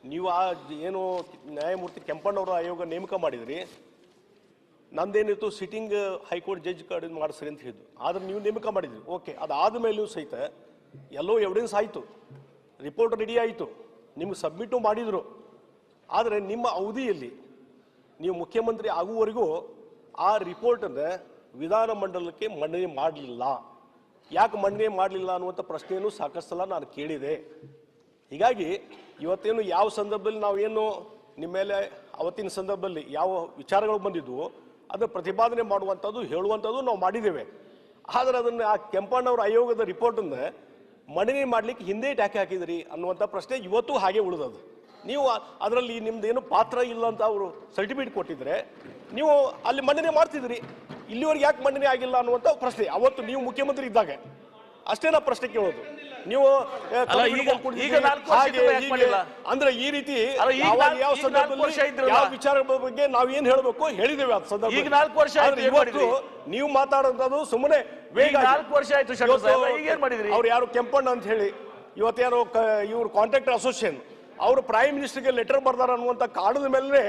ನೀವು ಆ ಏನು ನ್ಯಾಯಮೂರ್ತಿ ಕೆಂಪಣ್ಣವರ ಆಯೋಗ ನೇಮಕ ಮಾಡಿದ್ರಿ, ನಂದೇನಿತ್ತು ಸಿಟ್ಟಿಂಗ್ ಹೈಕೋರ್ಟ್ ಜಡ್ಜ್ ಕಡೆ ಮಾಡಿಸ್ರಿ ಅಂತ ಹೇಳಿದ್ರು. ಆದ್ರೆ ನೀವು ನೇಮಕ ಮಾಡಿದ್ರಿ, ಓಕೆ. ಅದಾದ ಮೇಲೂ ಸಹಿತ ಎಲ್ಲೋ ಎವಿಡೆನ್ಸ್ ಆಯಿತು, ರಿಪೋರ್ಟ್ ರೆಡಿ ಆಯಿತು, ನಿಮ್ಗೆ ಸಬ್ಮಿಟು ಮಾಡಿದರು. ಆದರೆ ನಿಮ್ಮ ಅವಧಿಯಲ್ಲಿ ನೀವು ಮುಖ್ಯಮಂತ್ರಿ ಆಗುವವರೆಗೂ ಆ ರಿಪೋರ್ಟನ್ನು ವಿಧಾನಮಂಡಲಕ್ಕೆ ಮಂಡನೆ ಮಾಡಲಿಲ್ಲ. ಯಾಕೆ ಮಂಡನೆ ಮಾಡಲಿಲ್ಲ ಅನ್ನುವಂಥ ಪ್ರಶ್ನೆಯನ್ನು ಸಾಕಷ್ಟು ಸಲ ನಾನು ಕೇಳಿದೆ. ಹೀಗಾಗಿ ಇವತ್ತೇನು ಯಾವ ಸಂದರ್ಭದಲ್ಲಿ ನಾವೇನು ನಿಮ್ಮ ಮೇಲೆ ಅವತ್ತಿನ ಸಂದರ್ಭದಲ್ಲಿ ಯಾವ ವಿಚಾರಗಳು ಬಂದಿದ್ವು ಅದನ್ನು ಪ್ರತಿಪಾದನೆ ಮಾಡುವಂಥದ್ದು ಹೇಳುವಂಥದ್ದು ನಾವು ಮಾಡಿದ್ದೇವೆ. ಆದರೆ ಅದನ್ನು ಆ ಕೆಂಪಣ್ಣವರ ಆಯೋಗದ ರಿಪೋರ್ಟನ್ನು ಮಂಡನೆ ಮಾಡಲಿಕ್ಕೆ ಹಿಂದೆ ಟ್ಯಾಕೆ ಹಾಕಿದ್ರಿ ಅನ್ನುವಂಥ ಪ್ರಶ್ನೆ ಇವತ್ತು ಹಾಗೆ ಉಳಿದದು. ನೀವು ಅದರಲ್ಲಿ ನಿಮ್ದೇನು ಪಾತ್ರ ಇಲ್ಲ ಅಂತ ಅವರು ಸರ್ಟಿಫಿಕೇಟ್ ಕೊಟ್ಟಿದ್ರೆ ನೀವು ಅಲ್ಲಿ ಮಂಡನೆ ಮಾಡ್ತಿದ್ರಿ. ಇಲ್ಲಿವರೆಗೆ ಯಾಕೆ ಮಂಡನೆ ಆಗಿಲ್ಲ ಅನ್ನುವಂಥ ಪ್ರಶ್ನೆ ಅವತ್ತು ನೀವು ಮುಖ್ಯಮಂತ್ರಿ ಇದ್ದಾಗ ಅಷ್ಟೇ ನಾ ಪ್ರಶ್ನೆ ಕೇಳೋದು. ನೀವು ಅಂದ್ರೆ ಈ ರೀತಿ ಯಾವ ಸಂದರ್ಭದಲ್ಲಿ ಯಾವ ವಿಚಾರದ ಬಗ್ಗೆ ನಾವೇನ್ ಹೇಳಬೇಕು ಹೇಳಿದ್ದೇವೆ ಆ ಸಂದರ್ಭ. ಇವತ್ತು ನೀವು ಮಾತಾಡೋದು ಸುಮ್ಮನೆ ವೇಗ. 4 ವರ್ಷ ಆಯ್ತು. ಅವ್ರು ಯಾರು ಕೆಂಪಣ್ಣ ಅಂತ ಹೇಳಿ ಇವತ್ತೇನೋ ಇವ್ರು ಕಾಂಟ್ರಾಕ್ಟರ್ ಅಸೋಸಿಯೇಷನ್ ಅವರು ಪ್ರೈಮ್ ಮಿನಿಸ್ಟರ್ಗೆ ಲೆಟರ್ ಬರ್ದಾರ ಅನ್ನುವಂಥ ಕಾರಣದ ಮೇಲೆ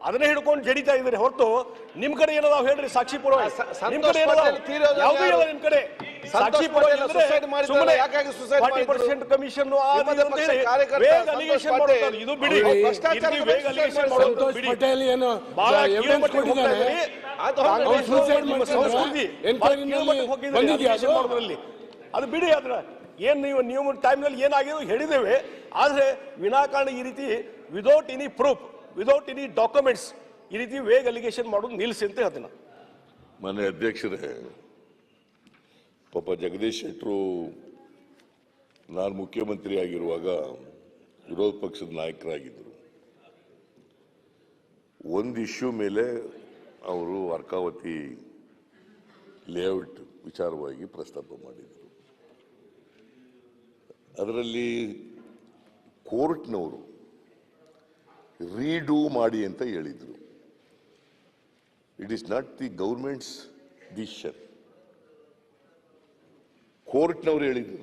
ಅದನ್ನೇ ಹಿಡ್ಕೊಂಡು ಜಡಿತಾ ಇದ್ದಾರೆ ಹೊರತು ನಿಮ್ ಕಡೆ ಏನದಾವ್ ಹೇಳ್ರಿ ಸಾಕ್ಷಿ ಪುರಾವೆ? ನಿಮ್ ಕಡೆ ಯಾವುದೂ ಇಲ್ಲ. ನಿಮ್ ಕಡೆ ಸಾಕ್ಷಿ ಪುರಾವೆ ಸುಮ್ಮನೆ 40% ಕಮಿಷನ್ ಇದು ಬಿಡಿ. ಅದು ಬಿಡಿ. ಅದ್ರ ಏನ್ ನೀವು ಟೈಮ್ನಲ್ಲಿ ಏನಾಗಿದೆ ಹೇಳಿದ್ದೇವೆ. ಆದ್ರೆ ವಿನಾಕಾರಣ ಈ ರೀತಿ without any proof without any documents ಈ ರೀತಿ ವೇಗ್ ಅಲಿಗೇಷನ್ ಮಾಡೋದು ನಿಲ್ಲಿಸಿ ಅಂತ ಹೇಳ್ತೀನಿ. ಮಾನ್ಯ ಅಧ್ಯಕ್ಷರೇ, ಪಾಪ ಜಗದೀಶ್ ಶೆಟ್ಟರು ನಾನು ಮುಖ್ಯಮಂತ್ರಿ ಆಗಿರುವಾಗ ವಿರೋಧ ಪಕ್ಷದ ನಾಯಕರಾಗಿದ್ದರು. ಒಂದು ಇಶ್ಯೂ ಮೇಲೆ ಅವರು ಅರ್ಕಾವತಿ ಲೇಔಟ್ ವಿಚಾರವಾಗಿ ಪ್ರಸ್ತಾಪ ಮಾಡಿದರು. ಅದರಲ್ಲಿ ಕೋರ್ಟ್ನವರು ರೀಡೂ ಮಾಡಿ ಅಂತ ಹೇಳಿದರು. It is not the government's decision. ಕೋರ್ಟ್ನವರು ಹೇಳಿದ್ರು,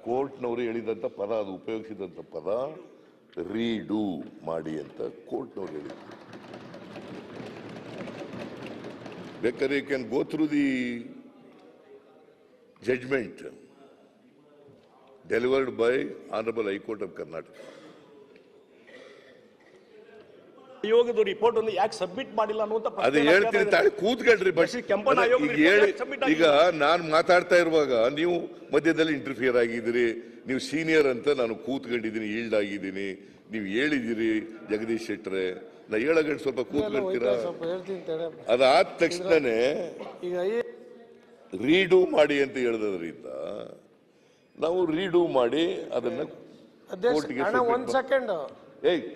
ಕೋರ್ಟ್ನವರು ಹೇಳಿದಂಥ ಪದ, ಅದು ಉಪಯೋಗಿಸಿದಂಥ ಪದ ರೀಡೂ ಮಾಡಿ ಅಂತ ಕೋರ್ಟ್ನವರು ಹೇಳಿದ್ರು. ಬೇಕಾದ್ರೆ you can go through the judgment delivered by Honorable High Court of Karnataka. ಆಯೋಗದ ರಿಪೋರ್ಟ್ ಅನ್ನು ಯಾಕೆ ಸಬ್ಮಿಟ್ ಮಾಡಿಲ್ಲ ಅನ್ನುವಂತ ಅದು ಹೇಳ್ತೀನಿ ತಾಳಿ ಕೂತ್ಕೊಳ್ರಿ. ಕೆಂಪಣ್ಣ ಆಯೋಗ ಈಗ ನಾನು ಮಾತಾಡ್ತಾ ಇರುವಾಗ ನೀವು ಮಧ್ಯದಲ್ಲಿ ಇಂಟರ್ಫಿಯರ್ ಆಗಿದ್ದೀರಿ. ನೀವು ಸೀನಿಯರ್ ಅಂತ ನಾನು ಕೂತ್ಕೊಂಡಿದ್ದೀನಿ, ಈಲ್ಡ್ ಆಗಿದ್ದೀನಿ. ನೀವು ಹೇಳಿದಿರಿ ಜಗದೀಶ್ ಶೆಟ್ಟರೆ, ನಾ ಹೇಳಗಂಡು ಸ್ವಲ್ಪ ಕೂತ್ಕೊಳ್ತೀರಾ? ಅದಾದ ತಕ್ಷಣನೇ ರೀಡೂ ಮಾಡಿ ಅಂತ ಹೇಳಿದ್ರಿಂದ ನಾವು ರೀಡೂ ಮಾಡಿ ಅದನ್ನ ಒಂದ್ ಸೆಕೆಂಡ್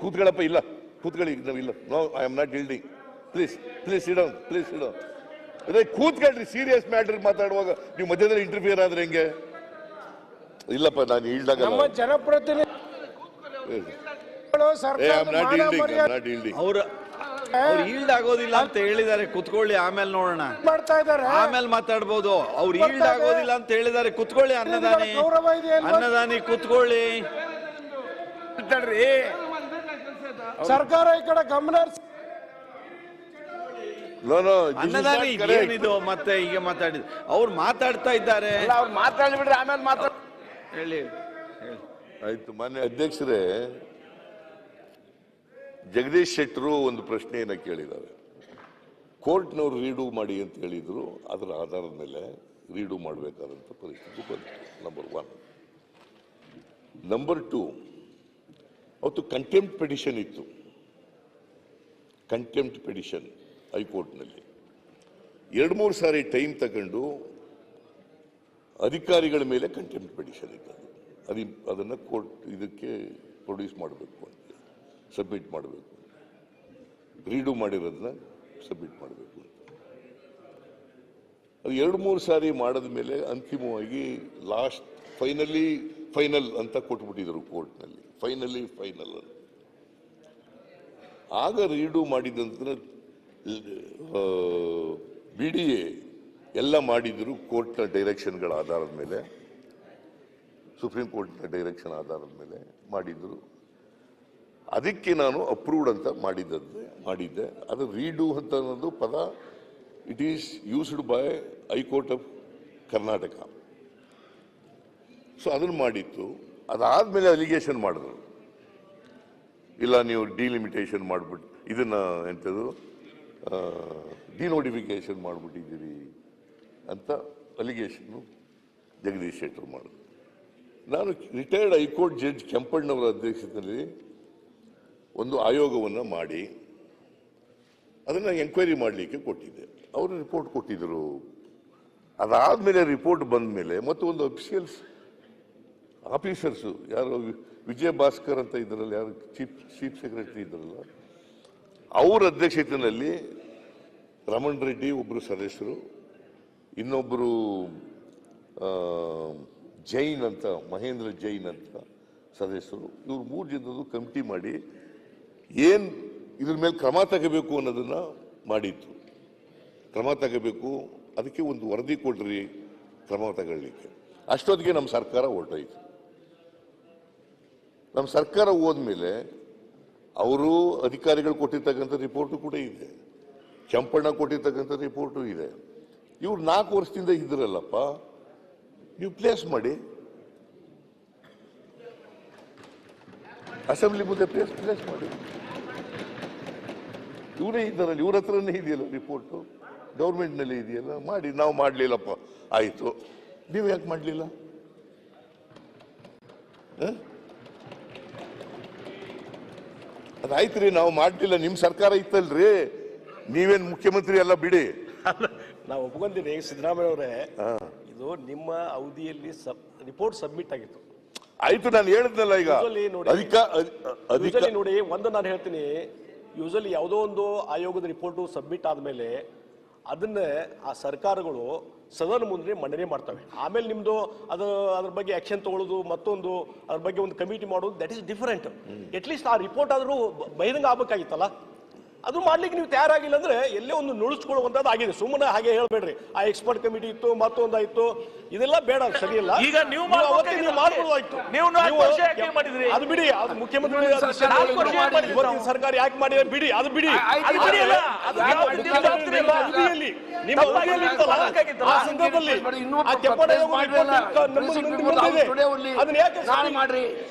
ಕೂತ್ಕೊಳ್ಳಪ್ಪ. ಇಲ್ಲ ಕೂತ್ಕೊಳ್ಳಿ, ನಾವಿಲ್ಲ. No, I am not yielding. Please please sit down, please sit down. ಅದೇ ಕೂತ್ಕೊಳ್ರಿ. ಸೀರಿಯಸ್ ಮ್ಯಾಟರ್ ಮಾತಾಡುವಾಗ ನೀವು ಮಧ್ಯದಲ್ಲಿ ಇಂಟರ್ಫಿಯರ್ ಆದ್ರೆ ಹೆಂಗೆ? ಇಲ್ಲಪ್ಪ, ನಾನು ಈಲ್ಡ್ ಆಗಲ್ಲ. ನಮ್ಮ ಜನಪ್ರತಿನಿಧಿ ಅವ್ರು ಈಲ್ಡ್ ಆಗೋದಿಲ್ಲ ಅಂತ ಹೇಳಿದ್ದಾರೆ. ಕುತ್ಕೊಳ್ಳಿ, ಆಮೇಲೆ ನೋಡೋಣ. ಮಾಡ್ತಾ ಇದ್ದಾರೆ, ಆಮೇಲೆ ಮಾತಾಡ್ಬೋದು. ಅವ್ರು ಈಲ್ಡ್ ಆಗೋದಿಲ್ಲ ಅಂತ ಹೇಳಿದ್ದಾರೆ. ಕುತ್ಕೊಳ್ಳಿ ಅನ್ನದಾನಿ ಕುತ್ಕೊಳ್ಳಿ. ಸರ್ಕಾರ ಈ ಕಡೆ ಗಮನ ಅನ್ನದಾನಿ ಏನಿದು ಮತ್ತೆ ಈಗ ಮಾತಾಡಿದ್ ಅವ್ರು ಮಾತಾಡ್ತಾ ಇದ್ದಾರೆ. ಅವ್ರು ಮಾತಾಡ್ಬಿಡ್ರಿ, ಆಮೇಲೆ ಮಾತಾಡ ಹೇಳಿ. ಆಯ್ತು. ಮಾನ್ಯ ಅಧ್ಯಕ್ಷರೇ, ಜಗದೀಶ್ ಶೆಟ್ಟರು ಒಂದು ಪ್ರಶ್ನೆಯನ್ನ ಕೇಳಿದ್ದಾರೆ. ಕೋರ್ಟ್ನವ್ರು ರೀಡೂ ಮಾಡಿ ಅಂತ ಹೇಳಿದ್ರು. ಅದರ ಆಧಾರದ ಮೇಲೆ ರೀಡೂ ಮಾಡಬೇಕಾದಂಥ ಪರಿಸ್ಥಿತಿ ಬಂತು. ನಂಬರ್ 1. ನಂಬರ್ 2, ಅವತ್ತು ಕಂಟೆಂಪ್ಟ್ ಪಿಟಿಷನ್ ಇತ್ತು. ಕಂಟೆಂಪ್ಟ್ ಪಿಟಿಷನ್ ಹೈಕೋರ್ಟ್ನಲ್ಲಿ 2-3 ಸಾರಿ ಟೈಮ್ ತಗೊಂಡು ಅಧಿಕಾರಿಗಳ ಮೇಲೆ ಕಂಟೆಂಪ್ಟ್ ಪಿಟಿಷನ್ ಇತ್ತು. ಅದನ್ನು ಕೋರ್ಟ್ ಇದಕ್ಕೆ ಪ್ರೊಡ್ಯೂಸ್ ಮಾಡಬೇಕು ಅಂತ, ಸಬ್ಮಿಟ್ ಮಾಡಬೇಕು, ರೀಡೂ ಮಾಡಿರೋದನ್ನ ಸಬ್ಮಿಟ್ ಮಾಡಬೇಕು ಅಂತ. ಅದು 2-3 ಸಾರಿ ಮಾಡಿದ ಮೇಲೆ ಅಂತಿಮವಾಗಿ ಲಾಸ್ಟ್ ಫೈನಲ್ ಅಂತ ಕೊಟ್ಬಿಟ್ಟಿದ್ರು ಕೋರ್ಟ್ನಲ್ಲಿ. ಫೈನಲ್ ಅಂತ. ಆಗ ರೀಡೂ ಮಾಡಿದ ನಂತರ BDA ಎಲ್ಲ ಮಾಡಿದ್ರು ಕೋರ್ಟ್ನ ಡೈರೆಕ್ಷನ್ಗಳ ಆಧಾರದ ಮೇಲೆ, ಸುಪ್ರೀಂ ಕೋರ್ಟ್ನ ಡೈರೆಕ್ಷನ್ ಆಧಾರದ ಮೇಲೆ ಮಾಡಿದ್ರು. ಅದಕ್ಕೆ ನಾನು ಅಪ್ರೂವ್ಡ್ ಅಂತ ಮಾಡಿದ್ದೆ. ಅದು ರೀಡೂ ಅಂತ ಅನ್ನೋದು ಪದ it is used by high court of Karnataka. So ಅದನ್ನು ಮಾಡಿತ್ತು. ಅದಾದ್ಮೇಲೆ ಅಲಿಗೇಷನ್ ಮಾಡಿದ್ರು, ಇಲ್ಲ ನೀವು ಡಿಲಿಮಿಟೇಷನ್ ಮಾಡ್ಬಿಟ್ಟು ಇದನ್ನ ಎಂಥದ್ದು ಡಿನೋಟಿಫಿಕೇಶನ್ ಮಾಡಿಬಿಟ್ಟಿದ್ದೀರಿ ಅಂತ ಅಲಿಗೇಷನ್ನು ಜಗದೀಶ್ ಶೆಟ್ಟರು ಮಾಡಿದ್ರು. ನಾನು ರಿಟೈರ್ಡ್ ಹೈಕೋರ್ಟ್ ಜಡ್ಜ್ ಕೆಂಪಣ್ಣವರ ಅಧ್ಯಕ್ಷತೆಯಲ್ಲಿ ಒಂದು ಆಯೋಗವನ್ನು ಮಾಡಿ ಅದನ್ನು ಎಂಕ್ವೈರಿ ಮಾಡಲಿಕ್ಕೆ ಕೊಟ್ಟಿದ್ದೆ. ಅವರು ರಿಪೋರ್ಟ್ ಕೊಟ್ಟಿದ್ದರು. ಅದಾದಮೇಲೆ ರಿಪೋರ್ಟ್ ಬಂದ ಮೇಲೆ ಮತ್ತು ಒಂದು ಆಫೀಸರ್ಸು ಯಾರು ವಿಜಯ ಭಾಸ್ಕರ್ ಅಂತ ಇದ್ರಲ್ಲ, ಯಾರು ಚೀಫ್ ಸೆಕ್ರೆಟರಿ ಇದ್ರಲ್ಲ, ಅವರ ಅಧ್ಯಕ್ಷತೆಯಲ್ಲಿ ರಮಣ್ ರೆಡ್ಡಿ ಒಬ್ಬರು ಸದಸ್ಯರು, ಇನ್ನೊಬ್ಬರು ಜೈನ್ ಅಂತ ಮಹೇಂದ್ರ ಜೈನ್ ಅಂತ ಸದಸ್ಯರು, ಇವ್ರು 3 ಜನದ್ದು ಕಮಿಟಿ ಮಾಡಿ ಏನು ಇದ್ರ ಮೇಲೆ ಕ್ರಮ ತಗೋಬೇಕು ಅನ್ನೋದನ್ನ ಮಾಡಿತ್ತು. ಕ್ರಮ ತಗೋಬೇಕು, ಅದಕ್ಕೆ ಒಂದು ವರದಿ ಕೊಡ್ರಿ ಕ್ರಮ ತಗೊಳ್ಳಿಕ್ಕೆ. ಅಷ್ಟೊತ್ತಿಗೆ ನಮ್ಮ ಸರ್ಕಾರ ಹೊರಟೋಯ್ತು. ನಮ್ಮ ಸರ್ಕಾರ ಹೋದ್ಮೇಲೆ ಅವರು ಅಧಿಕಾರಿಗಳು ಕೊಟ್ಟಿರ್ತಕ್ಕಂಥ ರಿಪೋರ್ಟು ಕೂಡ ಇದೆ, ಕೆಂಪಣ್ಣ ಕೊಟ್ಟಿರ್ತಕ್ಕಂಥ ರಿಪೋರ್ಟು ಇದೆ. ಇವ್ರು 4 ವರ್ಷದಿಂದ ಇದ್ರಲ್ಲಪ್ಪ, ನೀವು ಪ್ಲೇಸ್ ಮಾಡಿ ಅಸೆಂಬ್ಲಿ ಮುಂದೆ ಪ್ಲೇಸ್ ಮಾಡಿ. ಇವರೇ ಇದ್ದಾರಲ್ಲ, ಇವ್ರ ಹತ್ರನೇ ಇದೆಯಲ್ಲ ರಿಪೋರ್ಟು, ಗೌರ್ಮೆಂಟ್ನಲ್ಲಿ ಇದೆಯಲ್ಲ, ಮಾಡಿ. ನಾವು ಮಾಡಲಿಲ್ಲಪ್ಪ, ಆಯಿತು. ನೀವು ಯಾಕೆ ಮಾಡಲಿಲ್ಲ? ಅದಾಯ್ತು ರೀ, ನಾವು ಮಾಡಲಿಲ್ಲ. ನಿಮ್ಮ ಸರ್ಕಾರ ಇತ್ತಲ್ರಿ, ನೀವೇನು ಮುಖ್ಯಮಂತ್ರಿ ಎಲ್ಲ ಬಿಡಿ. ನಾವು ಒಪ್ಕೊಂತೀನಿ ಸಿದ್ದರಾಮಯ್ಯ ಅವರೇ, ಇದು ನಿಮ್ಮ ಅವಧಿಯಲ್ಲಿ ರಿಪೋರ್ಟ್ ಸಬ್ಮಿಟ್ ಆಗಿತ್ತು. ಆಯ್ತು, ನಾನು ಹೇಳಿದ್ನಲ್ಲ ಈಗ. ನೋಡಿ, ಒಂದು ನಾನು ಹೇಳ್ತೀನಿ, ಯೂಶಲಿ ಯಾವುದೋ ಒಂದು ಆಯೋಗದ ರಿಪೋರ್ಟು ಸಬ್ಮಿಟ್ ಆದಮೇಲೆ ಅದನ್ನ ಆ ಸರ್ಕಾರಗಳು ಸದನ ಮುಂದೆ ಮಂಡನೆ ಮಾಡ್ತವೆ. ಆಮೇಲೆ ನಿಮ್ದು ಅದ್ರ ಬಗ್ಗೆ ಆಕ್ಷನ್ ತಗೊಳ್ಳೋದು, ಮತ್ತೊಂದು ಅದ್ರ ಬಗ್ಗೆ ಒಂದು ಕಮಿಟಿ ಮಾಡೋದು, ದಟ್ ಈಸ್ ಡಿಫರೆಂಟ್. ಅಟ್ಲೀಸ್ಟ್ ಆ ರಿಪೋರ್ಟ್ ಆದ್ರೂ ಬಹಿರಂಗ ಆಗ್ಬೇಕಾಗಿತ್ತಲ್ಲ. ಅದು ಮಾಡ್ಲಿಕ್ಕೆ ನೀವು ತಯಾರಾಗಿಲ್ಲ ಅಂದ್ರೆ ಎಲ್ಲೇ ಒಂದು ನುಳಿಸ್ಕೊಳ್ಳುವಂತದ್ದು ಆಗಿದೆ. ಸುಮ್ಮನೆ ಹಾಗೆ ಹೇಳ್ಬೇಡ್ರಿ ಆ ಎಕ್ಸ್ಪರ್ಟ್ ಕಮಿಟಿ ಇತ್ತು ಮತ್ತೊಂದಾಯ್ತು, ಇದೆಲ್ಲ ಬೇಡ, ಸರಿಯಲ್ಲ. ಈಗ ನೀವು ಮಾಡ್ಬೋದಾಯ್ತು. ನೀವು ಮಾಡಿದ್ರಿ ಅದು ಬಿಡಿ, ಅದು ಮುಖ್ಯಮಂತ್ರಿ ಸರ್ಕಾರ ಯಾಕೆ ಮಾಡಿದ್ರೆ ಬಿಡಿ, ಅದು ಬಿಡಿ. ನಿಮ್ಮ ಆ ಸಂದರ್ಭದಲ್ಲಿ ಅದನ್ನ ಯಾಕೆ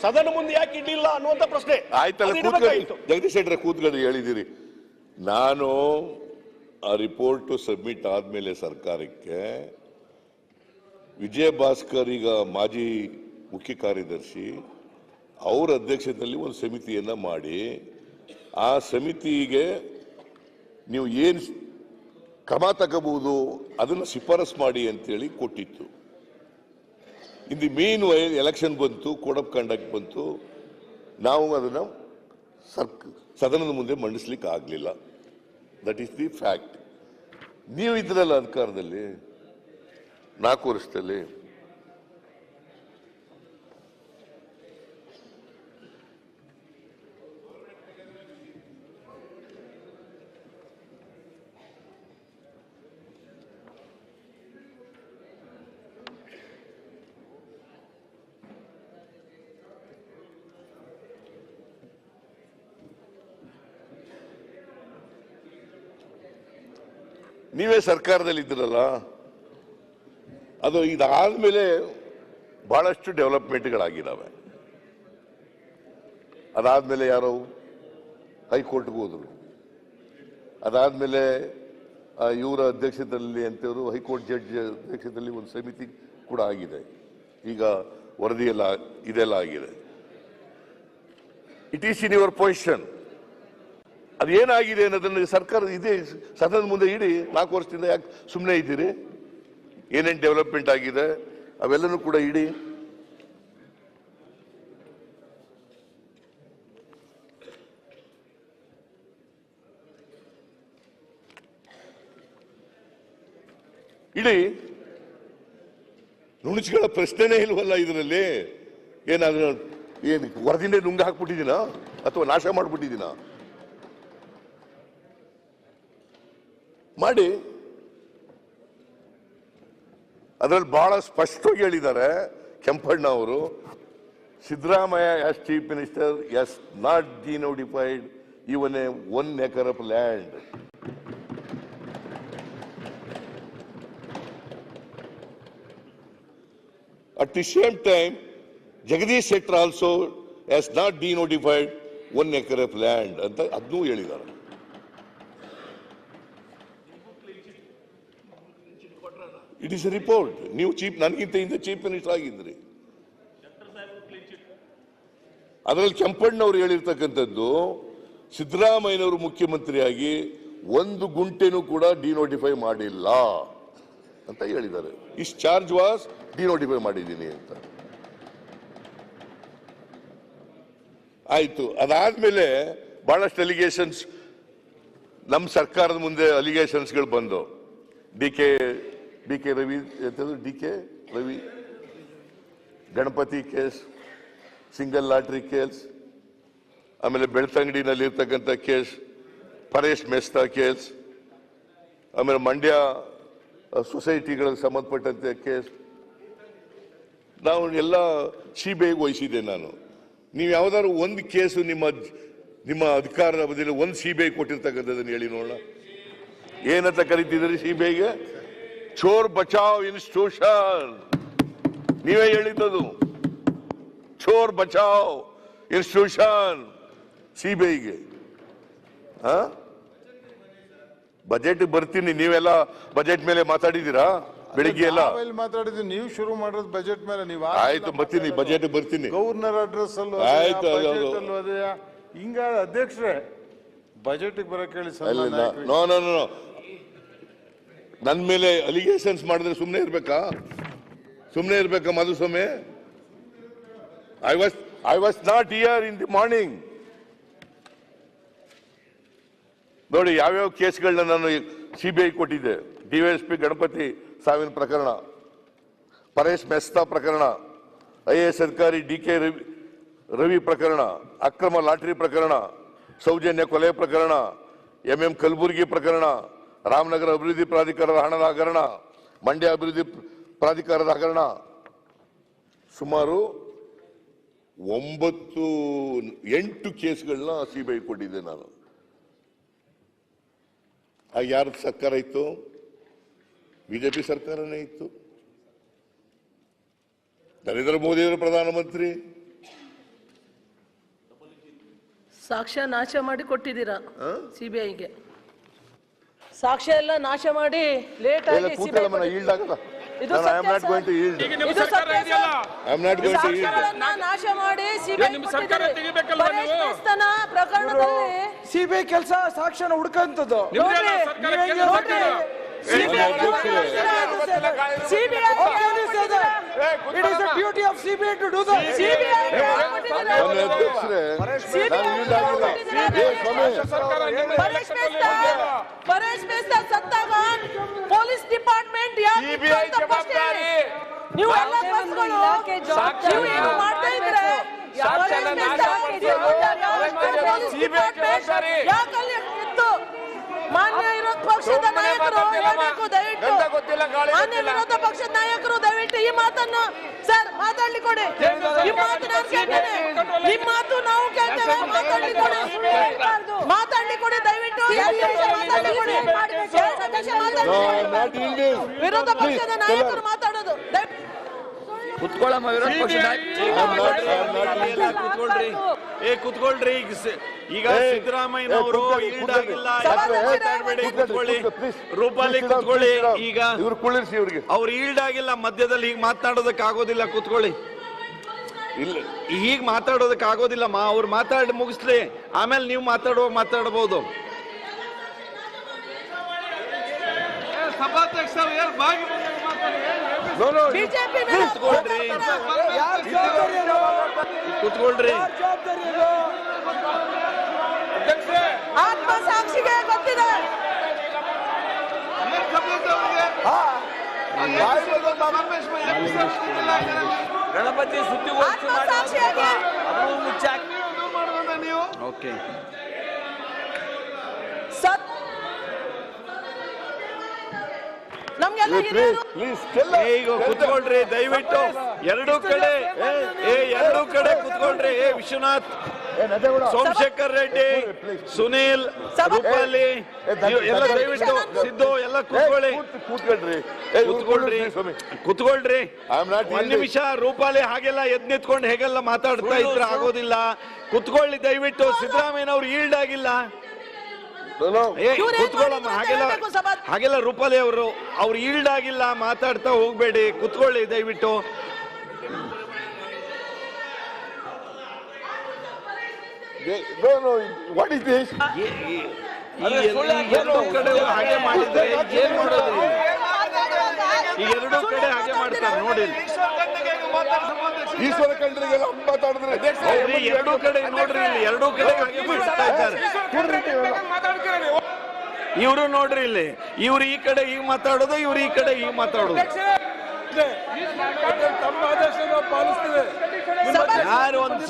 ಸದನ ಮುಂದೆ ಯಾಕೆ ಇಡ್ಲಿಲ್ಲ ಅನ್ನುವಂತ ಪ್ರಶ್ನೆ ಆಯ್ತಲ್ಲ. ಜಗದೀಶ್ ಶೆಟ್ಟರ್ ಕೂತ್ಕೊಂಡು ಹೇಳಿದಿರಿ, ನಾನು ಆ ರಿಪೋರ್ಟ್ ಸಬ್ಮಿಟ್ ಆದ್ಮೇಲೆ ಸರ್ಕಾರಕ್ಕೆ ವಿಜಯ ಭಾಸ್ಕರ್ ಈಗ ಮಾಜಿ ಮುಖ್ಯ ಕಾರ್ಯದರ್ಶಿ ಅವರ ಅಧ್ಯಕ್ಷತೆಯಲ್ಲಿ ಒಂದು ಸಮಿತಿಯನ್ನ ಮಾಡಿ ಆ ಸಮಿತಿಗೆ ನೀವು ಏನು ಕ್ರಮ ತಗೋಬಹುದು ಅದನ್ನು ಶಿಫಾರಸ್ ಮಾಡಿ ಅಂತೇಳಿ ಕೊಟ್ಟಿತ್ತು. In the mean while election ಬಂತು, ಕೋಡ್ ಆಫ್ ಕಂಡಕ್ಟ್ ಬಂತು, ನಾವು ಅದನ್ನು ಸದನದ ಮುಂದೆ ಮಂಡಿಸ್ಲಿಕ್ಕೆ ಆಗಲಿಲ್ಲ. That is the fact. ನೀವು ಇದ್ರಲ್ಲ ಅಧಿಕಾರದಲ್ಲಿ 4 ವರ್ಷದಲ್ಲಿ. ನೀವೇ ಸರ್ಕಾರದಲ್ಲಿ ಇದ್ರಲ್ಲ, ಅದು ಇದಾದ್ಮೇಲೆ ಬಹಳಷ್ಟು ಡೆವಲಪ್ಮೆಂಟ್ಗಳಾಗಿದ್ದಾವೆ. ಅದಾದ್ಮೇಲೆ ಯಾರೋ ಹೈಕೋರ್ಟ್ಗೆ ಹೋದ್ರು, ಅದಾದ್ಮೇಲೆ ಇವರ ಅಧ್ಯಕ್ಷತೆಯಲ್ಲಿ ಅಂತವರು ಹೈಕೋರ್ಟ್ ಜಡ್ಜ್ ಅಧ್ಯಕ್ಷತೆಯಲ್ಲಿ ಒಂದು ಸಮಿತಿ ಕೂಡ ಆಗಿದೆ. ಈಗ ವರದಿ ಎಲ್ಲ ಇದೆಲ್ಲ ಆಗಿದೆ. It is in your position. ಅದೇನಾಗಿದೆ ಅನ್ನೋದನ್ನು ಸರ್ಕಾರ ಇದೆ ಸದನದ ಮುಂದೆ ಇಡಿ. 4 ವರ್ಷದಿಂದ ಯಾಕೆ ಸುಮ್ಮನೆ ಇದ್ದೀರಿ? ಏನೇನು ಡೆವಲಪ್ಮೆಂಟ್ ಆಗಿದೆ ಅವೆಲ್ಲನೂ ಕೂಡ ಇಡಿ. ಇಡಿ. ನುಣುಚಿಗಳ ಪ್ರಶ್ನೆನೇ ಇಲ್ವಲ್ಲ ಇದರಲ್ಲಿ. ಏನಾದ್ರೂ ಏನು ವರದಿನೇ ನುಂಗ ಹಾಕ್ಬಿಟ್ಟಿದ್ದೀನ ಅಥವಾ ನಾಶ ಮಾಡ್ಬಿಟ್ಟಿದ್ದೀನ? ಮಾಡಿ. ಅದರಲ್ಲಿ ಬಹಳ ಸ್ಪಷ್ಟವಾಗಿ ಹೇಳಿದ್ದಾರೆ ಕೆಂಪಣ್ಣ ಅವರು, Siddaramaiah as chief minister has not denotified even a 1 acre of land. At the same time, Jagadish Shetty also has not denotified 1 acre of land ಅಂತ ಅದನ್ನೂ ಹೇಳಿದ್ದಾರೆ. It is A report. ನೀವು ನನಗಿಂತ ಹಿಂದೆ ಚೀಫ್ ಮಿನಿಸ್ಟರ್ ಆಗಿದ್ರಿ. ಅದರಲ್ಲಿ ಕೆಂಪಣ್ಣವರು ಹೇಳಿರ್ತಕ್ಕಂಥದ್ದು, ಸಿದ್ದರಾಮಯ್ಯನವರು ಮುಖ್ಯಮಂತ್ರಿಯಾಗಿ 1 ಗುಂಟೆನೂ ಕೂಡ ಡಿನೋಟಿಫೈ ಮಾಡಿಲ್ಲ ಅಂತ ಹೇಳಿದ್ದಾರೆ. ಇಸ್ ಚಾರ್ಜ್ ವಾಸ್ ಡಿನೋಟಿಫೈ ಮಾಡಿದ್ದೀನಿ ಅಂತ. ಆಯ್ತು. ಅದಾದ್ಮೇಲೆ ಬಹಳಷ್ಟು ಅಲಿಗೇಷನ್ಸ್ ನಮ್ಮ ಸರ್ಕಾರದ ಮುಂದೆ ಅಲಿಗೇಷನ್ಸ್ಗಳು ಬಂದು, D K Ravi Ganapati case, single lottery case, ಆಮೇಲೆ ಬೆಳ್ತಂಗಡಿನಲ್ಲಿ ಇರ್ತಕ್ಕಂಥ ಕೇಸ್, ಪರೇಶ್ ಮೆಸ್ತಾ ಕೇಸ್, ಆಮೇಲೆ ಮಂಡ್ಯ ಸೊಸೈಟಿಗಳಿಗೆ ಸಂಬಂಧಪಟ್ಟಂತೆ ಕೇಸ್, ನಾವು ಎಲ್ಲ ಸಿಬಿಐಗೆ ವಹಿಸಿದ್ದೆ ನಾನು. ನೀವು ಯಾವ್ದಾದ್ರು ಒಂದು ಕೇಸು ನಿಮ್ಮ ಅಧಿಕಾರದ ಅವಧಿಯಲ್ಲಿ ಒಂದು ಸಿಬಿಐ ಕೊಟ್ಟಿರ್ತಕ್ಕಂಥದ್ದನ್ನು ಹೇಳಿ ನೋಡೋಣ. ಏನಂತ ಕರಿತಿದ್ರಿ ಸಿಬಿಐಗೆ? ಚೋರ್ ಬಚಾವ್ ಇನ್ಸ್ಟಿಟ್ಯೂಷನ್. ನೀವೇ ಹೇಳಿದ್ದದು, ಚೋರ್ ಬಚಾವ್ ಇನ್ಸ್ಟಿಟ್ಯೂಷನ್ ಸಿಬಿಐಗೆ. ಬಜೆಟ್ ಬರ್ತೀನಿ, ನೀವೆಲ್ಲ ಬಜೆಟ್ ಮೇಲೆ ಮಾತಾಡಿದ್ದೀರಾ ಬೆಳಿಗ್ಗೆ ಎಲ್ಲ ಮಾತಾಡಿದ್ವಿ. ನೀವು ಶುರು ಮಾಡೋದು ಬಜೆಟ್ ಮೇಲೆ. ನೀವು ಆಯ್ತು ಬರ್ತೀನಿ, ಬಜೆಟ್ ಬರ್ತೀನಿ. ಗವರ್ನರ್ ಅಡ್ರೆಸ್ ಅಲ್ಲೂ ಆಯ್ತು. ಹಿಂಗ ಅಧ್ಯಕ್ಷರೇ ಬಜೆಟ್ ಬರಕ್ ಹೇಳಿ. ನೋ ನೋ ನೋ, ನನ್ನ ಮೇಲೆ ಅಲಿಗೇಷನ್ಸ್ ಮಾಡಿದ್ರೆ ಸುಮ್ಮನೆ ಇರ್ಬೇಕಾ Madhuswamy? I was not here in the morning. ನೋಡಿ ಯಾವ್ಯಾವ ಕೇಸ್ಗಳನ್ನ ನಾನು ಸಿಬಿಐ ಕೊಟ್ಟಿದ್ದೆ. ಡಿವೈಎಸ್ಪಿ ಗಣಪತಿ ಸಾವಿನ ಪ್ರಕರಣ, ಪರೇಶ್ ಮೆಸ್ತಾ ಪ್ರಕರಣ, IAS ಅಧಿಕಾರಿ DK ರವಿ ಪ್ರಕರಣ, ಅಕ್ರಮ ಲಾಟರಿ ಪ್ರಕರಣ, ಸೌಜನ್ಯ ಕೊಲೆ ಪ್ರಕರಣ, ಕಲಬುರಗಿ ಪ್ರಕರಣ, ರಾಮನಗರ ಅಭಿವೃದ್ಧಿ ಪ್ರಾಧಿಕಾರದ ಹಣದ ಹಗರಣ, ಮಂಡ್ಯ ಅಭಿವೃದ್ಧಿ ಪ್ರಾಧಿಕಾರದ ಹಗರಣ, ಸುಮಾರು 8 ಕೇಸ್ಗಳನ್ನ ಸಿಬಿಐ ಕೊಟ್ಟಿದ್ದೆ ನಾನು. ಆಗ ಯಾರ ಸರ್ಕಾರ ಇತ್ತು? ಬಿಜೆಪಿ ಸರ್ಕಾರನೇ ಇತ್ತು. ನರೇಂದ್ರ ಮೋದಿಯವರು ಪ್ರಧಾನಮಂತ್ರಿ. ಸಾಕ್ಷ್ಯ ನಾಶ ಮಾಡಿ ಕೊಟ್ಟಿದ್ದೀರಾ ಸಿಬಿಐಗೆ. ಸಾಕ್ಷ್ಯ ಎಲ್ಲ ನಾಶ ಮಾಡಿ ಲೇಟ್ ಆಗಿ ನಾಶ ಮಾಡಿ ಸಿಬಿಐ ಪ್ರಕರಣದಲ್ಲಿ ಸಿಬಿಐ ಕೆಲಸ ಸಾಕ್ಷ್ಯನ ಹುಡುಕಂತದ್ದು. It is the duty of CBI to do that. Paresh Mehta सत्तागान पुलिस डिपार्टमेंट ನೀವು ಎಲ್ಲ ಬಸ್ಗಳು ನೀವು ಏನು ಮಾಡ್ತಾ ಇದ್ರೆ ಯಾಕಲ್ಲಿ ಇತ್ತು? ಮಾನ್ಯ ವಿರೋಧ ಪಕ್ಷದ ನಾಯಕರು ಹೇಳಬೇಕು ದಯವಿಟ್ಟು. ಮಾನ್ಯ ವಿರೋಧ ಪಕ್ಷದ ನಾಯಕರು ದಯವಿಟ್ಟು ಈ ಮಾತನ್ನು ಸರ್ ಮಾತಾಡ್ಲಿ ಕೊಡಿ. ಈ ಮಾತು ನಾನು ಕೇಳ್ತೇನೆ, ನಿಮ್ಮ ಮಾತು ನಾವು ಕೇಳ್ತೇವೆ. ಮಾತಾಡ್ಲಿ ಕೊಡಿ, ಮಾತಾಡ್ಲಿ ಕೊಡಿ ದಯವಿಟ್ಟು. ಮಾತಾಡ್ಲಿ ಕೊಡಿ, ವಿರೋಧ ಪಕ್ಷದ ನಾಯಕರು ಮಾತಾಡೋದು ಕುತ್ಕೊಳ್ಳಮ್ಮ. ವಿರೋಧ ಪಕ್ಷ ಕುತ್ಕೊಳ್ರಿ. ಈಗ ಸಿದ್ದರಾಮಯ್ಯನವರು ಈಲ್ಡ್ ಆಗಿಲ್ಲ, ಕುತ್ಕೊಳ್ಳಿ. ರೂಪಾಲಿ ಕುತ್ಕೊಳ್ಳಿ. ಈಗ ಅವ್ರು ಈಲ್ಡ್ ಆಗಿಲ್ಲ, ಮಧ್ಯದಲ್ಲಿ ಹೀಗೆ ಮಾತನಾಡೋದಕ್ಕೆ ಆಗೋದಿಲ್ಲ. ಕುತ್ಕೊಳ್ಳಿ. ಹೀಗೆ ಮಾತಾಡೋದಕ್ಕೆ ಆಗೋದಿಲ್ಲಮ್ಮ. ಅವ್ರು ಮಾತಾಡಿ ಮುಗಿಸ್ಲಿ, ಆಮೇಲೆ ನೀವು ಮಾತಾಡಬಹುದು. ಸಭಾಧ್ಯಕ್ಷರು ಯಾರು ಬಾಗಿ ಕುತ್ಕೊಳ್ರಿ. ಆತ್ಮಸಾಕ್ಷಿಗೆ ಗೊತ್ತಿದೆ. ಗಣಪತಿ ಸುದ್ದಿಗೋಷ್ಠಿ ನೀವು ಓಕೆ. ಈಗ ಕುತ್ಕೊಳ್ರಿ ದಯವಿಟ್ಟು. ಎರಡೂ ಕಡೆ ಕುತ್ಕೊಳ್ರಿ. ವಿಶ್ವನಾಥ್, ಸೋಮಶೇಖರ್ ರೆಡ್ಡಿ, ಸುನೀಲ್, ರೂಪಾಲಿ ಎಲ್ಲ ದಯವಿಟ್ಟು. ಸಿದ್ದು ಎಲ್ಲ ಕುತ್ಕೊಳ್ರಿ. ಒಂದ್ ನಿಮಿಷ. ರೂಪಾಲಿ ಹಾಗೆಲ್ಲ ಎದ್ ನಿಂತ್ಕೊಂಡು ಹೇಗೆಲ್ಲ ಮಾತಾಡ್ತಾ ಇದ್ರೆ ಆಗೋದಿಲ್ಲ. ಕುತ್ಕೊಳ್ಳಿ ದಯವಿಟ್ಟು. ಸಿದ್ದರಾಮಯ್ಯನವ್ರು ಈಲ್ಡ್ ಆಗಿಲ್ಲ. ಕುತ್ಕೊಳ್ಳಮ್ಮ. ಹಾಗೆಲ್ಲ ರೂಪಾಲಿ ಅವ್ರು ಈಲ್ಡ್ ಆಗಿಲ್ಲ, ಮಾತಾಡ್ತಾ ಹೋಗ್ಬೇಡಿ. ಕುತ್ಕೊಳ್ಳಿ ದಯವಿಟ್ಟು. ಎರಡೂ ಕಡೆ ಹಾಗೆ ಮಾಡಿದ್ರೆ ಏನ್ ಮಾಡೋದು? ಈ ಎರಡೂ ಕಡೆ ಹಾಗೆ ಮಾಡ್ತಾರೆ ನೋಡಿ. ಈಶ್ವರ ಖಂಡ್ರಿಗೆಲ್ಲ ಮಾತಾಡಿದ್ರೆ ಎರಡೂ ಕಡೆ ನೋಡ್ರಿ, ಇಲ್ಲಿ ಎರಡೂ ಕಡೆ ಹಾಗೆ ಮಾಡ್ತಾ ಇದ್ದಾರೆ. ಇವರು ನೋಡ್ರಿ, ಇಲ್ಲಿ ಇವ್ರು ಈ ಕಡೆ ಹೀಗೆ ಮಾತಾಡೋದು, ಇವ್ರು ಈ ಕಡೆ ಹೀಗೆ ಮಾತಾಡೋದು. ಯಾರು ಒಂದು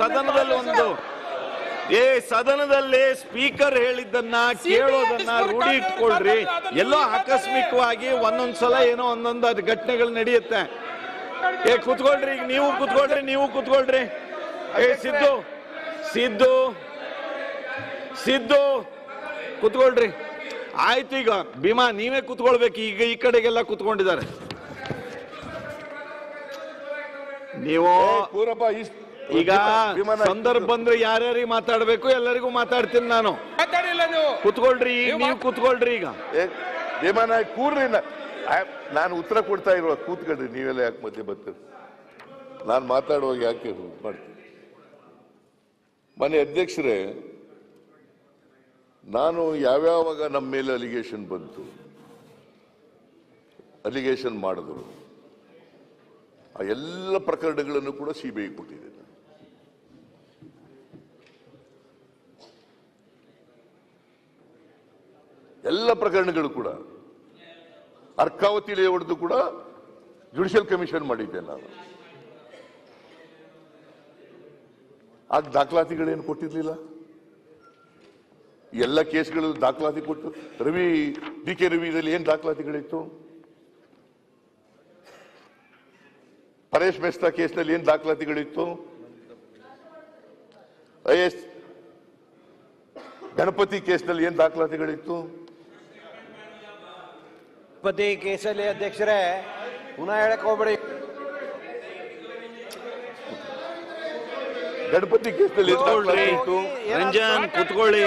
ಸದನದಲ್ಲಿ ಸ್ಪೀಕರ್ ಹೇಳಿದ್ದನ್ನ ಕೇಳೋದನ್ನ ರೂಢಿ ಇಟ್ಕೊಳ್ರಿ. ಎಲ್ಲೋ ಆಕಸ್ಮಿಕವಾಗಿ ಒಂದೊಂದ್ಸಲ ಏನೋ ಒಂದೊಂದು ಘಟನೆಗಳು ನಡೆಯುತ್ತೆ. ಕುತ್ಕೊಳ್ರಿ. ಈಗ ನೀವು ಕುತ್ಕೊಳ್ರಿ. ಸಿದ್ದು ಕುತ್ಕೊಳ್ರಿ. ಆಯ್ತು. ಈಗ ಭೀಮಾ ನೀವೇ ಕುತ್ಕೊಳ್ಬೇಕು. ಈಗ ಈ ಕಡೆಗೆಲ್ಲ ಕುತ್ಕೊಂಡಿದ್ದಾರೆ. ನೀವು ಈಗ ಸಂದರ್ಭ ಬಂದ್ರೆ ಯಾರ್ಯಾರಿಗೆ ಮಾತಾಡ್ಬೇಕು ಎಲ್ಲರಿಗೂ ಮಾತಾಡ್ತೀನಿ ನಾನು. ಕುತ್ಕೊಳ್ರಿ. ನೀವು ಕುತ್ಕೊಳ್ರಿ. ಈಗ ಕೂರ್ರಿ. ನಾನು ಉತ್ತರ ಕೊಡ್ತಾ ಇರುವ ಕೂತ್ಕೊಳ್ರಿ. ನೀವೆಲ್ಲ ಯಾಕೆ ಮಧ್ಯೆ ಬರ್ತೀರಿ? ನಾನು ಮಾತಾಡುವಾಗ ಯಾಕೆ ಮಾಡ್ತೀನಿ? ಮನೆ ಅಧ್ಯಕ್ಷರೇ, ನಾನು ಯಾವ್ಯಾವಾಗ ನಮ್ಮ ಮೇಲೆ ಅಲಿಗೇಷನ್ ಮಾಡಿದ್ರು ಆ ಎಲ್ಲ ಪ್ರಕರಣಗಳನ್ನು ಕೂಡ ಸಿಬಿಐ ಕೊಟ್ಟಿದೆ. ಎಲ್ಲ ಪ್ರಕರಣಗಳು ಕೂಡ ಅರ್ಕಾವತಿ ಲೇಔಟ್ದು ಕೂಡ ಜುಡಿಷಿಯಲ್ ಕಮಿಷನ್ ಮಾಡಿದ್ದೆ ನಾನು. ಆಗ ದಾಖಲಾತಿಗಳೇನು ಕೊಟ್ಟಿರ್ಲಿಲ್ಲ. ಎಲ್ಲ ಕೇಸ್ಗಳು ದಾಖಲಾತಿ ಕೊಟ್ಟು ಡಿ ಕೆ ರವಿದಲ್ಲಿ ಏನ್ ದಾಖಲಾತಿಗಳಿತ್ತು? ಪರೇಶ್ ಮೆಸ್ತಾ ಕೇಸ್ನಲ್ಲಿ ಏನ್ ದಾಖಲಾತಿಗಳಿತ್ತು? ಐಎಸ್ ಗಣಪತಿ ಕೇಸ್ನಲ್ಲಿ ಏನ್ ದಾಖಲಾತಿಗಳಿತ್ತು? ಗಣಪತಿ ಕೇಸಲ್ಲಿ ಅಧ್ಯಕ್ಷರೇ ಪುನಃ ಹೇಳಕ್ ಹೋಗ್ಬೇಡಿ. ಗಣಪತಿ ಕೇಸ್ನಲ್ಲಿ ರಂಜನ್ ಕುತ್ಕೊಳ್ಳಿ.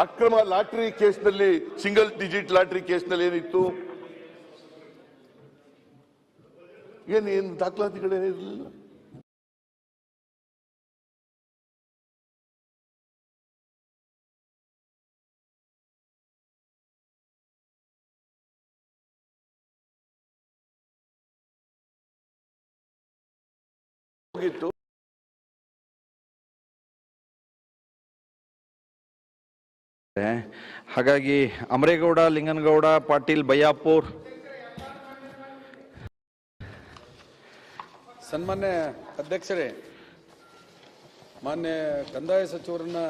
ಅಕ್ರಮ ಲಾಟರಿ ಕೇಸ್ನಲ್ಲಿ, ಸಿಂಗಲ್ ಡಿಜಿಟ್ ಲಾಟರಿ ಕೇಸ್ನಲ್ಲಿ ಏನಿತ್ತು? ಏನು ದಾಖಲಾತಿಗಳೇನಿರಲಿಲ್ಲ. ಹೋಗಿತ್ತು. ಹಾಗಾಗಿ ಅಮರೇಗೌಡ, ಲಿಂಗನಗೌಡ, ಪಾಟೀಲ್, ಬಯ್ಯಾಪುರ್. ಸನ್ಮಾನ್ಯ ಅಧ್ಯಕ್ಷರೇ, ಮಾನ್ಯ ಕಂದಾಯ ಸಚಿವರನ್ನ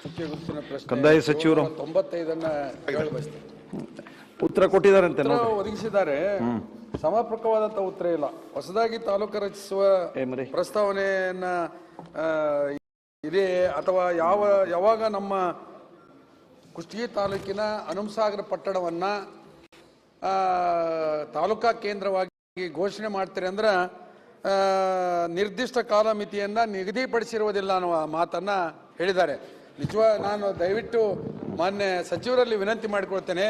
ಮುಖ್ಯ ಗುರುತಿನ ಪ್ರಶ್ನೆ ಕಂದಾಯ ಸಚಿವರು 95 ಹೇಳಬಯಸ್ತೇನೆ. ಉತ್ತರ ಕೊಟ್ಟಿದ್ದಾರಂತೆ, ಒದಗಿಸಿದ್ದಾರೆ. ಸಮರ್ಪಕವಾದಂತ ಉತ್ತರ ಇಲ್ಲ. ಹೊಸದಾಗಿ ತಾಲೂಕು ರಚಿಸುವ ಪ್ರಸ್ತಾವನೆಯನ್ನ ಇದೆ ಅಥವಾ ಯಾವಾಗ ನಮ್ಮ ಕುಷ್ಟಗಿ ತಾಲೂಕಿನ ಹನುಮಸಾಗರ ಪಟ್ಟಣವನ್ನ ತಾಲೂಕಾ ಕೇಂದ್ರವಾಗಿ ಘೋಷಣೆ ಮಾಡ್ತಾರೆ ಅಂದ್ರೆ ನಿರ್ದಿಷ್ಟ ಕಾಲಮಿತಿಯನ್ನ ನಿಗದಿಪಡಿಸಿರುವುದಿಲ್ಲ ಅನ್ನುವ ಮಾತನ್ನ ಹೇಳಿದ್ದಾರೆ. ನಾನು ದಯವಿಟ್ಟು ಮಾನ್ಯ ಸಚಿವರಲ್ಲಿ ವಿನಂತಿ ಮಾಡಿಕೊಳ್ತೇನೆ.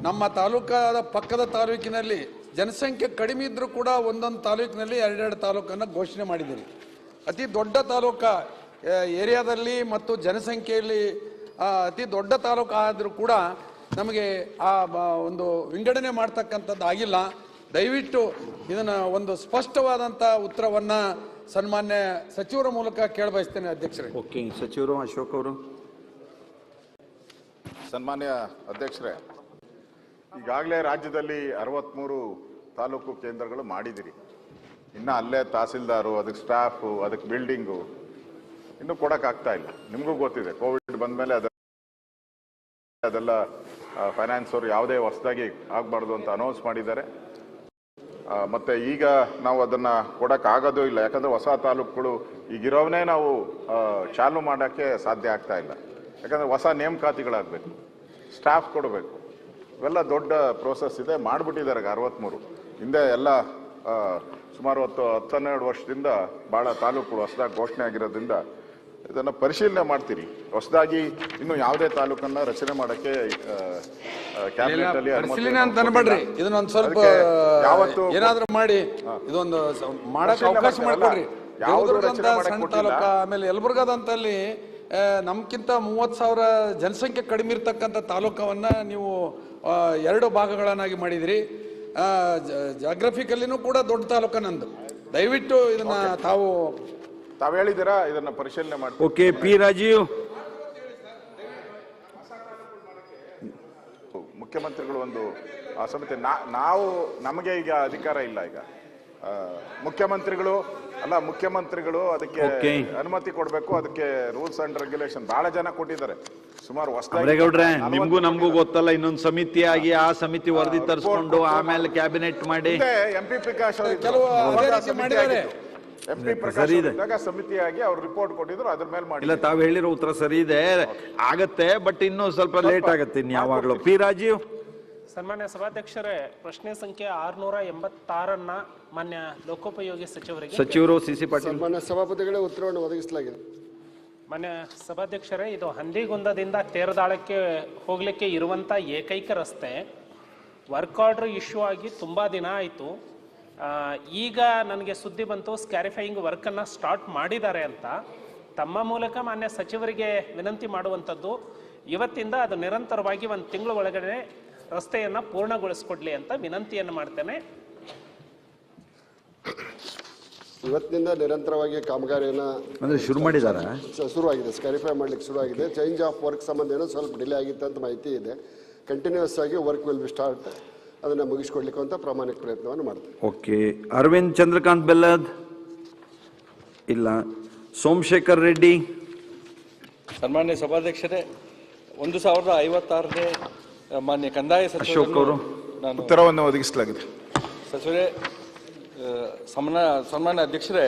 ನಮ್ಮ ತಾಲೂಕಾದ ಪಕ್ಕದ ತಾಲೂಕಿನಲ್ಲಿ ಜನಸಂಖ್ಯೆ ಕಡಿಮೆ ಇದ್ರೂ ಕೂಡ ಒಂದೊಂದು ತಾಲೂಕಿನಲ್ಲಿ 2 ತಾಲೂಕನ್ನು ಘೋಷಣೆ ಮಾಡಿದ್ದೀರಿ. ಅತಿ ದೊಡ್ಡ ತಾಲೂಕಾ ಏರಿಯಾದಲ್ಲಿ ಮತ್ತು ಜನಸಂಖ್ಯೆಯಲ್ಲಿ ಅತಿ ದೊಡ್ಡ ತಾಲೂಕು ಆದರೂ ಕೂಡ ನಮಗೆ ಆ ಒಂದು ವಿಂಗಡಣೆ ಮಾಡ್ತಕ್ಕಂಥದ್ದು ಆಗಿಲ್ಲ. ದಯವಿಟ್ಟು ಇದನ್ನ ಒಂದು ಸ್ಪಷ್ಟವಾದಂಥ ಉತ್ತರವನ್ನ ಸನ್ಮಾನ್ಯ ಸಚಿವರ ಮೂಲಕ ಕೇಳಬಯಸ್ತೇನೆ ಅಧ್ಯಕ್ಷರೇ. ಓಕೆ, ಸಚಿವರು ಅಶೋಕ್ ಅವರು. ಸನ್ಮಾನ್ಯ ಅಧ್ಯಕ್ಷರೇ, ಈಗಾಗಲೇ ರಾಜ್ಯದಲ್ಲಿ 63 ತಾಲೂಕು ಕೇಂದ್ರಗಳು ಮಾಡಿದಿರಿ. ಇನ್ನು ಅಲ್ಲೇ ತಹಸೀಲ್ದಾರು, ಅದಕ್ಕೆ ಸ್ಟಾಫು, ಅದಕ್ಕೆ ಬಿಲ್ಡಿಂಗು ಇನ್ನೂ ಕೊಡೋಕ್ಕಾಗ್ತಾ ಇಲ್ಲ. ನಿಮಗೂ ಗೊತ್ತಿದೆ, ಕೋವಿಡ್ ಬಂದ ಮೇಲೆ ಅದೆಲ್ಲ ಫೈನಾನ್ಸ್ ಅವರು ಯಾವುದೇ ಹೊಸದಾಗಿ ಆಗಬಾರ್ದು ಅಂತ ಅನೌನ್ಸ್ ಮಾಡಿದ್ದಾರೆ. ಮತ್ತು ಈಗ ನಾವು ಅದನ್ನು ಕೊಡೋಕ್ಕಾಗೋದು ಇಲ್ಲ. ಯಾಕಂದರೆ ಹೊಸ ತಾಲೂಕುಗಳು ಈಗಿರೋವನ್ನೇ ನಾವು ಚಾಲೂ ಮಾಡೋಕ್ಕೆ ಸಾಧ್ಯ ಆಗ್ತಾ ಇಲ್ಲ. ಯಾಕಂದರೆ ಹೊಸ ನೇಮಕಾತಿಗಳಾಗಬೇಕು, ಸ್ಟಾಫ್ ಕೊಡಬೇಕು, ಇವೆಲ್ಲ ದೊಡ್ಡ ಪ್ರೋಸೆಸ್ ಇದೆ. ಮಾಡಿಬಿಟ್ಟಿದ್ದಾರೆ 63. ಹಿಂದೆ ಎಲ್ಲ ಸುಮಾರು 10-12 ವರ್ಷದಿಂದ ಭಾಳ ತಾಲೂಕುಗಳು ಹೊಸದಾಗಿ ಘೋಷಣೆ ಆಗಿರೋದ್ರಿಂದ ಇದನ್ನು ಪರಿಶೀಲನೆ ಮಾಡ್ತೀರಿ. ಹೊಸದಾಗಿ ಇನ್ನು ಯಾವುದೇ ತಾಲೂಕನ್ನ ರಚನೆ ಮಾಡೋಕ್ಕೆ ಕ್ಯಾಬಿನೆಟ್ ಅಲ್ಲಿ ಪರಿಶೀಲನೆ ಅಂತ ಅನ್ಬೇಡ್ರಿ, ಇದನ್ನೊಂದು ಸ್ವಲ್ಪ ಏನಾದ್ರೂ ಮಾಡಿ ಇದೊಂದು ಮಾಡಕ್ಕೆ ಅವಕಾಶ ಮಾಡಿಕೊಡ್ರಿ. ದೇವದುರ್ಗದಂತ ಸಣ್ಣ ತಾಲೂಕ, ಆಮೇಲೆ ಯಲಬುರ್ಗಾದಂತಲ್ಲಿ ನಮ್ಗಿಂತ 30,000 ಜನಸಂಖ್ಯೆ ಕಡಿಮೆ ಇರ್ತಕ್ಕಂಥ ತಾಲೂಕವನ್ನ ನೀವು 2 ಭಾಗಗಳನ್ನಾಗಿ ಮಾಡಿದಿರಿ. ಜಾಗ್ರಫಿಕಲ್ಲಿನೂ ಕೂಡ ದೊಡ್ಡ ತಾಲೂಕ ನಂದು. ದಯವಿಟ್ಟು ಇದನ್ನ ತಾವು ಹೇಳಿದ್ದೀರಾ, ಇದನ್ನ ಪರಿಶೀಲನೆ ಮಾಡಿ. Okay, P Rajeev. ಮುಖ್ಯಮಂತ್ರಿಗಳು ಒಂದು ಸಮಿತಿ, ನಮಗೆ ಈಗ ಅಧಿಕಾರ ಇಲ್ಲ. ಈಗ ಮುಖ್ಯಮಂತ್ರಿಗಳು ಅದಕ್ಕೆ ಅನುಮತಿ ಕೊಡಬೇಕು. ಅದಕ್ಕೆ ರೂಲ್ಸ್ ಅಂಡ್ ರೆಗ್ಯುಲೇಷನ್ ಬಹಳ ಜನ ಕೊಟ್ಟಿದ್ದಾರೆ. ಸುಮಾರು ಅಮರೇಗೌಡ್ರೆ, ನಿಮ್ಗೂ ನಮಗೂ ಗೊತ್ತಲ್ಲ, ಇನ್ನೊಂದು ಸಮಿತಿ ಆಗಿ ಆ ಸಮಿತಿ ವರದಿ ತರಿಸ್ಕೊಂಡು ಆಮೇಲೆ ಕ್ಯಾಬಿನೆಟ್ ಮಾಡಿ MP ಪ್ರಕಾಶ್ ಸಮಿತಿಯಾಗಿ ಅವ್ರು ರಿಪೋರ್ಟ್ ಕೊಟ್ಟಿದ್ರು, ಅದ್ರ ಮೇಲೆ ಮಾಡಿ. ಇಲ್ಲ, ತಾವು ಹೇಳಿರೋ ಉತ್ತರ ಸರಿ ಇದೆ, ಆಗತ್ತೆ, ಬಟ್ ಇನ್ನೂ ಸ್ವಲ್ಪ ಲೇಟ್ ಆಗತ್ತೆ ಇನ್ನು ಯಾವಾಗಲೂ. ಪಿ ರಾಜೀವ್. ಸನ್ಮಾನ್ಯ ಸಭಾಧ್ಯಕ್ಷರೇ, ಪ್ರಶ್ನೆ ಸಂಖ್ಯೆ 686 ಮಾನ್ಯ ಲೋಕೋಪಯೋಗಿ ಸಚಿವರು ಸಿ.ಸಿ. ಪಾಟೀಲ್. ಮಾನ್ಯ ಸಭಾಪತಿಗಳೇ, ಉತ್ತರವನ್ನು ಒದಗಿಸಲಾಗಿದೆ. ಮಾನ್ಯ ಸಭಾಧ್ಯಕ್ಷರೇ, ಇದು ಹಂದಿಗುಂದದಿಂದ ತೇರದಾಳಕ್ಕೆ ಹೋಗ್ಲಿಕ್ಕೆ ಇರುವಂತ ಏಕೈಕ ರಸ್ತೆ. ವರ್ಕ್ ಆರ್ಡರ್ ಇಶ್ಯೂ ಆಗಿ ತುಂಬಾ ದಿನ ಆಯಿತು. ಈಗ ನನಗೆ ಸುದ್ದಿ ಬಂತು, ಸ್ಕ್ಯಾರಿಫೈಯಿಂಗ್ ವರ್ಕನ್ನು ಸ್ಟಾರ್ಟ್ ಮಾಡಿದ್ದಾರೆ ಅಂತ. ತಮ್ಮ ಮೂಲಕ ಮಾನ್ಯ ಸಚಿವರಿಗೆ ವಿನಂತಿ ಮಾಡುವಂಥದ್ದು, ಇವತ್ತಿಂದ ಅದು ನಿರಂತರವಾಗಿ 1 ತಿಂಗಳ ಒಳಗಡೆ ರಸ್ತೆಯನ್ನು ಪೂರ್ಣಗೊಳಿಸ್ಕೊಡ್ಲಿ ಅಂತ ವಿನಂತಿಯನ್ನು ಮಾಡ್ತೇನೆ. ಇವತ್ತಿನಿಂದ ನಿರಂತರವಾಗಿ ಕಾಮಗಾರಿಯನ್ನು ಶುರು ಮಾಡಿದ್ದಾರೆ, ಶುರುವಾಗಿದೆ. ಸ್ಕ್ಯಾರಿಫೈ ಮಾಡ್ಲಿಕ್ಕೆ ಶುರುವಾಗಿದೆ. ಚೇಂಜ್ ಆಫ್ ವರ್ಕ್ ಸಂಬಂಧ ಏನೋ ಸ್ವಲ್ಪ ಡಿಲೇ ಆಗಿತ್ತು ಅಂತ ಮಾಹಿತಿ ಇದೆ. ಕಂಟಿನ್ಯೂಸ್ ಆಗಿ ವರ್ಕ್ ವಿಲ್ ಬಿ ಸ್ಟಾರ್ಟ್. ಅದನ್ನು ಮುಗಿಸ್ಕೊಡ್ಲಿಕ್ಕೆ ಅಂತ ಪ್ರಾಮಾಣಿಕ ಪ್ರಯತ್ನವನ್ನು ಮಾಡ್ತೀವಿ. ಓಕೆ, ಅರವಿಂದ್ ಚಂದ್ರಕಾಂತ್ ಬೆಲ್ಲದ್ ಇಲ್ಲ. ಸೋಮಶೇಖರ್ ರೆಡ್ಡಿ. ಸನ್ಮಾನ್ಯ ಸಭಾಧ್ಯಕ್ಷರೇ, 1056ನೇ ಮಾನ್ಯ ಕಂದಾಯ ಸಚಿವರು ನಾನು ಉತ್ತರವನ್ನು ಒದಗಿಸಲಾಗಿದೆ. ಸಚಿವರೇ, ಸನ್ಮಾನ್ಯ ಅಧ್ಯಕ್ಷರೇ,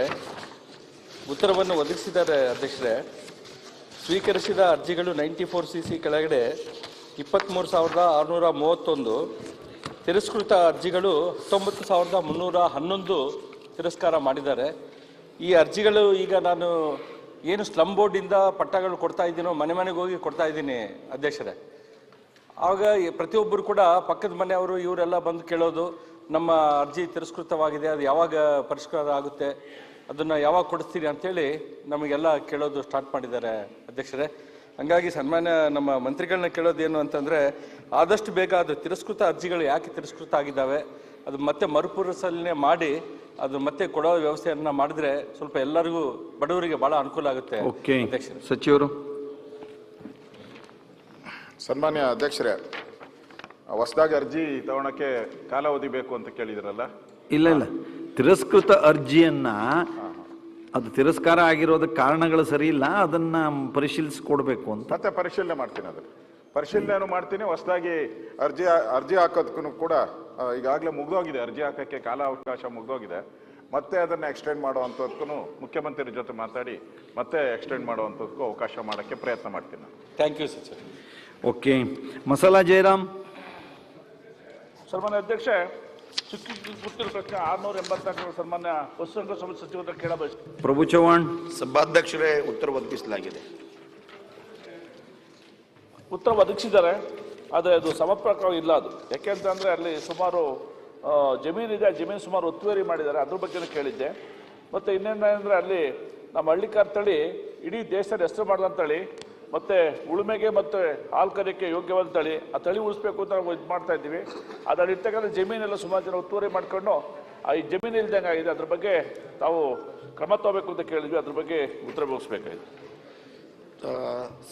ಉತ್ತರವನ್ನು ಒದಗಿಸಿದ್ದಾರೆ ಅಧ್ಯಕ್ಷರೇ. ಸ್ವೀಕರಿಸಿದ ಅರ್ಜಿಗಳು 94cc ಕೆಳಗಡೆ 23,631, ತಿರಸ್ಕೃತ ಅರ್ಜಿಗಳು 19,311 ತಿರಸ್ಕಾರ ಮಾಡಿದ್ದಾರೆ. ಈ ಅರ್ಜಿಗಳು ಈಗ ನಾನು ಏನು ಸ್ಲಮ್ ಬೋರ್ಡಿಂದ ಪಟ್ಟಗಳು ಕೊಡ್ತಾ ಇದ್ದೀನೋ ಮನೆ ಮನೆಗೆ ಹೋಗಿ ಕೊಡ್ತಾ ಇದ್ದೀನಿ ಅಧ್ಯಕ್ಷರೇ. ಆಗ ಪ್ರತಿಯೊಬ್ಬರು ಕೂಡ ಪಕ್ಕದ ಮನೆಯವರು ಇವರೆಲ್ಲ ಬಂದು ಕೇಳೋದು, ನಮ್ಮ ಅರ್ಜಿ ತಿರಸ್ಕೃತವಾಗಿದೆ, ಅದು ಯಾವಾಗ ಪರಿಷ್ಕಾರ ಆಗುತ್ತೆ, ಅದನ್ನು ಯಾವಾಗ ಕೊಡಿಸ್ತೀರಿ ಅಂತೇಳಿ ನಮಗೆಲ್ಲ ಕೇಳೋದು ಸ್ಟಾರ್ಟ್ ಮಾಡಿದ್ದಾರೆ ಅಧ್ಯಕ್ಷರೇ. ಹಾಗಾಗಿ ಸನ್ಮಾನ್ಯ ನಮ್ಮ ಮಂತ್ರಿಗಳನ್ನ ಕೇಳೋದೇನು ಅಂತಂದರೆ, ಆದಷ್ಟು ಬೇಗ ಅದು ತಿರಸ್ಕೃತ ಅರ್ಜಿಗಳು ಯಾಕೆ ತಿರಸ್ಕೃತ ಆಗಿದ್ದಾವೆ ಅದು ಮತ್ತೆ ಮರುಪರಿಶೀಲನೆ ಮಾಡಿ ಅದು ಮತ್ತೆ ಕೊಡೋ ವ್ಯವಸ್ಥೆಯನ್ನು ಮಾಡಿದ್ರೆ ಸ್ವಲ್ಪ ಎಲ್ಲರಿಗೂ ಬಡವರಿಗೆ ಬಹಳ ಅನುಕೂಲ ಆಗುತ್ತೆ. ಅಧ್ಯಕ್ಷರೇ, ಸಚಿವರು. ಸನ್ಮಾನ್ಯ ಅಧ್ಯಕ್ಷರೇ, ಹೊಸದಾಗಿ ಅರ್ಜಿ ತಗೊಳಕ್ಕೆ ಕಾಲಾವಧಿ ಬೇಕು ಅಂತ ಕೇಳಿದ್ರಲ್ಲ? ಇಲ್ಲ, ತಿರಸ್ಕೃತ ಅರ್ಜಿಯನ್ನ ಅದು ತಿರಸ್ಕಾರ ಆಗಿರೋದಕ್ಕೆ ಕಾರಣಗಳು ಸರಿ ಇಲ್ಲ, ಅದನ್ನ ಪರಿಶೀಲಿಸಿಕೊಡ್ಬೇಕು ಅಂತ. ಮತ್ತೆ ಪರಿಶೀಲನೆ ಮಾಡ್ತೀನಿ, ಅದನ್ನು ಪರಿಶೀಲನೆ ಮಾಡ್ತೀನಿ. ಹೊಸದಾಗಿ ಅರ್ಜಿ ಹಾಕೋದಕ್ಕೂ ಕೂಡ ಈಗಾಗಲೇ ಮುಗ್ದೋಗಿದೆ, ಅರ್ಜಿ ಹಾಕೋಕ್ಕೆ ಕಾಲಾವಕಾಶ ಮುಗ್ದೋಗಿದೆ. ಮತ್ತೆ ಅದನ್ನು ಎಕ್ಸ್ಟೆಂಡ್ ಮಾಡುವಂಥದ್ದಕ್ಕೂ ಮುಖ್ಯಮಂತ್ರಿ ಜೊತೆ ಮಾತಾಡಿ ಮತ್ತೆ ಎಕ್ಸ್ಟೆಂಡ್ ಮಾಡುವಂಥದ್ದಕ್ಕೂ ಅವಕಾಶ ಮಾಡೋಕ್ಕೆ ಪ್ರಯತ್ನ ಮಾಡ್ತೀನಿ. ಥ್ಯಾಂಕ್ ಯು ಸಚಿವ. ಓಕೆ, ಮಸಾಲಾ ಜಯರಾಮ್. ಸನ್ಮಾನ್ಯ ಅಧ್ಯಕ್ಷ, ಗೊತ್ತಿರೋ ಪ್ರಶ್ನೆ 684 ಸನ್ಮಾನ್ಯ ಪಶುಸಂಗೋಪನಾ ಸಮಿತಿ ಸಚಿವರ ಕೇಳಬಯಸ್ತೀನಿ. ಪ್ರಭು ಚವ್ಹಾಣ್. ಸಭಾಧ್ಯಕ್ಷರೇ, ಉತ್ತರ ಒದಗಿಸಲಾಗಿದೆ. ಉತ್ತರ ಒದಗಿಸಿದ್ದಾರೆ, ಆದರೆ ಅದು ಸಮರ್ಪಕವಾಗಿ ಇಲ್ಲ. ಅದು ಯಾಕೆಂತಂದರೆ ಅಲ್ಲಿ ಸುಮಾರು ಜಮೀನಿದೆ, ಜಮೀನು ಸುಮಾರು ಒತ್ತುವರಿ ಮಾಡಿದ್ದಾರೆ, ಅದ್ರ ಬಗ್ಗೆನೂ ಕೇಳಿದ್ದೆ. ಮತ್ತು ಇನ್ನೇನಂದರೆ ಅಲ್ಲಿ ನಮ್ಮ ಹಳ್ಳಿಕಾರ್ ತಳಿ ಇಡೀ ದೇಶದಲ್ಲಿ ಹೆಸರು ಮಾಡಿದಂಥ ತಳಿ, ಮತ್ತು ಉಳುಮೆಗೆ ಮತ್ತು ಹಾಲು ಕರೆಯೋಕ್ಕೆ ಯೋಗ್ಯವಾದ ತಳಿ, ಆ ತಳಿ ಉಳಿಸ್ಬೇಕು ಅಂತ ನಾವು ಇದು ಮಾಡ್ತಾ ಇದ್ದೀವಿ. ಅದರಲ್ಲಿ ಇರ್ತಕ್ಕಂಥ ಜಮೀನೆಲ್ಲ ಸುಮಾರು ಜನ ಒತ್ತುವರಿ ಮಾಡ್ಕೊಂಡು ಈ ಜಮೀನು ಇಲ್ದಂಗೆ ಆಗಿದೆ, ಅದ್ರ ಬಗ್ಗೆ ತಾವು ಕ್ರಮ ತಗೋಬೇಕು ಅಂತ ಕೇಳಿದ್ವಿ, ಅದ್ರ ಬಗ್ಗೆ ಉತ್ತರ ಬೋಗಿಸ್ಬೇಕಾಗಿದೆ.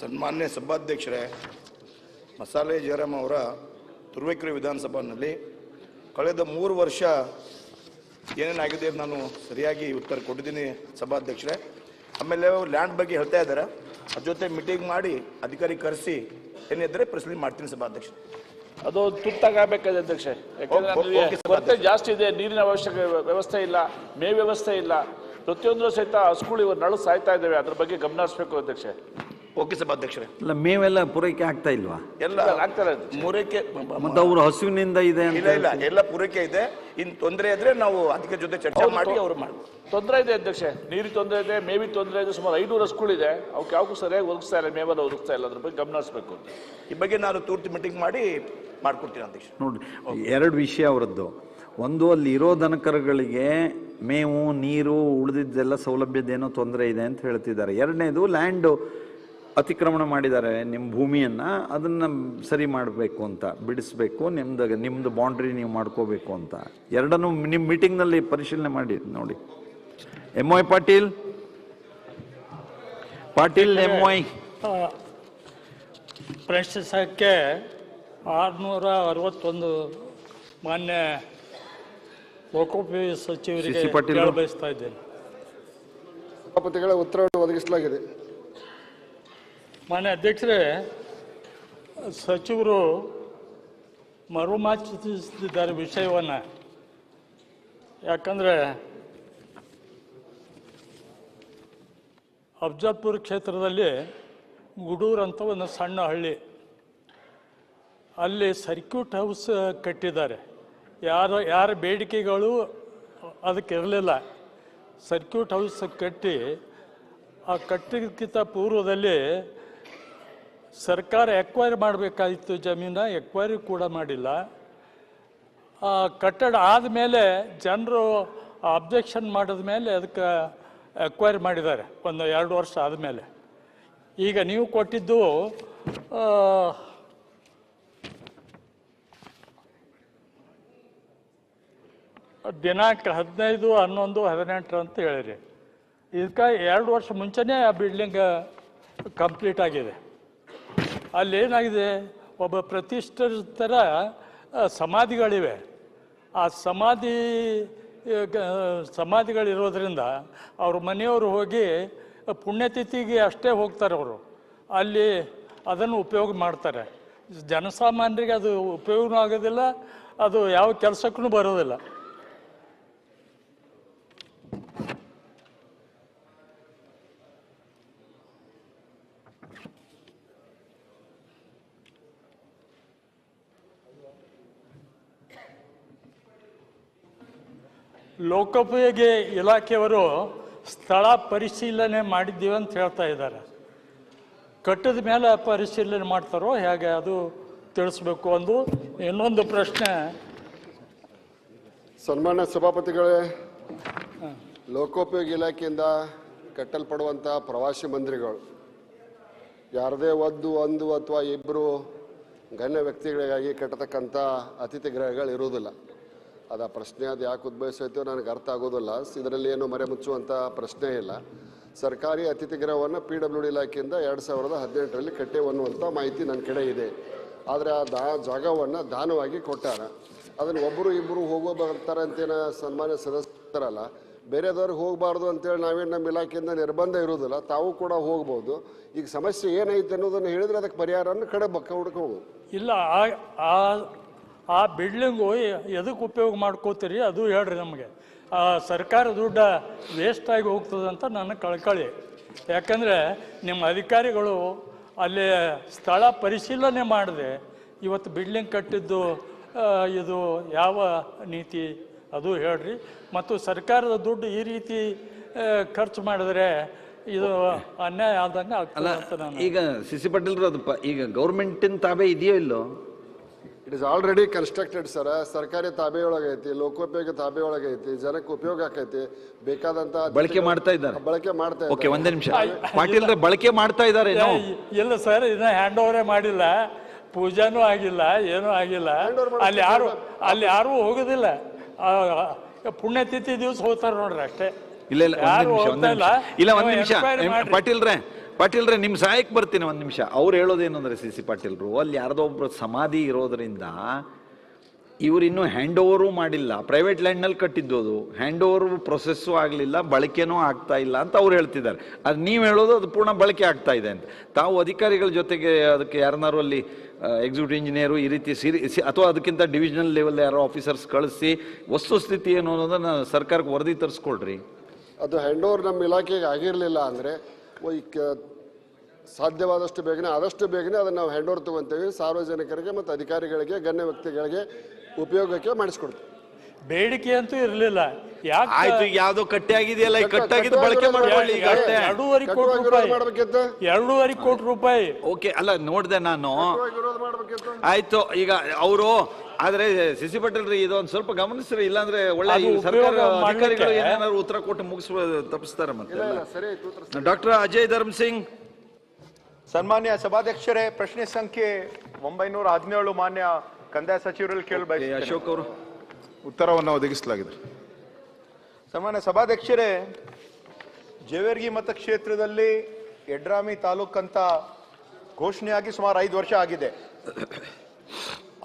ಸನ್ಮಾನ್ಯ ಸಭಾಧ್ಯಕ್ಷರೇ, ಮಸಾಲೆ ಜಯರಾಮ್ ಅವರ ತುರುವೇಕೆರೆ ವಿಧಾನಸಭೆಯಲ್ಲಿ ಕಳೆದ 3 ವರ್ಷ ಏನೇನಾಗಿದೆ ನಾನು ಸರಿಯಾಗಿ ಉತ್ತರ ಕೊಟ್ಟಿದ್ದೀನಿ ಸಭಾಧ್ಯಕ್ಷರೇ. ಆಮೇಲೆ ಲ್ಯಾಂಡ್ ಬಗ್ಗೆ ಹೇಳ್ತಾ ಇದ್ದಾರೆ, ಅದ್ರ ಜೊತೆ ಮೀಟಿಂಗ್ ಮಾಡಿ ಅಧಿಕಾರಿ ಕರೆಸಿ ಏನಿದ್ರೆ ಪರಿಶೀಲನೆ ಮಾಡ್ತೀನಿ ಸಭಾಧ್ಯಕ್ಷ. ಅದು ತುರ್ತಾಗಬೇಕಾಗಿದೆ ಅಧ್ಯಕ್ಷ, ಯಾಕಂದ್ರೆ ಕೊರತೆ ಜಾಸ್ತಿ ಇದೆ, ನೀರಿನ ವ್ಯವಸ್ಥೆ ಇಲ್ಲ, ಮೇ ವ್ಯವಸ್ಥೆ ಇಲ್ಲ, ಪ್ರತಿಯೊಂದು ಸಹಿತ ಹಸುಗಳು ಇವರು ನಳು ಸಾಯ್ತಾ ಇದ್ದೇವೆ, ಅದ್ರ ಬಗ್ಗೆ ಗಮನ ಹರಿಸಬೇಕು ಅಧ್ಯಕ್ಷ. ಓಕೆ ಸಭಾಧ್ಯಕ್ಷರೇ. ಇಲ್ಲ, ಮೇವೆಲ್ಲ ಪೂರೈಕೆ ಆಗ್ತಾ ಇಲ್ವಾ? ಎಲ್ಲ ಆಗ್ತಾರೆ, ಪೂರೈಕೆ ಮತ್ತೆ ಅವರು ಹಸುವಿನಿಂದ ಇದೆ ಅಂತ. ಇಲ್ಲ, ಎಲ್ಲ ಪೂರೈಕೆ ಇದೆ. ಇನ್ನು ತೊಂದರೆ ಇದ್ರೆ ನಾವು ಅಧಿಕಾರಿ ಜೊತೆ ಚರ್ಚೆ ಮಾಡಿ ಅವರು ಮಾಡಿ. ತೊಂದರೆ ಇದೆ ಅಧ್ಯಕ್ಷ, ನೀರಿನ ತೊಂದರೆ ಇದೆ, ಮೇವಿನ ತೊಂದರೆ ಇದೆ, ಸುಮಾರು 500 ಹಸುಗಳಿದೆ, ಅವಕ್ಕೆ ಯಾವಕ್ಕೂ ಸರಿಯಾಗಿ ಒದಗಿಸ್ತಾ ಇಲ್ಲ, ಮೇವೆಲ್ಲ ಒದಗಿಸ್ತಾ ಇಲ್ಲ, ಅದ್ರ ಬಗ್ಗೆ ಗಮನ ಹರಿಸಬೇಕು ಅಂತ. ಈ ಬಗ್ಗೆ ನಾನು ತುರ್ತು ಮೀಟಿಂಗ್ ಮಾಡಿ ಮಾಡ್ಕೊಡ್ತೀನಿ ಅಧ್ಯಕ್ಷ. ನೋಡಿ, 2 ವಿಷಯ ಅವರದ್ದು. ಒಂದು, ಅಲ್ಲಿ ಇರೋ ದನಕರುಗಳಿಗೆ ಮೇವು, ನೀರು, ಉಳಿದಿದ್ದೆಲ್ಲ ಸೌಲಭ್ಯದೇನೋ ತೊಂದರೆ ಇದೆ ಅಂತ ಹೇಳ್ತಿದ್ದಾರೆ. 2ನೇದು, ಲ್ಯಾಂಡ್ ಅತಿಕ್ರಮಣ ಮಾಡಿದ್ದಾರೆ ನಿಮ್ಮ ಭೂಮಿಯನ್ನು, ಅದನ್ನು ಸರಿ ಮಾಡಬೇಕು ಅಂತ, ಬಿಡಿಸ್ಬೇಕು, ನಿಮ್ಮದು ಬೌಂಡ್ರಿ ನೀವು ಮಾಡ್ಕೋಬೇಕು ಅಂತ. 2ನ್ನು ನಿಮ್ಮ ಮೀಟಿಂಗ್ನಲ್ಲಿ ಪರಿಶೀಲನೆ ಮಾಡಿ ನೋಡಿ. MY ಪಾಟೀಲ್ MY ಪ್ರಶ್ನಿಸಕ್ಕೆ 661 ಮಾನ್ಯ ಲೋಕೋಪಯೋಗಿ ಸಚಿವರಿಗೆ ಬಯಸ್ತಾ ಇದ್ದೇನೆ. ಸಭಾಪತಿಗಳ ಉತ್ತರವನ್ನು ಒದಗಿಸಲಾಗಿದೆ. ಮಾನ್ಯ ಅಧ್ಯಕ್ಷರೇ, ಸಚಿವರು ಮರುಮಾಚಿಸಿದ್ದಾರೆ ವಿಷಯವನ್ನು. ಯಾಕಂದರೆ ಅಫ್ಜಲ್ಪುರ ಕ್ಷೇತ್ರದಲ್ಲಿ ಗುಡೂರು ಅಂತ ಒಂದು ಸಣ್ಣ ಹಳ್ಳಿ, ಅಲ್ಲಿ ಸರ್ಕ್ಯೂಟ್ ಹೌಸ್ ಕಟ್ಟಿದ್ದಾರೆ. ಯಾರ ಬೇಡಿಕೆಗಳು ಅದಕ್ಕೆ ಇರಲಿಲ್ಲ. ಸರ್ಕ್ಯೂಟ್ ಹೌಸ್ ಕಟ್ಟಿ ಆ ಕಟ್ಟಿದ್ದಕ್ಕಿಂತ ಪೂರ್ವದಲ್ಲಿ ಸರ್ಕಾರ ಎಕ್ವೈರ್ ಮಾಡಬೇಕಾಗಿತ್ತು ಜಮೀನ, ಎಕ್ವೈರಿ ಕೂಡ ಮಾಡಿಲ್ಲ. ಕಟ್ಟಡ ಆದಮೇಲೆ ಜನರು ಅಬ್ಜೆಕ್ಷನ್ ಮಾಡಿದ ಮೇಲೆ ಅದಕ್ಕೆ ಎಕ್ವೈರ್ ಮಾಡಿದ್ದಾರೆ, ಒಂದು 2 ವರ್ಷ ಆದಮೇಲೆ. ಈಗ ನೀವು ಕೊಟ್ಟಿದ್ದು ದಿನಾಂಕ 15, 11, 18 ಅಂತ ಹೇಳಿರಿ. ಇದಕ್ಕೆ 2 ವರ್ಷ ಮುಂಚೆನೇ ಆ ಬಿಲ್ಡಿಂಗ್ ಕಂಪ್ಲೀಟ್ ಆಗಿದೆ. ಅಲ್ಲೇನಾಗಿದೆ, ಒಬ್ಬ ಪ್ರತಿಷ್ಠಿತರ ಸಮಾಧಿಗಳಿವೆ. ಆ ಸಮಾಧಿಗಳಿರೋದ್ರಿಂದ ಅವ್ರ ಮನೆಯವರು ಹೋಗಿ ಪುಣ್ಯತಿಥಿಗೆ ಅಷ್ಟೇ ಹೋಗ್ತಾರೆ ಅವರು. ಅಲ್ಲಿ ಅದನ್ನು ಉಪಯೋಗ ಮಾಡ್ತಾರೆ. ಜನಸಾಮಾನ್ಯರಿಗೆ ಅದು ಉಪಯೋಗನೂ ಆಗೋದಿಲ್ಲ, ಅದು ಯಾವ ಕೆಲಸಕ್ಕೂ ಬರೋದಿಲ್ಲ. ಲೋಕೋಪಯೋಗಿ ಇಲಾಖೆಯವರು ಸ್ಥಳ ಪರಿಶೀಲನೆ ಮಾಡಿದ್ದೀವಿ ಅಂತ ಹೇಳ್ತಾ ಇದ್ದಾರೆ. ಕಟ್ಟಿದ ಮೇಲೆ ಪರಿಶೀಲನೆ ಮಾಡ್ತಾರೋ ಹೇಗೆ ಅದು ತಿಳಿಸ್ಬೇಕು. ಇನ್ನೊಂದು ಪ್ರಶ್ನೆ. ಸನ್ಮಾನ್ಯ ಸಭಾಪತಿಗಳೇ, ಲೋಕೋಪಯೋಗಿ ಇಲಾಖೆಯಿಂದ ಕಟ್ಟಲ್ಪಡುವಂಥ ಪ್ರವಾಸಿ ಮಂದಿರಗಳು ಯಾರದೇ ಒಂದು ಅಥವಾ ಇಬ್ಬರು ಗಣ್ಯ ವ್ಯಕ್ತಿಗಳಿಗಾಗಿ ಕಟ್ಟತಕ್ಕಂಥ ಅತಿಥಿ ಗೃಹಗಳು ಇರುವುದಿಲ್ಲ. ಅದು ಆ ಪ್ರಶ್ನೆ ಅದು ಯಾಕೆ ಉದ್ಭವಿಸೈತೋ ನನಗೆ ಅರ್ಥ ಆಗೋದಿಲ್ಲ. ಇದರಲ್ಲಿ ಏನು ಮರೆ ಮುಚ್ಚುವಂಥ ಪ್ರಶ್ನೆ ಇಲ್ಲ. ಸರ್ಕಾರಿ ಅತಿಥಿ ಗೃಹವನ್ನು PWD ಇಲಾಖೆಯಿಂದ 2018ರಲ್ಲಿ ಕಟ್ಟೇವು ಅನ್ನುವಂಥ ಮಾಹಿತಿ ನನ್ನ ಕಡೆ ಇದೆ. ಆದರೆ ಆ ಜಾಗವನ್ನು ದಾನವಾಗಿ ಕೊಟ್ಟಾರ. ಅದನ್ನು ಒಬ್ಬರು ಇಬ್ಬರು ಬರ್ತಾರೆ ಅಂತೇನು ಸನ್ಮಾನ್ಯ ಸದಸ್ಯರಲ್ಲ, ಬೇರೆದವ್ರಿಗೆ ಹೋಗಬಾರ್ದು ಅಂತೇಳಿ ನಾವೇನು ನಮ್ಮ ಇಲಾಖೆಯಿಂದ ನಿರ್ಬಂಧ ಇರೋದಿಲ್ಲ. ತಾವು ಕೂಡ ಹೋಗ್ಬೋದು. ಈಗ ಸಮಸ್ಯೆ ಏನೈತೆ ಅನ್ನೋದನ್ನು ಹೇಳಿದ್ರೆ ಅದಕ್ಕೆ ಪರಿಹಾರವನ್ನು ಕಡೆ ಹುಡ್ಕೋಬೋದು. ಇಲ್ಲ, ಆ ಬಿಲ್ಡಿಂಗು ಎದಕ್ಕೆ ಉಪಯೋಗ ಮಾಡ್ಕೋತೀರಿ ಅದು ಹೇಳ್ರಿ ನಮಗೆ. ಸರ್ಕಾರ ದುಡ್ಡು ವೇಸ್ಟ್ ಆಗಿ ಹೋಗ್ತದೆ ಅಂತ ನನ್ನ ಕಳ್ಕಳಿ. ಯಾಕಂದರೆ ನಿಮ್ಮ ಅಧಿಕಾರಿಗಳು ಅಲ್ಲಿ ಸ್ಥಳ ಪರಿಶೀಲನೆ ಮಾಡಿದೆ ಇವತ್ತು ಬಿಲ್ಡಿಂಗ್ ಕಟ್ಟಿದ್ದು ಇದು ಯಾವ ನೀತಿ ಅದು ಹೇಳ್ರಿ. ಮತ್ತು ಸರ್ಕಾರದ ದುಡ್ಡು ಈ ರೀತಿ ಖರ್ಚು ಮಾಡಿದ್ರೆ ಇದು ಅನ್ಯಾಯ ಆದಂಗೆ ಆಗ್ತದೆ ಅಂತ ನಾನು. ಈಗ ಸಿ ಪಾಟೀಲ್ರು ಅದು ಈಗ ಗೌರ್ಮೆಂಟಿನ ತಾಬೆ ಇದೆಯೋ ಇಲ್ಲೋ? It is already constructed sir. ಸರ್ಕಾರಿ ತಾಬೆ ಒಳಗೈತಿ, ಲೋಕೋಪಯೋಗಿ ತಾಬೆ ಒಳಗೈತಿ, ಜನಕ್ಕೆ ಉಪಯೋಗ ಆಕೈತಿ. ಬೇಕಾದಂತ ಬಳಕೆ ಮಾಡ್ತಾ ಇದ್ದಾರೆ. ಬಳಕೆ ಮಾಡ್ತಾ ಇದ್ದಾರೆ. ಓಕೆ, ಒಂದೇ ನಿಮಿಷ. ಪಾಟೀಲ್ ಬಳಕೆ ಮಾಡ್ತಾ ಇದ್ದಾರೆ? ಇಲ್ಲ ಸರ್, ಇದನ್ನ ಹ್ಯಾಂಡ್ ಓವರೇ ಮಾಡಿಲ್ಲ, ಪೂಜಾನೂ ಆಗಿಲ್ಲ, ಏನೂ ಆಗಿಲ್ಲ. ಅಲ್ಲಿ ಯಾರು ಹೋಗೋದಿಲ್ಲ. ಪುಣ್ಯತಿಥಿ ದಿವಸ ಹೋಗ್ತಾರೆ ನೋಡ್ರಿ ಅಷ್ಟೇ. ಇಲ್ಲ ಒಂದ್ ನಿಮಿಷ ಪಾಟೀಲ್ರೆ ನಿಮ್ ಸಹಾಯಕ್ಕೆ ಬರ್ತೀನಿ ಒಂದ್ ನಿಮಿಷ. ಅವ್ರು ಹೇಳೋದೇನು ಅಂದ್ರೆ ಸಿ ಪಾಟೀಲ್ರು ಅಲ್ಲಿ ಯಾರ್ದೋ ಒಬ್ರು ಸಮಾಧಿ ಇರೋದ್ರಿಂದ ಇವ್ರು ಇನ್ನೂ ಹ್ಯಾಂಡ್ ಓವರು ಮಾಡಿಲ್ಲ. ಪ್ರೈವೇಟ್ ಲ್ಯಾಂಡ್ನಲ್ಲಿ ಕಟ್ಟಿದ್ದು, ಅದು ಹ್ಯಾಂಡ್ ಓವರ್ ಪ್ರೊಸೆಸ್ಸು ಆಗಲಿಲ್ಲ, ಬಳಕೆನೂ ಆಗ್ತಾ ಇಲ್ಲ ಅಂತ ಅವ್ರು ಹೇಳ್ತಿದ್ದಾರೆ. ಅದು ನೀವು ಹೇಳೋದು ಅದು ಪೂರ್ಣ ಬಳಕೆ ಆಗ್ತಾ ಇದೆ ಅಂತ. ತಾವು ಅಧಿಕಾರಿಗಳ ಜೊತೆಗೆ ಅದಕ್ಕೆ ಯಾರನ್ನಾರು ಅಲ್ಲಿ ಎಕ್ಸಿಕ್ಯೂಟಿವ್ ಇಂಜಿನಿಯರು ಈ ರೀತಿ ಅಥವಾ ಅದಕ್ಕಿಂತ ಡಿವಿಷನಲ್ ಲೆವೆಲ್ ಯಾರೋ ಆಫೀಸರ್ಸ್ ಕಳಿಸಿ ವಸ್ತುಸ್ಥಿತಿ ಏನು ಅನ್ನೋದನ್ನು ಸರ್ಕಾರಕ್ಕೆ ವರದಿ ತರಿಸ್ಕೊಳ್ರಿ. ಅದು ಹ್ಯಾಂಡ್ ಓವರ್ ನಮ್ಮ ಇಲಾಖೆಗೆ ಆಗಿರಲಿಲ್ಲ ಅಂದರೆ ಸಾಧ್ಯವಾದಷ್ಟು ಬೇಗನೆ ಆದಷ್ಟು ಬೇಗನೆ ಅದನ್ನು ನಾವು ಹ್ಯಾಂಡ್ ಓವರ್ ತಗೊಂತೀವಿ. ಸಾರ್ವಜನಿಕರಿಗೆ ಮತ್ತು ಅಧಿಕಾರಿಗಳಿಗೆ ಗಣ್ಯ ವ್ಯಕ್ತಿಗಳಿಗೆ ಉಪಯೋಗಕ್ಕೆ ಮಾಡಿಸ್ಕೊಡ್ತೀವಿ. ಬೇಡಿಕೆ ಅಂತೂ ಇರಲಿಲ್ಲ. ಆಯ್ತು, ಈಗ ಯಾವ್ದೋ ಕಟ್ಟೆ ಆಗಿದೆಯಲ್ಲ, ಕಟ್ಟಾಗಿದ್ದು ಬಳಕೆ ಮಾಡ್ಕೊಳ್ಳಿ. ಈಗ 2.5 ಕೋಟಿ ರೂಪಾಯಿ. ಓಕೆ, ಅಲ್ಲ ನೋಡ್ದೆ ನಾನು. ಆಯ್ತು, ಈಗ ಅವರು ಆದ್ರೆ ಸಿ ಪಾಟೀಲ್ರಿ ಇದೊಂದು ಸ್ವಲ್ಪ ಗಮನಿಸ್ರಿ, ಇಲ್ಲಾಂದ್ರೆ ಒಳ್ಳೆ ಸರ್ಕಾರ ಅಧಿಕಾರಿಗಳು ಏನೇನಾದ್ರು ಉತ್ತರ ಕೊಟ್ಟು ತಪ್ಪಿಸ್ತಾರೆ. ಮತ್ತೆ ಡಾಕ್ಟರ್ ಅಜಯ್ ಧರ್ಮ್ ಸಿಂಗ್. ಸನ್ಮಾನ್ಯ ಸಭಾಧ್ಯಕ್ಷರೇ, ಪ್ರಶ್ನೆ ಸಂಖ್ಯೆ 917 ಮಾನ್ಯ ಕಂದಾಯ ಸಚಿವರಲ್ಲಿ ಕೇಳಬೇಕು. ಅಶೋಕ್ ಅವರು ಉತ್ತರವನ್ನು ಒದಗಿಸಲಾಗಿದೆ. ಸನ್ಮಾನ್ಯ ಸಭಾಧ್ಯಕ್ಷರೇ, ಜೇವರ್ಗಿ ಮತಕ್ಷೇತ್ರದಲ್ಲಿ ಯಡ್ರಾಮಿ ತಾಲೂಕಂತ ಘೋಷಣೆಯಾಗಿ ಸುಮಾರು 5 ವರ್ಷ ಆಗಿದೆ.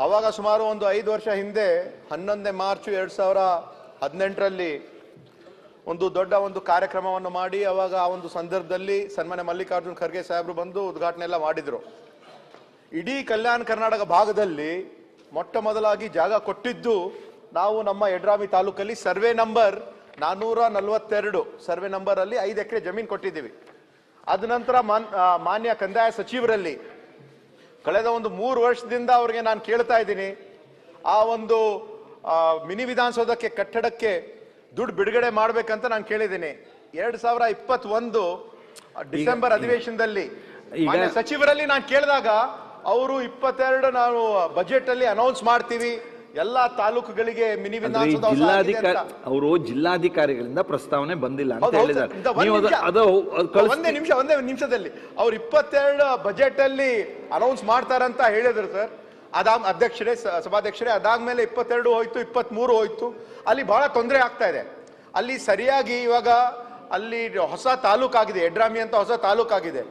ಆವಾಗ ಸುಮಾರು ಒಂದು 5 ವರ್ಷ ಹಿಂದೆ 11 ಮಾರ್ಚ್ 2018ರಲ್ಲಿ ಒಂದು ದೊಡ್ಡ ಒಂದು ಕಾರ್ಯಕ್ರಮವನ್ನು ಮಾಡಿ ಅವಾಗ ಆ ಒಂದು ಸಂದರ್ಭದಲ್ಲಿ ಸನ್ಮಾನ್ಯ ಮಲ್ಲಿಕಾರ್ಜುನ್ ಖರ್ಗೆ ಸಾಹೇಬರು ಬಂದು ಉದ್ಘಾಟನೆ ಎಲ್ಲ ಮಾಡಿದ್ರು. ಇಡೀ ಕಲ್ಯಾಣ ಕರ್ನಾಟಕ ಭಾಗದಲ್ಲಿ ಮೊಟ್ಟ ಮೊದಲಾಗಿ ಜಾಗ ಕೊಟ್ಟಿದ್ದು ನಾವು ನಮ್ಮ ಯಡ್ರಾಮಿ ತಾಲೂಕಲ್ಲಿ ಸರ್ವೆ ನಂಬರ್ 442 ಸರ್ವೆ ನಂಬರ್ ಅಲ್ಲಿ 5 ಎಕರೆ ಜಮೀನು ಕೊಟ್ಟಿದ್ದೀವಿ. ಅದ ನಂತರ ಮಾನ್ಯ ಕಂದಾಯ ಸಚಿವರಲ್ಲಿ ಕಳೆದ ಒಂದು 3 ವರ್ಷದಿಂದ ಅವ್ರಿಗೆ ನಾನು ಕೇಳ್ತಾ ಇದ್ದೀನಿ, ಆ ಒಂದು ಮಿನಿ ವಿಧಾನಸೌಧಕ್ಕೆ ಕಟ್ಟಡಕ್ಕೆ ದುಡ್ಡು ಬಿಡುಗಡೆ ಮಾಡ್ಬೇಕಂತ ನಾನು ಕೇಳಿದ್ದೀನಿ. 2021 ಡಿಸೆಂಬರ್ ಅಧಿವೇಶನದಲ್ಲಿ ಮಾನ್ಯ ಸಚಿವರಲ್ಲಿ ನಾನು ಕೇಳಿದಾಗ ಅವರು 22 ನಾವು ಬಜೆಟ್ ಅಲ್ಲಿ ಅನೌನ್ಸ್ ಮಾಡ್ತೀವಿ ಎಲ್ಲಾ ತಾಲೂಕುಗಳಿಗೆ ಮಿನಿ ವಿಧಾನಸೌಧ. ಅವರು ಜಿಲ್ಲಾಧಿಕಾರಿಗಳಿಂದ ಪ್ರಸ್ತಾವನೆ ಬಂದಿಲ್ಲ ಅಂತ ಹೇಳಿದ್ದಾರೆ. ಒಂದೇ ನಿಮಿಷದಲ್ಲಿ ಅವ್ರು 22 ಬಜೆಟ್ ಅಲ್ಲಿ ಅನೌನ್ಸ್ ಮಾಡ್ತಾರಂತ ಹೇಳಿದ್ರು ಸರ್. ಅಧ್ಯಕ್ಷರೇ, ಸಭಾಧ್ಯಕ್ಷರೇ, ಅದಾದ್ಮೇಲೆ 22 ಹೋಯ್ತು, 23 ಹೋಯ್ತು. ಅಲ್ಲಿ ಬಹಳ ತೊಂದರೆ ಆಗ್ತಾ ಇದೆ. ಅಲ್ಲಿ ಸರಿಯಾಗಿ ಇವಾಗ ಅಲ್ಲಿ ಹೊಸ ತಾಲೂಕಾಗಿದೆ, ಯಡ್ರಾಮಿ ಅಂತ ಹೊಸ ತಾಲೂಕಾಗಿದೆ.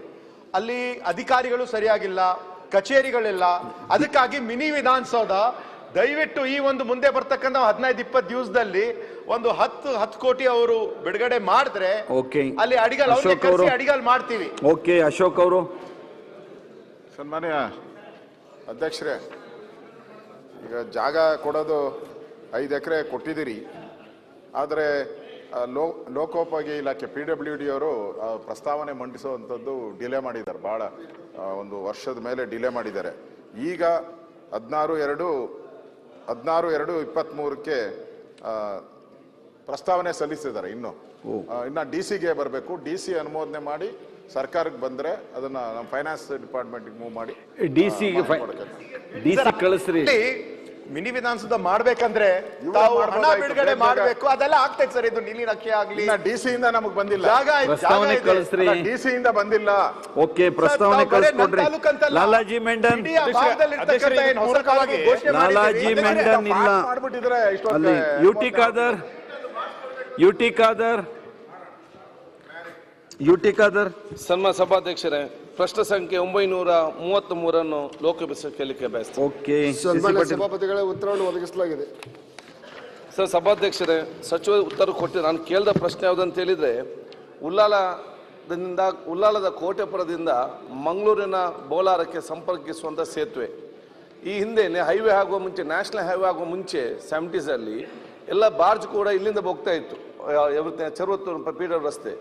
ಅಲ್ಲಿ ಅಧಿಕಾರಿಗಳು ಸರಿಯಾಗಿಲ್ಲ, ಕಚೇರಿಗಳಿಲ್ಲ. ಅದಕ್ಕಾಗಿ ಮಿನಿ ವಿಧಾನಸೌಧ ದಯವಿಟ್ಟು ಈ ಒಂದು ಮುಂದೆ ಬರ್ತಕ್ಕಂಥ 15-20 ದಿವಸದಲ್ಲಿ ಒಂದು 10 ಕೋಟಿ ಅವರು ಬಿಡುಗಡೆ ಮಾಡಿದ್ರೆ ಅಲ್ಲಿ ಅಡಿಗಲ್ ಮಾಡ್ತೀವಿ. ಓಕೆ, ಅಶೋಕ್ ಅವರು. ಸನ್ಮಾನ್ಯ ಅಧ್ಯಕ್ಷರೇ, ಈಗ ಜಾಗ ಕೊಡೋದು 5 ಎಕರೆ ಕೊಟ್ಟಿದ್ದೀರಿ. ಆದರೆ ಲೋಕೋಪಯೋಗಿ ಇಲಾಖೆ PWD ಅವರು ಪ್ರಸ್ತಾವನೆ ಮಂಡಿಸುವಂಥದ್ದು ಡಿಲೇ ಮಾಡಿದ್ದಾರೆ. ಭಾಳ 1 ವರ್ಷದ ಮೇಲೆ ಡಿಲೇ ಮಾಡಿದ್ದಾರೆ. ಈಗ 16/2/23ಕ್ಕೆ ಪ್ರಸ್ತಾವನೆ ಸಲ್ಲಿಸಿದ್ದಾರೆ. ಇನ್ನು DC ಗೆ ಬರಬೇಕು. DC ಅನುಮೋದನೆ ಮಾಡಿ ಸರ್ಕಾರಕ್ಕೆ ಬಂದ್ರೆ ಅದನ್ನ ನಮ್ಮ ಫೈನಾನ್ಸ್ ಡಿಪಾರ್ಟ್ಮೆಂಟ್ಗೆ ಮೂವ್ ಮಾಡಿ DC ಕಳಿಸ್ರಿ. ಮಿನಿ ವಿಧಾನಸೌಧ ಮಾಡ್ಬೇಕಂದ್ರೆ ತಾವು ಹಣ ಬಿಡುಗಡೆ ಮಾಡಬೇಕು. ಅದೆಲ್ಲ ಆಗ್ತೈತೆ ಸರ್. ಇದು ನೀಲಿ ನಕ್ಷೆ ಆಗ್ಲಿ DC ಇಂದ ನಮಗೆ ಬಂದಿಲ್ಲ. ಪ್ರಸ್ತಾವನೆ ಕಳಿಸ್ರಿ. DC ಇಂದ ಬಂದಿಲ್ಲ. ಓಕೆ, ಪ್ರಸ್ತಾವನೆ ಕಳಿಸ್ಕೊಡ್ರಿ. ಲಾಲಾಜಿ ಮೆಂಡನ್ ಲಾಲಾಜಿ ಮೆಂಡನ್ ಇಲ್ಲ. ಅಲ್ಲಿ ಯುಟಿ ಖಾದರ್ ಸನ್ಮಾನ್ಯ ಸಭಾಧ್ಯಕ್ಷರೇ, ಪ್ರಶ್ನೆ ಸಂಖ್ಯೆ 933 ಲೋಕಸಭೆ ಕೇಳಲಿಕ್ಕೆ ಬಯಸ್ತೇನೆ. ಓಕೆ, ಸಭಾಪತಿಗಳ ಉತ್ತರವನ್ನು ಒದಗಿಸಲಾಗಿದೆ. ಸರ್, ಸಭಾಧ್ಯಕ್ಷರೇ, ಸಚಿವ ಉತ್ತರ ಕೊಟ್ಟು ನಾನು ಕೇಳಿದ ಪ್ರಶ್ನೆ ಯಾವುದಂತ ಹೇಳಿದ್ರೆ, ಉಲ್ಲಾಲದ ಕೋಟೆಪುರದಿಂದ ಮಂಗಳೂರಿನ ಬೋಲಾರಕ್ಕೆ ಸಂಪರ್ಕಿಸುವಂಥ ಸೇತುವೆ. ಈ ಹಿಂದೆ ಹೈವೇ ಆಗುವ ಮುಂಚೆ, ನ್ಯಾಷನಲ್ ಹೈವೇ ಆಗುವ ಮುಂಚೆ 70s ಅಲ್ಲಿ ಎಲ್ಲ ಬಾರ್ಜ್ ಕೂಡ ಇಲ್ಲಿಂದ ಹೋಗ್ತಾ ಇತ್ತು. ಚರ್ವತ್ತೂರು ಪೀಡರ್ ರಸ್ತೆ.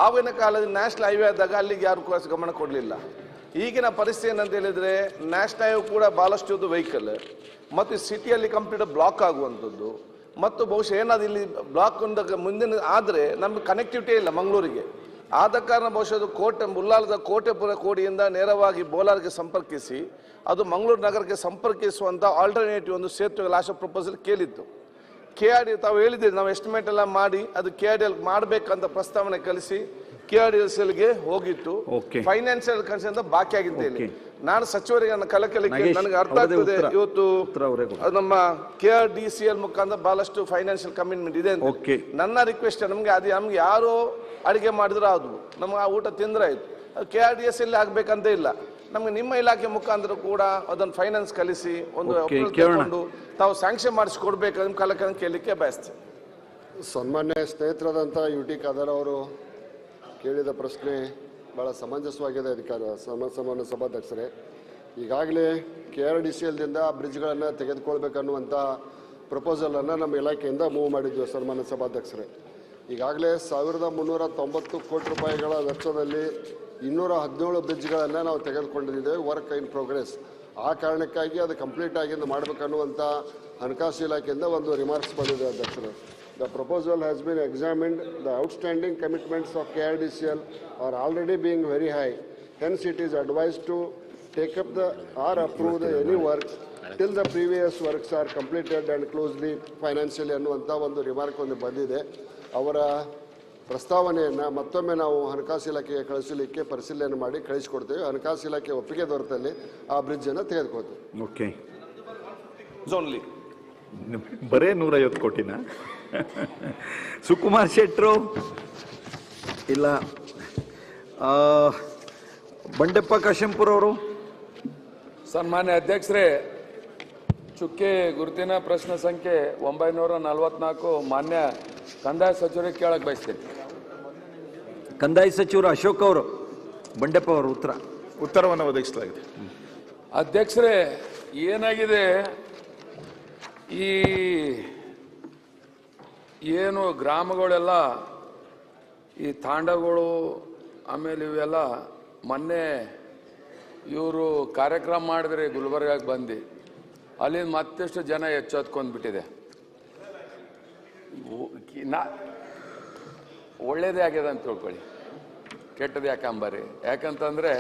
ಆವಾಗಿನ ಕಾಲದಲ್ಲಿ ನ್ಯಾಷನಲ್ ಹೈವೇ ಆದಾಗ ಅಲ್ಲಿಗೆ ಯಾರು ಕೂಡ ಗಮನ ಕೊಡಲಿಲ್ಲ. ಈಗಿನ ಪರಿಸ್ಥಿತಿ ಏನಂತ ಹೇಳಿದರೆ, ನ್ಯಾಷನಲ್ ಹೈವೇ ಕೂಡ ಭಾಳಷ್ಟು ವೆಹಿಕಲ್ ಮತ್ತು ಸಿಟಿಯಲ್ಲಿ ಕಂಪ್ಲೀಟ್ ಬ್ಲಾಕ್ ಆಗುವಂಥದ್ದು, ಮತ್ತು ಬಹುಶಃ ಏನಾದ್ರು ಇಲ್ಲಿ ಬ್ಲಾಕ್ ಮುಂದಿನ ಆದರೆ ನಮಗೆ ಕನೆಕ್ಟಿವಿಟಿ ಇಲ್ಲ ಮಂಗಳೂರಿಗೆ. ಆದ ಕಾರಣ ಬಹುಶಃ ಅದು ಉಲ್ಲಾಲದ ಕೋಟೆಪುರ ಕೋಡಿಯಿಂದ ನೇರವಾಗಿ ಬೋಲಾರ್ಗೆ ಸಂಪರ್ಕಿಸಿ ಅದು ಮಂಗಳೂರು ನಗರಕ್ಕೆ ಸಂಪರ್ಕಿಸುವಂಥ ಆಲ್ಟರ್ನೇಟಿವ್ ಒಂದು ಸೇತುವೆ ಲಾಸ್ಟ್ ಪ್ರಪೋಸಲ್ ಕೇಳಿತ್ತು. KRD ತಾವು ಹೇಳಿದ್ದೀರಿ, ನಾವು ಎಸ್ಟಿಮೇಟ್ ಎಲ್ಲ ಮಾಡಿ ಅದು KRDL ಮಾಡಬೇಕಂತ ಪ್ರಸ್ತಾವನೆ ಕಳಿಸಿ KRDSLಗೆ ಹೋಗಿತ್ತು. ಫೈನಾನ್ಷಿಯಲ್ ಕನ್ಸರ್ನ್ ಬಾಕಿ ಆಗಿದ್ದೆ. ಇಲ್ಲಿ ನಾನು ಸಚಿವರಿಗೆ ನನ್ನ ಕಳಕಳಿಕೆ ನನಗೆ ಅರ್ಥ ಆಗ್ತದೆ. ಇವತ್ತು ನಮ್ಮ KRDCL ಮುಖಾಂತರ ಬಹಳಷ್ಟು ಫೈನಾನ್ಷಿಯಲ್ ಕಮಿಟ್ಮೆಂಟ್ ಇದೆ ಅಂತ. ನನ್ನ ರಿಕ್ವೆಸ್ಟ್ ನಮ್ಗೆ ಯಾರೋ ಅಡಿಗೆ ಮಾಡಿದ್ರೆ ಅದು ನಮ್ಗೆ ಆ ಊಟ ತಿಂದ್ರೆ ಆಯ್ತು. ಅದು KRDSL ಆಗ್ಬೇಕಂತ ಇಲ್ಲ. ನಮ್ಗೆ ನಿಮ್ಮ ಇಲಾಖೆ ಮುಖಾಂತರ ಕೂಡ ಅದನ್ನು ಫೈನಾನ್ಸ್ ಕಲಿಸಿ ಒಂದು ತಗೊಂಡು ತಾವು ಸ್ಯಾಂಕ್ಷನ್ ಮಾಡಿಸಿಕೊಡ್ಬೇಕು ನಿಮ್ಮ ಕಲಕನ ಕೇಳಲಿಕ್ಕೆ ಬಯಸ್ತೇನೆ. ಸನ್ಮಾನ್ಯ ಸ್ನೇಹಿತರಾದಂಥ UT ಖಾದರ್ ಅವರು ಕೇಳಿದ ಪ್ರಶ್ನೆ ಭಾಳ ಸಮಂಜಸವಾಗಿದೆ. ಸನ್ಮಾನ್ಯ ಸಭಾಧ್ಯಕ್ಷರೇ, ಈಗಾಗಲೇ KRDCLದಿಂದ ಬ್ರಿಡ್ಜ್ಗಳನ್ನು ತೆಗೆದುಕೊಳ್ಬೇಕನ್ನುವಂಥ ಪ್ರಪೋಸಲನ್ನು ನಮ್ಮ ಇಲಾಖೆಯಿಂದ ಮೂವ್ ಮಾಡಿದ್ವಿ. ಸನ್ಮಾನ್ಯ ಸಭಾಧ್ಯಕ್ಷರೇ, ಈಗಾಗಲೇ 1390 ಕೋಟಿ ರೂಪಾಯಿಗಳ ವೆಚ್ಚದಲ್ಲಿ 217 ಬ್ರಿಡ್ಜ್ಗಳನ್ನು ನಾವು ತೆಗೆದುಕೊಂಡಿದ್ದೇವೆ. Work in progress. ಆ ಕಾರಣಕ್ಕಾಗಿ ಅದು ಕಂಪ್ಲೀಟ್ ಆಗಿಂದ ಮಾಡಬೇಕನ್ನುವಂಥ ಹಣಕಾಸು ಇಲಾಖೆಯಿಂದ ಒಂದು ರಿಮಾರ್ಕ್ಸ್ ಬಂದಿದೆ ಅಧ್ಯಕ್ಷರು. The proposal has been examined. The outstanding commitments of KRDCL are already being very high. Hence it is advise to take up or approve the any work till the previous works are completed and closely financially ಅನ್ನುವಂಥ ಒಂದು remark ಒಂದು ಬಂದಿದೆ. ಅವರ ಪ್ರಸ್ತಾವನೆಯನ್ನು ಮತ್ತೊಮ್ಮೆ ನಾವು ಹಣಕಾಸು ಇಲಾಖೆಗೆ ಕಳಿಸಲಿಕ್ಕೆ ಪರಿಶೀಲನೆ ಮಾಡಿ ಕಳಿಸಿಕೊಡ್ತೇವೆ. ಹಣಕಾಸು ಇಲಾಖೆ ಒಪ್ಪಿಗೆ ದೊರೆತಲ್ಲಿ ಆ ಬ್ರಿಡ್ಜನ್ನು ತೆಗೆದುಕೊಳ್ತೇವೆ. ಓಕೆ, ಬರೇ 150 ಕೋಟಿನ? ಸುಕುಮಾರ್ ಶೆಟ್ರು ಇಲ್ಲ. ಬಂಡೆಪ್ಪ ಕಾಶಂಪುರ ಅವರು. ಸನ್ಮಾನ್ಯ ಅಧ್ಯಕ್ಷರೇ, ಚುಕ್ಕೆ ಗುರುತಿನ ಪ್ರಶ್ನೆ ಸಂಖ್ಯೆ 944 ಮಾನ್ಯ ಕಂದಾಯ ಸಚಿವರಿಗೆ ಕೇಳಕ್ಕೆ ಬಯಸ್ತೇನೆ. ಕಂದಾಯ ಸಚಿವರು ಅಶೋಕ್ ಅವರು, ಬಂಡೆಪ್ಪ ಅವರು ಉತ್ತರವನ್ನು ಒದಗಿಸಲಾಗಿದೆ. ಅಧ್ಯಕ್ಷರೇ, ಏನಾಗಿದೆ, ಈ ಏನು ಗ್ರಾಮಗಳೆಲ್ಲ ಈ ತಾಂಡಗಳು ಆಮೇಲೆ ಇವೆಲ್ಲ ಮೊನ್ನೆ ಇವರು ಕಾರ್ಯಕ್ರಮ ಮಾಡಿದ್ರೆ ಗುಲ್ಬರ್ಗಾಗೆ ಬಂದು ಅಲ್ಲಿಂದ ಮತ್ತೆಷ್ಟು ಜನ ಹೆಚ್ಚೊತ್ಕೊಂಡ್ಬಿಟ್ಟಿದೆ. ಒಳ್ಳೇದೇ ಆಗಿದೆ ಅಂತ ತಿಳ್ಕೊಳ್ಳಿ, ಕೆಟ್ಟದ್ದು ಯಾಕಂಬರಿ. ಯಾಕಂತಂದರೆ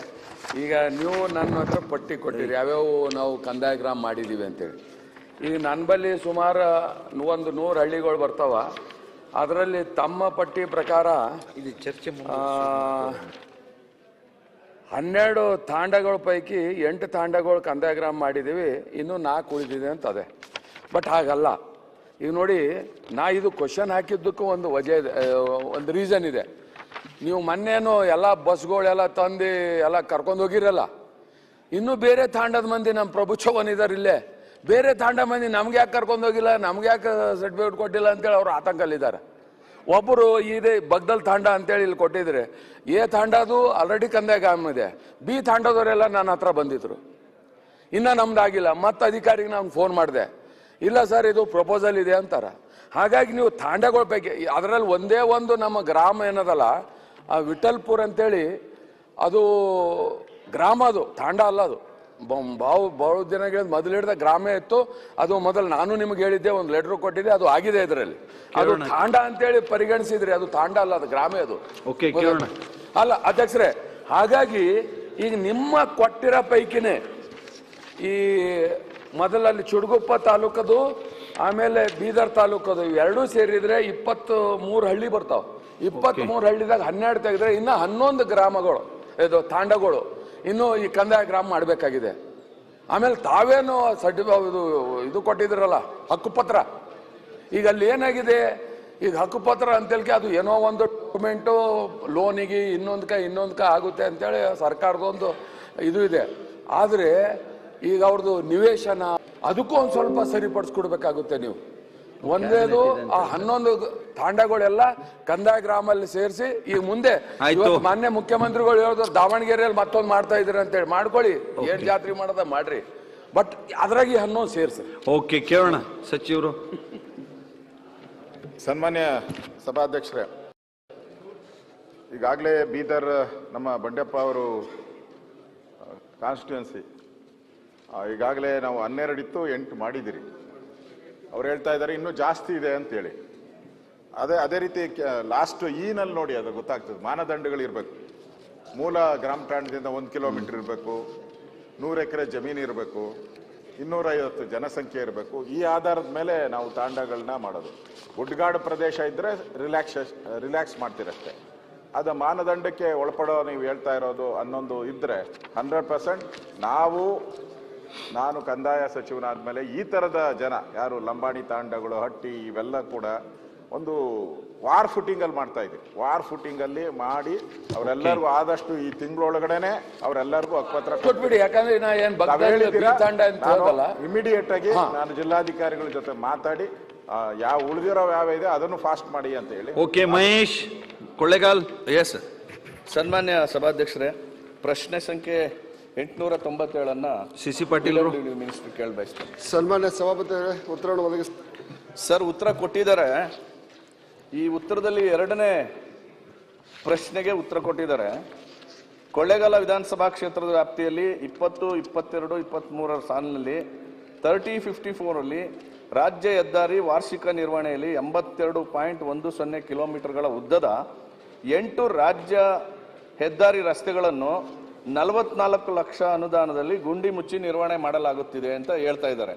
ಈಗ ನೀವು ನನ್ನ ಹತ್ರ ಪಟ್ಟಿ ಕೊಟ್ಟಿರಿ ಯಾವ್ಯಾವ ನಾವು ಕಂದಾಯ ಗ್ರಾಮ ಮಾಡಿದ್ದೀವಿ ಅಂತೇಳಿ. ಈಗ ನನ್ನ ಬಳಿ ಸುಮಾರು 100 ಹಳ್ಳಿಗಳು ಬರ್ತಾವ. ಅದರಲ್ಲಿ ತಮ್ಮ ಪಟ್ಟಿ ಪ್ರಕಾರ ಇದು ಚರ್ಚೆ 12 ತಾಂಡಗಳ ಪೈಕಿ 8 ತಾಂಡಗಳು ಕಂದಾಯ ಗ್ರಾಮ ಮಾಡಿದ್ದೀವಿ, ಇನ್ನೂ 4 ಉಳಿದಿದೆ ಅಂತ ಅದೇ. ಬಟ್ ಹಾಗಲ್ಲ. ಈಗ ನೋಡಿ, ನಾ ಇದು ಕ್ವಶನ್ ಹಾಕಿದ್ದಕ್ಕೂ ಒಂದು ಒಂದು ರೀಸನ್ ಇದೆ. ನೀವು ಮೊನ್ನೇನು ಎಲ್ಲ ಬಸ್ಗಳೆಲ್ಲ ತಂದು ಎಲ್ಲ ಕರ್ಕೊಂಡು ಹೋಗಿರಲ್ಲ. ಇನ್ನೂ ಬೇರೆ ತಾಂಡದ ಮಂದಿ ನಮ್ಮ ಪ್ರಭು ಚೌಹಾಣ್ ಇದ್ದಾರೆ ಇಲ್ಲೇ, ಬೇರೆ ತಾಂಡ ಮಂದಿ ನಮ್ಗೆ ಯಾಕೆ ಕರ್ಕೊಂಡು ಹೋಗಿಲ್ಲ, ನಮ್ಗೆ ಯಾಕೆ ಸರ್ಟಿಫಿಕೇಟ್ ಕೊಟ್ಟಿಲ್ಲ ಅಂತೇಳಿ ಅವ್ರು ಆತಂಕಲ್ಲಿದ್ದಾರೆ. ಒಬ್ಬರು ಇದೆ ಬಗ್ದಲ್ ತಾಂಡ ಅಂತೇಳಿ ಇಲ್ಲಿ ಕೊಟ್ಟಿದ್ರೆ ಎ ತಾಂಡದು ಆಲ್ರೆಡಿ ಕಂದಾಯ ಗ್ರಾಮ ಇದೆ, ಬಿ ತಾಂಡದವರೆಲ್ಲ ನನ್ನ ಹತ್ರ ಬಂದಿದ್ರು, ಇನ್ನು ನಮ್ದಾಗಿಲ್ಲ. ಮತ್ತೆ ಅಧಿಕಾರಿಗೆ ನಾನು ಫೋನ್ ಮಾಡಿದೆ, ಇಲ್ಲ ಸರ್ ಇದು ಪ್ರಪೋಸಲ್ ಇದೆ ಅಂತಾರ. ಹಾಗಾಗಿ ನೀವು ತಾಂಡಗಳ ಬಗ್ಗೆ ಅದರಲ್ಲಿ ಒಂದೇ ಒಂದು ನಮ್ಮ ಗ್ರಾಮ ಏನದಲ್ಲ ವಿಠಲ್ಪುರ್ ಅಂತೇಳಿ ಅದು ಗ್ರಾಮ, ಅದು ತಾಂಡ ಅಲ್ಲ, ಅದು ಭಾಳ ದಿನಗಳ ಮೊದಲು ಹಿಡಿದ ಗ್ರಾಮ ಇತ್ತು. ಅದು ಮೊದಲು ನಾನು ನಿಮ್ಗೆ ಹೇಳಿದ್ದೆ, ಒಂದು ಲೆಟರ್ ಕೊಟ್ಟಿದ್ದೆ, ಅದು ಆಗಿದೆ ಇದರಲ್ಲಿ. ಅದು ತಾಂಡ ಅಂತೇಳಿ ಪರಿಗಣಿಸಿದ್ರಿ, ಅದು ತಾಂಡ ಅಲ್ಲ, ಅದು ಗ್ರಾಮ. ಅದು ಅಲ್ಲ ಅಧ್ಯಕ್ಷರೇ. ಹಾಗಾಗಿ ಈಗ ನಿಮ್ಮ ಕೊಟ್ಟಿರೋ ಪೈಕಿನೇ ಈ ಮೊದಲಲ್ಲಿ ಚುಡುಗುಪ್ಪ ತಾಲೂಕದು ಆಮೇಲೆ ಬೀದರ್ ತಾಲೂಕದು ಇವೆರಡೂ ಸೇರಿದ್ರೆ 23 ಹಳ್ಳಿ ಬರ್ತಾವ. 23 ಹಳ್ಳಿದಾಗ 12 ತೆಗೆದ್ರೆ ಇನ್ನು 11 ಗ್ರಾಮಗಳು ಇದು ತಾಂಡಗಳು ಇನ್ನು ಈ ಕಂದಾಯ ಗ್ರಾಮ ಮಾಡಬೇಕಾಗಿದೆ. ಆಮೇಲೆ ತಾವೇನು ಇದು ಕೊಟ್ಟಿದ್ರಲ್ಲ ಹಕ್ಕುಪತ್ರ, ಈಗ ಅಲ್ಲಿ ಏನಾಗಿದೆ, ಈಗ ಹಕ್ಕುಪತ್ರ ಅಂತೇಳಿ ಅದು ಏನೋ ಒಂದು ಡಾಕ್ಯುಮೆಂಟು ಲೋನಿಗೆ ಇನ್ನೊಂದಕ್ಕೆ ಆಗುತ್ತೆ ಅಂತೇಳಿ ಸರ್ಕಾರದೊಂದು ಇದು ಇದೆ. ಆದರೆ ಈಗ ಅವ್ರದ್ದು ನಿವೇಶನ ಅದಕ್ಕೂ ಒಂದು ಸ್ವಲ್ಪ ಸರಿಪಡಿಸ್ಕೊಡ್ಬೇಕಾಗುತ್ತೆ ನೀವು. ಒಂದೇದು ಆ 11 ತಾಂಡಗಳೆಲ್ಲ ಕಂದಾಯ ಗ್ರಾಮಲ್ಲಿ ಸೇರಿಸಿ ಈಗ ಮುಂದೆ ಮಾನ್ಯ ಮುಖ್ಯಮಂತ್ರಿಗಳು ಹೇಳಿದ್ರು ದಾವಣಗೆರೆಯಲ್ಲಿ ಮತ್ತೊಂದು ಮಾಡ್ತಾ ಇದ್ರಿ ಅಂತೇಳಿ ಮಾಡ್ಕೊಳ್ಳಿ, ಏನ್ ಜಾತ್ರೆ ಮಾಡೋದ ಮಾಡ್ರಿ, ಬಟ್ ಅದ್ರಾಗಿ 11 ಸೇರಿಸಿ. ಓಕೆ, ಕೇಳೋಣ ಸಚಿವರು. ಸನ್ಮಾನ್ಯ ಸಭಾಧ್ಯಕ್ಷರೇ, ಈಗಾಗಲೇ ಬೀದರ್ ನಮ್ಮ ಬಂಡೆಪ್ಪ ಅವರು ಕಾನ್ಸ್ಟಿಟ್ಯೂನ್ಸಿ ಈಗಾಗಲೇ ನಾವು 12 ಇತ್ತು 8 ಮಾಡಿದಿರಿ. ಅವ್ರು ಹೇಳ್ತಾ ಇದ್ದಾರೆ ಇನ್ನೂ ಜಾಸ್ತಿ ಇದೆ ಅಂತೇಳಿ. ಅದೇ ರೀತಿ ಲಾಸ್ಟ್ ನಲ್ಲಿ ನೋಡಿ ಅದು ಗೊತ್ತಾಗ್ತದೆ. ಮಾನದಂಡಗಳು ಇರಬೇಕು. ಮೂಲ ಗ್ರಾಮ ಠಾಣದಿಂದ 1 ಕಿಲೋಮೀಟರ್ ಇರಬೇಕು, 100 ಎಕರೆ ಜಮೀನು ಇರಬೇಕು, 250 ಜನಸಂಖ್ಯೆ ಇರಬೇಕು. ಈ ಆಧಾರದ ಮೇಲೆ ನಾವು ತಾಂಡಗಳನ್ನ ಮಾಡೋದು. ಗುಡ್ಡಗಾಡು ಪ್ರದೇಶ ಇದ್ರೆ ರಿಲ್ಯಾಕ್ಸ್ ಮಾಡ್ತೀರಷ್ಟೇ. ಅದು ಮಾನದಂಡಕ್ಕೆ ಒಳಪಡೋ ನೀವು ಹೇಳ್ತಾ ಇರೋದು ಅನ್ನೊಂದು ಇದ್ರೆ 100% ನಾನು ಕಂದಾಯ ಸಚಿವನಾದ್ಮೇಲೆ ಈ ತರದ ಜನ ಯಾರು ಲಂಬಾಣಿ ತಾಂಡಗಳು ಹಟ್ಟಿ ಇವೆಲ್ಲ ಕೂಡ ಒಂದು ವಾರ್ ಫುಟಿಂಗ್ ಅಲ್ಲಿ ಮಾಡ್ತಾ ಇದ್ದೀವಿ. ವಾರ್ ಫುಟಿಂಗ್ ಅಲ್ಲಿ ಮಾಡಿ ಅವರೆಲ್ಲರಿಗೂ ಆದಷ್ಟು ಈ ತಿಂಗಳೊಳಗಡೆನೆ ಅವರೆಲ್ಲರಿಗೂ ಹಕ್ಕುಪತ್ರ ಕೊಟ್ಬಿಡಿ. ಯಾಕಂದ್ರೆ ಇಮಿಡಿಯೇಟ್ ಆಗಿ ನಾನು ಜಿಲ್ಲಾಧಿಕಾರಿಗಳ ಜೊತೆ ಮಾತಾಡಿ ಯಾವ ಉಳಿದಿರೋ ಯಾವ ಇದೆ ಅದನ್ನು ಫಾಸ್ಟ್ ಮಾಡಿ ಅಂತ ಹೇಳಿ. ಓಕೆ, ಮಹೇಶ್ ಕೊಳ್ಳೇಗಾಲ್. ಎಸ್ ಸನ್ಮಾನ್ಯ ಸಭಾಧ್ಯಕ್ಷರೇ, ಪ್ರಶ್ನೆ ಸಂಖ್ಯೆ 897 ಸಿಸಿ ಪಾಟೀಲ್ ಮಿನಿಸ್ಟರ್ ಕೇಳಬಯಸ್ತೇನೆ. ಸನ್ಮಾನ್ಯ ಸಭಾಪತಿ ಉತ್ತರವನ್ನು ಒದಗಿಸ. ಸರ್, ಉತ್ತರ ಕೊಟ್ಟಿದ್ದಾರೆ. ಈ ಉತ್ತರದಲ್ಲಿ 2ನೇ ಪ್ರಶ್ನೆಗೆ ಉತ್ತರ ಕೊಟ್ಟಿದ್ದಾರೆ. ಕೊಳ್ಳೇಗಾಲ ವಿಧಾನಸಭಾ ಕ್ಷೇತ್ರದ ವ್ಯಾಪ್ತಿಯಲ್ಲಿ 20, 22, 23 ಸಾಲಿನಲ್ಲಿ 3054 ಅಲ್ಲಿ ರಾಜ್ಯ ಹೆದ್ದಾರಿ ವಾರ್ಷಿಕ ನಿರ್ವಹಣೆಯಲ್ಲಿ 82.10 ಕಿಲೋಮೀಟರ್ಗಳ ಉದ್ದದ 8 ರಾಜ್ಯ ಹೆದ್ದಾರಿ ರಸ್ತೆಗಳನ್ನು 44 ಲಕ್ಷ ಅನುದಾನದಲ್ಲಿ ಗುಂಡಿ ಮುಚ್ಚಿ ನಿರ್ವಹಣೆ ಮಾಡಲಾಗುತ್ತಿದೆ ಅಂತ ಹೇಳ್ತಾ ಇದ್ದಾರೆ.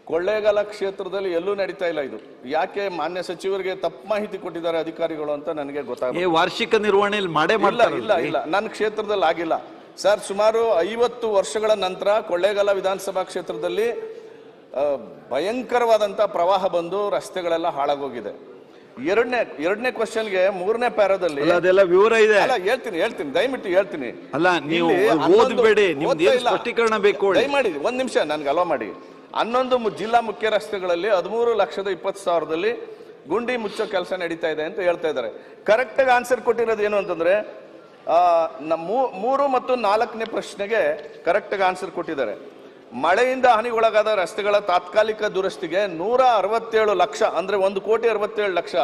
ಕೊಳ್ಳೇಗಾಲ ಕ್ಷೇತ್ರದಲ್ಲಿ ಎಲ್ಲೂ ನಡೀತಾ ಇಲ್ಲ ಇದು. ಯಾಕೆ ಮಾನ್ಯ ಸಚಿವರಿಗೆ ತಪ್ಪು ಮಾಹಿತಿ ಕೊಟ್ಟಿದ್ದಾರೆ ಅಧಿಕಾರಿಗಳು ಅಂತ ನನಗೆ ಗೊತ್ತಾಗಲ್ಲ. ವಾರ್ಷಿಕ ನಿರ್ವಹಣೆಯಲ್ಲಿ ಇಲ್ಲ ನನ್ನ ಕ್ಷೇತ್ರದಲ್ಲಿ ಆಗಿಲ್ಲ ಸರ್. ಸುಮಾರು 50 ವರ್ಷಗಳ ನಂತರ ಕೊಳ್ಳೇಗಾಲ ವಿಧಾನಸಭಾ ಕ್ಷೇತ್ರದಲ್ಲಿ ಭಯಂಕರವಾದಂತ ಪ್ರವಾಹ ಬಂದು ರಸ್ತೆಗಳೆಲ್ಲ ಹಾಳಾಗೋಗಿದೆ. ಎರಡನೇ ಕ್ವಶನ್ಗೆ 3ನೇ ಪ್ಯಾರಾದಲ್ಲಿ ಅದೆಲ್ಲ ವಿವರ ಇದೆ. ಅಲ್ಲ, ಹೇಳ್ತೀನಿ ದಯವಿಟ್ಟು ಹೇಳ್ತೀನಿ. ಅಲ್ಲ, ನೀವು ಓದಬೇಡಿ, ನಿಮ್ಗೆ ಸ್ಪಷ್ಟೀಕರಣ ಬೇಕು. ದಯಮಾಡಿ 1 ನಿಮಿಷ ನನ್ಗೆ ಅಲೋ ಮಾಡಿ. 11 ಜಿಲ್ಲಾ ಮುಖ್ಯ ರಸ್ತೆಗಳಲ್ಲಿ 13,20,000ದಲ್ಲಿ ಗುಂಡಿ ಮುಚ್ಚೋ ಕೆಲಸ ನಡೀತಾ ಇದೆ ಅಂತ ಹೇಳ್ತಾ ಇದ್ದಾರೆ. ಕರೆಕ್ಟ್ ಆಗಿ ಆನ್ಸರ್ ಕೊಟ್ಟಿರೋದು ಏನು ಅಂತಂದ್ರೆ 3 ಮತ್ತು 4ನೇ ಪ್ರಶ್ನೆಗೆ ಕರೆಕ್ಟ್ ಆಗಿ ಆನ್ಸರ್ ಕೊಟ್ಟಿದ್ದಾರೆ. ಮಳೆಯಿಂದ ಹಾನಿಗೊಳಗಾದ ರಸ್ತೆಗಳ ತಾತ್ಕಾಲಿಕ ದುರಸ್ತಿಗೆ 167 ಲಕ್ಷ ಅಂದ್ರೆ 1,67 ಲಕ್ಷ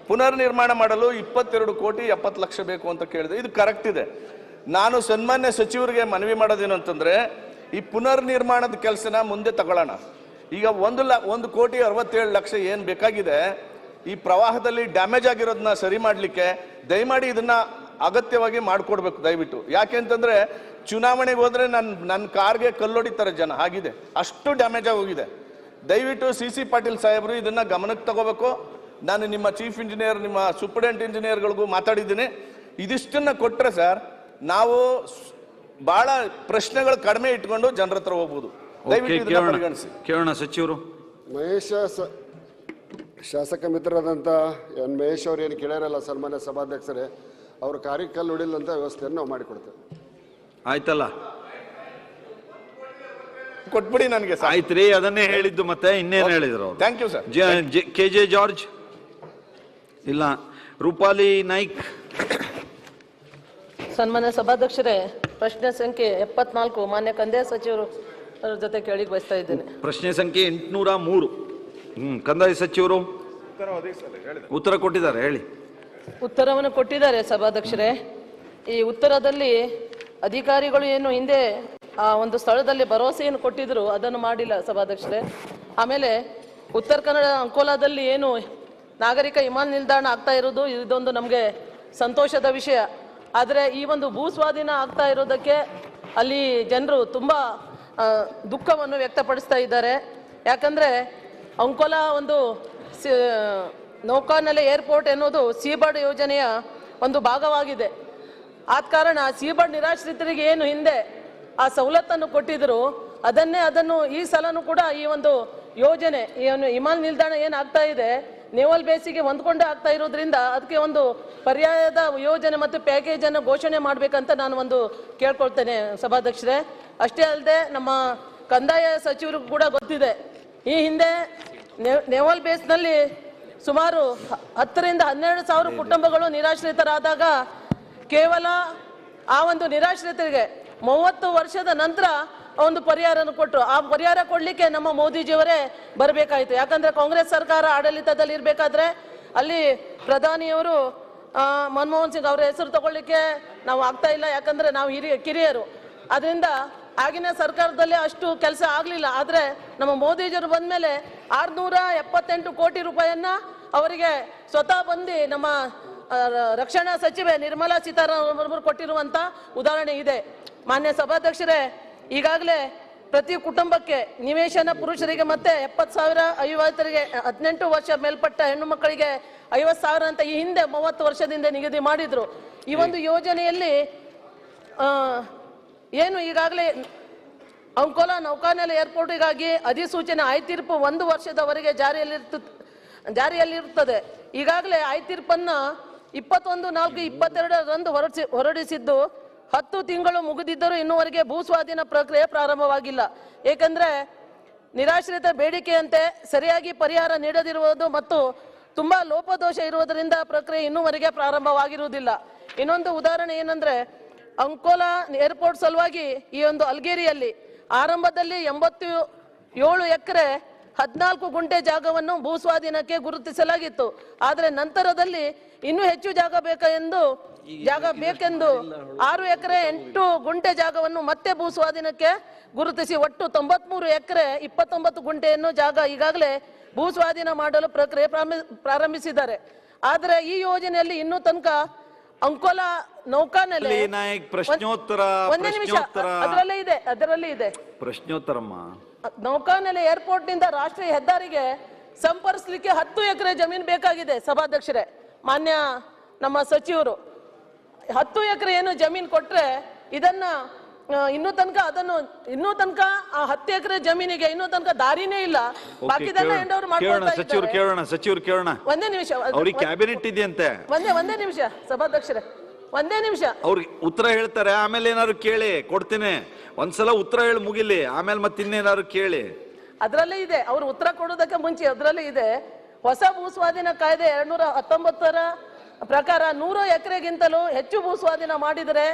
ಪುನರ್ ನಿರ್ಮಾಣ ಮಾಡಲು 22,70 ಲಕ್ಷ ಬೇಕು ಅಂತ ಕೇಳಿದೆ. ಇದು ಕರೆಕ್ಟ್ ಇದೆ. ನಾನು ಸನ್ಮಾನ್ಯ ಸಚಿವರಿಗೆ ಮನವಿ ಮಾಡೋದೇನು ಅಂತಂದ್ರೆ ಈ ಪುನರ್ ನಿರ್ಮಾಣದ ಕೆಲಸನ ಮುಂದೆ ತಗೊಳ್ಳೋಣ. ಈಗ 1,67 ಲಕ್ಷ ಏನ್ ಬೇಕಾಗಿದೆ ಈ ಪ್ರವಾಹದಲ್ಲಿ ಡ್ಯಾಮೇಜ್ ಆಗಿರೋದನ್ನ ಸರಿ ಮಾಡ್ಲಿಕ್ಕೆ ದಯಮಾಡಿ ಇದನ್ನ ಅಗತ್ಯವಾಗಿ ಮಾಡ್ಕೊಡ್ಬೇಕು ದಯವಿಟ್ಟು. ಯಾಕೆ ಅಂತಂದ್ರೆ ಚುನಾವಣೆಗೆ ಹೋದ್ರೆ ನನ್ನ ಕಾರ್ಗೆ ಕಲ್ಲೊಡಿತಾರೆ ಜನ, ಆಗಿದೆ, ಅಷ್ಟು ಡ್ಯಾಮೇಜ್ ಆಗೋಗಿದೆ. ದಯವಿಟ್ಟು CC ಪಾಟೀಲ್ ಸಾಹೇಬರು ಇದನ್ನ ಗಮನಕ್ಕೆ ತಗೋಬೇಕು. ನಾನು ನಿಮ್ಮ ಚೀಫ್ ಇಂಜಿನಿಯರ್, ನಿಮ್ಮ ಸೂಪರ್ಡೆಂಟ್ ಇಂಜಿನಿಯರ್ಗಳಿಗೂ ಮಾತಾಡಿದ್ದೀನಿ. ಇದಿಷ್ಟನ್ನ ಕೊಟ್ರೆ ಸರ್ ನಾವು ಬಹಳ ಪ್ರಶ್ನೆಗಳು ಕಡಿಮೆ ಇಟ್ಕೊಂಡು ಜನರ ಹತ್ರ ಹೋಗ್ಬೋದು. ದಯವಿಟ್ಟು ಪರಿಗಣಿಸಿ. ಕೇಳೋಣ ಸಚಿವರು. ಮಹೇಶ ಶಾಸಕ ಮಿತ್ರರಾದಂಥ ಮಹೇಶ್ ಅವರು ಏನು ಕೇಳ್ಯಾರಲ್ಲ ಸನ್ಮಾನ್ಯ ಸಭಾಧ್ಯಕ್ಷರೇ, ಅವ್ರ ಕಾರ್ಯಕಲ್ಲು ಹೊಡಿಲ್ಲಂತ ವ್ಯವಸ್ಥೆಯನ್ನು ನಾವು ಮಾಡಿಕೊಡ್ತೇವೆ. ಆಯ್ತಲ್ಲ, ಕೊಟ್ಬಿಡಿ ನನಗೆ. ಆಯ್ತ್ರಿ, ಅದನ್ನೇ ಹೇಳಿದ್ದು. ಮತ್ತೆ ಇನ್ನೇನು ಹೇಳಿದ್ರು? Thank you sir. KJ George. ಇಲ್ಲ. ರೂಪಾಲಿ ನಾಯ್ಕ್. ಸನ್ಮಾನ್ಯ ಸಭಾಧ್ಯಕ್ಷರೇ, ಪ್ರಶ್ನೆ ಸಂಖ್ಯೆ 74 ಮಾನ್ಯ ಕಂದಾಯ ಸಚಿವರು ಜೊತೆ ಕೇಳಿ ಬಯಸ್ತಾ ಇದ್ದೇನೆ. ಪ್ರಶ್ನೆ ಸಂಖ್ಯೆ 803. ಕಂದಾಯ ಸಚಿವರು ಉತ್ತರ ಕೊಟ್ಟಿದ್ದಾರೆ, ಹೇಳಿ. ಉತ್ತರವನ್ನು ಕೊಟ್ಟಿದ್ದಾರೆ ಸಭಾಧ್ಯಕ್ಷರೇ. ಈ ಉತ್ತರದಲ್ಲಿ ಅಧಿಕಾರಿಗಳು ಏನು ಹಿಂದೆ ಆ ಒಂದು ಸ್ಥಳದಲ್ಲಿ ಭರವಸೆಯನ್ನು ಕೊಟ್ಟಿದ್ರು ಅದನ್ನು ಮಾಡಿಲ್ಲ ಸಭಾಧ್ಯಕ್ಷರೇ. ಆಮೇಲೆ ಉತ್ತರ ಕನ್ನಡ ಅಂಕೋಲಾದಲ್ಲಿ ಏನು ನಾಗರಿಕ ವಿಮಾನ ನಿಲ್ದಾಣ ಆಗ್ತಾ ಇರೋದು ಇದೊಂದು ನಮಗೆ ಸಂತೋಷದ ವಿಷಯ. ಆದರೆ ಈ ಒಂದು ಭೂ ಸ್ವಾಧೀನ ಆಗ್ತಾ ಇರೋದಕ್ಕೆ ಅಲ್ಲಿ ಜನರು ತುಂಬ ದುಃಖವನ್ನು ವ್ಯಕ್ತಪಡಿಸ್ತಾ ಇದ್ದಾರೆ. ಯಾಕಂದರೆ ಅಂಕೋಲಾ ಒಂದು ನೌಕಾನೆಲೆ ಏರ್ಪೋರ್ಟ್ ಎನ್ನುವುದು ಸೀಬರ್ಡ್ ಯೋಜನೆಯ ಒಂದು ಭಾಗವಾಗಿದೆ. ಆದ ಕಾರಣ ಸೀಬರ್ಡ್ ನಿರಾಶ್ರಿತರಿಗೆ ಏನು ಹಿಂದೆ ಆ ಸವಲತ್ತನ್ನು ಕೊಟ್ಟಿದ್ರು ಅದನ್ನು ಈ ಸಲನೂ ಕೂಡ ಈ ಒಂದು ಯೋಜನೆ ಏನು ವಿಮಾನ ನಿಲ್ದಾಣ ಏನಾಗ್ತಾ ಇದೆ ನೇವಲ್ ಬೇಸಿಗೆ ಹೊಂದ್ಕೊಂಡೇ ಆಗ್ತಾ ಇರೋದ್ರಿಂದ ಅದಕ್ಕೆ ಒಂದು ಪರ್ಯಾಯದ ಯೋಜನೆ ಮತ್ತು ಪ್ಯಾಕೇಜ್ ಅನ್ನು ಘೋಷಣೆ ಮಾಡಬೇಕಂತ ನಾನು ಒಂದು ಕೇಳ್ಕೊಳ್ತೇನೆ ಸಭಾಧ್ಯಕ್ಷರೇ. ಅಷ್ಟೇ ಅಲ್ಲದೆ ನಮ್ಮ ಕಂದಾಯ ಸಚಿವರಿಗೂ ಕೂಡ ಗೊತ್ತಿದೆ, ಈ ಹಿಂದೆ ನೇವಲ್ ಬೇಸ್ನಲ್ಲಿ ಸುಮಾರು 10 ರಿಂದ 12 ಸಾವಿರ ಕುಟುಂಬಗಳು ನಿರಾಶ್ರಿತರಾದಾಗ ಕೇವಲ ಆ ಒಂದು ನಿರಾಶ್ರಿತರಿಗೆ 30 ವರ್ಷದ ನಂತರ ಒಂದು ಪರಿಹಾರವನ್ನು ಕೊಟ್ಟರು. ಆ ಪರಿಹಾರ ಕೊಡಲಿಕ್ಕೆ ನಮ್ಮ ಮೋದಿಜಿಯವರೇ ಬರಬೇಕಾಯಿತು. ಯಾಕಂದರೆ ಕಾಂಗ್ರೆಸ್ ಸರ್ಕಾರ ಆಡಳಿತದಲ್ಲಿ ಇರಬೇಕಾದ್ರೆ ಅಲ್ಲಿ ಪ್ರಧಾನಿಯವರು ಮನಮೋಹನ್ ಸಿಂಗ್ ಅವರ ಹೆಸರು ತಗೊಳ್ಳಿಕ್ಕೆ ನಾವು ಆಗ್ತಾ ಇಲ್ಲ, ಯಾಕಂದರೆ ನಾವು ಕಿರಿಯರು. ಅದರಿಂದ ಆಗಿನ ಸರ್ಕಾರದಲ್ಲಿ ಅಷ್ಟು ಕೆಲಸ ಆಗಲಿಲ್ಲ. ಆದರೆ ನಮ್ಮ ಮೋದಿಜಿಯವರು ಬಂದ ಮೇಲೆ 678 ಕೋಟಿ ರೂಪಾಯಿಯನ್ನು ಅವರಿಗೆ ಸ್ವತಃ ಬಂದು ನಮ್ಮ ರಕ್ಷಣಾ ಸಚಿವೆ ನಿರ್ಮಲಾ ಸೀತಾರಾಮನ್ ಕೊಟ್ಟಿರುವಂಥ ಉದಾಹರಣೆ ಇದೆ. ಮಾನ್ಯ ಸಭಾಧ್ಯಕ್ಷರೇ, ಈಗಾಗಲೇ ಪ್ರತಿ ಕುಟುಂಬಕ್ಕೆ ನಿವೇಶನ ಪುರುಷರಿಗೆ ಮತ್ತೆ 70,000, 50ರಿಗೆ 18 ವರ್ಷ ಮೇಲ್ಪಟ್ಟ ಹೆಣ್ಣು ಮಕ್ಕಳಿಗೆ 50,000 ಅಂತ ಈ ಹಿಂದೆ 30 ವರ್ಷದಿಂದ ನಿಗದಿ ಮಾಡಿದ್ರು. ಈ ಒಂದು ಯೋಜನೆಯಲ್ಲಿ ಏನು ಈಗಾಗಲೇ ಅಂಕೋಲಾ ನೌಕಾನೆಲೆ ಏರ್ಪೋರ್ಟಿಗಾಗಿ ಅಧಿಸೂಚನೆ ಆಯ್ತೀರ್ಪು 1 ವರ್ಷದವರೆಗೆ ಜಾರಿಯಲ್ಲಿರುತ್ತದೆ. ಈಗಾಗಲೇ ಆಯ್ತೀರ್ಪನ್ನು 21/4/22ರಂದು ಹೊರಡಿಸಿದ್ದು 10 ತಿಂಗಳು ಮುಗಿದಿದ್ದರೂ ಇನ್ನೂವರೆಗೆ ಭೂ ಸ್ವಾಧೀನ ಪ್ರಕ್ರಿಯೆ ಪ್ರಾರಂಭವಾಗಿಲ್ಲ. ಏಕೆಂದರೆ ನಿರಾಶ್ರಿತ ಬೇಡಿಕೆಯಂತೆ ಸರಿಯಾಗಿ ಪರಿಹಾರ ನೀಡದಿರುವುದು ಮತ್ತು ತುಂಬಾ ಲೋಪದೋಷ ಇರುವುದರಿಂದ ಪ್ರಕ್ರಿಯೆ ಇನ್ನೂವರೆಗೆ ಪ್ರಾರಂಭವಾಗಿರುವುದಿಲ್ಲ. ಇನ್ನೊಂದು ಉದಾಹರಣೆ ಏನಂದ್ರೆ, ಅಂಕೋಲಾ ಏರ್ಪೋರ್ಟ್ ಸಲುವಾಗಿ ಈ ಒಂದು ಅಲ್ಗೇರಿಯಲ್ಲಿ ಆರಂಭದಲ್ಲಿ 87 ಎಕರೆ 14 ಗುಂಟೆ ಜಾಗವನ್ನು ಭೂ ಸ್ವಾಧೀನಕ್ಕೆ ಗುರುತಿಸಲಾಗಿತ್ತು. ಆದರೆ ನಂತರದಲ್ಲಿ ಇನ್ನೂ ಹೆಚ್ಚು ಜಾಗ ಬೇಕೆಂದು 6 ಎಕರೆ 8 ಗುಂಟೆ ಜಾಗವನ್ನು ಮತ್ತೆ ಭೂ ಸ್ವಾಧೀನಕ್ಕೆ ಗುರುತಿಸಿ ಒಟ್ಟು 93 ಎಕರೆ 29 ಗುಂಟೆಯನ್ನು ಜಾಗ ಈಗಾಗಲೇ ಭೂ ಸ್ವಾಧೀನ ಮಾಡಲು ಪ್ರಕ್ರಿಯೆ ಪ್ರಾರಂಭಿಸಿದ್ದಾರೆ. ಆದರೆ ಈ ಯೋಜನೆಯಲ್ಲಿ ಇನ್ನೂ ತನಕ ಅಂಕೋಲಾ ನೌಕಾನೆಲೆ ಪ್ರಶ್ನೋತ್ತರ ಅದರಲ್ಲೇ ಇದೆ ಪ್ರಶ್ನೋತ್ತರಮ್ಮ. ನೌಕಾನೆಲೆ ಏರ್ಪೋರ್ಟ್ ನಿಂದ ರಾಷ್ಟ್ರೀಯ ಹೆದ್ದಾರಿಗೆ ಸಂಪರ್ಕಿಸಲಿಕ್ಕೆ 10 ಎಕರೆ ಜಮೀನು ಬೇಕಾಗಿದೆ ಸಭಾಧ್ಯಕ್ಷರೇ. ಮಾನ್ಯ ನಮ್ಮ ಸಚಿವರು 10 ಎಕರೆ ಏನು ಜಮೀನು ಕೊಟ್ರೆ ಇದನ್ನ ಇನ್ನೂ ತನಕ ಆ 10 ಎಕರೆ ಜಮೀನಿಗೆ ಇನ್ನೂ ತನಕ ದಾರಿನೇ ಇಲ್ಲ. ಬಾಕಿದೆಲ್ಲ ಎಂಡವ್ರು ಮಾಡ್ಕೊಳ್ತಾ ಇದ್ದಾರೆ. ಸಚಿವರು ಕೇಳೋಣ. ಒಂದೇ ನಿಮಿಷ, ಅವ್ರಿಗೆ ಕ್ಯಾಬಿನೆಟ್ ಇದೆಯಂತೆ. ಒಂದೇ ನಿಮಿಷ ಸಭಾಧ್ಯಕ್ಷರೇ, ಒಂದೇ ನಿಮಿಷ. ಅವ್ರಿಗೆ ಉತ್ತರ ಹೇಳ್ತಾರೆ, ಆಮೇಲೆ ಏನಾದ್ರು ಕೇಳಿ ಕೊಡ್ತೀನಿ. ಒಂದ್ಸಲ ಉತ್ತರ ಹೇಳಿ ಮುಗಿಲಿ, ಆಮೇಲೆ ಮತ್ತೆ ಇನ್ನೇನಾದ್ರು ಕೇಳಿ. ಅದರಲ್ಲೇ ಇದೆ, ಅವ್ರು ಉತ್ತರ ಕೊಡೋದಕ್ಕೆ ಮುಂಚೆ ಅದರಲ್ಲೇ ಇದೆ. ಹೊಸ ಭೂ ಸ್ವಾಧೀನ ಕಾಯ್ದೆ 219ರ ಪ್ರಕಾರ 100 ಎಕರೆಗಿಂತಲೂ ಹೆಚ್ಚು ಭೂ ಸ್ವಾಧೀನ ಮಾಡಿದರೆ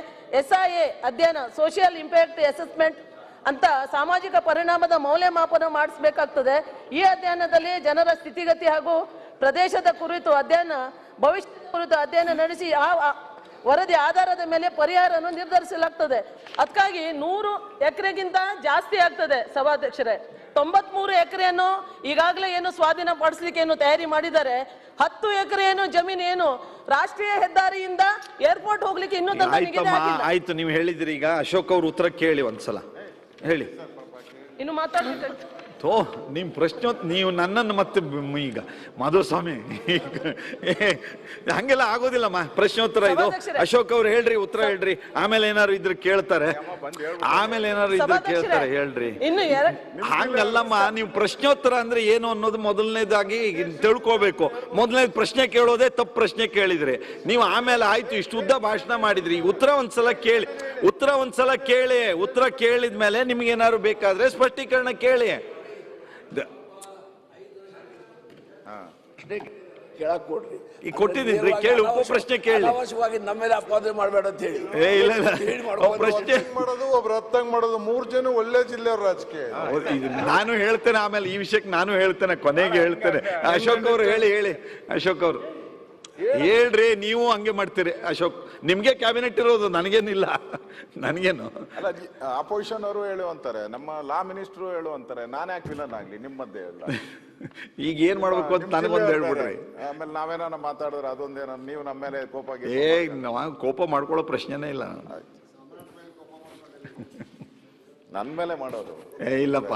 SIA ಅಧ್ಯಯನ, ಸೋಷಿಯಲ್ ಇಂಪ್ಯಾಕ್ಟ್ ಅಸೆಸ್ಮೆಂಟ್ ಅಂತ ಸಾಮಾಜಿಕ ಪರಿಣಾಮದ ಮೌಲ್ಯಮಾಪನ ಮಾಡಿಸಬೇಕಾಗ್ತದೆ. ಈ ಅಧ್ಯಯನದಲ್ಲಿ ಜನರ ಸ್ಥಿತಿಗತಿ ಹಾಗೂ ಪ್ರದೇಶದ ಕುರಿತು ಭವಿಷ್ಯದ ಕುರಿತು ಅಧ್ಯಯನ ನಡೆಸಿ ಆ ವರದಿ ಆಧಾರದ ಮೇಲೆ ಪರಿಹಾರವನ್ನು ನಿರ್ಧರಿಸಲಾಗ್ತದೆ. ಅದಕ್ಕಾಗಿ 100 ಎಕರೆಗಿಂತ ಜಾಸ್ತಿ ಆಗ್ತದೆ ಸಭಾಧ್ಯಕ್ಷರೇ. 93 ಎಕರೆಯನ್ನು ಈಗಾಗಲೇ ಏನು ಸ್ವಾಧೀನ ಪಡಿಸಲಿಕ್ಕೆ ಏನು ತಯಾರಿ ಮಾಡಿದ್ದಾರೆ. 10 ಎಕರೆ ಏನು ಜಮೀನು ಏನು ರಾಷ್ಟ್ರೀಯ ಹೆದ್ದಾರಿಯಿಂದ ಏರ್ಪೋರ್ಟ್ ಹೋಗ್ಲಿಕ್ಕೆ ಇನ್ನೂ ತನಕ ನಿಗದಿ ಆಗಿಲ್ಲ. ಆಯ್ತು, ನೀವು ಹೇಳಿದ್ರಿ. ಈಗ ಅಶೋಕ್ ಅವ್ರ ಉತ್ತರ ಕೇಳಿ ಒಂದ್ಸಲ ಹೇಳಿ. ಇನ್ನು ಮಾತಾಡ್ಬೇಕು. ನಿಮ್ ನೀವು ನನ್ನನ್ನು ಮತ್ತೆ ಈಗ ಮಾಧುಸ್ವಾಮಿ ಹಂಗೆಲ್ಲ ಆಗೋದಿಲ್ಲಮ್ಮ. ಪ್ರಶ್ನೋತ್ತರ ಇದು. ಅಶೋಕ್ ಅವ್ರು ಹೇಳ್ರಿ, ಉತ್ತರ ಹೇಳ್ರಿ. ಆಮೇಲೆ ಏನಾದ್ರು ಇದ್ರೆ ಕೇಳ್ತಾರೆ, ಹೇಳ್ರಿ. ಹಂಗಲ್ಲಮ್ಮ, ನೀವು ಪ್ರಶ್ನೋತ್ತರ ಅಂದ್ರೆ ಏನು ಅನ್ನೋದು ಮೊದಲನೇದಾಗಿ ತಿಳ್ಕೋಬೇಕು. ಮೊದಲನೇದು ಪ್ರಶ್ನೆ ಕೇಳೋದೇ ತಪ್ಪು ಪ್ರಶ್ನೆ ಕೇಳಿದ್ರಿ ನೀವು. ಆಮೇಲೆ ಆಯ್ತು ಇಷ್ಟು ಉದ್ದ ಭಾಷಣ ಮಾಡಿದ್ರಿ, ಉತ್ತರ ಒಂದ್ಸಲ ಕೇಳಿ. ಉತ್ತರ ಕೇಳಿದ್ಮೇಲೆ ನಿಮ್ಗೆ ಏನಾದ್ರು ಬೇಕಾದ್ರೆ ಸ್ಪಷ್ಟೀಕರಣ ಕೇಳಿ. ಕೇಳಕ್ ಕೊಡ್ರಿ. ಈಗ ಕೊಟ್ಟಿದ್ದೀನಿ, ಕೇಳಿ, ಉಪ ಪ್ರಶ್ನೆ ಕೇಳಿ. ಅವಶ್ಯವಾಗಿ ನಮ್ಮ ಮೇಲೆ ಅಪಾದನೆ ಮಾಡಬೇಡ ಅಂತ ಹೇಳಿ. ಪ್ರಶ್ನೆ ಮಾಡೋದು ಒಬ್ರು ಹತ್ತಂಗ್ ಮಾಡೋದು 3 ಜನ ಒಳ್ಳೆ ಜಿಲ್ಲೆಯವ್ರ ರಾಜಕೀಯ. ನಾನು ಹೇಳ್ತೇನೆ, ಆಮೇಲೆ ಈ ವಿಷಯಕ್ಕೆ ನಾನು ಹೇಳ್ತೇನೆ, ಕೊನೆಗೆ ಹೇಳ್ತೇನೆ. ಅಶೋಕ್ ಅವರು ಹೇಳಿ ಅಶೋಕ್ ಅವರು ಹೇಳ್ರಿ. ನೀವು ಹಂಗೆ ಮಾಡ್ತೀರಿ ಅಶೋಕ್, ನಿಮ್ಗೆ ಕ್ಯಾಬಿನೆಟ್ ಇರೋದು, ನನಗೇನಿಲ್ಲ. ನನಗೇನು ಅಲ್ಲ, ಅಪೋಸಿಷನ್ ಅವರು ಹೇಳುವಂತಾರೆ, ನಮ್ಮ ಲಾ ಮಿನಿಸ್ಟ್ರು ಹೇಳುವಂತಾರೆ, ನಾನೇ ಯಾಕೆ ವಿಲನ್ ಆಗ್ಲಿ ನಿಮ್ಮ ಮಧ್ಯೆ ಎಲ್ಲ. ಈಗ ಏನ್ ಮಾಡ್ಬೇಕು ಅಂತ ನನಗೊಂದು ಹೇಳ್ಬಿಡ್ರಿ. ಆಮೇಲೆ ನಾವೇನ ಮಾತಾಡಿದ್ರೆ ಅದೊಂದೇನ ನೀವು ನಮ್ಮ ಮೇಲೆ ಕೋಪ ಮಾಡ್ಕೊಳ್ಳೋ ಪ್ರಶ್ನೆನೇ ಇಲ್ಲ. ನನ್ನ ಮೇಲೆ ಮಾಡೋದು ಇಲ್ಲಪ್ಪ.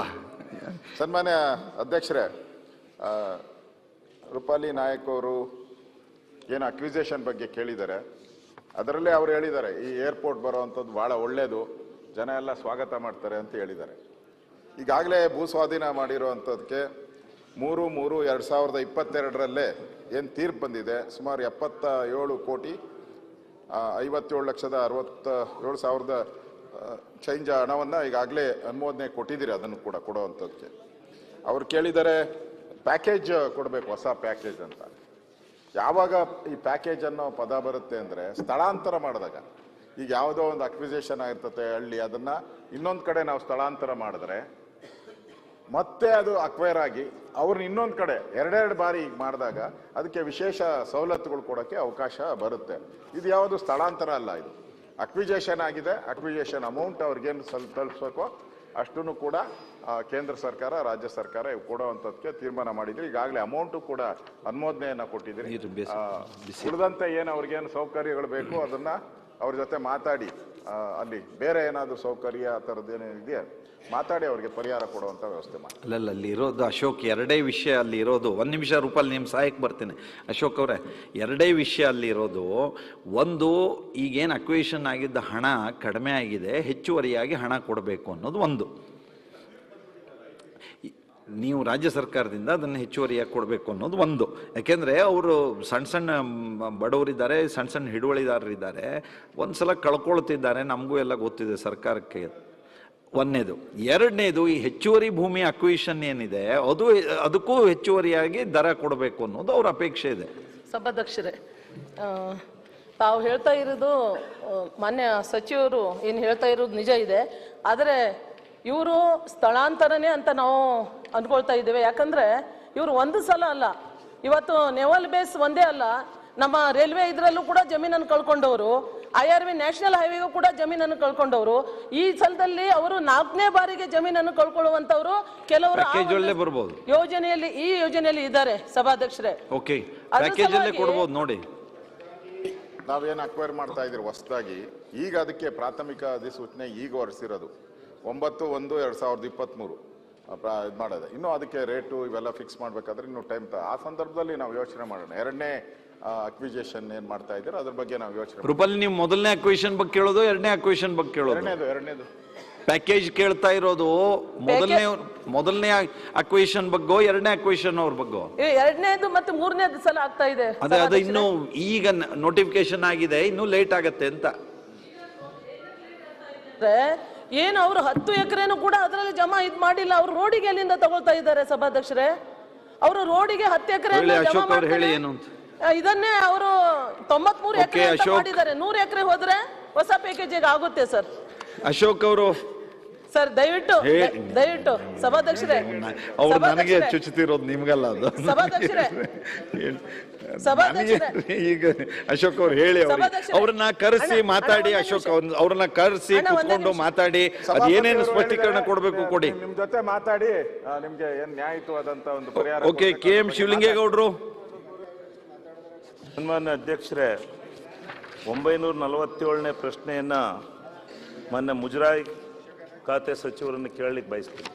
ಸನ್ಮಾನ್ಯ ಅಧ್ಯಕ್ಷರೇ, ರೂಪಾಲಿ ನಾಯಕ್ ಅವರು ಏನು ಅಕ್ವಿಸೇಷನ್ ಬಗ್ಗೆ ಕೇಳಿದ್ದಾರೆ, ಅದರಲ್ಲೇ ಅವ್ರು ಹೇಳಿದ್ದಾರೆ ಈ ಏರ್ಪೋರ್ಟ್ ಬರೋವಂಥದ್ದು ಭಾಳ ಒಳ್ಳೆಯದು, ಜನ ಎಲ್ಲ ಸ್ವಾಗತ ಮಾಡ್ತಾರೆ ಅಂತ ಹೇಳಿದ್ದಾರೆ. ಈಗಾಗಲೇ ಭೂ ಸ್ವಾಧೀನ ಮಾಡಿರುವಂಥದ್ದಕ್ಕೆ 3/3/2022 ಏನು ತೀರ್ಪು ಬಂದಿದೆ, ಸುಮಾರು 77 ಕೋಟಿ 57,67,000 ಚೇಂಜ್ ಹಣವನ್ನು ಈಗಾಗಲೇ ಅನುಮೋದನೆ ಕೊಟ್ಟಿದ್ದೀರಿ. ಅದನ್ನು ಕೂಡ ಕೊಡುವಂಥದ್ದಕ್ಕೆ ಅವ್ರು ಕೇಳಿದ್ದಾರೆ ಪ್ಯಾಕೇಜ್ ಕೊಡಬೇಕು, ಹೊಸ ಪ್ಯಾಕೇಜ್ ಅಂತ. ಯಾವಾಗ ಈ ಪ್ಯಾಕೇಜ್ ಅನ್ನೋ ಪದ ಬರುತ್ತೆ ಅಂದರೆ ಸ್ಥಳಾಂತರ ಮಾಡಿದಾಗ, ಈಗ ಯಾವುದೋ ಒಂದು ಅಕ್ವಿಸೇಷನ್ ಆಗಿರ್ತದೆ ಹಳ್ಳಿ, ಅದನ್ನು ಇನ್ನೊಂದು ಕಡೆ ನಾವು ಸ್ಥಳಾಂತರ ಮಾಡಿದ್ರೆ ಮತ್ತೆ ಅದು ಅಕ್ವೈರ್ ಆಗಿ ಅವ್ರನ್ನ ಇನ್ನೊಂದು ಕಡೆ 2 ಬಾರಿ ಮಾಡಿದಾಗ ಅದಕ್ಕೆ ವಿಶೇಷ ಸವಲತ್ತುಗಳು ಕೊಡೋಕ್ಕೆ ಅವಕಾಶ ಬರುತ್ತೆ. ಇದು ಯಾವುದು ಸ್ಥಳಾಂತರ ಅಲ್ಲ, ಇದು ಅಕ್ವಿಜೇಷನ್ ಆಗಿದೆ. ಅಕ್ವಿಜೇಷನ್ ಅಮೌಂಟ್ ಅವ್ರಿಗೇನು ತಲುಪಿಸ್ಬೇಕೋ ಅಷ್ಟನ್ನು ಕೂಡ ಕೇಂದ್ರ ಸರ್ಕಾರ, ರಾಜ್ಯ ಸರ್ಕಾರ ಕೊಡುವಂಥದ್ದಕ್ಕೆ ತೀರ್ಮಾನ ಮಾಡಿದ್ರಿ. ಈಗಾಗಲೇ ಅಮೌಂಟು ಕೂಡ ಅನುಮೋದನೆಯನ್ನು ಕೊಟ್ಟಿದ್ದೀರಿ. ಉಳಿದಂತೆ ಏನು ಅವ್ರಿಗೇನು ಸೌಕರ್ಯಗಳು ಬೇಕು ಅದನ್ನು ಅವ್ರ ಜೊತೆ ಮಾತಾಡಿ, ಅಲ್ಲಿ ಬೇರೆ ಏನಾದರೂ ಸೌಕರ್ಯ ಆ ಥರದ್ದು ಏನೇನಿದೆಯಾ ಮಾತಾಡಿ ಅವ್ರಿಗೆ ಪರಿಹಾರ ಕೊಡುವಂಥ ವ್ಯವಸ್ಥೆ ಮಾಡಿ. ಅಲ್ಲಲ್ಲ, ಅಲ್ಲಿ ಇರೋದು ಅಶೋಕ್ 2 ವಿಷಯ ಅಲ್ಲಿ ಇರೋದು. 1 ನಿಮಿಷ ರೂಪಾಯಿ ನಿಮ್ಮ ಸಹಾಯಕ್ಕೆ ಬರ್ತೇನೆ ಅಶೋಕ್ ಅವರೇ. 2 ವಿಷಯ ಅಲ್ಲಿ ಇರೋದು. ಒಂದು, ಈಗೇನು ಅಕ್ವಿಷನ್ ಆಗಿದ್ದ ಹಣ ಕಡಿಮೆ ಆಗಿದೆ, ಹೆಚ್ಚುವರಿಯಾಗಿ ಹಣ ಕೊಡಬೇಕು ಅನ್ನೋದು ಒಂದು. ನೀವು ರಾಜ್ಯ ಸರ್ಕಾರದಿಂದ ಅದನ್ನು ಹೆಚ್ಚುವರಿಯಾಗಿ ಕೊಡಬೇಕು ಅನ್ನೋದು ಒಂದು. ಯಾಕೆಂದರೆ ಅವರು ಸಣ್ಣ ಬಡವರಿದ್ದಾರೆ, ಸಣ್ಣ ಹಿಡುವಳಿದಾರರಿದ್ದಾರೆ, ಒಂದು ಸಲ ಕಳ್ಕೊಳ್ತಿದ್ದಾರೆ, ನಮಗೂ ಎಲ್ಲ ಗೊತ್ತಿದೆ ಸರ್ಕಾರಕ್ಕೆ. 1ನೇದು. 2ನೇದು, ಈ ಹೆಚ್ಚುವರಿ ಭೂಮಿ ಅಕ್ವಿಷನ್ ಏನಿದೆ ಅದಕ್ಕೂ ಹೆಚ್ಚುವರಿಯಾಗಿ ದರ ಕೊಡಬೇಕು ಅನ್ನೋದು ಅವ್ರ ಅಪೇಕ್ಷೆ ಇದೆ. ಸಭಾಧ್ಯಕ್ಷರೇ, ತಾವು ಹೇಳ್ತಾ ಇರೋದು, ಮಾನ್ಯ ಸಚಿವರು ಏನು ಹೇಳ್ತಾ ಇರೋದು ನಿಜ ಇದೆ. ಆದರೆ ಇವರು ಸ್ಥಳಾಂತರನೇ ಅಂತ ನಾವು ಅಂದ್ಕೊಳ್ತಾ ಇದ್ದೇವೆ. ಯಾಕಂದರೆ ಇವರು ಒಂದು ಸಲ ಅಲ್ಲ, ಇವತ್ತು ನೆವಲ್ ಬೇಸ್ ಒಂದೇ ಅಲ್ಲ, ನಮ್ಮ ರೈಲ್ವೆ ಇದರಲ್ಲೂ ಕೂಡ ಜಮೀನನ್ನು ಕಳ್ಕೊಂಡವರು, IRV ನ್ಯಾಷನಲ್ ಹೈವೇಗೂ ಕೂಡ ಜಮೀನನ್ನು ಕಳ್ಕೊಂಡವರು, ಈ ಸಲದಲ್ಲಿ ಅವರು 4ನೇ ಬಾರಿಗೆ ಜಮೀನನ್ನು ಕಳ್ಕೊಳ್ಳುವಂತವರು ಕೆಲವರು ಯೋಜನೆಯಲ್ಲಿ, ಈ ಯೋಜನೆಯಲ್ಲಿ ಇದ್ದಾರೆ ಸಭಾಧ್ಯಕ್ಷರೇ. ಓಕೆ, ಪ್ಯಾಕೇಜ್ ಅಲ್ಲೇ ಕೊಡಬಹುದು ನೋಡಿ. ನಾವೇನು ಅಕ್ವೈರ್ ಮಾಡ್ತಾ ಇದ್ದೀರಿ ಹೊಸದಾಗಿ, ಈಗ ಅದಕ್ಕೆ ಪ್ರಾಥಮಿಕ ಅಧಿಸೂಚನೆ ಈಗ ಹೊರಡಿಸಿರೋದು 9/1/2023 ಇದು ಮಾಡೋದು. ಇನ್ನೂ ಅದಕ್ಕೆ ರೇಟು ಇವೆಲ್ಲ ಫಿಕ್ಸ್ ಮಾಡಬೇಕಾದ್ರೆ ಇನ್ನೂ ಟೈಮ್ ಆ ಸಂದರ್ಭದಲ್ಲಿ ನಾವು ಯೋಚನೆ ಮಾಡೋಣ. 2ನೇ ಅಕ್ವಿಜೇಷನ್ ಏನ್ ಮಾಡ್ತಾ ಇದ್ದೀರಾ ಅದ್ರ ಬಗ್ಗೆ ನಾವು ಯೋಚನೆ. ರೂಪಾಲಿ, ನೀವು 1ನೇ ಅಕ್ವಿಷನ್ ಬಗ್ಗೆ ಕೇಳೋದು, 2ನೇ ಅಕ್ವಿಷನ್ ಬಗ್ಗೆ ಕೇಳೋದು? 2ನೇದು ಪ್ಯಾಕೇಜ್ ಕೇಳ್ತಾ ಇರೋದು. ಮೊದಲನೇ ಅಕ್ವಿಷನ್ ಬಗ್ಗೆ, 2ನೇ ಅಕ್ವಿಷನ್ ಅವ್ರ ಬಗ್ಗೆ? 2ನೇದು ಮತ್ತು 3ನೇದು ಸಲ ಆಗ್ತಾ ಇದೆ. ಅದು ಇನ್ನು ಈಗ ನೋಟಿಫಿಕೇಶನ್ ಆಗಿದೆ, ಇನ್ನೂ ಲೇಟ್ ಆಗತ್ತೆ ಅಂತ. ಏನು ಅವರು 10 ಎಕರೆನೂ ಕೂಡ ಅದರಲ್ಲಿ ಜಮಾ ಇದು ಮಾಡಿಲ್ಲ. ಅವರು ರೋಡಿಗೆ ಎಲ್ಲಿಂದ ತಗೊಳ್ತಾ ಇದ್ದಾರೆ ಸಭಾಧ್ಯಕ್ಷರೇ? ಅವರು ರೋಡಿಗೆ 10 ಎಕರೆ ಹೇಳಿ ಏನು ಅಂತ. ಇದನ್ನೇ ಅವರು 93 ಎಕರೆ ಮಾಡಿದ್ದಾರೆ. 100 ಎಕರೆ ಹೋದ್ರೆ ಹೊಸ ಪ್ಯಾಕೇಜಿಗೆ ಆಗುತ್ತೆ ಸರ್. ಅಶೋಕ್ ಅವರು ಸರ್, ದಯವಿಟ್ಟು ಸಭಾಧ್ಯಕ್ಷರೇ, ಅವ್ರು ನನಗೆ ಚುಚ್ಚುತ್ತಿರೋದು, ನಿಮ್ಗಲ್ಲ ಅದು. ಈಗ ಅಶೋಕ್ ಅವ್ರು ಹೇಳಿ, ಅವ್ರನ್ನ ಕರೆಸಿ ಮಾತಾಡಿ. ಅಶೋಕ್ ಅವ್ರನ್ನ ಕರೆಸಿ ಕುತ್ಕೊಂಡು ಮಾತಾಡಿ, ಅದೇನೇನು ಸ್ಪಷ್ಟೀಕರಣ ಕೊಡ್ಬೇಕು ಕೊಡಿ. ನಿಮ್ ಜೊತೆ ಮಾತಾಡಿ ನಿಮ್ಗೆ ಏನ್ ನ್ಯಾಯಯುತವಾದಂತ ಒಂದು ಪರಿಹಾರ. Okay, KM ಶಿವಲಿಂಗೇಗೌಡರು. ಸನ್ಮಾನ್ಯ ಅಧ್ಯಕ್ಷರೇ, 947ನೇ ಪ್ರಶ್ನೆಯನ್ನ ಮೊನ್ನೆ ಮುಜರಾಯಿ ಖಾತೆ ಸಚಿವರನ್ನು ಕೇಳಲಿಕ್ಕೆ ಬಯಸ್ತೀನಿ.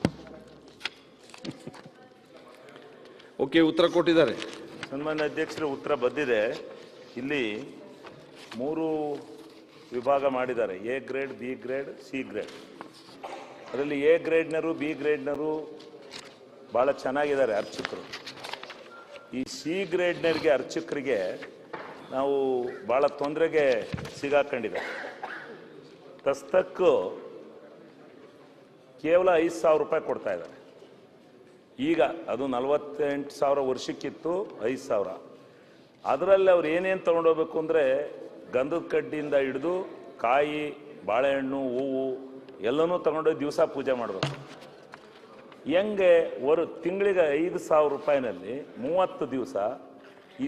ಓಕೆ, ಉತ್ತರ ಕೊಟ್ಟಿದ್ದಾರೆ. ಸನ್ಮಾನ್ಯ ಅಧ್ಯಕ್ಷರ ಉತ್ತರ ಬಂದಿದೆ. ಇಲ್ಲಿ 3 ವಿಭಾಗ ಮಾಡಿದ್ದಾರೆ: A grade, B grade, C grade. ಅದರಲ್ಲಿ A ಗ್ರೇಡ್ನರು, B ಗ್ರೇಡ್ನರು ಭಾಳ ಚೆನ್ನಾಗಿದ್ದಾರೆ ಅರ್ಚಕರು. ಈ C ಗ್ರೇಡ್ನರಿಗೆ ಅರ್ಚಕರಿಗೆ ನಾವು ಭಾಳ ತೊಂದರೆಗೆ ಸಿಗಾಕೊಂಡಿದೆ. ದಸ್ತಕ್ಕು ಕೇವಲ 5,000 ರೂಪಾಯಿ ಕೊಡ್ತಾ ಇದ್ದಾರೆ. ಈಗ ಅದು 48,000 ವರ್ಷಕ್ಕಿತ್ತು, 5,000. ಅದರಲ್ಲಿ ಅವ್ರು ಏನೇನು ತೊಗೊಂಡೋಗ್ಬೇಕು ಅಂದರೆ ಗಂಧದ ಕಡ್ಡಿಯಿಂದ ಹಿಡಿದು ಕಾಯಿ, ಬಾಳೆಹಣ್ಣು, ಹೂವು ಎಲ್ಲನೂ ತಗೊಂಡೋಗಿ ದಿವಸ ಪೂಜೆ ಮಾಡಬೇಕು. ಹೆಂಗೆ ತಿಂಗಳಿಗೆ 5,000 ರೂಪಾಯಿನಲ್ಲಿ 30 ದಿವಸ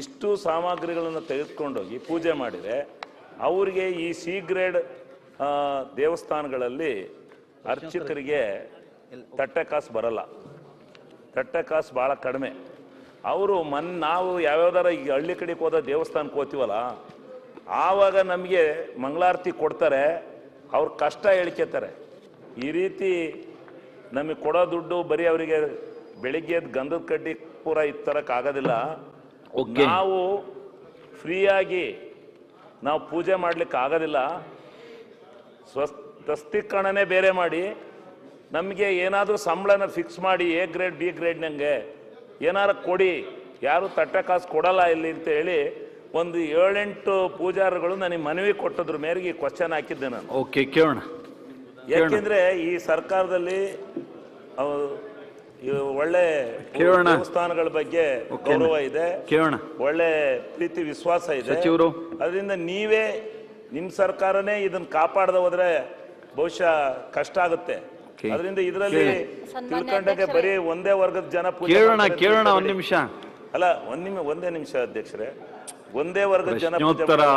ಇಷ್ಟು ಸಾಮಗ್ರಿಗಳನ್ನು ತೆಗೆದುಕೊಂಡೋಗಿ ಪೂಜೆ ಮಾಡಿದರೆ ಅವರಿಗೆ ಈ ಸಿ ಗ್ರೇಡ್ ದೇವಸ್ಥಾನಗಳಲ್ಲಿ ಅರ್ಚಕರಿಗೆ ತಟ್ಟೆ ಕಾಸು ಬರಲ್ಲ. ತಟ್ಟೆ ಕಾಸು ಭಾಳ ಕಡಿಮೆ. ಅವರು ನಾವು ಯಾವ್ಯಾವ್ದಾರ ಈಗ ಹಳ್ಳಿ ಕಡೆಗೆ ಹೋದ ದೇವಸ್ಥಾನಕ್ಕೆ ಹೋಗ್ತೀವಲ್ಲ, ಆವಾಗ ನಮಗೆ ಮಂಗಳಾರತಿ ಕೊಡ್ತಾರೆ, ಅವ್ರ ಕಷ್ಟ ಹೇಳ್ಕೊತಾರೆ. ಈ ರೀತಿ ನಮಗೆ ಕೊಡೋ ದುಡ್ಡು ಬರೀ ಅವರಿಗೆ ಬೆಳಿಗ್ಗೆ ಗಂಧದ ಕಡ್ಡಿ ಪೂರ ಇತ್ತರಕ್ಕಾಗೋದಿಲ್ಲ. ನಾವು ಫ್ರೀಯಾಗಿ ನಾವು ಪೂಜೆ ಮಾಡ್ಲಿಕ್ಕೆ ಆಗೋದಿಲ್ಲ. ಸ್ವಸ್ತೀಕರಣನೇ ಬೇರೆ ಮಾಡಿ ನಮಗೆ ಏನಾದರೂ ಸಂಬಳನ ಫಿಕ್ಸ್ ಮಾಡಿ ಎ ಗ್ರೇಡ್ ಬಿ ಗ್ರೇಡ್ ನಂಗೆ ಏನಾರು ಕೊಡಿ, ಯಾರು ತಟ್ಟೆ ಕಾಸು ಕೊಡಲ್ಲ ಇಲ್ಲಿ ಅಂತ ಹೇಳಿ ಒಂದು 7-8 ಪೂಜಾರಿಗಳು ನನಗೆ ಮನವಿ ಕೊಟ್ಟದ್ರ ಮೇರೆಗೆ ಈ ಕ್ವಶನ್ ಹಾಕಿದ್ದೆ ನಾನು. ಓಕೆ, ಕೇಳೋಣ. ಯಾಕೆಂದ್ರೆ ಈ ಸರ್ಕಾರದಲ್ಲಿ ಒಳ್ಳೆ ದೇವಸ್ಥಾನಗಳ ಬಗ್ಗೆ ಗೌರವ ಇದೆ, ಒಳ್ಳೆ ಪ್ರೀತಿ ವಿಶ್ವಾಸ ಇದೆ. ಅದರಿಂದ ನೀವೇ ನಿಮ್ ಸರ್ಕಾರನೇ ಇದನ್ನ ಕಾಪಾಡದ ಹೋದ್ರೆ ಬಹುಶಃ ಕಷ್ಟ ಆಗುತ್ತೆ. ಅದರಿಂದ ಇದರಲ್ಲಿ ತಿಳ್ಕೊಂಡಾಗ ಬರೀ ಒಂದೇ ವರ್ಗದ ಜನ ಪೂಜೆ ಕೇಳೋಣ. ಒಂದ್ ನಿಮಿಷ ಅಲ್ಲ, ಒಂದೇ ನಿಮಿಷ ಅಧ್ಯಕ್ಷರೇ. ಒಂದೇ ವರ್ಗದ ಜನ ಪೂಜೆ ಮಾಡಲ್ಲ,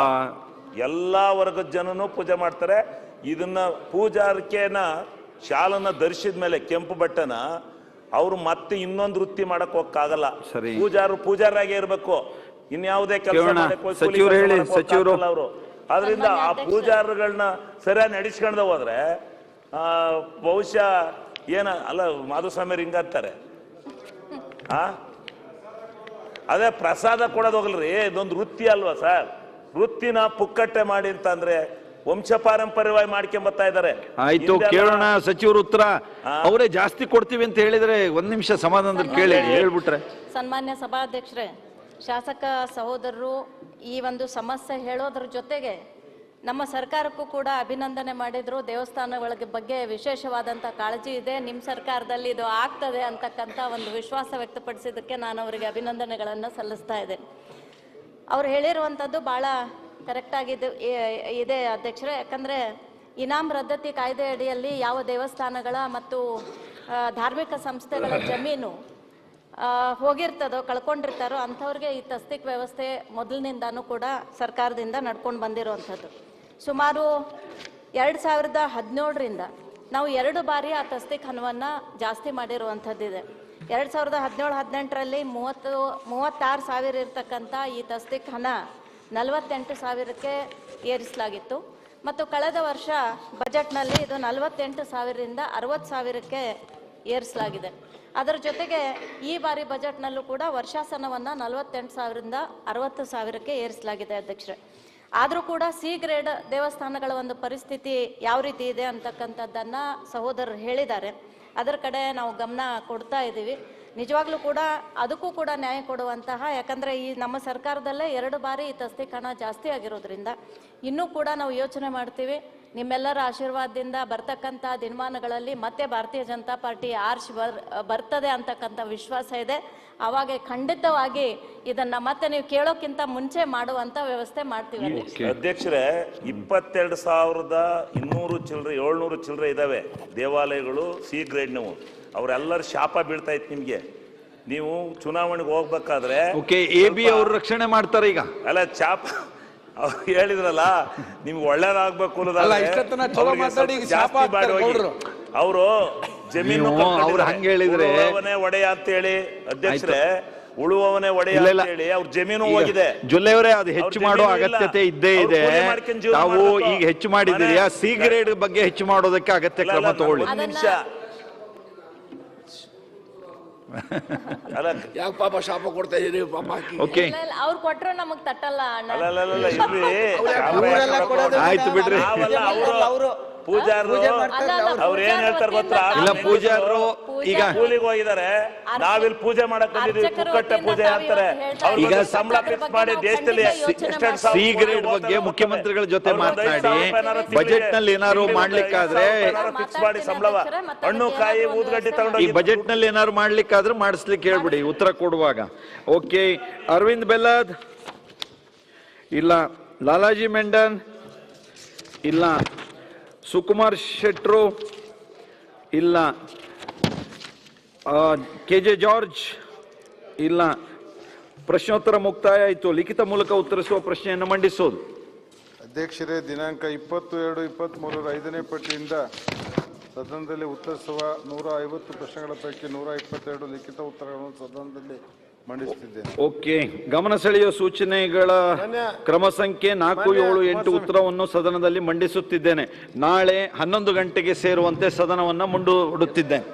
ಎಲ್ಲಾ ವರ್ಗದ ಜನನು ಪೂಜೆ ಮಾಡ್ತಾರೆ. ಇದನ್ನ ಪೂಜಾರಿಕೆನ ಶಾಲನ್ನ ಧರಿಸಿದ ಮೇಲೆ ಕೆಂಪು ಬಟ್ಟೆನ ಅವ್ರು ಮತ್ತೆ ಇನ್ನೊಂದು ವೃತ್ತಿ ಮಾಡಕ್ ಹೋಗಕ್ಕಾಗಲ್ಲ. ಪೂಜಾರಾಗೆ ಇರ್ಬೇಕು, ಇನ್ಯಾವುದೇ ಕೆಲಸ ಅವರು. ಆದ್ರಿಂದ ಆ ಪೂಜಾರಗಳನ್ನ ಸರಿಯಾಗಿ ನಡೆಸ್ಕೊಂಡ ಹೋದ್ರೆ ಬಹುಶಃ ಅಲ್ಲ, ಮಾಧುಸ್ವಾಮಿ ಹಿಂಗಂತಾರೆ. ಅದೇ ಪ್ರಸಾದ ಕೊಡೋದು ಹೋಗಲ್ರಿ, ಇದೊಂದು ವೃತ್ತಿ ಅಲ್ವಾ ಸರ್? ವೃತ್ತಿನ ಪುಕ್ಕಟ್ಟೆ ಮಾಡಿ ಅಂತಂದ್ರೆ ವಂಶ ಪಾರಂಪರ್ಯವಾಗಿ ಮಾಡ್ಕೊಂಡ್ ಬರ್ತಾ ಇದ್ದಾರೆ. ಆಯ್ತು, ಕೇಳೋಣ ಸಚಿವರು ಉತ್ತರ. ಅವರೇ ಜಾಸ್ತಿ ಕೊಡ್ತೀವಿ ಅಂತ ಹೇಳಿದ್ರೆ ಒಂದ್ ನಿಮಿಷ ಸಮಾಧಾನದಲ್ಲಿ ಕೇಳಿ ಹೇಳ್ಬಿಟ್ರೆ. ಸನ್ಮಾನ್ಯ ಸಭಾಧ್ಯಕ್ಷರೇ, ಶಾಸಕ ಸಹೋದರರು ಈ ಒಂದು ಸಮಸ್ಯೆ ಹೇಳೋದ್ರ ಜೊತೆಗೆ ನಮ್ಮ ಸರ್ಕಾರಕ್ಕೂ ಕೂಡ ಅಭಿನಂದನೆ ಮಾಡಿದ್ರು. ದೇವಸ್ಥಾನಗಳ ಬಗ್ಗೆ ವಿಶೇಷವಾದಂಥ ಕಾಳಜಿ ಇದೆ, ನಿಮ್ಮ ಸರ್ಕಾರದಲ್ಲಿ ಇದು ಆಗ್ತದೆ ಅಂತಕ್ಕಂಥ ಒಂದು ವಿಶ್ವಾಸ ವ್ಯಕ್ತಪಡಿಸಿದ್ದಕ್ಕೆ ನಾನು ಅವರಿಗೆ ಅಭಿನಂದನೆಗಳನ್ನು ಸಲ್ಲಿಸ್ತಾ ಇದ್ದೇನೆ. ಅವ್ರು ಹೇಳಿರುವಂಥದ್ದು ಭಾಳ ಕರೆಕ್ಟಾಗಿದೆ ಇದೆ ಅಧ್ಯಕ್ಷರೇ. ಯಾಕಂದರೆ ಇನಾಮ್ ರದ್ದತಿ ಕಾಯ್ದೆ ಅಡಿಯಲ್ಲಿ ಯಾವ ದೇವಸ್ಥಾನಗಳ ಮತ್ತು ಧಾರ್ಮಿಕ ಸಂಸ್ಥೆಗಳ ಜಮೀನು ಹೋಗಿರ್ತದೋ, ಕಳ್ಕೊಂಡಿರ್ತಾರೋ ಅಂಥವ್ರಿಗೆ ಈ ತಸ್ತಿಕ್ ವ್ಯವಸ್ಥೆ ಮೊದಲಿನಿಂದನೂ ಕೂಡ ಸರ್ಕಾರದಿಂದ ನಡ್ಕೊಂಡು ಬಂದಿರುವಂಥದ್ದು. ಸುಮಾರು 2017ರಿಂದ ನಾವು 2 ಬಾರಿ ಆ ತಸ್ತಿಕ್ ಹಣವನ್ನು ಜಾಸ್ತಿ ಮಾಡಿರುವಂಥದ್ದಿದೆ. 2017-18ರಲ್ಲಿ 36,000 ಇರ್ತಕ್ಕಂಥ ಈ ತಸ್ತಿಕ್ ಹಣ 48,000ಕ್ಕೆ ಏರಿಸಲಾಗಿತ್ತು. ಮತ್ತು ಕಳೆದ ವರ್ಷ ಬಜೆಟ್ನಲ್ಲಿ ಇದು 48,000ರಿಂದ 60,000ಕ್ಕೆ ಏರಿಸಲಾಗಿದೆ. ಅದರ ಜೊತೆಗೆ ಈ ಬಾರಿ ಬಜೆಟ್ನಲ್ಲೂ ಕೂಡ ವರ್ಷಾಸನವನ್ನು 48,000ರಿಂದ 60,000ಕ್ಕೆ ಏರಿಸಲಾಗಿದೆ ಅಧ್ಯಕ್ಷರೇ. ಆದರೂ ಕೂಡ ಸಿ ಗ್ರೇಡ್ ದೇವಸ್ಥಾನಗಳ ಒಂದು ಪರಿಸ್ಥಿತಿ ಯಾವ ರೀತಿ ಇದೆ ಅಂತಕ್ಕಂಥದ್ದನ್ನು ಸಹೋದರರು ಹೇಳಿದ್ದಾರೆ. ಅದರ ಕಡೆ ನಾವು ಗಮನ ಕೊಡ್ತಾ ಇದ್ದೀವಿ. ನಿಜವಾಗ್ಲೂ ಕೂಡ ಅದಕ್ಕೂ ಕೂಡ ನ್ಯಾಯ ಕೊಡುವಂತಹ, ಯಾಕಂದರೆ ಈ ನಮ್ಮ ಸರ್ಕಾರದಲ್ಲೇ 2 ಬಾರಿ ಈ ತಸ್ತಿಕ್ ಹಣ ಜಾಸ್ತಿ ಆಗಿರೋದ್ರಿಂದ ಇನ್ನೂ ಕೂಡ ನಾವು ಯೋಚನೆ ಮಾಡ್ತೀವಿ. ನಿಮ್ಮೆಲ್ಲರ ಆಶೀರ್ವಾದದಿಂದ ಬರ್ತಕ್ಕಂಥ ದಿನಮಾನಗಳಲ್ಲಿ ಮತ್ತೆ ಭಾರತೀಯ ಜನತಾ ಪಾರ್ಟಿ ಬರ್ತದೆ ಅಂತಕ್ಕಂಥ ವಿಶ್ವಾಸ ಇದೆ. ಅವಾಗ ಖಂಡಿತವಾಗಿ ಇದನ್ನ ಮತ್ತೆ ನೀವು ಕೇಳೋಕ್ಕಿಂತ ಮುಂಚೆ ಮಾಡುವಂತ ವ್ಯವಸ್ಥೆ ಮಾಡ್ತೀವಿ. ಅಧ್ಯಕ್ಷರೇ, 22,200 ಚಿಲ್ಲರೆ 700 ಚಿಲ್ಲರೆ ಇದಾವೆ ದೇವಾಲಯಗಳು ಸಿ ಗ್ರೇಡ್. ನೀವು ಅವರೆಲ್ಲರ ಶಾಪ ಬೀಳ್ತಾ ಇತ್ತು ನಿಮ್ಗೆ. ನೀವು ಚುನಾವಣೆಗೆ ಹೋಗ್ಬೇಕಾದ್ರೆ ಅವ್ರು ರಕ್ಷಣೆ ಮಾಡ್ತಾರೆ. ಈಗ ಅಲ್ಲ, ಚಾಪ ಅವ್ರು ಹೇಳಿದ್ರಲ್ಲ, ನಿಮ್ಗೆ ಒಳ್ಳೇದಾಗ್ಬೇಕು ಅವರು ಜಮೀನು ಹಂಗೆ ಹೇಳಿದ್ರೆ ಒಡೆಯ ಅಂತ ಹೇಳಿ ಅಧ್ಯಕ್ಷರೇ, ಉಳುವವನೇ ಒಡೆಯ ಅಂತ ಹೇಳಿ ಅವ್ರ ಜಮೀನು ಹೋಗಿದೆ. ಜೊಲ್ಲೆಯವರೇ, ಅದು ಹೆಚ್ಚು ಮಾಡೋ ಅಗತ್ಯತೆ ಇದ್ದೇ ಇದೆ. ತಾವು ಈಗ ಹೆಚ್ಚು ಮಾಡಿದ್ದೀರಿ, ಸಿ ಗ್ರೇಡ್ ಬಗ್ಗೆ ಹೆಚ್ಚು ಮಾಡೋದಕ್ಕೆ ಅಗತ್ಯ ಕ್ರಮ ತಗೊಳ್ಳಿ. ಯಾಕೆ ಪಾಪ ಶಾಪ ಕೊಡ್ತಾ ಇದೀರಿ ಪಾಪ? ಅವ್ರು ಕೊಟ್ರು ನಮಗ್ ತಟ್ಟಲ್ಲ. ಆಯ್ತು ಬಿಡ್ರಿ. ಪೂಜಾರರು ಅವ್ರು ಏನ್ ಹೇಳ್ತಾರೆ ಗೊತ್ತಾ? ಇಲ್ಲ, ಪೂಜಾರರು ಈಗ ಕೂಲಿಗೆ ಹೋಗಿದ್ದಾರೆ, ನಾವಿಲ್ಲಿ ಪೂಜೆ ಮಾಡಕ್ ಬಂದಿದ್ದೀವಿ, ಪುಕ್ಕಟ್ಟೆ ಪೂಜೆ ಅಂತಾರೆ. ಈಗ ಸಂಬಳ ಫಿಕ್ಸ್ ಮಾಡಿ ದೇಶದಲ್ಲಿ ಸಿ ಗ್ರೇಡ್ ಬಗ್ಗೆ ಮುಖ್ಯಮಂತ್ರಿಗಳ ಜೊತೆ ಮಾತನಾಡಿ ಬಜೆಟ್ ನಲ್ಲಿ ಏನಾದ್ರು ಮಾಡ್ಲಿಕ್ಕಾದ್ರೆ ಫಿಕ್ಸ್ ಮಾಡಿ ಸಂಬಳವ ಹಣ್ಣು ಕಾಯಿ ಊದ್ಗಡ್ಡಿ ತಗೊಂಡು ಈ ಬಜೆಟ್ ನಲ್ಲಿ ಏನಾದ್ರು ಮಾಡ್ಲಿಕ್ಕಾದ್ರೆ ಮಾಡಿಸ್ಲಿಕ್ಕೆ ಹೇಳ್ಬಿಡಿ ಉತ್ತರ ಕೊಡುವಾಗ. ಓಕೆ, ಅರವಿಂದ್ ಬೆಲ್ಲದ್. ಇಲ್ಲ. ಲಾಲಾಜಿ ಮೆಂಡನ್ ಇಲ್ಲ. ಸುಕುಮಾರ್ ಶೆಟ್ರು ಇಲ್ಲ. KJ ಜಾರ್ಜ್ ಇಲ್ಲ. ಪ್ರಶ್ನೋತ್ತರ ಮುಕ್ತಾಯ ಆಯಿತು. ಲಿಖಿತ ಮೂಲಕ ಉತ್ತರಿಸುವ ಪ್ರಶ್ನೆಯನ್ನು ಮಂಡಿಸೋದು. ಅಧ್ಯಕ್ಷರೇ, ದಿನಾಂಕ 22-23 5ನೇ ಪಟ್ಟಿಯಿಂದ ಸದನದಲ್ಲಿ ಉತ್ತರಿಸುವ 150 ಪ್ರಶ್ನೆಗಳ ಪೈಕಿ 122 ಲಿಖಿತ ಉತ್ತರಗಳನ್ನು ಸದನದಲ್ಲಿ ಮಂಡಿಸುತ್ತಿದ್ದೇನೆ. ಓಕೆ. ಗಮನ ಸೆಳೆಯುವ ಸೂಚನೆಗಳ ಕ್ರಮ ಸಂಖ್ಯೆ 4, 7, 8 ಉತ್ತರವನ್ನು ಸದನದಲ್ಲಿ ಮಂಡಿಸುತ್ತಿದ್ದೇನೆ. ನಾಳೆ 11 ಗಂಟೆಗೆ ಸೇರುವಂತೆ ಸದನವನ್ನು ಮುಂದೂಡುತ್ತಿದ್ದೇನೆ.